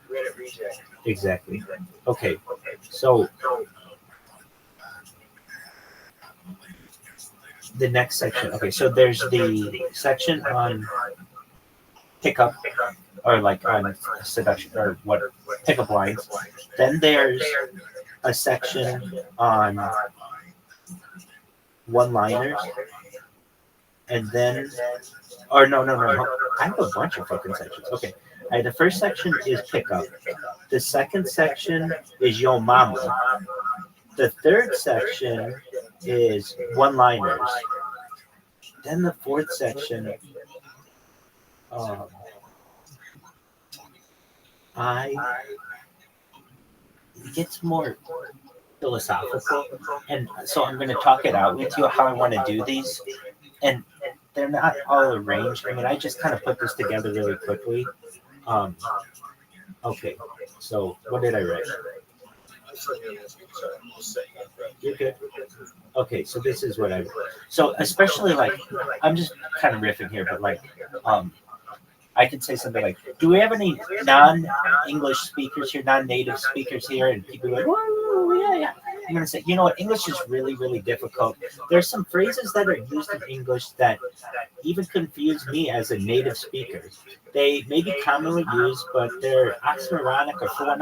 Reddit Reject. Exactly. Okay, so the next section. Okay, so there's the section on pickup, or like on seduction, or what pickup lines. Then there's a section on one-liners, and then, or no. I have a bunch of fucking sections. Okay. The first section is pickup. The second section is yo mama. The third section is one-liners. Then the fourth section, it gets more philosophical, and so I'm going to talk it out with you how I want to do these, and they're not all arranged. I mean, I just kind of put this together really quickly. Okay, so what did I write? You're good. Okay, so this is what I wrote. So especially like, I'm just kind of riffing here, but like, I could say something like, do we have any non-English speakers here, non-native speakers here? And people are like, whoa, yeah. I'm going to say, you know what, English is really, really difficult. There's some phrases that are used in English that even confuse me as a native speaker. They may be commonly used, but they're oxymoronic, or for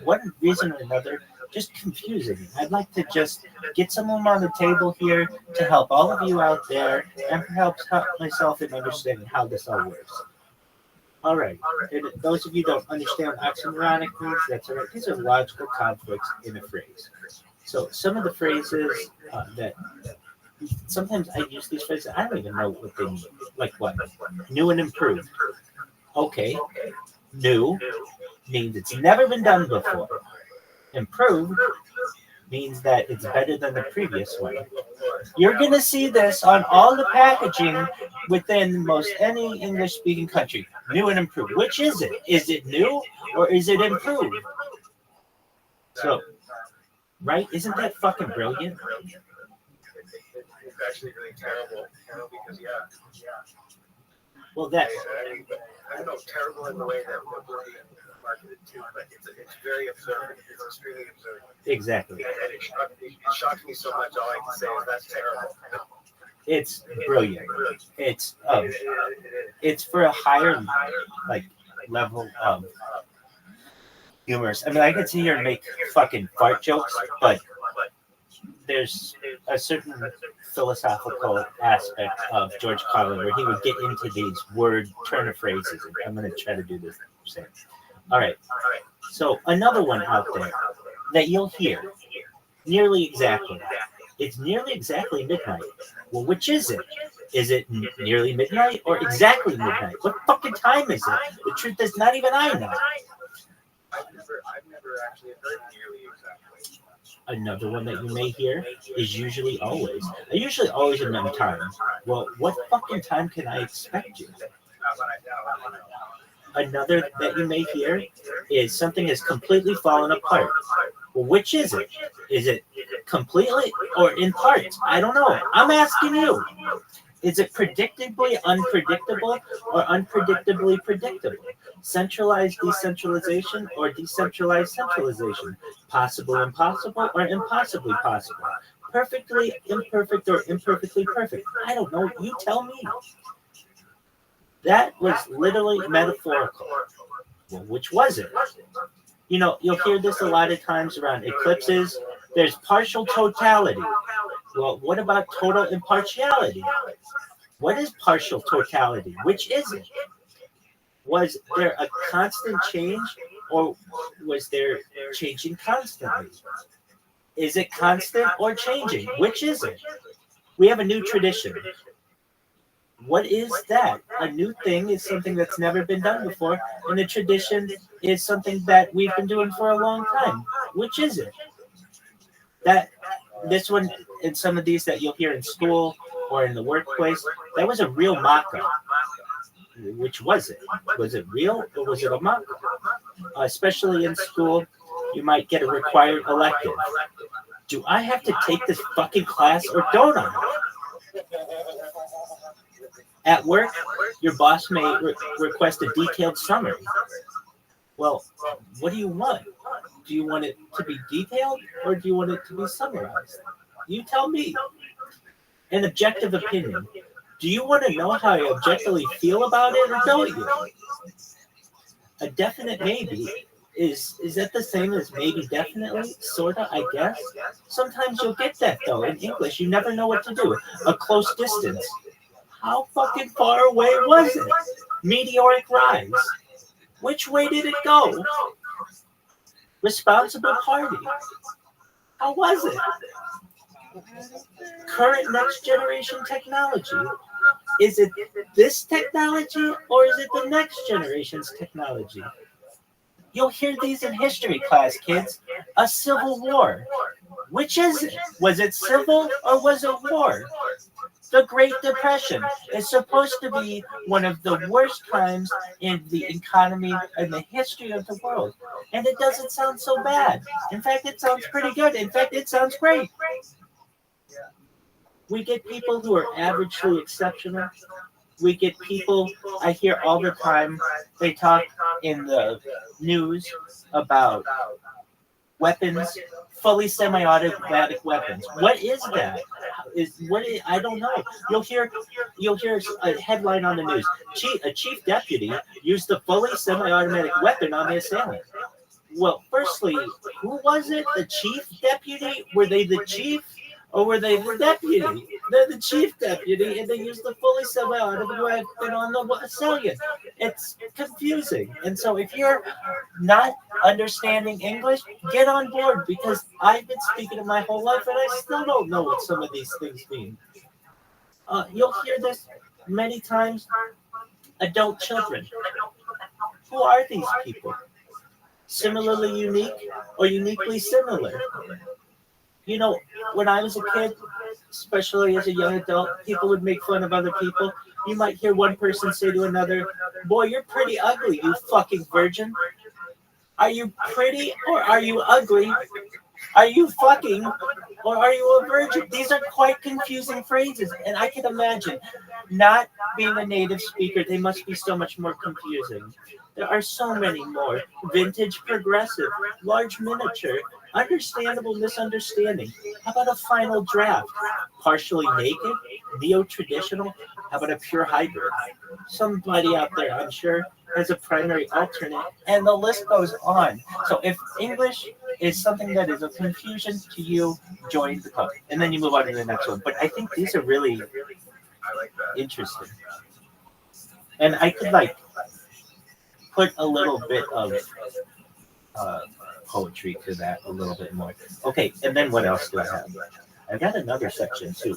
one reason or another, just confusing. I'd like to just get some of them on the table here to help all of you out there and perhaps help myself in understanding how this all works. All right. And those of you who don't understand what oxymoronic means, that's all right. These are logical conflicts in a phrase. So some of the phrases that sometimes I use these phrases, I don't even know what they mean. Like what? New and improved. Okay. New means it's never been done before. Improved means that it's better than the previous one. You're going to see this on all the packaging within most any English-speaking country. New and improved. Which is it? Is it new or is it improved? So, right? Isn't that fucking brilliant? It's actually really terrible, because Well, that. I don't know, terrible in the way that we're marketed to, but it's very absurd. It's extremely absurd. Exactly. And it shocks me so much. All I can say is that's terrible. It's brilliant. It's for a higher level of humorous. I mean, I could sit here and make fucking fart jokes, but there's a certain philosophical aspect of George Carlin where he would get into these word turn of phrases. And I'm going to try to do this. All right. So another one out there that you'll hear nearly exactly. It's nearly exactly midnight. Well, which is it? Is it nearly midnight or exactly midnight? What fucking time is it? The truth is, not even I know. I've never actually heard nearly exactly. Another one that you may hear is usually always. I usually always remember time. Well, what fucking time can I expect you? Another that you may hear is something has completely fallen apart. Well, which is it? Is it completely or in parts? I don't know. I'm asking you. Is it predictably unpredictable or unpredictably predictable? Centralized decentralization or decentralized centralization? Possible impossible or impossibly possible? Perfectly imperfect or imperfectly perfect? I don't know. You tell me. That was literally metaphorical. Well, which was it? You know, you'll hear this a lot of times around eclipses. There's partial totality. Well, what about total impartiality? What is partial totality? Which is it? Was there a constant change or was there changing constantly? Is it constant or changing? Which is it? We have a new tradition. What is that? A new thing is something that's never been done before, and a tradition is something that we've been doing for a long time. Which is it? That this one and some of these that you'll hear in school or in the workplace, that was a real mock-up. Which was it? Was it real or was it a mock-up? Especially in school, you might get a required elective. Do I have to take this fucking class or don't I? At work, your boss may request a detailed summary. Well, what do you want? Do you want it to be detailed or do you want it to be summarized? You tell me. An objective opinion. Do you want to know how I objectively feel about it or don't you? A definite maybe. Is that the same as maybe definitely? Sorta, I guess. Sometimes you'll get that though. In English, you never know what to do. A close distance. How fucking far away was it? Meteoric rise. Which way did it go? Responsible party. How was it? Current next generation technology. Is it this technology or is it the next generation's technology? You'll hear these in history class, kids. A civil war. Which is it? Was it civil or was it war? The Great Depression is supposed to be one of the worst times in the economy and the history of the world. And it doesn't sound so bad. In fact, it sounds pretty good. In fact, it sounds great. We get people who are averagely exceptional. We get people, I hear all the time, they talk in the news about weapons, fully semi-automatic weapons. What is that? I don't know. You'll hear a headline on the news. A chief deputy used the fully semi-automatic weapon on the assailant. Well, firstly, who was it? The chief deputy? Were they the chief or were they the deputy? They're the chief deputy and they use the fully semi-audible weapon on the assailant. It's confusing. And so if you're not understanding English, get on board because I've been speaking it my whole life and I still don't know what some of these things mean. You'll hear this many times. Adult children. Who are these people? Similarly unique or uniquely similar? You know, when I was a kid, especially as a young adult, people would make fun of other people. You might hear one person say to another, "Boy, you're pretty ugly, you fucking virgin." Are you pretty or are you ugly? Are you fucking or are you a virgin? These are quite confusing phrases, and I can imagine not being a native speaker, they must be so much more confusing. There are so many more. Vintage, progressive, large miniature, understandable misunderstanding. How about a final draft? Partially naked, neo-traditional. How about a pure hybrid? Somebody out there, I'm sure, has a primary alternate, and the list goes on. So if English is something that is a confusion to you, join the club. And then you move on to the next one. But I think these are really interesting. And I could put a little bit of poetry to that a little bit more. Okay, and then what else do I have? I've got another section too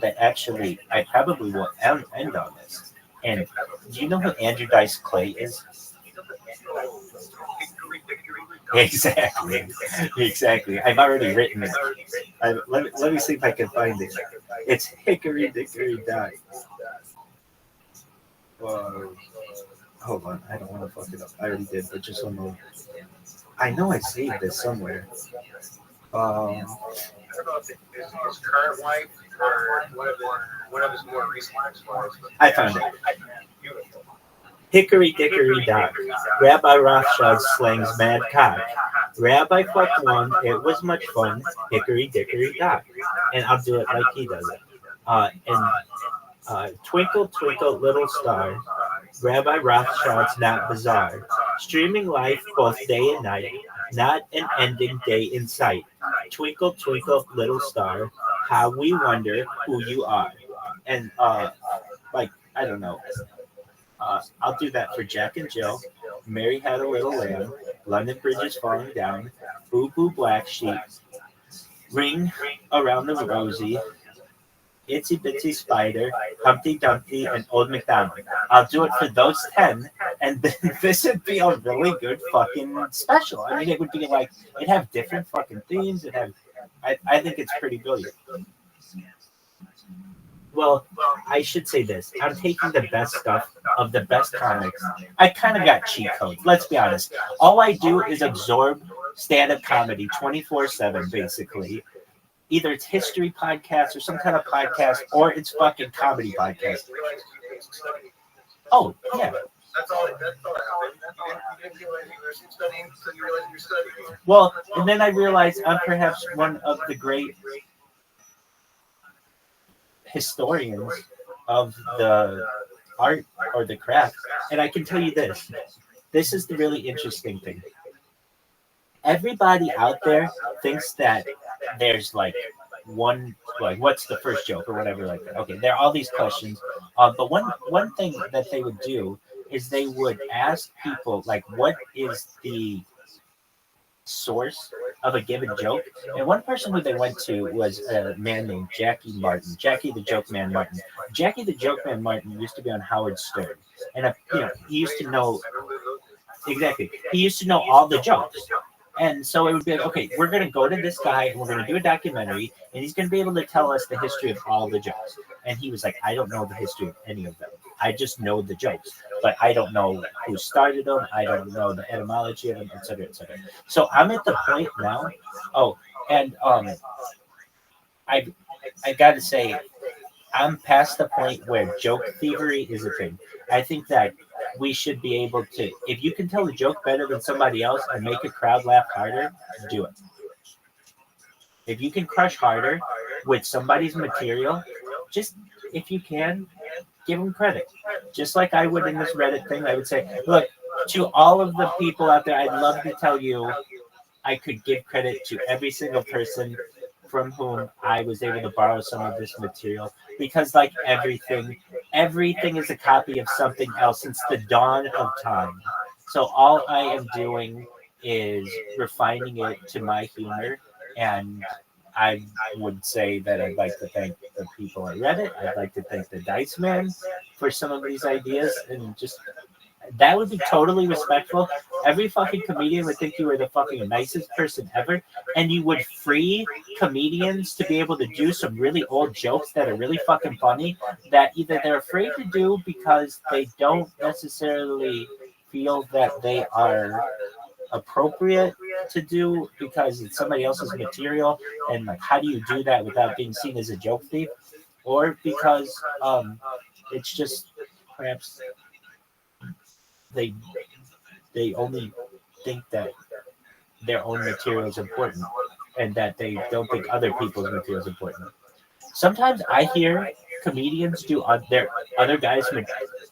that actually I probably will end on this. And do you know who Andrew Dice Clay is? Exactly. I've already written it. Let me see if I can find it. It's Hickory Dickory Dock. Hold on, I don't want to fuck it up. I already did, but just one more. I know I saved this somewhere. I don't know if it's his current wife or one of his more recent wives. I found it. Hickory Dickory Dock. Rabbi Rothschild slangs mad cock. Rabbi fucked one. It was much fun. Hickory Dickory Dock. And I'll do it like he does it. Twinkle, twinkle, little star. Rabbi Rothschild's not bizarre. Streaming life both day and night. Not an ending day in sight. Twinkle, twinkle, little star. How we wonder who you are. And I don't know. I'll do that for Jack and Jill. Mary had a little lamb. London Bridge is falling down. Boo boo black sheep. Ring around the rosy. Itsy Bitsy Spider, Humpty Dumpty, and Old MacDonald. I'll do it for those 10, and then this would be a really good fucking special. I mean, it would be it'd have different fucking themes. I think it's pretty brilliant. Well, I should say this. I'm taking the best stuff of the best comics. I kind of got cheat codes. Let's be honest. All I do is absorb stand-up comedy 24/7, basically. Either it's history podcast or some kind of podcast, or it's fucking comedy podcast. Oh, yeah. That's all. Well, and then I realized I'm perhaps one of the great historians of the art or the craft. And I can tell you this. This is the really interesting thing. Everybody out there thinks that there's what's the first joke or whatever like that. Okay, there are all these questions. But one thing that they would do is they would ask people what is the source of a given joke. And one person who they went to was a man named Jackie Martin, Jackie the Joke Man Martin. Jackie the Joke Man Martin used to be on Howard Stern, and he used to know exactly. He used to know all the jokes. And so it would be okay, we're going to go to this guy and we're going to do a documentary and he's going to be able to tell us the history of all the jokes. And he was like, I don't know the history of any of them. I just know the jokes, but I don't know who started them. I don't know the etymology of them, et cetera, et cetera. So I'm at the point now. Oh, and I got to say, I'm past the point where joke thievery is a thing. I think that we should be able to, if you can tell a joke better than somebody else and make a crowd laugh harder, do it. If you can crush harder with somebody's material, just if you can, give them credit. Just like I would in this Reddit thing, I would say, look, to all of the people out there, I'd love to tell you I could give credit to every single person from whom I was able to borrow some of this material, because like everything is a copy of something else since the dawn of time. So all I am doing is refining it to my humor, and I would say that I'd like to thank the people at Reddit. I'd like to thank the Dice Man for some of these ideas, and just that would be totally respectful. Every fucking comedian would think you were the fucking nicest person ever, and you would free comedians to be able to do some really old jokes that are really fucking funny that either they're afraid to do because they don't necessarily feel that they are appropriate to do because it's somebody else's material, and like how do you do that without being seen as a joke thief, or because it's just perhaps they only think that their own material is important and that they don't think other people's material is important. Sometimes I hear comedians do their other guys'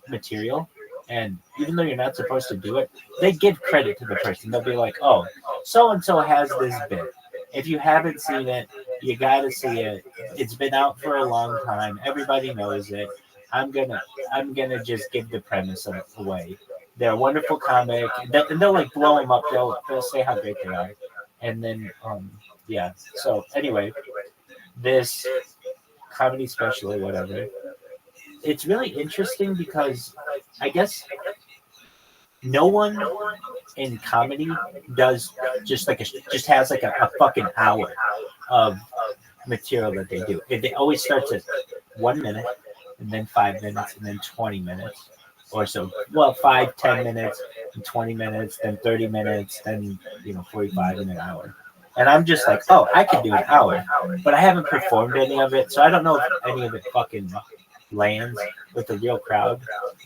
material, and even though you're not supposed to do it, they give credit to the person. They'll be like, "Oh, so and so has this bit. If you haven't seen it, you gotta see it. It's been out for a long time. Everybody knows it. I'm gonna just give the premise away. They're a wonderful comic, and they'll like blow them up. They'll say how great they are, and then yeah. So anyway, this comedy special or whatever, it's really interesting because I guess no one in comedy does just has like a fucking hour of material that they do. It always starts at 1 minute, and then 5 minutes, and then 20 minutes or so. Well, 5, 10 minutes, and 20 minutes, then 30 minutes, then 45 and an hour. And I'm just like, oh, I could do an hour, but I haven't performed any of it, so I don't know if any of it fucking lands with the real crowd.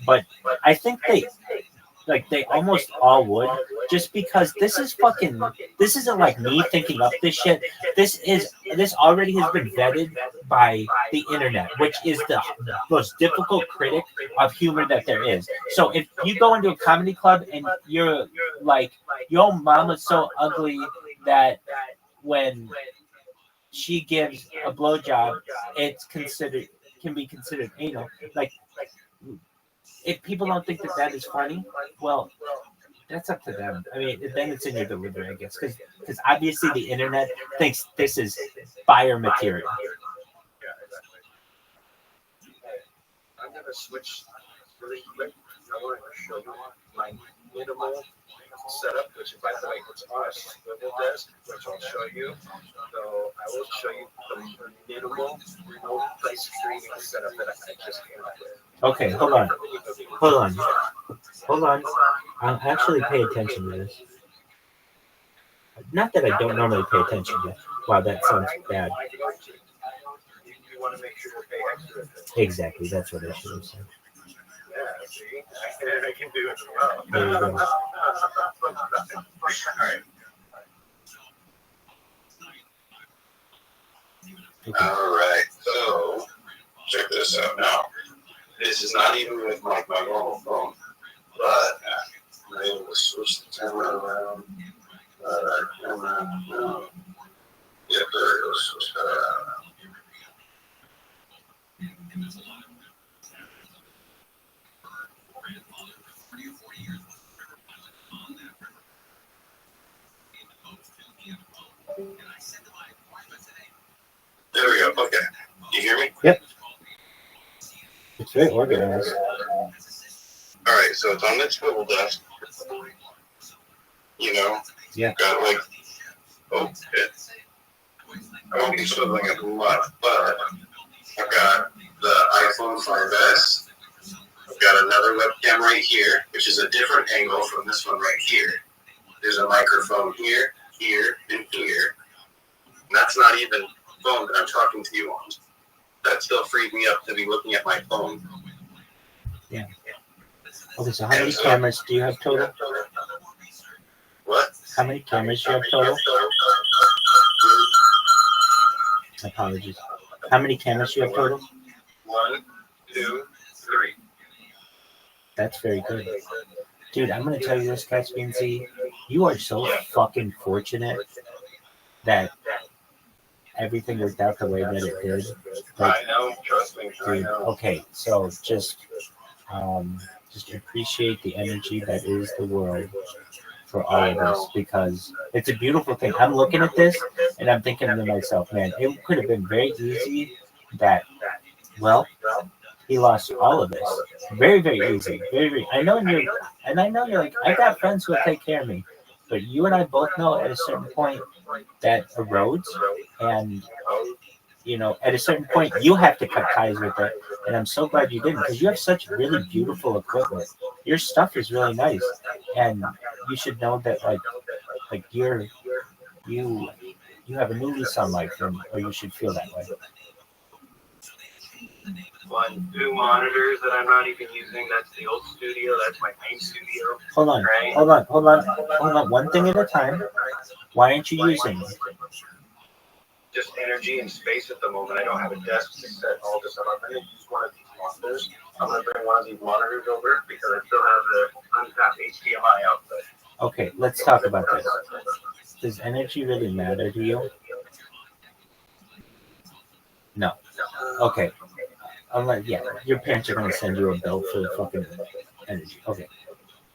But I think they almost all would, just because this isn't like me thinking up this shit. This already has been vetted by the internet, which is the most difficult critic of humor that there is. So if you go into a comedy club and you're like, your mama's so ugly that when she gives a blowjob, can be considered anal. Like, if people don't think that is funny, well, that's up to them. I mean, then it's in your delivery, I guess, because obviously the internet thinks this is fire material. I'm gonna switch really quick. I want to show you my minimal setup, which by the way, it's on a swivel desk, which I'll show you. So I will show you the minimal remote place streaming setup that I just came up with. Okay, hold on. I'll actually pay attention to this. Not that I don't normally pay attention to. Wow, that sounds bad. You want to make sure to pay extra. Exactly, that's what I should have said. Yeah, see, I can do it as well. There you go. All right. Okay. All right, so check this out now. This is not even with my normal phone, but I'm able to switch the camera around. Camera. Yep, there it goes. Switch that around. There we go. Okay. You hear me? Yep. It's very organized. All right. So it's on that swivel desk. Yeah. Got like, I won't be swiveling it much, but I've got the iPhone 5S. I've got another webcam right here, which is a different angle from this one right here. There's a microphone here, here, and here. And that's not even phone that I'm talking to you on. That still freed me up to be looking at my phone. Yeah. Okay, so how many cameras do you have total? What? How many cameras do you have total? Apologies. How many cameras do you have total? 1, 2, 3. That's very good. Dude, I'm gonna tell you this, Caspian Z. You are so fucking fortunate that everything worked out the way that it did. Like, I know, trust me. I dude, know. okay, so just appreciate the energy that is the world for all of us, because it's a beautiful thing. I'm looking at this and I'm thinking to myself, man, it could have been very easy that, well, he lost all of this. Very, very easy. Very, very. I know you're like, I got friends who will take care of me, but you and I both know at a certain point that erodes, and at a certain point you have to cut ties with it. And I'm so glad you didn't, because you have such really beautiful equipment. Your stuff is really nice, and you should know that like you have a new lease on life, or you should feel that way. One, two monitors that I'm not even using. That's the old studio. That's my main studio. Hold on, right? hold on. One thing at a time. Why aren't you using them? Just energy and space at the moment. I don't have a desk to set all this up. I'm going to use one of these monitors. I'm going to bring one of these monitors over because I still have the untapped HDMI output. Okay, let's talk about this. Does energy really matter to you? No. Okay. Unless, your parents are going to send you a bill for fucking energy. Okay.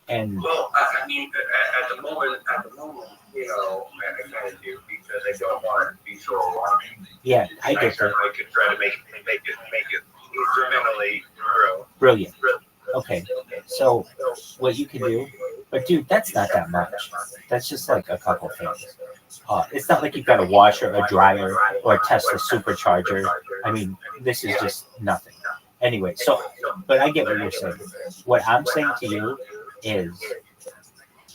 And well, I mean, at the moment, I kind of do because I don't want it to be so alarming. Yeah, I get that. I could try to make it incrementally grow. Brilliant. Okay, so what you can do, but dude, that's not that much. That's just like a couple things. It's not like you've got a washer, a dryer, or a Tesla supercharger. I mean, this is just nothing. Anyway, but I get what you're saying. What I'm saying to you is,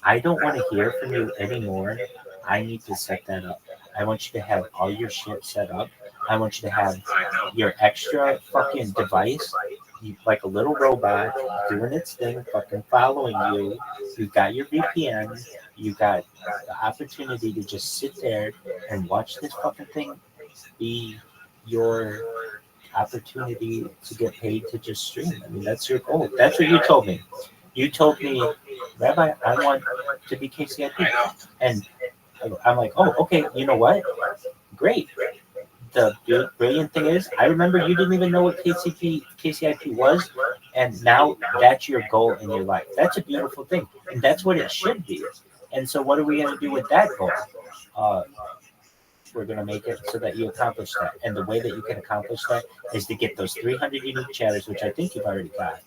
I don't want to hear from you anymore. I need to set that up. I want you to have all your shit set up. I want you to have your extra fucking device, like a little robot doing its thing, fucking following you. You've got your VPN. You got the opportunity to just sit there and watch this fucking thing be your opportunity to get paid to just stream. I mean, that's your goal. That's what you told me. You told me, Rabbi, I want to be KCIP. And I'm like, oh, okay, you know what? Great. The brilliant thing is, I remember you didn't even know what KCIP was, and now that's your goal in your life. That's a beautiful thing, and that's what it should be. And so what are we going to do with that goal? We're going to make it so that you accomplish that. And the way that you can accomplish that is to get those 300 unique chatters, which I think you've already got.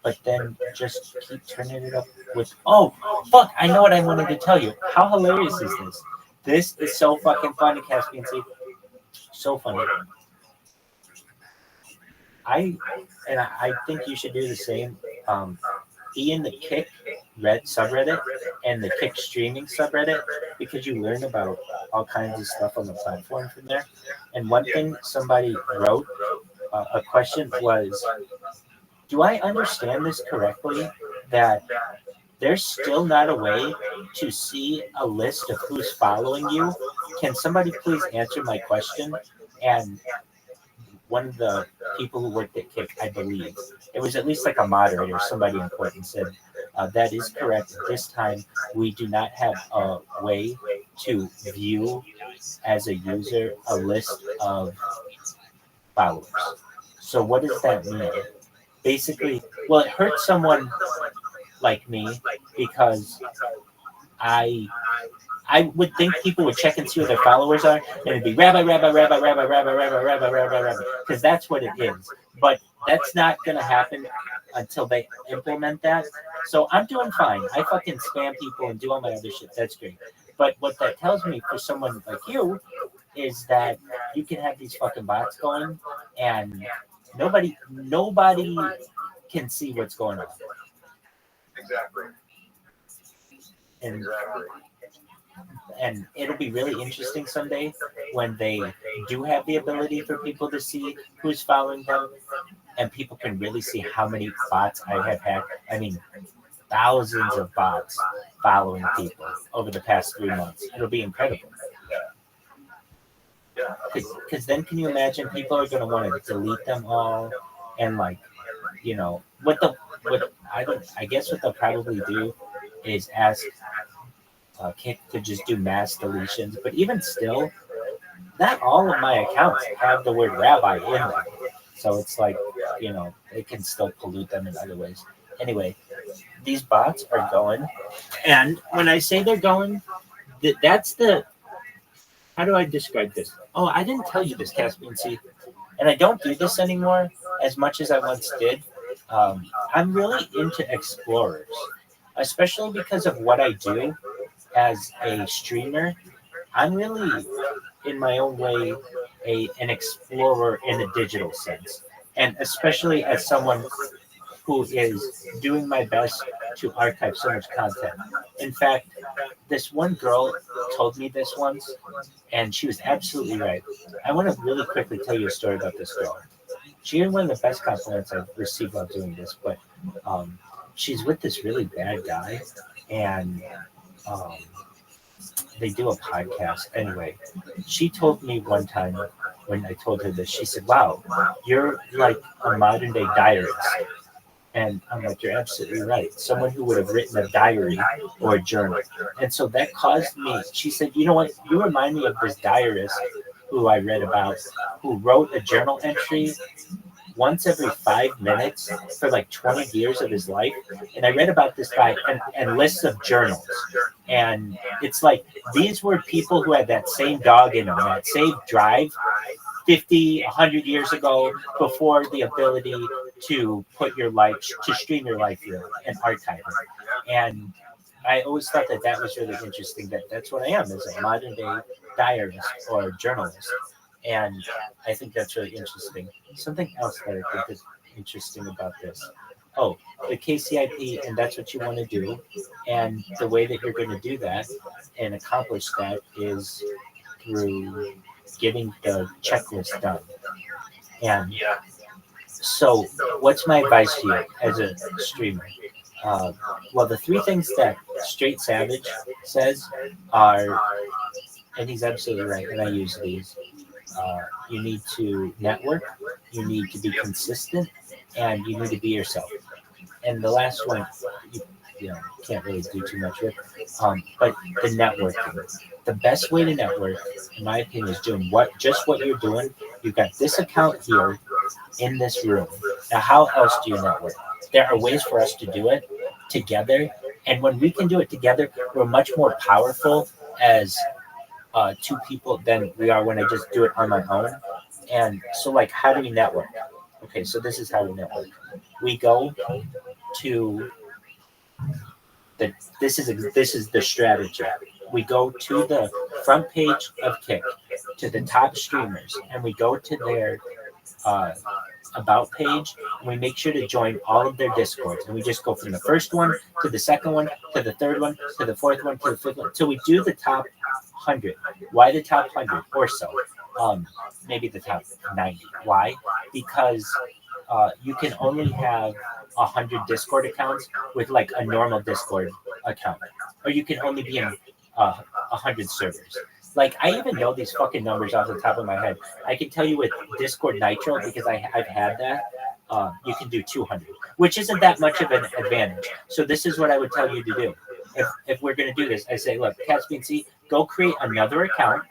But then just keep turning it up with, oh, fuck, I know what I wanted to tell you. How hilarious is this? This is so fucking funny, Caspian C. So funny. I think you should do the same. In the Kick subreddit and the Kick streaming subreddit, because you learn about all kinds of stuff on the platform from there. And one thing somebody wrote, a question was, do I understand this correctly, that there's still not a way to see a list of who's following you? Can somebody please answer my question? And one of the people who worked at Kick, I believe, it was at least like a moderator, somebody important, said, that is correct. At this time, we do not have a way to view as a user a list of followers. So what does that mean? Basically, well, it hurts someone like me because I would think people would check and see who their followers are, and it'd be Rabbi, because that's what it is. But that's not going to happen until they implement that. So I'm doing fine. I fucking spam people and do all my other shit. That's great. But what that tells me for someone like you is that you can have these fucking bots going, and nobody can see what's going on. Exactly. And it'll be really interesting someday when they do have the ability for people to see who's following them, and people can really see how many bots I have had. I mean, thousands of bots following people over the past 3 months. It'll be incredible. Because then can you imagine people are going to want to delete them all, and like, what I guess what they'll probably do is ask Kik to just do mass deletions. But even still, not all of my accounts have the word rabbi in them. So it's like, it can still pollute them in other ways. Anyway, these bots are going. And when I say they're going, that's the, how do I describe this? Oh, I didn't tell you this, Caspian Sea. And I don't do this anymore as much as I once did. I'm really into explorers, especially because of what I do as a streamer. I'm really, in my own way, an explorer in a digital sense. And especially as someone who is doing my best to archive so much content. In fact, this one girl told me this once, and she was absolutely right. I want to really quickly tell you a story about this girl. She had one of the best compliments I've received while doing this, but she's with this really bad guy, and they do a podcast. Anyway, she told me one time when I told her this, she said, "Wow, you're like a modern day diarist." And I'm like, "You're absolutely right. Someone who would have written a diary or a journal." And so that caused me, she said, "You know what? You remind me of this diarist who I read about, who wrote a journal entry once every 5 minutes for like 20 years of his life." And I read about this guy and lists of journals. And it's like, these were people who had that same dog in them, that same drive 50, 100 years ago, before the ability to put your life, to stream your life here and archive it. And I always thought that was really interesting, that's what I am, as a modern day diarist or journalist. And I think that's really interesting. Something else that I think is interesting about this. Oh, the KCIP, and that's what you want to do. And the way that you're going to do that and accomplish that is through getting the checklist done. And so what's my advice to you as a streamer? Well, the three things that Straight Savage says are, and he's absolutely right, and I use these. You need to network, you need to be consistent, and you need to be yourself. And the last one, you can't really do too much with, but the networking. The best way to network, in my opinion, is doing what you're doing. You've got this account here in this room. Now, how else do you network? There are ways for us to do it together. And when we can do it together, we're much more powerful as two people than we are when I just do it on my own. And so, like, how do we network? Okay, so this is how we network. We go to this is the strategy. We go to the front page of Kik, to the top streamers, and we go to their about page, and we make sure to join all of their Discords. And we just go from the first one to the second one to the third one to the fourth one to the fifth one. So we do the top 100. Why the top 100 or so? Maybe the top 90. Why? Because you can only have 100 Discord accounts with like a normal Discord account, or you can only be in 100 servers. Like, I even know these fucking numbers off the top of my head. I can tell you with Discord Nitro, because I've had that, you can do 200, which isn't that much of an advantage. So this is what I would tell you to do. If we're going to do this, I say, look, Caspian Sea, go create another account,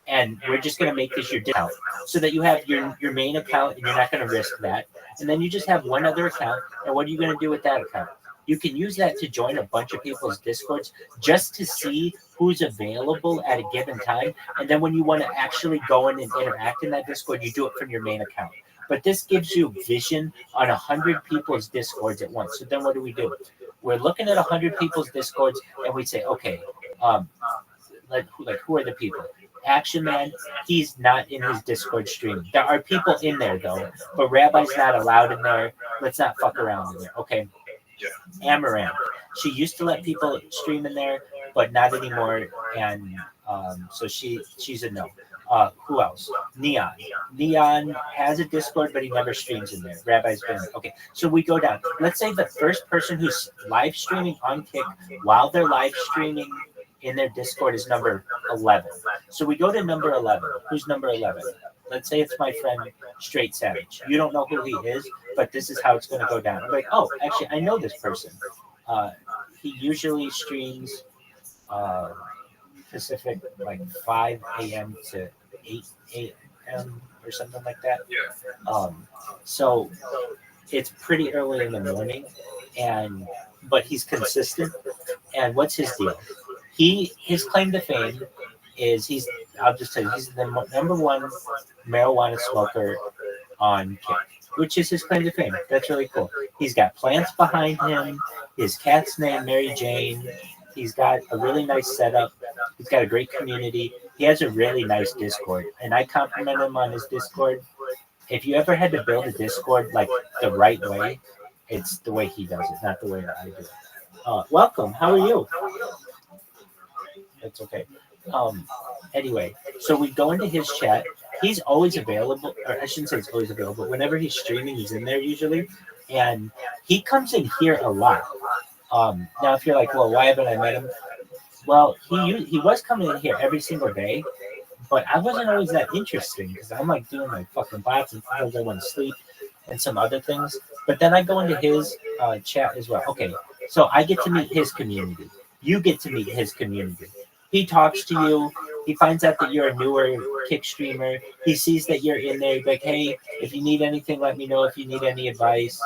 and we're just going to make this your account so that you have your main account, and you're not going to risk that. And then you just have one other account, and what are you going to do with that account? You can use that to join a bunch of people's Discords just to see who's available at a given time. And then when you want to actually go in and interact in that Discord, you do it from your main account. But this gives you vision on 100 people's Discords at once. So then what do? We're looking at 100 people's Discords, and we say, okay, who are the people? Action Man, he's not in his Discord stream. There are people in there, though, but Rabbi's not allowed in there. Let's not fuck around in there, okay? Amaranth, she used to let people stream in there, but not anymore, and so she's a no. Who else? Neon. Neon has a Discord, but he never streams in there. Rabbi's been okay. So we go down. Let's say the first person who's live streaming on Kik while they're live streaming in their Discord is number 11. So we go to number 11. Who's number 11? let's say it's my friend Straight Savage. You don't know who he is, but this is how it's going to go down. I'm like, oh, actually, I know this person. He usually streams Pacific like 5 a.m. to 8 a.m. or something like that. So it's pretty early in the morning, but he's consistent. And what's his deal? His claim to fame is I'll just tell you, he's the number one marijuana smoker on Kick, which is his claim to fame. That's really cool. He's got plants behind him. His cat's named Mary Jane. He's got a really nice setup. He's got a great community. He has a really nice Discord, and I compliment him on his Discord. If you ever had to build a Discord like the right way, it's the way he does it, not the way that I do it. Welcome. How are you? That's okay. Anyway, so we go into his chat. He's always available, or I shouldn't say he's always available. Whenever he's streaming, he's in there usually, and he comes in here a lot. Now, if you're like, well, why haven't I met him? Well, he was coming in here every single day, but I wasn't always that interesting because I'm like doing my fucking bots and sometimes I want to sleep and some other things. But then I go into his chat as well. Okay, so I get to meet his community. You get to meet his community. He talks to you. He finds out that you're a newer Kick streamer. He sees that you're in there. He's like, hey, if you need anything, let me know. If you need any advice,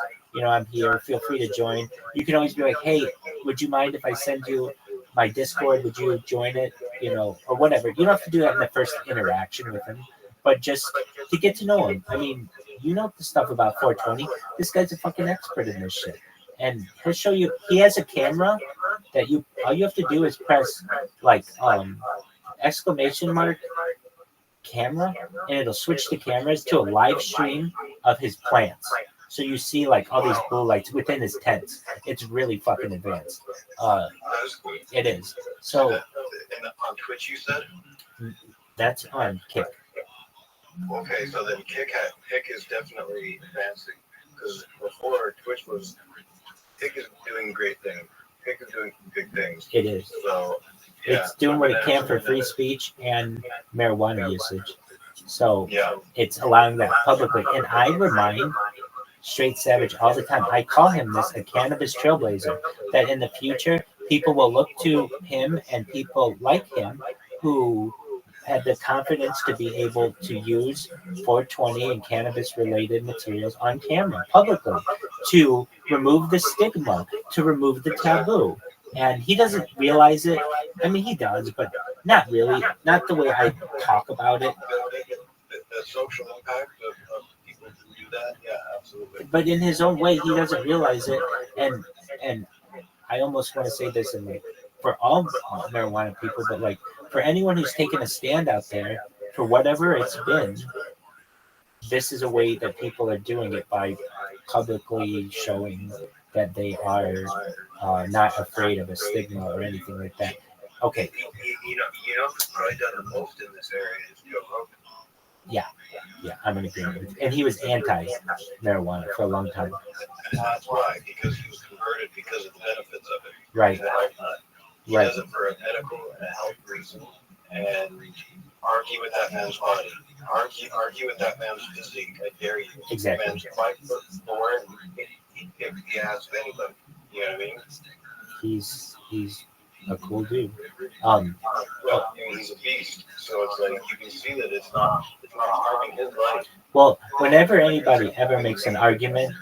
I'm here. Feel free to join. You can always be like, hey, would you mind if I send you my Discord? Would you join it? Or whatever. You don't have to do that in the first interaction with him, but just to get to know him. I mean, the stuff about 420. This guy's a fucking expert in this shit. And he'll show you. He has a camera that all you have to do is press like exclamation mark camera, and it'll switch the cameras to a live stream of his plants. So you see like all these blue lights within his tents. It's really fucking advanced. It is. So on Twitch, you said? That's on Kick. Okay, so then Kick is definitely advancing because before Twitch was Kick is doing great things. Kick is doing big things. It is. So it's doing what it can for free speech and marijuana usage. So it's allowing that publicly. And I remind Straight Savage all the time. I call him a cannabis trailblazer. That in the future, people will look to him and people like him who had the confidence to be able to use 420 and cannabis-related materials on camera publicly to remove the stigma, to remove the taboo. And he doesn't realize it. I mean, he does, but not really. Not the way I talk about it. The social impact of people who do that, yeah, absolutely. But in his own way, he doesn't realize it. And I almost want to say this for all marijuana people, but for anyone who's taken a stand out there, for whatever it's been, this is a way that people are doing it by publicly showing that they are not afraid of a stigma or anything like that. Okay. You know who's probably done the most in this area is Joe Rogan. Yeah, I'm in agreement with you. And he was anti-marijuana for a long time. That's why, because he was converted because of the benefits of it. Right. He does it for a medical and a health reason. And argue with that man's body. Argue with that man's physique. I dare you. Exactly. Man's 5'4" and he'd kick the ass of anybody. You know what I mean? He's a cool dude. Well, he's a beast. So it's like you can see that it's not harming his life. Well, whenever anybody ever makes an argument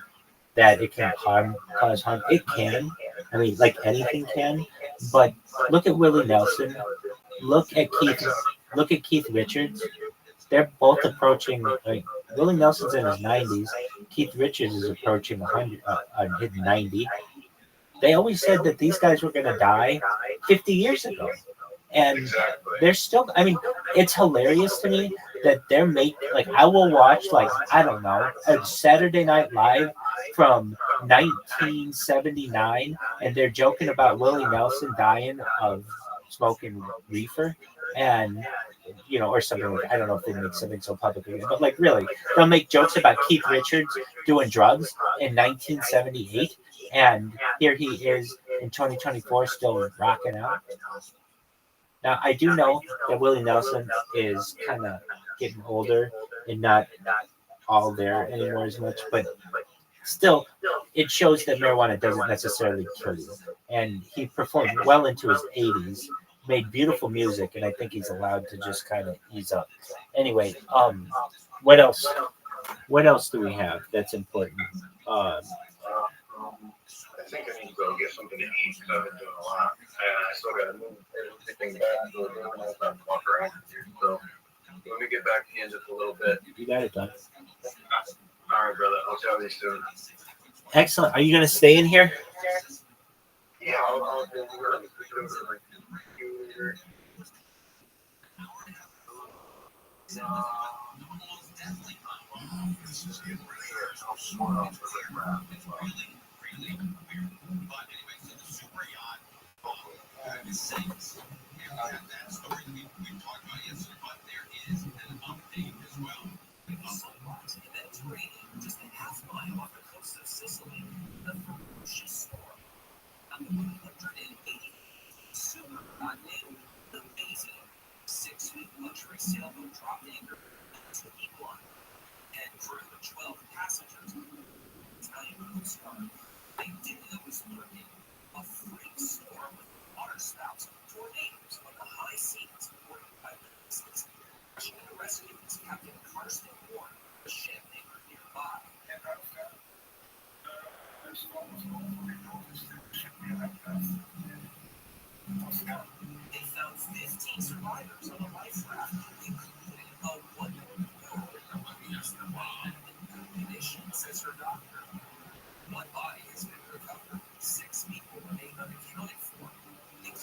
that it can cause harm, it can. I mean, like anything can. But look at Willie Nelson. Look at Keith Richards. They're both approaching. Willie Nelson's in his 90s. Keith Richards is approaching 100, hit 90. They always said that these guys were going to die 50 years ago. And they're still, I mean, it's hilarious to me that they're I will watch, I don't know, a Saturday Night Live from 1979, and they're joking about Willie Nelson dying of smoking reefer, and, or something I don't know if they make something so public again, but really, they'll make jokes about Keith Richards doing drugs in 1978, and here he is in 2024 still rocking out. Now, I do know that Willie Nelson is kind of getting older, and not all there anymore as much. But still, it shows that marijuana doesn't necessarily kill you. And he performed well into his 80s, made beautiful music, and I think he's allowed to just kind of ease up. Anyway, what else? What else do we have that's important? I think I need to go get something to eat because I've been doing a lot. And I still got to move everything back. So I'm going to walk around here. So let me get back to you in just a little bit. You got it done. All right, brother. I'll tell you soon. Excellent. Are you going to stay in here? Yeah, I'll do it.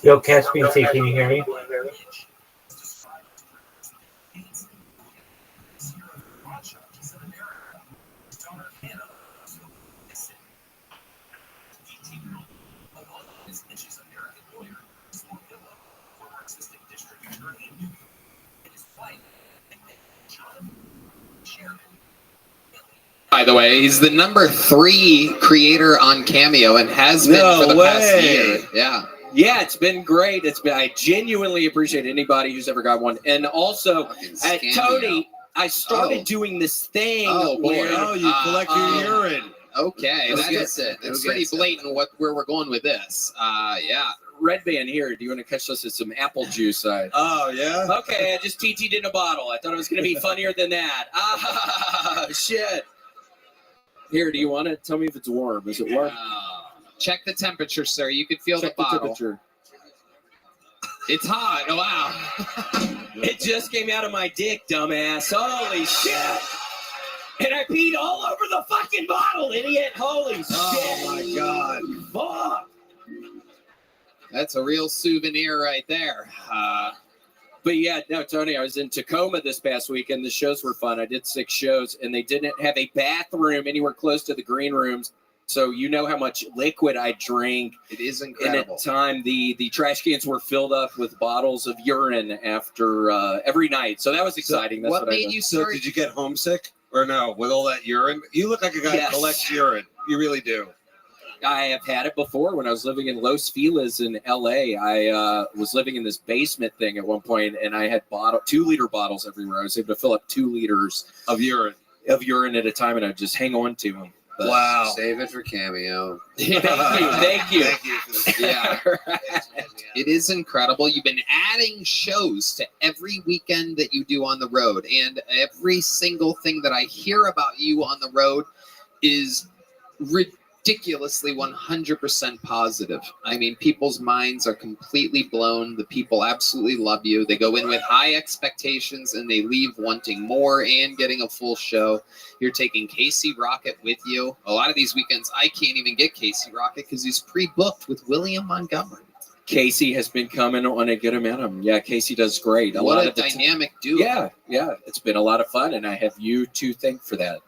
Yo, Catch BC, can you hear me? By the way, he's the number 3 creator on Cameo and has been for the past year. Yeah. Yeah, it's been great. I genuinely appreciate anybody who's ever got one. And also, at Tony, I started doing this thing where you collect your urine. Okay, that's it. It's pretty blatant where we're going with this. Yeah. Red Band here. Do you want to catch us with some apple juice? Oh, yeah? Okay, I just TT'd in a bottle. I thought it was going to be funnier than that. Ah, shit. Here, do you want it? Tell me if it's warm. Is it warm? Check the temperature, sir. You can feel Check the bottle. temperature. It's hot. Oh, wow. It just came out of my dick, dumbass. Holy shit. And I peed all over the fucking bottle, idiot. Holy shit. Oh, my God. Fuck. That's a real souvenir right there. But yeah, no, Tony, I was in Tacoma this past weekend. The shows were fun. I did 6 shows, and they didn't have a bathroom anywhere close to the green rooms. So you know how much liquid I drink. It is incredible. And at the time, the trash cans were filled up with bottles of urine after every night. So that was exciting. That's what made you So did you get homesick? Or no, with all that urine? You look like a guy who collects urine. You really do. I have had it before when I was living in Los Feliz in LA. I was living in this basement thing at one point, and I had 2-liter bottles everywhere. I was able to fill up 2 liters of urine at a time, and I'd just hang on to them. But wow! Save it for Cameo. Thank you. Yeah, it is incredible. You've been adding shows to every weekend that you do on the road, and every single thing that I hear about you on the road is ridiculously 100% positive. I mean, people's minds are completely blown. The people absolutely love you. They go in with high expectations and they leave wanting more and getting a full show. You're taking Casey Rocket with you. A lot of these weekends, I can't even get Casey Rocket because he's pre-booked with William Montgomery. Casey has been coming when I get him in him. Yeah, Casey does great. What a dynamic duo. Yeah. It's been a lot of fun, and I have you to thank for that.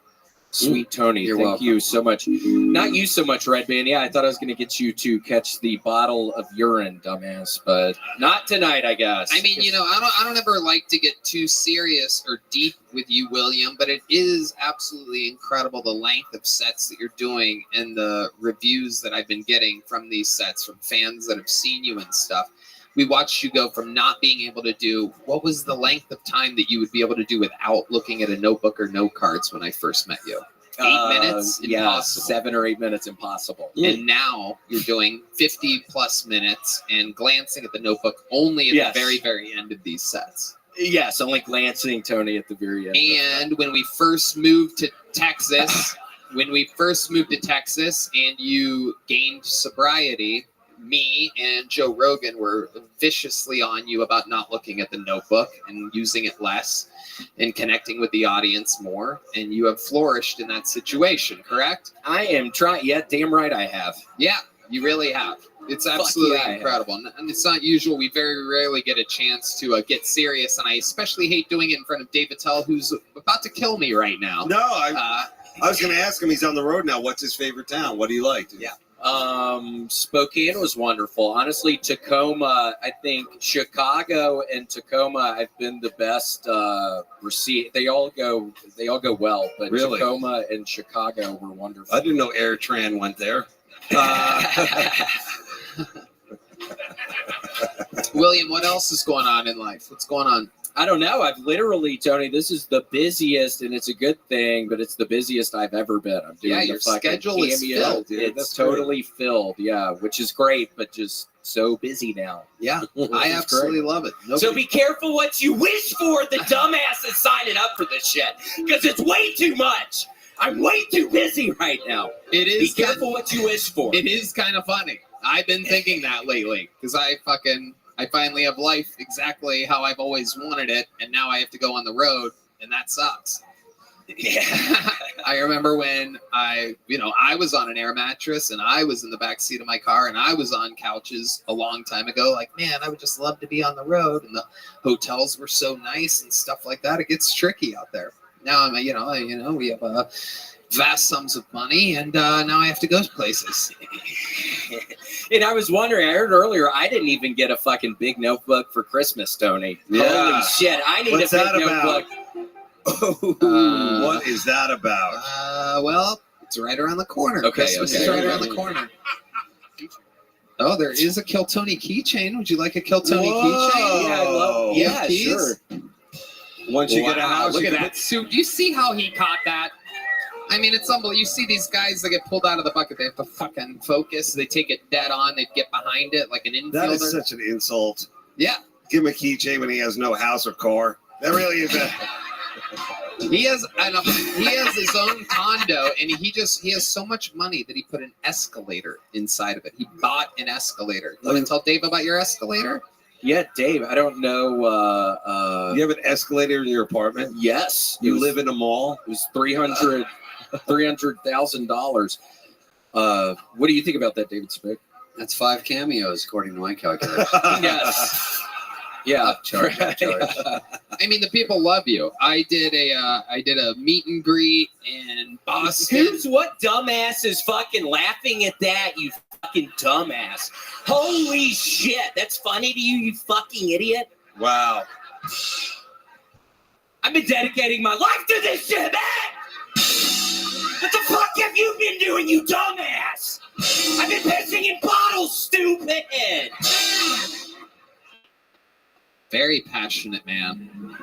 Sweet Tony, You're thank welcome. you so much. Not you so much, Red Band. Yeah, I thought I was going to get you to catch the bottle of urine, dumbass, but not tonight, I guess. I mean, I don't ever like to get too serious or deep with you, William, but it is absolutely incredible the length of sets that you're doing and the reviews that I've been getting from these sets from fans that have seen you and stuff. we watched you go from not being able to do, what was the length of time that you would be able to do without looking at a notebook or note cards when I first met you? 8 minutes? Yeah, Impossible. 7 or 8 minutes, impossible. And now you're doing 50 plus minutes and glancing at the notebook only at Yes. the very, very end of these sets. Yes, only glancing, Tony, at the very end. And when we first moved to Texas, and you gained sobriety, me and Joe Rogan were viciously on you about not looking at the notebook and using it less and connecting with the audience more. And you have flourished in that situation, correct? I am trying. Yeah, damn right I have. Yeah, you really have. It's Fuck absolutely yeah, I have. incredible. And it's not usual. We very rarely get a chance to get serious. And I especially hate doing it in front of Dave Attell, who's about to kill me right now. No, I was going to ask him. He's on the road now. What's his favorite town? What do you like? Yeah. Spokane was wonderful. Honestly, Tacoma, I think Chicago and Tacoma have been the best receipt. They all go well, but Really? Tacoma and Chicago were wonderful. I didn't know AirTran went there. William, what else is going on in life? What's going on? I don't know. I've literally, Tony, this is the busiest, and it's a good thing, but it's the busiest I've ever been. I'm doing Your the fucking schedule is cameo. filled, dude. It's That's totally filled, yeah, which is great, but just so busy now. Yeah, I absolutely love it. So be careful what you wish for, the dumbass is signing up for this shit, because it's way too much. I'm way too busy right now. It is. Be careful what you wish for. It is kind of funny. I've been thinking that lately because I finally have life exactly how I've always wanted it, and now I have to go on the road, and that sucks. Yeah. I remember when I was on an air mattress and I was in the back seat of my car and I was on couches a long time ago. Like, man, I would just love to be on the road, and the hotels were so nice and stuff like that. It gets tricky out there. Now I'm, we have vast sums of money, and now I have to go places. And I was wondering, I heard earlier, I didn't even get a fucking big notebook for Christmas, Tony. Yeah. Holy shit, I need What's a big that about? notebook. What is that about? Well, it's right around the corner. Okay, Christmas okay. is right around the corner. Oh, there is a Kiltony keychain. Would you like a Kiltony keychain? Yeah, I love. Yeah, keys? sure. Once you get a house, Look you at can that suit. You see how he caught that? I mean, it's unbelievable. You see these guys that get pulled out of the bucket. They have to fucking focus. They take it dead on. They get behind it like an infielder. That is such an insult. Yeah. Give him a keychain when he has no house or car. That really is a... He has his own condo, and he has so much money that he put an escalator inside of it. He bought an escalator. You want to tell Dave about your escalator? Yeah, Dave, I don't know. You have an escalator in your apartment? Yes. You live in a mall? It was $300,000. What do you think about that, David Spick? That's 5 cameos, according to my calculation. Yes. Yeah. Upcharge. I mean, the people love you. I did a meet and greet in Boston. What dumbass is fucking laughing at that, you fucking dumbass? Holy shit, that's funny to you, you fucking idiot. Wow. I've been dedicating my life to this shit, man! What the fuck have you been doing, you dumbass? I've been pissing in bottles, stupid! Very passionate man.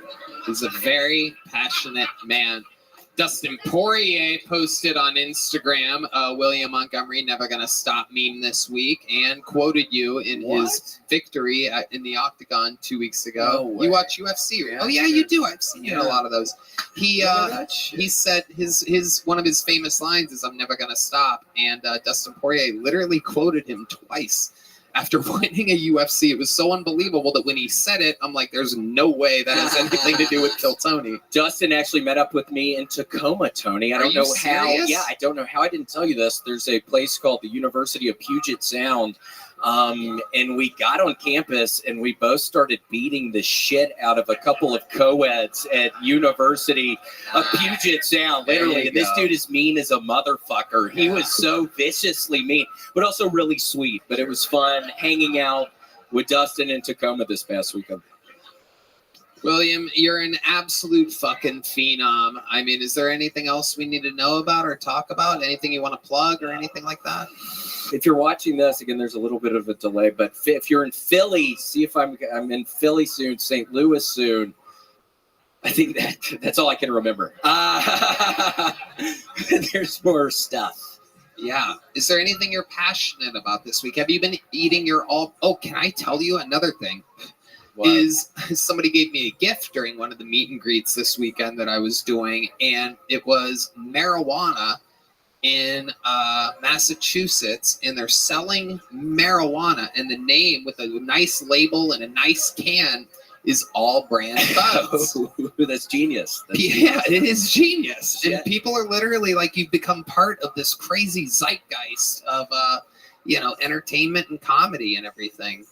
He's a very passionate man. Dustin Poirier posted on Instagram, William Montgomery never gonna stop meme this week, and quoted you in his victory in the Octagon 2 weeks ago. No way. You watch UFC, right? Oh yeah, you do. I've seen you in a lot of those. He said his one of his famous lines is "I'm never gonna stop," and Dustin Poirier literally quoted him twice. After winning a UFC, it was so unbelievable that when he said it, I'm like, there's no way that has anything to do with Kill Tony. Dustin actually met up with me in Tacoma, Tony. I don't know how. Yeah, I don't know how I didn't tell you this. There's a place called the University of Puget Sound. And we got on campus and we both started beating the shit out of a couple of co-eds at University of Puget Sound, literally. And this dude is mean as a motherfucker. He was so viciously mean, but also really sweet. But it was fun hanging out with Dustin in Tacoma this past weekend. William, you're an absolute fucking phenom. I mean, is there anything else we need to know about or talk about? Anything you want to plug or anything like that? if you're watching this, again, there's a little bit of a delay, but if you're in Philly, see if I'm in Philly soon, St. Louis soon. I think that's all I can remember. There's more stuff. Yeah. Is there anything you're passionate about this week? Have you been eating your all? Oh, can I tell you another thing? What? Is somebody gave me a gift during one of the meet and greets this weekend that I was doing, and it was marijuana in Massachusetts, and they're selling marijuana, and the name with a nice label and a nice can is All Brand Buds. That's genius. Yeah, it is genius. Shit. And people are literally like, you've become part of this crazy zeitgeist of, entertainment and comedy and everything.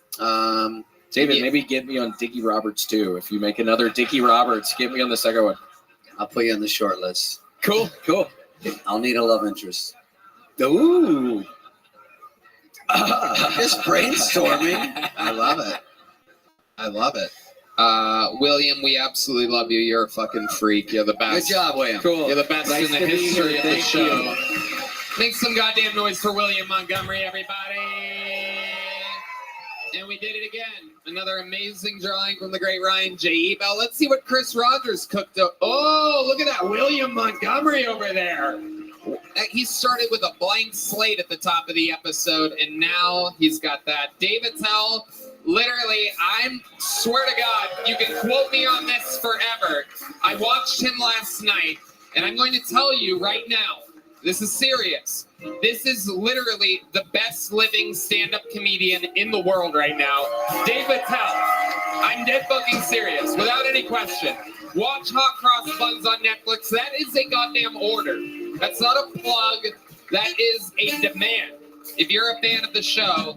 David, maybe get me on Dickie Roberts too. If you make another Dickie Roberts, get me on the second one. I'll put you on the short list. Cool. I'll need a love interest. Ooh. Just brainstorming. I love it. William, we absolutely love you. You're a fucking freak. You're the best. Good job, William. Cool. You're the best Nice in the to meet history you. of the Thank show. you. Make some goddamn noise for William Montgomery, everybody. And we did it again. Another amazing drawing from the great Ryan J. Ebell. Let's see what Chris Rogers cooked up. Oh, look at that. William Montgomery over there. He started with a blank slate at the top of the episode, and now he's got that. David Tell, literally, I swear to God, you can quote me on this forever. I watched him last night, and I'm going to tell you right now, this is serious. This is literally the best living stand-up comedian in the world right now. David Tell. I'm dead fucking serious, without any question. Watch Hot Cross Buns on Netflix. That is a goddamn order. That's not a plug. That is a demand. If you're a fan of the show,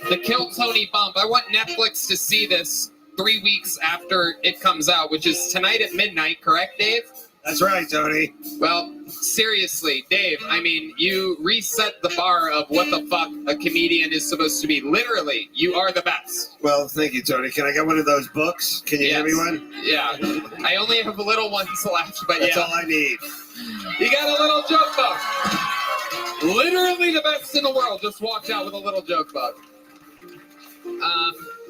the Kill Tony Bump, I want Netflix to see this 3 weeks after it comes out, which is tonight at midnight, correct, Dave? That's right, Tony. Well, seriously, Dave, I mean, you reset the bar of what the fuck a comedian is supposed to be. Literally, you are the best. Well, thank you, Tony. Can I get one of those books? Can you give me one? Yeah. I only have little ones left, but That's yeah. all I need. You got a little joke book. Literally the best in the world. Just walked out with a little joke book.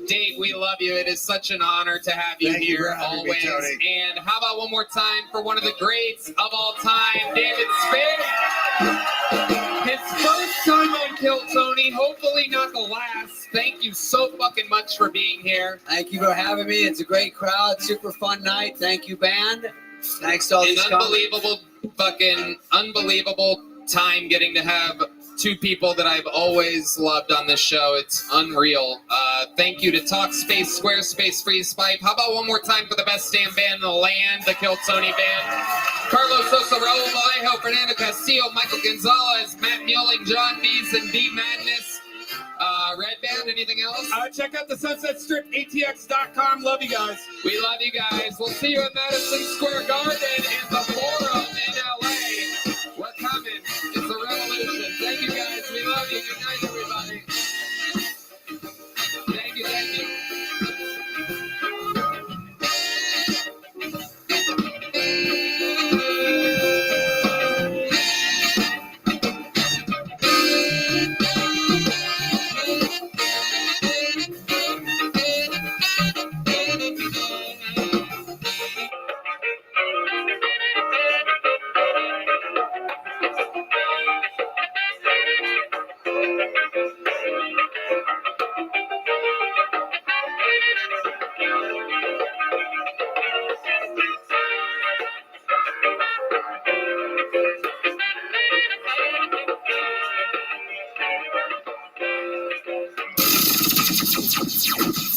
Dave, we love you. It is such an honor to have you Thank you here for having me, always. Tony. And how about one more time for one of the greats of all time, David Spade. His first time on Kill Tony, hopefully not the last. Thank you so fucking much for being here. Thank you for having me. It's a great crowd. Super fun night. Thank you, band. Thanks to all these Unbelievable time getting to have two people that I've always loved on this show. It's unreal. Thank you to Talkspace, Squarespace, Freeze Pipe. How about one more time for the best damn band in the land, the Kill Tony Band? Carlos Sosa, Raul Vallejo, Fernando Castillo, Michael Gonzalez, Matt Muelling, John Dees, and D Madness. Red Band, anything else? Check out the Sunset Strip, ATX.com. Love you guys. We love you guys. We'll see you at Madison Square Garden and the Forum in LA. We're coming. It's a revolution. Thank you guys. We love you. Good night, everybody. Thank you.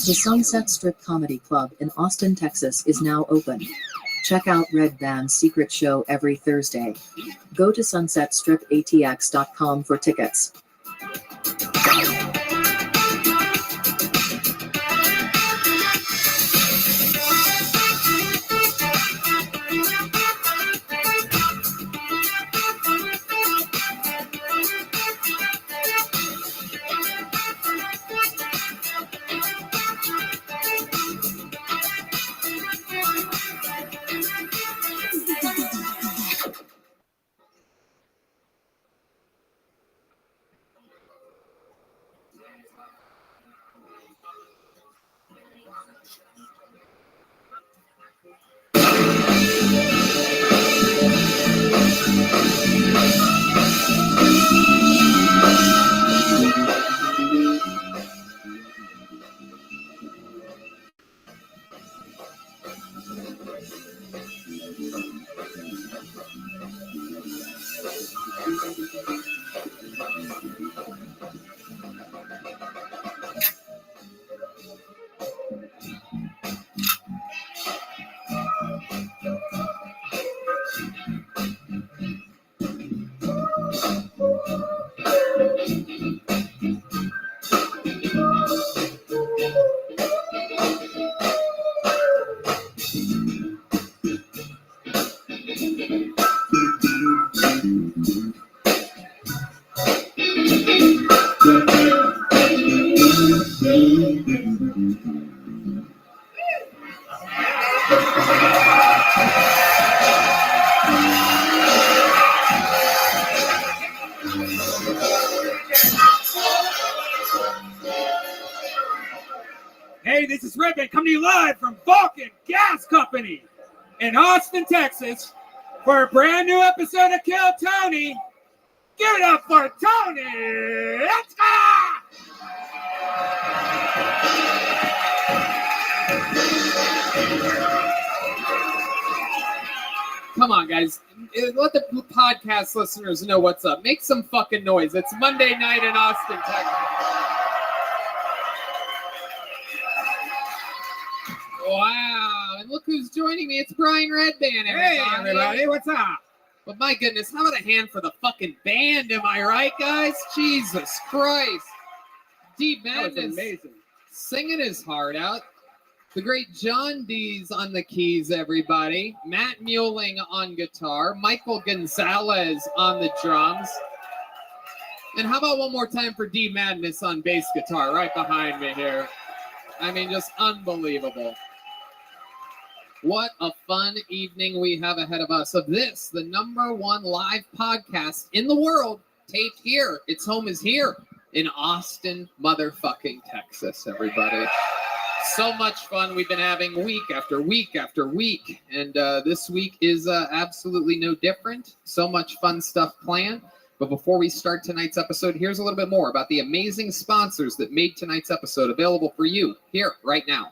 The Sunset Strip Comedy Club in Austin, Texas is now open. Check out Red Band's secret show every Thursday. Go to sunsetstripatx.com for tickets. Hey, this is Rabbi coming to you live from Vulcan Gas Company in Austin, Texas, for a brand new episode of Kill Tony. Give it up for Tony! Let's go! Come on, guys. Let the podcast listeners know what's up. Make some fucking noise. It's Monday night in Austin, Texas. Wow. And look who's joining me. It's Brian Redband, everybody. Hey, everybody. What's up? But my goodness, how about a hand for the fucking band? Am I right, guys? Jesus Christ. Deep That was Madness amazing. singing his heart out. The great John D's on the keys, everybody. Matt Muelling on guitar. Michael Gonzalez on the drums. And how about one more time for D Madness on bass guitar right behind me here. I mean, just unbelievable. What a fun evening we have ahead of us of this, the #1 live podcast in the world, taped here. Its home is here in Austin, motherfucking Texas, everybody. So much fun we've been having week after week after week. And this week is absolutely no different. So much fun stuff planned. But before we start tonight's episode, here's a little bit more about the amazing sponsors that made tonight's episode available for you here right now.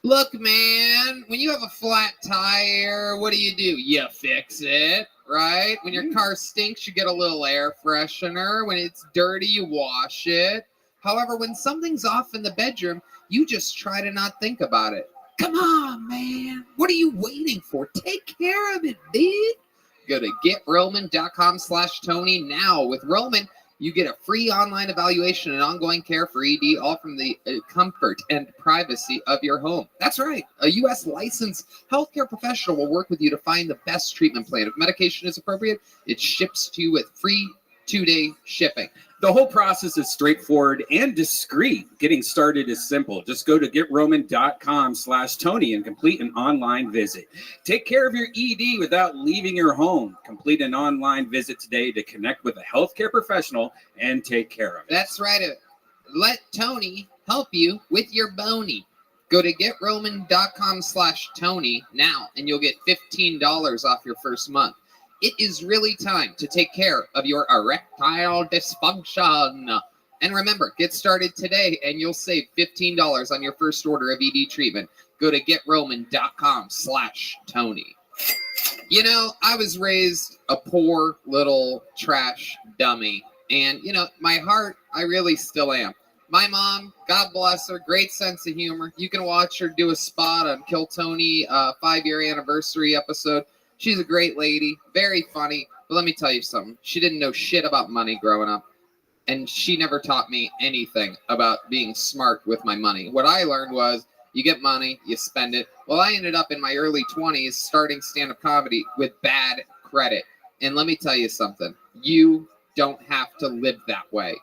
Look, man, when you have a flat tire, what do? You fix it, right? When your car stinks, you get a little air freshener. When it's dirty, you wash it. However, when something's off in the bedroom, you just try to not think about it. Come on, man. What are you waiting for? Take care of it, dude. Go to GetRoman.com/Tony now. With Roman, you get a free online evaluation and ongoing care for ED, all from the comfort and privacy of your home. That's right. A U.S. licensed healthcare professional will work with you to find the best treatment plan. If medication is appropriate, it ships to you with free 2-day shipping. The whole process is straightforward and discreet. Getting started is simple. Just go to GetRoman.com/Tony and complete an online visit. Take care of your ED without leaving your home. Complete an online visit today to connect with a healthcare professional and take care of it. That's right. Let Tony help you with your bony. Go to GetRoman.com/Tony now and you'll get $15 off your first month. It is really time to take care of your erectile dysfunction. And remember, get started today and you'll save $15 on your first order of ED treatment. Go to GetRoman.com/Tony. You know, I was raised a poor little trash dummy. And, you know, my heart, I really still am. My mom, God bless her, great sense of humor. You can watch her do a spot on Kill Tony 5-year anniversary episode. She's a great lady, very funny, but let me tell you something. She didn't know shit about money growing up, and she never taught me anything about being smart with my money. What I learned was you get money, you spend it. Well, I ended up in my early 20s starting stand-up comedy with bad credit, and let me tell you something. You don't have to live that way.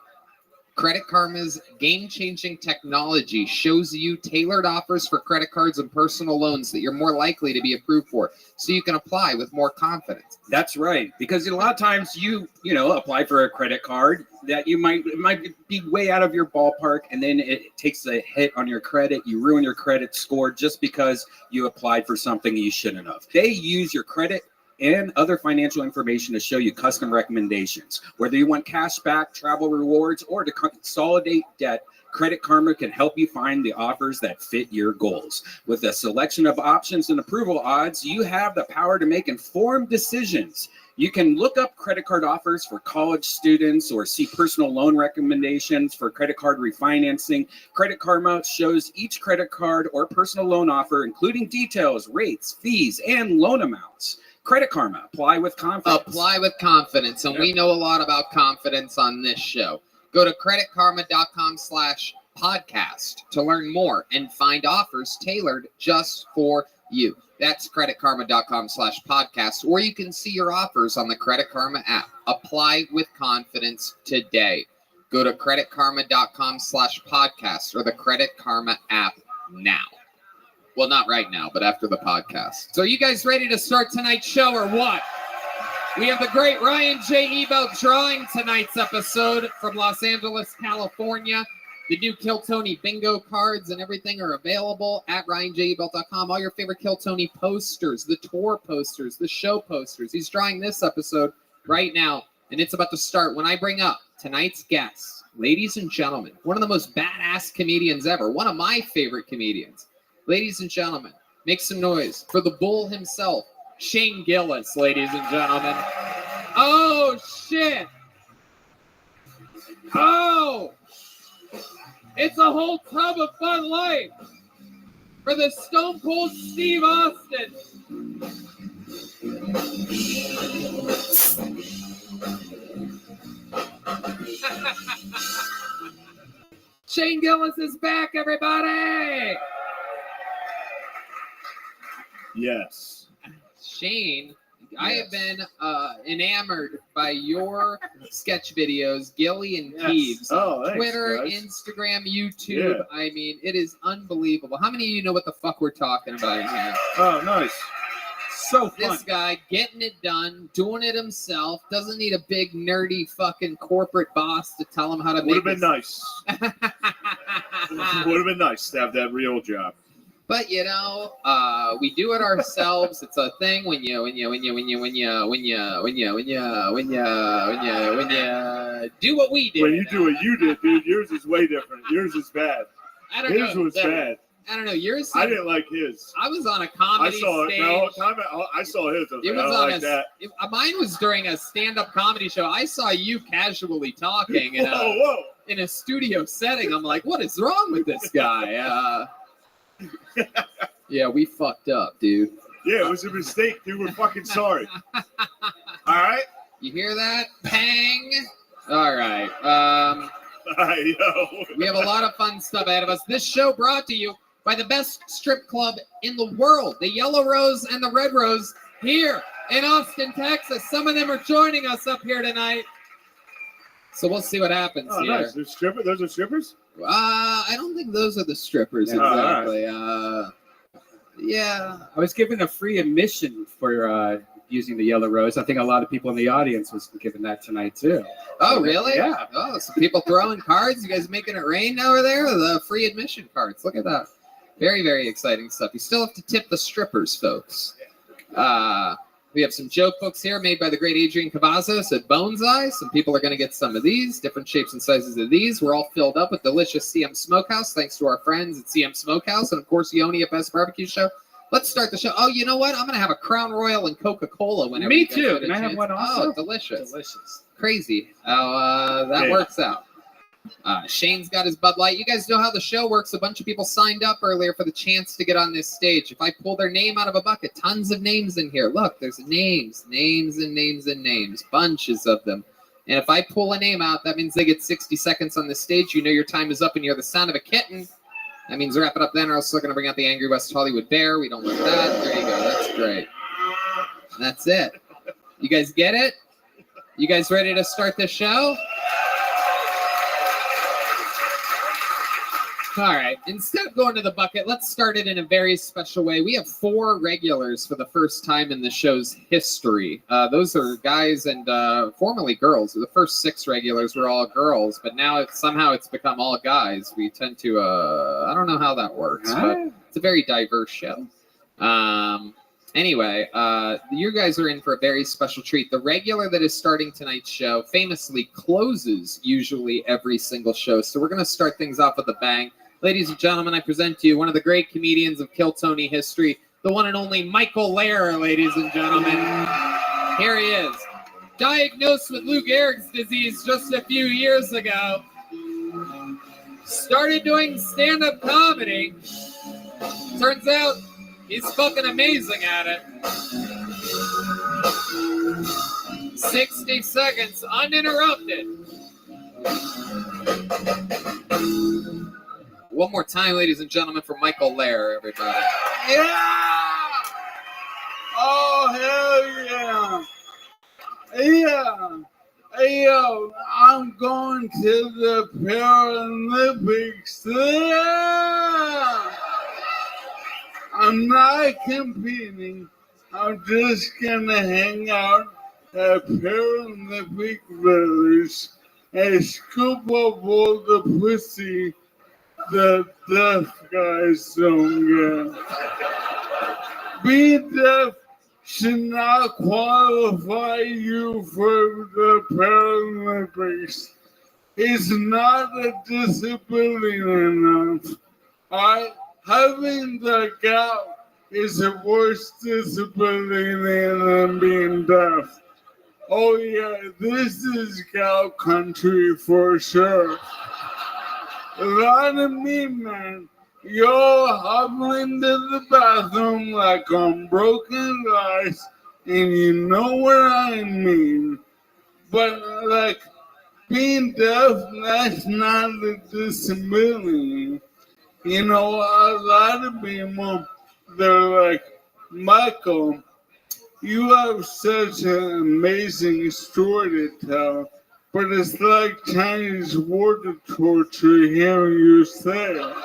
Credit Karma's game-changing technology shows you tailored offers for credit cards and personal loans that you're more likely to be approved for, so you can apply with more confidence. That's right, because a lot of times you apply for a credit card that it might be way out of your ballpark, and then it takes a hit on your credit. You ruin your credit score just because you applied for something you shouldn't have. They use your credit and other financial information to show you custom recommendations. Whether you want cash back, travel rewards, or to consolidate debt, Credit Karma can help you find the offers that fit your goals. With a selection of options and approval odds, you have the power to make informed decisions. You can look up credit card offers for college students or see personal loan recommendations for credit card refinancing. Credit Karma shows each credit card or personal loan offer, including details, rates, fees, and loan amounts. Credit Karma. Apply with confidence. Apply with confidence. And we know a lot about confidence on this show. Go to creditkarma.com/podcast to learn more and find offers tailored just for you. That's creditkarma.com/podcast, or you can see your offers on the Credit Karma app. Apply with confidence today. Go to creditkarma.com/podcast or the Credit Karma app now. Well, not right now, but after the podcast. So are you guys ready to start tonight's show or what? We have the great Ryan J. Ebelt drawing tonight's episode from Los Angeles, California. The new Kill Tony bingo cards and everything are available at RyanJebelt.com. All your favorite Kill Tony posters, the tour posters, the show posters. He's drawing this episode right now, and it's about to start when I bring up tonight's guest. Ladies and gentlemen, one of the most badass comedians ever, one of my favorite comedians. Ladies and gentlemen, make some noise for the bull himself, Shane Gillis, ladies and gentlemen. Oh, shit. Oh, it's a whole tub of Fun Life for the Stone Cold Steve Austin. Shane Gillis is back, everybody. Yes. Shane, I have been enamored by your sketch videos, Gilly and Peeves. Oh, thanks, Twitter, guys. Instagram, YouTube. Yeah. I mean, it is unbelievable. How many of you know what the fuck we're talking about here? Oh, nice. So fun. This guy getting it done, doing it himself, doesn't need a big nerdy fucking corporate boss to tell him how to Would make have been this. nice. Would have been nice to have that real job. But you know, we do it ourselves. It's a thing when you do what we did. When you do what you did, dude, yours is way different. Yours is bad. I don't his know. was bad. I don't know. Yours. I didn't like his. I was on a comedy I saw stage. it. No, I saw his. I was It like, was I on don't like that. mine was during a stand-up comedy show. I saw you casually talking in a studio setting. I'm like, what is wrong with this guy? Yeah, we fucked up, dude. Yeah, it was a mistake, dude. We're fucking sorry. All right. You hear that? Pang. All right. We have a lot of fun stuff ahead of us. This show brought to you by the best strip club in the world, the Yellow Rose and the Red Rose, here in Austin, Texas. Some of them are joining us up here tonight. So we'll see what happens Oh, here. nice. Those are strippers? I don't think those are the strippers Yeah. exactly. Yeah. I was given a free admission for using the Yellow Rose. I think a lot of people in the audience was given that tonight too. Oh, really? Yeah. Oh, some people throwing cards. You guys making it rain over there? The free admission cards. Look at that. Very, very exciting stuff. You still have to tip the strippers, folks. We have some joke books here made by the great Adrian Cavazos at Bonsai. Some people are going to get some of these, different shapes and sizes of these. We're all filled up with delicious CM Smokehouse, thanks to our friends at CM Smokehouse, and of course, Yoni at Best Barbecue Show. Let's start the show. Oh, you know what? I'm going to have a Crown Royal and Coca-Cola whenever Me you guys too. get a Can I have chance. one also? Oh, delicious. Delicious. Crazy how that Yeah. works out. Shane's got his Bud Light. You guys know how the show works. A bunch of people signed up earlier for the chance to get on this stage. If I pull their name out of a bucket, tons of names in here. Look, there's names, bunches of them. And if I pull a name out, that means they get 60 seconds on the stage. You know your time is up and you're the sound of a kitten. That means wrap it up then, or else we're going to bring out the Angry West Hollywood Bear. We don't want that. There you go. That's great. That's it. You guys get it? You guys ready to start the show? All right. Instead of going to the bucket, let's start it in a very special way. We have 4 regulars for the first time in the show's history. Those are guys and formerly girls. The first 6 regulars were all girls, but now somehow it's become all guys. We tend to, I don't know how that works, but it's a very diverse show. Anyway, you guys are in for a very special treat. The regular that is starting tonight's show famously closes usually every single show, so we're going to start things off with a bang. Ladies and gentlemen, I present to you one of the great comedians of Kill Tony history, the one and only Michael Lehrer, ladies and gentlemen. Here he is. Diagnosed with Lou Gehrig's disease just a few years ago. Started doing stand-up comedy. Turns out he's fucking amazing at it. 60 seconds uninterrupted. One more time, ladies and gentlemen, for Michael Lair, everybody. Yeah! Oh, hell yeah! Yeah! Hey, yo, I'm going to the Paralympics. Yeah! I'm not competing. I'm just gonna hang out at Paralympic Village and scoop up all the pussy the deaf guys don't get. Being deaf should not qualify you for the Paralympics. It's not a disability enough. Having the gout is a worse disability than being deaf. Oh yeah, this is gout country for sure. A lot of me, man. You're hobbling to the bathroom like on broken glass, and you know what I mean. But like being deaf, that's not a disability. You know, a lot of people, they're like, Michael, you have such an amazing story to tell, but it's like Chinese water torture hearing you say it.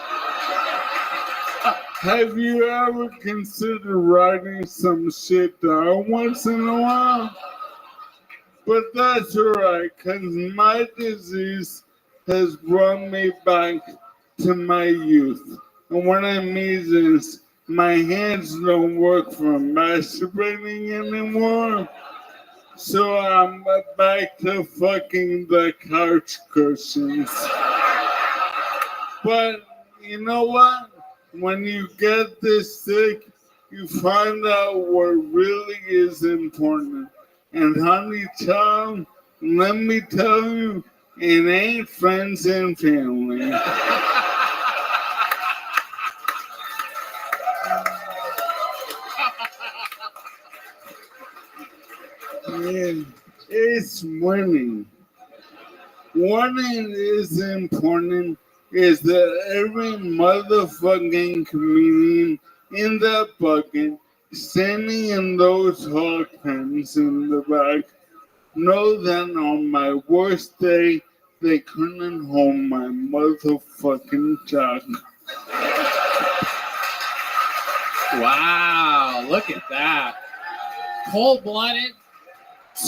Have you ever considered writing some shit down once in a while? But that's alright, because my disease has brought me back to my youth. And what I mean is, my hands don't work for masturbating anymore. So I'm back to fucking the couch cushions. But you know what? When you get this sick, you find out what really is important. And honey child, let me tell you, it ain't friends and family. Yeah, it's winning. Winning is important. Is that every motherfucking comedian in that bucket standing in those hog pens in the back know that on my worst day they couldn't hold my motherfucking jock. Wow, look at that. Cold-blooded,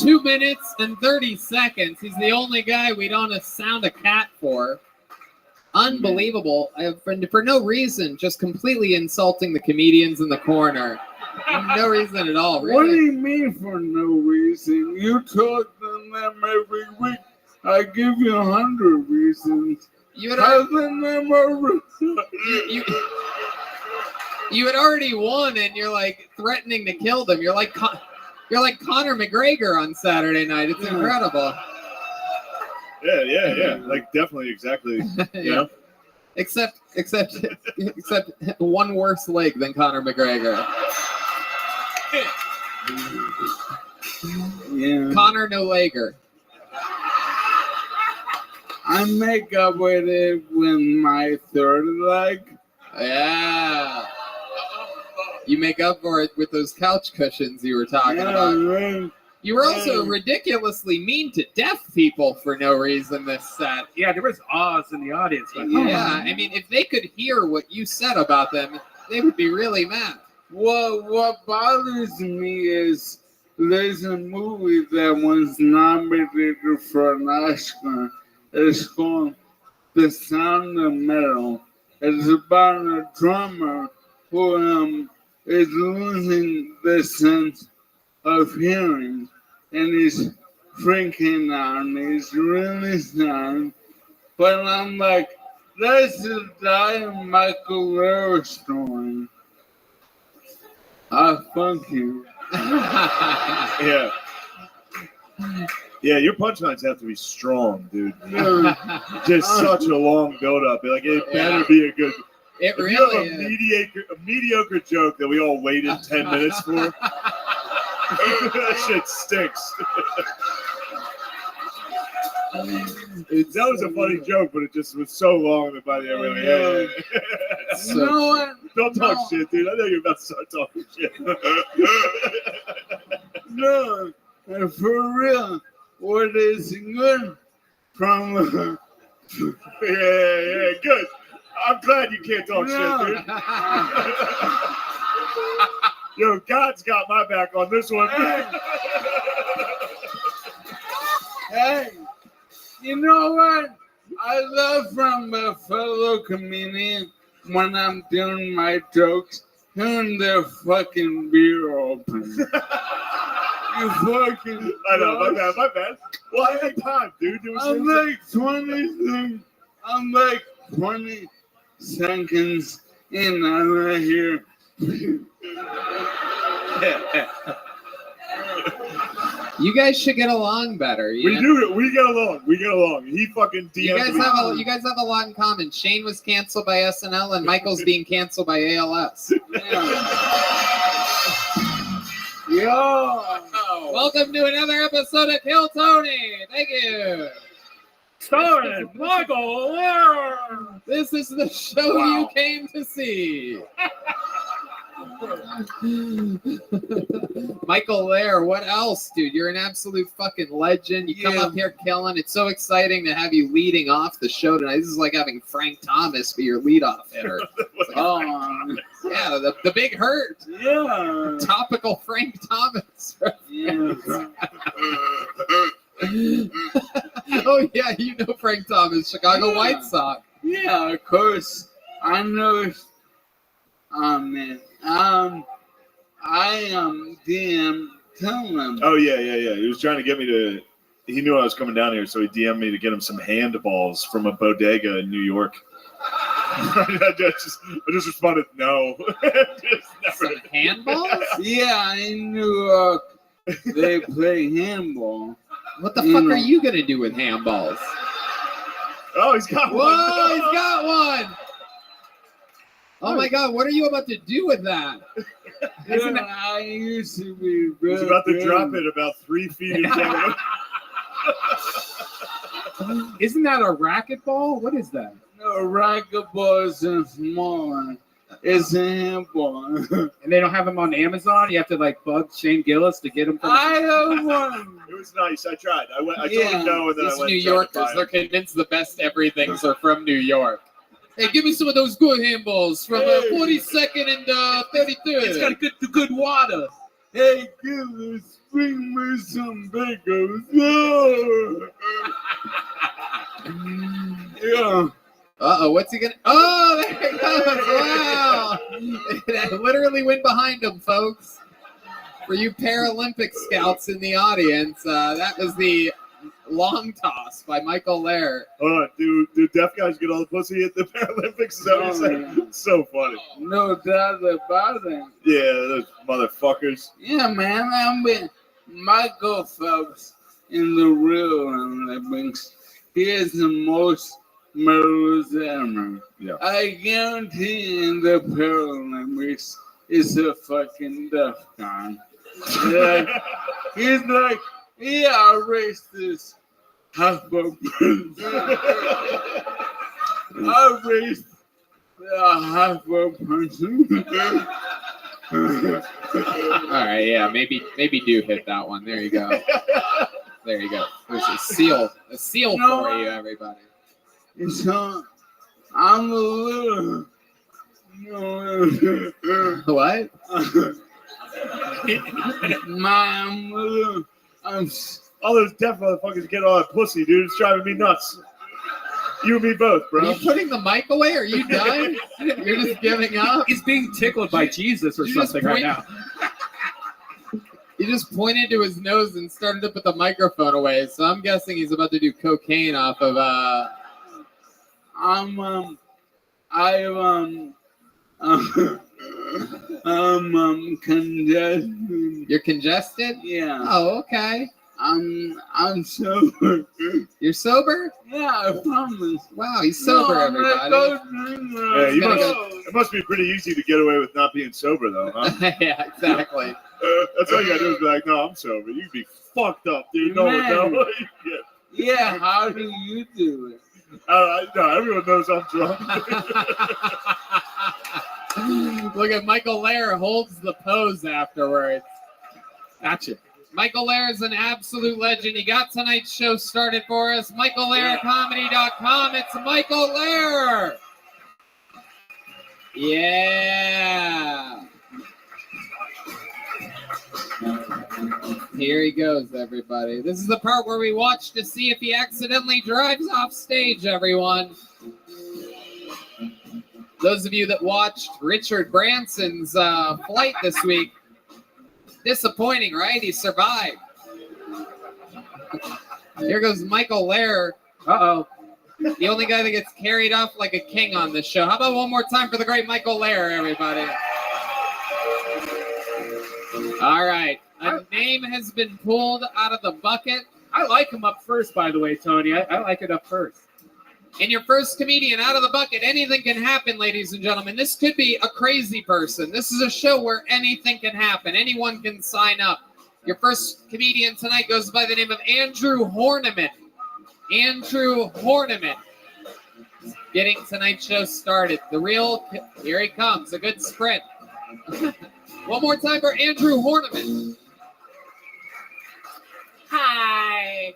2 minutes and 30 seconds. He's the only guy we don't sound a cat for. Unbelievable. For no reason, just completely insulting the comedians in the corner. No reason at all, really. What do you mean for no reason? You talk to them every week. I give you 100 reasons. You had already won, and you're like threatening to kill them. You're like Conor McGregor on Saturday night. It's incredible. Yeah. Like definitely, exactly. You know? Except one worse leg than Conor McGregor. Yeah. Conor no legger. I make up with it with my third leg. Yeah. You make up for it with those couch cushions you were talking about. Man. You were also ridiculously mean to deaf people for no reason this set. Yeah, there was Oz in the audience. Like, Yeah, I mean, if they could hear what you said about them, they would be really mad. What bothers me is there's a movie that was nominated for an Oscar. It's called The Sound of Metal. It's about a drummer who is losing the sense of hearing, and he's freaking out, and he's really sad. But I'm like, that's the dying Michael Lair story. Thank you. Yeah. Yeah, your punchlines have to be strong, dude. Just such a long build-up. Like, it better be a good. It if really you have a mediocre joke that we all waited 10 minutes for, That shit stinks. That was a funny joke, but it just was so long that by the end, really. You know what? Don't talk shit, dude. I know you're about to start talking shit. No, for real. What is good from? Yeah, good. I'm glad you can't talk shit, dude. Yo, God's got my back on this one. Hey, you know what? I love from a fellow comedian when I'm doing my jokes, hearing their fucking beer open. You fucking. I know, my bad. Well, I had time, dude. I'm like 20 seconds in, and I hear. You guys should get along better. We do. We get along. He fucking DM'd You guys me. you guys have a lot in common. Shane was canceled by SNL, and Michael's being canceled by ALS. Yo! Welcome to another episode of Kill Tony. Thank you. Starring Michael Lair. This is the show you came to see. Michael Lair, what else, dude? You're an absolute fucking legend. You come up here killing. It's so exciting to have you leading off the show tonight. This is like having Frank Thomas be your leadoff hitter. Yeah, the big hurt. Yeah. Topical Frank Thomas. Yeah. Oh, yeah, you know Frank Thomas, Chicago White Sox. Yeah, of course. I know. Oh, man. I am DM telling him. Oh yeah. He was trying to get me to. He knew I was coming down here, so he DM'd me to get him some handballs from a bodega in New York. I just responded no. Some handballs? Yeah, in New York they play handball. What the fuck are you gonna do with handballs? Oh, he's got one. Whoa, he's got one. Oh my God, what are you about to do with that? I used to be. He's about to drop it about 3 feet in front of him. Isn't that a racquetball? What is that? No, racquetball is a small one. It's a handball. And they don't have them on Amazon? You have to like bug Shane Gillis to get them from I have one. It was nice. I tried. I told him no, and then These I went. New Yorkers, they're convinced the best everythings are from New York. Hey, give me some of those good handballs from 42nd and 33rd. It's got good water. Hey, Gillis, bring me some bagels. No. Yeah. Uh-oh, what's he gonna... Oh, there it goes! Wow! It literally went behind him, folks. For you Paralympic scouts in the audience, that was the long toss by Michael Lair. Do deaf guys get all the pussy at the Paralympics? Is that what you're saying? It's so funny. No doubt about it. Yeah, those motherfuckers. Yeah, man. I'm with Michael Phelps in the real Olympics. He is the most medals ever. Yeah. I guarantee in the Paralympics it's a fucking death con. He's like, yeah, I raced this half a person. I raced a half a person. All right, yeah, maybe do hit that one. There you go. There you go. There's a seal for you, everybody. So I'm a little. What? All those deaf motherfuckers get all that pussy, dude. It's driving me nuts. You and me both, bro. Are you putting the mic away? Are you done? You're just giving up? He's being tickled by Jesus or something right now. He just pointed to his nose and started to put the microphone away. So I'm guessing he's about to do cocaine off of I'm congested. You're congested? Yeah. Oh, okay. I'm sober. You're sober? Yeah, I promise. Wow, he's sober, No, I'm not everybody. Yeah, it must be pretty easy to get away with not being sober, though, huh? Yeah, exactly. That's all you gotta do is be like, no, I'm sober. You'd be fucked up, dude. No one Man. knows. Yeah, how do you do it? No, everyone knows I'm drunk. Look at Michael Lair holds the pose afterwards. Gotcha. Michael Lair is an absolute legend. He got tonight's show started for us. MichaelLairComedy.com. It's Michael Lair. Yeah. Here he goes, everybody. This is the part where we watch to see if he accidentally drives off stage, everyone. Those of you that watched Richard Branson's flight this week, disappointing, right? He survived. Here goes Michael Lair. Uh-oh. The only guy that gets carried off like a king on this show. How about one more time for the great Michael Lair, everybody? All right. A name has been pulled out of the bucket. I like him up first, by the way, Tony. I like it up first. And your first comedian out of the bucket. Anything can happen, ladies and gentlemen. This could be a crazy person. This is a show where anything can happen. Anyone can sign up. Your first comedian tonight goes by the name of Andrew Horniman. Andrew Horniman. Getting tonight's show started. Here he comes. A good sprint. One more time for Andrew Horniman. Hi.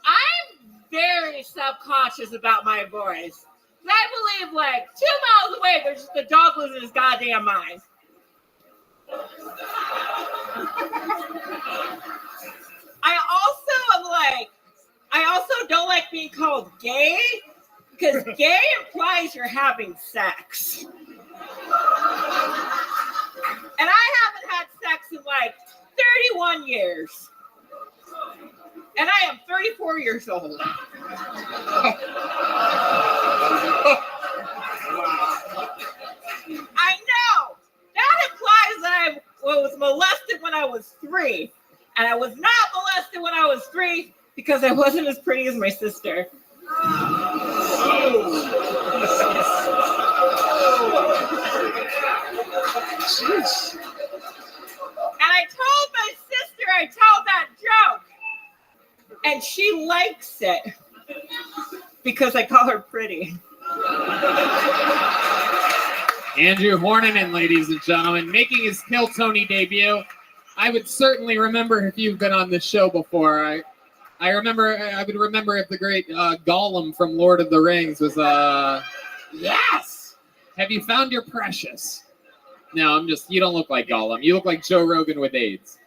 I'm very self-conscious about my voice. I believe like 2 miles away, there's just a dog losing his goddamn mind. I also don't like being called gay because gay implies you're having sex. And I haven't had sex in like 31 years. And I am 34 years old. I know. That implies that I was molested when I was 3. And I was not molested when I was 3 because I wasn't as pretty as my sister. Jeez. And I told my sister I told that joke. And she likes it because I call her pretty. Andrew Horniman, ladies and gentlemen, making his Kill Tony debut. I would certainly remember if you've been on this show before. I would remember if the great Gollum from Lord of the Rings was yes. Have you found your precious? No, you don't look like Gollum. You look like Joe Rogan with AIDS.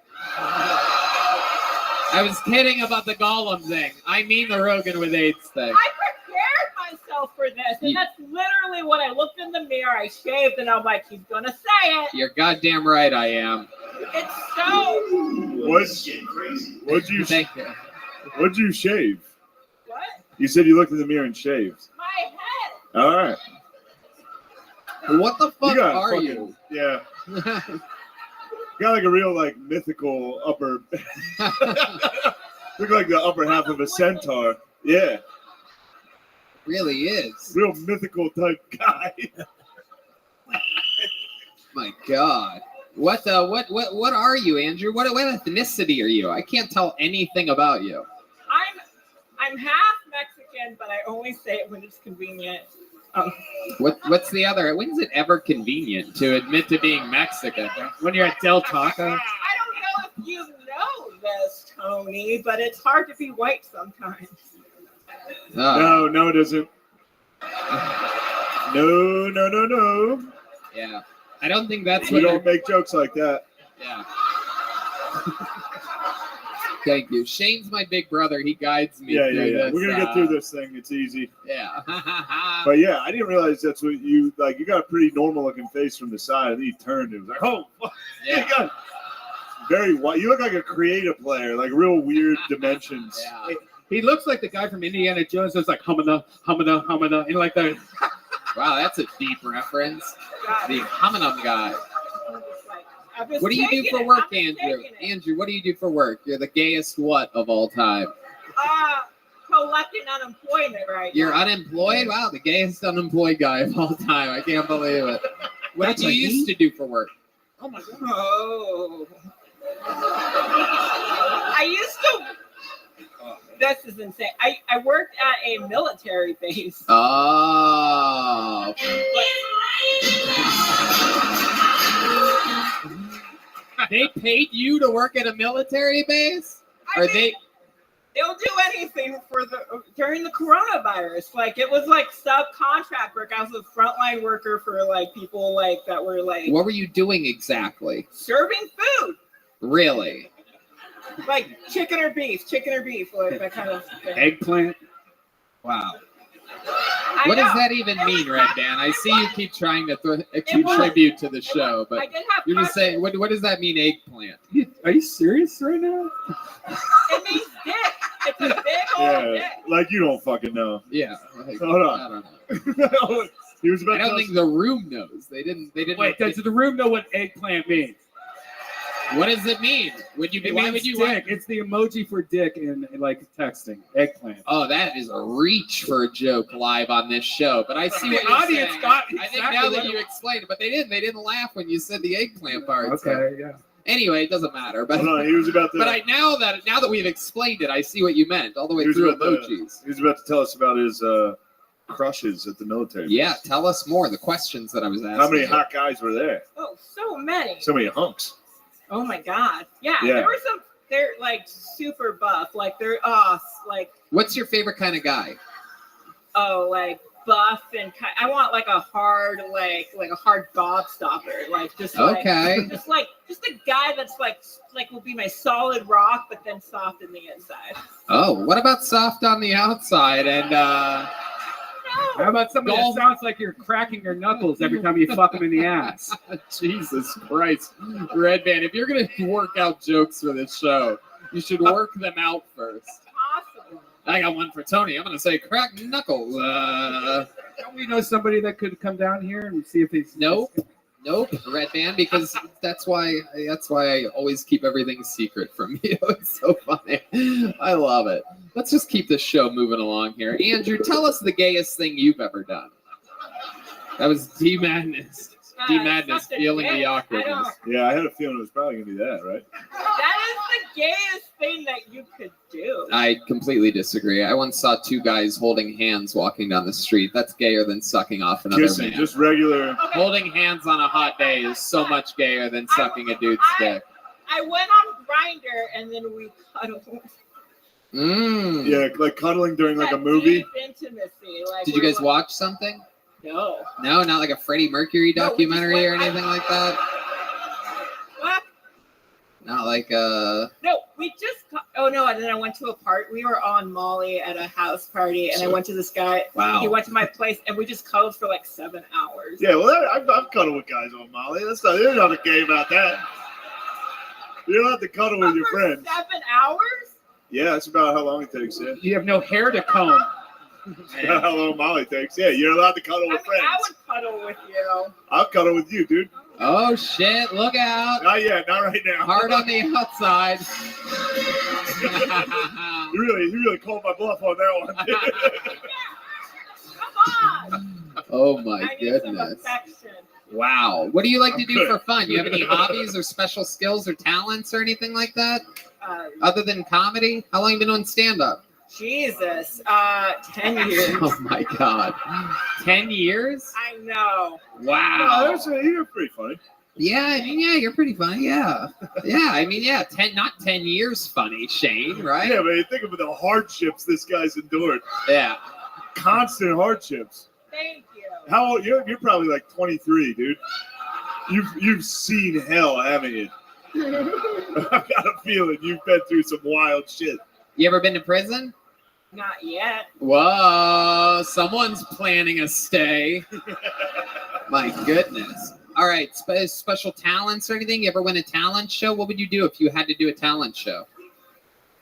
I was kidding about the Gollum thing. I mean the Rogan with AIDS thing. I prepared myself for this, and that's literally when I looked in the mirror, I shaved, and I'm like, he's gonna say it. You're goddamn right I am. It's so... What'd you shave? What? You said you looked in the mirror and shaved. My head. All right. What the fuck are you? Yeah. Got like a real like mythical upper. Look like the upper half of a centaur. Yeah. Really is. Real mythical type guy. My God. What are you, Andrew? What ethnicity are you? I can't tell anything about you. I'm half Mexican, but I only say it when it's convenient. What's the other? When is it ever convenient to admit to being Mexican? When you're at Del Taco? I don't know if you know this, Tony, but it's hard to be white sometimes. No, it isn't. No. Yeah. I don't think that's we don't make jokes like that. Yeah. Thank you. Shane's my big brother. He guides me through this. We're gonna get through this thing. It's easy. Yeah. But yeah, I didn't realize that's what you like. You got a pretty normal looking face from the side, and then you turned. It was like, oh, yeah. You got very white. You look like a creative player, like real weird dimensions. Yeah. He looks like the guy from Indiana Jones. That's like humana, and like that. Wow, that's a deep reference. The Hominum guy. I'm just What do you do taking for it. work, I'm just Andrew? taking it. Andrew, what do you do for work? You're the gayest what of all time? Collecting unemployment right You're now. unemployed? Wow, the gayest unemployed guy of all time. I can't believe it. What That's did you a used to do for work? Oh my god. Oh. I used to. This is insane. I worked at a military base. Oh. They paid you to work at a military base? They'll do anything for during the coronavirus. Like it was like subcontract work. I was a frontline worker for like people like that were like What were you doing exactly? serving food. Really? Like chicken or beef, like that kind of thing. Eggplant. Wow. I What does know. that even mean, Red Band? I see you keep trying to was. contribute to the show, I but did have you're just saying, what does that mean, eggplant? Are you serious right now? It means dick. It's a big old Yeah, dick. like you don't fucking know. Yeah. Like, Hold on. I don't know. He was about I to don't tell think us- the room knows. They didn't. Wait, does the room know what eggplant means? What does it mean? Would you? It Why means would you? dick. It's the emoji for dick in like texting. Eggplant. Oh, that is a reach for a joke live on this show. But I see The what you're audience saying. got I think exactly now that what you it- explained it, but they didn't. They didn't laugh when you said the eggplant part. so- Okay, yeah. Anyway, it doesn't matter. But Hold on, he was about to. but now that we've explained it, I see what you meant all the way he was through about to- emojis. he was about to tell us about his crushes at the military. Yeah, tell us more. The questions that I was asking. How many you. hot guys were there? Oh, so many. So many hunks. Oh my god. Yeah, Yeah. there were some. They're like super buff. Like they're like What's your favorite kind of guy? like buff and I want like a hard like a hard bob stopper. Like just like Okay. just a guy that's like will be my solid rock, but then soft in the inside. Oh, what about soft on the outside and How about somebody that sounds like you're cracking your knuckles every time you fuck them in the ass? Jesus Christ, Red Band! If you're gonna work out jokes for this show, you should work them out first. Awesome. I got one for Tony. I'm gonna say crack knuckles. Don't we know somebody that could come down here and see if he's Nope, Red Band, because that's why I always keep everything secret from you. It's so funny. I love it. Let's just keep this show moving along here. Andrew, tell us the gayest thing you've ever done. That was D Madness. D Madness, something feeling gay. the I awkwardness. Yeah, I had a feeling it was probably gonna be that, right? That is the gayest thing that you could do. I completely disagree. I once saw two guys holding hands walking down the street. That's gayer than sucking off another Kissing, man. just regular. Holding hands on a hot day is so much gayer than sucking a dude's dick. I went on Grindr and then we cuddled. Yeah, like cuddling during like a movie. Deep intimacy. Like Did you we're guys like- watch something? No. No, not like a Freddie Mercury No, we just documentary or went- anything like that? What? Not like No, we just. Oh no! And then I went to a party. We were on Molly at a house party, and I went to this guy. Wow. He went to my place, and we just cuddled for like 7 hours. Yeah, well, I've cuddled with guys on Molly. There's nothing gay about that. You don't have to cuddle with your friends. 7 hours? Yeah, that's about how long it takes. Yeah. You have no hair to comb. That's about how long Molly takes. Yeah, you're allowed to cuddle with friends. I would cuddle with you. I'll cuddle with you, dude. Oh shit! Look out! Not yet, not right now. Hard on the outside. You really called my bluff on that one. Oh my I need some goodness! affection. Wow. What do you like to do good. for fun? You have any hobbies or special skills or talents or anything like that? Other than comedy? How long have you been doing stand-up? Jesus, 10 years. Oh my god. 10 years? I know. Wow. You're pretty funny. Yeah, I mean, yeah, you're pretty funny. Yeah. Yeah, I mean, yeah, 10 years funny, Shane, right? Yeah, man, think of the hardships this guy's endured. Yeah. Constant hardships. Thank you. How old? You're probably like 23, dude. You've seen hell, haven't you? I've got a feeling you've been through some wild shit. You ever been to prison? Not yet. Whoa, someone's planning a stay. My goodness. All right, special talents or anything? You ever win a talent show? What would you do if you had to do a talent show?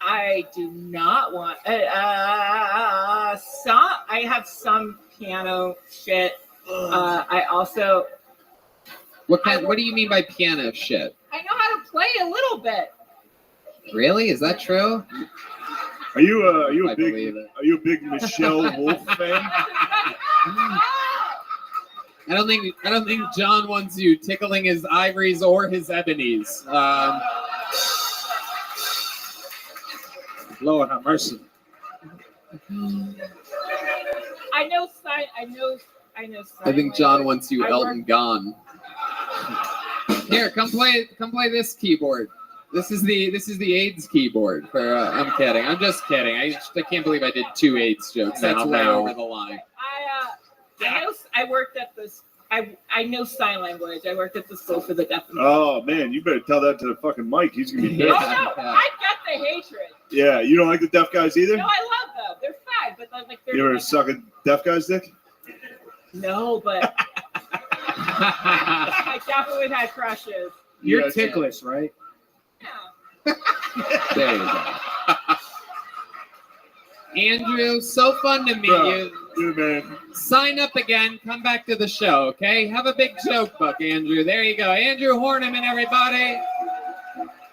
I do not want. I have some piano shit. I also. What do you mean by piano shit? play a little bit. Really? Is that true? Are you a I big believe it. Michelle Wolf fan? I don't think John wants you tickling his ivories or his ebonies. Lord have mercy. I know sign. I think John wants you I Elton John. Here, come play this keyboard. This is the AIDS keyboard. I'm kidding. I'm just kidding. I can't believe I did 2 AIDS jokes. That's way over the line. I worked at this. I know sign language. I worked at the school for the deaf and dumb. Oh man, you better tell that to the fucking Mike. He's gonna be Oh pissed. no, I got the hatred. Yeah, you don't like the deaf guys either? No, I love them. They're fine, but they're You ever like, suck a deaf guy's dick? no, but I definitely had crushes. You're ticklish, right? There you go. Andrew, so fun to meet you. Good man. Sign up again. Come back to the show, okay? Have a big joke book, Andrew. There you go. Andrew Horniman, everybody.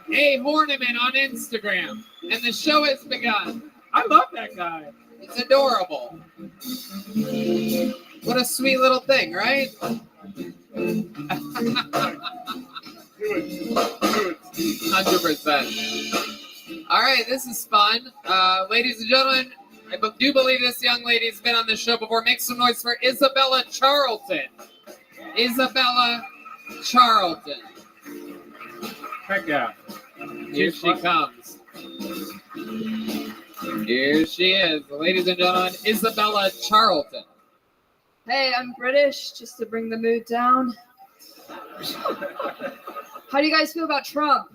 Hey, Horniman on Instagram. And the show has begun. I love that guy. It's adorable. What a sweet little thing, right? 100%. All right, this is fun. Ladies and gentlemen, I do believe this young lady's been on the show before. Make some noise for Isabella Charlton. Isabella Charlton. Heck yeah. Here she comes. Here she is. Ladies and gentlemen, Isabella Charlton. Hey, I'm British, just to bring the mood down. How do you guys feel about Trump?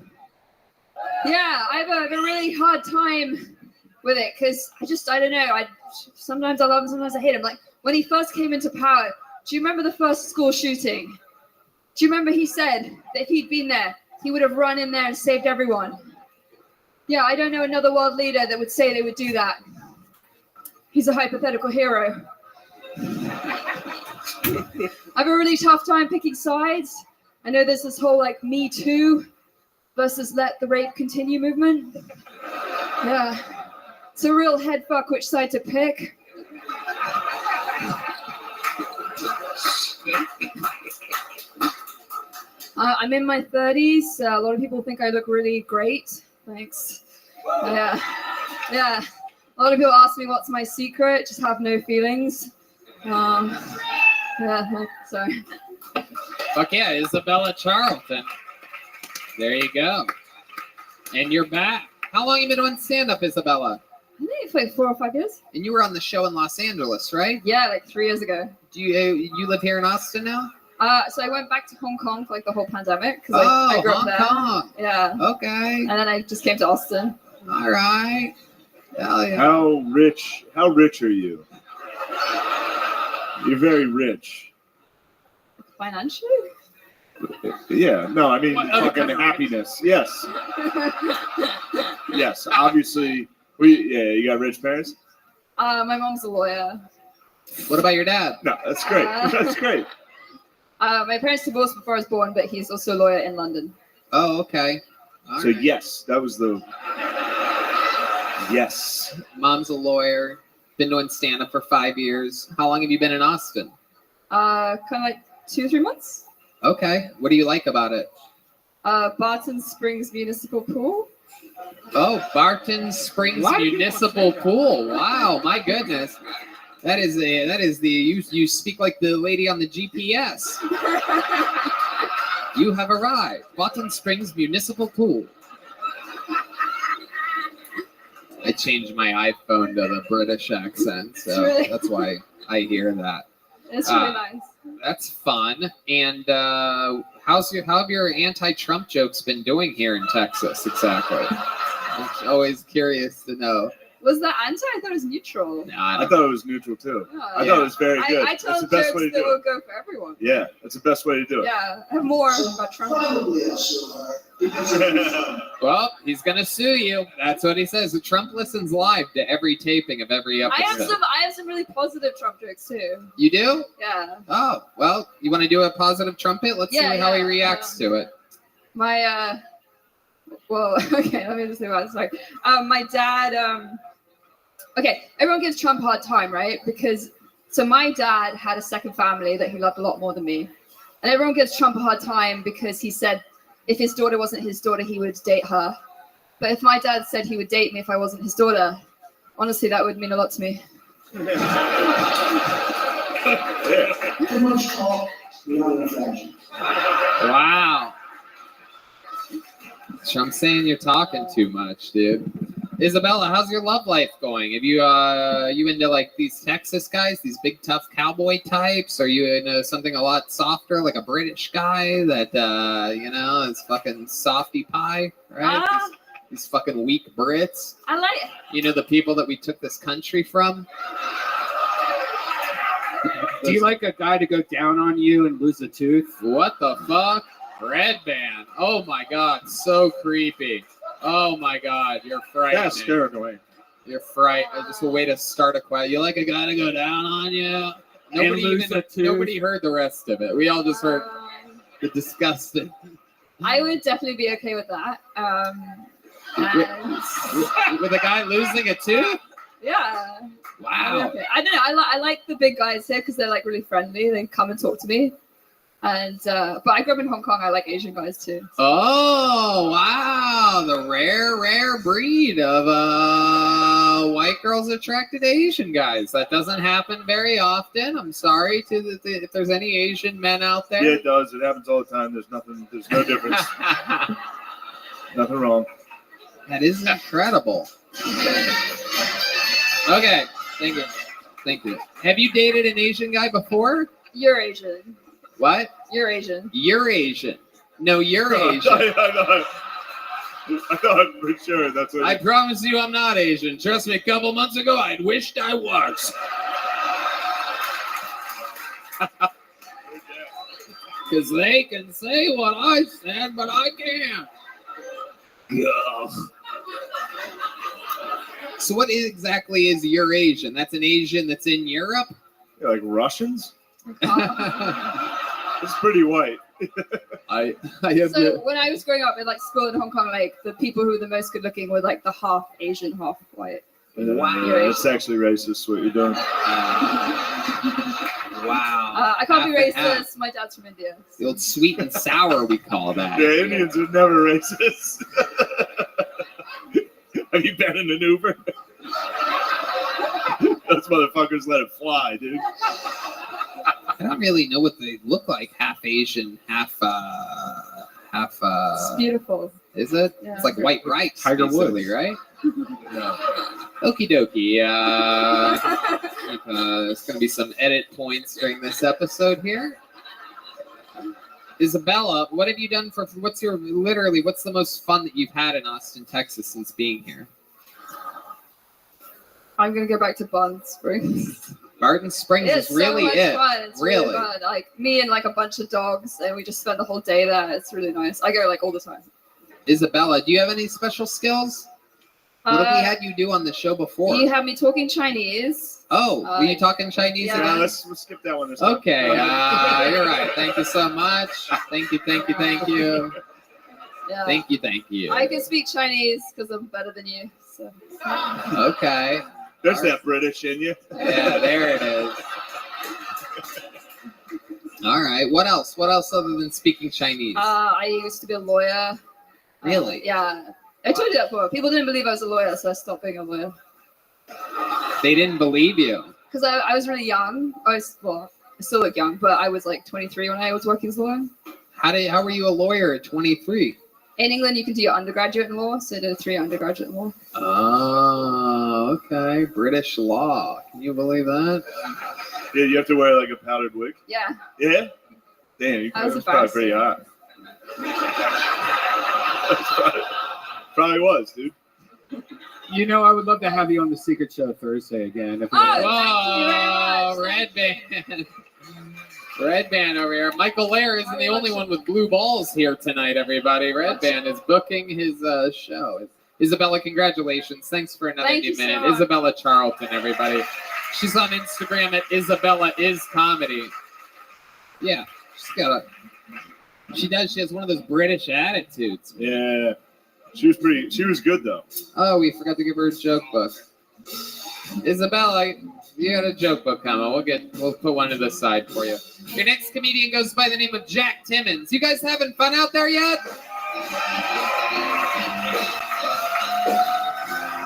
Yeah, I have a really hard time with it because I don't know. Sometimes I love him, sometimes I hate him. Like when he first came into power, do you remember the first school shooting? Do you remember he said that if he'd been there, he would have run in there and saved everyone? Yeah, I don't know another world leader that would say they would do that. He's a hypothetical hero. I have a really tough time picking sides. I know there's this whole like Me Too versus Let the Rape Continue movement. Yeah, it's a real head fuck which side to pick. I'm in my 30s. A lot of people think I look really great. Thanks. Yeah. A lot of people ask me what's my secret. Just have no feelings. Sorry. Fuck yeah, Isabella Charlton. There you go. And you're back. How long have you been on stand-up, Isabella? I think it's like 4 or 5 years. And you were on the show in Los Angeles, right? Yeah, like 3 years ago. Do you live here in Austin now? So I went back to Hong Kong for like the whole pandemic because I grew up there. Hong Kong. Yeah. Okay. And then I just came to Austin. All right. Hell yeah. How rich are you? You're very rich. Financially? Yeah, no, I mean What other fucking kind of happiness. Yes. Yes, obviously. You got rich parents? My mom's a lawyer. What about your dad? No, that's great. That's great. My parents divorced before I was born, but he's also a lawyer in London. Oh, okay. All So right. yes, that was the yes. Mom's a lawyer. Been doing stand-up for 5 years. How long have you been in Austin? Kind of like 2 or 3 months. Okay. What do you like about it? Barton Springs Municipal Pool. Oh, Barton Springs Why do you Municipal Pool. Wow, my goodness. That is you speak like the lady on the GPS. You have arrived. Barton Springs Municipal Pool. I changed my iPhone to the British accent, so Really? that's why I hear that. It's really nice. That's fun. And how have your anti-Trump jokes been doing here in Texas exactly? I'm always curious to know. Was that anti? I thought it was neutral. I thought it was neutral too. Oh. I thought it was very good. I That's tell the best jokes way to that do will it. go for everyone. Yeah, that's the best way to do it. Yeah, I have more about Trump. Well, he's gonna sue you. That's what he says. Trump listens live to every taping of every I episode. have some really positive Trump jokes too. You do? Yeah. Oh, well, you want to do a positive trumpet? Let's see how he reacts to it. My Well, okay, let me just think about it. Sorry. My dad, okay, everyone gives Trump a hard time, right? So my dad had a second family that he loved a lot more than me. And everyone gives Trump a hard time because he said if his daughter wasn't his daughter, he would date her. But if my dad said he would date me if I wasn't his daughter, honestly, that would mean a lot to me. Too much talk, not enough action. Wow. Trump saying you're talking too much, dude. Isabella, how's your love life going? Have you you into like these Texas guys, these big tough cowboy types? Are you into something a lot softer, like a British guy that is fucking softy pie, right? These fucking weak Brits. I like it. You know, the people that we took this country from. Do you like a guy to go down on you and lose a tooth? What the fuck? Red band. Oh my god, so creepy. Oh my god, you're frightening. That's scared away. You're frightened. Just a way to start a question. You like a guy to go down on you? Nobody heard the rest of it. We all just heard the disgusting. I would definitely be okay with that. With a guy losing a tooth? Yeah. Wow. Okay. I don't know. I like the big guys here because they're like really friendly. They come and talk to me. And but I grew up in Hong Kong. I like Asian guys too. Oh wow, the rare breed of white girls attracted to Asian guys. That doesn't happen very often. I'm sorry if there's any Asian men out there. Yeah, it does. It happens all the time. There's no difference. Nothing wrong. That is incredible. Okay, thank you. Have you dated an Asian guy before? You're Asian. What? You're Asian. You're Asian. No, you're Asian. I thought for sure that's what. I promise you I'm not Asian. Trust me, a couple months ago, I'd wished I was. Because they can say what I said, but I can't. Ugh. So what exactly is your Asian? That's an Asian that's in Europe? Yeah, like Russians? It's pretty white. I have So when I was growing up in like school in Hong Kong, like the people who were the most good looking were like the half Asian, half white. Wow. It's actually racist what you're doing. Wow. I can't be Half and racist. half. My dad's from India. The old sweet and sour, we call that. Yeah, Indians are never racist. Have you been in an Uber? Those motherfuckers let it fly, dude. I don't really know what they look like. Half Asian, half. It's beautiful. Is it? Yeah. It's like white rice, Tiger basically, Woods. right? No. Okie dokie. There's going to be some edit points during this episode here. Isabella, what have you done what's the most fun that you've had in Austin, Texas since being here? I'm gonna go back to Barton Springs. Barton Springs It's is really so much it. fun. It's really fun. Like me and like a bunch of dogs, and we just spend the whole day there. It's really nice. I go like all the time. Isabella, do you have any special skills? What have we had you do on the show before? You have me talking Chinese. Oh, were you talking Chinese yeah. again? Let's skip that one this time. Okay, you're right. Thank you so much. Thank you. Yeah. Thank you. I can speak Chinese because I'm better than you. So. Okay. There's that British in you. Yeah, there it is. All right. What else? What else other than speaking Chinese? I used to be a lawyer. Really? Yeah. I told you that before. People didn't believe I was a lawyer, so I stopped being a lawyer. They didn't believe you. Because I was really young. I still look young, but I was like 23 when I was working as a lawyer. How were you a lawyer at 23? In England, you can do your undergraduate in law, so I did a 3-year undergraduate in law. Oh, okay. British law. Can you believe that? Yeah, you have to wear like a powdered wig. Yeah. Yeah. Damn, you That was probably pretty hot. Probably was, dude. You know, I would love to have you on the Secret Show Thursday again. If Red band. Red band over here. Michael Lair isn't the only one with blue balls here tonight, everybody. Red band is booking his show. Isabella, congratulations. Thanks for another Thank you so minute. much. Isabella Charlton, everybody. She's on Instagram at Isabella is Comedy. Yeah, she has one of those British attitudes. Yeah. She was good though. Oh, we forgot to give her a joke book. Isabella, you got a joke book coming. We'll put one to the side for you. Your next comedian goes by the name of Jack Timmons. You guys having fun out there yet?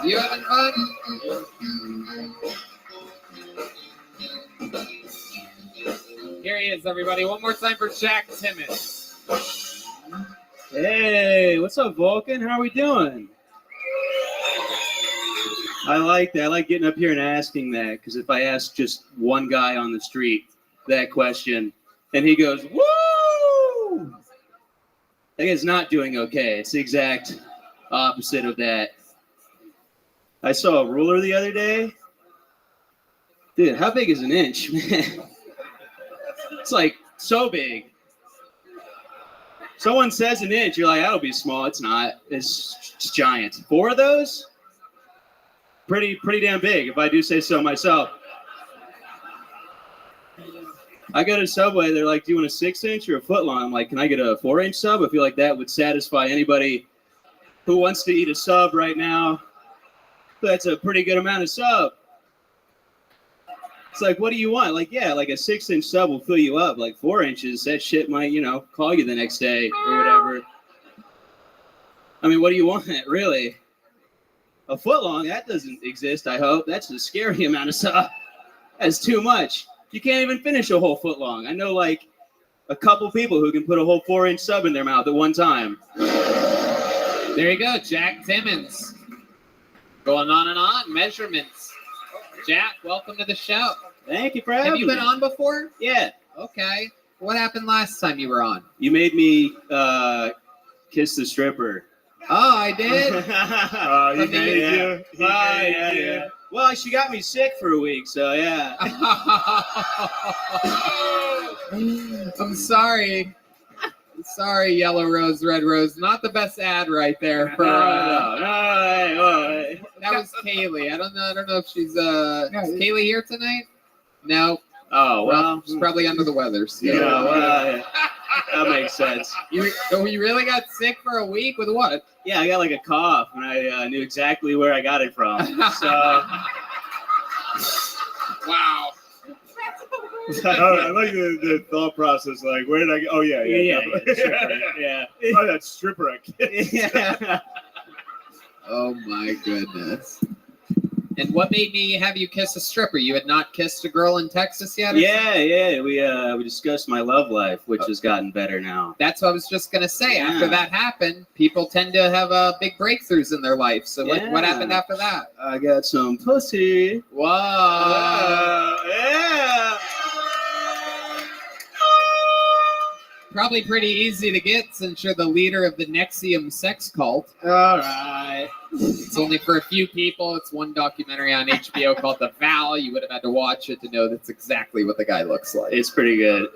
You having fun? Here he is, everybody. One more time for Jack Timmons. Hey, what's up, Vulcan? How are we doing? I like that. I like getting up here and asking that, because if I ask just one guy on the street that question and he goes, woo! That guy's not doing okay. It's the exact opposite of that. I saw a ruler the other day. Dude, how big is an inch, man? It's like so big. Someone says an inch, you're like, that'll be small. It's not. It's giant. 4 of those? Pretty damn big, if I do say so myself. I go to Subway, they're like, do you want a 6-inch or a foot long? I'm like, can I get a 4-inch sub? I feel like that would satisfy anybody who wants to eat a sub right now. That's a pretty good amount of sub. It's like, what do you want? Like, yeah, like a 6-inch sub will fill you up. Like 4 inches, that shit might, call you the next day or whatever. I mean, what do you want, really? A foot long, that doesn't exist, I hope. That's a scary amount of sub. That's too much. You can't even finish a whole foot long. I know, like, a couple people who can put a whole 4-inch sub in their mouth at one time. There you go, Jack Timmons. Going on and on, measurements. Jack, welcome to the show. Thank you for having me. Have you been on before? Yeah. Okay. What happened last time you were on? You made me kiss the stripper. Oh, I did? He made you. Yeah. Well, she got me sick for a week, so yeah. I'm sorry. Sorry, Yellow Rose, Red Rose. Not the best ad right there. For, No. That was Kaylee. I don't know if she's is Kaylee here tonight? No. Oh, well. She's probably under the weather. So. Yeah, well, that makes sense. You really got sick for a week with what? Yeah, I got like a cough, and I knew exactly where I got it from. So. Wow. I like the thought process. Like, where did I go? Oh, yeah. Yeah. Oh, that stripper I kissed. Yeah. Oh, my goodness. And what made me have you kiss a stripper? You had not kissed a girl in Texas yet? Yeah. We discussed my love life, which has gotten better now. That's what I was just going to say. Yeah. After that happened, people tend to have big breakthroughs in their life. So what happened after that? I got some pussy. Whoa. Yeah. Probably pretty easy to get since you're the leader of the Nexium sex cult. All right. It's only for a few people. It's one documentary on HBO called The Vow. You would have had to watch it to know that's exactly what the guy looks like. It's pretty good.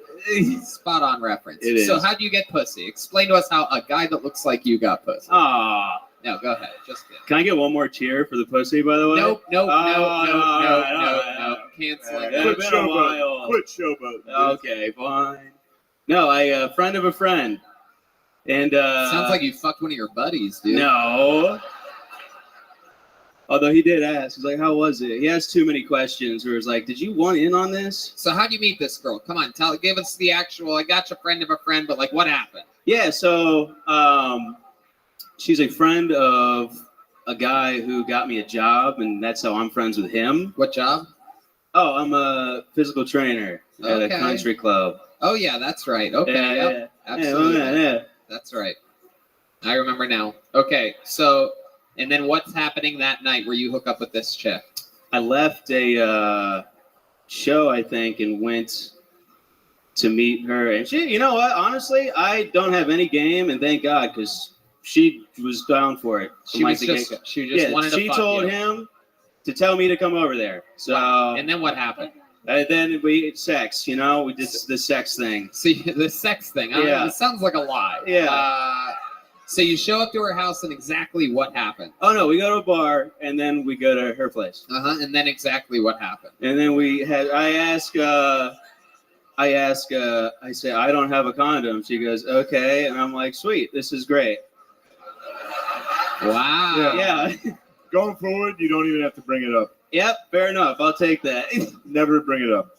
Spot on reference. It is. So how do you get pussy? Explain to us how a guy that looks like you got pussy. Aw. No, go ahead. Just kidding. Can I get one more cheer for the pussy, by the way? Nope. No. Canceling. Quit showboat. Okay, fine. No, a friend of a friend. And sounds like you fucked one of your buddies, dude. No. Although he did ask. He's like, how was it? He asked too many questions where it's like, did you want in on this? So how'd you meet this girl? Come on, give us the actual, I got your friend of a friend, but like what happened? Yeah, so she's a friend of a guy who got me a job, and that's how I'm friends with him. What job? Oh, I'm a physical trainer at a country club. Oh, yeah, that's right. Okay, Yeah. absolutely. Yeah. That's right. I remember now. Okay, so, and then what's happening that night where you hook up with this chick? I left a show, I think, and went to meet her. And she, you know what? Honestly, I don't have any game, and thank God, because she was down for it. She just wanted to She fuck told you. him to tell me to come over there. So. And then what happened? Then we sex, we did the sex thing. See, the sex thing. Yeah. It sounds like a lie. Yeah. So you show up to her house and exactly what happened? Oh, no, we go to a bar and then we go to her place. And then exactly what happened? And then I say, I don't have a condom. She goes, okay. And I'm like, sweet, this is great. Wow. Yeah. Going forward, you don't even have to bring it up. Yep, fair enough. I'll take that. Never bring it up.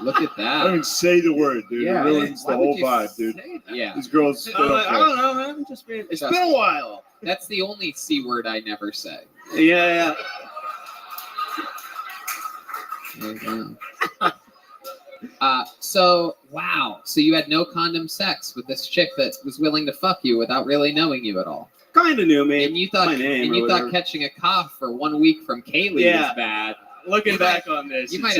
Look at I that. don't even say the word, dude. Yeah, It ruins why the would whole you vibe, dude. Yeah. These girls, they don't I care. don't know, man. It's been a while. That's the only C word I never say. Yeah. So wow. So you had no condom sex with this chick that was willing to fuck you without really knowing you at all. Kind of knew me. And you thought my name and or you whatever. thought catching a cough for 1 week from Kaylee Yeah. was bad. Looking You back might- on this, You it's,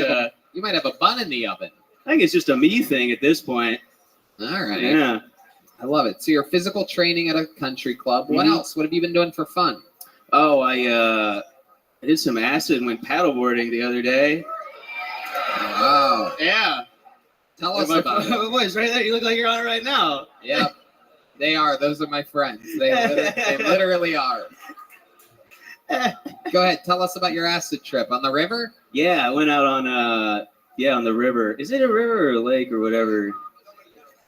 might have a bun in the oven. I think it's just a me thing at this point. All right. Yeah. I love it. So you're physical training at a country club. What Mhm. else? What have you been doing for fun? Oh, I did some acid and went paddleboarding the other day. Wow. Yeah. Tell us my about it. voice right there. You look like you're on it right now. Yep. They are. Those are my friends. They literally are. Go ahead. Tell us about your acid trip on the river. Yeah, I went out on on the river. Is it a river or a lake or whatever?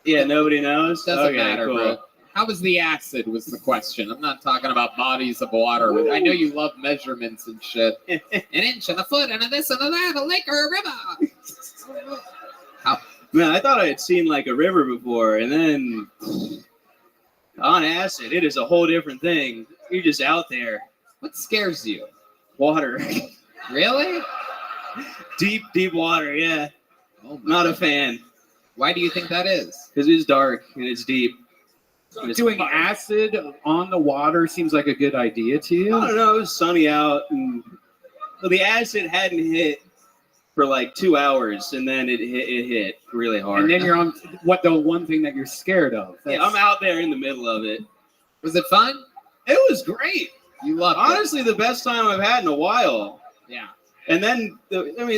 Yeah, nobody knows. Doesn't Okay, matter, cool. bro. How was the acid was the question. I'm not talking about bodies of water. I know you love measurements and shit. An inch and a foot and a this and a that, a lake or a river. Man, I thought I had seen like a river before, and then on acid, it is a whole different thing. You're just out there. What scares you? Water. Really? Deep water, yeah. Oh, not a fan. Why do you think that is? Because it's dark and it's deep. Doing acid on the water seems like a good idea to you. I don't know. It was sunny out, and well, the acid hadn't hit for like 2 hours, and then it hit really hard. And then you're on the one thing that you're scared of. Yeah, I'm out there in the middle of it. Was it fun? It was great. You loved it. Honestly, the best time I've had in a while. Yeah. And then,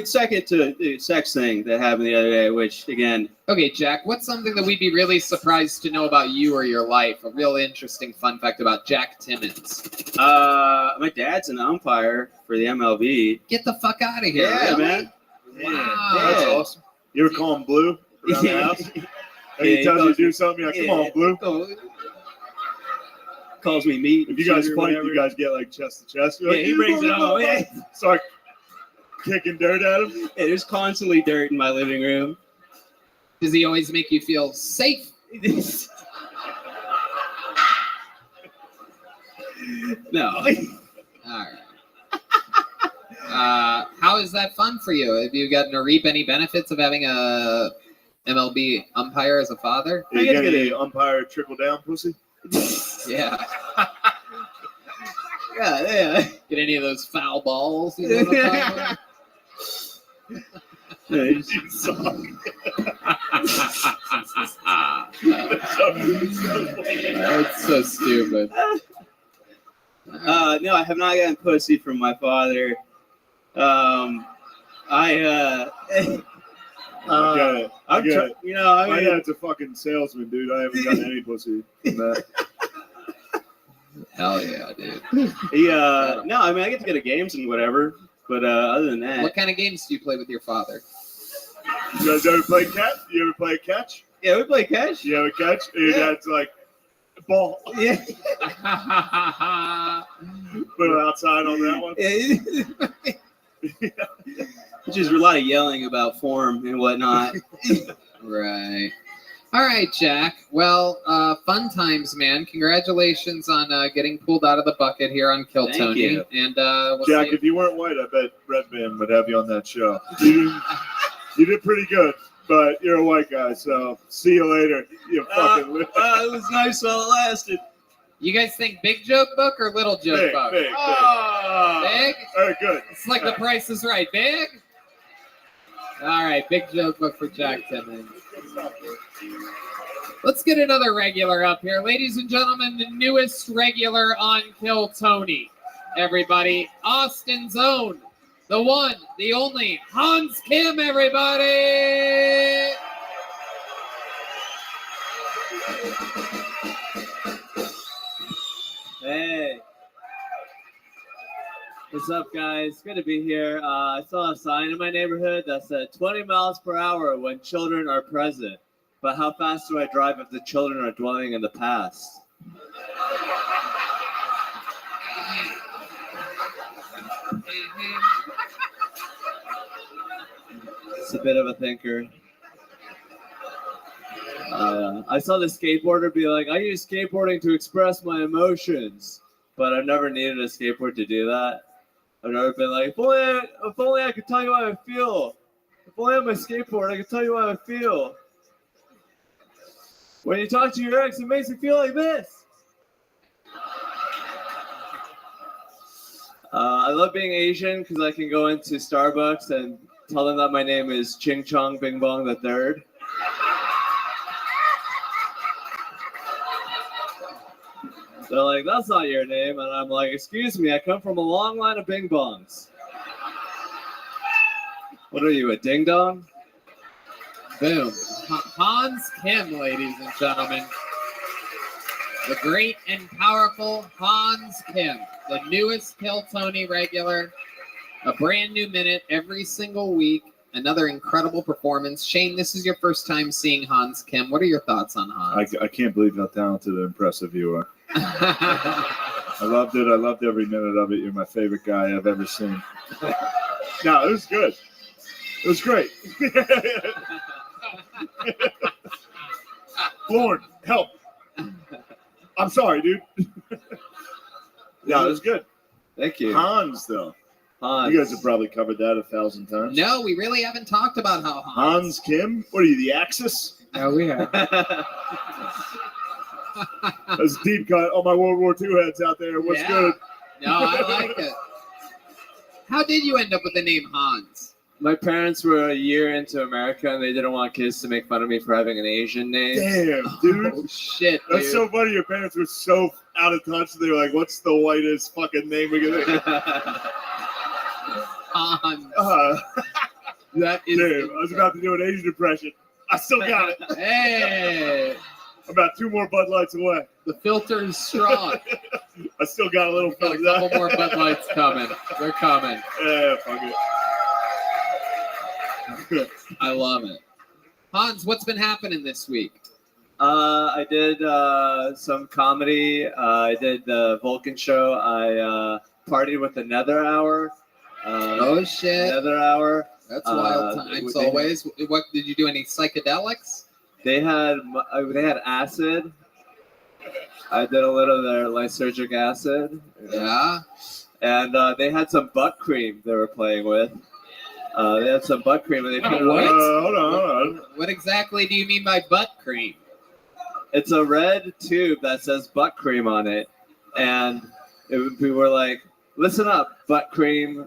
second to the sex thing that happened the other day, which, again... Okay, Jack, what's something that we'd be really surprised to know about you or your life? A real interesting fun fact about Jack Timmons. My dad's an umpire for the MLB. Get the fuck out of here. Yeah, really? man. Wow. That's awesome. You ever call him Blue around the house? And he tells you to do something, you're like, come on, Blue. Calls me meat. If you guys fight, you guys get like chest to chest. You're Yeah, like, he brings it home. Yeah. Start kicking dirt at him. Yeah, there's constantly dirt in my living room. Does he always make you feel safe? No. All right. How is that fun for you? Have you gotten to reap any benefits of having a MLB umpire as a father? You get any umpire trickle down pussy? Yeah. Yeah. Get any of those foul balls? You know what I'm talking about? You suck. That's so stupid. No, I have not gotten pussy from my father. I get it. I get it. You know, My dad's a fucking salesman, dude. I haven't gotten any pussy from that. Hell yeah, dude. No, I mean, I get to go to games and whatever, but other than that. What kind of games do you play with your father? You guys ever play catch? You ever play catch? Yeah, we play catch. You ever catch? Your dad's like, ball. Yeah. Put it outside on that one. Which is a lot of yelling about form and whatnot. Right. All right, Jack. Well, fun times, man. Congratulations on getting pulled out of the bucket here on Kill Thank Tony. you. And we'll Jack, see. if you weren't white, I bet Red Band would have you on that show. You did pretty good, but you're a white guy, so see you later. You fucking It was nice while it lasted. You guys think big joke book or little joke Big, book? big. Big? All right, good. It's like The Price is Right. Big? All right, big joke book for Jack Timmons. Let's get another regular up here. Ladies and gentlemen, the newest regular on Kill Tony. Everybody, Austin's own, the one, the only, Hans Kim, everybody! Hey. What's up, guys? Good to be here. I saw a sign in my neighborhood that said 20 miles per hour when children are present. But how fast do I drive if the children are dwelling in the past? That's a bit of a thinker. I saw the skateboarder be like, I use skateboarding to express my emotions, but I've never needed a skateboard to do that. I've never been like, if only I could tell you how I feel. If only I had my skateboard, I could tell you how I feel. When you talk to your ex, it makes you feel like this. I love being Asian because I can go into Starbucks and tell them that my name is Ching Chong Bing Bong the Third. They're like, that's not your name. And I'm like, excuse me, I come from a long line of Bing Bongs. What are you, a ding dong? Boom. Hans Kim, ladies and gentlemen. The great and powerful Hans Kim, the newest Kill Tony regular. A brand new minute every single week. Another incredible performance. Shane, this is your first time seeing Hans Kim. What are your thoughts on Hans? I can't believe how talented and impressive you are. I loved it. I loved every minute of it. You're my favorite guy I've ever seen. No, it was good. It was great. Lord, help. I'm sorry, dude. No, it was good. Thank you. Hans, though. Hans. You guys have probably covered that 1,000 times. No, we really haven't talked about how Hans Kim? What are you, the Axis? No, we have. That's a deep cut. All my World War II heads out there. What's good? No, I like it. How did you end up with the name Hans? My parents were a year into America and they didn't want kids to make fun of me for having an Asian name. Damn, dude. Oh, shit, That's dude. so funny. Your parents were so out of touch. They were like, what's the whitest fucking name we can think of? Hans. That is. Dude, I was about to do an Asian impression. I still got it. Hey. About 2 more Bud Lights away. The filter is strong. I still got a little Got a couple more Bud Lights coming. They're coming. Yeah, fuck it. I love it. Hans, what's been happening this week? I did some comedy. I did the Vulcan show. I partied with the Nether Hour. Oh, shit. Nether Hour. That's wild times always. What did you do? Any psychedelics? They had acid. I did a little of their lysergic acid. Yeah. And they had some butt cream they were playing with. They had some butt cream and they put it What? Hold on. What exactly do you mean by butt cream? It's a red tube that says butt cream on it. And we were like, listen up, butt cream.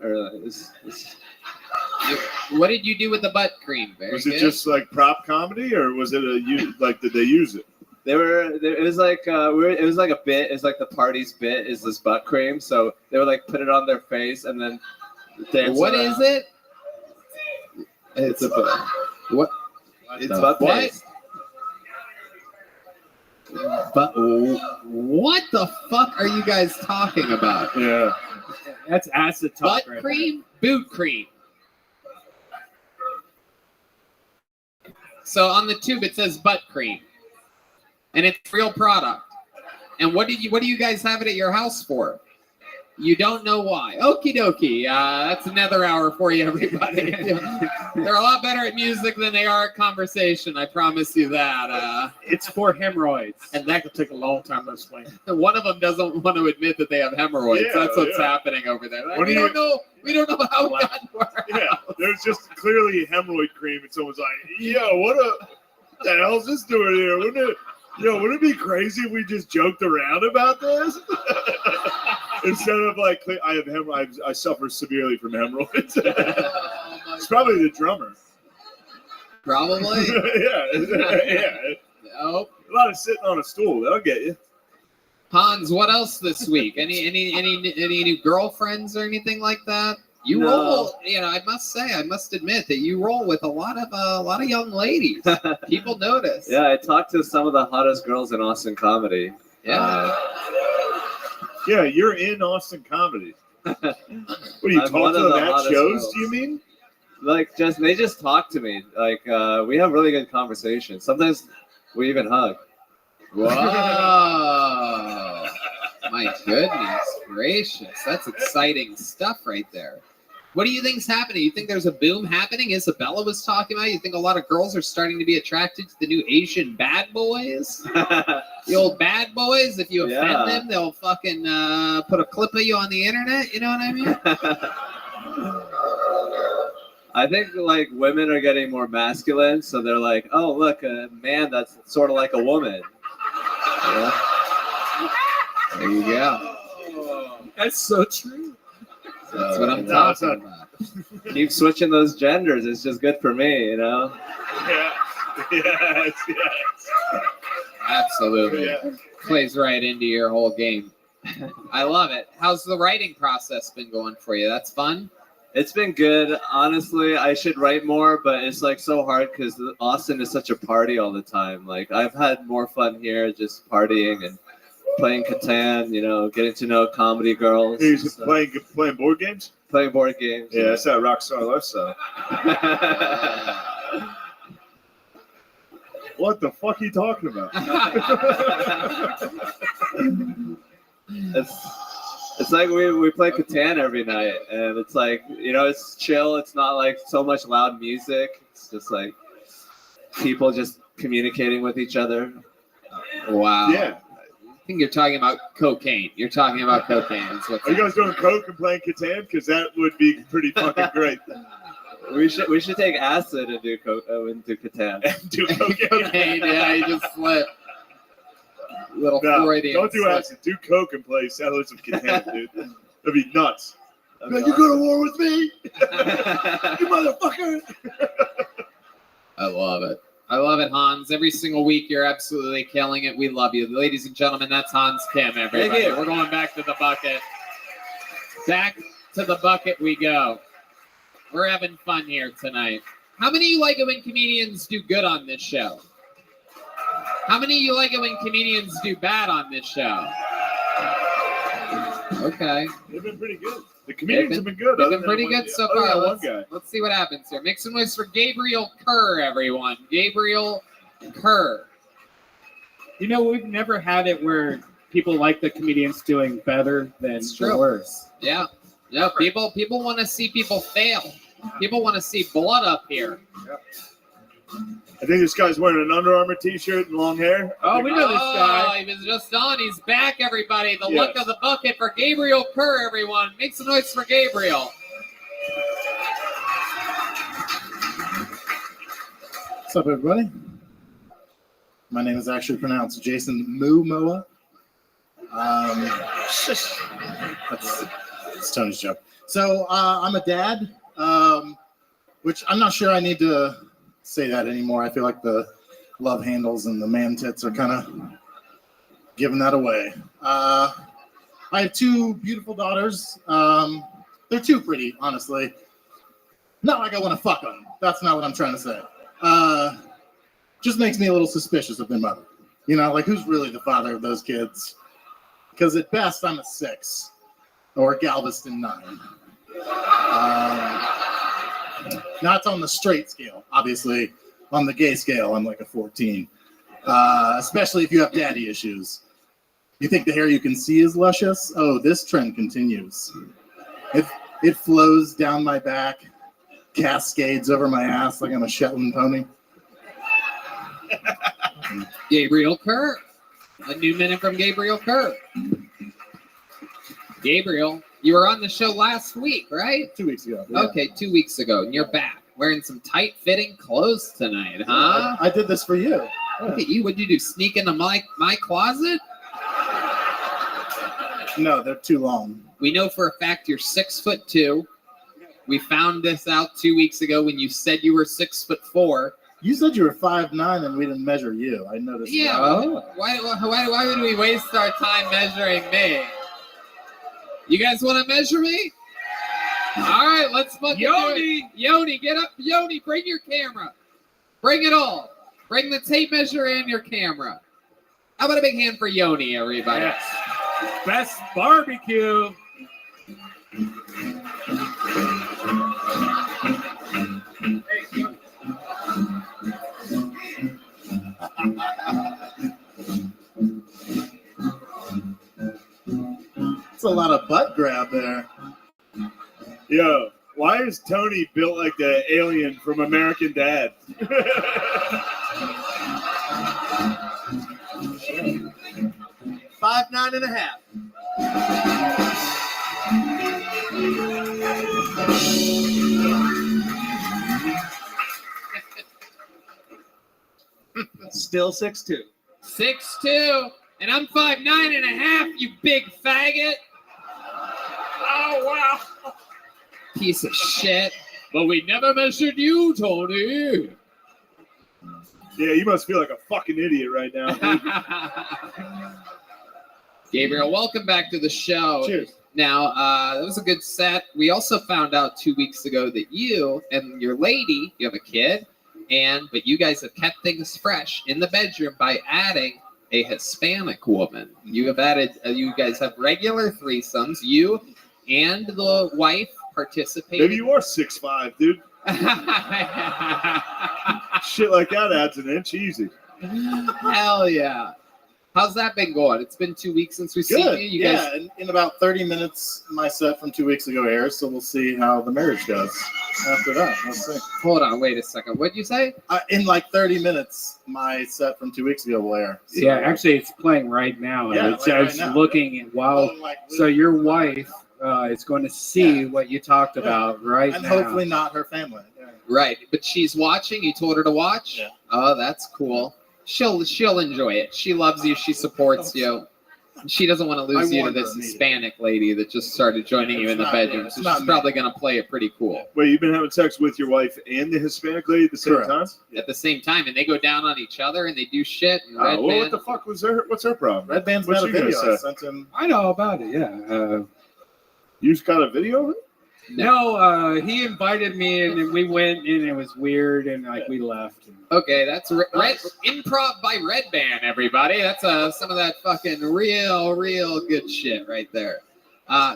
What did you do with the butt cream? Very Was it good. just like prop comedy, or was it did they use it? It was like a bit. It's like the party's bit is this butt cream. So they would like put it on their face and then dance. What is it? It's a butt. What? It's butt paste. But what the fuck are you guys talking about? Yeah. That's acid talk. Butt cream, boot cream. So on the tube it says butt cream, and it's real product. And what do you guys have it at your house for? You don't know why. Okie dokie. That's another hour for you, everybody. They're a lot better at music than they are at conversation. I promise you that. It's for hemorrhoids, and that could take a long time to explain. One of them doesn't want to admit that they have hemorrhoids. Yeah, That's what's happening over there. What We do don't know how it got to our Yeah, there's just clearly hemorrhoid cream, and someone's like, "Yo, what the hell's this doing here? Wouldn't it be crazy if we just joked around about this?" Instead of like, I have hemorrhoids. I suffer severely from hemorrhoids. It's probably the drummer. Probably. yeah. Nope. A lot of sitting on a stool. That'll get you. Hans, what else this week? Any new girlfriends or anything like that? You No. roll, I must admit that you roll with a lot of young ladies. People notice. Yeah, I talked to some of the hottest girls in Austin comedy. Yeah. Yeah, you're in Austin comedy. What are you I'm talking one of to the that hottest shows? girls. Do you mean? Like they just talk to me. Like we have really good conversations. Sometimes we even hug. Whoa. My goodness gracious. That's exciting stuff right there. What do you think's happening? You think there's a boom happening? Isabella was talking about it. You think a lot of girls are starting to be attracted to the new Asian bad boys? The old bad boys, if you offend them, they'll fucking put a clip of you on the internet. You know what I mean? I think like women are getting more masculine, so they're like, oh, look, a man that's sort of like a woman. Yeah. There you go. That's so true. That's what I'm talking about. Keep switching those genders. It's just good for me, you know? Yeah. Yes. Absolutely. Yeah. Plays right into your whole game. I love it. How's the writing process been going for you? That's fun? It's been good. Honestly, I should write more, but it's like so hard because Austin is such a party all the time. Like I've had more fun here just partying and playing Catan, you know, getting to know comedy girls. He's playing board games? Playing board games. Yeah, that's that Rockstar lifestyle. What the fuck are you talking about? It's like we play Catan every night, and it's like, you know, it's chill. It's not like so much loud music. It's just like people just communicating with each other. Wow. Yeah. I think you're talking about cocaine. You're talking about cocaine. Are you guys doing coke and playing Catan? Because that would be pretty fucking great. We should take acid and do Catan. Do cocaine. Yeah, you just slip. Little No, Freudian don't do slip. acid. Do coke and play Settlers of Catan, dude. That'd be nuts. That'd be You go to war with me? You motherfucker. I love it. I love it, Hans. Every single week, you're absolutely killing it. We love you. Ladies and gentlemen, that's Hans Kim, everybody. Thank you. We're going back to the bucket. Back to the bucket we go. We're having fun here tonight. How many of you like it when comedians do good on this show? How many of you like it when comedians do bad on this show? Okay. They've been pretty good. The comedians have been good. They've other been than pretty one- good so other far. than one guy. Let's see what happens here. Make some noise for Gabriel Kerr, everyone. Gabriel Kerr. You know, we've never had it where people like the comedians doing better than the worse. Yeah. Yeah. People want to see people fail. People want to see blood up here. I think this guy's wearing an Under Armour t-shirt and long hair. Oh, we know this guy. Oh, he was just on. He's back, everybody. The Yeah. look of the bucket for Gabriel Kerr, everyone. Make some noise for Gabriel. What's up, everybody? My name is actually pronounced Jason Momoa. That's Tony's joke. So I'm a dad, which I'm not sure I need to say that anymore. I feel like the love handles and the man tits are kind of giving that away. I have two beautiful daughters. They're too pretty, honestly. Not like I want to fuck them. That's not what I'm trying to say. Just makes me a little suspicious of their mother. You know, like who's really the father of those kids? Because at best, I'm a 6 or Galveston 9. Not on the straight scale, obviously. On the gay scale, I'm like a 14. Especially if you have daddy issues. You think the hair you can see is luscious? Oh, this trend continues. It flows down my back, cascades over my ass like I'm a Shetland pony. Gabriel Kerr. A new minute from Gabriel Kerr. Gabriel, you were on the show last week, right? 2 weeks ago. Yeah. Okay, 2 weeks ago, and you're back. Wearing some tight-fitting clothes tonight, huh? I did this for you. Look at you. What'd you do, sneak into my closet? No, they're too long. We know for a fact you're 6'2". We found this out 2 weeks ago when you said you were 6'4". You said you were 5'9", and we didn't measure you. I noticed. Yeah. that. Why would we waste our time measuring me? You guys want to measure me? All right, let's fucking do it. Yoni, get up. Yoni, bring your camera. Bring it all. Bring the tape measure and your camera. How about a big hand for Yoni, everybody? Yes. Best barbecue. It's a lot of butt grab there. Yo, Why is Tony built like the alien from American Dad? 5'9.5". Still 6'2". 6'2", and I'm 5'9.5", you big faggot. Oh, wow. Piece of shit. But we never measured you, Tony. Yeah, you must feel like a fucking idiot right now. Gabriel, welcome back to the show. Cheers. Now, that was a good set. We also found out 2 weeks ago that you and your lady, you have a kid, but you guys have kept things fresh in the bedroom by adding a Hispanic woman. You have added, you guys have regular threesomes. You and the wife participate. Maybe you are 6'5", dude. Shit like that adds an inch easy. Hell yeah. How's that been going? It's been 2 weeks since we've seen Good. you. You Yeah, guys... in about 30 minutes, my set from 2 weeks ago airs, so we'll see how the marriage goes after that. We'll see. Hold on, wait a second. What'd you say? In like 30 minutes, my set from 2 weeks ago will air. So, Yeah, actually, it's playing right now. Yeah, It's, like I right was now. looking at so your wife is going to see what you talked about right and now. hopefully not her family. Yeah. Right, but she's watching. You told her to watch? Yeah. Oh, that's cool. She'll enjoy it. She loves you. She supports you. She doesn't want to lose you to warned her this immediately. Hispanic lady that just started joining you in the bedroom. So she's probably going to play it pretty cool. Wait, you've been having sex with your wife and the Hispanic lady at the same Correct. time? At the same time, and they go down on each other and they do shit. And Oh, Red well, Band. what the fuck was her? What's her problem? Red Band's What's got a she gonna video I say? sent him. I know about it, yeah. You just got a video of it? No, he invited me and then we went and it was weird and like we left. Okay, that's red improv by Red Band, everybody. That's some of that fucking real good shit right there.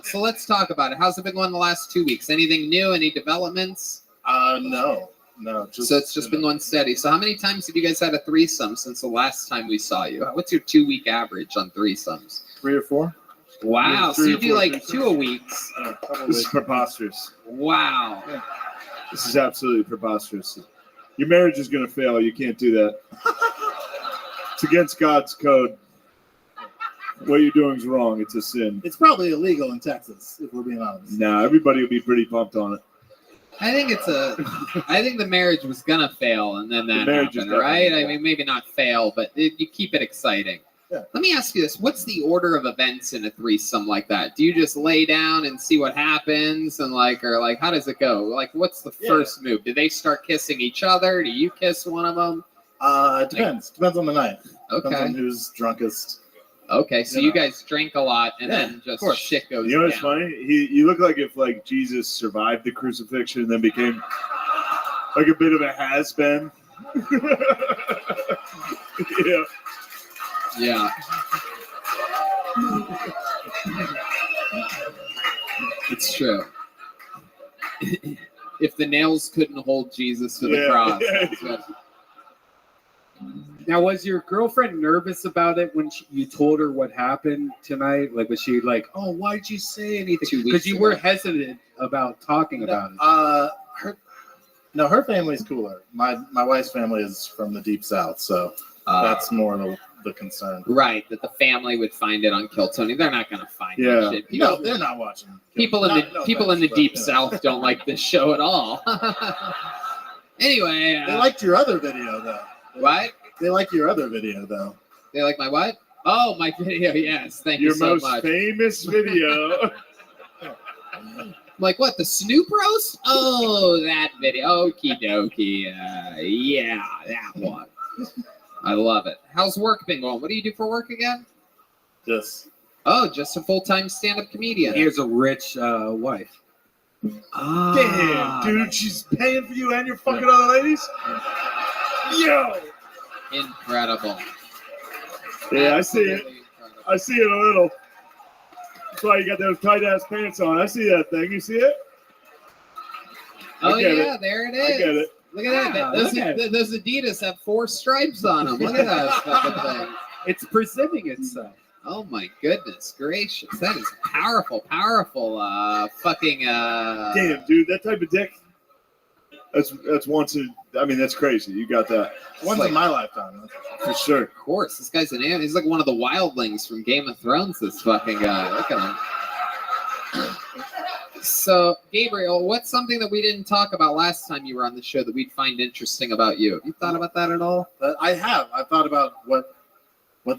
So let's talk about it. How's it been going the last 2 weeks? Anything new? Any developments? No. So it's just been going steady. So how many times have you guys had a threesome since the last time we saw you? What's your 2 week average on threesomes? 3 or 4. Wow, so Three you or do four like threesomes? 2 a week. This is preposterous. Wow. This is absolutely preposterous. Your marriage is going to fail. You can't do that. It's against God's code. What you're doing is wrong. It's a sin. It's probably illegal in Texas, if we're being honest. Nah, everybody will be pretty pumped on it. I think I think the marriage was gonna fail, and then that marriage is happened, right? definitely I mean, maybe not fail, but you keep it exciting. Yeah. Let me ask you this: what's the order of events in a threesome like that? Do you just lay down and see what happens, and or how does it go? Like, what's the first move? Do they start kissing each other? Do you kiss one of them? It depends. Depends on the night. Okay. Depends on who's drunkest. Okay, so you guys drink a lot, and Yeah, then just of course. shit goes You know what's down. funny? You look like if Jesus survived the crucifixion and then became like a bit of a has-been. Yeah. Yeah. It's true. If the nails couldn't hold Jesus to the Yeah. cross. Yeah. That's what- Now, was your girlfriend nervous about it when you told her what happened tonight? Like, was she like, "Oh, why'd you say anything?" 2 weeks Because you ago. were hesitant about talking about it. Her family's cooler. My wife's family is from the deep south, so that's more the concern. Right, that the family would find it on Kill Tony. They're not going to find Yeah. that shit. No, they're not watching. People in Not- the no people in offense, the but, deep you know. south don't like this show at all. Anyway, They liked your other video, though. What? They like your other video, though. They like my what? Oh, my video. Yes, thank you Your so most much. famous video. Like what? The Snoop roast? Oh, that video. Okie dokie. Yeah, that one. I love it. How's work been going? What do you do for work again? Just a full-time stand-up comedian. He has a rich wife. Damn, dude, she's paying for you and your fucking other ladies? Yo! Incredible. Yeah, I see it. I see it a little. That's why you got those tight-ass pants on. I see that thing. You see it? I Oh, get yeah, it. there it is. I get it. Look at that. Wow, Those, look at it. those Adidas have 4 stripes on them. Look at that fucking thing. It's presenting itself. Oh my goodness gracious. That is powerful, fucking Damn, dude, that type of dick. That's once in. I mean, that's crazy. You got that. Once in my lifetime. For sure. Of course. This guy's he's like one of the wildlings from Game of Thrones, this fucking guy. Look at him. So, Gabriel, what's something that we didn't talk about last time you were on the show that we'd find interesting about you? Have you thought about that at all? I have. I thought about what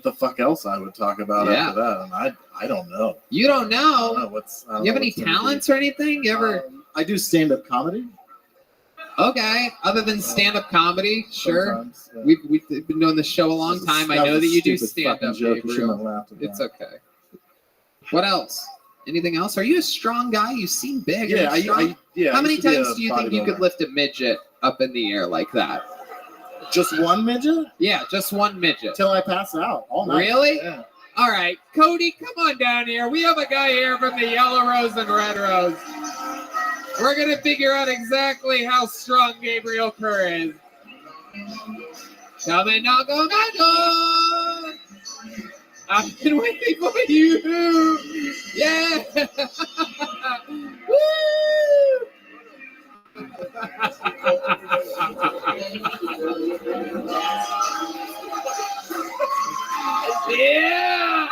the fuck else I would talk about after that, and I don't know. You don't know? I don't know You have any talents or anything? You ever? I do stand-up comedy. Okay. Other than stand-up comedy, sure. Sometimes, yeah. We've been doing this show a long time. I know that you do stand-up, Gabriel. It's okay. What else? Anything else? Are you a strong guy? You seem big. Yeah, How many used to be times a do you think you could bodybuilder. lift a midget up in the air like that? Just one midget? Yeah, just one midget. Till I pass out all night. Really? Yeah. All right, Cody, come on down here. We have a guy here from the Yellow Rose and Red Rose. We're gonna figure out exactly how strong Gabriel Kerr is. Come and knock on my door. I've been waiting for you. Yeah. Woo! Yeah.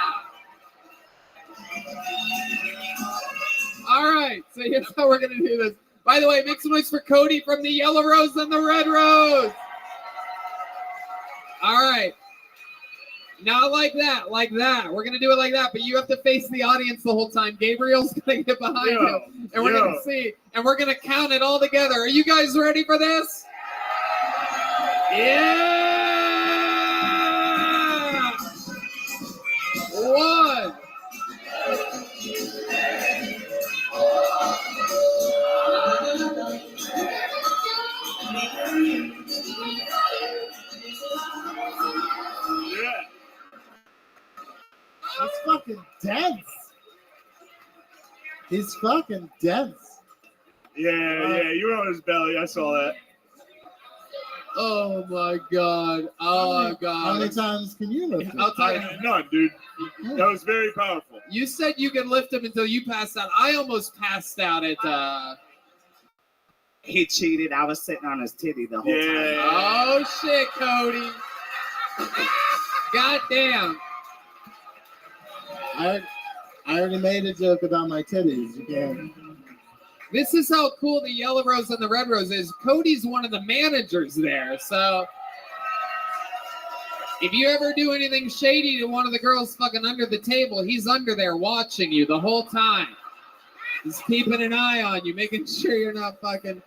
All right, so here's how we're gonna do this. By the way, make some noise for Cody from the Yellow Rose and the Red Rose. All right. Not like that, like that. We're gonna do it like that, but you have to face the audience the whole time. Gabriel's gonna get behind you, and we're gonna see, and we're gonna count it all together. Are you guys ready for this? Yeah! 1. He's fucking dense. He's fucking dense. Yeah, you were on his belly. I saw that. Oh my God. Oh my God. How many times can you lift it? I'll tell you. None, dude. That was very powerful. You said you could lift him until you passed out. I almost passed out at He cheated. I was sitting on his titty the whole time. Oh shit, Cody. God damn. I already made a joke about my titties. You can't. This is how cool the Yellow Rose and the Red Rose is. Cody's one of the managers there, so if you ever do anything shady to one of the girls fucking under the table, he's under there watching you the whole time. He's keeping an eye on you, making sure you're not fucking...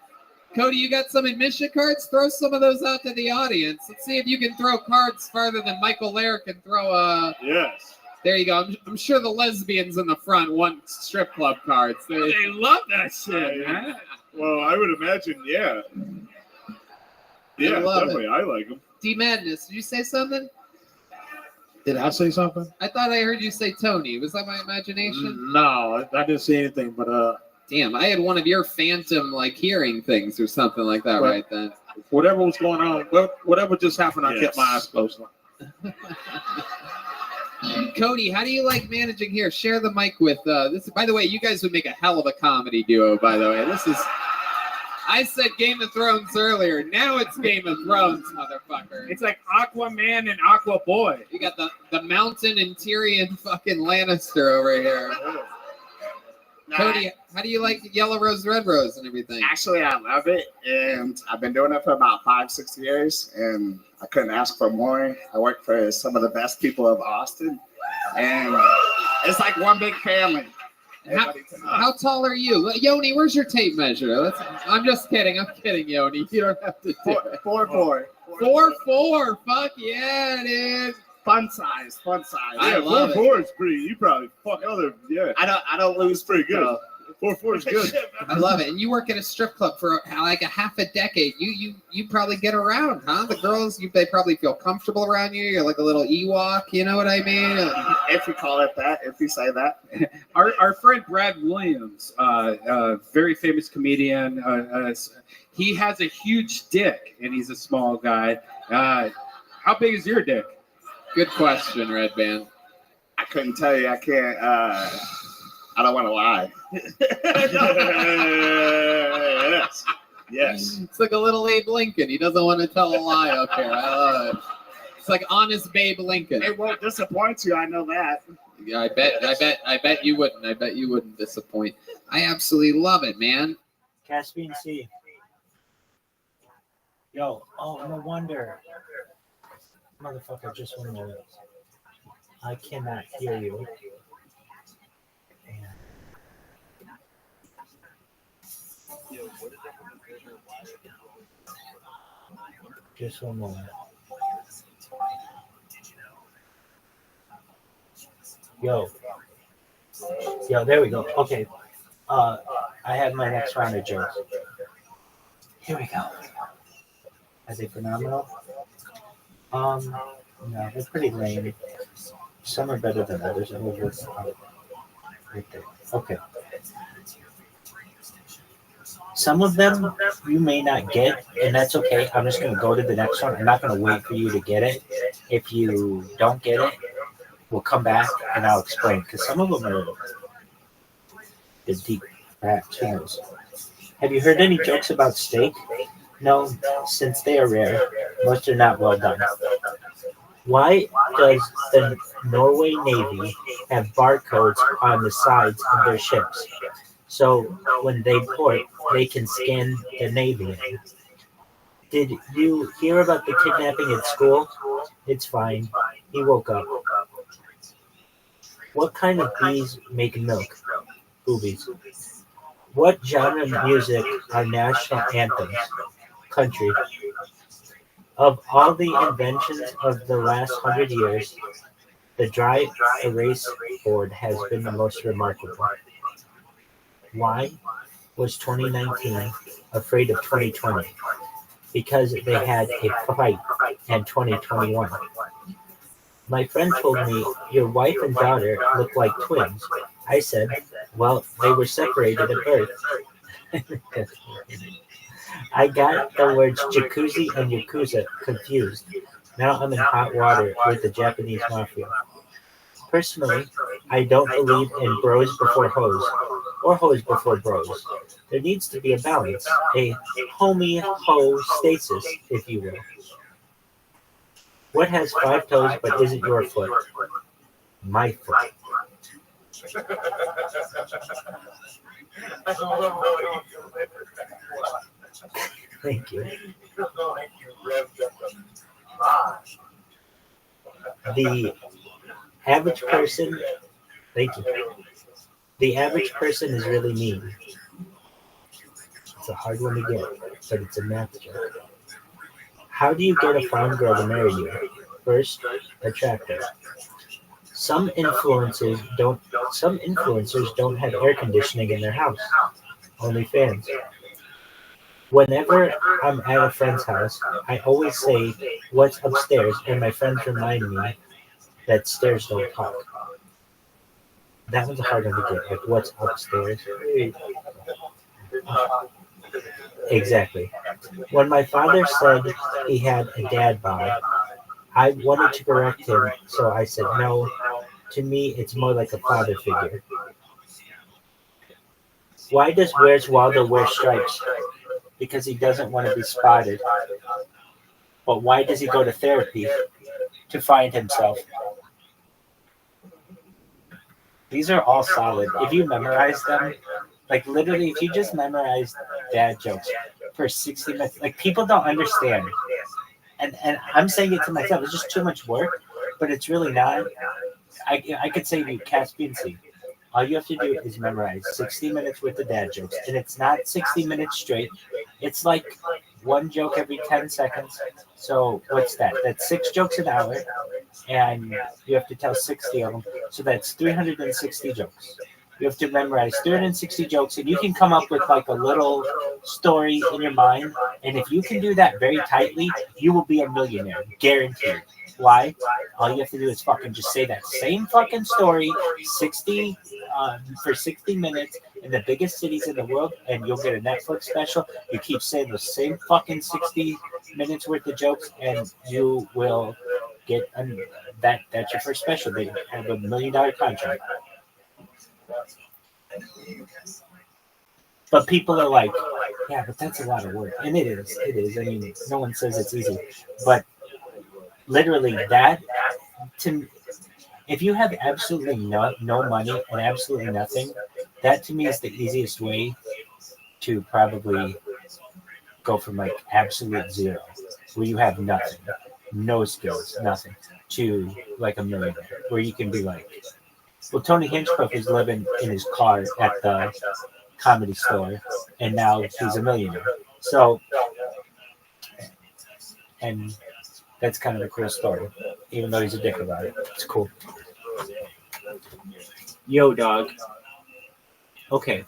Cody, you got some admission cards? Throw some of those out to the audience. Let's see if you can throw cards farther than Michael Lair can throw Yes. There you go. I'm sure the lesbians in the front want strip club cards. They love that shit, man. Well, I would imagine, yeah. Yeah, love definitely. I like them. D Madness, did you say something? Did I say something? I thought I heard you say Tony. Was that my imagination? No, I didn't say anything, but Damn, I had one of your phantom like hearing things or something like that Well, right then. whatever was going on, whatever just happened, I kept my eyes closed. Cody, how do you like managing here? Share the mic with this. By the way, you guys would make a hell of a comedy duo. By the way, this is. I said Game of Thrones earlier. Now it's Game of Thrones, motherfucker. It's like Aquaman and Aqua Boy. You got the Mountain and Tyrion fucking Lannister over here. Cody, how do you like the Yellow Rose, Red Rose, and everything? Actually, I love it, and I've been doing it for about 5-6 years, and I couldn't ask for more. I work for some of the best people of Austin, and it's like one big family. How tall are you? Yoni, where's your tape measure? I'm just kidding. I'm kidding, Yoni. You don't have to do it. 4'4". 4'4". Fuck yeah, dude. Fun size. I Yeah, love 4'4" is pretty. You probably fuck other. Yeah. I don't lose. It's pretty good. 4'4" is good. I love it. And you work at a strip club for like a half a decade. You probably get around, huh? The girls, they probably feel comfortable around you. You're like a little Ewok. You know what I mean? If you call it that, if you say that. Our friend Brad Williams, very famous comedian, he has a huge dick, and he's a small guy. How big is your dick? Good question, Red Band. I couldn't tell you. I can't. I don't want to lie. Yes. Yes. It's like a little Abe Lincoln. He doesn't want to tell a lie up here. I love it. It's like honest Babe Lincoln. It won't disappoint you. I know that. Yeah, I bet you wouldn't. I bet you wouldn't disappoint. I absolutely love it, man. Caspian Sea. Yo, oh, no wonder. Motherfucker, just 1 minute. I cannot hear you. Just 1 moment. Yo, there we go. Okay. I have my next round of jokes. Here we go. Are they phenomenal? No, they're pretty lame. Some are better than others. I'm over right there. Okay. Some of them you may not get, and that's okay. I'm just going to go to the next one. I'm not going to wait for you to get it. If you don't get it, we'll come back and I'll explain. Because some of them are deep, perhaps. Who knows? Have you heard any jokes about steak? No, since they are rare, most are not well done. Why does the Norway Navy have barcodes on the sides of their ships? So when they port, they can scan the Navy. Did you hear about the kidnapping at school? It's fine. He woke up. What kind of bees make milk? Boobies. What genre of music are national anthems? Country. Of all the inventions of the last 100 years, the dry erase board has been the most remarkable. Why was 2019 afraid of 2020? Because they had a fight in 2021. My friend told me, your wife and daughter look like twins. I said, well, they were separated at birth. I got the words jacuzzi and yakuza confused. Now I'm in hot water with the Japanese mafia. Personally, I don't believe in bros before hoes, or hoes before bros. There needs to be a balance, a homostasis, if you will. What has 5 toes but isn't your foot? My foot. Thank you. The average person, thank you. The average person is really mean. It's a hard one to get, but it's a math joke. How do you get a farm girl to marry you? First, attract her. Some influencers don't have air conditioning in their house, only fans. Whenever I'm at a friend's house, I always say, what's upstairs? And my friends remind me that stairs don't talk. That was a hard one to get, like what's upstairs? Exactly. When my father said he had a dad bod, I wanted to correct him, so I said, no, to me, it's more like a father figure. Why does Where's Waldo wear stripes? Because he doesn't want to be spotted. But why does he go to therapy? To find himself. These are all solid. If you memorize them, like literally, if you just memorize dad jokes for 60 minutes, like people don't understand. And I'm saying it to myself, it's just too much work, but it's really not. I could say to you, Caspian Sea. All you have to do is memorize 60 minutes worth of dad jokes. And it's not 60 minutes straight. It's like one joke every 10 seconds. So what's that? That's 6 jokes an hour. And you have to tell 60 of them. So that's 360 jokes. You have to memorize 360 jokes. And you can come up with like a little story in your mind. And if you can do that very tightly, you will be a millionaire. Guaranteed. Why? All you have to do is fucking just say that same fucking story for 60 minutes in the biggest cities in the world, and you'll get a Netflix special. You keep saying the same fucking 60 minutes worth of jokes, and you will get that's your first special. They have $1 million contract. But people are like, yeah, but that's a lot of work. And it is. It is. I mean, no one says it's easy. But literally that, if you have absolutely no money and absolutely nothing, that to me is the easiest way to probably go from like absolute zero, where you have nothing, no skills, nothing, to like $1 million, where you can be like, well, Tony Hinchcliffe is living in his car at the Comedy Store, and now he's a millionaire. So, and that's kind of a cool story, even though he's a dick about it. It's cool. Yo, dog. Okay.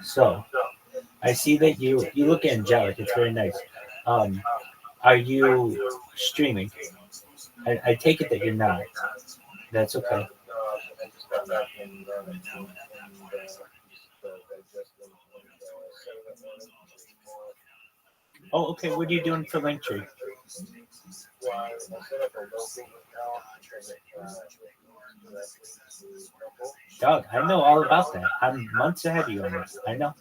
So, I see that you look angelic. It's very nice. Are you streaming? I take it that you're not. That's okay. Oh, okay. What are you doing for Linktree? Doug, I know all about that. I'm months ahead of you on this. I know.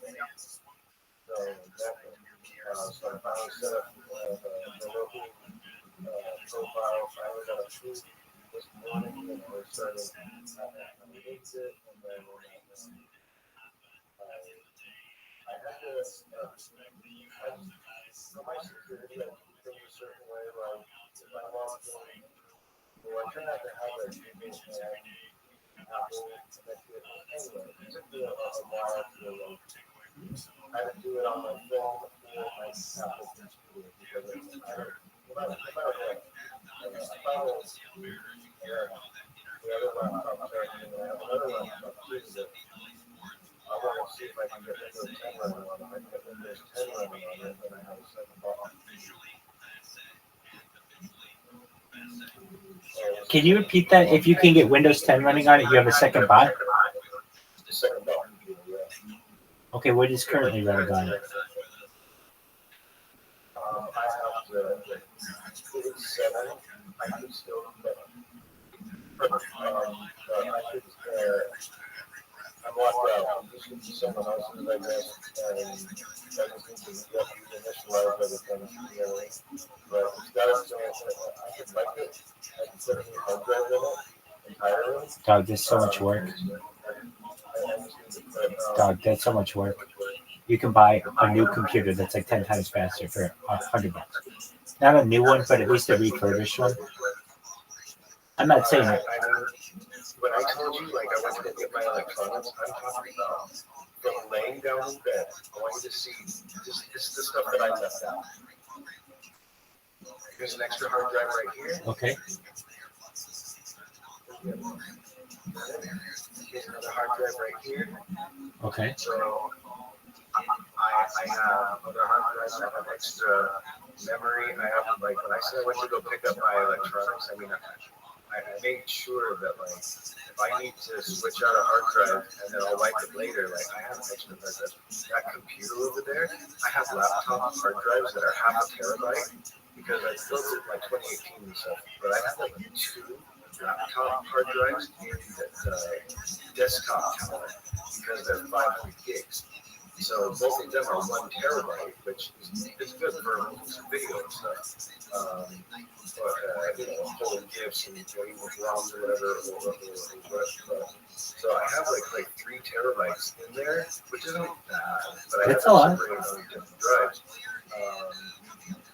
Can you repeat that? If you can get Windows 10 running on it, you have a second bot? Okay, what is currently running on it? Dog, there's so much work. Dog, that's so much work. You can buy a new computer that's like 10 times faster for $100. Not a new one, but at least a refurbished one. I'm not saying that. When I told you, like, I went to go get my electronics, I'm talking about from laying down in bed, going to see just the stuff that I left out. Here's an extra hard drive right here. Okay. Here's another hard drive right here. Okay. So I have other hard drives. I have extra memory. I have, like, when I said I went to go pick up my electronics, I mean, I made sure that, like, if I need to switch out a hard drive and then I'll wipe it later, like, I have extra hard drives. That computer over there, I have laptop hard drives that are half a terabyte because I built it in like 2018 and stuff. But I have like 2 laptop hard drives in the desktop tower because they're 500 gigs. So both of them are 1 terabyte, which is good for video and stuff. Pulling gifts and going with ROMs or whatever. So I have like 3 terabytes in there, which isn't bad. But I have to separate on different drives.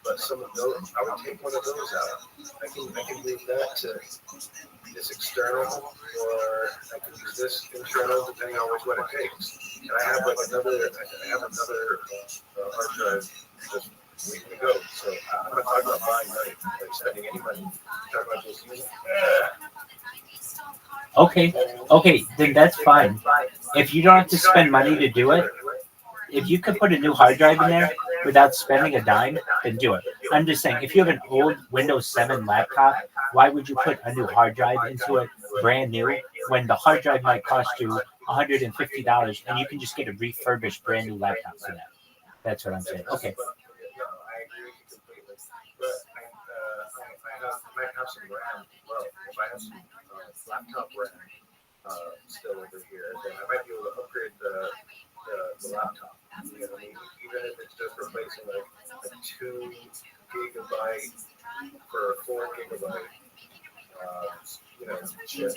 But some of those, I would take one of those out. I can move that to this external, or I can use this internal, depending on which one it takes. And I have like another hard drive just waiting to go. So I'm not talking about buying money, like spending any money. I'm talking about just using it. Okay, then that's fine. If you don't have to spend money to do it, if you could put a new hard drive in there without spending a dime, then do it. I'm just saying, if you have an old Windows 7 laptop, why would you put a new hard drive into it, brand new, when the hard drive might cost you $150 and you can just get a refurbished brand new laptop for that? That's what I'm saying. Okay. might have some RAM. Well, if I have some laptop RAM still over here, then I might be able to upgrade the laptop. You know, even if it's just replacing like a 2 gigabyte for a 4 gigabyte, chip.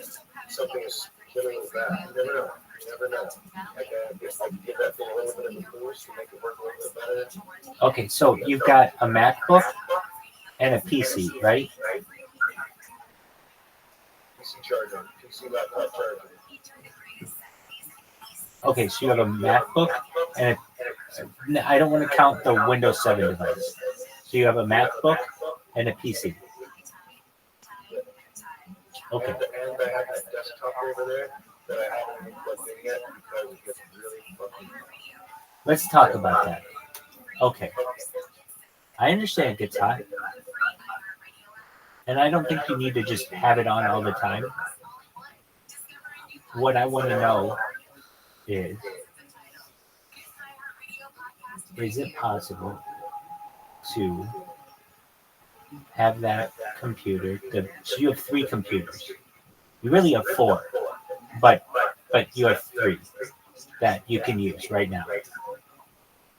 Something as little as that. You never know. You never know. I can give that thing a little bit of a boost to make it work a little bit better. Okay, so you've got a MacBook and a PC, right? PC charger, PC laptop charger. Okay, so you have a MacBook and I don't want to count the Windows 7 device. So you have a MacBook and a PC. Okay. And I have that desktop over there that I haven't even plugged in yet because it gets really fucking hot. Let's talk about that. Okay. I understand it gets hot. And I don't think you need to just have it on all the time. What I want to know is it possible to have that computer? So you have 3 computers. You really have 4, but you have 3 that you can use right now,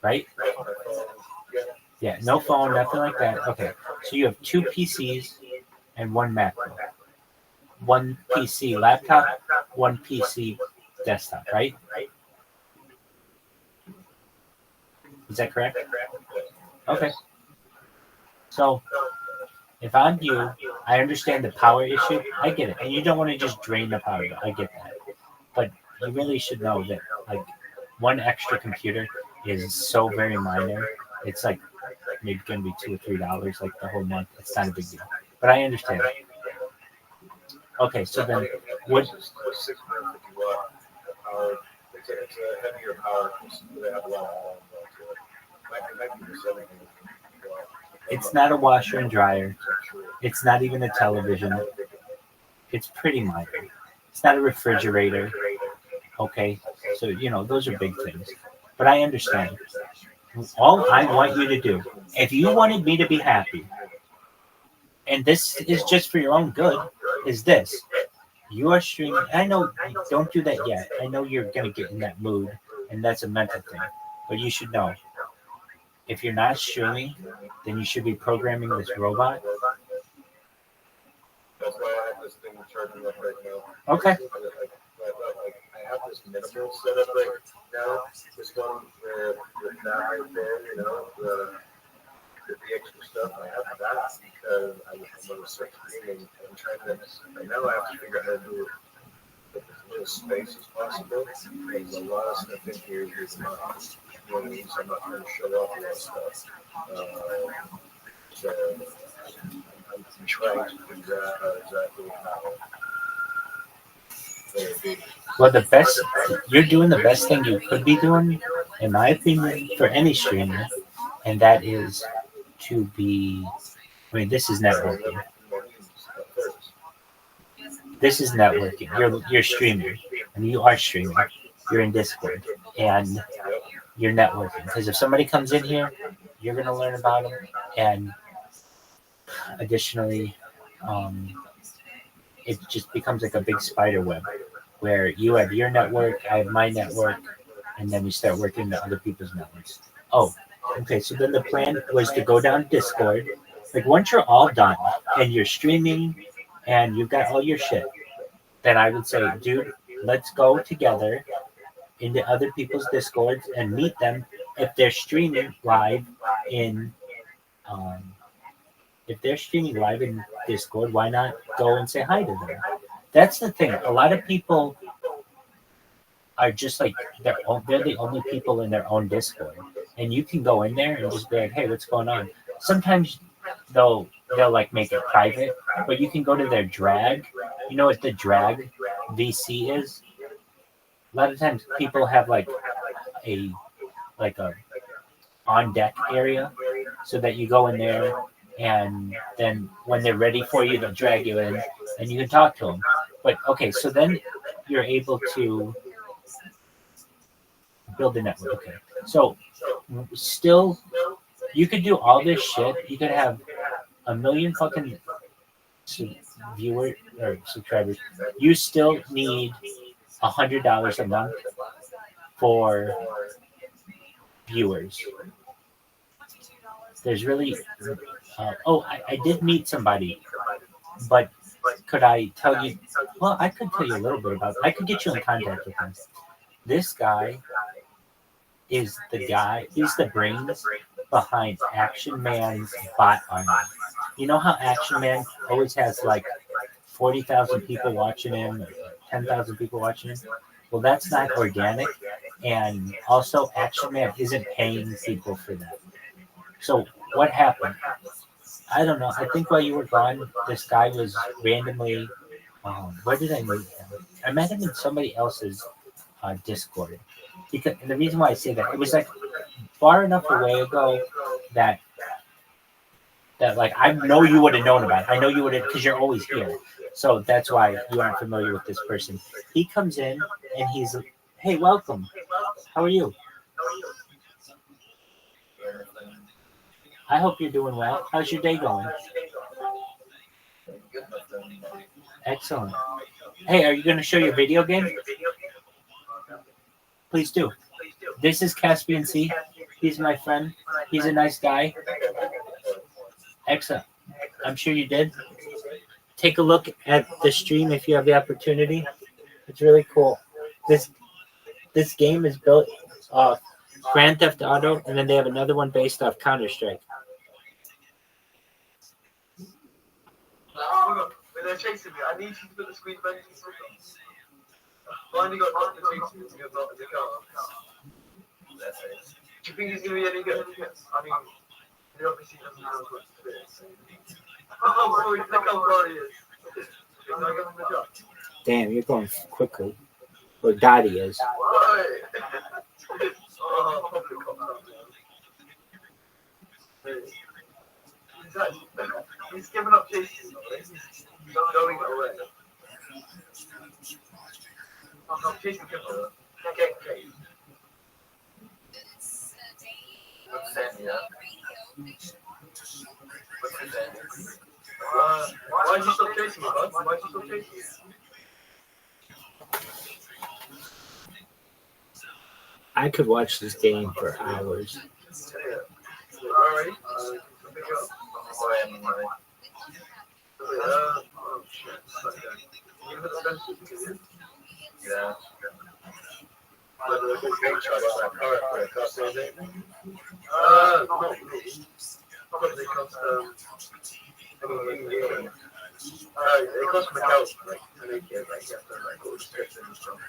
right? Yeah, no phone, nothing like that. Okay, so you have 2 PCs and 1 MacBook, 1 PC laptop, 1 PC desktop, right? Is that correct? Okay. So if I'm you, I understand the power issue. I get it. And you don't want to just drain the power. I get that. But you really should know that like 1 extra computer is so very minor. It's like maybe going to be $2 or $3 like the whole month. It's not a big deal. But I understand. Okay, so then what? 650 watt power. It's a heavier power because they have a lot of to it. Might be the 700 watt. It's not a washer and dryer. It's not even a television. It's pretty minor. It's not a refrigerator. Okay, so those are big things. But I understand. All I want you to do, if you wanted me to be happy, and this is just for your own good, is this. You are streaming. I know, don't do that yet. I know you're going to get in that mood, and that's a mental thing. But you should know, if you're not streaming, then you should be programming this robot. That's why I have this thing charging up right now. Okay. I have this minimal setup right now. This one with that right there, the extra stuff. I have that because I'm going to start streaming. I'm trying to. Right now, I have to figure out how to do it as little space as possible. There's a lot of stuff in here that's not. You know what I mean? So I'm not trying to show off all that stuff. So I'm trying to figure out exactly how. Well, you're doing the best thing you could be doing, in my opinion, for any streamer, and that is to be. I mean, this is networking. This is networking. You're streaming, and you are streaming. You're in Discord, and you're networking. Because if somebody comes in here, you're going to learn about them, and additionally, it just becomes like a big spider web where you have your network, I have my network, and then we start working to other people's networks. Oh, okay. So then the plan was to go down Discord. Like once you're all done and you're streaming and you've got all your shit, then I would say, dude, let's go together into other people's Discords and meet them if they're streaming live in Discord. Why not go and say hi to them? That's the thing. A lot of people are just like they're the only people in their own Discord, and you can go in there and just be like, "Hey, what's going on?" Sometimes they'll like make it private, but you can go to their drag. You know what the drag VC is? A lot of times people have like a on deck area, so that you go in there. And then when they're ready for you, they'll drag you in and you can talk to them. But okay, so then you're able to build a network. Okay, so still you could do all this shit. You could have 1 million fucking viewers or subscribers, you still need $100 a month for viewers. There's really I did meet somebody, but could I tell you? Well, I could tell you a little bit about it. I could get you in contact with him. This guy is the guy, he's the brains behind Action Man's bot army. You know how Action Man always has like 40,000 people watching him, or 10,000 people watching him? Well, that's not organic. And also, Action Man isn't paying people for that. So, what happened? I don't know. I think while you were gone, this guy was randomly. Where did I meet him? I met him in somebody else's Discord. Because and the reason why I say that, it was like far enough away ago that like I know you would have known about it. I know you would have, because you're always here. So that's why you aren't familiar with this person. He comes in and he's like, "Hey, welcome. How are you? I hope you're doing well. How's your day going?" Excellent. Hey, are you going to show your video game? Please do. This is Caspian C. He's my friend. He's a nice guy. Excellent. I'm sure you did. Take a look at the stream if you have the opportunity. It's really cool. This game is built off Grand Theft Auto, and then they have another one based off Counter-Strike. They're chasing me. I need you to put the screen back. Finally got knocked between two to get knocked in the car. That's it. Do you think he's going to be any good? I mean, he obviously doesn't have much experience. Oh, look how far he is. Can I give him the job? Damn, you're going quickly. Or Dottie is. Oh, probably he's given up chasing. He's going away. I'm chasing him. Okay. What's that, yeah? Why did you stop chasing me, bud? Why did you stop chasing me? I could watch this game for hours. Alright. Yeah. Probably cost it cost me help to make it like after like all the steps and stuff.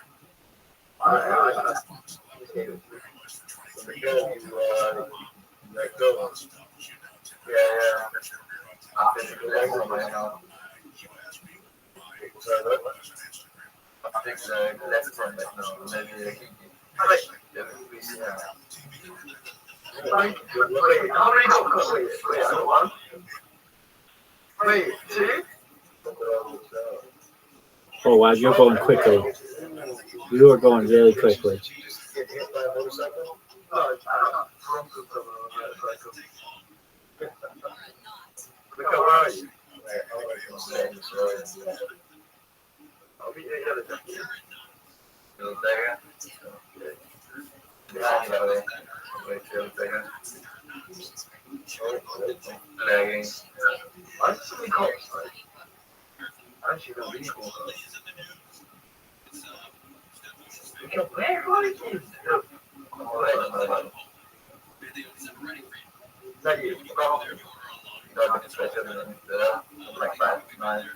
Yeah. I think so. That's from it. No, maybe. Wait, how many got? Wait, I got one. Wait, two? Oh wow, you're going quickly. You are going really quickly. Look how are you? I'll be lagging. I just something cops, actually, they're really cool. Look how bad it is. Thank you. No, it's better than like 5-9.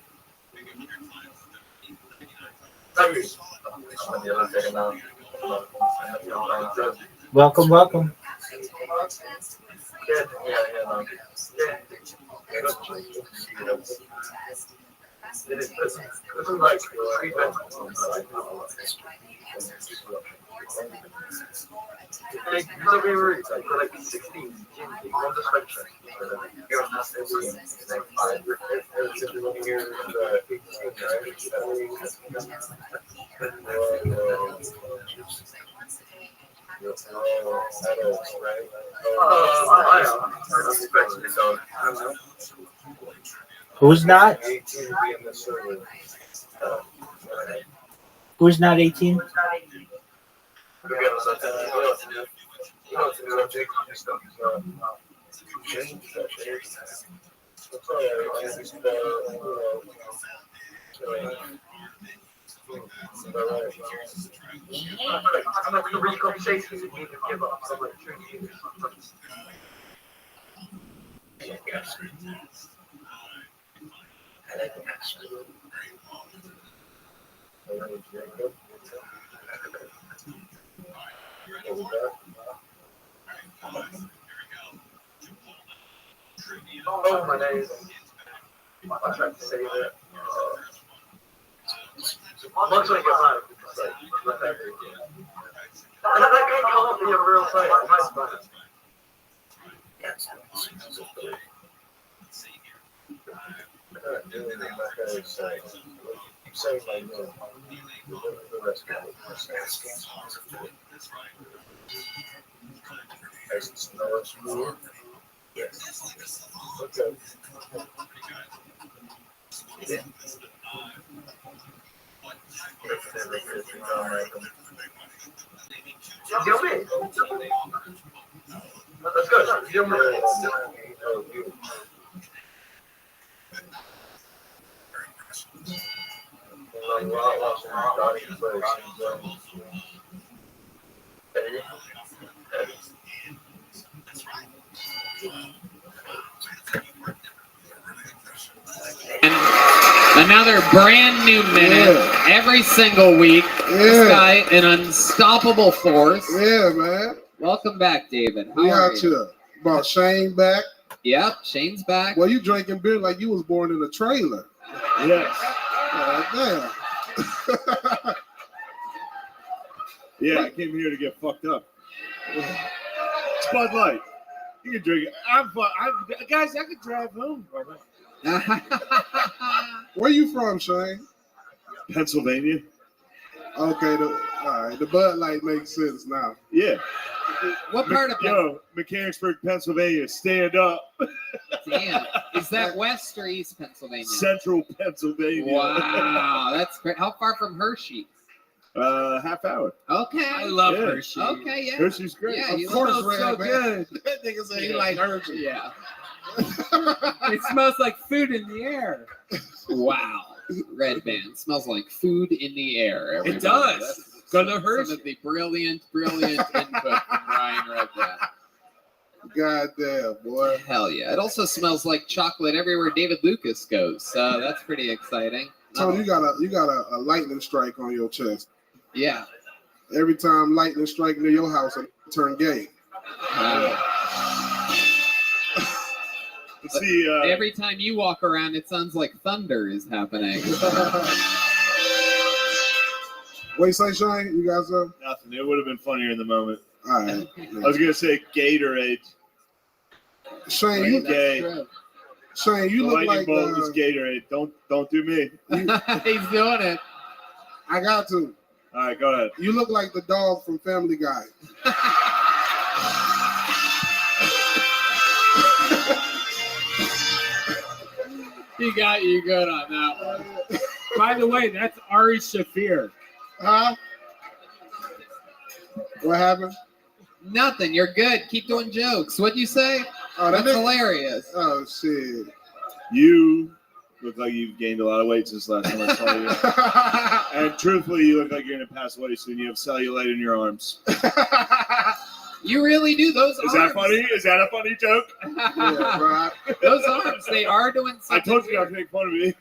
Thank you. I'm the other second now. Welcome. Like 16 on the spectrum. Who's not? 18 to be in the server. Who's not 18? You know what to do. You know what to do. Take your stuff. Change that shit. That's all right. Just, I'm not going to read conversations and give up. I'm going to treat you. Oh, my name. I tried to say that. Much like your mind. And I can't call me a real thing. My spot. Saying my name. The rest of it. Yes. Okay. Yeah. Jump in. Let's go. Jump in. And another brand new minute every single week. This guy, an unstoppable force. Yeah, man. Welcome back, David. How We are out you? here. Brought Shane back. Yep, Shane's back. Well, you drinking beer like you was born in a trailer. Yes. Damn. Yeah, I came here to get fucked up. Bud Light. You can drink it. Guys, I could drive home. Where you from, Shane? Pennsylvania. Okay, all right. The Bud Light makes sense now. Yeah. What part of Mechanicsburg, Pennsylvania. Stand up. Damn. Is that West or East Pennsylvania? Central Pennsylvania. Wow, that's great. How far from Hershey? Half hour. Okay. I love Hershey. Okay, yeah. Hershey's great. Yeah, Of you course, smells Red, so man. good. That nigga said he like Hershey. Yeah. It smells like food in the air. Wow. Red Band smells like food in the air. Everybody. It does. That's Go to Hershey. some of the brilliant input from Brian Red Band. Goddamn, boy. Hell yeah. It also smells like chocolate everywhere David Lucas goes. So that's pretty exciting. Tony, you got a lightning strike on your chest. Yeah. Every time lightning strike near your house, it turn gay. See, every time you walk around, it sounds like thunder is happening. What you say, Shane? You guys are? Nothing. It would have been funnier in the moment. All right. I was gonna say Gatorade. Shane, Like you gay. Shane, you The look lightning like bolt is Gatorade. Don't do me. He's doing it. I got to. All right, go ahead. You look like the dog from Family Guy. He got you good on that one. By the way, that's Ari Shafir. Huh? What happened? Nothing. You're good. Keep doing jokes. What'd you say? Oh, That's hilarious. Oh, shit. You look like you've gained a lot of weight since last time I saw you. And truthfully, you look like you're gonna pass away soon. You have cellulite in your arms. You really do. Those Is arms. that funny? Is that a funny joke? Yeah, right. Those arms, they are doing I something. told you not to make fun of me.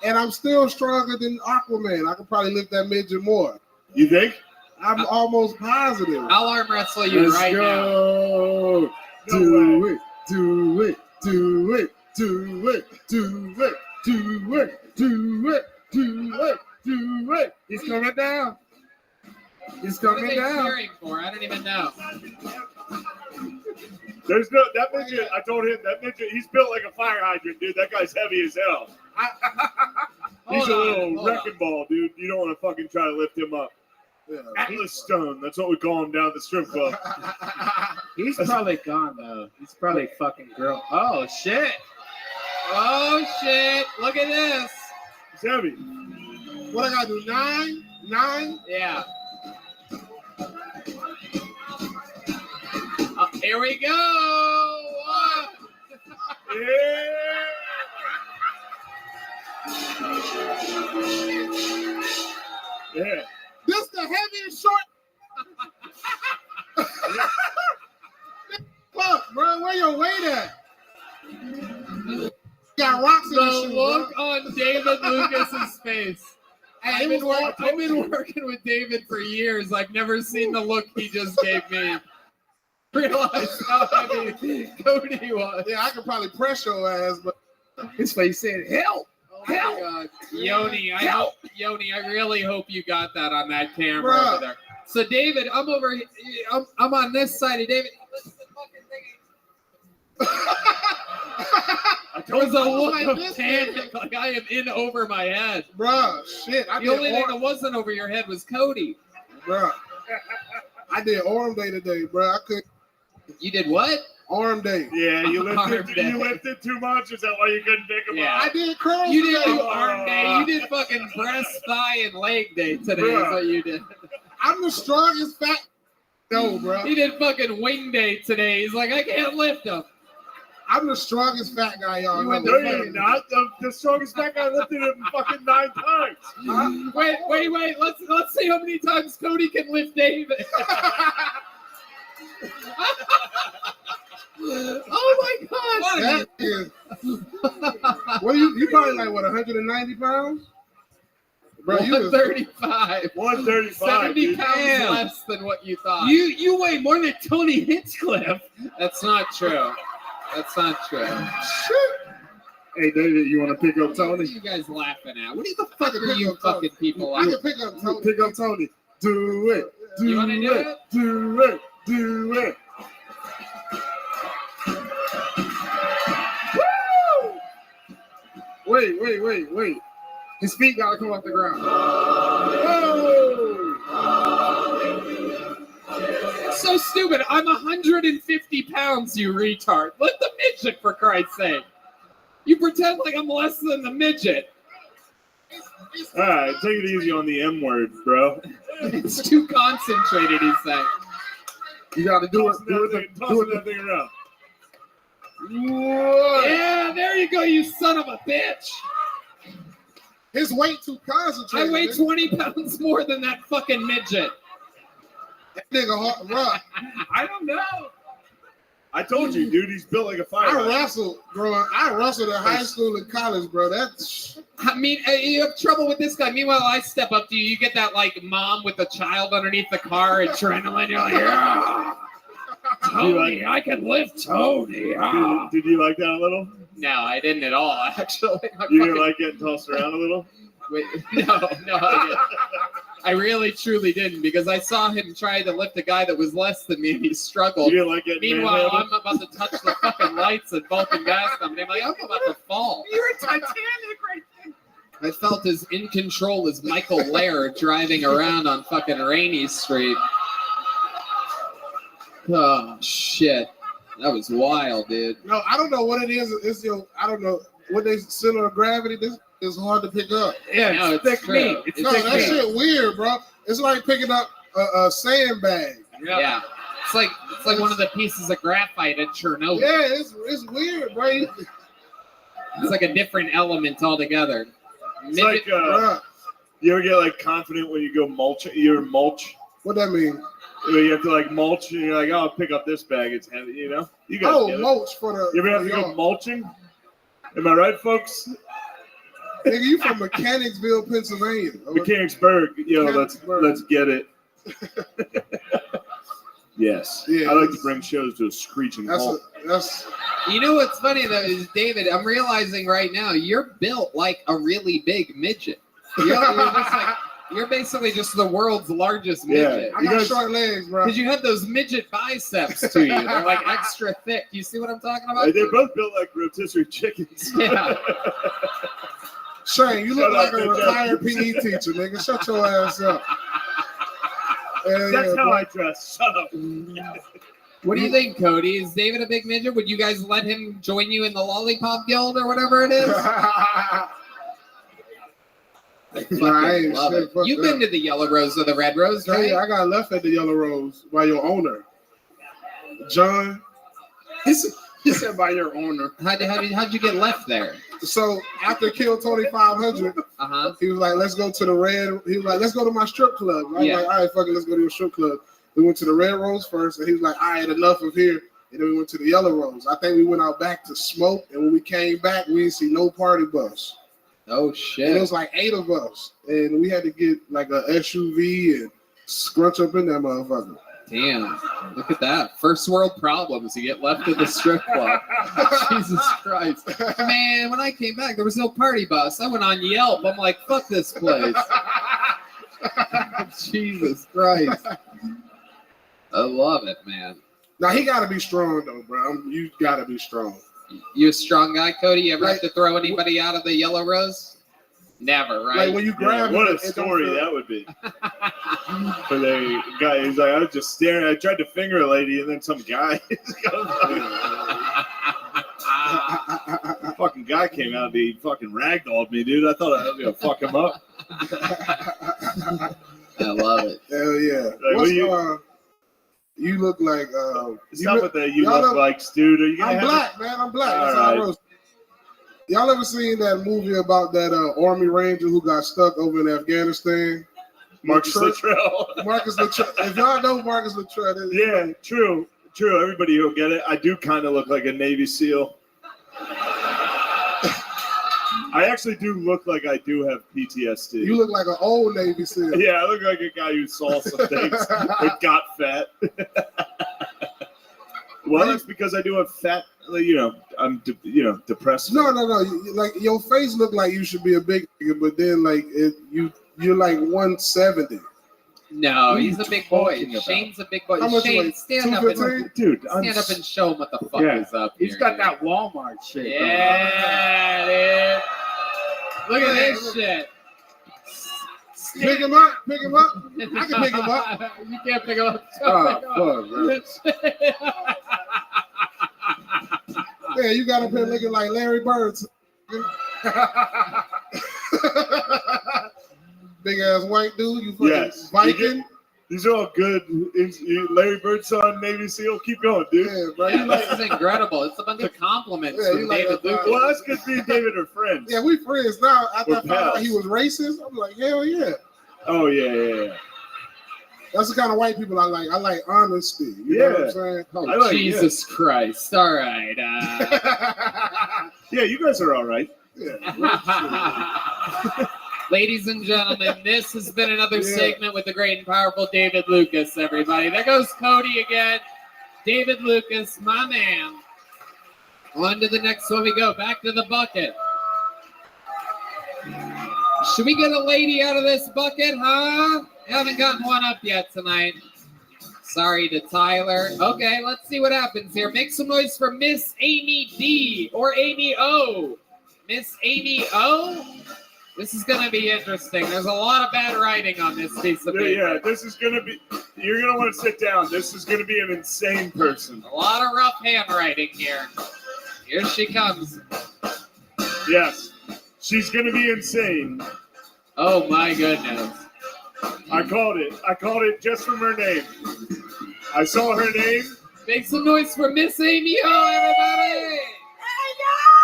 And I'm still stronger than Aquaman. I could probably lift that midget more. You think? I'm almost positive. I'll arm wrestle you Let's right go. Do it. Do it. Do it. Do it. Do it. Do it. Do it. Do it. Do it. He's coming down. He's now. What are coming they down. cheering for? I don't even know. There's no that midget. I told him that midget. He's built like a fire hydrant, dude. That guy's heavy as hell. He's a little wrecking ball, dude. You don't want to fucking try to lift him up. Yeah. Atlas Stone. That's what we call him down at the strip club. He's probably gone though. He's probably fucking girl. Oh shit! Oh shit! Look at this. It's heavy. What I gotta do? 9? 9? Yeah. Here we go. Yeah. This the heaviest short. Fuck, bro, where your weight at? Got rocks in The the shoe, look bro. on David Lucas's face. I've been working with David for years. I've never seen the look he just gave me. Realize how heavy Cody was. Yeah, I could probably press your ass, but His face said, "Help! Oh my God. Yoni, I really hope you got that on that camera Bruh. over there. So David, I'm over here. I'm on this side of David. There was a look like of this, panic, like I am in over my head. Bruh, shit. The only thing that wasn't over your head was Cody. Bruh. I did arm day today, bruh. I couldn't. You did what? Arm day. Yeah, you Arm lifted, day. you lifted too much. Is that why you couldn't pick them Yeah. up? I did curls You didn't today. do arm day. You did fucking breast, thigh, and leg day today. Bruh. Is what you did. I'm the strongest fat. No, bro. He did fucking wing day today. He's like, I can't lift him. I'm the strongest fat guy, y'all. You went know. No, you're not. The strongest fat guy lifted him fucking 9 times. Wait. Let's see how many times Cody can lift David. Oh my God! That is. What you probably like 190 pounds? Bro, you was 135. 135. 70 dude. pounds Damn. less than what you thought. You weigh more than Tony Hinchcliffe. That's not true. That's not true. Hey, David, you want to pick up What Tony? are you guys laughing at? What the fuck are you fucking people I at? can pick up Tony. Pick up Tony. Do it. Do You wanna do it? Do it. Do it. Wait. His feet gotta come off the ground. Oh! So stupid. I'm 150 pounds, you retard. Lift the midget, for Christ's sake. You pretend like I'm less than the midget. All right, take it easy on the M word, bro. It's too concentrated, he's saying. You gotta do it. Do that thing around. Yeah, there you go, you son of a bitch. His weight too concentrated. I weigh 20 pounds more than that fucking midget. That nigga hard, bro. I don't know. I told you, dude. He's built like a fire. I wrestled, bro. I wrestled in high school and college, bro. That's. I mean, you have trouble with this guy. Meanwhile, I step up to you. You get that like mom with the child underneath the car, adrenaline. You're like, yeah, Tony, I can lift Tony. Ah. Did you like that a little? No, I didn't at all. Actually, You didn't like getting tossed around a little? Wait, no, I didn't. I really, truly didn't, because I saw him try to lift a guy that was less than me, and he struggled. You didn't like getting Meanwhile, manhandled? I'm about to touch the fucking lights at Vulcan Gas Company. I'm like, I'm about to fall. You're Titanic right there. I felt as in control as Michael Laird driving around on fucking Rainy Street. Oh, shit. That was wild, dude. No, I don't know what it is. It's your. I don't know what they center of gravity. This is hard to pick up. Yeah, No, it's it's thick true. meat. It's No, thick that meat. shit weird, bro. It's like picking up a sandbag. Yeah. It's like one of the pieces of graphite at Chernobyl. Yeah, it's weird, bro. It's like a different element altogether. It's like, you ever get like confident when you go mulch? You're mulch. What that mean? You have to like mulch, and you're like, oh, I'll pick up this bag. It's heavy, you know. You guys get it. mulch for the. You ever have to go mulching? Am I right, folks? Nigga, you from Mechanicsville, Pennsylvania? Mechanicsburg. Yo, Mechanicsburg. let's get it. Yes. Yeah, I like to bring shows to a screeching halt. That's. You know what's funny though is, David, I'm realizing right now you're built like a really big midget. You're basically just the world's largest midget. I got short legs, bro. Because you have those midget biceps to you. They're like extra thick. You see what I'm talking about? They're both built like rotisserie chickens. Yeah. Shane, you look Shut like up, a bitch. retired PE teacher, nigga. Shut your ass up. That's how I dress. Shut up. What do you think, Cody? Is David a big midget? Would you guys let him join you in the Lollipop Guild or whatever it is? Nah, I ain't Love shit, it. fuck You've that. been to the Yellow Rose or the Red Rose, right? Hey, I got left at the Yellow Rose by your owner, John. He said by your owner. How'd you get left there? So after Kill Tony 500, he was like, "Let's go to the Red." He was like, "Let's go to my strip club." I was Yeah. like, "All right, fuck it, let's go to your strip club." We went to the Red Rose first, and he was like, "All right, enough of here." And then we went to the Yellow Rose. I think we went out back to smoke, and when we came back, we didn't see no party bus. Oh shit! And it was like 8 of us, and we had to get like a SUV and scrunch up in that motherfucker. Damn, look at that. First world problems. You get left at the strip club. Jesus Christ. Man, when I came back, there was no party bus. I went on Yelp. I'm like, fuck this place. Jesus Christ. I love it, man. Now, he got to be strong, though, bro. You got to be strong. You a strong guy, Cody? You ever have to throw anybody out of the Yellow Rose? Never, right? Like when you grab what it, a it don't story feel- that would be. For the guy, he's like, I was just staring. I tried to finger a lady, and then some guy, fucking guy came out. He fucking ragdolled me, dude. I thought I was gonna fuck him up. I love it. Hell yeah. Like, What's, what you look like. Stop with that. You y'all look ever- like, dude. Are you gonna I'm have black, man. I'm black. All That's how I right. roast. Y'all ever seen that movie about that Army Ranger who got stuck over in Afghanistan? Marcus Luttrell. Marcus Luttrell. If y'all know Marcus Luttrell, Yeah, true. Everybody will get it. I do kind of look like a Navy SEAL. I actually do look like I do have PTSD. you look like an old Navy SEAL. Yeah, I look like a guy who saw some things and got fat. Well, it's because I do have fat. I'm depressed. No. Like your face look like you should be a big nigga, but then like you're like 170. No, What are he's you a big boy. talking about? Shane's a big boy. How much Shane, weight? stand up 215? Dude, stand up and show him what the fuck Yeah. is up He's here, got dude. that Walmart shape. Yeah, dude. Look at this shit. Pick him up. I can pick him up. You can't pick him up. Oh, fuck, Yeah, you got up here looking like Larry Bird. Big ass white dude. You fucking Yes. Viking. These are all good. Larry Bird son, Navy SEAL. Keep going, dude. Yeah, bro. Yeah, this is incredible. It's a bunch of compliments Yeah, from you like David that, Lucas. Well, that's because me and David are friends. Yeah, we friends now. After I We're found out pals. he was racist, I'm like, hell yeah. Oh, yeah. That's the kind of white people I like. I like honesty. You know what I'm saying? Oh, I like- Jesus Christ. All right. Yeah, you guys are all right. Ladies and gentlemen, this has been another Yeah. segment with the great and powerful David Lucas, everybody. There goes Cody again. David Lucas, my man. On to the next one we go. Back to the bucket. Should we get a lady out of this bucket, huh? Haven't gotten one up yet tonight. Sorry to Tyler. Okay, let's see what happens here. Make some noise for Miss Amy D or Amy O. Miss Amy O? This is going to be interesting. There's a lot of bad writing on this piece of paper. Yeah, this is going to be, you're going to want to sit down. This is going to be an insane person. A lot of rough handwriting here. Here she comes. Yes, she's going to be insane. Oh, my goodness. I called it just from her name. I saw her name. Make some noise for Miss Amy O, everybody. Hey, y'all!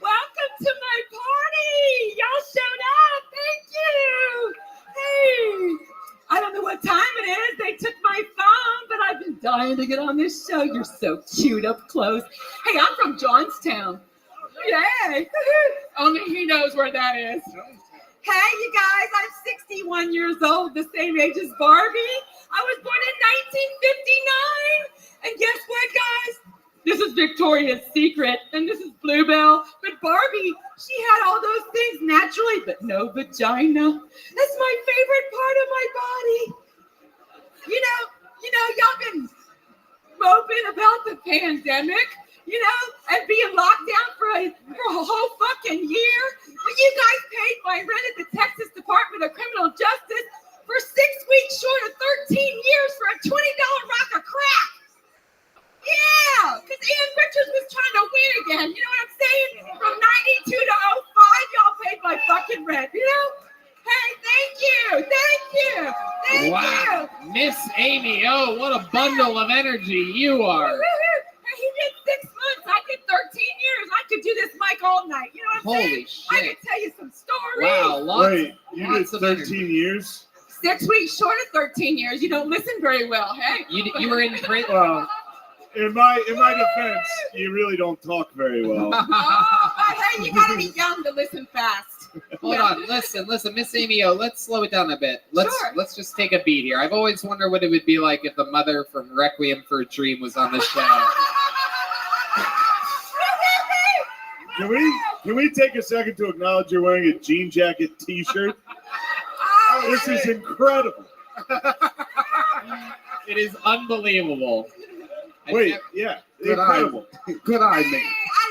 Welcome to my party! Y'all showed up! Thank you! Hey! I don't know what time it is. They took my phone, but I've been dying to get on this show. You're so cute up close. Hey, I'm from Johnstown. Yay! Only he knows where that is. Hey, you guys, I'm 61 years old, the same age as Barbie. I was born in 1959. And guess what, guys? This is Victoria's Secret, and this is Bluebell. But Barbie, she had all those things naturally, but no vagina. That's my favorite part of my body. You know, y'all been moping about the pandemic, and being locked down for a whole fucking year. But you guys paid my rent at the Texas Department of Criminal Justice for 6 weeks short of 13 years for a $20 rock of crack. Yeah, because Ian Richards was trying to win again. You know what I'm saying? From 92 to 05, y'all paid my fucking rent, you know? Hey, thank you. Thank you. Wow, Miss Amy, oh, what a bundle of energy you are. Hey, he did 6 months. I did 13 years. I could do this mic all night. You know what I'm saying? Holy shit. I could tell you some stories. Wow, Wait, you did 13 years? 6 weeks short of 13 years. You don't listen very well, hey? You were in prison. Well, in my defense, you really don't talk very well. Hey, you gotta be young to listen fast. Hold on, listen, Miss Amy, let's slow it down a bit. Let's just take a beat here. I've always wondered what it would be like if the mother from Requiem for a Dream was on the show. Can we take a second to acknowledge you're wearing a jean jacket T-shirt? This is incredible. It is unbelievable. Wait, yeah, Good incredible. eye. Good eye, mate. I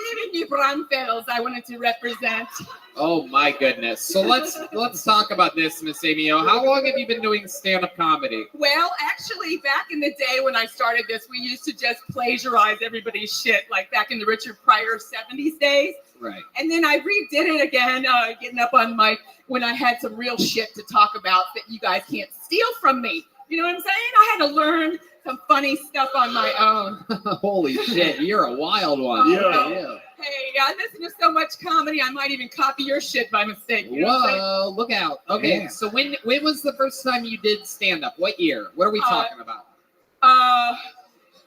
live in New Braunfels. I wanted to represent. Oh my goodness. So let's talk about this, Miss Amy. How long have you been doing stand-up comedy? Well, actually, back in the day when I started this, we used to just plagiarize everybody's shit, like back in the Richard Pryor 70s days. Right. And then I redid it again, getting up on mic when I had some real shit to talk about that you guys can't steal from me. You know what I'm saying? I had to learn some funny stuff on my own. Holy shit, you're a wild one. Yeah. Hey, I listen to so much comedy, I might even copy your shit by mistake. You know what I'm saying? Whoa, look out. Okay, so when was the first time you did stand-up? What year? What are we talking about?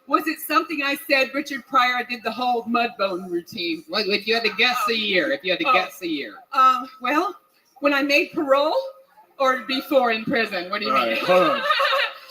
Was it something I said, Richard Pryor did the whole Mudbone routine? Like, if you had to guess a year, Well, when I made parole or before in prison? What do you mean? Right, hold on.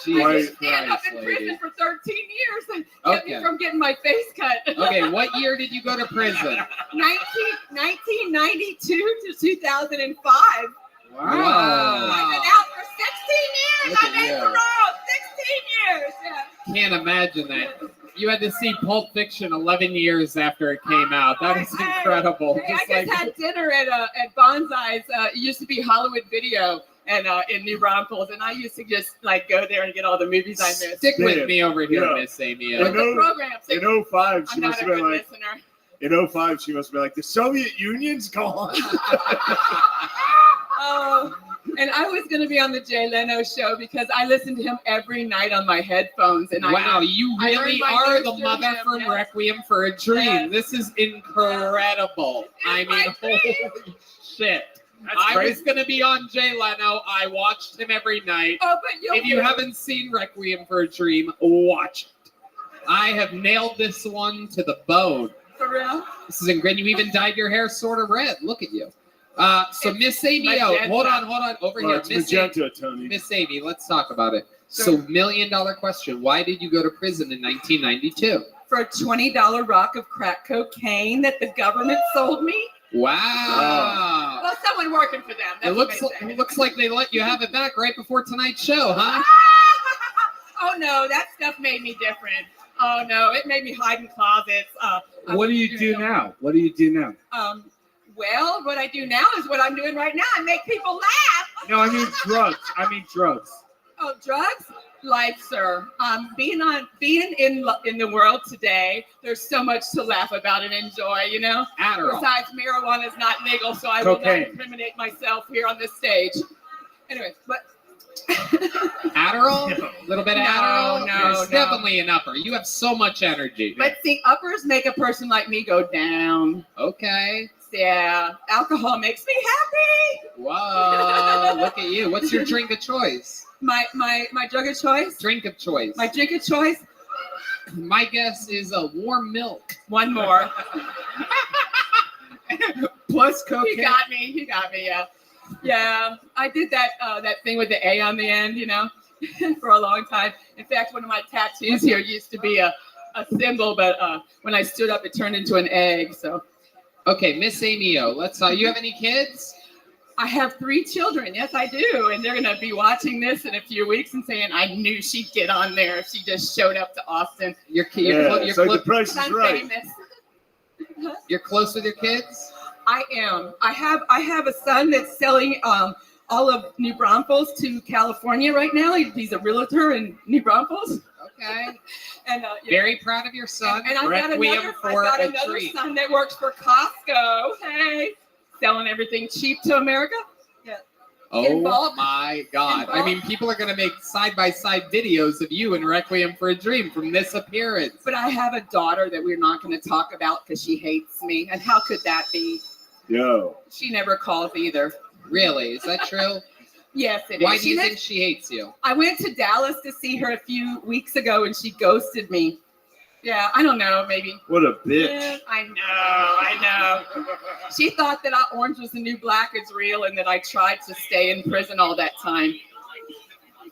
Jesus Stand up Christ, in lady. prison for 13 years and kept me Okay. from getting my face cut. Okay, what year did you go to prison? 1992 to 2005. Wow. I've been out for 16 years. Look I at made you. parole. 16 years. Yeah. Can't imagine that. You had to see Pulp Fiction 11 years after it came out. That is incredible. Hey, I just had dinner at Bonsai's. It used to be Hollywood Video and in New Braunfels, and I used to just like go there and get all the movies I missed. Stick with me over here, Yeah. Miss Amy. In The programs. in 05, she I'm must not have a been good like, listener. in 05, she must have been like, the Soviet Union's gone. Oh, and I was going to be on the Jay Leno show because I listened to him every night on my headphones. And Wow, you I learned really my are news the through mother him, from yes. Requiem for a Dream. Yes. This is incredible. I mean, holy shit. I crazy. was going to be on Jay Leno. I watched him every night. Oh, but If you haven't seen Requiem for a Dream, watch it. I have nailed this one to the bone. For real? This is incredible. You even dyed your hair sort of red. Look at you. So Miss Amy, magenta. hold on, over Oh, here. it's Miss magenta, Tony. Miss Amy, let's talk about it. So, $1 million question. Why did you go to prison in 1992? For a $20 rock of crack cocaine that the government sold me? Wow. Well, someone working for them. That's It looks like they let you have it back right before tonight's show, huh? Oh, no, that stuff made me different. Oh, no, it made me hide in closets. What do you do now? What do you do now? Well, what I do now is what I'm doing right now. I make people laugh. No, I mean drugs. Oh, drugs? Life, sir. Being in the world today, there's so much to laugh about and enjoy, you know? Adderall. Besides, marijuana is not legal, so I will not Cocaine. incriminate myself here on this stage. Anyway, but Adderall? A little bit of No, Adderall? no, It's no. definitely an upper. You have so much energy. But see, uppers make a person like me go down. Okay. Yeah, alcohol makes me happy. Whoa, look at you. What's your drink of choice? My drug of choice? Drink of choice. My drink of choice? My guess is a warm milk. One more. Plus cocaine. He got me, yeah. Yeah, I did that thing with the A on the end, you know, for a long time. In fact, one of my tattoos here used to be a symbol, but when I stood up, it turned into an egg, so. Okay, Miss Amy, let's you have any kids? I have 3 children. Yes, I do. And they're going to be watching this in a few weeks and saying, I knew she'd get on there if she just showed up to Austin. It's like the price is I'm right. You're close with your kids? I am. I have a son that's selling all of New Braunfels to California right now. He's a realtor in New Braunfels. Okay. And Very proud of your son. And I've got Requiem for a another treat. son that works for Costco. Hey, selling everything cheap to America. Yeah. Oh Involved. my God. I mean, people are going to make side-by-side videos of you in Requiem for a Dream from this appearance. But I have a daughter that we're not going to talk about because she hates me. And how could that be? Yo. She never calls either. Really? Is that true? Yes, it is. Why do you think she hates you? I went to Dallas to see her a few weeks ago and she ghosted me. Yeah, I don't know, maybe. What a bitch. Yeah, I know. She thought that Orange Was the New Black is real and that I tried to stay in prison all that time.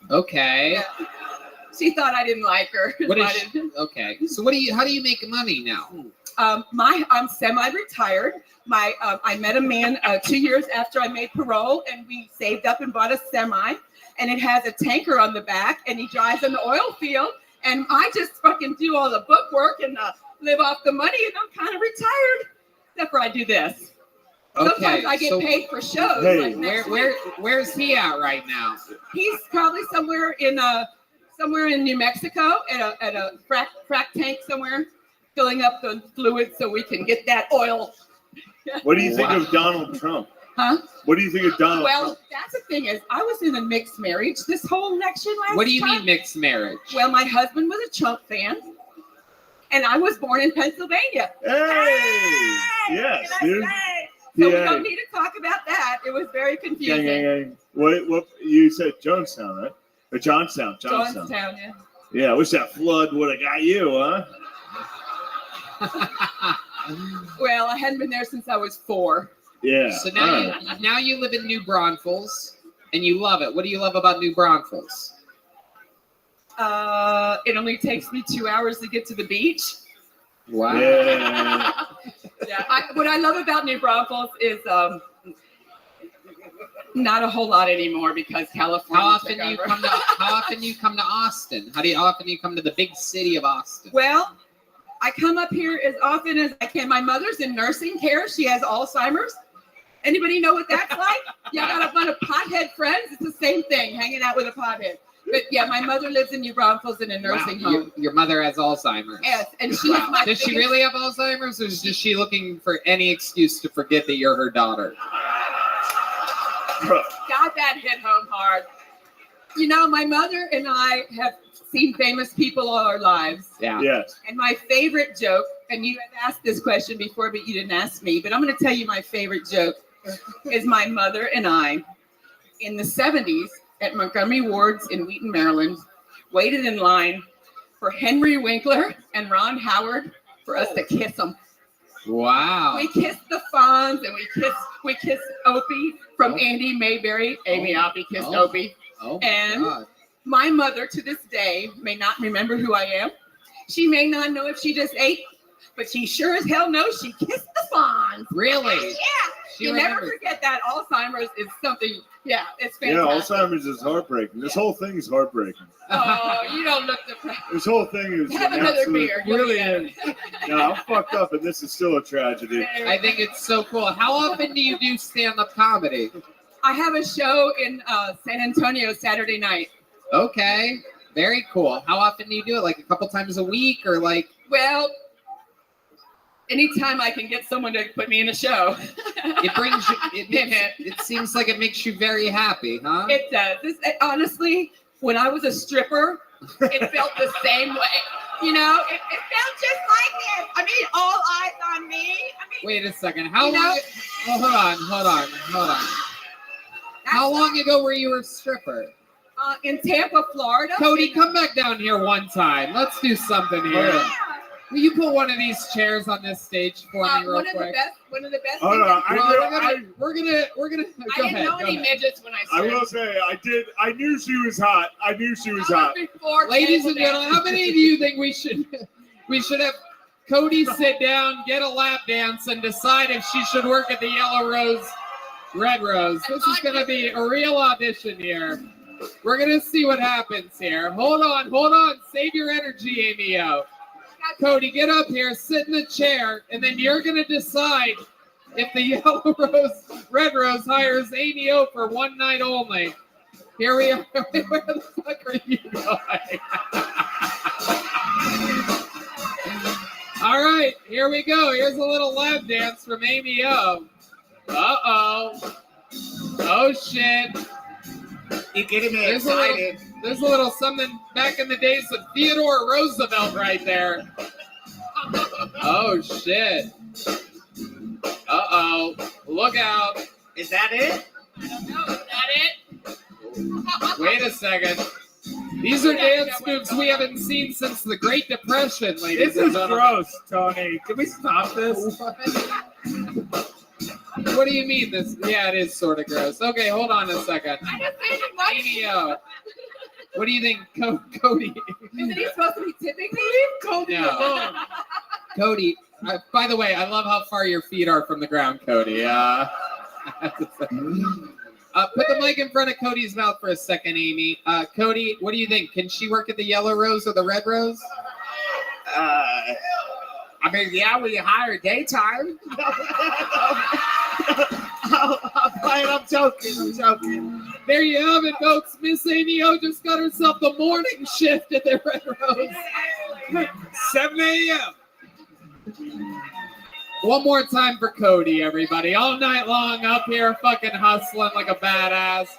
Okay. Yeah. She thought I didn't like her. Okay. So how do you make money now? I'm semi-retired. I met a man 2 years after I made parole, and we saved up and bought a semi, and it has a tanker on the back, and he drives in the oil field, and I just fucking do all the book work and live off the money, and I'm kind of retired. Except for I do this. Sometimes I get paid for shows. Hey, like next week. Where's he at right now? He's probably somewhere in New Mexico at a frack tank somewhere, filling up the fluid so we can get that oil. What do you think of Donald Trump? Huh? What do you think of Donald Trump? Well, that's the thing is, I was in a mixed marriage this whole election last What do you time. mean mixed marriage? Well, my husband was a Trump fan, and I was born in Pennsylvania. Hey! Yes, dude. So we don't need to talk about that. It was very confusing. Gang. What you said Jonestown, right? Or Johnstown. Johnstown, yeah. Yeah, I wish that flood would have got you, huh? Well, I hadn't been there since I was 4. Yeah. So now you live in New Braunfels and you love it. What do you love about New Braunfels? It only takes me 2 hours to get to the beach. Wow. Yeah. Yeah. What I love about New Braunfels is not a whole lot anymore because California. How often do you come to Austin? How often do you come to the big city of Austin? Well, I come up here as often as I can. My mother's in nursing care. She has Alzheimer's. Anybody know what that's like? Yeah, I got a bunch of pothead friends. It's the same thing, hanging out with a pothead. But yeah, my mother lives in New Braunfels in a nursing home. Your mother has Alzheimer's. Yes, and she's my Does she really have Alzheimer's, or is she looking for any excuse to forget that you're her daughter? God, that hit home hard. You know, my mother and I have seen famous people all our lives. Yeah. Yes. And my favorite joke, and you had asked this question before, but you didn't ask me, but I'm going to tell you my favorite joke is my mother and I in the 70s at Montgomery Ward's in Wheaton, Maryland, waited in line for Henry Winkler and Ron Howard for us to kiss them. Wow. We kissed the Fonz and we kissed Opie from Andy Mayberry. Amy Opie kissed Opie. Oh, and God. My mother to this day may not remember who I am. She may not know if she just ate, but she sure as hell knows she kissed the Fonz. Really? Yeah. She you remembers. never forget that. Alzheimer's is something, yeah, it's Yeah, fantastic. Alzheimer's is heartbreaking. This whole thing is heartbreaking. Oh, you don't look depressed. This whole thing is Have an another absolute- beer. You'll really be is. No, I'm fucked up, and this is still a tragedy. I think it's so cool. How often do you do stand-up comedy? I have a show in San Antonio Saturday night. Okay. Very cool. How often do you do it? Like a couple times a week, or like? Well, anytime I can get someone to put me in a show. It brings you. It seems like it makes you very happy, huh? It does. Honestly, when I was a stripper, it felt the same way. You know, it felt just like this. I mean, all eyes on me. Wait a second. How long? Hold on. How long ago were you a stripper? In Tampa, Florida. Cody, come back down here one time. Let's do something here. Yeah. Will you put one of these chairs on this stage for me real quick? One of the best. Hold on, We're gonna. I Go didn't know ahead. any midgets when I I started. will say, I knew she was hot. Ladies and gentlemen, how many do you think we should have Cody sit down, get a lap dance, and decide if she should work at the Yellow Rose, Red Rose? This is gonna be a real audition here. We're gonna see what happens here. Hold on. Save your energy, Amy-O. Cody, get up here, sit in the chair, and then you're gonna decide if the Red Rose hires Amy O for one night only. Here we are. Where the fuck are you going? All right, here we go. Here's a little lap dance from Amy O. Uh-oh. Oh, shit. You're getting me There's excited. There's a little something back in the days of Theodore Roosevelt right there. Oh, shit. Uh-oh. Look out. Is that it? I don't know. Is that it? Wait a second. These are dance moves we haven't seen since the Great Depression, ladies This and is gentlemen. gross, Tony. Can we stop this? What do you mean this? Yeah, it is sort of gross. Okay, hold on a second. Amy O. What do you think, Cody? Isn't he supposed to be tipping me? Cody alone. Cody, by the way, I love how far your feet are from the ground, Cody. Put the mic in front of Cody's mouth for a second, Amy. Cody, what do you think? Can she work at the Yellow Rose or the Red Rose? I mean, yeah, we hire daytime. I'm joking. There you have it, folks. Miss Amy O just got herself the morning shift at the Red Rose. 7 a.m. One more time for Cody, everybody. All night long up here fucking hustling like a badass.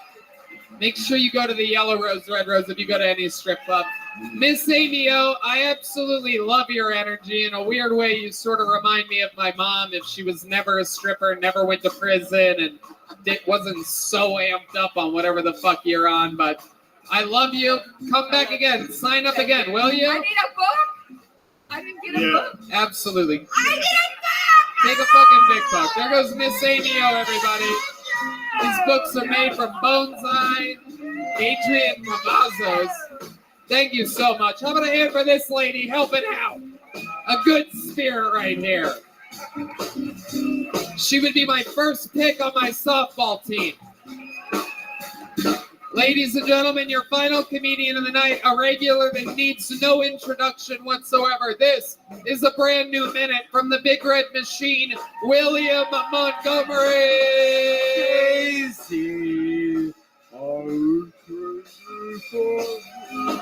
Make sure you go to the Yellow Rose, Red Rose if you go to any strip club. Miss Amy O, I absolutely love your energy. In a weird way, you sort of remind me of my mom if she was never a stripper, never went to prison, and it wasn't so amped up on whatever the fuck you're on. But I love you. Come back again. Sign up again, will you? I need a book. I didn't get a book. Absolutely. I need a book. Take a fucking big buck. There goes Miss Amy O, everybody. These books are made from Bonsai, Adrian Cavazos. Thank you so much. How about a hand for this lady helping out? A good spirit right here. She would be my first pick on my softball team. Ladies and gentlemen, your final comedian of the night, a regular that needs no introduction whatsoever. This is a brand new minute from the Big Red Machine, William Montgomery.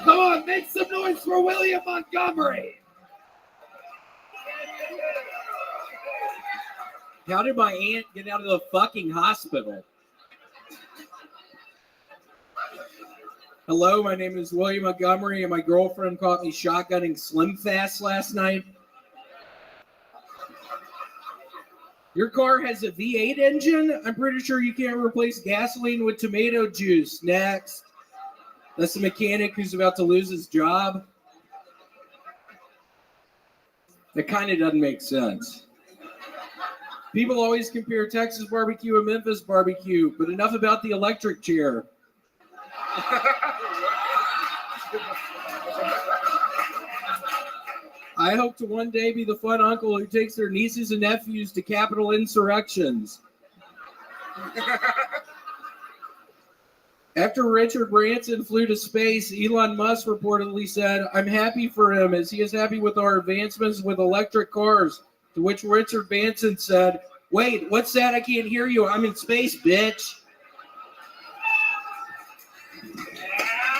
Come on, make some noise for William Montgomery. How did my aunt get out of the fucking hospital? Hello, my name is William Montgomery, and my girlfriend caught me shotgunning Slim Fast last night. Your car has a V8 engine? I'm pretty sure you can't replace gasoline with tomato juice. Next. That's the mechanic who's about to lose his job. That kind of doesn't make sense. People always compare Texas barbecue and Memphis barbecue, but enough about the electric chair. I hope to one day be the fun uncle who takes their nieces and nephews to Capitol insurrections. After Richard Branson flew to space, Elon Musk reportedly said, "I'm happy for him as he is happy with our advancements with electric cars." To which Richard Branson said, "Wait, what's that? I can't hear you. I'm in space, bitch."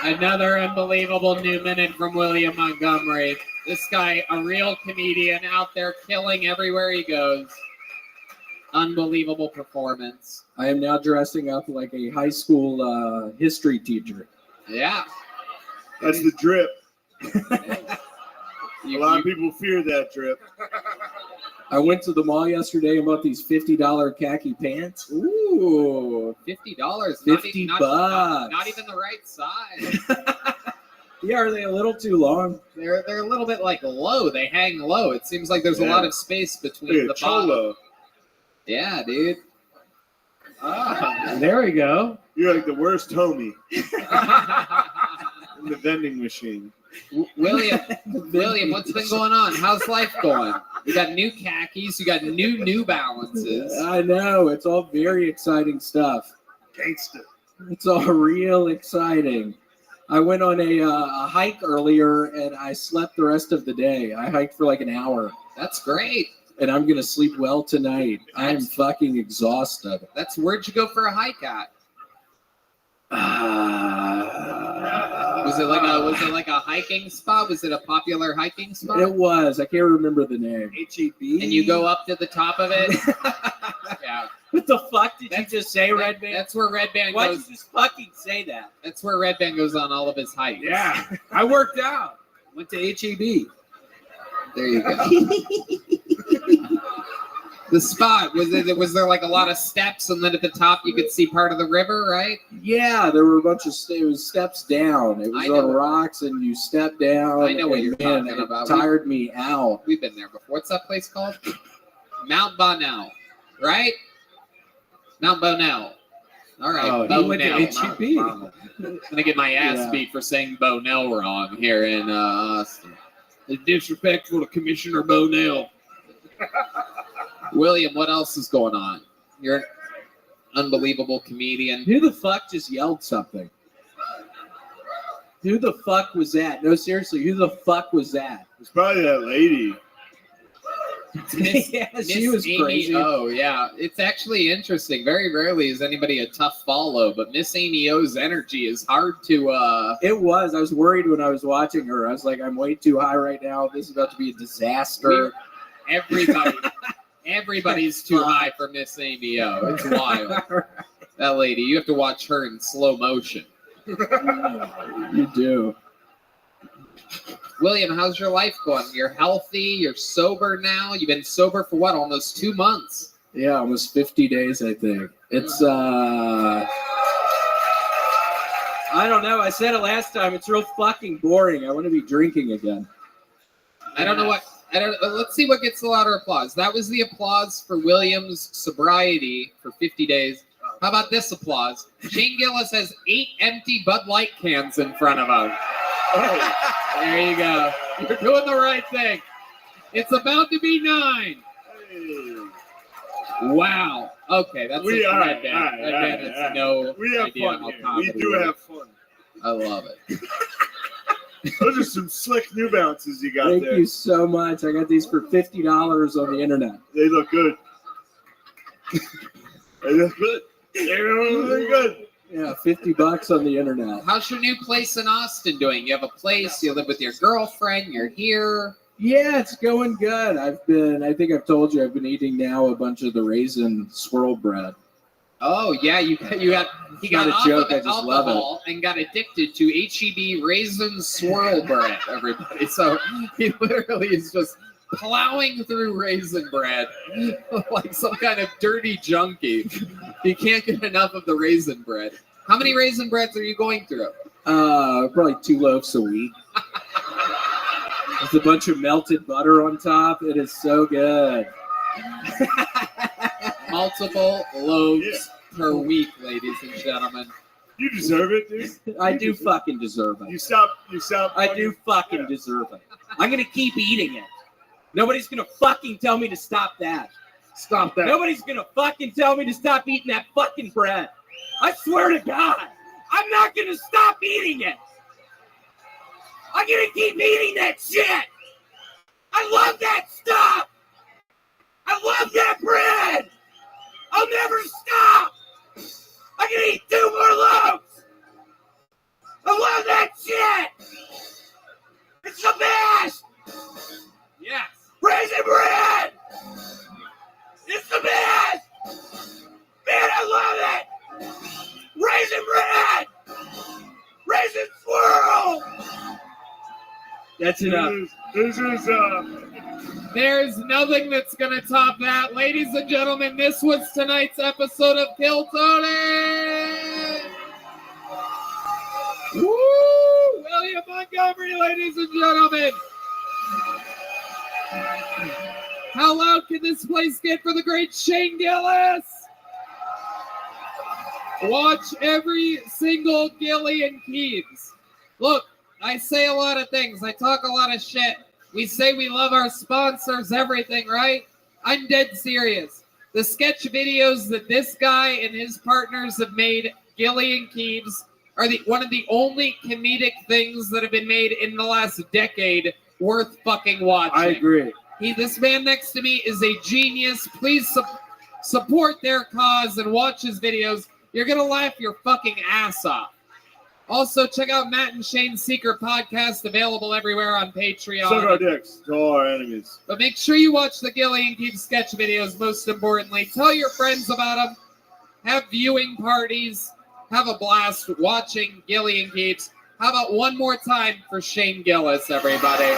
Another unbelievable new minute from William Montgomery. This guy, a real comedian out there killing everywhere he goes. Unbelievable performance. I am now dressing up like a high school history teacher. Yeah. That's the drip. A lot of people fear that drip. I went to the mall yesterday and bought these $50 khaki pants. Ooh, $50. $50 bucks. Not even the right size. Yeah, are they a little too long? They're a little bit like low. They hang low. It seems like there's a lot of space between the cholo. bottom. Yeah, dude. There we go. You're like the worst homie in the vending machine. William, what's been going on? How's life going? You got new khakis. You got New Balances. I know. It's all very exciting stuff. Gangsta. It's all real exciting. I went on a hike earlier, and I slept the rest of the day. I hiked for like an hour. That's great. and I'm gonna sleep well tonight. I am fucking exhausted. Where'd you go for a hike at? Was it like a hiking spot? Was it a popular hiking spot? It was. I can't remember the name. HEB. And you go up to the top of it. Yeah. What the fuck did you just say, Red Band? That's where Red Band Why'd goes. you just fucking say that? That's where Red Band goes on all of his hikes. Yeah, I worked out. Went to HEB. There you go. The spot, was there like a lot of steps, and then at the top you could see part of the river, right? Yeah, there were a bunch of it was steps down. It was on rocks, and you step down. I know what you're talking it about. Tired me out. We've been there before. What's that place called? Mount Bonnell, right? Mount Bonnell. All right, Oh, he went to HEB. I'm gonna get my ass beat for saying Bonnell wrong here in Austin. It's disrespectful to Commissioner Bonnell. William, what else is going on? You're an unbelievable comedian. Who the fuck just yelled something? Who the fuck was that? No, seriously, who the fuck was that? It's probably that lady. Yeah, she was Amy, crazy. Oh, yeah. It's actually interesting. Very rarely is anybody a tough follow, but Miss Amy O's energy is hard to... It was. I was worried when I was watching her. I was like, I'm way too high right now. This is about to be a disaster. Everybody's too high for Miss Amy O. It's wild. That lady, you have to watch her in slow motion. You do. William, how's your life going? You're healthy. You're sober now. You've been sober for what? Almost 2 months. Yeah, almost 50 days, I think. It's, I don't know. I said it last time. It's real fucking boring. I want to be drinking again. I don't know what. Let's see what gets the louder applause. That was the applause for William's sobriety for 50 days. How about this applause? Shane Gillis has 8 empty Bud Light cans in front of him. Oh, there you go. You're doing the right thing. It's about to be 9. Wow. Okay, that's We a are Red Band. Red Band has no We have idea fun how here. comedy We do works. have fun. I love it. Those are some slick New Balances you got Thank there. you so much. I got these for $50 on the internet. They look good. They look good. They look good. Yeah, $50 on the internet. How's your new place in Austin doing? You have a place, you live with your girlfriend, you're here. Yeah, it's going good. I think I've told you, I've been eating now a bunch of the raisin swirl bread. Oh, yeah, he got not a off joke, of I just love it. alcohol and got addicted to HEB raisin swirl bread, everybody. So he literally is just plowing through raisin bread like some kind of dirty junkie. He can't get enough of the raisin bread. How many raisin breads are you going through? Probably 2 loaves a week. With a bunch of melted butter on top. It is so good. Multiple loaves per week, ladies and gentlemen. You deserve it, dude. I do fucking deserve it. You stop. I do fucking deserve it. I'm going to keep eating it. Nobody's going to fucking tell me to stop that. Stop that. Nobody's going to fucking tell me to stop eating that fucking bread. I swear to God, I'm not going to stop eating it. I'm going to keep eating that shit. I love that stuff. I love that bread. I'll never stop. I'm going to eat 2 more loaves. I love that shit. It's the best. Yes. Raisin bread. It's the best. Man, I love it. Raisin bread. Raisin swirl. That's enough. There's nothing that's going to top that. Ladies and gentlemen, this was tonight's episode of Kill Tony. Woo! William Montgomery, ladies and gentlemen. How loud can this place get for the great Shane Gillis? Watch every single Gilly and Keeves. Look, I say a lot of things. I talk a lot of shit. We say we love our sponsors, everything, right? I'm dead serious. The sketch videos that this guy and his partners have made, Gilly and Keeves, are one of the only comedic things that have been made in the last decade worth fucking watching. I agree. This man next to me is a genius. Please support their cause and watch his videos. You're gonna laugh your fucking ass off. Also, check out Matt and Shane's Secret Podcast, available everywhere on Patreon. Suck our dicks. To all our enemies. But make sure you watch the Gillian Keeps sketch videos, most importantly. Tell your friends about them. Have viewing parties. Have a blast watching Gillian Keeps. How about one more time for Shane Gillis, everybody?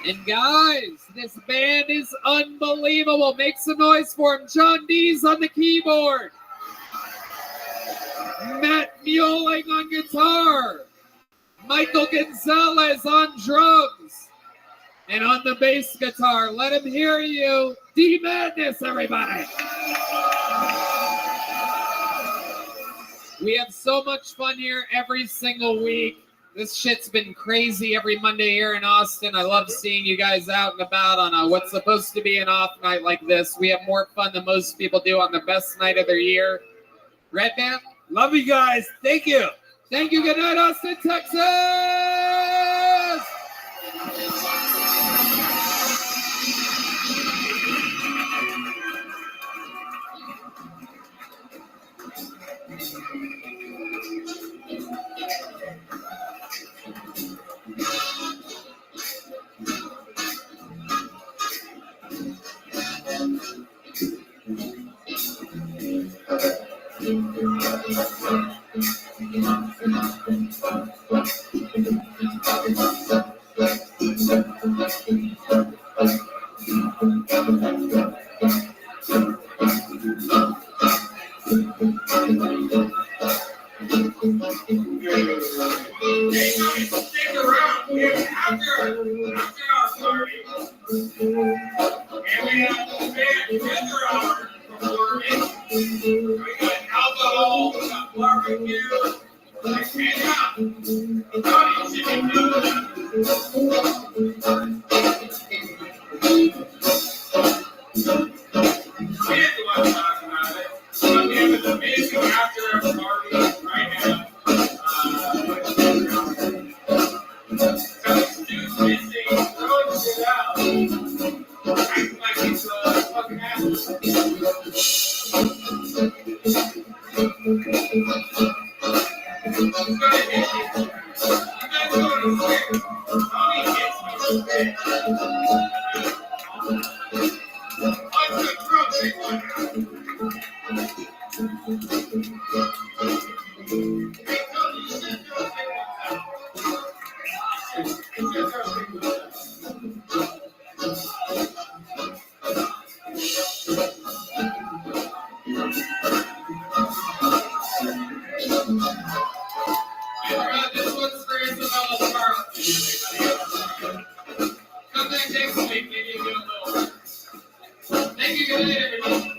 And guys, this band is unbelievable. Make some noise for him. John Dees on the keyboard. Matt Mueling on guitar. Michael Gonzalez on drums. And on the bass guitar, let him hear you. D Madness, everybody. We have so much fun here every single week. This shit's been crazy every Monday here in Austin. I love seeing you guys out and about on what's supposed to be an off night like this. We have more fun than most people do on the best night of their year. Red Band? Love you guys. Thank you. Thank you. Good night, Austin, Texas! This one's for Isabella Carlson. Come back next week, maybe you'll know. Thank you, good night, everybody.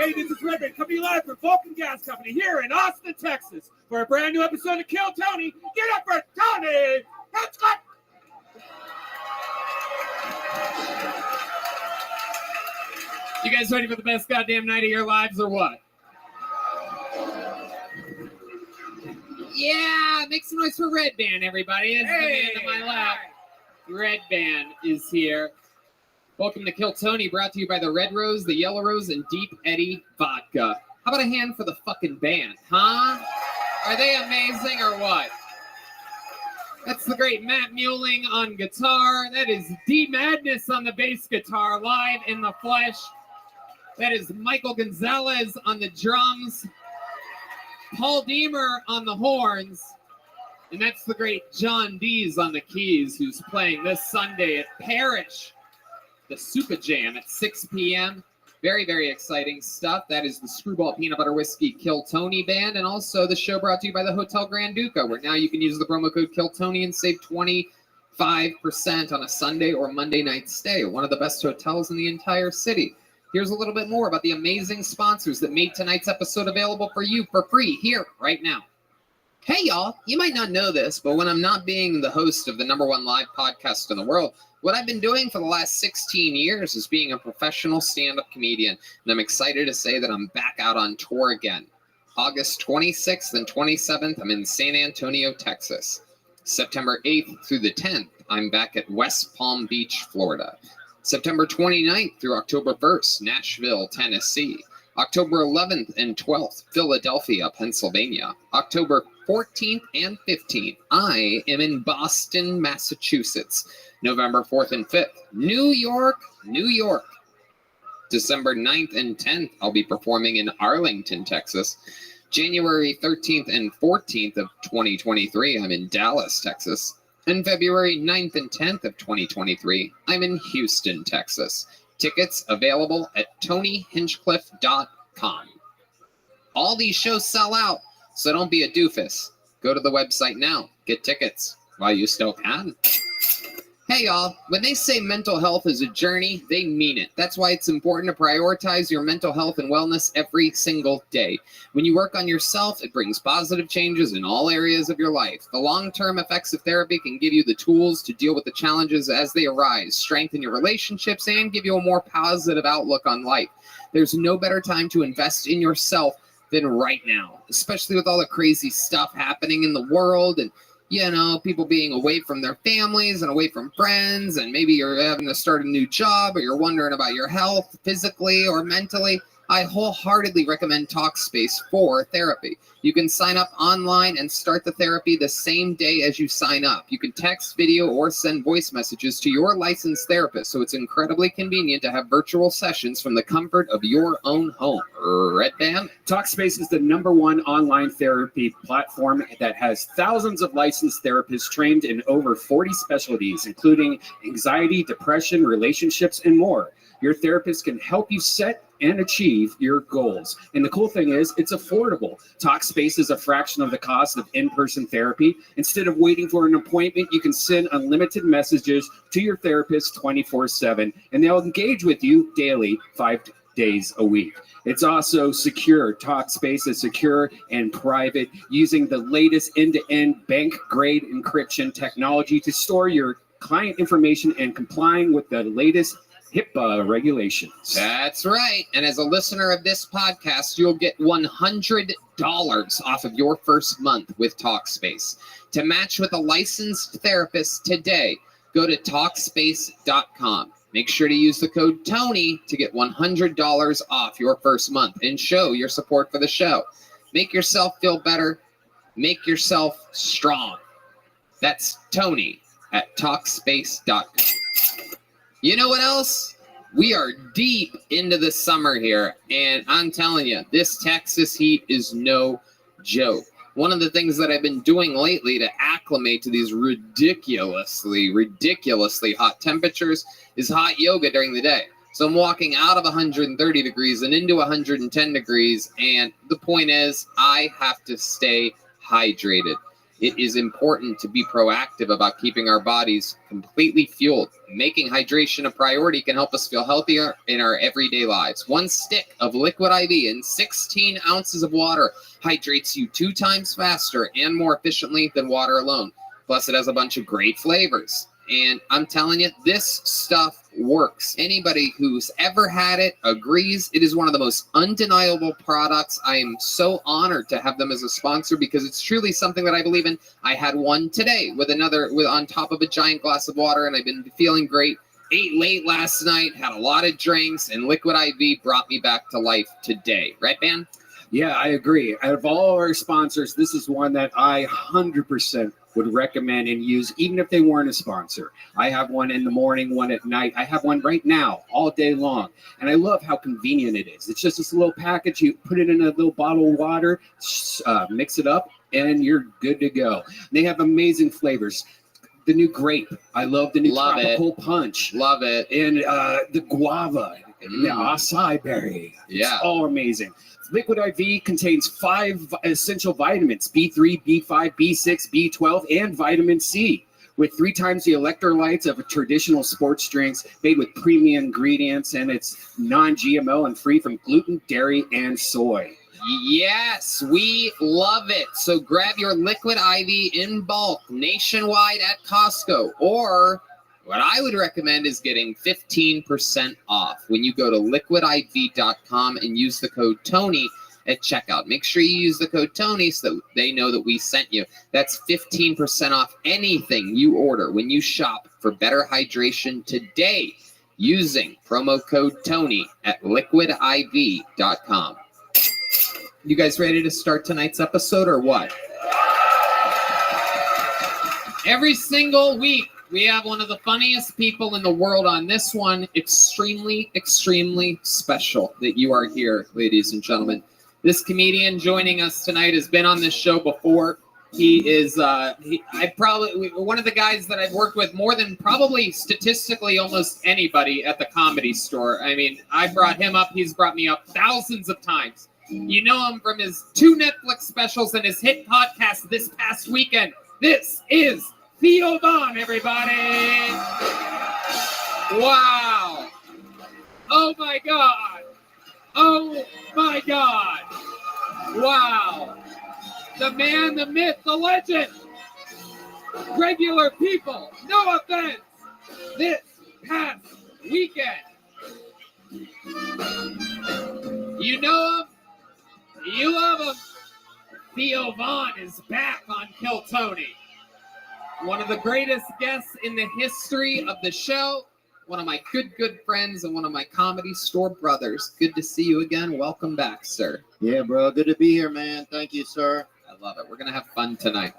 Hey, this is Rabbi coming live from Vulcan Gas Company here in Austin, Texas, for a brand new episode of Kill Tony. Get up for Tony! Let's go! You guys ready for the best goddamn night of your lives or what? Yeah, make some noise for Red Band, everybody. This is the man to my left. Red Band is here. Welcome to Kill Tony, brought to you by the Red Rose, the Yellow Rose, and Deep Eddy Vodka. How about a hand for the fucking band, huh? Are they amazing or what? That's the great Matt Mueling on guitar. That is D Madness on the bass guitar, live in the flesh. That is Michael Gonzalez on the drums, Paul Deemer on the horns, and that's the great John Dees on the keys, who's playing this Sunday at Parish, the Super Jam at 6 p.m. Very, very exciting stuff. That is the Screwball Peanut Butter Whiskey Kill Tony Band, and also the show brought to you by the Hotel Grand Duca, where now you can use the promo code Kill Tony and save 25% on a Sunday or Monday night stay at one of the best hotels in the entire city. Here's a little bit more about the amazing sponsors that made tonight's episode available for you for free here right now. Hey, y'all, you might not know this, but when I'm not being the host of the #1 live podcast in the world, what I've been doing for the last 16 years is being a professional stand-up comedian, and I'm excited to say that I'm back out on tour again. August 26th and 27th, I'm in San Antonio, Texas. September 8th through the 10th, I'm back at West Palm Beach, Florida. September 29th through October 1st, Nashville, Tennessee. October 11th and 12th, Philadelphia, Pennsylvania. October 14th and 15th, I am in Boston, Massachusetts. November 4th and 5th, New York, New York. December 9th and 10th, I'll be performing in Arlington, Texas. January 13th and 14th of 2023, I'm in Dallas, Texas. And February 9th and 10th of 2023, I'm in Houston, Texas. Tickets available at TonyHinchcliffe.com. All these shows sell out, so don't be a doofus. Go to the website now. Get tickets while you still can. Hey, y'all. When they say mental health is a journey, they mean it. That's why it's important to prioritize your mental health and wellness every single day. When you work on yourself, it brings positive changes in all areas of your life. The long-term effects of therapy can give you the tools to deal with the challenges as they arise, strengthen your relationships, and give you a more positive outlook on life. There's no better time to invest in yourself than right now, especially with all the crazy stuff happening in the world and people being away from their families and away from friends, and maybe you're having to start a new job, or you're wondering about your health physically or mentally. I wholeheartedly recommend Talkspace for therapy. You can sign up online and start the therapy the same day as you sign up. You can text, video, or send voice messages to your licensed therapist, so it's incredibly convenient to have virtual sessions from the comfort of your own home. Red Band? Talkspace is the #1 online therapy platform that has thousands of licensed therapists trained in over 40 specialties, including anxiety, depression, relationships, and more. Your therapist can help you set and achieve your goals. And the cool thing is, it's affordable. Talkspace is a fraction of the cost of in-person therapy. Instead of waiting for an appointment, you can send unlimited messages to your therapist 24/7, and they'll engage with you daily, 5 days a week. It's also secure. Talkspace is secure and private, using the latest end-to-end bank-grade encryption technology to store your client information and complying with the latest HIPAA regulations. That's right. And as a listener of this podcast, you'll get $100 off of your first month with Talkspace. To match with a licensed therapist today, go to Talkspace.com. Make sure to use the code TONY to get $100 off your first month and show your support for the show. Make yourself feel better. Make yourself strong. That's Tony at Talkspace.com. You know what else? We are deep into the summer here, and I'm telling you, this Texas heat is no joke. One of the things that I've been doing lately to acclimate to these ridiculously hot temperatures is hot yoga during the day. So I'm walking out of 130 degrees and into 110 degrees, and the point is, I have to stay hydrated. It is important to be proactive about keeping our bodies completely fueled. Making hydration a priority can help us feel healthier in our everyday lives. 1 stick of liquid IV and 16 ounces of water hydrates you 2 times faster and more efficiently than water alone. Plus, it has a bunch of great flavors. And I'm telling you, this stuff works. Anybody who's ever had it agrees it is one of the most undeniable products. I am so honored to have them as a sponsor because it's truly something that I believe in. I had one today with on top of a giant glass of water, and I've been feeling great. Ate late last night, had a lot of drinks, and Liquid IV brought me back to life today. Right, man? Yeah, I agree. Out of all our sponsors, this is one that I 100% would recommend and use, even if they weren't a sponsor. I have one in the morning, one at night. I have one right now, all day long. And I love how convenient it is. It's just this little package. You put it in a little bottle of water, mix it up, and you're good to go. They have amazing flavors. The new grape. I love the new tropical punch. Love it. And the guava, and the acai berry. Yeah. It's all amazing. Liquid IV contains 5 essential vitamins, B3, B5, B6, B12, and vitamin C, with 3 times the electrolytes of a traditional sports drinks, made with premium ingredients, and it's non-GMO and free from gluten, dairy, and soy. Yes, we love it. So grab your Liquid IV in bulk nationwide at Costco, or what I would recommend is getting 15% off when you go to liquidiv.com and use the code Tony at checkout. Make sure you use the code Tony so that they know that we sent you. That's 15% off anything you order when you shop for better hydration today using promo code Tony at liquidiv.com. You guys ready to start tonight's episode or what? Every single week, we have one of the funniest people in the world on this one. Extremely, extremely special that you are here, ladies and gentlemen. This comedian joining us tonight has been on this show before. He is one of the guys that I've worked with more than probably statistically almost anybody at the Comedy Store. I mean, I brought him up. He's brought me up thousands of times. You know him from his 2 Netflix specials and his hit podcast this past weekend. This is Theo Vaughn, everybody. Wow. Oh, my God. Oh, my God. Wow. The man, the myth, the legend. Regular people, no offense. This past weekend. You know him. You love him. Theo Vaughn is back on Kill Tony. One of the greatest guests in the history of the show. One of my good friends and one of my Comedy Store brothers. Good to see you again. Welcome back, sir. Yeah, bro. Good to be here, man. Thank you, sir. I love it. We're going to have fun tonight.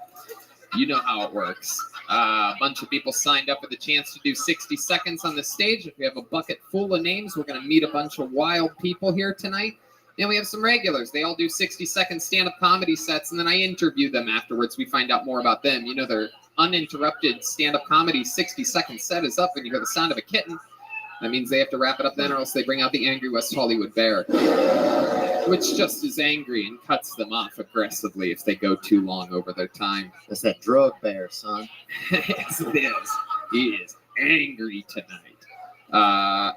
You know how it works. A bunch of people signed up for the chance to do 60 seconds on the stage. If we have a bucket full of names, we're going to meet a bunch of wild people here tonight. And we have some regulars. They all do 60-second stand-up comedy sets, and then I interview them afterwards. We find out more about them. You know, their uninterrupted stand-up comedy 60-second set is up, and you hear the sound of a kitten. That means they have to wrap it up then, or else they bring out the angry West Hollywood bear, which just is angry and cuts them off aggressively if they go too long over their time. That's that drug bear, son. Yes, it is. He is angry tonight.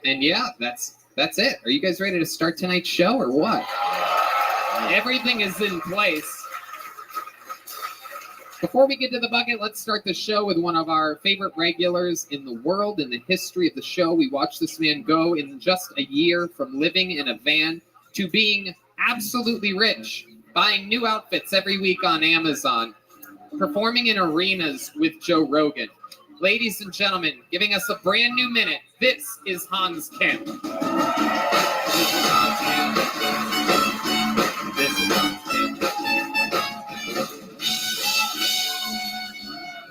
And yeah, that's it. Are you guys ready to start tonight's show or what? Everything is in place. Before we get to the bucket, let's start the show with one of our favorite regulars in the world, in the history of the show. We watched this man go in just a year from living in a van to being absolutely rich, buying new outfits every week on Amazon, performing in arenas with Joe Rogan. Ladies and gentlemen, giving us a brand new minute, this is Hans Kim.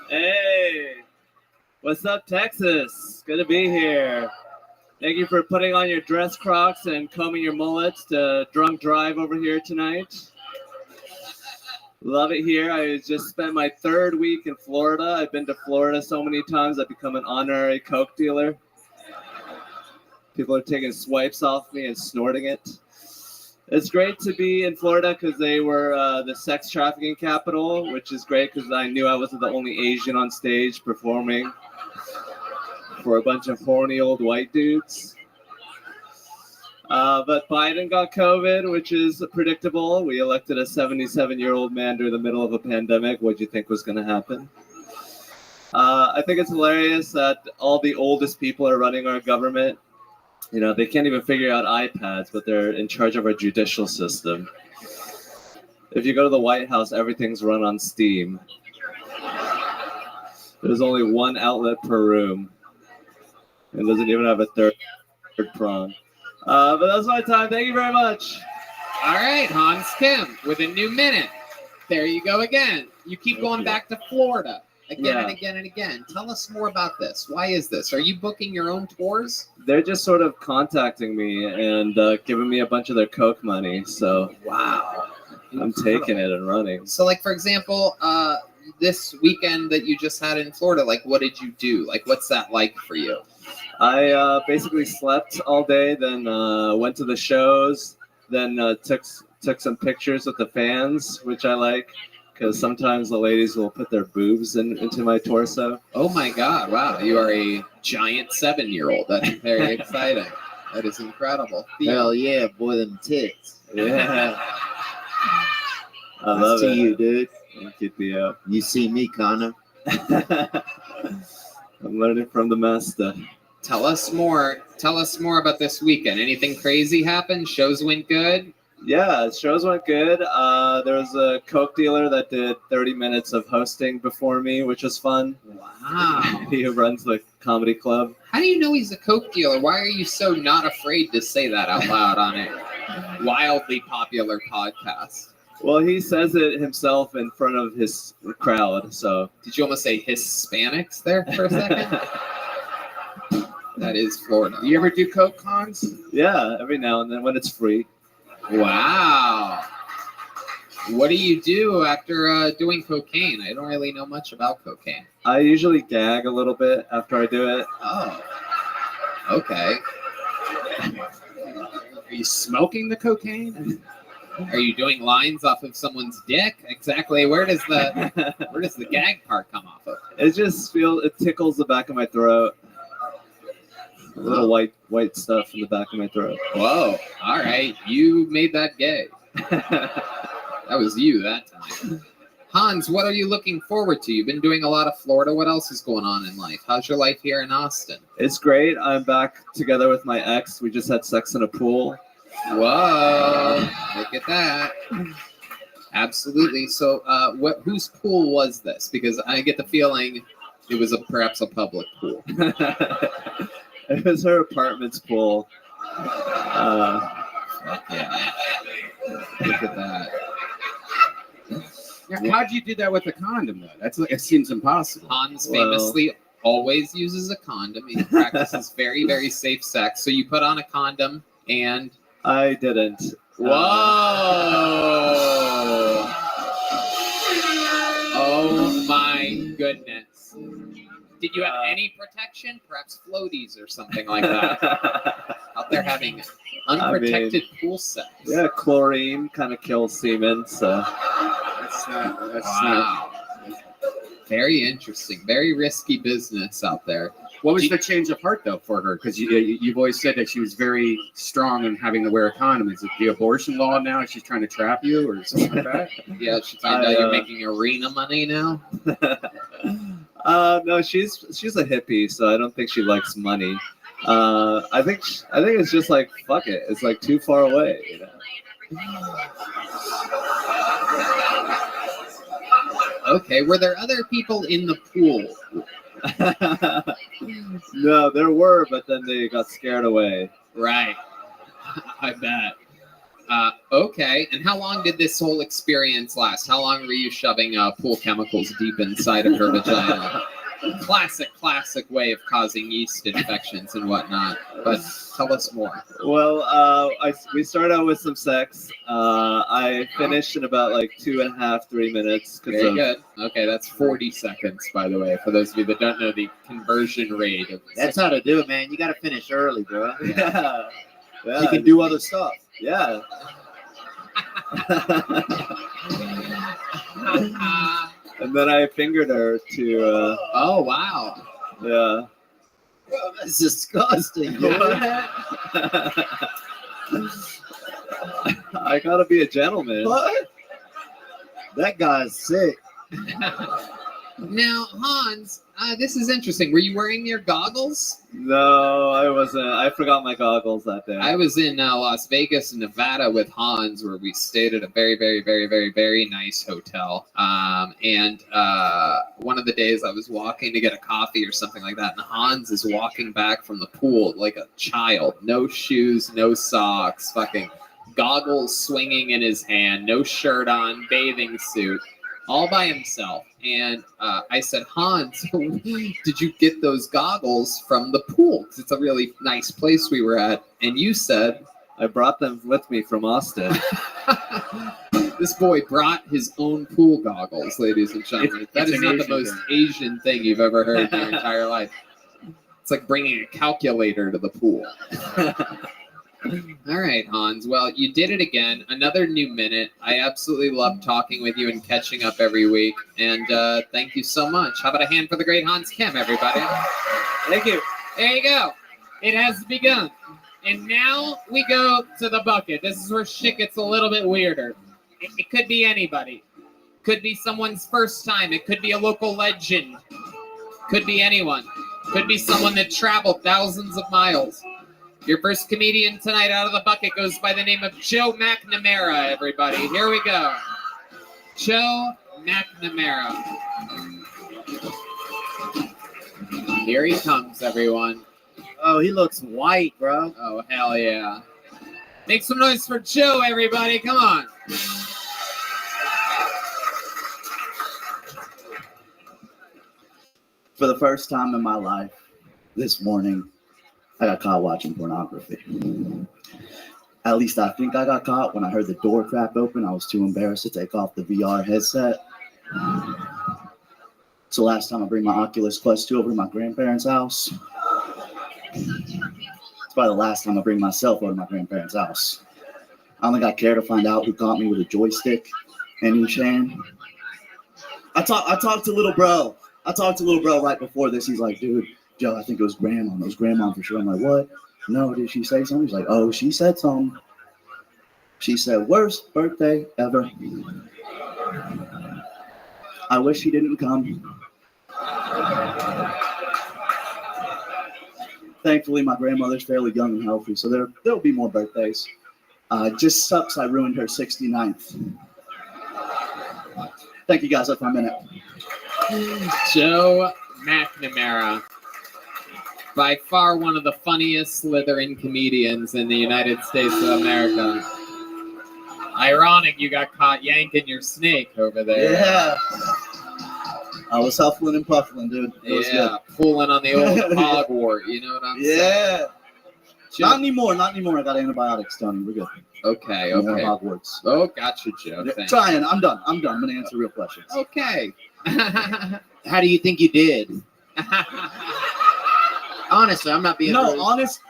Hey, what's up, Texas? Good to be here. Thank you for putting on your dress Crocs and combing your mullets to drunk drive over here tonight. Love it here. I just spent my 3rd week in Florida. I've been to Florida so many times, I've become an honorary Coke dealer. People are taking swipes off me and snorting it. It's great to be in Florida because they were the sex trafficking capital, which is great because I knew I wasn't the only Asian on stage performing for a bunch of horny old white dudes. But Biden got COVID, which is predictable. We elected a 77-year-old man during the middle of a pandemic. What do you think was going to happen? I think it's hilarious that all the oldest people are running our government. You know, they can't even figure out iPads, but they're in charge of our judicial system. If you go to the White House, everything's run on Steam. There's only one outlet per room. It doesn't even have a third prong. But that's my time. Thank you very much. All right, Hans Kim with a new minute. There you go again. You keep going back to Florida again and Yeah. again and again. Tell us more about this. Why is this? Are you booking your own tours? They're just sort of contacting me and giving me a bunch of their Coke money. So wow, I'm taking it and running. So, like, for example, this weekend that you just had in Florida, like, what did you do? Like, what's that like for you? I basically slept all day, then went to the shows, then took some pictures with the fans, which I like, because sometimes the ladies will put their boobs into my torso. Oh my God! Wow, you are a giant 7-year-old. That's very exciting. That is incredible. Hell yeah, boy, them tits. Yeah. I That's love to it. you, dude. Thank you, Theo. You see me, Connor. I'm learning from the master. Tell us more. Tell us more about this weekend. Anything crazy happened? Shows went good? Yeah, shows went good. There was a Coke dealer that did 30 minutes of hosting before me, which was fun. Wow. He runs the comedy club. How do you know he's a Coke dealer? Why are you so not afraid to say that out loud on a wildly popular podcast? Well, he says it himself in front of his crowd, so. Did you almost say Hispanics there for a second? That is Florida. You ever do Coke cons? Yeah, every now and then when it's free. Wow. What do you do after doing cocaine? I don't really know much about cocaine. I usually gag a little bit after I do it. Oh. Okay. Are you smoking the cocaine? Are you doing lines off of someone's dick? Exactly. Where does the gag part come off of? It tickles the back of my throat. A little white stuff in the back of my throat. Whoa. All right. You made that gay. That was you that time. Hans, what are you looking forward to? You've been doing a lot of Florida. What else is going on in life? How's your life here in Austin? It's great. I'm back together with my ex. We just had sex in a pool. Whoa. Look at that. Absolutely. So whose pool was this? Because I get the feeling it was perhaps a public pool. It was her apartment's pool. Yeah. Look at that. Yeah, how'd you do that with a condom, though? It seems impossible. Hans famously always uses a condom. He practices very, very safe sex. So you put on a condom and... I didn't. Whoa! Oh my goodness. Did you have any protection? Perhaps floaties or something like that. Out there having unprotected pool sex. Yeah, chlorine kind of kills semen, so. That's Wow. Very interesting. Very risky business out there. What was the change of heart, though, for her? Because you've always said that she was very strong in having to wear a condom. Is it the abortion law now? She's trying to trap you or something like that? Yeah, she found out you're making arena money now? No, she's a hippie, so I don't think she likes money. I think it's just like, fuck it. It's like too far away, you know? Okay, were there other people in the pool? No, there were, but then they got scared away. Right. I bet. Okay, and how long did this whole experience last? How long were you shoving pool chemicals deep inside of her vagina? Classic way of causing yeast infections and whatnot. But tell us more. Well, we started out with some sex. I finished in about like 2.5, 3 minutes. Very good. Okay, that's 40 seconds, by the way, for those of you that don't know the conversion rate. That's how to do it, man. You got to finish early, bro. Yeah. You can do other stuff. Yeah. And then I fingered her to. Oh, wow. Yeah. Bro, that's disgusting, dude. I gotta be a gentleman. What? That guy's sick. Now, Hans, this is interesting. Were you wearing your goggles? No, I wasn't. I forgot my goggles that day. I was in Las Vegas, Nevada with Hans, where we stayed at a very, very, very, very, very nice hotel. And one of the days I was walking to get a coffee or something like that, and Hans is walking back from the pool like a child. No shoes, no socks, fucking goggles swinging in his hand, no shirt on, bathing suit, all by himself. And I said, Hans, did you get those goggles from the pool? Because it's a really nice place we were at. And you said, I brought them with me from Austin. this boy brought his own pool goggles, ladies and gentlemen. That is not the most Asian thing you've ever heard in your entire life. It's like bringing a calculator to the pool. All right, Hans. Well, you did it again. Another new minute. I absolutely love talking with you and catching up every week. And thank you so much. How about a hand for the great Hans Kim, everybody? Thank you. There you go. It has begun. And now we go to the bucket. This is where shit gets a little bit weirder. It could be anybody. Could be someone's first time. It could be a local legend. Could be anyone. Could be someone that traveled thousands of miles. Your first comedian tonight out of the bucket goes by the name of Joe McNamara, everybody. Here we go. Joe McNamara. Here he comes, everyone. Oh, he looks white, bro. Oh, hell yeah. Make some noise for Joe, everybody. Come on. For the first time in my life, this morning, I got caught watching pornography. At least I think I got caught when I heard the door crack open. I was too embarrassed to take off the VR headset. So last time I bring my Oculus Quest 2 over to my grandparents' house. It's probably the last time I bring myself over to my grandparents' house. I don't think I care to find out who caught me with a joystick in each hand. I talked to little bro. I talked to little bro right before this. He's like, dude, Joe, I think it was grandma. It was grandma for sure. I'm like, what? No, did she say something? He's like, oh, she said something. She said, worst birthday ever. I wish she didn't come. Thankfully, my grandmother's fairly young and healthy, so there'll be more birthdays. Just sucks I ruined her 69th. Thank you guys. That's my minute. Joe McNamara. By far one of the funniest Slytherin comedians in the United States of America. Ironic you got caught yanking your snake over there. Yeah. I was huffling and puffling, dude. It was good. Pulling on the old hogwart, you know what I'm saying? Yeah. Not anymore. I got antibiotics, Tony. We're good. Okay. No more Hogwarts. Oh, gotcha, Joe. Yeah, trying. I'm done. I'm going to answer real questions. Okay. How do you think you did? Honestly, I'm not being rude.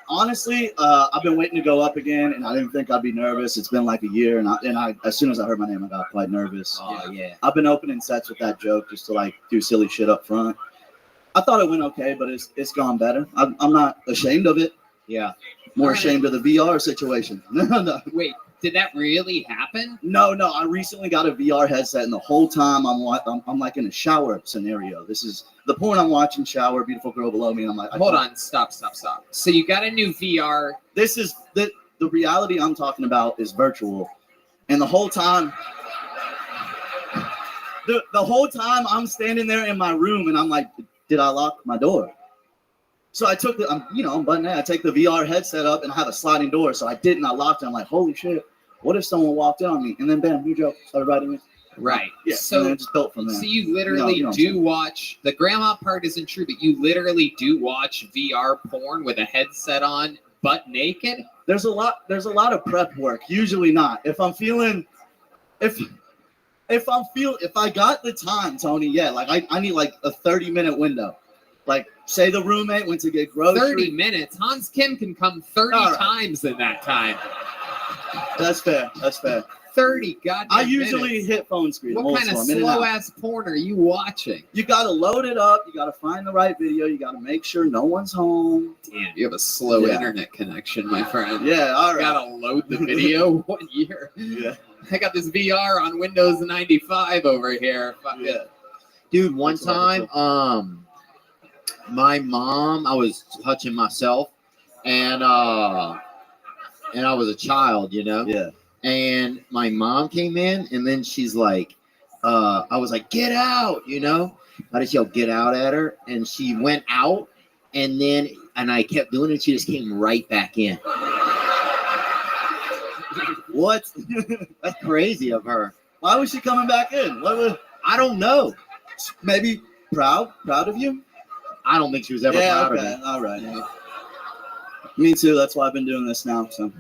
Honestly, I've been waiting to go up again, and I didn't think I'd be nervous. It's been like a year, and I as soon as I heard my name, I got quite nervous. Oh, yeah. I've been opening sets with that joke just to like do silly shit up front. I thought it went okay, but it's gone better. I'm not ashamed of it. Yeah. More ashamed of the VR situation. No. Wait, did that really happen? No. I recently got a VR headset, and the whole time I'm like in a shower scenario. This is the porn I'm watching. Shower, beautiful girl below me, and I'm like, hold on, stop. So you got a new VR. This is the reality I'm talking about is virtual, and the whole time, the whole time I'm standing there in my room, and I'm like, did I lock my door? So I took I'm buttoned down. I take the VR headset up, and I have a sliding door, so I didn't. I locked it. I'm like, holy shit. What if someone walked in on me? And then bam, new joke, started writing it. Right. Yeah. So and then it just built from there. So you literally do watch, the grandma part isn't true, but you literally do watch VR porn with a headset on, butt naked? There's a lot of prep work. Usually not. If I got the time, Tony, yeah, like I need like a 30-minute window. Like, say the roommate went to get groceries. 30 minutes? Hans Kim can come 30 times in that time. That's fair. 30 goddamn I usually minutes. hit phone screen. What kind of slow-ass porn are you watching? You got to load it up. You got to find the right video. You got to make sure no one's home. Damn, you have a slow internet connection, my friend. Yeah, all right. You got to load the video? What year? Yeah. I got this VR on Windows 95 over here. Yeah. Dude, one time, my mom, I was touching myself, and I was a child, you know? Yeah. And my mom came in, and then she's like, I was like, get out, you know? I just yelled, get out at her, and she went out, and I kept doing it, she just came right back in. What? That's crazy of her. Why was she coming back in? I don't know. Maybe proud of you? I don't think she was ever proud of me. All right. Me too. That's why I've been doing this now. So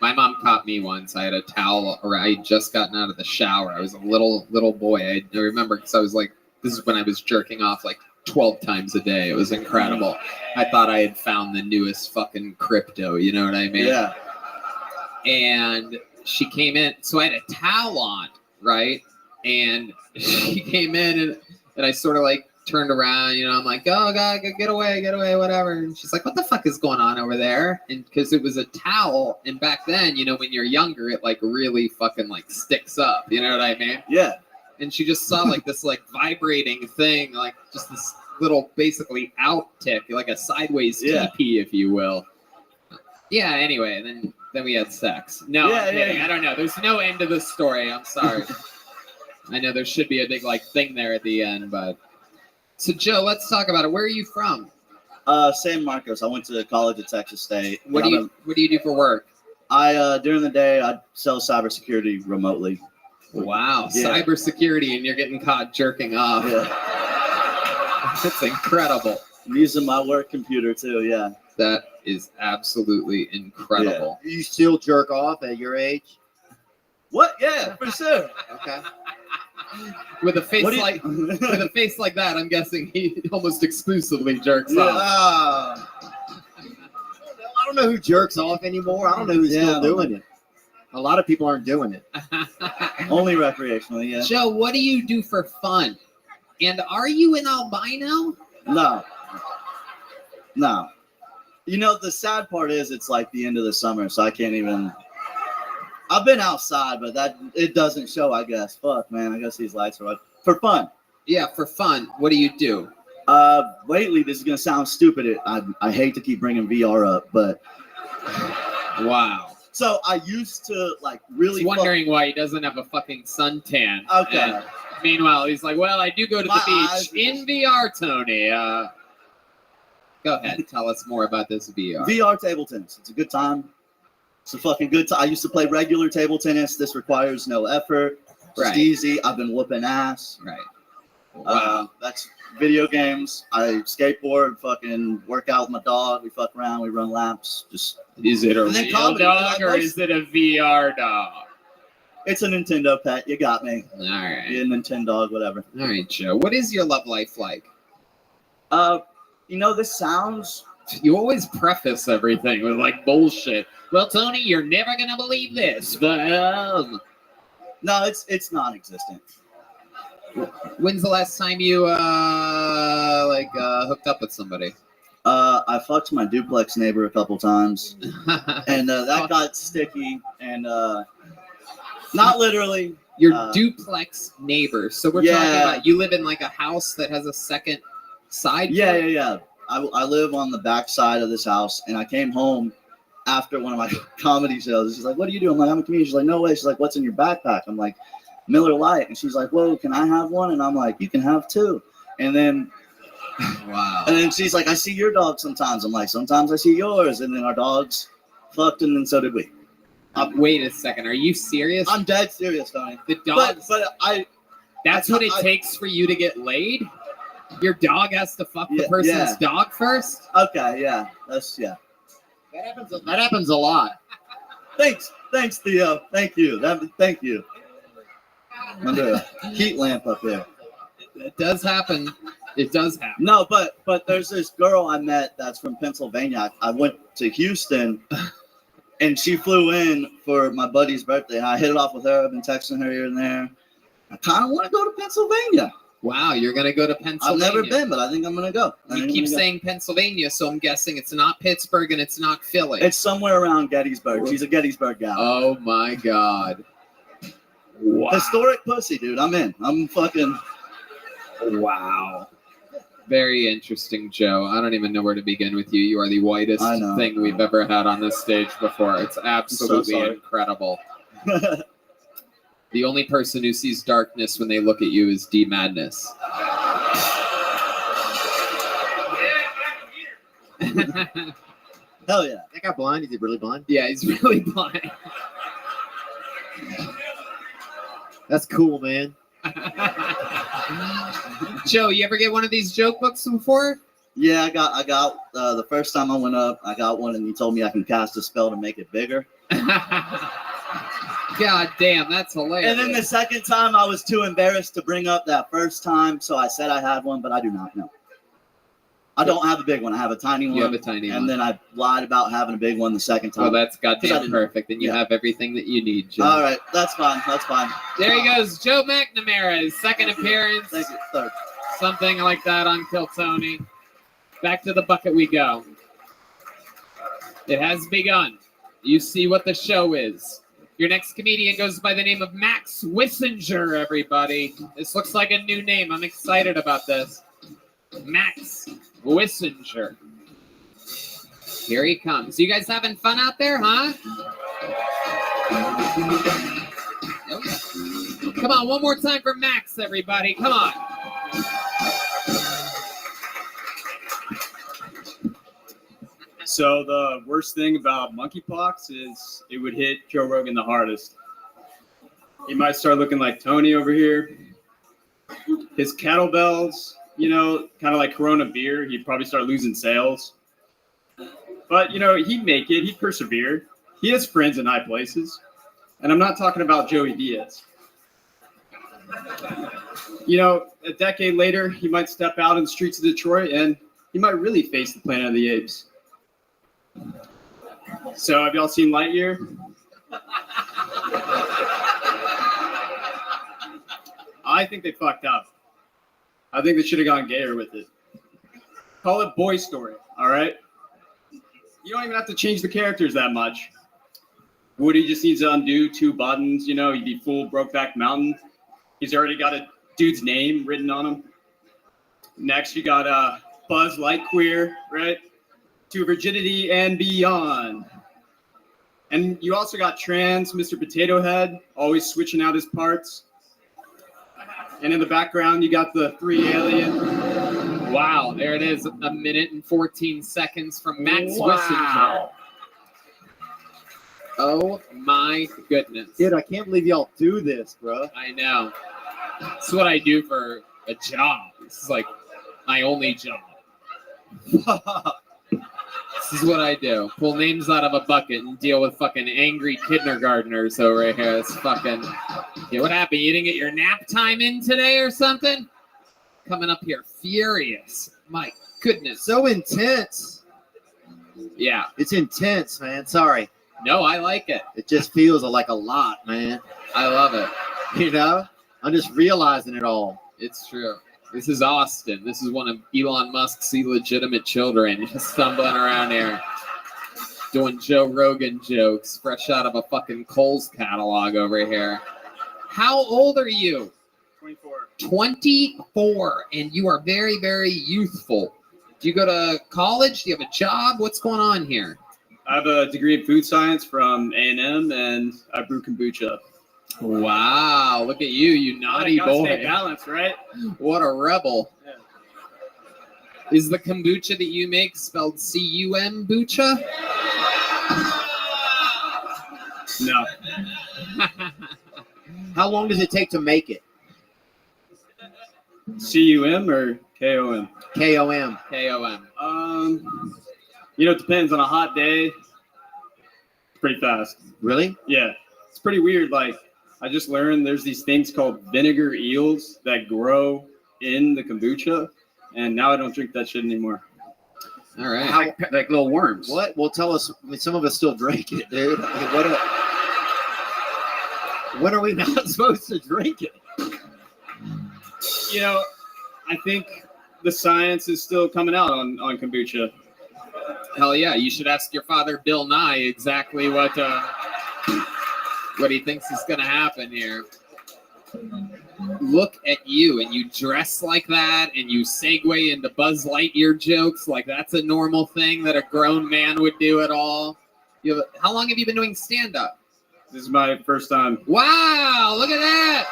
My mom caught me once. I had a towel, or I had just gotten out of the shower. I was a little boy. I remember because I was like, this is when I was jerking off like 12 times a day. It was incredible. I thought I had found the newest fucking crypto. You know what I mean? Yeah. And she came in. So I had a towel on, right? And she came in, and I sort of like turned around, you know, I'm like, oh God, get away, whatever. And she's like, what the fuck is going on over there? And because it was a towel, and back then, you know, when you're younger, it like really fucking like sticks up, you know what I mean? Yeah. And she just saw like this like vibrating thing, like just this little basically out tick, like a sideways TP, if you will. Yeah, anyway, and then we had sex. No, I'm kidding. I don't know. There's no end to this story. I'm sorry. I know there should be a big like thing there at the end, but so Joe, let's talk about it. Where are you from? San Marcos. I went to college at Texas State. What do you do for work? I during the day I sell cybersecurity remotely. Wow, Yeah. cybersecurity, and you're getting caught jerking off. Yeah. That's incredible. I'm using my work computer too. Yeah. That is absolutely incredible. Do you still jerk off at your age? What? Yeah, for sure. Okay. With a face like with a face like that, I'm guessing he almost exclusively jerks off. I don't know who jerks off anymore. I don't know who's still doing it. A lot of people aren't doing it. Only recreationally, yeah. Joe, what do you do for fun? And are you an albino? No. You know, the sad part is it's like the end of the summer, so I can't even. I've been outside, but it doesn't show, I guess. Fuck, man. I guess these lights are for fun. Yeah, for fun. What do you do? Lately, this is gonna sound stupid. I hate to keep bringing VR up, but wow. So I used to like really. He's wondering why he doesn't have a fucking suntan. Okay. And meanwhile, he's like, "Well, I do go to the beach in VR, Tony." Go ahead, tell us more about this VR. VR table tennis. It's a good time. It's a fucking good time. I used to play regular table tennis. This requires no effort. Just easy. I've been whooping ass. Right. Wow. That's video games. I skateboard, fucking work out with my dog. We fuck around. We run laps. Just. Is it a real dog or is it a VR dog? It's a Nintendo pet. You got me. All right. Yeah, Nintendo, whatever. All right, Joe. What is your love life like? You know, this sounds. You always preface everything with like bullshit. Well, Tony, you're never gonna believe this, but no, it's non-existent. When's the last time you hooked up with somebody? I fucked my duplex neighbor a couple times, and that got sticky. And not literally. Your duplex neighbor. So we're talking about you live in like a house that has a second side. Yeah. I live on the back side of this house, and I came home after one of my comedy shows. She's like, "What do you do?" I'm like, "I'm a comedian." She's like, "No way." She's like, "What's in your backpack?" I'm like, "Miller Lite." And she's like, "Whoa, can I have one?" And I'm like, "You can have two." And then, wow. And then she's like, "I see your dog sometimes." I'm like, "Sometimes I see yours." And then our dogs fucked, and then so did we. Wait a second. Are you serious? I'm dead serious, Tony. The dogs. But That's what it takes for you to get laid. Your dog has to fuck the person's dog first? Okay, yeah. That happens a lot. Thanks, Theo. Thank you. Thank you. Under a heat lamp up there. It does happen. It does happen. No, but there's this girl I met that's from Pennsylvania. I went to Houston, and she flew in for my buddy's birthday. I hit it off with her. I've been texting her here and there. I kind of want to go to Pennsylvania. Wow, you're going to go to Pennsylvania. I've never been, but I think I'm going to go. You keep saying Pennsylvania, so I'm guessing it's not Pittsburgh and it's not Philly. It's somewhere around Gettysburg. She's a Gettysburg gal. Oh, my God. Wow. Historic pussy, dude. I'm in. I'm fucking... Wow. Very interesting, Joe. I don't even know where to begin with you. You are the whitest thing we've ever had on this stage before. It's absolutely incredible. The only person who sees darkness when they look at you is D Madness. Hell yeah. That guy blind? Is he really blind? Yeah, he's really blind. That's cool, man. Joe, you ever get one of these joke books before? Yeah, I got the first time I went up, I got one, and he told me I can cast a spell to make it bigger. God damn, that's hilarious. And then the second time, I was too embarrassed to bring up that first time, so I said I had one, but I do not know. I don't have a big one. I have a tiny one. You have a tiny one. And then I lied about having a big one the second time. Well, that's goddamn perfect. And you have everything that you need, Joe. All right, that's fine. That's fine. There he goes, Joe McNamara, his second appearance. Thank you. Third. Something like that on Kill Tony. Back to the bucket we go. It has begun. You see what the show is. Your next comedian goes by the name of Max Wissinger, everybody. This looks like a new name. I'm excited about this. Max Wissinger. Here he comes. You guys having fun out there, huh? Come on, one more time for Max, everybody. Come on. So the worst thing about monkeypox is it would hit Joe Rogan the hardest. He might start looking like Tony over here. His kettlebells, you know, kind of like Corona beer, he'd probably start losing sales. But, you know, he'd make it. He'd persevere. He has friends in high places. And I'm not talking about Joey Diaz. You know, a decade later, he might step out in the streets of Detroit and he might really face the Planet of the Apes. So, have y'all seen Lightyear? I think they fucked up. I think they should have gone gayer with it. Call it Boy Story, all right? You don't even have to change the characters that much. Woody just needs to undo 2 buttons, you know, he'd be full Brokeback Mountain. He's already got a dude's name written on him. Next, you got Buzz Lightyear, right? To virginity and beyond. And you also got trans Mr. Potato Head, always switching out his parts. And in the background, you got the 3 alien. Wow, there it is. 1 minute and 14 seconds from Max Wissinger. Oh my goodness. Dude, I can't believe y'all do this, bro. I know. This is what I do for a job. This is like my only job. This is what I do. Pull names out of a bucket and deal with fucking angry kindergartners over here. It's fucking... Yeah, what happened? You didn't get your nap time in today or something? Coming up here furious. My goodness. So intense. Yeah. It's intense, man. Sorry. No, I like it. It just feels like a lot, man. I love it. You know? I'm just realizing it all. It's true. This is Austin. This is one of Elon Musk's illegitimate children just stumbling around here doing Joe Rogan jokes fresh out of a fucking Kohl's catalog over here. How old are you? 24. 24, and you are very, very youthful. Do you go to college? Do you have a job? What's going on here? I have a degree in food science from A&M, and I brew kombucha. Wow, look at you, you naughty boy. Stay balanced, right? What a rebel. Yeah. Is the kombucha that you make spelled C-U-M bucha? No. How long does it take to make it? C-U-M or K-O-M? K-O-M. K-O-M. You know, it depends. On a hot day, it's pretty fast. Really? Yeah. It's pretty weird. Like, I just learned there's these things called vinegar eels that grow in the kombucha, and now I don't drink that shit anymore. All right. Like little worms. What? Well, tell us. I mean, some of us still drink it, dude. I mean, when are we not supposed to drink it? You know, I think the science is still coming out on kombucha. Hell yeah, you should ask your father, Bill Nye, exactly what he thinks is going to happen here. Look at you, and you dress like that, and you segue into Buzz Lightyear jokes like that's a normal thing that a grown man would do at all. How long have you been doing stand-up? This is my first time. Wow, look at that.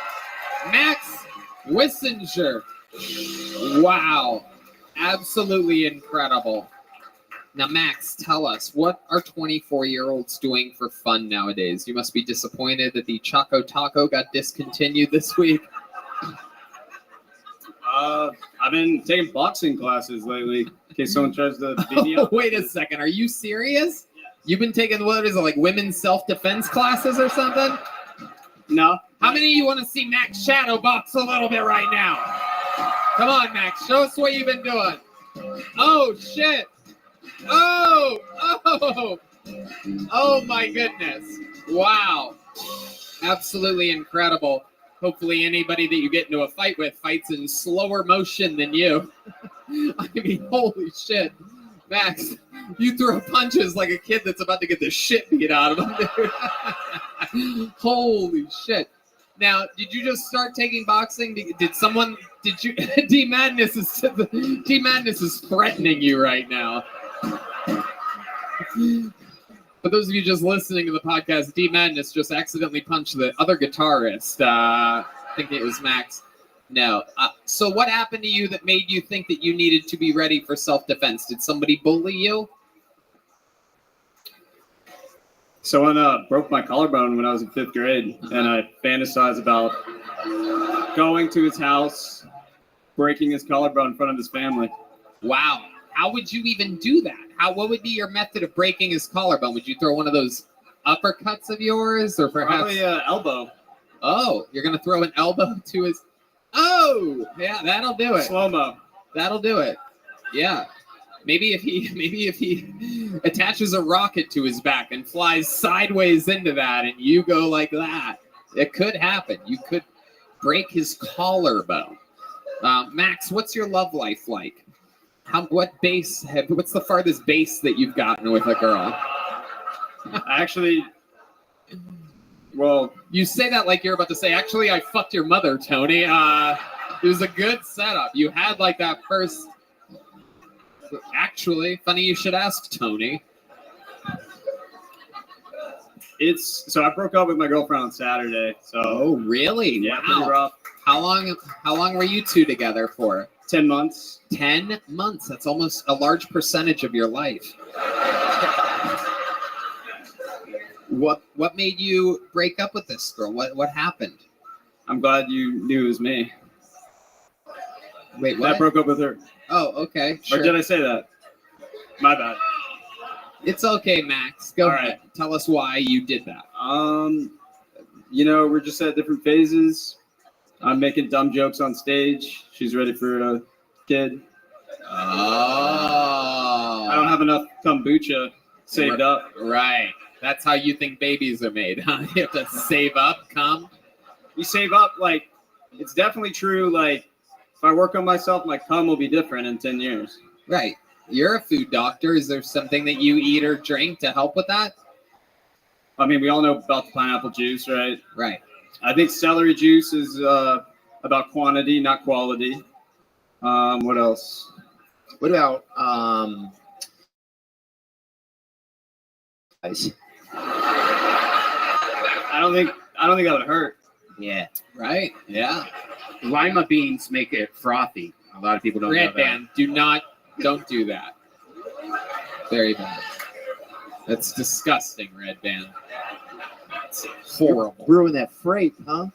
Max Wissinger. Wow. Absolutely incredible. Now, Max, tell us, what are 24-year-olds doing for fun nowadays? You must be disappointed that the Choco Taco got discontinued this week. I've been taking boxing classes lately in case someone tries to beat me up. Wait a second. Are you serious? You've been taking, what is it, like women's self-defense classes or something? No. How many of you want to see Max shadow box a little bit right now? Come on, Max. Show us what you've been doing. Oh, shit. Oh, my goodness. Wow. Absolutely incredible. Hopefully anybody that you get into a fight with fights in slower motion than you. I mean, holy shit. Max, you throw punches like a kid that's about to get the shit beat out of him, dude. Holy shit. Now, did you just start taking boxing? Did you, D-Madness is threatening you right now. For those of you just listening to the podcast, D-Madness just accidentally punched the other guitarist. I think it was Max. No. So what happened to you that made you think that you needed to be ready for self-defense? Did somebody bully you? Someone broke my collarbone when I was in 5th grade, and I fantasized about going to his house, breaking his collarbone in front of his family. Wow. How would you even do that? What would be your method of breaking his collarbone? Would you throw one of those uppercuts of yours, or perhaps probably elbow? Oh, you're gonna throw an elbow to his. Oh, yeah, that'll do it. Slow-mo. That'll do it. Yeah. Maybe if he attaches a rocket to his back and flies sideways into that, and you go like that, it could happen. You could break his collarbone. Max, what's your love life like? What's the farthest base that you've gotten with a girl? Actually, well, you say that like you're about to say, actually, I fucked your mother, Tony. It was a good setup. You had like that first. Actually, funny you should ask, Tony. So I broke up with my girlfriend on Saturday. So. Oh, really? Yeah, wow. pretty rough. How long were you two together for? 10 months. 10 months. That's almost a large percentage of your life. What made you break up with this girl? What happened? I'm glad you knew it was me. Wait, what? I broke up with her. Oh, okay. Sure. Or did I say that? My bad. It's okay, Max. Go ahead. Tell us why you did that. We're just at different phases. I'm making dumb jokes on stage. She's ready for a kid. Oh. I don't have enough kombucha saved up. Right. That's how you think babies are made, huh? You have to save up, You save up, it's definitely true, if I work on myself, my cum will be different in 10 years. Right. You're a food doctor. Is there something that you eat or drink to help with that? I mean, we all know about the pineapple juice, right? Right. I think celery juice is about quantity, not quality. What else? What about guys? I don't think that would hurt. Yeah. Right? Yeah. Lima beans make it frothy. A lot of people don't know Red that. Band, don't do that. Very bad. That's disgusting, Red Band. It's horrible. Brewing that freight, huh?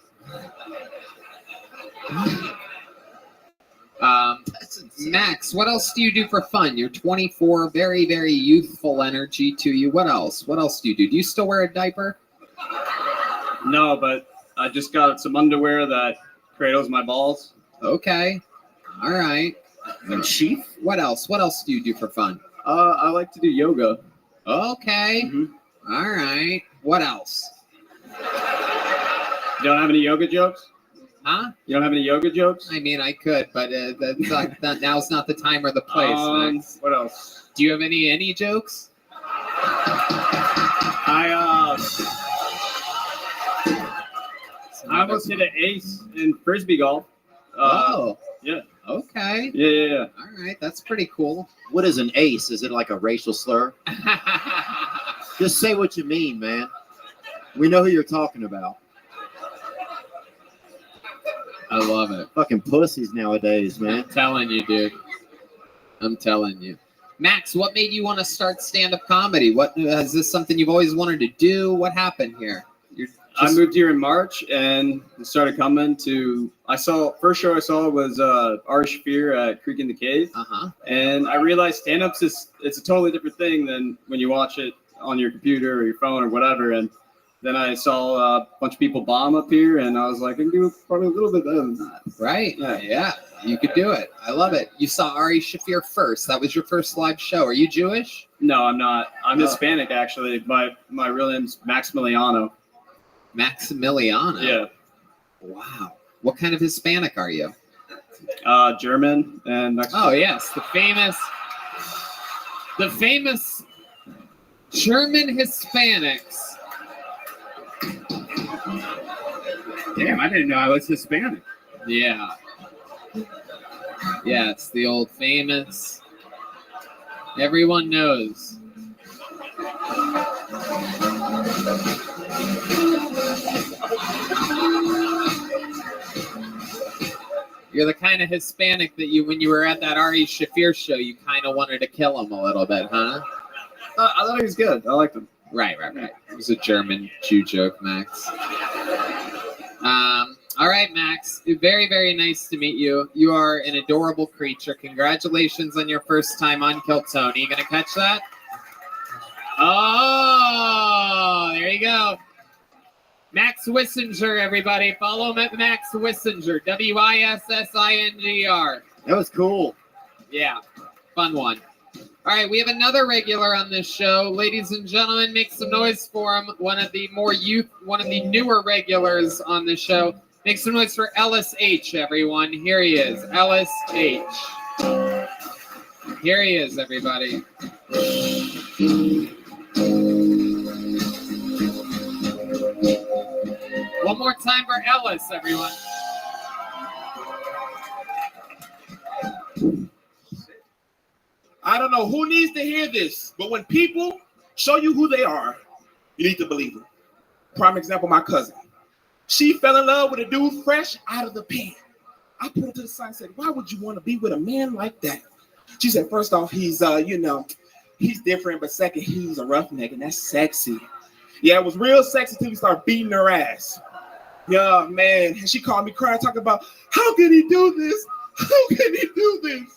Max, what else do you do for fun? You're 24, very, very youthful energy to you. What else? What else do you do? Do you still wear a diaper? No, but I just got some underwear that cradles my balls. Okay. All right. And sheath? What else? What else do you do for fun? I like to do yoga. Okay. Mm-hmm. All right. What else? You don't have any yoga jokes? Huh? You don't have any yoga jokes? I mean, I could, but now's not the time or the place. Max. What else? Do you have any jokes? I almost hit an ace in frisbee golf. Yeah. Okay. Yeah. All right, that's pretty cool. What is an ace? Is it like a racial slur? Just say what you mean, man. We know who you're talking about. I love it. Fucking pussies nowadays, man. I'm telling you, dude. I'm telling you. Max, what made you want to start stand-up comedy? What is this something you've always wanted to do? What happened here? I moved here in March and started coming to. First show I saw was Ari Shaffir at Creek in the Cave, and I realized stand-ups it's a totally different thing than when you watch it on your computer or your phone or whatever. And then I saw a bunch of people bomb up here, and I was like, I can do probably a little bit better than that. Right? Yeah, you could do it. I love it. You saw Ari Shaffir first. That was your first live show. Are you Jewish? No, I'm not. I'm Hispanic actually. My real name's Maximiliano. Maximiliano? Yeah. Wow. What kind of Hispanic are you? German and Mexican. Oh, yes. The famous German Hispanics. Damn, I didn't know I was Hispanic. Yeah. Yeah, it's the old famous. Everyone knows. You're the kind of Hispanic that when you were at that Ari Shaffir show, you kind of wanted to kill him a little bit, huh? I thought he was good. I liked him. Right. It was a German Jew joke, Max. All right, Max. Very, very nice to meet you. You are an adorable creature. Congratulations on your first time on Kill Tony. You gonna catch that? Oh, there you go. Max Wissinger, everybody. Follow him at Max Wissinger. Wissinger. That was cool. Yeah, fun one. All right, we have another regular on this show. Ladies and gentlemen, make some noise for him. One of the newer regulars on the show. Make some noise for Ellis H, everyone. Here he is, Ellis H. Here he is, everybody. One more time for Ellis, everyone. I don't know who needs to hear this, but when people show you who they are, you need to believe them. Prime example, my cousin. She fell in love with a dude fresh out of the pen. I put her to the side and said, why would you want to be with a man like that? She said, first off, he's he's different, but second, he's a roughneck, and that's sexy. Yeah, it was real sexy until we started beating her ass. Yeah, man. And she called me crying, talking about, how can he do this? How can he do this?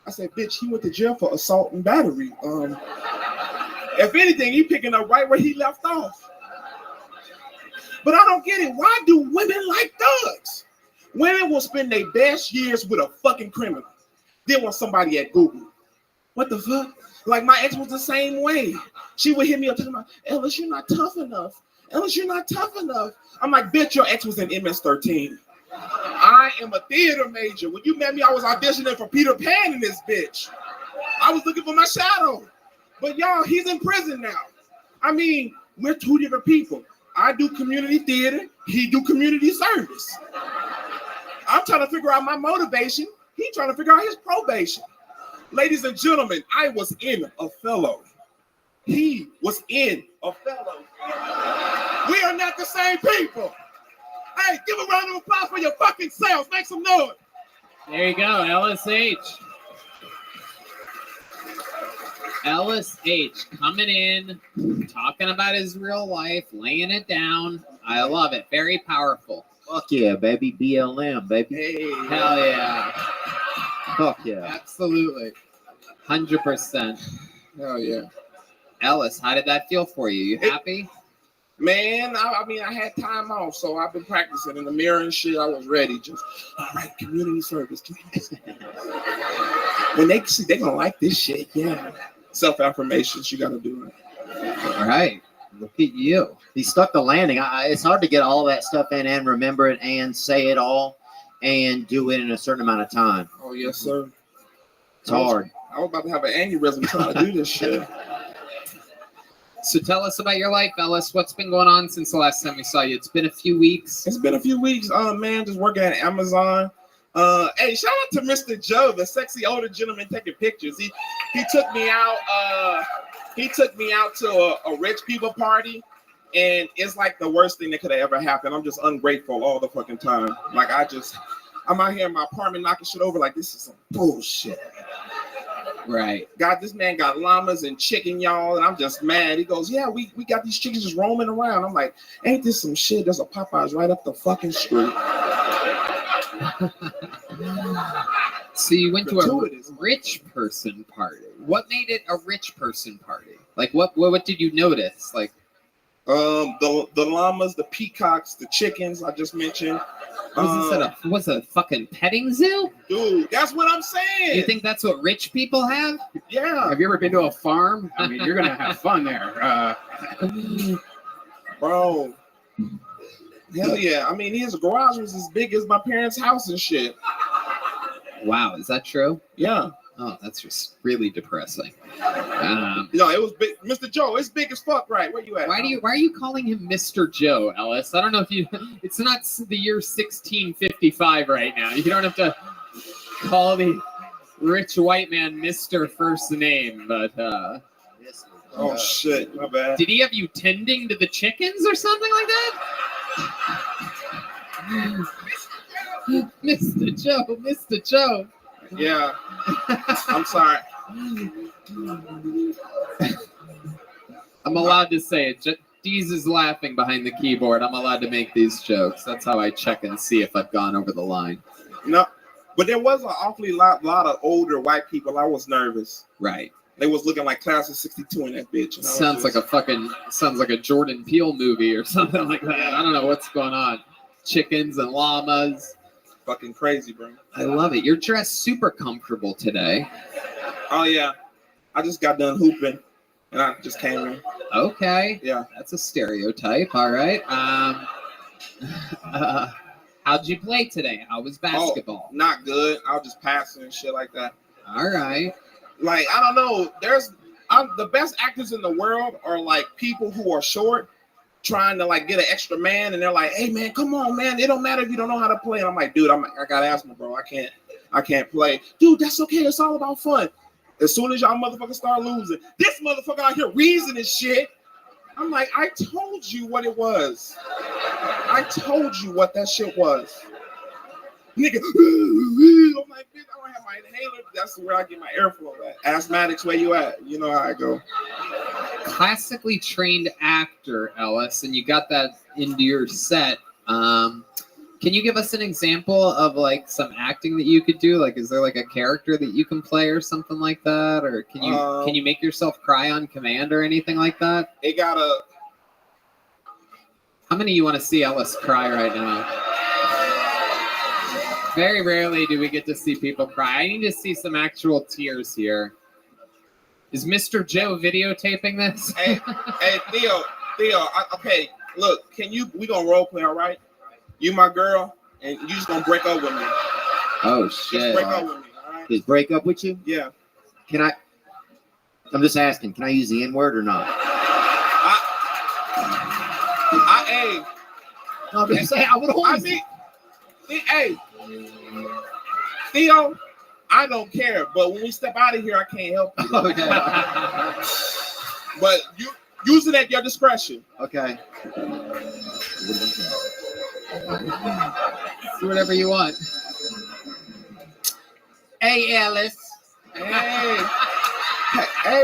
I said, bitch, he went to jail for assault and battery. If anything, he picking up right where he left off. But I don't get it. Why do women like thugs? Women will spend their best years with a fucking criminal. Then want somebody at Google. What the fuck? Like my ex was the same way. She would hit me up talking about, Ellis, you're not tough enough. Ellis, you're not tough enough. I'm like, bitch, your ex was in MS-13. I am a theater major. When you met me, I was auditioning for Peter Pan in this bitch. I was looking for my shadow. But y'all, he's in prison now. I mean, we're two different people. I do community theater. He do community service. I'm trying to figure out my motivation. He's trying to figure out his probation. Ladies and gentlemen, I was in Othello. He was in Othello. We are not the same people. Hey, give a round of applause for your fucking selves. Make some noise. There you go, Ellis H. Ellis H. coming in, talking about his real life, laying it down. I love it. Very powerful. Fuck yeah, baby. BLM, baby. Hey, hell yeah. Fuck yeah. Absolutely. 100%. Hell yeah. Ellis, how did that feel for you? You happy? Man, I mean, I had time off, so I've been practicing in the mirror and shit. I was ready. Just, all right, community service. When they see, they're going to like this shit. Yeah. Self-affirmations, you got to do it. All right. Look at you. He stuck the landing. It's hard to get all that stuff in and remember it and say it all and do it in a certain amount of time. Oh, yes, sir. It's hard. I was about to have an aneurysm trying to do this shit. So tell us about your life, Ellis. What's been going on since the last time we saw you? It's been a few weeks. It's been a few weeks. Man, just working at Amazon. Hey, shout out to Mr. Joe, the sexy older gentleman taking pictures. He took me out. He took me out to a rich people party, and it's like the worst thing that could have ever happened. I'm just ungrateful all the fucking time. Like I'm out here in my apartment knocking shit over. Like this is some bullshit. Right. God, this man got llamas and chicken, y'all, and I'm just mad. He goes, yeah, we got these chickens just roaming around. I'm like, ain't this some shit? There's a Popeyes right up the fucking street. So you went to a rich person party. What made it a rich person party? Like what did you notice? Like the llamas, the peacocks, the chickens I just mentioned. Was it a fucking petting zoo? Dude, that's what I'm saying. You think that's what rich people have? Yeah. Have you ever been to a farm? I mean, you're gonna have fun there. Bro. Hell yeah. I mean, his garage was as big as my parents' house and shit. Wow, is that true? Yeah. Oh, that's just really depressing. No, it was big. Mr. Joe, it's big as fuck, right? Where you at? Why are you calling him Mr. Joe, Ellis? I don't know if you. It's not the year 1655 right now. You don't have to call the rich white man Mr. First Name, but. Oh shit, my bad. Did he have you tending to the chickens or something like that? Mr. Joe, Mr. Joe. Yeah. I'm sorry. I'm allowed to say it. Deez is laughing behind the keyboard. I'm allowed to make these jokes. That's how I check and see if I've gone over the line. No, but there was an awfully lot of older white people. I was nervous. Right. They was looking like Class of '62 in that bitch. Sounds like a Jordan Peele movie or something like that. I don't know what's going on. Chickens and llamas. Fucking crazy, bro. I love it. You're dressed super comfortable today. Oh yeah, I just got done hooping, and I just came in. Okay. Yeah. That's a stereotype. All right. How'd you play today? How was basketball? Oh, not good. I was just passing and shit like that. All right. Like, I don't know. The best actors in the world are like people who are short, trying to like get an extra man, and they're like, "Hey man, come on, man. It don't matter if you don't know how to play." And I'm like, "Dude, I got asthma, bro. I can't play." Dude, that's okay. It's all about fun. As soon as y'all motherfuckers start losing, this motherfucker out here reasoning shit. I'm like, I told you what it was. I told you what that shit was. Nigga, I'm like, bitch, I don't have my inhaler. That's where I get my airflow at. Asthmatics, where you at? You know how I go. Classically trained actor, Ellis, and you got that into your set. Can you give us an example of like some acting that you could do? Like, is there like a character that you can play or something like that? Or can you make yourself cry on command or anything like that? It got a. How many of you want to see Ellis cry right now? Very rarely do we get to see people cry. I need to see some actual tears here. Is Mr. Joe videotaping this? Hey, Theo, okay, look, we gonna role play, all right? You my girl, and you just gonna break up with me. Oh, shit. Just break up with me, all right? Just break up with you? Yeah. I'm just asking, can I use the N-word or not? I'm just saying, I would always. Hey, Theo, I don't care, but when we step out of here, I can't help you. Okay. But you use it at your discretion. Okay. Do whatever you want. Hey, Ellis. Hey,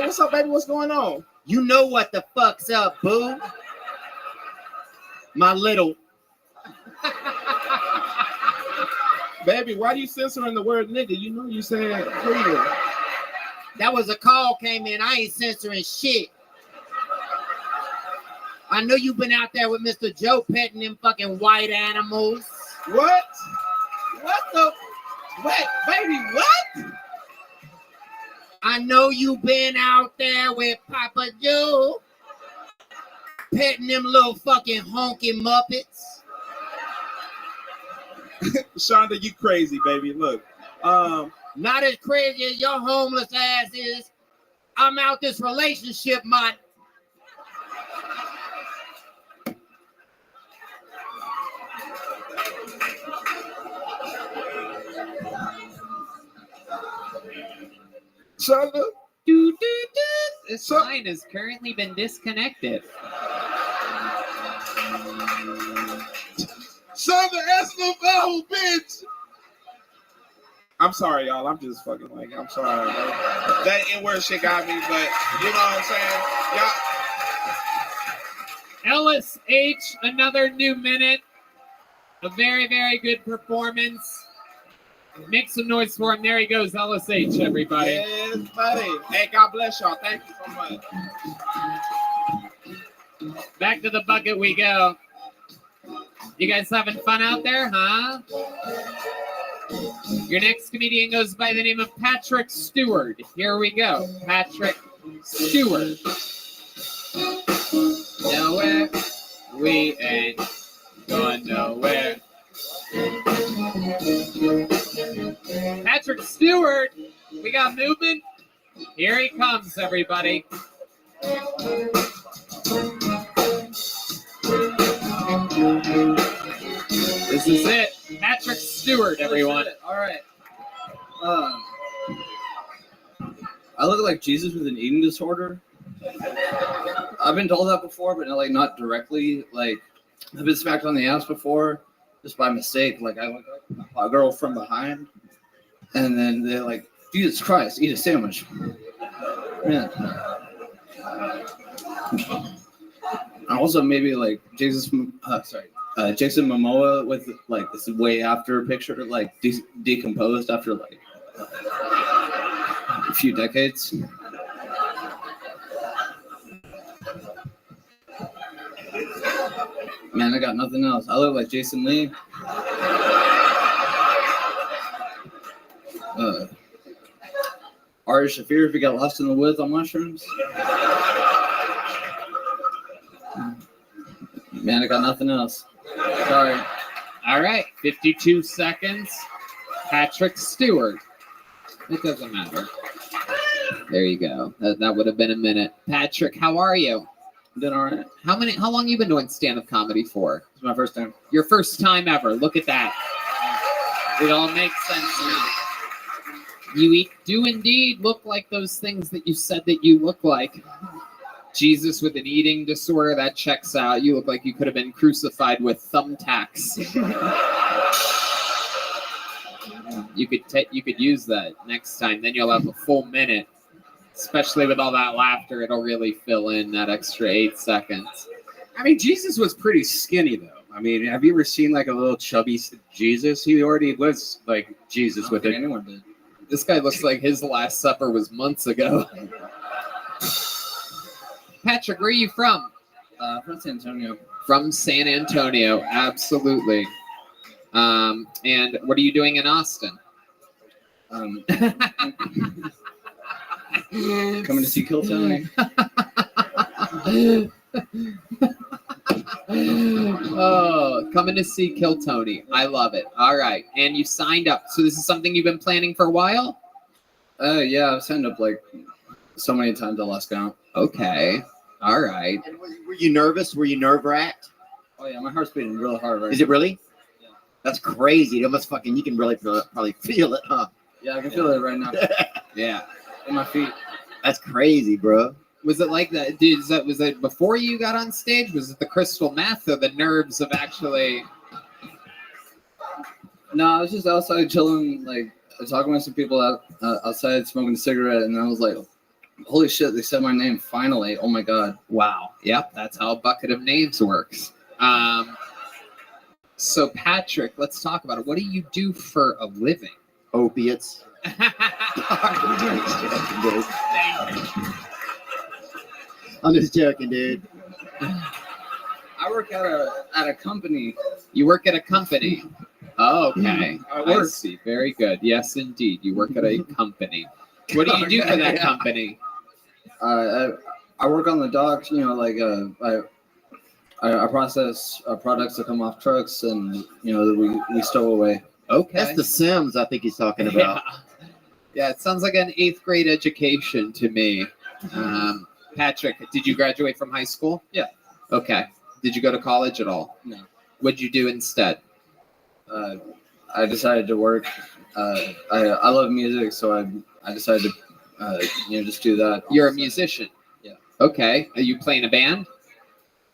what's up, baby? What's going on? You know what the fuck's up, boo? My little. Baby, why are you censoring the word nigga? You know you saying freedom. That was a call came in. I ain't censoring shit. I know you've been out there with Mr. Joe petting them fucking white animals. What? What, baby, what? I know you've been out there with Papa Joe petting them little fucking honky muppets. Shonda, you crazy, baby. Look. Not as crazy as your homeless ass is. I'm out this relationship, man. Shonda? This line has currently been disconnected. Shonda, ask no foul, bitch. I'm sorry, y'all. I'm just fucking like, I'm sorry. Bro. That N-word shit got me, but you know what I'm saying? Y'all. Ellis H, another new minute. A very, very good performance. Make some noise for him. There he goes, Ellis H, everybody. Yes, buddy. Hey, God bless y'all. Thank you so much. Back to the bucket we go. You guys having fun out there, huh? Your next comedian goes by the name of Patrick Stewart. Here we go. Patrick Stewart. Nowhere. We ain't going nowhere. Patrick Stewart. We got movement. Here he comes, everybody. This is it. Patrick Stewart, everyone. All right. I look like Jesus with an eating disorder. I've been told that before, but not directly. Like, I've been smacked on the ass before, just by mistake. Like, I look like a girl from behind, and then they're like, "Jesus Christ, eat a sandwich." Yeah. Also, maybe like Jason Momoa with like this way after picture, like decomposed after like a few decades. Man, I got nothing else. I look like Jason Lee. Ari Shaffir if he got lost in the woods on mushrooms. Man, I got nothing else. Sorry. All right, 52 seconds. Patrick Stewart. It doesn't matter. There you go. That would have been a minute. Patrick, how are you? Doing all right. How long you been doing stand-up comedy for? It's my first time. Your first time ever. Look at that. It all makes sense now. You do indeed look like those things that you said that you look like. Jesus with an eating disorder, that checks out. You look like you could have been crucified with thumbtacks. You could use that next time. Then you'll have a full minute. Especially with all that laughter, it'll really fill in that extra 8 seconds. I mean, Jesus was pretty skinny, though. I mean, have you ever seen like a little chubby Jesus? He already was like Jesus with it. Anyone did. This guy looks like his last supper was months ago. Patrick, where are you from? From San Antonio. From San Antonio, absolutely. And what are you doing in Austin? Coming to see Kill Tony. Oh, coming to see Kill Tony. I love it. All right. And you signed up. So this is something you've been planning for a while? Yeah, I've signed up like so many times I lost count. Okay. All right. And were you nervous? Were you nerve-wracked? Oh yeah, my heart's beating really hard right now. Is it really? Yeah. That's crazy. It must you can really probably feel it, huh? Yeah, I can feel it right now. Yeah. In my feet. That's crazy, bro. Was it like that? Was it before you got on stage? Was it the crystal meth or the nerves of actually? No, I was just outside chilling, like talking with some people outside smoking a cigarette, and I was like, holy shit, they said my name finally. Oh my God. Wow. Yep, that's how a bucket of names works. So Patrick, let's talk about it. What do you do for a living? Opiates. I'm just joking, dude. I work at a company. You work at a company. Oh, okay. I see. Very good. Yes, indeed. You work at a company. What do you do for that company? I work on the docks. You know, like I process products that come off trucks, and you know we stow away. Okay. That's the Sims I think he's talking about. Yeah, it sounds like an 8th grade education to me. Patrick, did you graduate from high school? Yeah. Okay. Did you go to college at all? No. What'd you do instead? I decided to work. I love music, so I decided to just do that. You're a musician? Yeah. Okay. Are you playing a band?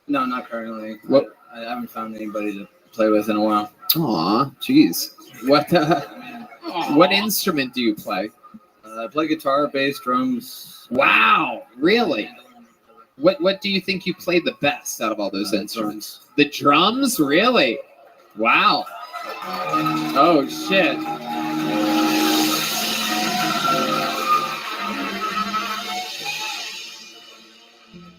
No, not currently. What? I haven't found anybody to play with in a while. Aw, jeez. What? What instrument do you play? I play guitar, bass, drums. Wow, really? What do you think you play the best out of all those instruments? The drums, really? Wow. Oh shit.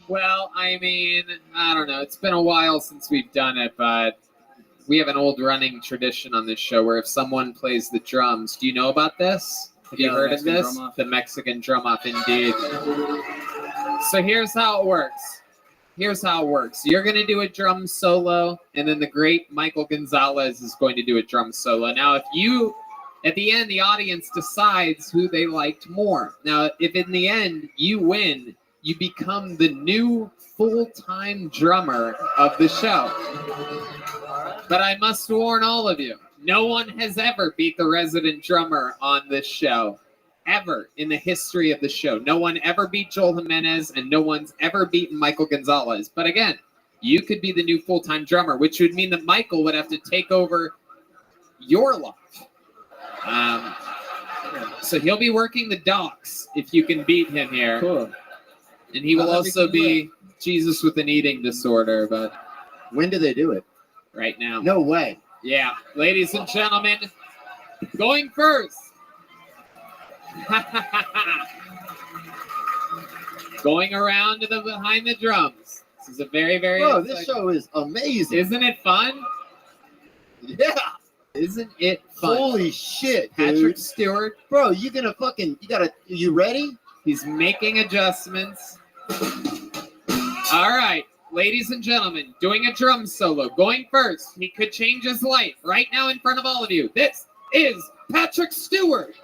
Well, I mean, I don't know. It's been a while since we've done it, but we have an old running tradition on this show where if someone plays the drums, do you know about this? Have you heard of this? The Mexican drum off, indeed. So here's how it works. You're going to do a drum solo, and then the great Michael Gonzalez is going to do a drum solo. Now, if you, at the end, the audience decides who they liked more. Now, if in the end you win, you become the new full-time drummer of the show. But I must warn all of you, no one has ever beat the resident drummer on this show. Ever in the history of the show. No one ever beat Joel Jimenez, and no one's ever beaten Michael Gonzalez. But again, you could be the new full-time drummer, which would mean that Michael would have to take over your life. So he'll be working the docks if you can beat him here. Cool. And he will also be Jesus with an eating disorder. But when do they do it? Right now. No way. Yeah. Ladies and gentlemen, going first. Going around to the behind the drums. This is a very, very Bro, this show is amazing. Isn't it fun? Yeah. Isn't it fun? Holy shit, Patrick dude. Stewart. Bro, you ready? He's making adjustments. All right, ladies and gentlemen, doing a drum solo. Going first. He could change his life right now in front of all of you. This is Patrick Stewart.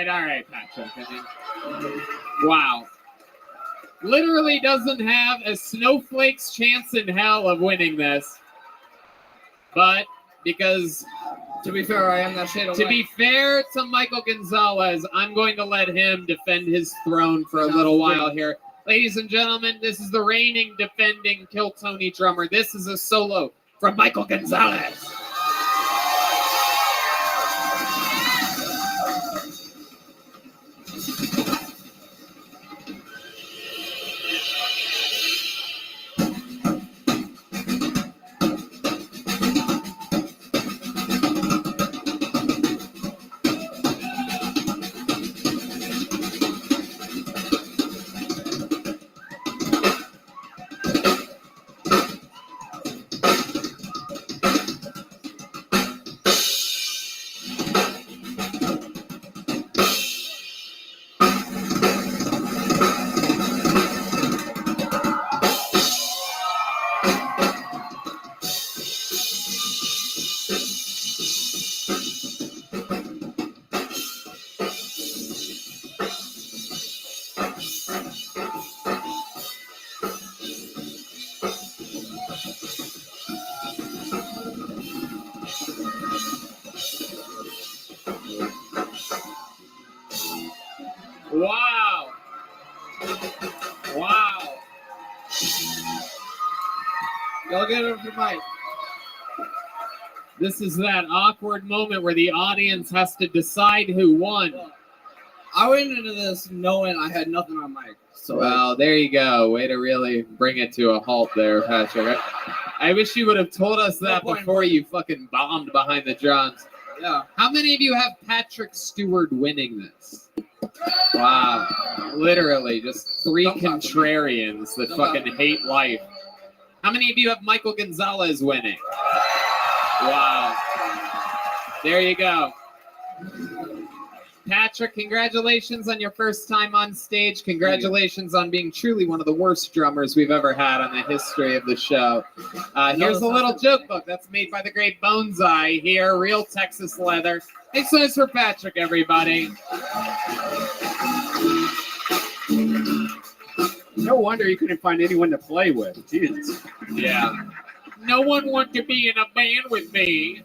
All right, Patrick. Wow. Literally doesn't have a snowflake's chance in hell of winning this. But because, to be fair, I am that shade of to light. be fair to Michael Gonzalez, I'm going to let him defend his throne for a little while here. Ladies and gentlemen, this is the reigning, defending Kill Tony drummer. This is a solo from Michael Gonzalez. Wow. Wow. Y'all get it for Mike. This is that awkward moment where the audience has to decide who won. I went into this knowing I had nothing on Mike. So Well, there you go. Way to really bring it to a halt there, Patrick. I wish you would have told us that before you fucking bombed behind the drums. Yeah. How many of you have Patrick Stewart winning this? Wow. Literally, just three contrarians that fucking hate life. How many of you have Michael Gonzalez winning? Wow. There you go. Patrick, congratulations on your first time on stage. Congratulations on being truly one of the worst drummers we've ever had on the history of the show. Here's a little joke book that's made by the great Bonsai here, real Texas leather. Thanks so much for Patrick, everybody. No wonder you couldn't find anyone to play with. Jesus. Yeah. No one wants to be in a band with me.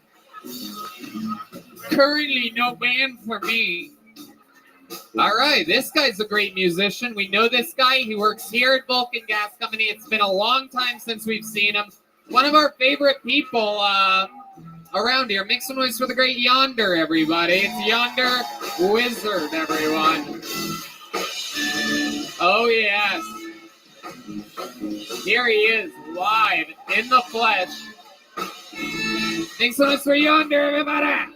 Currently, no band for me. All right, this guy's a great musician. We know this guy. He works here at Vulcan Gas Company. It's been a long time since we've seen him. One of our favorite people around here. Make some noise for the great Yonder, everybody. It's Yonder Wizard, everyone. Oh, yes. Here he is, live, in the flesh. Thanks so much for Yonder, everybody.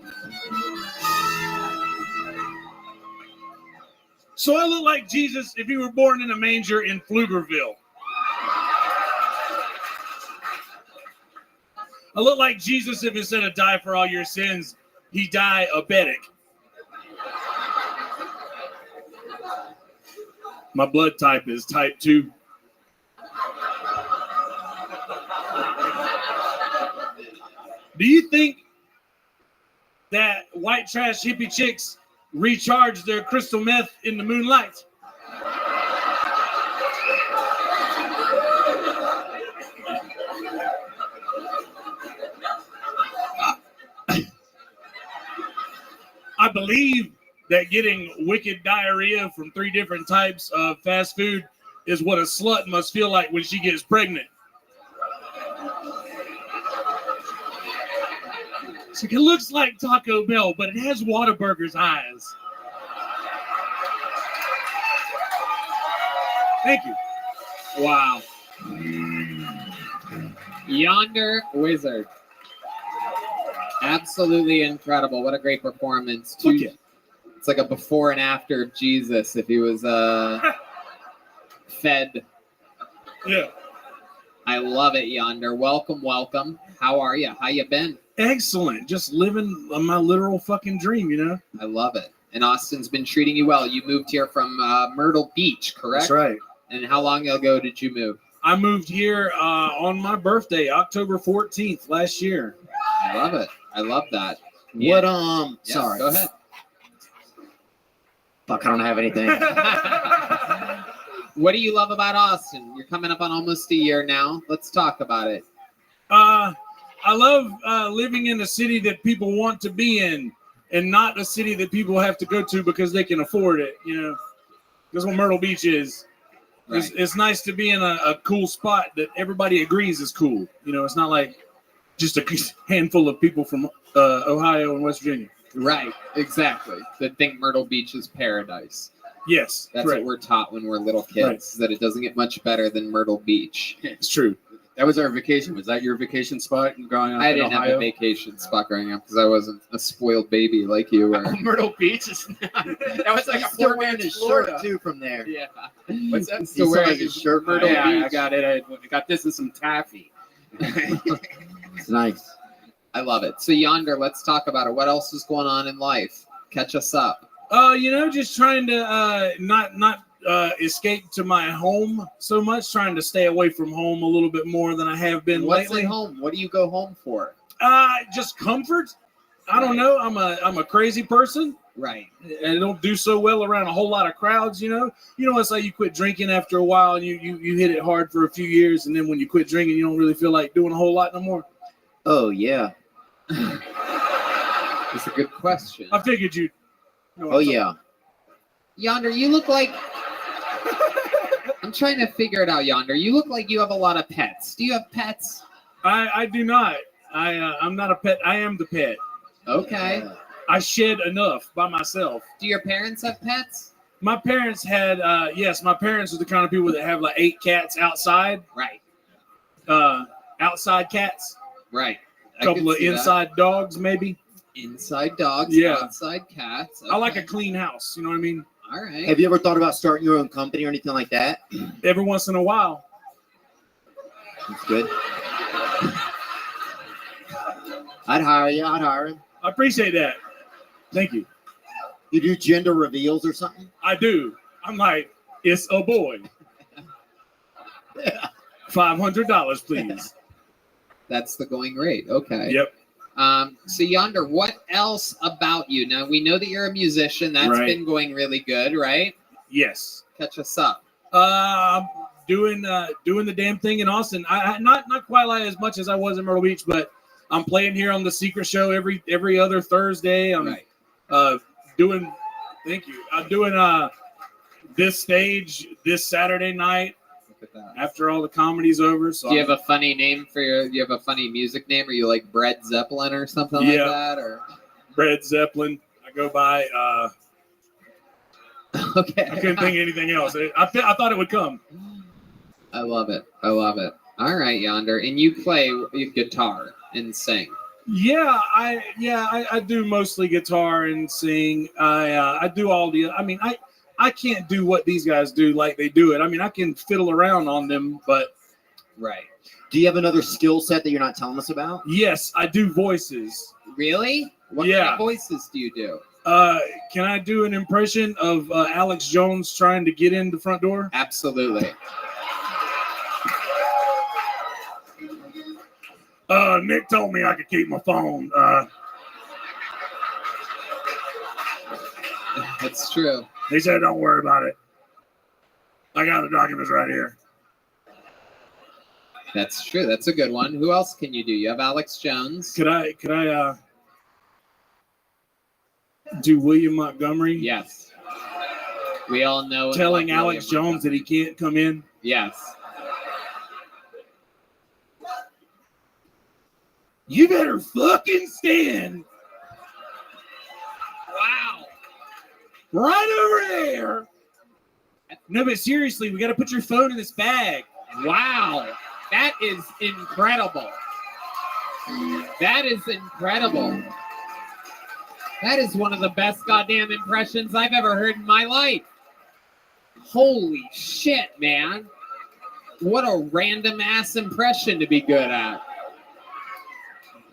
So I look like Jesus if he were born in a manger in Pflugerville. I look like Jesus if instead of die for all your sins, he diabetic. My blood type is type 2. Do you think that white trash hippie chicks recharge their crystal meth in the moonlight? I believe that getting wicked diarrhea from 3 different types of fast food is what a slut must feel like when she gets pregnant. So it looks like Taco Bell, but it has Whataburger's eyes. Thank you. Wow. Yonder Wizard. Absolutely incredible. What a great performance. It's like a before and after of Jesus if he was fed. Yeah. I love it, Yonder. Welcome, welcome. How are you? How you been? Excellent. Just living my literal fucking dream, you know? I love it. And Austin's been treating you well. You moved here from Myrtle Beach, correct? That's right. And how long ago did you move? I moved here on my birthday, October 14th last year. I love it. I love that. What, Yeah, sorry. Go ahead. Fuck, I don't have anything. What do you love about Austin? You're coming up on almost a year now. Let's talk about it. I love living in a city that people want to be in and not a city that people have to go to because they can afford it, you know? That's what Myrtle Beach is. Right. It's nice to be in a cool spot that everybody agrees is cool. You know, it's not like just a handful of people from Ohio and West Virginia. Right, exactly. They think Myrtle Beach is paradise. Yes, That's correct. what we're taught when we're little kids, that it doesn't get much better than Myrtle Beach. It's true. That was our vacation. Was that your vacation spot growing up I in didn't have Ohio? a vacation spot growing up because I wasn't a spoiled baby like you were. Myrtle Beach is not. That was like He's a still 4 wearing man his Florida. shirt, too, from there. Yeah. What's that? He's still wearing his shirt. Myrtle Yeah, Beach. I got it. I got this and some taffy. It's nice. I love it. So Yonder, let's talk about it. What else is going on in life? Catch us up. You know, just trying to not escape to my home so much, trying to stay away from home a little bit more than I have been What's lately. at home? What do you go home for? Just comfort. I don't know. I'm a crazy person. Right. And I don't do so well around a whole lot of crowds, you know. You know, it's like you quit drinking after a while and you hit it hard for a few years, and then when you quit drinking, you don't really feel like doing a whole lot no more. Oh, yeah. That's a good question. I figured you. Oh, yeah. Yonder, you look like. I'm trying to figure it out, Yonder. You look like you have a lot of pets. Do you have pets? I do not. I'm not a pet. I am the pet. Okay. I shed enough by myself. Do your parents have pets? My parents had, yes, my parents are the kind of people that have like 8 cats outside. Right. Outside cats. Right. A couple of inside dogs, maybe. Inside dogs, Yeah. outside cats. I like a clean house. You know what I mean? All right. Have you ever thought about starting your own company or anything like that? Every once in a while. That's good. I'd hire you. I'd hire him. I appreciate that. Thank you. You do gender reveals or something? I do. I'm like, it's a boy. $500, please. That's the going rate. Okay. Yep. So Yonder, what else about you? Now we know that you're a musician. That's Right. been going really good, right? Yes. Catch us up. I'm doing the damn thing in Austin. I not quite like as much as I was in Myrtle Beach, but I'm playing here on the Secret Show every other Thursday. I'm doing. Thank you. I'm doing this stage this Saturday night. After all the comedy's over. So Do you have a funny name for your? Do you have a funny music name? Are you like Brett Zeppelin or something like that? Or Brett Zeppelin. I go by. Okay. I couldn't think of anything else. I thought it would come. I love it. I love it. All right, Yonder, and you play guitar and sing. Yeah, I do mostly guitar and sing. I do all the. I mean, I can't do what these guys do like they do it. I mean, I can fiddle around on them, but right. Do you have another skill set that you're not telling us about? Yes, I do voices. Really? What kind of voices do you do? Can I do an impression of Alex Jones trying to get in the front door? Absolutely. Nick told me I could keep my phone. That's true. He said, "Don't worry about it. I got the documents right here." That's true. That's a good one. Who else can you do? You have Alex Jones. Could I do William Montgomery? Yes. We all know. Telling Alex Jones that he can't come in? Yes. You better fucking stand. Wow. Right over there. No, but seriously, we got to put your phone in this bag. Wow. That is incredible. That is incredible. That is one of the best goddamn impressions I've ever heard in my life. Holy shit, man. What a random ass impression to be good at.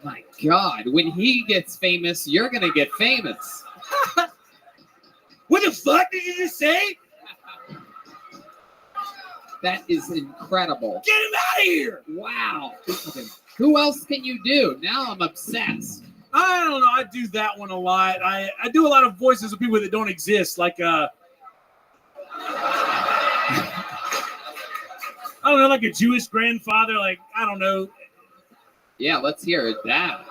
My God, when he gets famous, you're going to get famous. What the fuck did you just say? That is incredible. Get him out of here. Wow. Who else can you do? Now I'm obsessed. I don't know. I do that one a lot. I do a lot of voices of people that don't exist. Like, I don't know, like a Jewish grandfather. Like, I don't know. Yeah, let's hear that.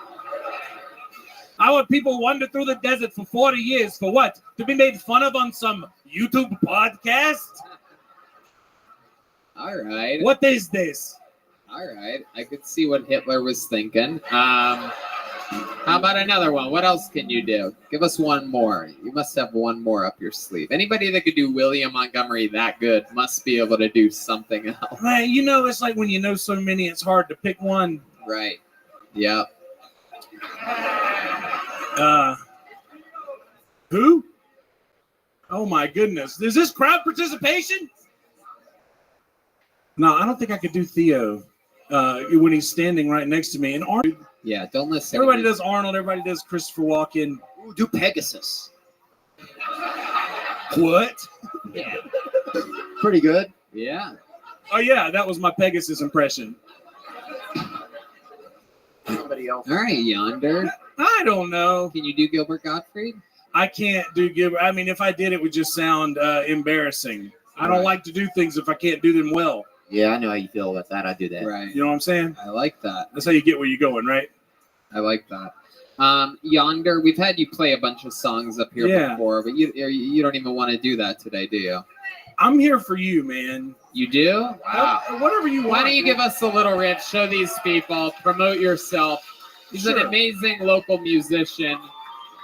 I want people wander through the desert for 40 years. For what? To be made fun of on some YouTube podcast? All right. What is this? All right. I could see what Hitler was thinking. How about another one? What else can you do? Give us one more. You must have one more up your sleeve. Anybody that could do William Montgomery that good must be able to do something else. Man, you know, it's like when you know so many, it's hard to pick one. Right. Yep. Who? Oh my goodness. Is this crowd participation? No, I don't think I could do Theo when he's standing right next to me. And Arnold. Yeah, don't listen. Everybody does Arnold. Everybody does Christopher Walken. Ooh, do Pegasus. What? Yeah. Pretty good. Yeah. Oh yeah, that was my Pegasus impression. Somebody else. All right, Yonder. I don't know. Can you do Gilbert Gottfried? I can't do Gilbert. I mean, if I did, it would just sound embarrassing. I don't like to do things if I can't do them well. Yeah, I know how you feel about that. I do that. Right. You know what I'm saying? I like that. That's how you get where you're going, right? I like that. Yonder, we've had you play a bunch of songs up here before, but you don't even want to do that today, do you? I'm here for you, man. You do? Wow. Whatever you want. Why don't you give us a little Rich? Show these people. Promote yourself. He's an amazing local musician.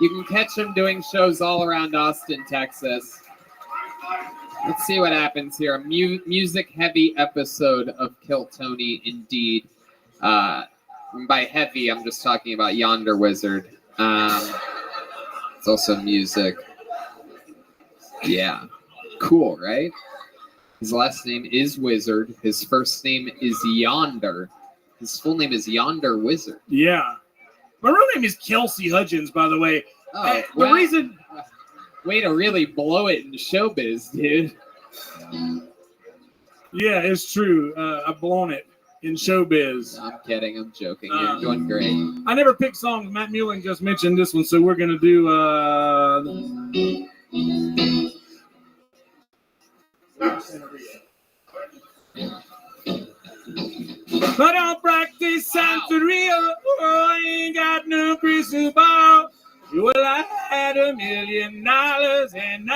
You can catch him doing shows all around Austin, Texas. Let's see what happens here. A music-heavy episode of Kill Tony, indeed. By heavy, I'm just talking about Yonder Wizard. It's also music. Yeah. Cool, right? His last name is Wizard. His first name is Yonder. His full name is Yonder Wizard. Yeah. My real name is Kelsey Hudgens, by the way. Oh, The reason Way to really blow it in showbiz, dude. Yeah, it's true. I've blown it in showbiz. I'm kidding. I'm joking. You're doing great. I never pick songs. Matt Muehlin just mentioned this one, so we're gonna do. I don't practice Santeria. Oh, I ain't got no crystal ball. Well, I had $1 million and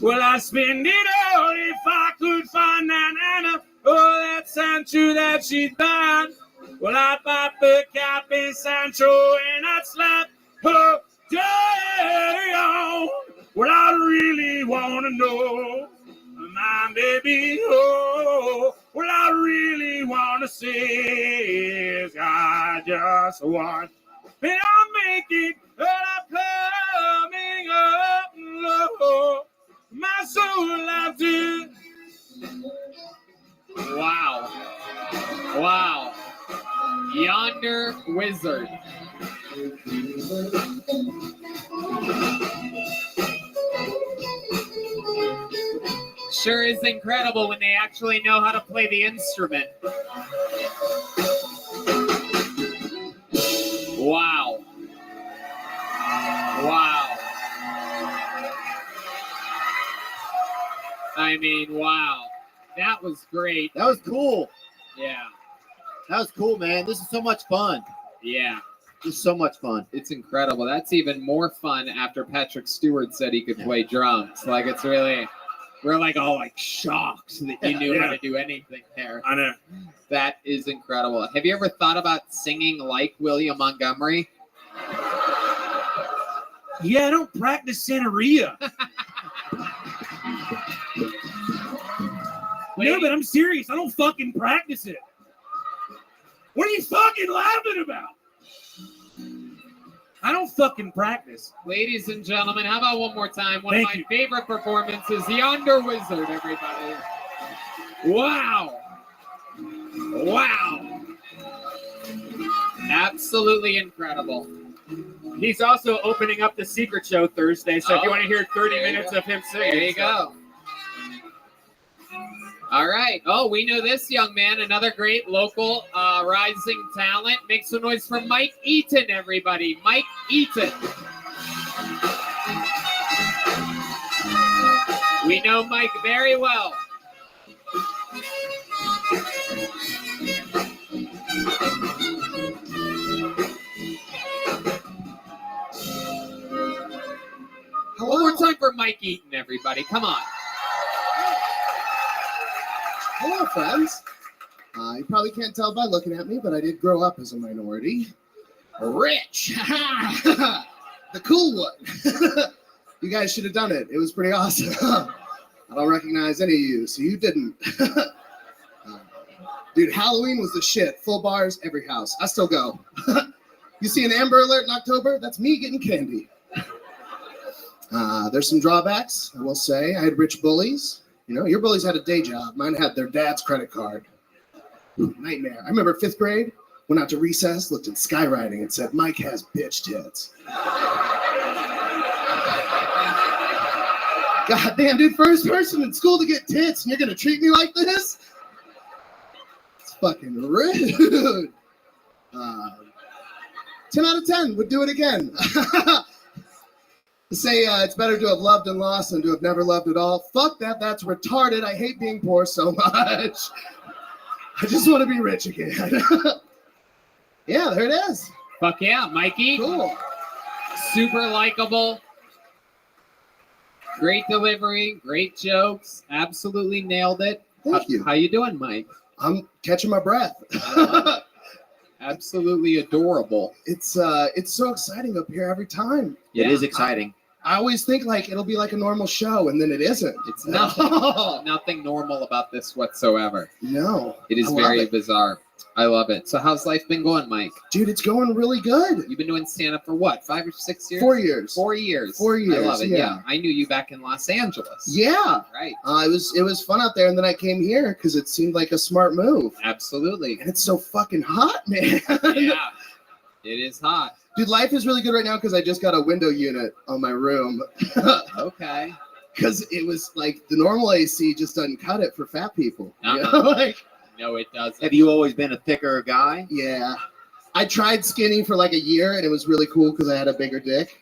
well, I spend it all if I could find that Anna. Oh, that Sancho that she done. Well, I'd pop the cap in Sancho and I'd slap her down. Well, I really want to know, my baby, oh, well, I really want to say is I just want, and I'll make it, but I'm coming up low. My soul loves you. Wow. Wow. Yonder Wizard. Sure is incredible when they actually know how to play the instrument. Wow. Wow. I mean, wow. That was great. That was cool. Yeah. That was cool, man. This is so much fun. Yeah. Just so much fun. It's incredible. That's even more fun after Patrick Stewart said he could play drums. Like, it's really, we're like all like shocked that you knew how to do anything there. I know. That is incredible. Have you ever thought about singing like William Montgomery? Yeah, I don't practice Santeria. No, but I'm serious. I don't fucking practice it. What are you fucking laughing about? I don't fucking practice. Ladies and gentlemen, how about one more time? One Thank of my you. favorite performances, Yonder Wizard, everybody. Wow. Wow. Absolutely incredible. He's also opening up the Secret Show Thursday, so if you want to hear 30 There you minutes go. of him singing. There you go. All right. Oh, we know this young man, another great local rising talent. Make some noise for Mike Eaton, everybody. Mike Eaton. We know Mike very well. One more time for Mike Eaton, everybody. Come on. Hello, friends. You probably can't tell by looking at me, but I did grow up as a minority. Rich. The cool one. You guys should have done it. It was pretty awesome. I don't recognize any of you, so you didn't. Dude, Halloween was the shit. Full bars, every house. I still go. You see an Amber Alert in October? That's me getting candy. There's some drawbacks, I will say. I had rich bullies. You know, your bullies had a day job. Mine had their dad's credit card. Ooh, nightmare. I remember 5th grade, went out to recess, looked at skywriting, and said, Mike has bitch tits. God damn, dude, first person in school to get tits, and you're going to treat me like this? It's fucking rude. 10 out of 10 would do it again. To say it's better to have loved and lost than to have never loved at all. Fuck that. That's retarded. I hate being poor so much. I just want to be rich again. Yeah, there it is. Fuck yeah, Mikey. Cool. Super likable. Great delivery. Great jokes. Absolutely nailed it. Thank you. How you doing, Mike? I'm catching my breath. Absolutely adorable. It's so exciting up here every time. It is exciting. I always think like it'll be like a normal show, and then it isn't. It's nothing. Nothing normal about this whatsoever. No. It is I love very it. bizarre. I love it. So how's life been going, Mike? Dude, it's going really good. You've been doing stand-up for what, 5 or 6 years? 4 years. 4 years. 4 years. I love it. Yeah. I knew you back in Los Angeles. Yeah. Right. It was fun out there, and then I came here because it seemed like a smart move. Absolutely. And it's so fucking hot, man. Yeah. It is hot. Dude, life is really good right now because I just got a window unit on my room. Okay. Because it was like the normal AC just doesn't cut it for fat people. You know? Like, No, it doesn't. Have you always been a thicker guy? yeah. I tried skinny for like a year and it was really cool because I had a bigger dick.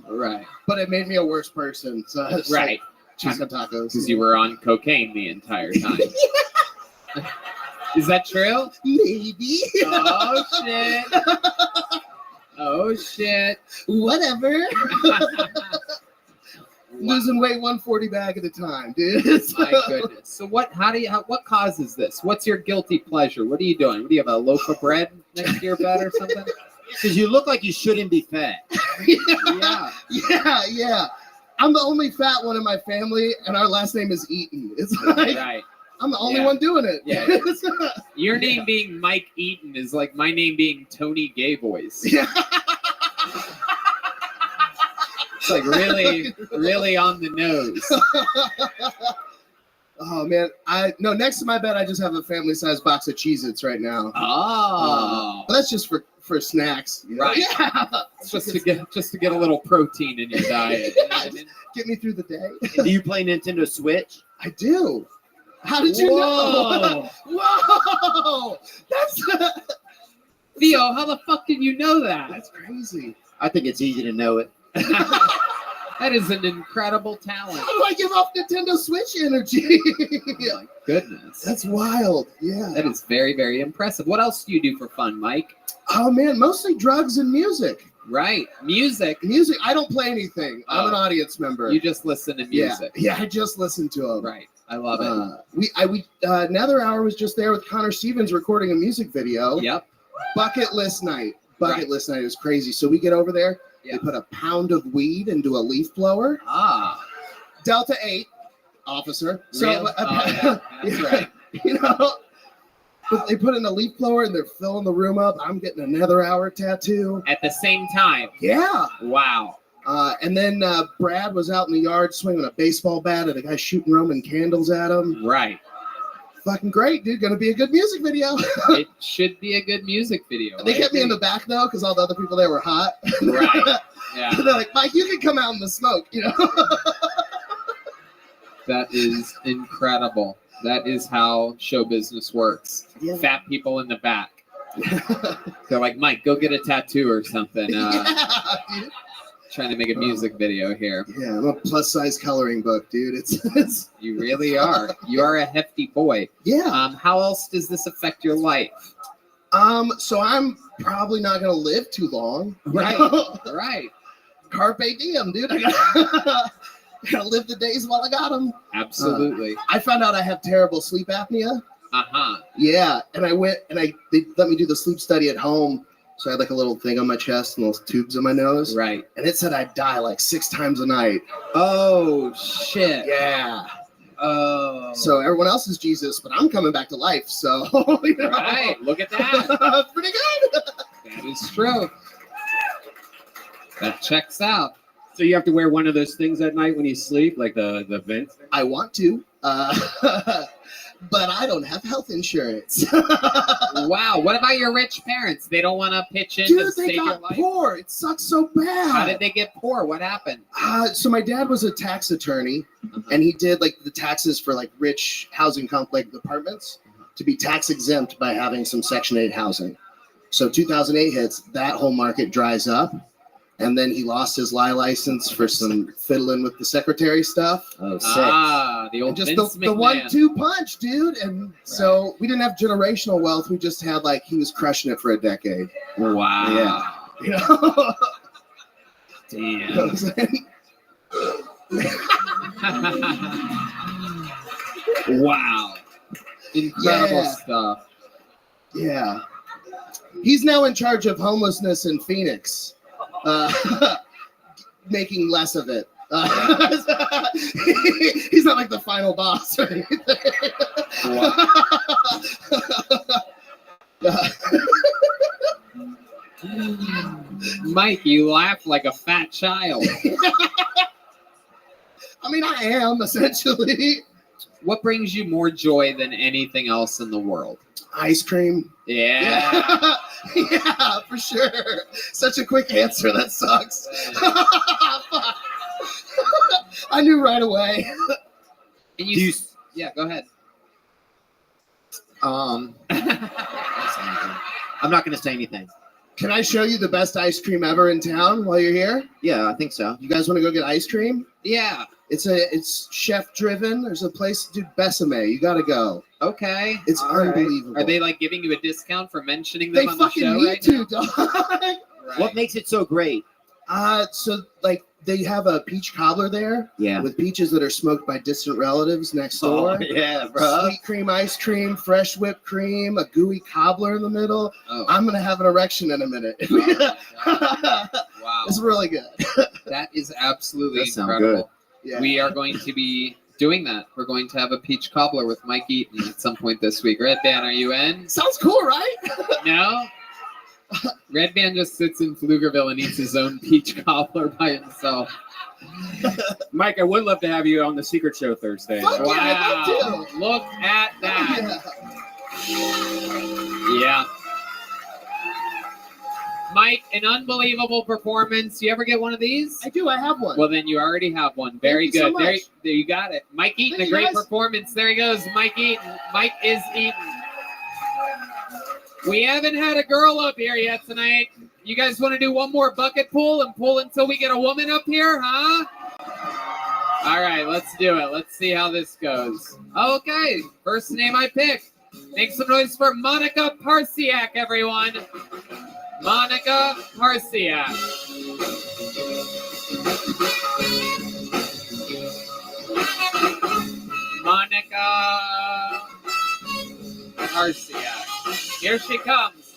Right. But it made me a worse person. So I was Right. like, chicken tacos. Because you were on cocaine the entire time. Is that true? Maybe. Oh, shit. Oh, shit. Whatever. Losing weight 140 bag at a time, dude. My goodness. So what causes this? What's your guilty pleasure? What are you doing? What do you have, a loaf of bread next to your bed or something? Because you look like you shouldn't be fat. Yeah. I'm the only fat one in my family, and our last name is Eaton. It's like Right. I'm the only one doing it. Yeah. Your name being Mike Eaton is like my name being Tony Gay Voice. Yeah. It's like really on the nose. Oh man, next to my bed I just have a family-sized box of Cheez-Its right now. Oh. But that's just for snacks. You know? Right. Yeah. Just to get a little protein in your diet. You know what I mean? Get me through the day. Do you play Nintendo Switch? I do. How did you know? Whoa! That's Theo, how the fuck did you know that? That's crazy. I think it's easy to know it. That is an incredible talent. How do I give off Nintendo Switch energy? My goodness. That's wild. Yeah. That is very, very impressive. What else do you do for fun, Mike? Oh man, mostly drugs and music. Right. Music. I don't play anything. I'm an audience member. You just listen to music. Yeah, I just listen to them. Right. I love it. Nether Hour was just there with Connor Stevens recording a music video. Yep. Bucket list night. Bucket list night is crazy. So we get over there. Yeah. They put a pound of weed into a leaf blower. Ah. Delta 8 officer. So Real? That's right. You know, but they put in a leaf blower and they're filling the room up. I'm getting a Nether Hour tattoo. At the same time. Yeah. Wow. And then Brad was out in the yard swinging a baseball bat at a guy shooting Roman candles at him. Right. Fucking great, dude. Gonna be a good music video. It should be a good music video. They kept me in the back though, because all the other people there were hot. Right. Yeah. They're like, Mike, you can come out in the smoke, you know. That is incredible. That is how show business works. Yeah. Fat people in the back. They're like, Mike, go get a tattoo or something. Dude. Trying to make a music video here. Yeah, I'm a plus size coloring book, dude. It's You really are. You are a hefty boy. Yeah. How else does this affect your life? So I'm probably not gonna live too long. Right. Right. Carpe diem, dude. I gotta live the days while I got them. Absolutely. I found out I have terrible sleep apnea. Uh-huh. Yeah, and I went and they let me do the sleep study at home. So I had like a little thing on my chest and those tubes in my nose. Right. And it said I'd die like 6 times a night. Oh, shit. Yeah. Oh. So everyone else is Jesus, but I'm coming back to life. So, you know. Right. Look at that. That's pretty good. That is true. That checks out. So you have to wear one of those things at night when you sleep, like the vent? I want to. But I don't have health insurance. Wow. What about your rich parents? They don't want to pitch in to Dude, they save your got life? poor. It sucks so bad. How did they get poor? What happened? So my dad was a tax attorney, and he did like the taxes for like rich housing complex apartments to be tax exempt by having some Section 8 housing. So 2008 hits, that whole market dries up. And then he lost his license for some fiddling with the secretary stuff. Oh, sick. Ah, the old And just Vince the McMahon. 1-2 punch, dude. And so we didn't have generational wealth. We just had like, he was crushing it for a decade. Wow. Yeah. You know? Damn. You know what I'm saying? Wow. Incredible Yeah. stuff. Yeah. He's now in charge of homelessness in Phoenix. Making less of it. He's not like the final boss or anything. Mike, you laugh like a fat child. I mean, I am, essentially. What brings you more joy than anything else in the world? Ice cream. Yeah. Yeah, for sure. Such a quick answer. That sucks. Fuck. I knew right away. And you, yeah, go ahead. I'm not going to say anything. Can I show you the best ice cream ever in town while you're here? Yeah, I think so. You guys want to go get ice cream? Yeah. It's chef driven. There's a place, dude, Besame. You got to go. Okay. It's All right. unbelievable. Are they like giving you a discount for mentioning them They on the fucking show need right to, now? dog. Right. What makes it so great? So like they have a peach cobbler there. Yeah. With peaches that are smoked by distant relatives next door. Oh, yeah, bro. Sweet cream ice cream, fresh whipped cream, a gooey cobbler in the middle. Oh. I'm gonna have an erection in a minute. Wow. It's really good. That is absolutely That sounds incredible. good. Yeah. We are going to be doing that. We're going to have a peach cobbler with Mike Eaton at some point this week. Red Band, are you in? Sounds cool, right? No? Red Band just sits in Pflugerville and eats his own peach cobbler by himself. Mike, I would love to have you on the Secret Show Thursday. Fuck yeah, I'd Wow. love to. Look at that. Yeah. Mike, an unbelievable performance. You ever get one of these? I do. I have one. Well, then you already have one. Very Thank you so good. There, much. there you got it. Mike Eaton, Thank a you, great guys. performance. There he goes, Mike Eaton. Mike is Eaton. We haven't had a girl up here yet tonight. You guys want to do one more bucket pull and pull until we get a woman up here, huh? All right, let's do it. Let's see how this goes. Okay, first name I picked. Make some noise for Monica Parsiak, everyone. Monica Parsiak. Monica Parsiak. Here she comes.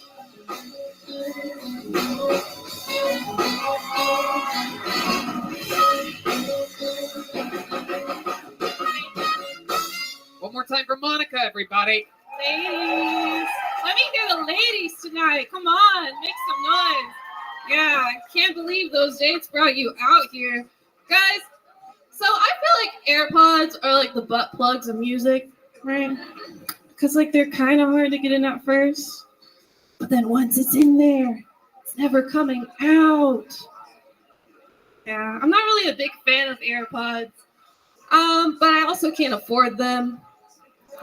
One more time for Monica, everybody. Ladies. Let me hear the ladies tonight. Come on, make some noise. Yeah, I can't believe those dates brought you out here. Guys, so I feel like AirPods are like the butt plugs of music, right? Because like they're kind of hard to get in at first. But then once it's in there, it's never coming out. Yeah, I'm not really a big fan of AirPods. But I also can't afford them.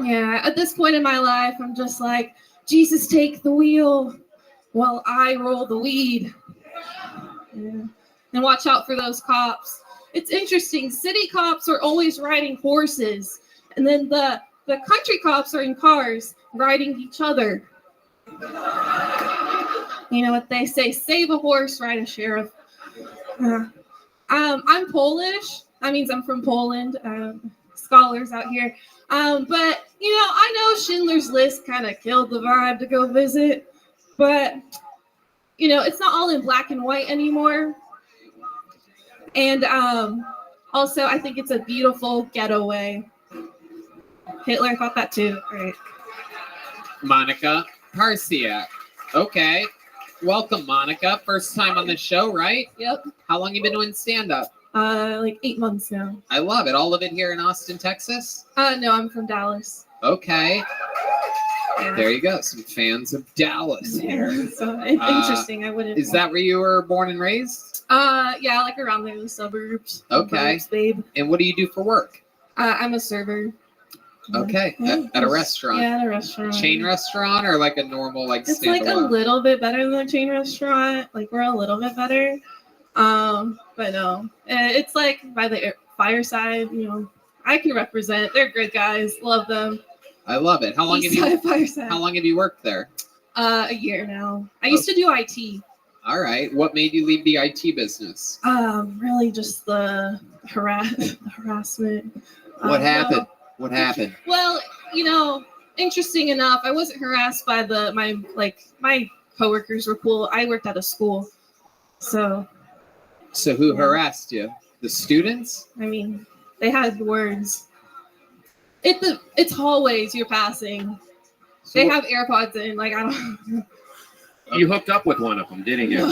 Yeah, at this point in my life, I'm just like, Jesus, take the wheel while I roll the weed. Yeah. And watch out for those cops. It's interesting. City cops are always riding horses. And then the country cops are in cars riding each other. You know what they say, save a horse, ride a sheriff. I'm Polish. That means I'm from Poland. Scholars out here. But, you know, I know Schindler's List kind of killed the vibe to go visit. But, you know, it's not all in black and white anymore. And also, I think it's a beautiful getaway. Hitler thought that too. Right. Monica Parsiak. Okay. Welcome, Monica. First time on the show, right? Yep. How long you been doing stand-up? Like 8 months now. I love it. All of it here in Austin, Texas? No, I'm from Dallas. Okay. Yeah. There you go. Some fans of Dallas here. Yeah, so interesting. I wouldn't. Is that where you were born and raised? Yeah, like around there, the suburbs. Okay. Burbs, babe. And what do you do for work? I'm a server. Okay. Yeah, At a restaurant? Yeah, at a restaurant. Chain restaurant or like a normal like It's like a standalone? little bit better than a chain restaurant. Like we're a little bit better. But no, it's like by the fireside. You know, I can represent. They're good guys. Love them. I love it. How long have you? Eastside Fireside. How long have you worked there? A year now. I used to do IT. All right. What made you leave the IT business? Really just the harassment. What happened? No. What happened? Well, you know, interesting enough, I wasn't harassed by my coworkers were cool. I worked at a school, so. So who harassed you? The students? I mean, they had words. It's hallways you're passing. They have AirPods in. Like I don't. You hooked up with one of them, didn't you?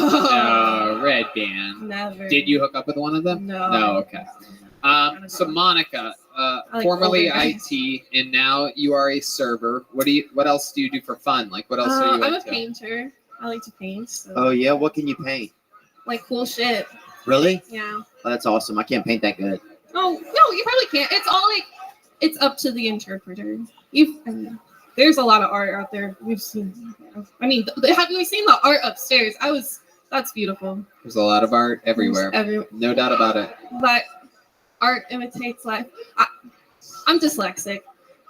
Red Band. Never. Did you hook up with one of them? No. No. Okay. So Monica, like formerly older guys. IT, and now you are a server. What else do you do for fun? Like what else are you I'm a into? painter. I like to paint. So. Oh yeah, what can you paint? Like cool shit. Really? Yeah. Oh, that's awesome. I can't paint that good. Oh no, you probably can't. It's all like, it's up to the interpreter. There's a lot of art out there. We've seen. I mean, have you seen the art upstairs? That's beautiful. There's a lot of art everywhere. No doubt about it. But art imitates life. I'm dyslexic.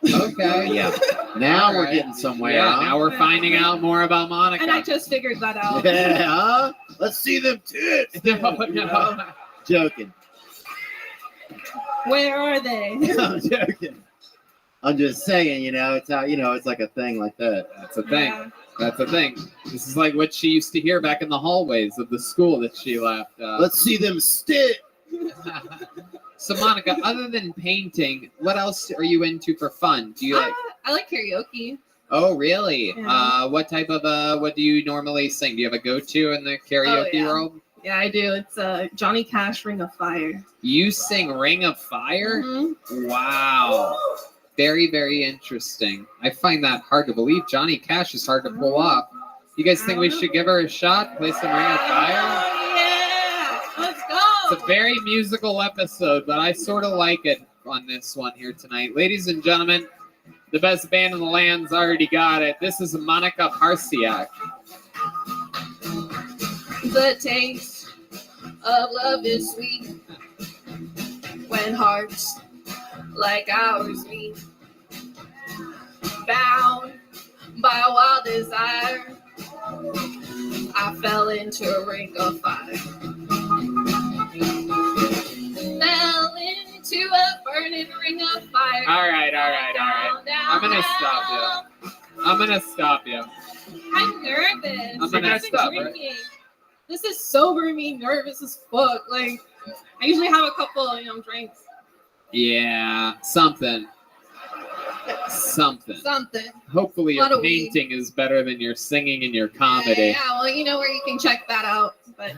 Okay. Yeah. Now we're getting somewhere. Yeah. Huh? Now we're finding out more about Monica. And I just figured that out. Yeah. Huh? Let's see them tits. No. Joking. Where are they? I'm joking. I'm just saying, it's how, it's like a thing like that. That's a thing. Yeah. That's a thing. This is like what she used to hear back in the hallways of the school that she left. Let's see them stick. So Monica, other than painting, what else are you into for fun? Do you like? I like karaoke. Oh, really? Yeah. What type of what do you normally sing? Do you have a go-to in the karaoke world? Yeah, I do. It's Johnny Cash, "Ring of Fire." You sing "Ring of Fire"? Mm-hmm. Wow. Very, very interesting. I find that hard to believe. Johnny Cash is hard to pull off. You guys think we should give her a shot? Play some "Ring of Fire"? Yeah, let's go. It's a very musical episode, but I sort of like it on this one here tonight. Ladies and gentlemen, the best band in the land's already got it. This is Monica Parsiak. The taste of love is sweet when hearts like ours meet. Bound by a wild desire, I fell into a ring of fire. Fell into a burning ring of fire. All right. I'm gonna stop you. I'm nervous. I'm gonna stop. Drinking. This is sobering me nervous as fuck. Like, I usually have a couple, drinks. Yeah, something. Hopefully your painting is better than your singing and your comedy. Yeah, well, you know where you can check that out. But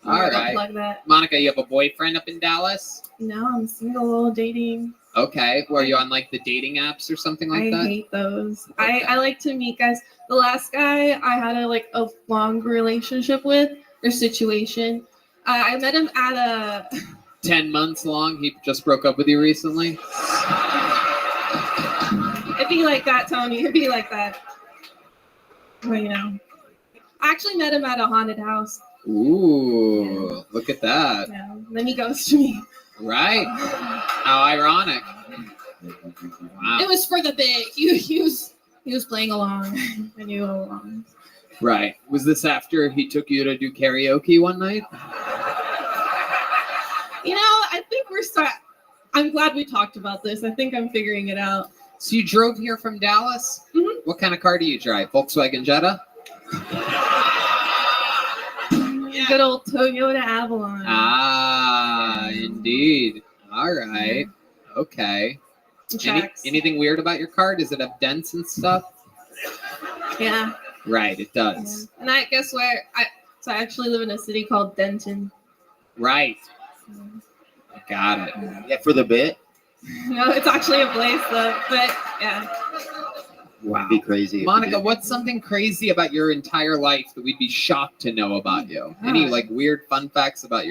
All right. Plug that. Monica, you have a boyfriend up in Dallas? No, I'm single, dating. Okay. Were you on like the dating apps or something like that? I hate those. I like to meet guys. The last guy I had a long relationship with or situation. I met him at a 10 months long. He just broke up with you recently? It'd be like that, Tony. It'd be like that. Well, I actually met him at a haunted house. Ooh, look at that. Yeah. Then he goes to me. Right. How ironic. Wow. It was for the bit. He was playing along. I knew all along. Right. Was this after he took you to do karaoke one night? I think I'm glad we talked about this. I think I'm figuring it out. So you drove here from Dallas? Mm-hmm. What kind of car do you drive? Volkswagen Jetta? Good old Toyota Avalon. Ah, indeed. All right. Okay. Anything weird about your car? Does it have dents and stuff? Yeah. Right, it does. Yeah. And I guess where I actually live in a city called Denton. Right. Got it. Yeah, for the bit. No, it's actually a place though. But yeah. Wow. It'd be crazy. Monica, what's something crazy about your entire life that we'd be shocked to know about you? Any weird fun facts about your